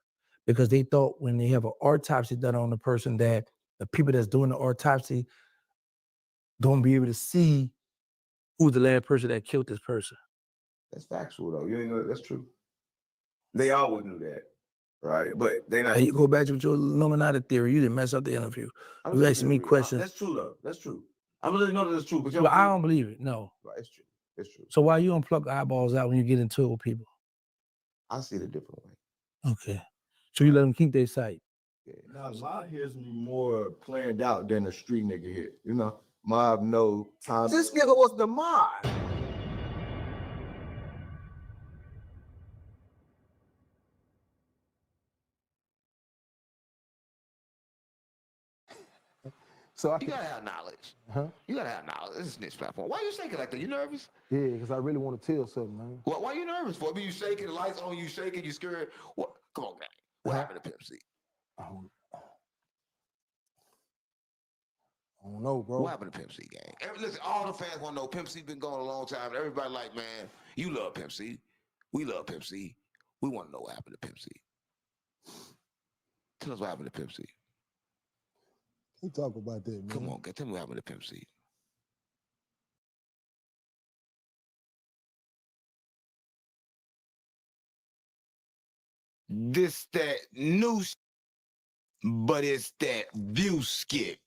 Because they thought when they have an autopsy done on the person that the people that's doing the autopsy don't be able to see who's the last person that killed this person. That's factual though. You ain't know that's true. They always knew that, right? But they not. Hey, you go back to your Illuminati theory. You didn't mess up the interview. You asking me questions. That's true though. That's true. I really know that it's true, but you But I don't believe it. No. Right, it's true. It's true. So why you don't pluck eyeballs out when you get into it with people? I see it a different way. Okay. So you let them keep their sight. Now, mob hears me more planned out than a street nigga here. You know, mob know time. This nigga was the mob. So You gotta have knowledge. huh? You gotta have knowledge. This is snitch platform. Why you shaking like that? You nervous? Yeah, because I really want to tell something, man. Why you nervous for? I mean, you shaking, the lights on, you shaking, you scared. What? Come on, man. What happened to Pimp C? I don't know, bro. What happened to Pimp C, gang? Listen, all the fans want to know. Pimp C been going a long time. Everybody like, man, you love Pimp C. We love Pimp C. We want to know what happened to Pimp C. Tell us what happened to Pimp C. You talk about that, man. Come on, tell me what happened to Pimp C. This that new, but it's that view skit.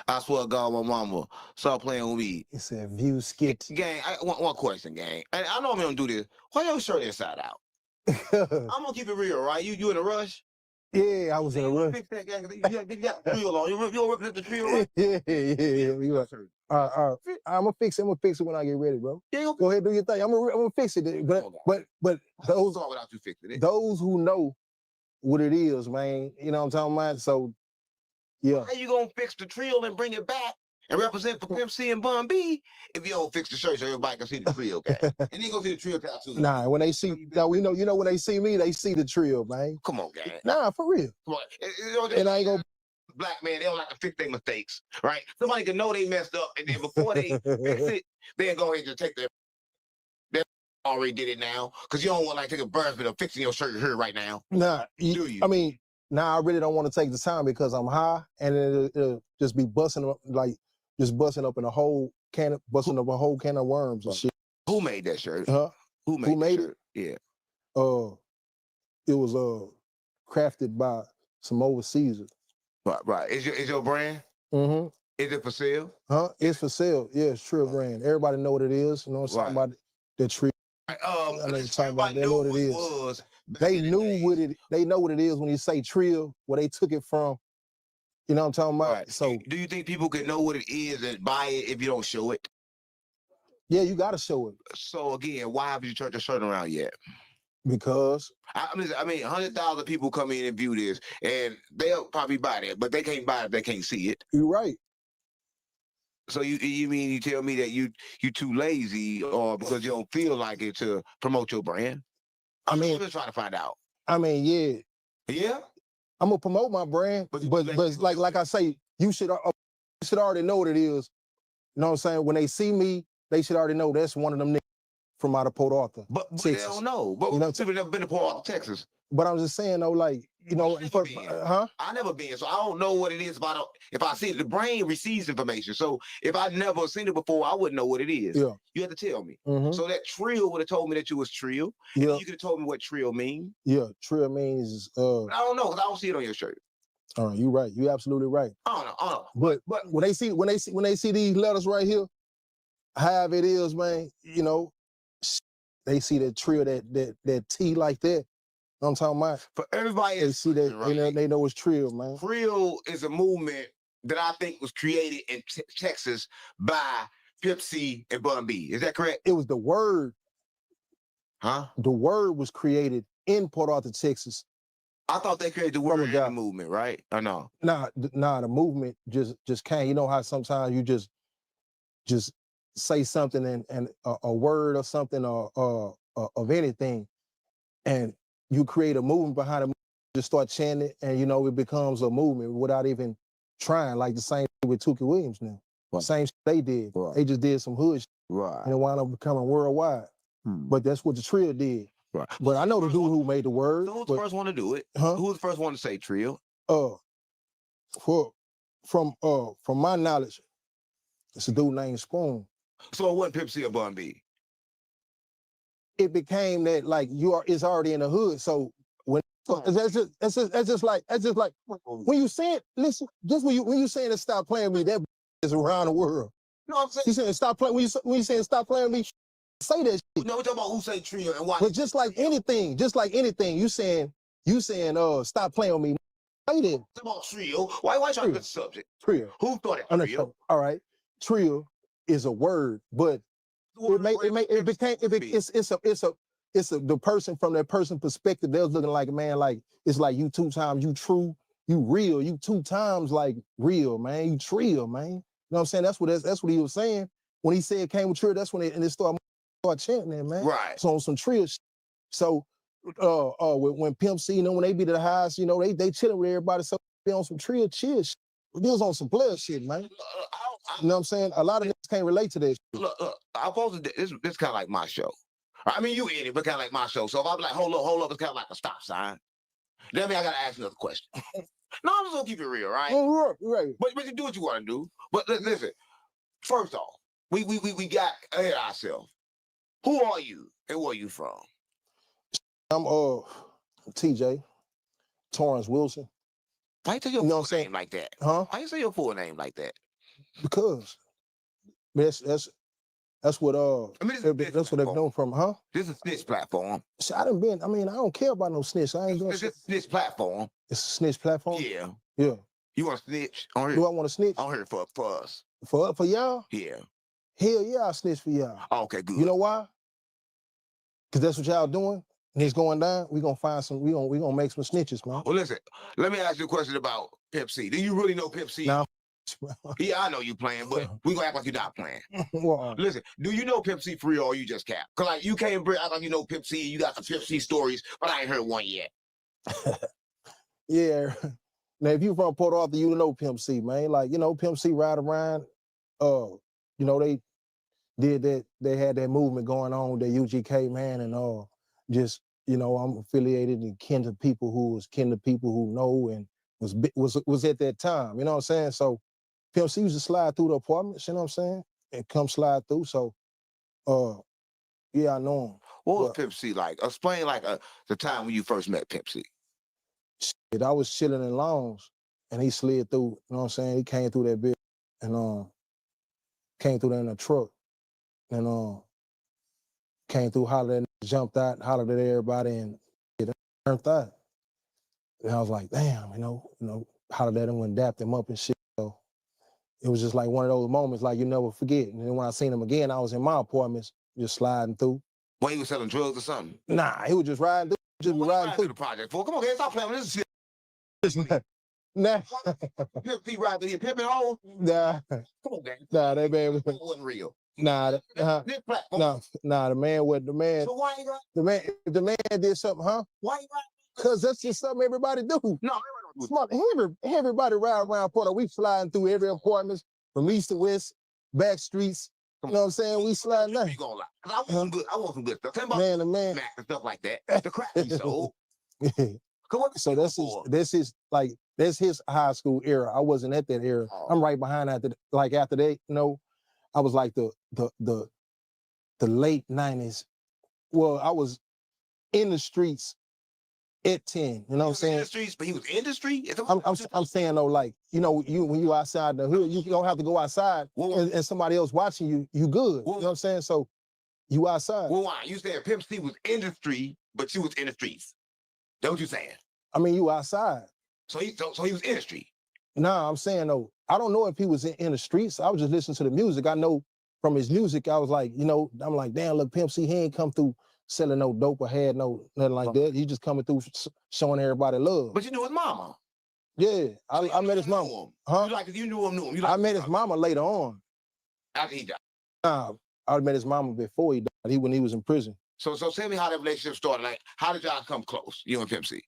I swear to God, my mama start playing with me. It's a view skit. Gang, one question, gang. I know I'm gonna do this. Why your shirt inside out? I'm gonna keep it real, right? You in a rush? Yeah, I was in a rush. Fix that, gang. You got the trio on. You represent the trio, right? yeah. You right. I'm gonna fix it. I'm gonna fix it when I get ready, bro. Go ahead, do your thing. I'm gonna fix it. But those without you fixing it. Those who know what it is, man. You know what I'm talking about? So, yeah. How you gonna fix the trio and bring it back and represent for Pimp C and Bun B if you don't fix the shirt so everybody can see the trio, gang? And then go see the trio tattoo. Nah, when they see, now we know, you know, when they see me, they see the trio, man. Come on, gang. Nah, for real. Come on. And I ain't gonna. Black man, they don't like to fix their mistakes, right? Somebody can know they messed up, and then before they fix it, they go ahead and just take their. They already did it now, because you don't want to like take a embarrassment of fixing your shirt here right now. Nah, do you? I mean, I really don't want to take the time because I'm high, and it'll just be busting up, like just busting up in a whole can of worms and shit. Who made that shirt? Huh? Who made it? Yeah. It was crafted by some overseas. Right. Is your brand? Mm-hmm. Is it for sale? Huh? It's for sale. Yeah, it's Trill brand. Everybody know what it is. You know what I'm talking about? The Trill. I know what you're talking about. They know what it is. They knew what it. They know what it is when you say Trill, where they took it from. You know what I'm talking about? Right. So, do you think people can know what it is and buy it if you don't show it? Yeah, you got to show it. So again, why haven't you turned your shirt around yet? Because I mean, 100,000 people come in and view this, and they'll probably buy that, but they can't buy it if they can't see it. You're right. So you mean you tell me that you too lazy, or because you don't feel like it to promote your brand? I mean, I'm just trying to find out. I mean, yeah. Yeah. I'm gonna promote my brand, but like I say, you should already know what it is. You know what I'm saying? When they see me, they should already know that's one of them niggas from out of Port Arthur. But they don't know. But you know, people never been to Port Arthur, Texas. But I'm just saying though, like, you know, I never been, so I don't know what it is. If I see it, the brain receives information. So if I never seen it before, I wouldn't know what it is. Yeah. You have to tell me. Mhm. So that Trill would have told me that you was Trill. Yeah. You could have told me what Trill mean. Yeah, Trill means But I don't know, because I don't see it on your shirt. All right, you're right. You're absolutely right. I don't know. But when they see these letters right here, however it is, man, you know, they see that Trill, that T like that. You know what I'm talking about? For everybody, they see that, right? They know it's Trill, man. Trill is a movement that I think was created in Texas by Pimp C and Bun B. Is that correct? It was the word. Huh? The word was created in Port Arthur, Texas. I thought they created the word in the movement, right? Or no? Nah, the movement just came. You know how sometimes you just just say something and a word or something or of anything, and you create a movement behind it, just start chanting it, and it becomes a movement without even trying. Like the same thing with Tookie Williams now. Same shit they did. They just did some hood shit, and it wound up becoming worldwide. But that's what the Trill did. Right. But I know the dude who made the word. So who's the first one to do it? Huh? Who was the first one to say Trill? From my knowledge, it's a dude named Spoon. So it wasn't Pimp C or Bun B. It became that like it's already in the hood. So when that's just like when you say it, listen, just when you saying it, stop playing me, that is around the world. No, I'm saying you saying stop playing when you saying stop playing me, say that shit. No, we're talking about who say Trill and why. But just like anything, you saying stop playing with me. Say that. It's about Trill. Why trying to get the subject? Trill. Who thought it? Trill. All right. Trill is a word, but it's the person from that person perspective. They're looking like, man, like it's like you 2 times, you true, you real, you 2 times like real, man, you Trill, man. You know what I'm saying? That's what he was saying when he said it came with Trill. That's when it started chanting that, man. Right. So on some Trill shit. So when Pimp C, when they be to the highest, they chilling with everybody. So they on some Trill chill shit. They was on some player shit, man. You know what I'm saying? A lot of niggas can't relate to this. Look, I'm supposed to. This kind of like my show. I mean, you in it, but kind of like my show. So if I'm like, hold up, it's kind of like a stop sign. Then I gotta ask another question. No, I'm just gonna keep it real, right? Right. But you do what you want to do. But listen, first off, we got ahead of ourselves. Who are you and where you from? I'm TJ Torrance Wilson. Why you say your full name like that? Huh? Why you say your full name like that? Because that's what that's what they've known from, huh? This is a snitch platform. I don't care about no snitch. I ain't doing It's a snitch platform. It's a snitch platform? Yeah. Yeah. You want to snitch on here? Do I want to snitch? On here for us. For y'all? Yeah. Hell yeah, I'll snitch for y'all. Okay, good. You know why? Because that's what y'all doing. And it's going down. We're gonna find some, we're gonna make some snitches, man. Well, listen, let me ask you a question about Pimp C. Do you really know Pimp C? No. Yeah, I know you playing, but we gonna act like you're not playing. Well, Listen, do you know Pimp C for real or you just cap? Cause like you can't act like you know Pimp C, you got the Pimp C stories, but I ain't heard one yet. Yeah. Now, if you from Port Arthur, you know Pimp C, man. Like, Pimp C ride around. They did that. They had that movement going on, the UGK, man, and just, I'm affiliated and kin to people who know and was at that time. You know what I'm saying? So Pimp C used to slide through the apartments. You know what I'm saying? And come slide through. So, yeah, I know him. What was Pimp C like? Explain like the time when you first met Pimp C. Shit, I was chilling in Longs and he slid through, you know what I'm saying? He came through that bitch and came through there in a truck and came through, hollered at, jumped out, hollered at everybody and it turned out. And I was like, damn, hollered at him and dapped him up and shit. So it was just like one of those moments like you never forget. And then when I seen him again, I was in my apartments just sliding through. When he was selling drugs or something? Nah, he was just riding through. Just riding through the project. Come on, stop playing with this shit. Nah. Pimp C ride through here, pimping home. Nah. Come on, gang. Nah, that man wasn't real. Nah, This platform. nah, the man. So why you right? The man did something, huh? Why you right? Cause that's just something everybody do. No, Smart. Everybody ride around Porter. We flying through every apartment from east to west, back streets. You know what I'm saying? We sliding down. You gonna lie? Cause I want some good. I want some good stuff. Tell me about Man, the man. Mac and stuff like that. The crack he sold. So that's his high school era. I wasn't at that era. I'm right behind after that. I was like the late 90s. Well, I was in the streets at 10. You know what I'm saying? In the streets, but he was in the street. I'm saying though, like when you outside the hood, you don't have to go outside and somebody else watching you. You good. You know what I'm saying? So you outside. Well, why? You said Pimp C was in the street, but you was in the streets. That's what you saying? I mean, you outside. So he was in the street. Nah, I'm saying though, I don't know if he was in the streets. I was just listening to the music. I know from his music, I was like, I'm like, damn, look, Pimp C, he ain't come through selling no dope or had nothing like that. He just coming through showing everybody love. But you knew his mama. Yeah, I met his mama. Huh? You knew him. I met his mama later on. After he died. Nah, I met his mama before he died. When he was in prison. So tell me how that relationship started. Like, how did y'all come close, you and Pimp C?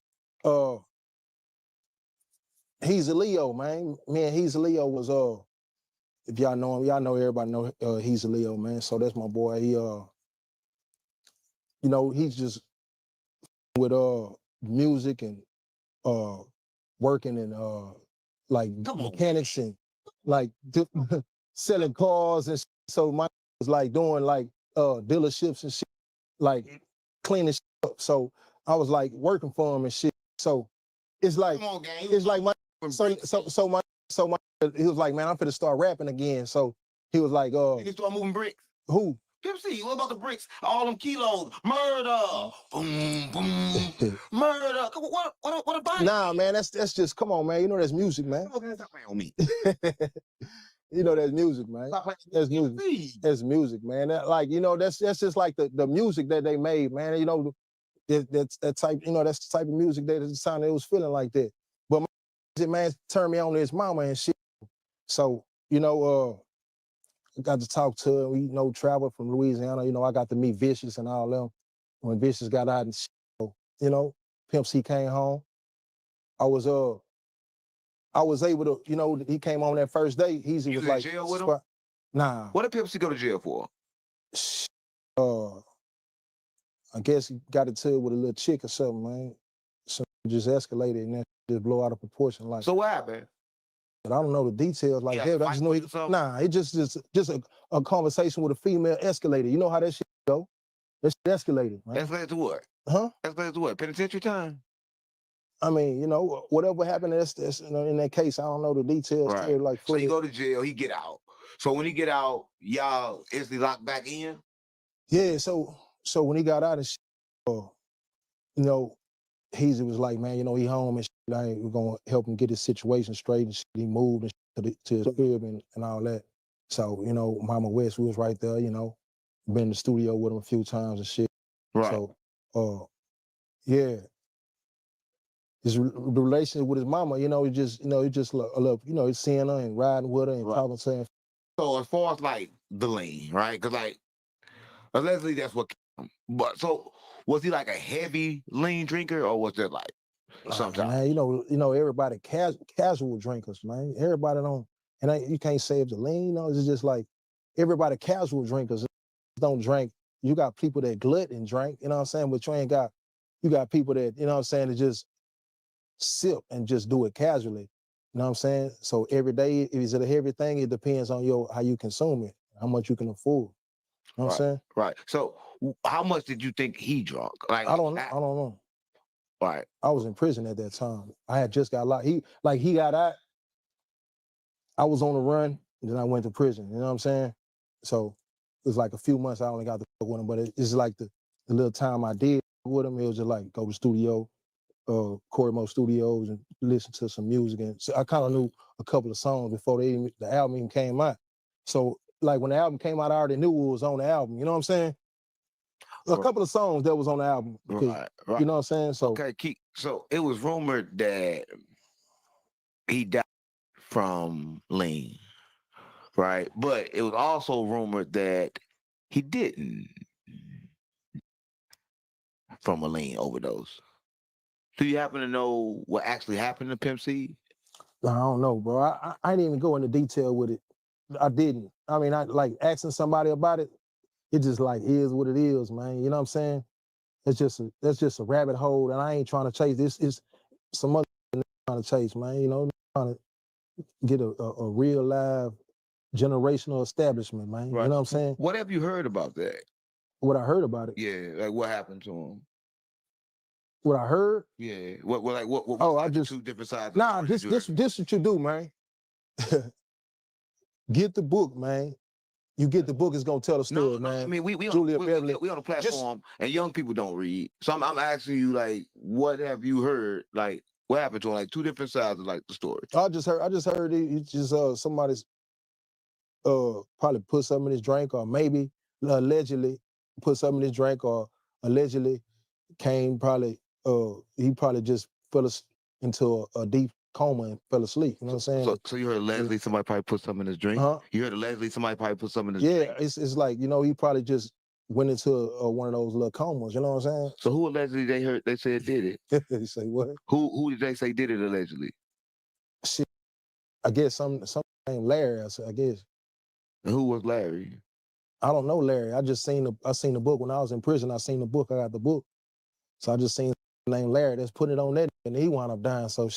He's a Leo, man. Me and He's a Leo was if y'all know him, y'all know everybody know He's a Leo, man. So that's my boy. He you know, he's just with music and working and like mechanics and like selling cars and so my was like doing like dealerships and shit, like cleaning shit up. So I was like working for him and shit. So it's like it's like my he was like, man, I'm finna start rapping again. So he was like, you start moving bricks. Who? Pimp C, what about the bricks? All them kilos, murder, boom, boom, murder. What about it? Nah, man, that's just come on, man. You know that's music, man. Stop playing on me. You know that's music, man. That's music. That's music, man. Like you know, that's just like the music that they made, man. You know, that type. You know, that's the type of music that it sounded. It was feeling like that. But my music, man, turned me on to his mama and shit. So you know, got to talk to her. We traveled from Louisiana. You know, I got to meet Vicious and all them. When Vicious got out and shit, you know, Pimp C came home. I was able to, you know, he came on that first day. He was like, in jail with him? Nah. What did Pimp C go to jail for? I guess he got into it with a little chick or something, man. So it just escalated and then just blow out of proportion. Like, so what happened? But I don't know the details like that. I just know it just a conversation with a female escalated. You know how that shit go? That shit escalated, man. Escalated to what? Huh? Escalated to what? Penitentiary time? I mean, you know, whatever happened, that's you know, in that case, I don't know the details. Right. Like, so you go to jail, he get out. So when he get out, y'all instantly locked back in? Yeah, so when he got out and shit, you know, Heezy was like, man, you know, he home and shit. We're gonna help him get his situation straight and shit. He moved and shit to his crib and all that. So, you know, Mama West, we was right there, you know, been in the studio with him a few times and shit. Right. So, yeah. The relationship with his mama, you know, he just love, you know, he's seeing her and riding with her and talking to her. So as far as like the lean, right? Because like allegedly that's what. But so was he like a heavy lean drinker or was it like sometimes? Man, you know, everybody casual drinkers, man. Everybody don't, and you can't say it's a lean. You know, it's just like everybody casual drinkers don't drink. You got people that glut and drink, you know what I'm saying? But you got people that, you know what I'm saying, that just sip and just do it casually. You know what I'm saying? So every day, is it a heavy thing? It depends on how you consume it, how much you can afford. You know what I'm saying? Right. So how much did you think he drunk? Like I don't know. Right. I was in prison at that time. I had just got locked. He got out. I was on the run, and then I went to prison. You know what I'm saying? So it was like a few months I only got to fuck with him, but it's like the little time I did with him, it was just like go to studio, Corey Mo Studios and listen to some music. And so I kind of knew a couple of songs before the album even came out. So like when the album came out, I already knew what was on the album. You know what I'm saying? A couple of songs that was on the album. Right. You know what I'm saying? So okay, so it was rumored that he died from lean, right? But it was also rumored that he didn't from a lean overdose. Do you happen to know what actually happened to Pimp C? I don't know, bro. I didn't even go into detail with it. I didn't. I mean, I like asking somebody about it. It just like is what it is, man. You know what I'm saying? That's just a rabbit hole, and I ain't trying to chase this. Is some other trying to chase, man. You know, trying to get a real live generational establishment, man. Right. You know what I'm saying? What have you heard about that? What I heard about it? Yeah, like what happened to him? What I heard? Yeah. What Oh, I just two different sides. Nah, this what you do, man. Get the book, man. You get the book, it's gonna tell the story, man. I mean, we Julia on Beverly. we on a platform, and young people don't read. So I'm asking you, like, what have you heard? Like, what happened to him? Like two different sides of like the story. I just heard he just somebody's probably put something in his drink, or maybe allegedly put something in his drink, or allegedly came he probably just fell into a deep coma and fell asleep. You know what I'm saying? So you heard Leslie, somebody probably put something in his drink? Huh? You heard of Leslie, somebody probably put something in his Yeah, drink? it's like, you know, he probably just went into one of those little comas. You know what I'm saying? So who allegedly they said did it? You say what? Who did they say did it allegedly? Shit, I guess some named Larry. I guess. And who was Larry? I don't know Larry. I seen the book when I was in prison. I seen the book. I got the book, so I just seen named Larry. That's putting it on that, and he wound up dying. So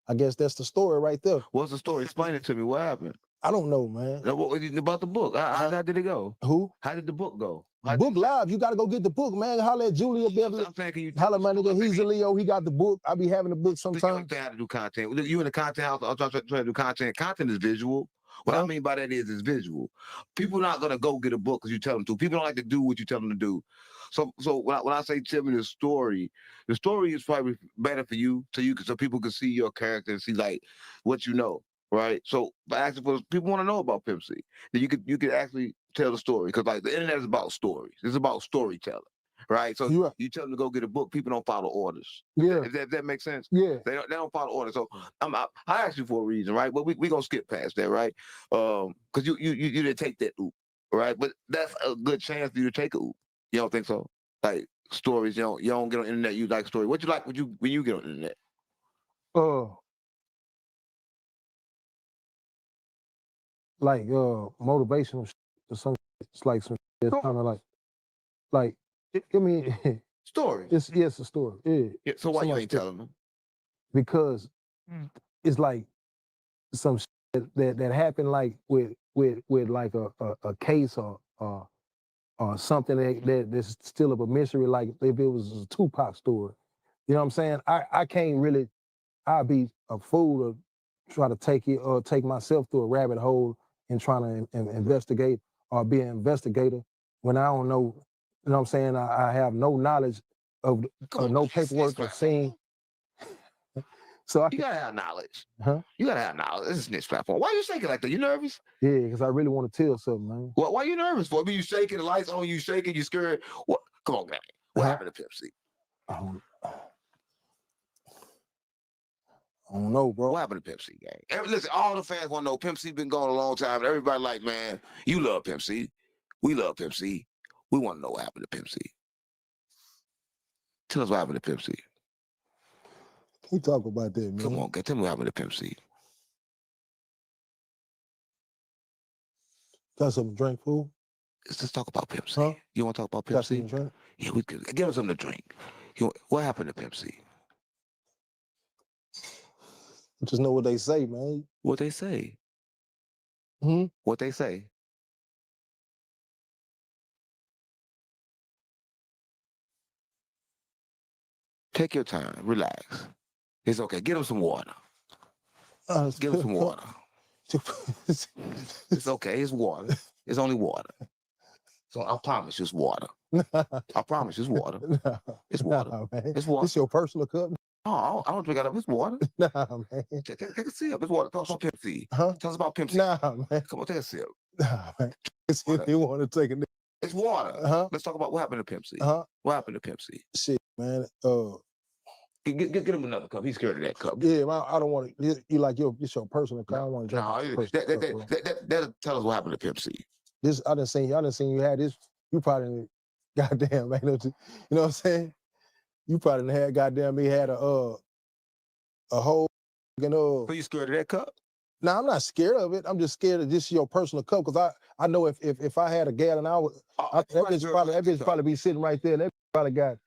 I guess that's the story right there. What's the story? Explain it to me. What happened? I don't know, man. Now, what about the book? How did it go? Who? How did the book go? Book live. You got to go get the book, man. Holla at Julia Beverly. I'm saying, can you holla, my nigga. He's a Leo. He got the book. I be having the book sometimes. You understand how to do content. You in the content house. I'm trying to do content. Content is visual. What I mean by that is it's visual. People not gonna go get a book because you tell them to. People don't like to do what you tell them to do. So when I say tell me the story is probably better for you, so people can see your character and see like what you know, right? So by asking for people want to know about Pimp C, then you could actually tell the story because like the internet is about stories. It's about storytelling. Right, so you tell them to go get a book. People don't follow orders. Yeah, if that makes sense. Yeah, they don't follow orders. So I asked you for a reason, right? But we gonna skip past that, right? Because you didn't take that oop, right? But that's a good chance for you to take a oop. You don't think so? Like stories, you don't get on the internet. You like stories. What you like when you get on the internet? Like motivational shit or some. It's like some. It's kind of like. I mean, story. It's a story. Yeah. So why you ain't telling them? Because it's like some shit that happened like with like a case or something that's still of a mystery. Like if it was a Tupac story, you know what I'm saying? I can't really. I'd be a fool to try to take myself through a rabbit hole and trying to investigate or be an investigator when I don't know. You know what I'm saying? I have no knowledge of no paperwork or seeing. So you gotta have knowledge. Huh? You gotta have knowledge. This is a snitch platform. Why you shaking like that? You nervous? Yeah, because I really want to tell something, man. Why you nervous for? I mean, you shaking, the lights on, you shaking, you scared. What? Come on, man. What happened to Pimp C? I don't know, bro. What happened to Pimp C, gang? Listen, all the fans want to know. Pimp C been going a long time. And everybody like, man, you love Pimp C. We love Pimp C. We want to know what happened to Pimp C. Tell us what happened to Pimp C. We talk about that, man. Come on, tell me what happened to Pimp C. Got something to drink, fool? Let's talk about Pimp C. Huh? You want to talk about Pimp Got C? something to drink? Yeah, we could give us something to drink. What happened to Pimp C? Just know what they say, man. What they say? What they say? Take your time. Relax. It's okay. Get him some water. Give him some water. It's okay. It's water. It's only water. So I promise you it's water. I promise you it's water. It's water. Nah, man. It's water. It's your personal cup. Oh, I don't drink out of it. It's water. Nah, man. Take a sip. It's water. Tell us about Pimp C. Huh? Tell us about Pimp C. Nah, man. Come on, take a sip. Nah, man. If you want to take a nigga. It's water. Let's talk about what happened to Pimp C. What happened to Pimp C? Shit, man. Get him another cup. He's scared of that cup. Yeah, man, I don't want to. You like it's your personal cup. I don't want to drink. That'll tell us what happened to Pimp C. I done seen you had this. You probably goddamn, man. You know what I'm saying? You probably done had goddamn me had a whole. So you scared of that cup? No, I'm not scared of it. I'm just scared of this your personal cup because I know if I had a gallon, that bitch probably be sitting right there. That probably got.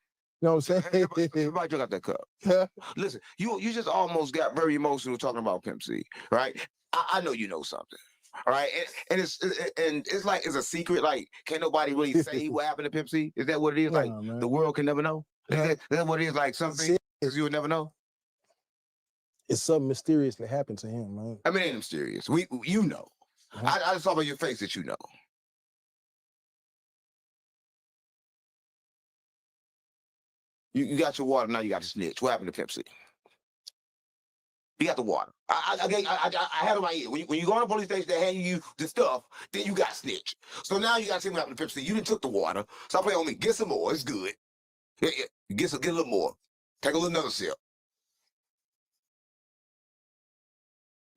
You know what I'm saying? Everybody drink out that cup. Listen, you just almost got very emotional talking about Pimp C, right? I know you know something. All right, and it's like it's a secret. Like, can't nobody really say what happened to Pimp C? Is that what it is? Like, the world can never know. Is that what it is? Like something because you would never know. It's something mysteriously happened to him, man. I mean, it ain't mysterious. You know. I just saw by your face that you know. You got your water, now you got the snitch. What happened to Pimp C? You got the water. I had it in my ear. When you go to the police station, they hand you the stuff, then you got snitch. So now you got to see what happened to Pimp C. You done took the water. Stop playing on me. Get some more. It's good. Yeah. Get a little more. Take a little another sip.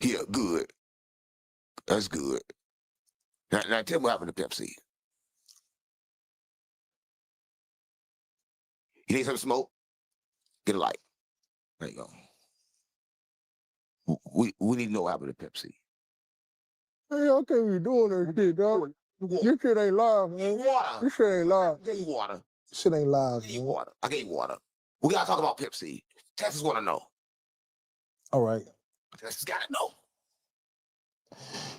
Yeah, good. That's good. Now tell me what happened to Pepsi. You need some smoke? Get a light. There you go. We need to know what happened to Pepsi. Hey, I can't be doing that shit, dog. This shit ain't live, man. Water. This shit ain't live. Get you water. Shit ain't live, Get you man. water. I gave you water. We gotta talk about Pepsi. Texas wanna know. All right. Texas gotta know.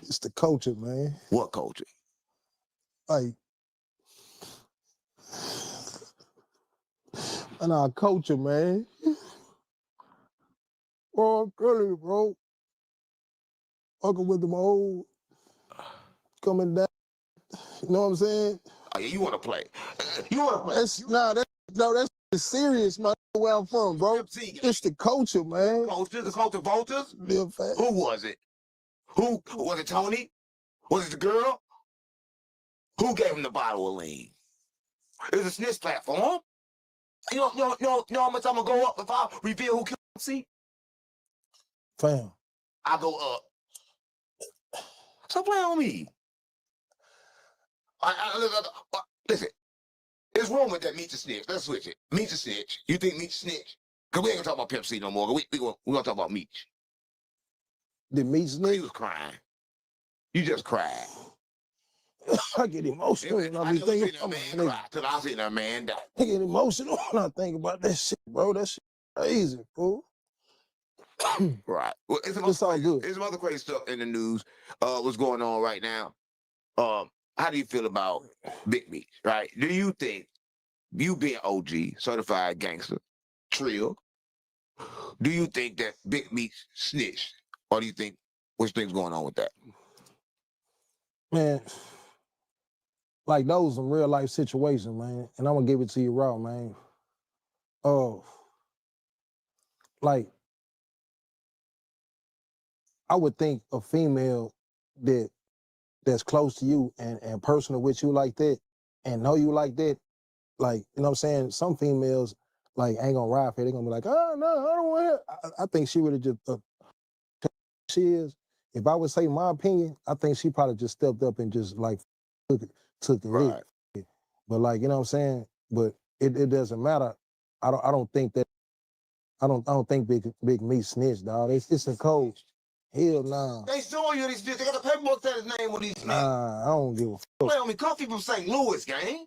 It's the culture, man. What culture? Like, and our culture, man. Bro, I'm telling you, bro. Fucking with them old coming down. You know what I'm saying? Oh yeah, you wanna play. You wanna play. That's serious, man. Where I'm from, bro. It's the culture, man. Culture, the culture vultures? Live fast. Who was it? Who was it? Tony? Was it the girl? Who gave him the bottle of lean? It was a snitch platform. You know how much I'm gonna go up if I reveal who killed Pepsi? Fam. I go up. Stop playing on me. Listen, it's rumored that Meech a snitch. Let's switch it. Meech a snitch. You think Meech a snitch? Because we ain't gonna talk about Pepsi no more. We gonna talk about Meech. Did Meech snitch? He was crying. You just cried. I get emotional when I be thinking about I seen a man die. I get emotional when I think about that shit, bro. That shit crazy, fool. Right. Well, it's all good. There's some other crazy stuff in the news. What's going on right now? How do you feel about Big Meech? Right? Do you think you being OG, certified gangster, Trill? Do you think that Big Meech snitched, or do you think what's things going on with that? Man, like those some real life situations, man. And I'm gonna give it to you raw, man. Oh, like I would think a female that's close to you and personal with you like that and know you like that, like, you know what I'm saying? Some females like ain't gonna ride for it. They're gonna be like, oh no, I don't want it. I think she would have just she is. If I would say my opinion, I think she probably just stepped up and just like took the hit. But like, you know what I'm saying? But it doesn't matter. I don't think that I don't think Big Meech snitched, dog. It's a code. Hell nah. They showing you these bitches. They got the paperwork that his name on these niggas. Nah, I don't give a fuck. Play on me. Coffee from St. Louis, gang.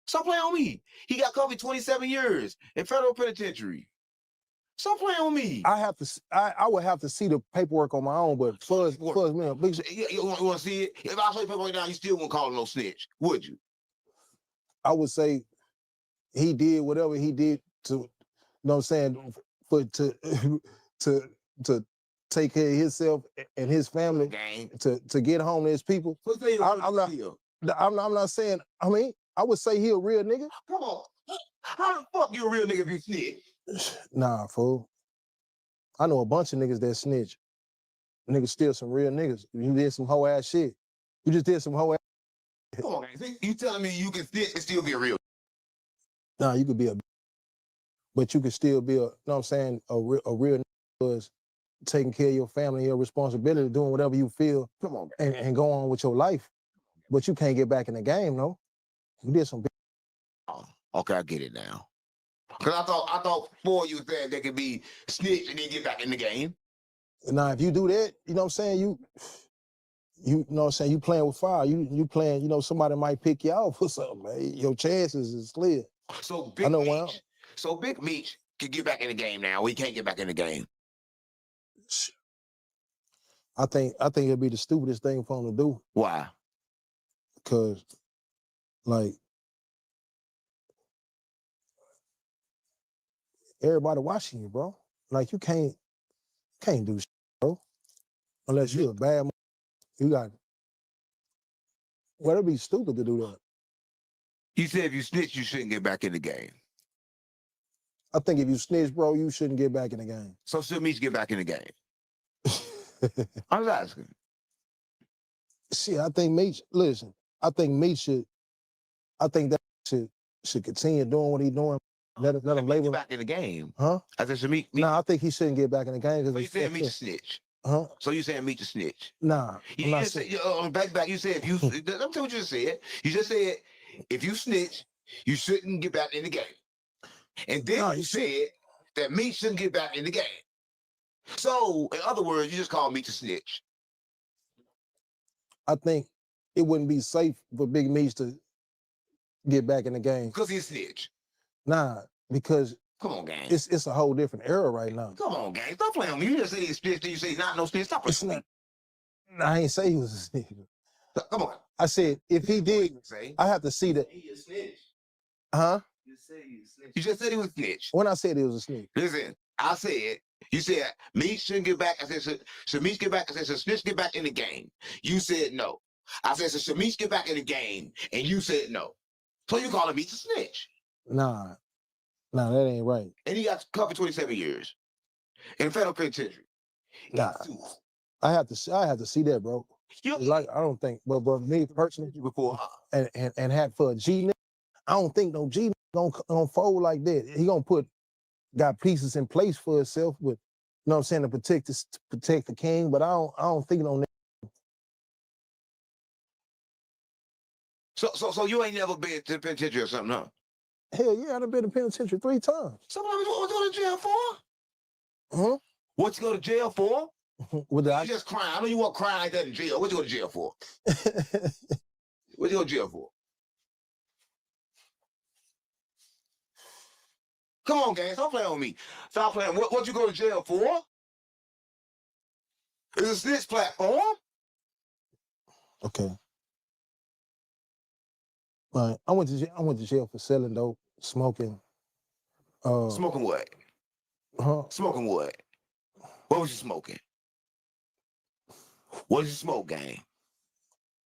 Stop playing on me. He got coffee 27 years in federal penitentiary. Stop playing on me. I would have to see the paperwork on my own, but Fuzz, man, big. You want to see it? If I show you paperwork now, you still won't call him no snitch, would you? I would say he did whatever he did to, you know what I'm saying, for to take care of himself and his family, to get home to his people. I'm not saying. I mean, I would say he a real nigga. Come on, how the fuck you a real nigga if you snitch? Nah, fool. I know a bunch of niggas that snitch. Niggas still some real niggas. You did some hoe ass shit. You just did some hoe ass. Come on, man. You telling me you can snitch and still be a real? Nah, you could be but you could still be you know what I'm saying, a real nigga was taking care of your family, your responsibility, doing whatever you feel. Come on, and go on with your life. But you can't get back in the game, no. You did some. Oh, okay, I get it now. Cause I thought before you said they could be snitch and then get back in the game. Now, if you do that, you know what I'm saying, you know what I'm saying, you playing with fire. You playing, you know, somebody might pick you out for something, man. Your chances is clear. So Big Meech can get back in the game now. We can't get back in the game. I think it'd be the stupidest thing for him to do. Why? Because, like, everybody watching you, bro. Like, you can't do shit, bro. Unless you're a bad man. You got. Well, it'd be stupid to do that. You said if you snitch, you shouldn't get back in the game. I think if you snitch, bro, you shouldn't get back in the game. So should Meech get back in the game? I was asking. Shit, I think Meech, listen, I think that should continue doing what he's doing. Let him label back in the game. Huh? I said, Meech. No, I think he shouldn't get back in the game. But you said Meech snitch. Huh? So you saying meet the snitch? Nah. You I'm not just saying- said, back. You said if you, let me tell you what you just said. You just said if you snitch, you shouldn't get back in the game. And then you said that Meech shouldn't get back in the game. So, in other words, you just call Meech a snitch. I think it wouldn't be safe for Big Meech to get back in the game. Because he's a snitch. Nah, because Come on, gang. it's a whole different era right now. Come on, gang. Stop playing with me. You just say he's a snitch, then you say he's not no snitch. Stop playing with me. I ain't say he was a snitch. Come on. I said if he did, I have to see that. He a snitch. Huh? You just said he was a snitch. When I said he was a snitch. Listen, I said, you said Meech shouldn't get back. I said, should Meech get back? I said, should snitch get back in the game? You said no. I said, should Meech get back in the game? And you said no. So you calling Meech a snitch. Nah, that ain't right. And he got covered 27 years in federal penitentiary. Nah, I have to see that, bro. Like I don't think, but me personally, before and had for a G nigga, I don't think no G nigga gonna fold like that. He gonna got pieces in place for himself, but you know what I'm saying, to protect the king. But I don't think no. So you ain't never been to the penitentiary or something, huh? Hell yeah, I've been to penitentiary 3 times. So what you go to jail for? Huh? What you go to jail for? With you just crying. I know you want crying like that in jail. What you go to jail for? What you go to jail for? Come on, gang. Stop playing with me. Stop playing. What you go to jail for? Is a snitch platform? Okay. Right. I went to jail for selling dope, smoking. Smoking what? Huh? Smoking what? What was you smoking? What did you smoke, gang?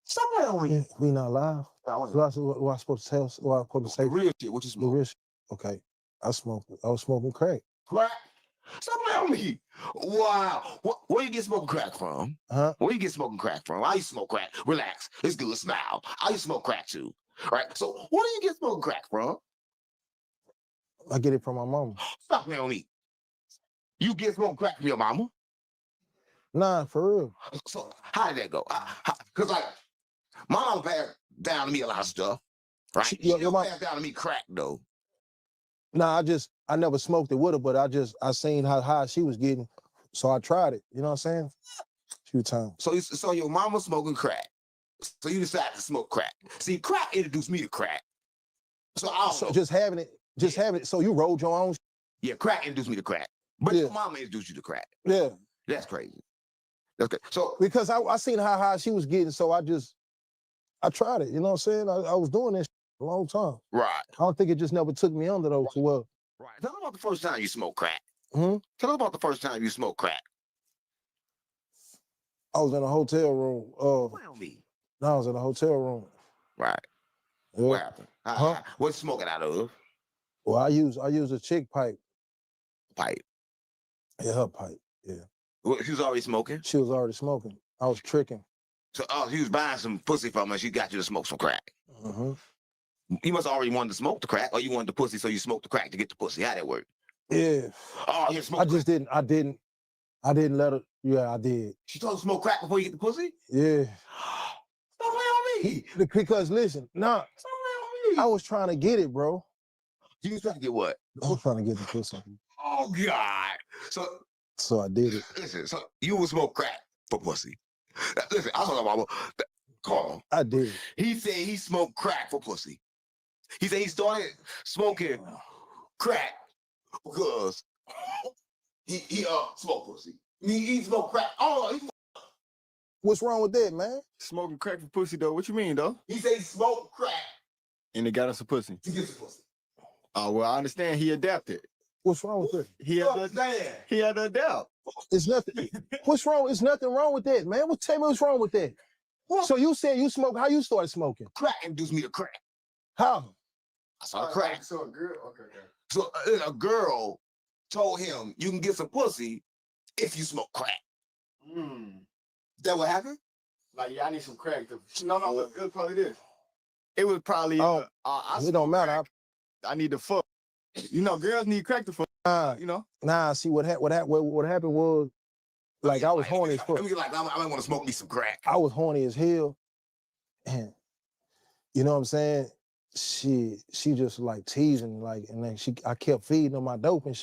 Stop playing with me. We not live. What I supposed to tell? What I supposed to say? Real shit. What you The smoking? real shit. Okay. I was smoking crack. Crack? Stop playing with me. Wow. Where you get smoking crack from? Huh? Where you get smoking crack from? I used to smoke crack. Relax. It's good. Smile. I used to smoke crack too. Right? So where do you get smoking crack from? I get it from my mama. Stop playing with me. You get smoking crack from your mama? Nah, for real. So how did that go? Because like my mama passed down to me a lot of stuff. Right? She Your don't mom- pass down to me crack though. Nah, I never smoked it with her, but I seen how high she was getting, so I tried it. You know what I'm saying? Few times. So your mama smoking crack. So you decided to smoke crack. See, crack introduced me to crack. So I don't know. Just having it. So you rolled your own. Yeah, crack introduced me to crack. But Yeah. your mama introduced you to crack. Yeah. That's crazy. That's good. So Because I seen how high she was getting, so I tried it. You know what I'm saying? I was doing this a long time. right. I don't think it just never took me under though. So well, Right. Tell them about the first time you smoked crack. Hmm? Tell them about the first time you smoked crack. I was in a hotel room. Tell me. I was in a hotel room. Right. Yeah. What happened? Huh? What you smoking out of? Well, I use a chick pipe. Pipe. Yeah, her pipe. Yeah. What, she was already smoking? She was already smoking. I was tricking. So she was buying some pussy from her. She got you to smoke some crack. Mm-hmm. You must have already wanted to smoke the crack, or you wanted the pussy, so you smoked the crack to get the pussy. How that work? Yeah. Oh, you smoked I just didn't. I didn't let her. Yeah, I did. She told you to smoke crack before you get the pussy? Yeah. Stop playing on me. Because listen, nah, Stop playing on me. I was trying to get it, bro. You was trying to get what? I was trying to get the pussy. Oh God. So I did it. Listen, so you would smoke crack for pussy. Listen, I saw my mama. Call him. I did. He said he smoked crack for pussy. He said he started smoking crack because he smoked pussy. He smoked crack. Oh, What's wrong with that, man? Smoking crack for pussy though. What you mean though? he said he smoked crack And it got us a pussy. to get some pussy. Oh well, I understand he adapted. What's wrong with that? He had to adapt. It's nothing. What's wrong? It's nothing wrong with that, man. Tell me what's wrong with that. So you said you smoke. How you started smoking? Crack induced me to crack. How? I saw crack. So a girl. Okay. So a girl told him you can get some pussy if you smoke crack. That what happened? Like yeah, I need some crack. No, it was probably this. It was probably. It don't matter. I need to fuck. You know, girls need crack to fuck. You know. Nah. See what happened was Like I was horny as fuck. Let me get like I might want to smoke me some crack. I was horny as hell, and you know what I'm saying? She just like teasing, like, and then I kept feeding her my dope, and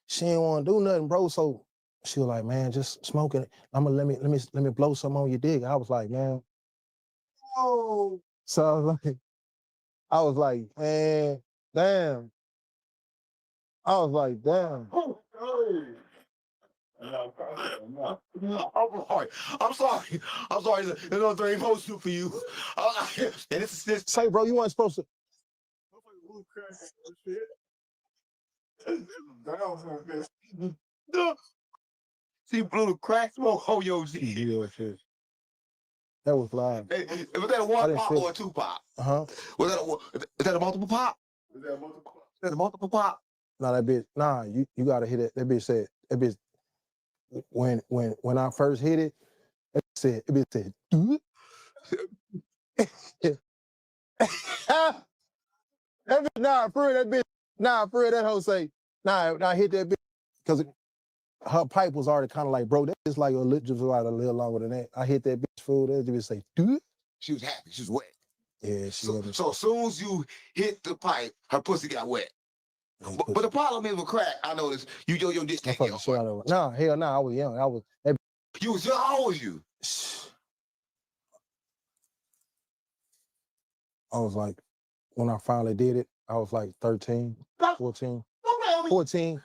she didn't want to do nothing, bro. So she was like, man, just smoke it. Let me blow some on your dick. I was like, man. Oh. So I was like, man, damn. I was like, damn. I'm sorry. There's no thing supposed to for you. And this. Say, bro, you weren't supposed to. See, little crack smoke on your shit. Yeah, shit. That was live. Hey, was that a one pop or a two pop? Uh-huh. Is that a multiple pop? Is that a multiple pop? Nah, that bitch. Nah, you gotta hit it. That bitch said. That bitch. When I first hit it, it said. That bitch. Nah, for real. That bitch. Nah, for real. That hoe say. Nah, I hit that bitch because her pipe was already kind of like, bro. That is like a little longer than that. I hit that bitch full. That bitch say. She was happy. She was wet. Yeah, So as soon as you hit the pipe, her pussy got wet. But the problem is with crack, I noticed your dick can't get hard. Nah, hell nah, I was young. You was young, how old was you? I was like, when I finally did it, I was like 13, 14. 14.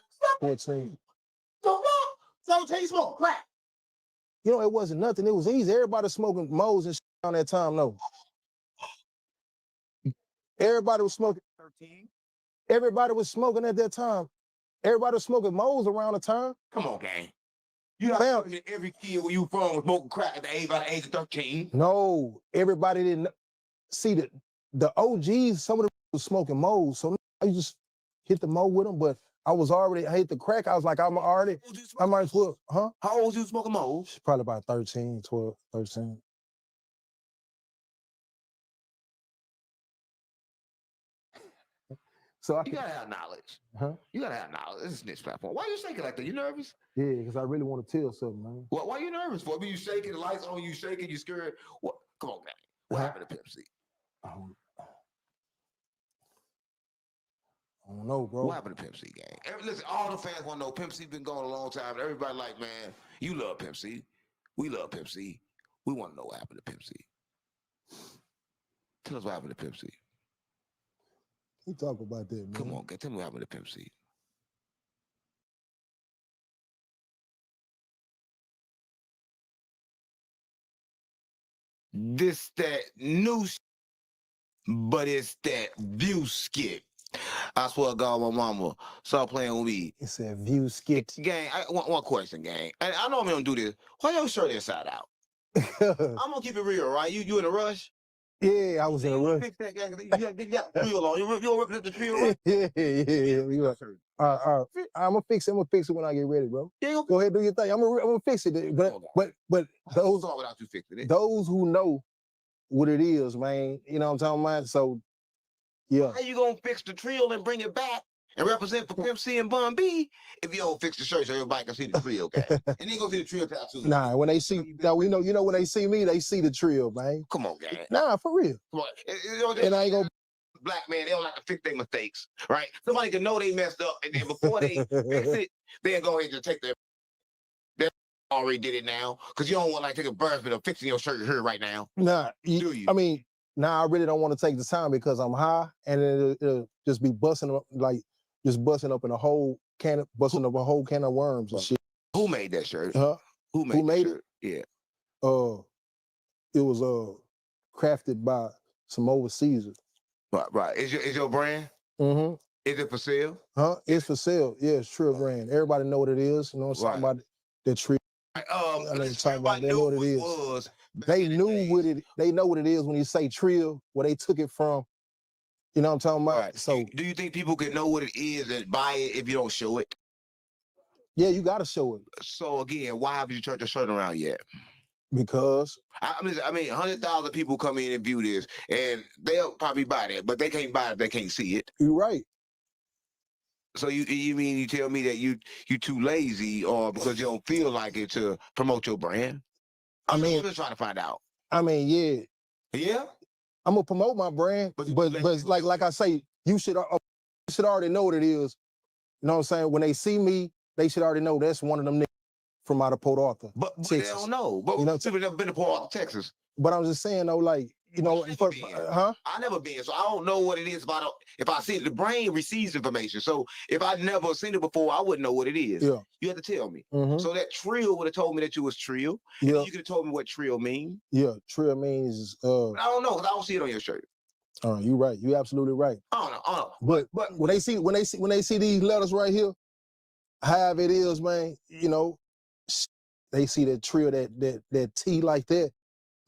So you smoke crack. You know, it wasn't nothing. It was easy. Everybody smoking Mo's and shit around that time, no. Everybody was smoking. 13. Everybody was smoking at that time. Everybody was smoking Mo's around the time. Come on, gang. You know, every kid where you from was smoking crack at the age of 13. No, everybody didn't see the OGs. Some of them was smoking Mo's, so I just hit the Mo with them. But I hit the crack. I was like, I might as well, huh? How old was you smoking Mo's? Probably about 13, 12, 13. So You gotta have knowledge. Huh? You gotta have knowledge. This is snitch platform. Why you shaking like that? You nervous? Yeah, because I really want to tell something, man. Why you nervous for? I mean, you shaking, the lights on, you shaking, you scared. What? Come on, man. What happened to Pimp C? I don't know, bro. What happened to Pimp C, gang? Listen, all the fans want to know. Pimp C been gone a long time. And everybody like, man, you love Pimp C. We love Pimp C. We want to know what happened to Pimp C. Tell us what happened to Pimp C. We talk about that, man. Come on, tell me what happened to Pimp C. This that new but it's that view skit. I swear to God, my mama, stop playing with me. It's a view skit. Gang, one question, gang. And I know I'm gonna do this. Why your shirt inside out? I'm gonna keep it real, right? You in a rush? Yeah, I was in a rush. Fix that, gang. You got the trio on. You don't represent the trio, right? Yeah. I'm gonna fix it. I'm gonna fix it when I get ready, bro. Yeah, go ahead, do your thing. I'm gonna fix it. But those without you fixing it. Those who know what it is, man. You know what I'm talking about? So, yeah. How you gonna fix the trio and bring it back and represent for Pimp C and Bun B if you don't fix the shirt so everybody can see the trio, okay? And they gonna see the trio tattoo. Nah, when they see, now we know, when they see me, they see the trio, man. Come on, gang. Nah, for real. Come on. And I ain't gonna. Black man, they don't like to fix their mistakes, right? Somebody can know they messed up, and then before they fix it, they'll go ahead and take their. They already did it now, because you don't want to take a embarrassment of fixing your shirt here right now. Nah, do you? I mean, I really don't want to take the time because I'm high, and it'll just be busting up, up in a whole can, busting up a whole can of worms and shit. Who made that shirt? Who made it? Yeah. It was crafted by some overseas. Right. Is your brand? Mm-hmm. Is it for sale? It's for sale. Yeah, it's Trill brand. Everybody know what it is. You know what I'm talking about? The Trill. They know what it is. They knew what it. They know what it is when you say Trill, where they took it from. You know what I'm talking about? Right. So, do you think people can know what it is and buy it if you don't show it? Yeah, you got to show it. So again, why haven't you turned your shirt around yet? Because I mean, 100,000 people come in and view this, and they'll probably buy that, but they can't buy it if they can't see it. You're right. So you mean you tell me that you too lazy or because you don't feel like it to promote your brand? I mean, I'm just trying to find out. I mean, yeah. Yeah? I'm gonna promote my brand, but it's like I say, you should already know what it is. You know what I'm saying? When they see me, they should already know that's one of them niggas from out of Port Arthur, But Texas. they don't know. But You know, people never been to Port Arthur, Texas. But I'm just saying though, like, you know, huh? I never been, so I don't know what it is. If I see it, the brain receives information. So if I never seen it before, I wouldn't know what it is. Yeah. You have to tell me. Mhm. So that Trill would have told me that you was Trill. Yeah. And you could have told me what Trill mean. Yeah, Trill means But I don't know because I don't see it on your shirt. you right. You absolutely right. I don't know. But when they see these letters right here, however it is, man, you know, they see that Trill, that T like that.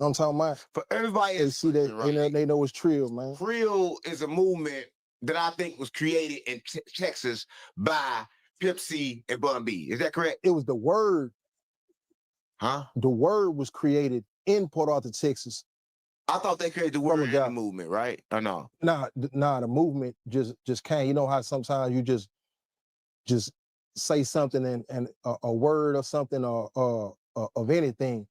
You know what I'm talking about? For everybody, they see that they know it's Trill, man. Trill is a movement that I think was created in Texas by Pimp C and Bun B. Is that correct? It was the word. Huh? The word was created in Port Arthur, Texas. I thought they created the word in the movement, right? Or no? Nah, the movement just came. You know how sometimes you just say something and a word or something or of anything,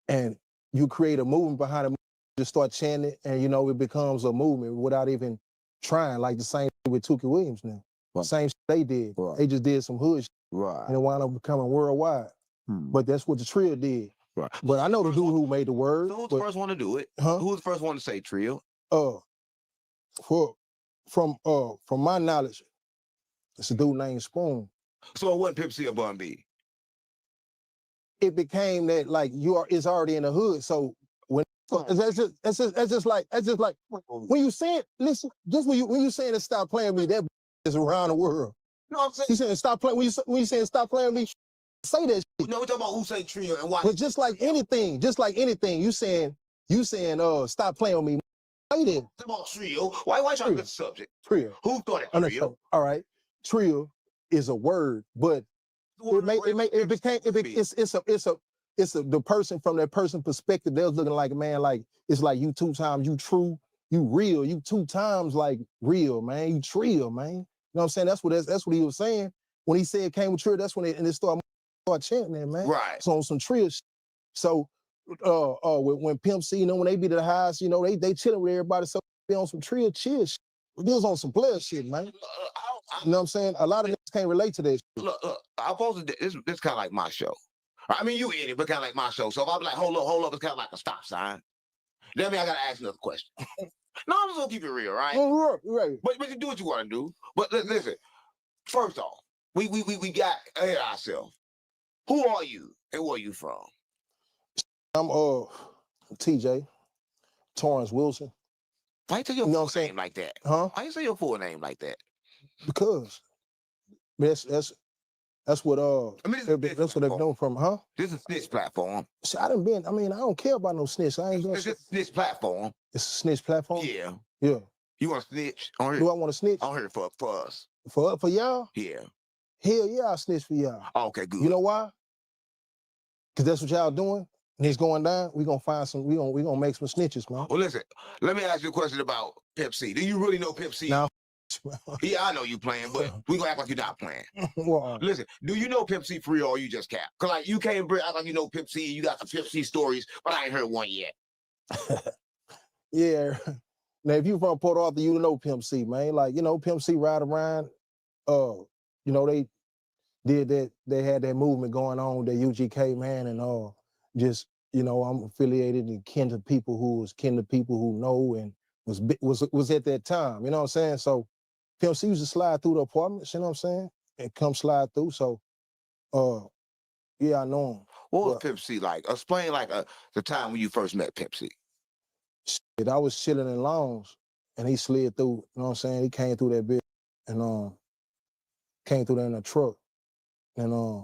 and you create a movement behind it, just start chanting it, and you know it becomes a movement without even trying. Like the same with Tookie Williams now. Same shit they did. Right. They just did some hood shit, right, and it wound up becoming worldwide. But that's what the Trill did. Right. But I know the dude who made the word. So who's the first one to do it? Huh? Who was the first one to say Trill? From my knowledge, it's a dude named Spoon. So it wasn't Pimp C or Bun B. It became that like it's already in the hood. So when that's just like when you say it, listen, just when you saying it, stop playing with me, that is around the world. No, I'm saying you saying stop playing when you saying stop playing with me, say that shit. No, we're talking about who say Trill and why. But just like anything, you saying stop playing with me. Say that. Talk about Trill. Why trying to get the subject? Trill. Who thought it Trill? All right. Trill is a word, but it's the person from that person perspective. They was looking like, man, like it's like you 2 times, you true, you real, you 2 times like real, man, you Trill, man. You know what I'm saying? That's what he was saying when he said it came with Trill. That's when it started chanting that, man. Right. So on some Trill shit. So when Pimp C, you know, when they be to the highest, you know, they chilling with everybody. So they on some Trill chill shit. They was on some player shit, man. You know what I'm saying? A lot of niggas can't relate to this. Look, I'm supposed to. This kind of like my show. I mean, you in it, but kind of like my show. So if I'm like, hold up, it's kind of like a stop sign. That means I gotta ask another question. No, I'm just gonna keep it real, right? Right. But you do what you want to do. But listen, first off, we got ahead of ourselves. Who are you and where you from? I'm TJ Torrance Wilson. Why you say your full name like that? Huh? Why you say your full name like that? Because that's what that's what they've known from, huh? This is a snitch platform. See, I don't care about no snitch. I ain't gonna It's a snitch platform. It's a snitch platform? Yeah. Yeah. You want to snitch on here? Do I want to snitch? On here for us. For y'all? Yeah. Hell yeah, I'll snitch for y'all. Okay, good. You know why? Because that's what y'all doing. And it's going down. We gonna make some snitches, man. Well, listen, let me ask you a question about Pimp C. Do you really know Pimp C? No. Yeah, I know you playing, but we gonna act like you're not playing. Well, Listen, do you know Pimp C for real or you just cap? Cause like you can't act like you know Pimp C, you got some Pimp C stories, but I ain't heard one yet. Yeah. Now, if you from Port Arthur, you know Pimp C, man. Like, you know, Pimp C ride around. You know, they did that. They had that movement going on, the UGK, man, and just, you know, I'm affiliated and kin to people who know and was at that time. You know what I'm saying? So Pimp C used to slide through the apartments. You know what I'm saying? And come slide through. So, yeah, I know him. What was Pimp C like? Explain like the time when you first met Pimp C. Shit, I was chilling in Longs and he slid through, you know what I'm saying? He came through that bitch and came through there in a truck and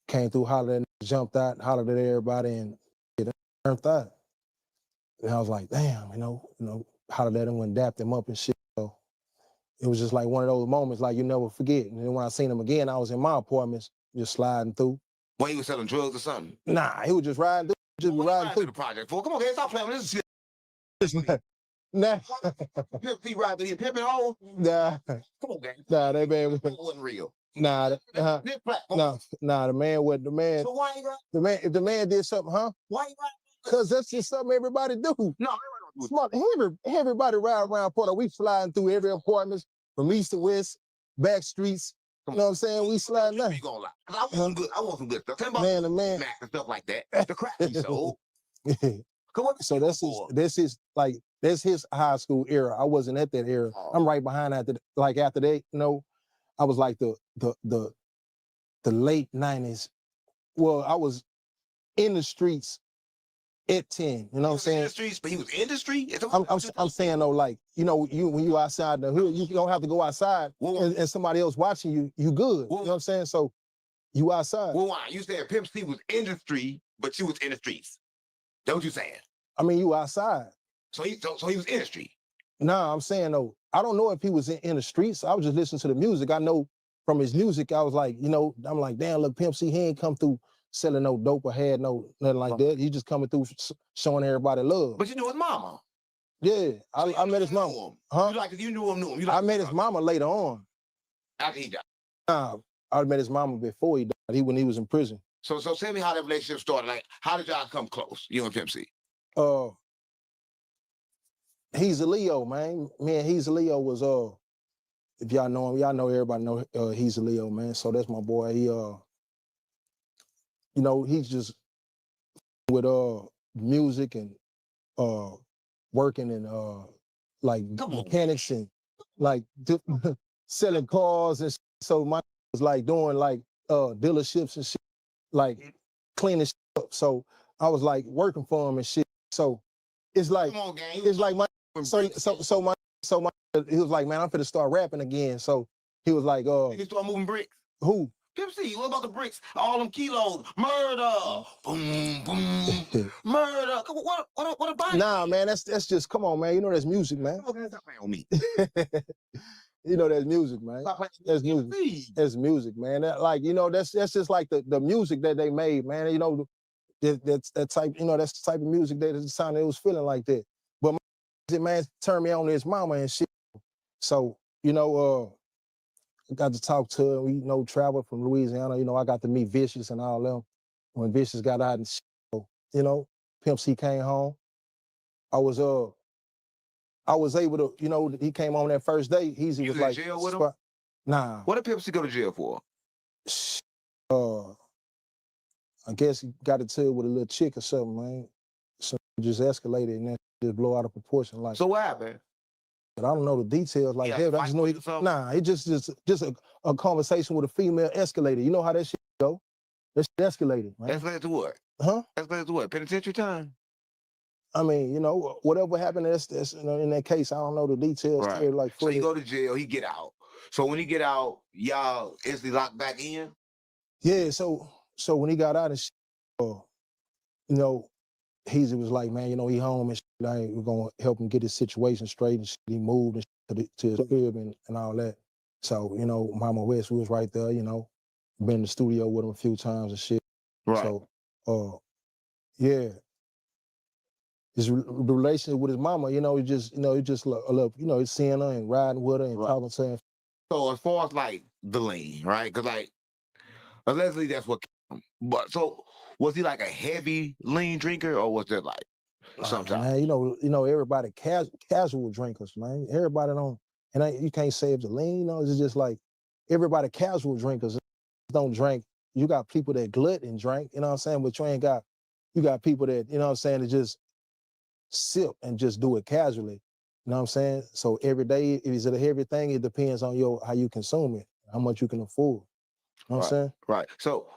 came through, hollered at, jumped out, hollered at everybody and it turned out. And I was like, damn, you know, hollered at him and dapped him up and shit. So it was just like one of those moments like you never forget. And then when I seen him again, I was in my apartments just sliding through. When he was selling drugs or something? Nah, he was just riding through. Just riding through the project. Come on, guys, stop playing with this shit. Nah, Pimp C right there, pimping home. nah, Come on, gang. nah, that man was, That wasn't real. nah, This platform. nah, the man was the man. So why ain't right? The man, if the man did something, huh? Why ain't right? Cause that's just something everybody do. No, Smart, everybody ride around Porter. We sliding through every apartment from east to west, back streets. You know what I'm saying? We sliding down. You gonna lie? 'Cause I want some good. I want some good stuff. Tell me about Man, the man. Mac and stuff like that. The crap he sold. So that's his high school era. I wasn't at that era. I'm right behind after that, you know, I was like the late 90s. Well, I was in the streets at 10. You know what I'm saying? In the streets, but he was in the street. I'm saying though, like, you know, when you outside the hood, you don't have to go outside and somebody else watching you, you good. You know what I'm saying? So you outside. Well, why? You said Pimp C was in the street, but you was in the streets. That's what you saying. I mean, you outside. So he was in the street. Nah, I'm saying though, I don't know if he was in the streets. I was just listening to the music. I know from his music, I was like, you know, I'm like, damn, look, Pimp C, he ain't come through selling no dope or had nothing like that. He just coming through showing everybody love. But you knew his mama. Yeah, I met his mama. Huh? You knew him. I met his mama later on. After he died. Nah, I met his mama before he died. When he was in prison. So tell me how that relationship started. Like, how did y'all come close? You and Pimp C. He's a Leo, man. Man, He's a Leo was if y'all know him, y'all know everybody know He's a Leo, man. So that's my boy. He you know, he's just with music and working and like mechanics and like selling cars and so my was like doing like dealerships and shit, like cleaning shit up. So I was like working for him and shit. So it's like it's like my so my he was like, man, I'm finna start rapping again. So he was like, he start moving bricks. Who? Pimp C, what about the bricks? All them kilos, murder, boom, boom, murder. What about it? Nah, man, that's just come on, man. You know that's music, man. Stop playing on me. You know that's music, man. That's music. That's music, man. That, like, you know, that's just like the music that they made, man. You know, that's that type. You know, that's the type of music that it sounded. It was feeling like that. But my man turned me on to his mama and shit. So you know, I got to talk to her. We, you know, traveled from Louisiana. You know, I got to meet Vicious and all them. When Vicious got out and shit, you know, Pimp C came home. I was able to, you know, he came on that first day. He was like, in jail with him? Nah. What did Pimp C go to jail for? I guess he got into it with a little chick or something, man. So it just escalated and then just blow out of proportion. Like, so what happened? But I don't know the details like that. I just know it just a conversation with a female escalated. You know how that shit go? That shit escalated, man. Escalated to what? Huh? Escalated to what? Penitentiary time? I mean, you know, whatever happened, that's you know, in that case, I don't know the details. Right. Here, like, so he go to jail, he get out. So when he get out, y'all instantly locked back in? Yeah, so when he got out and shit, you know, Heezy was like, man, you know, he home and shit. We're gonna help him get his situation straight and shit. He moved and shit to his crib and all that. So, you know, Mama West was right there, you know, been in the studio with him a few times and shit. Right. So, yeah. The relationship with his mama, you know, he just love, you know, seeing her and riding with her and talking to her. So as far as like the lean, right? Because like allegedly that's what. But so was he like a heavy lean drinker or was it like sometimes? Man, you know, everybody casual drinkers, man. Everybody don't, and you can't say it's a lean. You know, it's just like everybody casual drinkers don't drink. You got people that glut and drink. You know what I'm saying? But you got people that, you know what I'm saying, that just sip and just do it casually. You know what I'm saying? So every day, if it's a heavy thing, it depends on how you consume it, how much you can afford. You know what I'm saying? Right. So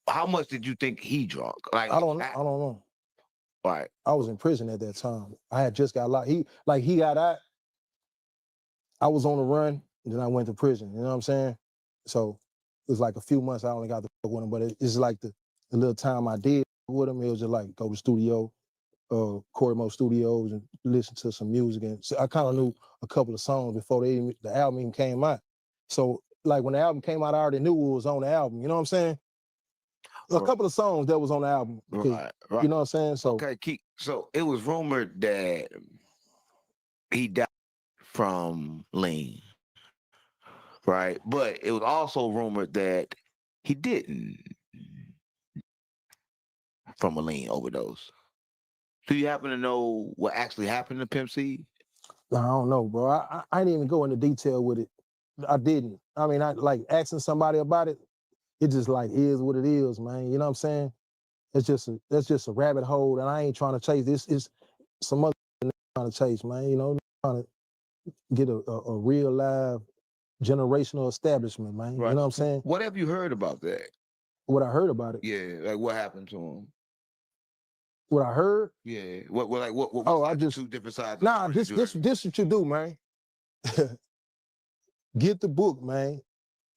how much did you think he drunk? Like I don't know. Right. I was in prison at that time. I had just got locked. He got out. I was on the run, and then I went to prison. You know what I'm saying? So it was like a few months I only got to fuck with him, but it's like the little time I did with him, it was just like go to the studio, Corey Mo Studios, and listen to some music. And so I kind of knew a couple of songs before the album even came out. So like when the album came out, I already knew what was on the album. You know what I'm saying? A couple of songs that was on the album. Because, Right. You know what I'm saying? So okay, so it was rumored that he died from lean, right? But it was also rumored that he didn't from a lean overdose. Do you happen to know what actually happened to Pimp C? I don't know, bro. I didn't even go into detail with it. I didn't. I mean, I like asking somebody about it. It just like is what it is, man. You know what I'm saying? That's just a rabbit hole, and I ain't trying to chase this. It's some other trying to chase, man. You know, trying to get a real live generational establishment, man. You know what I'm saying? What have you heard about that? What I heard about it. Yeah, like what happened to him? What I heard. Yeah. What Oh, I just two different sides. Nah, this what you do, man. Get the book, man.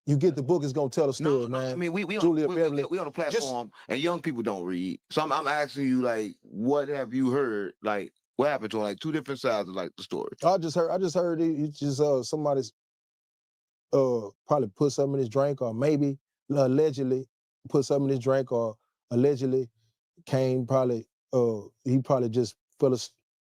You get the book, it's gonna tell the story, man. I mean, we Julia on Beverly. we on a platform, and young people don't read. So I'm asking you, like, what have you heard? Like, what happened to him? Like two different sides of like the story. I just heard it just somebody's probably put something in his drink, or maybe allegedly put something in his drink, or allegedly came he probably just fell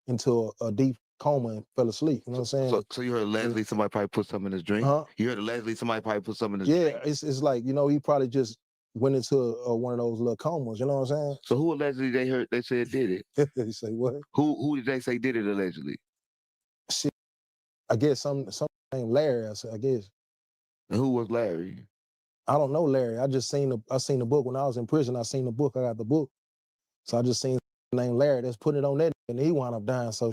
into a deep coma and fell asleep. You know what I'm saying? So you heard Leslie, somebody probably put something in his drink? Huh? You heard Leslie, somebody probably put something in his drink? Yeah, it's like, you know, he probably just went into one of those little comas, you know what I'm saying? So who allegedly they said did it? You say what? Who did they say did it allegedly? Shit. I guess some named Larry, I guess. And who was Larry? I don't know Larry. I seen the book when I was in prison. I seen the book. I got the book. So I just seen named Larry that's putting it on that, and he wound up dying. So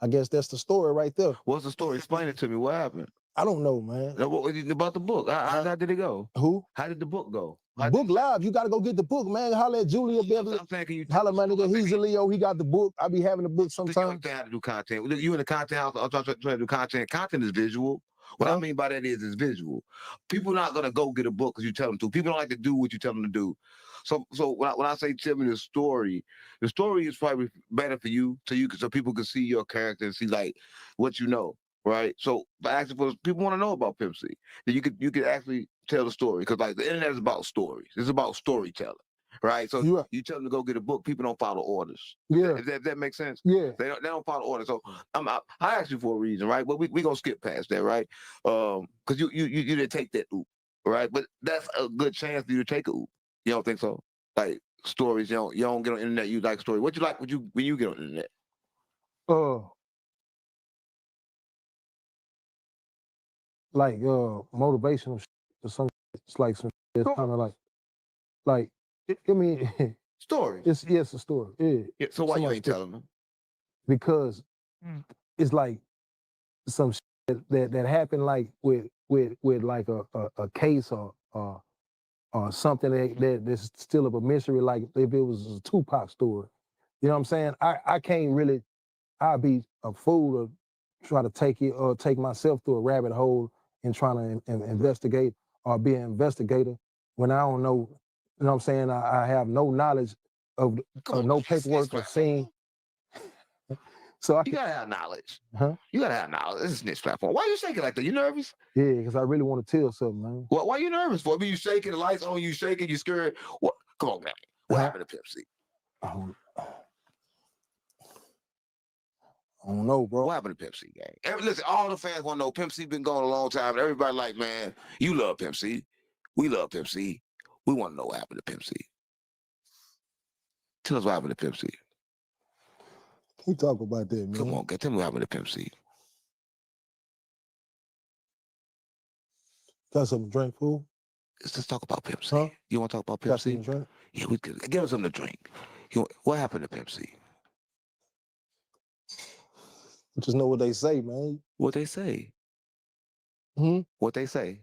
I guess that's the story right there. What's the story? Explain it to me. What happened? I don't know, man. About the book. How did it go? Who? How did the book go? Book live. You got to go get the book, man. Holla at Julia Beverly. I'm saying, can you holla my nigga? He's a Leo. He got the book. I be having the book sometimes. You understand how to do content. You in the content house. I'm trying to do content. Content is visual. What I mean by that is it's visual. People not gonna go get a book because you tell them to. People don't like to do what you tell them to do. So when I say tell me the story is probably better for you, so people can see your character and see like what you know, right? So by asking for people want to know about Pimp C, then you could actually tell the story because like the internet is about stories. It's about storytelling. Right, so you tell them to go get a book. People don't follow orders. Yeah, if that makes sense. Yeah, they don't follow orders. So I asked you for a reason, right? But we gonna skip past that, right? Because you didn't take that oop, right? But that's a good chance for you to take a oop. You don't think so? Like stories, you don't get on the internet. You like stories. What you like? When you get on the internet? Like motivational shit or something. It's like some shit. It's kind of like. I mean, story. It's a story. Yeah. So why you ain't telling them? Because it's like some shit that happened like with like a case or something that's still of a mystery. Like if it was a Tupac story, you know what I'm saying? I can't really. I'd be a fool to try to take myself through a rabbit hole and trying to investigate or be an investigator when I don't know. You know what I'm saying? I have no knowledge of no paperwork or seeing. So you gotta have knowledge. Huh? You gotta have knowledge. This is Snitch platform. Why you shaking like that? You nervous? Yeah, because I really want to tell something, man. Why you nervous for? I mean, you shaking, the lights on, you shaking, you scared. What? Come on, man. What happened to Pimp C? I don't know, bro. What happened to Pimp C, gang? Listen, all the fans want to know. Pimp C been gone a long time, and everybody like, man, you love Pimp C. We love Pimp C. We want to know what happened to Pimp C. Tell us what happened to Pimp C. Can you talk about that, man? Come on, tell me what happened to Pimp C. Got something to drink, fool? Let's just talk about Pimp C. Huh? You want to talk about Pimp C? Got something to drink? Yeah, we could. Give us something to drink. What happened to Pimp C? Just know what they say, man. What they say? What they say?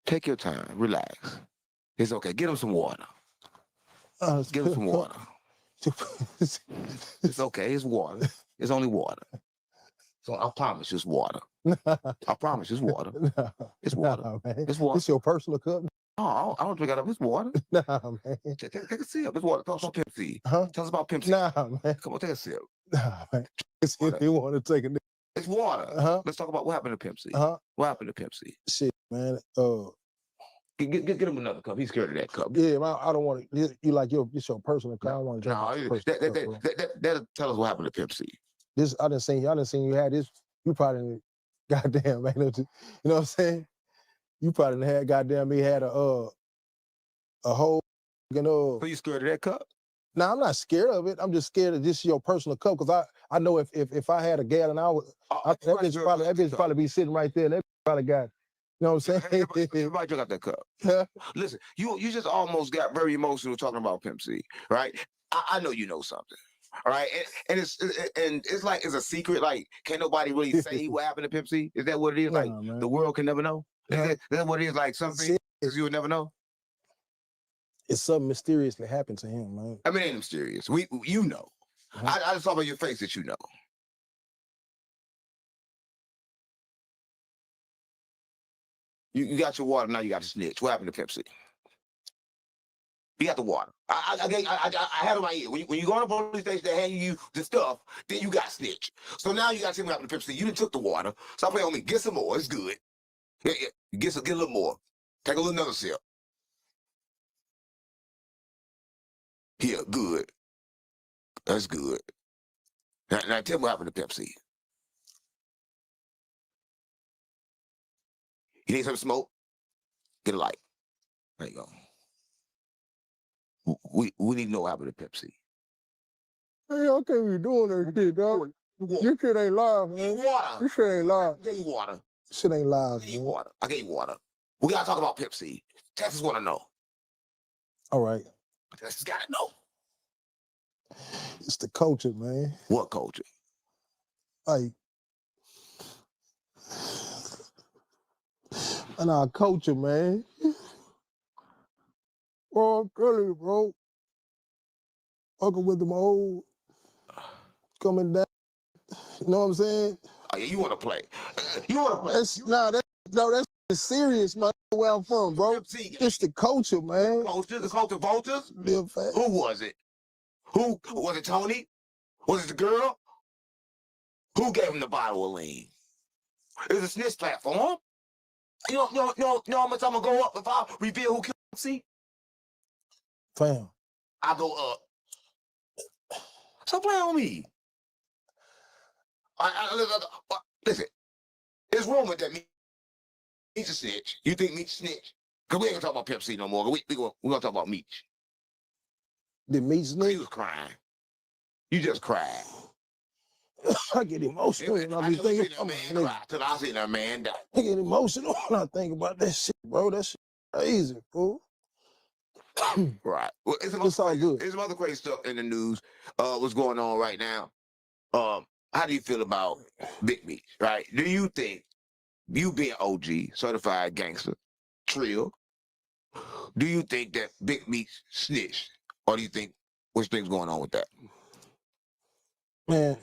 Take your time. Relax. It's okay. Get him some water. Give him some water. It's okay. It's water. It's only water. So I promise it's water. I promise it's water. It's water. Nah, man. It's water. It's your personal cup. Oh, I don't drink out of it. It's water. Nah, man. Take a sip. It's water. Tell us about Pimp C. Huh? Tell us about Pimp C. Nah, man. Come on, take a sip. Nah, man. If you want to take a It's water. Uh-huh. Let's talk about what happened to Pimp C. Uh-huh. What happened to Pimp C? Shit, man. Get him another cup. He's scared of that cup. Yeah, I don't want to. You like it's your personal cup. I don't want to drink No, your personal cup, bro. that'll tell us what happened to Pimp C. This I didn't seen you had this. You probably goddamn man. You know what I'm saying? You probably had goddamn me had a whole So you scared of that cup? Nah, I'm not scared of it. I'm just scared of this your personal cup because I know if I had a gallon, that bitch probably be sitting right there. That probably got, you know what I'm saying? Everybody drink out that cup. Listen, you just almost got very emotional talking about Pimp C, right? I know you know something. All right, and it's like it's a secret. Like, can't nobody really say what happened to Pimp C? Is that what it is? Like, the world can never know. Is that what it is? Like something you would never know. It's something mysteriously happened to him, man. I mean, it ain't mysterious. You know. I just saw by your face that you know. You got your water, now you got to snitch. What happened to Pimp C? You got the water. I had it in my ear. When you go to the police station, they hand you the stuff, then you got snitch. So now you got to tell me what happened to Pimp C. You done took the water. Stop playing on me. Get some more. It's good. Yeah. Get a little more. Take a little another sip. Here, good. That's good. Now tell me what happened to Pimp C. You need some smoke? Get a light. There you go. We need to know what happened to Pimp C. Hey, I can't be doing that shit, dog. This shit ain't live, man. Water. This shit ain't live. I gave you water. Shit ain't live, I gave you man. water. I gave you water. We gotta talk about Pimp C. Texas wanna know. All right. Texas gotta know. It's the culture, man. What culture? Like, and our culture, man. Bro, I'm telling you, bro. Fucking with them old coming down. You know what I'm saying? Oh yeah, you wanna play. You wanna play. That's serious, man. Where I'm from, bro. It's the culture, man. Culture, the culture vultures? Live fast. Who was it? Who was it? Tony? Was it the girl? Who gave him the bottle of lean? It was a snitch platform. You know how much I'm gonna go up if I reveal who killed C? Fam. I go up. Stop playing on me. Listen, it's rumored that Meech a snitch. You think Meech snitch? Because we ain't gonna talk about Pimp C no more. We gonna talk about Meech. Did Meech snitch? He was crying. You just cried. I get emotional when I be thinking about Till I seen that man die. I get emotional when I think about that shit, bro. That shit crazy, fool. Right. Well, It's all good. There's some other crazy stuff in the news. What's going on right now? How do you feel about Big Meech? Right? Do you think you being OG, certified gangster, Trill? Do you think that Big Meech snitched, or do you think what's things going on with that? Man,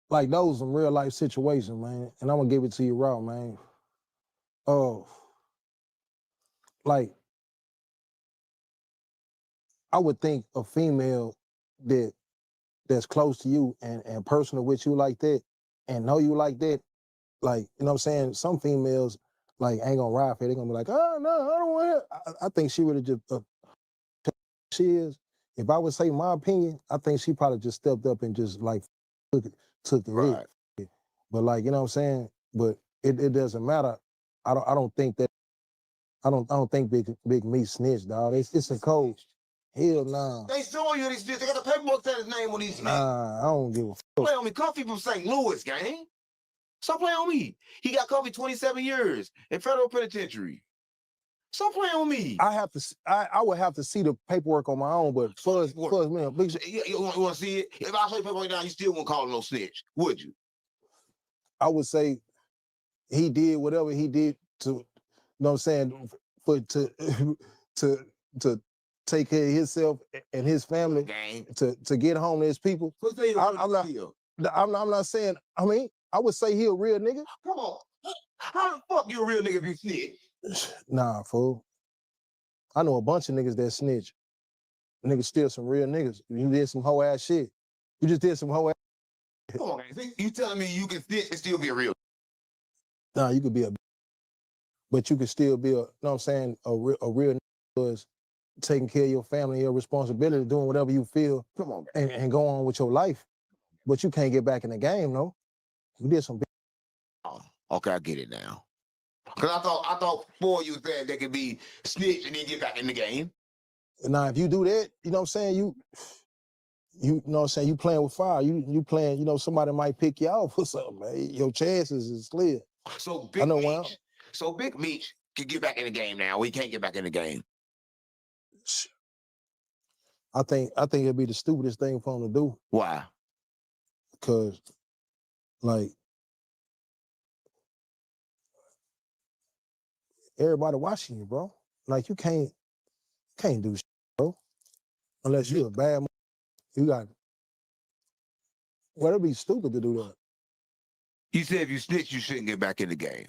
like those some real life situations, man. And I'm gonna give it to you raw, man. Like I would think a female that's close to you and personal with you like that and know you like that, like, you know what I'm saying? Some females like ain't gonna ride for it. They're gonna be like, oh no, I don't want it. I think she would have just she is. If I would say my opinion, I think she probably just stepped up and just like took the hit. But like, you know what I'm saying? But it doesn't matter. I don't think that I don't think Big Meech snitched, dog. It's a code. Hell nah. They showing you these bitches. They got the paperwork that his name on these. Nah, I don't give a fuck. Play on me. Comfy from St. Louis, gang. Stop playing on me. He got Comfy 27 years in federal penitentiary. Stop playing on me. I would have to see the paperwork on my own, but Fuzz, man, big shit. You want to see it? If I show you paperwork now, you still won't call him no snitch, would you? I would say he did whatever he did to, you know what I'm saying, to take care of himself and his family, to get home to his people. I'm not saying, I mean, I would say he a real nigga. Come on. How the fuck you a real nigga if you snitch? Nah, fool. I know a bunch of niggas that snitch. Niggas still some real niggas. You did some hoe ass shit. You just did some hoe ass. Come on, man. You telling me you can snitch and still be a real? Nah, you could be a. but you could still be a, you know what I'm saying, a real was taking care of your family, your responsibility, doing whatever you feel. Come on, and go on with your life. But you can't get back in the game, no. You did some big. Oh, okay, I get it now. Cause I thought before you said they could be snitch and then get back in the game. Now, if you do that, you know what I'm saying, you know what I'm saying, you playing with fire. You playing, you know, somebody might pick you off or something, man. Your chances is clear. So Big Meech can get back in the game now. We can't get back in the game. I think it'd be the stupidest thing for him to do. Why? Because, like, everybody watching you, bro. Like, you can't do shit, bro. Unless you're a bad man. You got, well, it'd be stupid to do that. You said if you snitch, you shouldn't get back in the game.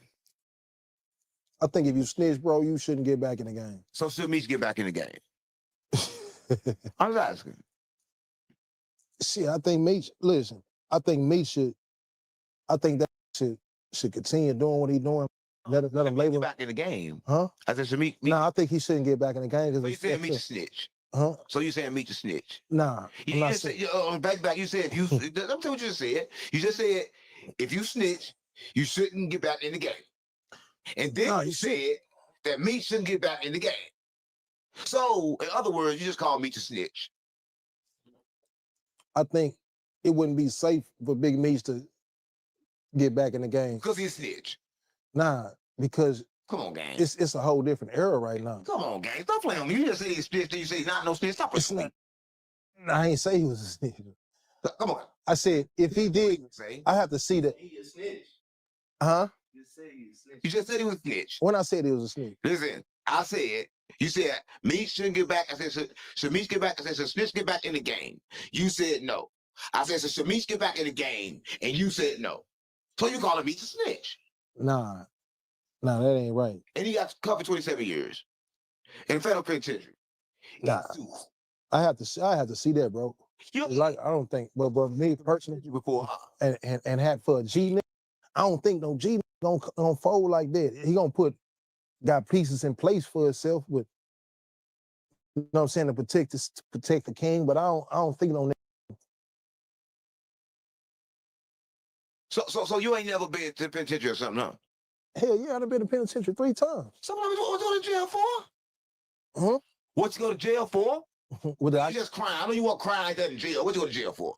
I think if you snitch, bro, you shouldn't get back in the game. So should Meech get back in the game? I was asking. Shit, I think Meech, listen, I think Meech should continue doing what he's doing. Let him label back in the game. Huh? I said, so Meech. No, I think he shouldn't get back in the game. So you saying Meech a snitch? Huh? So you saying Meech a snitch? Nah. You just said, back. You said if you. Let me tell you what you just said. You just said if you snitch, you shouldn't get back in the game. And then you said that Meech shouldn't get back in the game. So, in other words, you just call Meech a snitch. I think it wouldn't be safe for Big Meech to get back in the game. Because he's a snitch. Nah, because come on, gang. It's a whole different era right now. Come on, gang. Stop playing with me. You just say he's snitch, then you say not no snitch. Stop playing with me. I ain't say he was a snitch. Come on. I said if he did, I have to see that. He a snitch. Huh? You just said he was a snitch. When I said he was a snitch. Listen, I said, you said Meech shouldn't get back. I said, should Meech get back? I said, should snitch get back in the game? You said no. I said, so should Meech get back in the game? And you said no. So you call him Meech a snitch. Nah, that ain't right. And he got covered 27 years in federal penitentiary. Nah, I have to see that, bro. Like, I don't think, but me personally, before and had for a G, I don't think no G gonna fold like that. He gonna got pieces in place for himself with, you know what I'm saying, to protect the king. But I don't think no. So you ain't never been to the penitentiary or something, huh? Hell yeah, I've been to penitentiary 3 times. Somebody what you go to jail for? Huh? What you go to jail for? You just crying. I know you weren't crying like that in jail. What you go to jail for?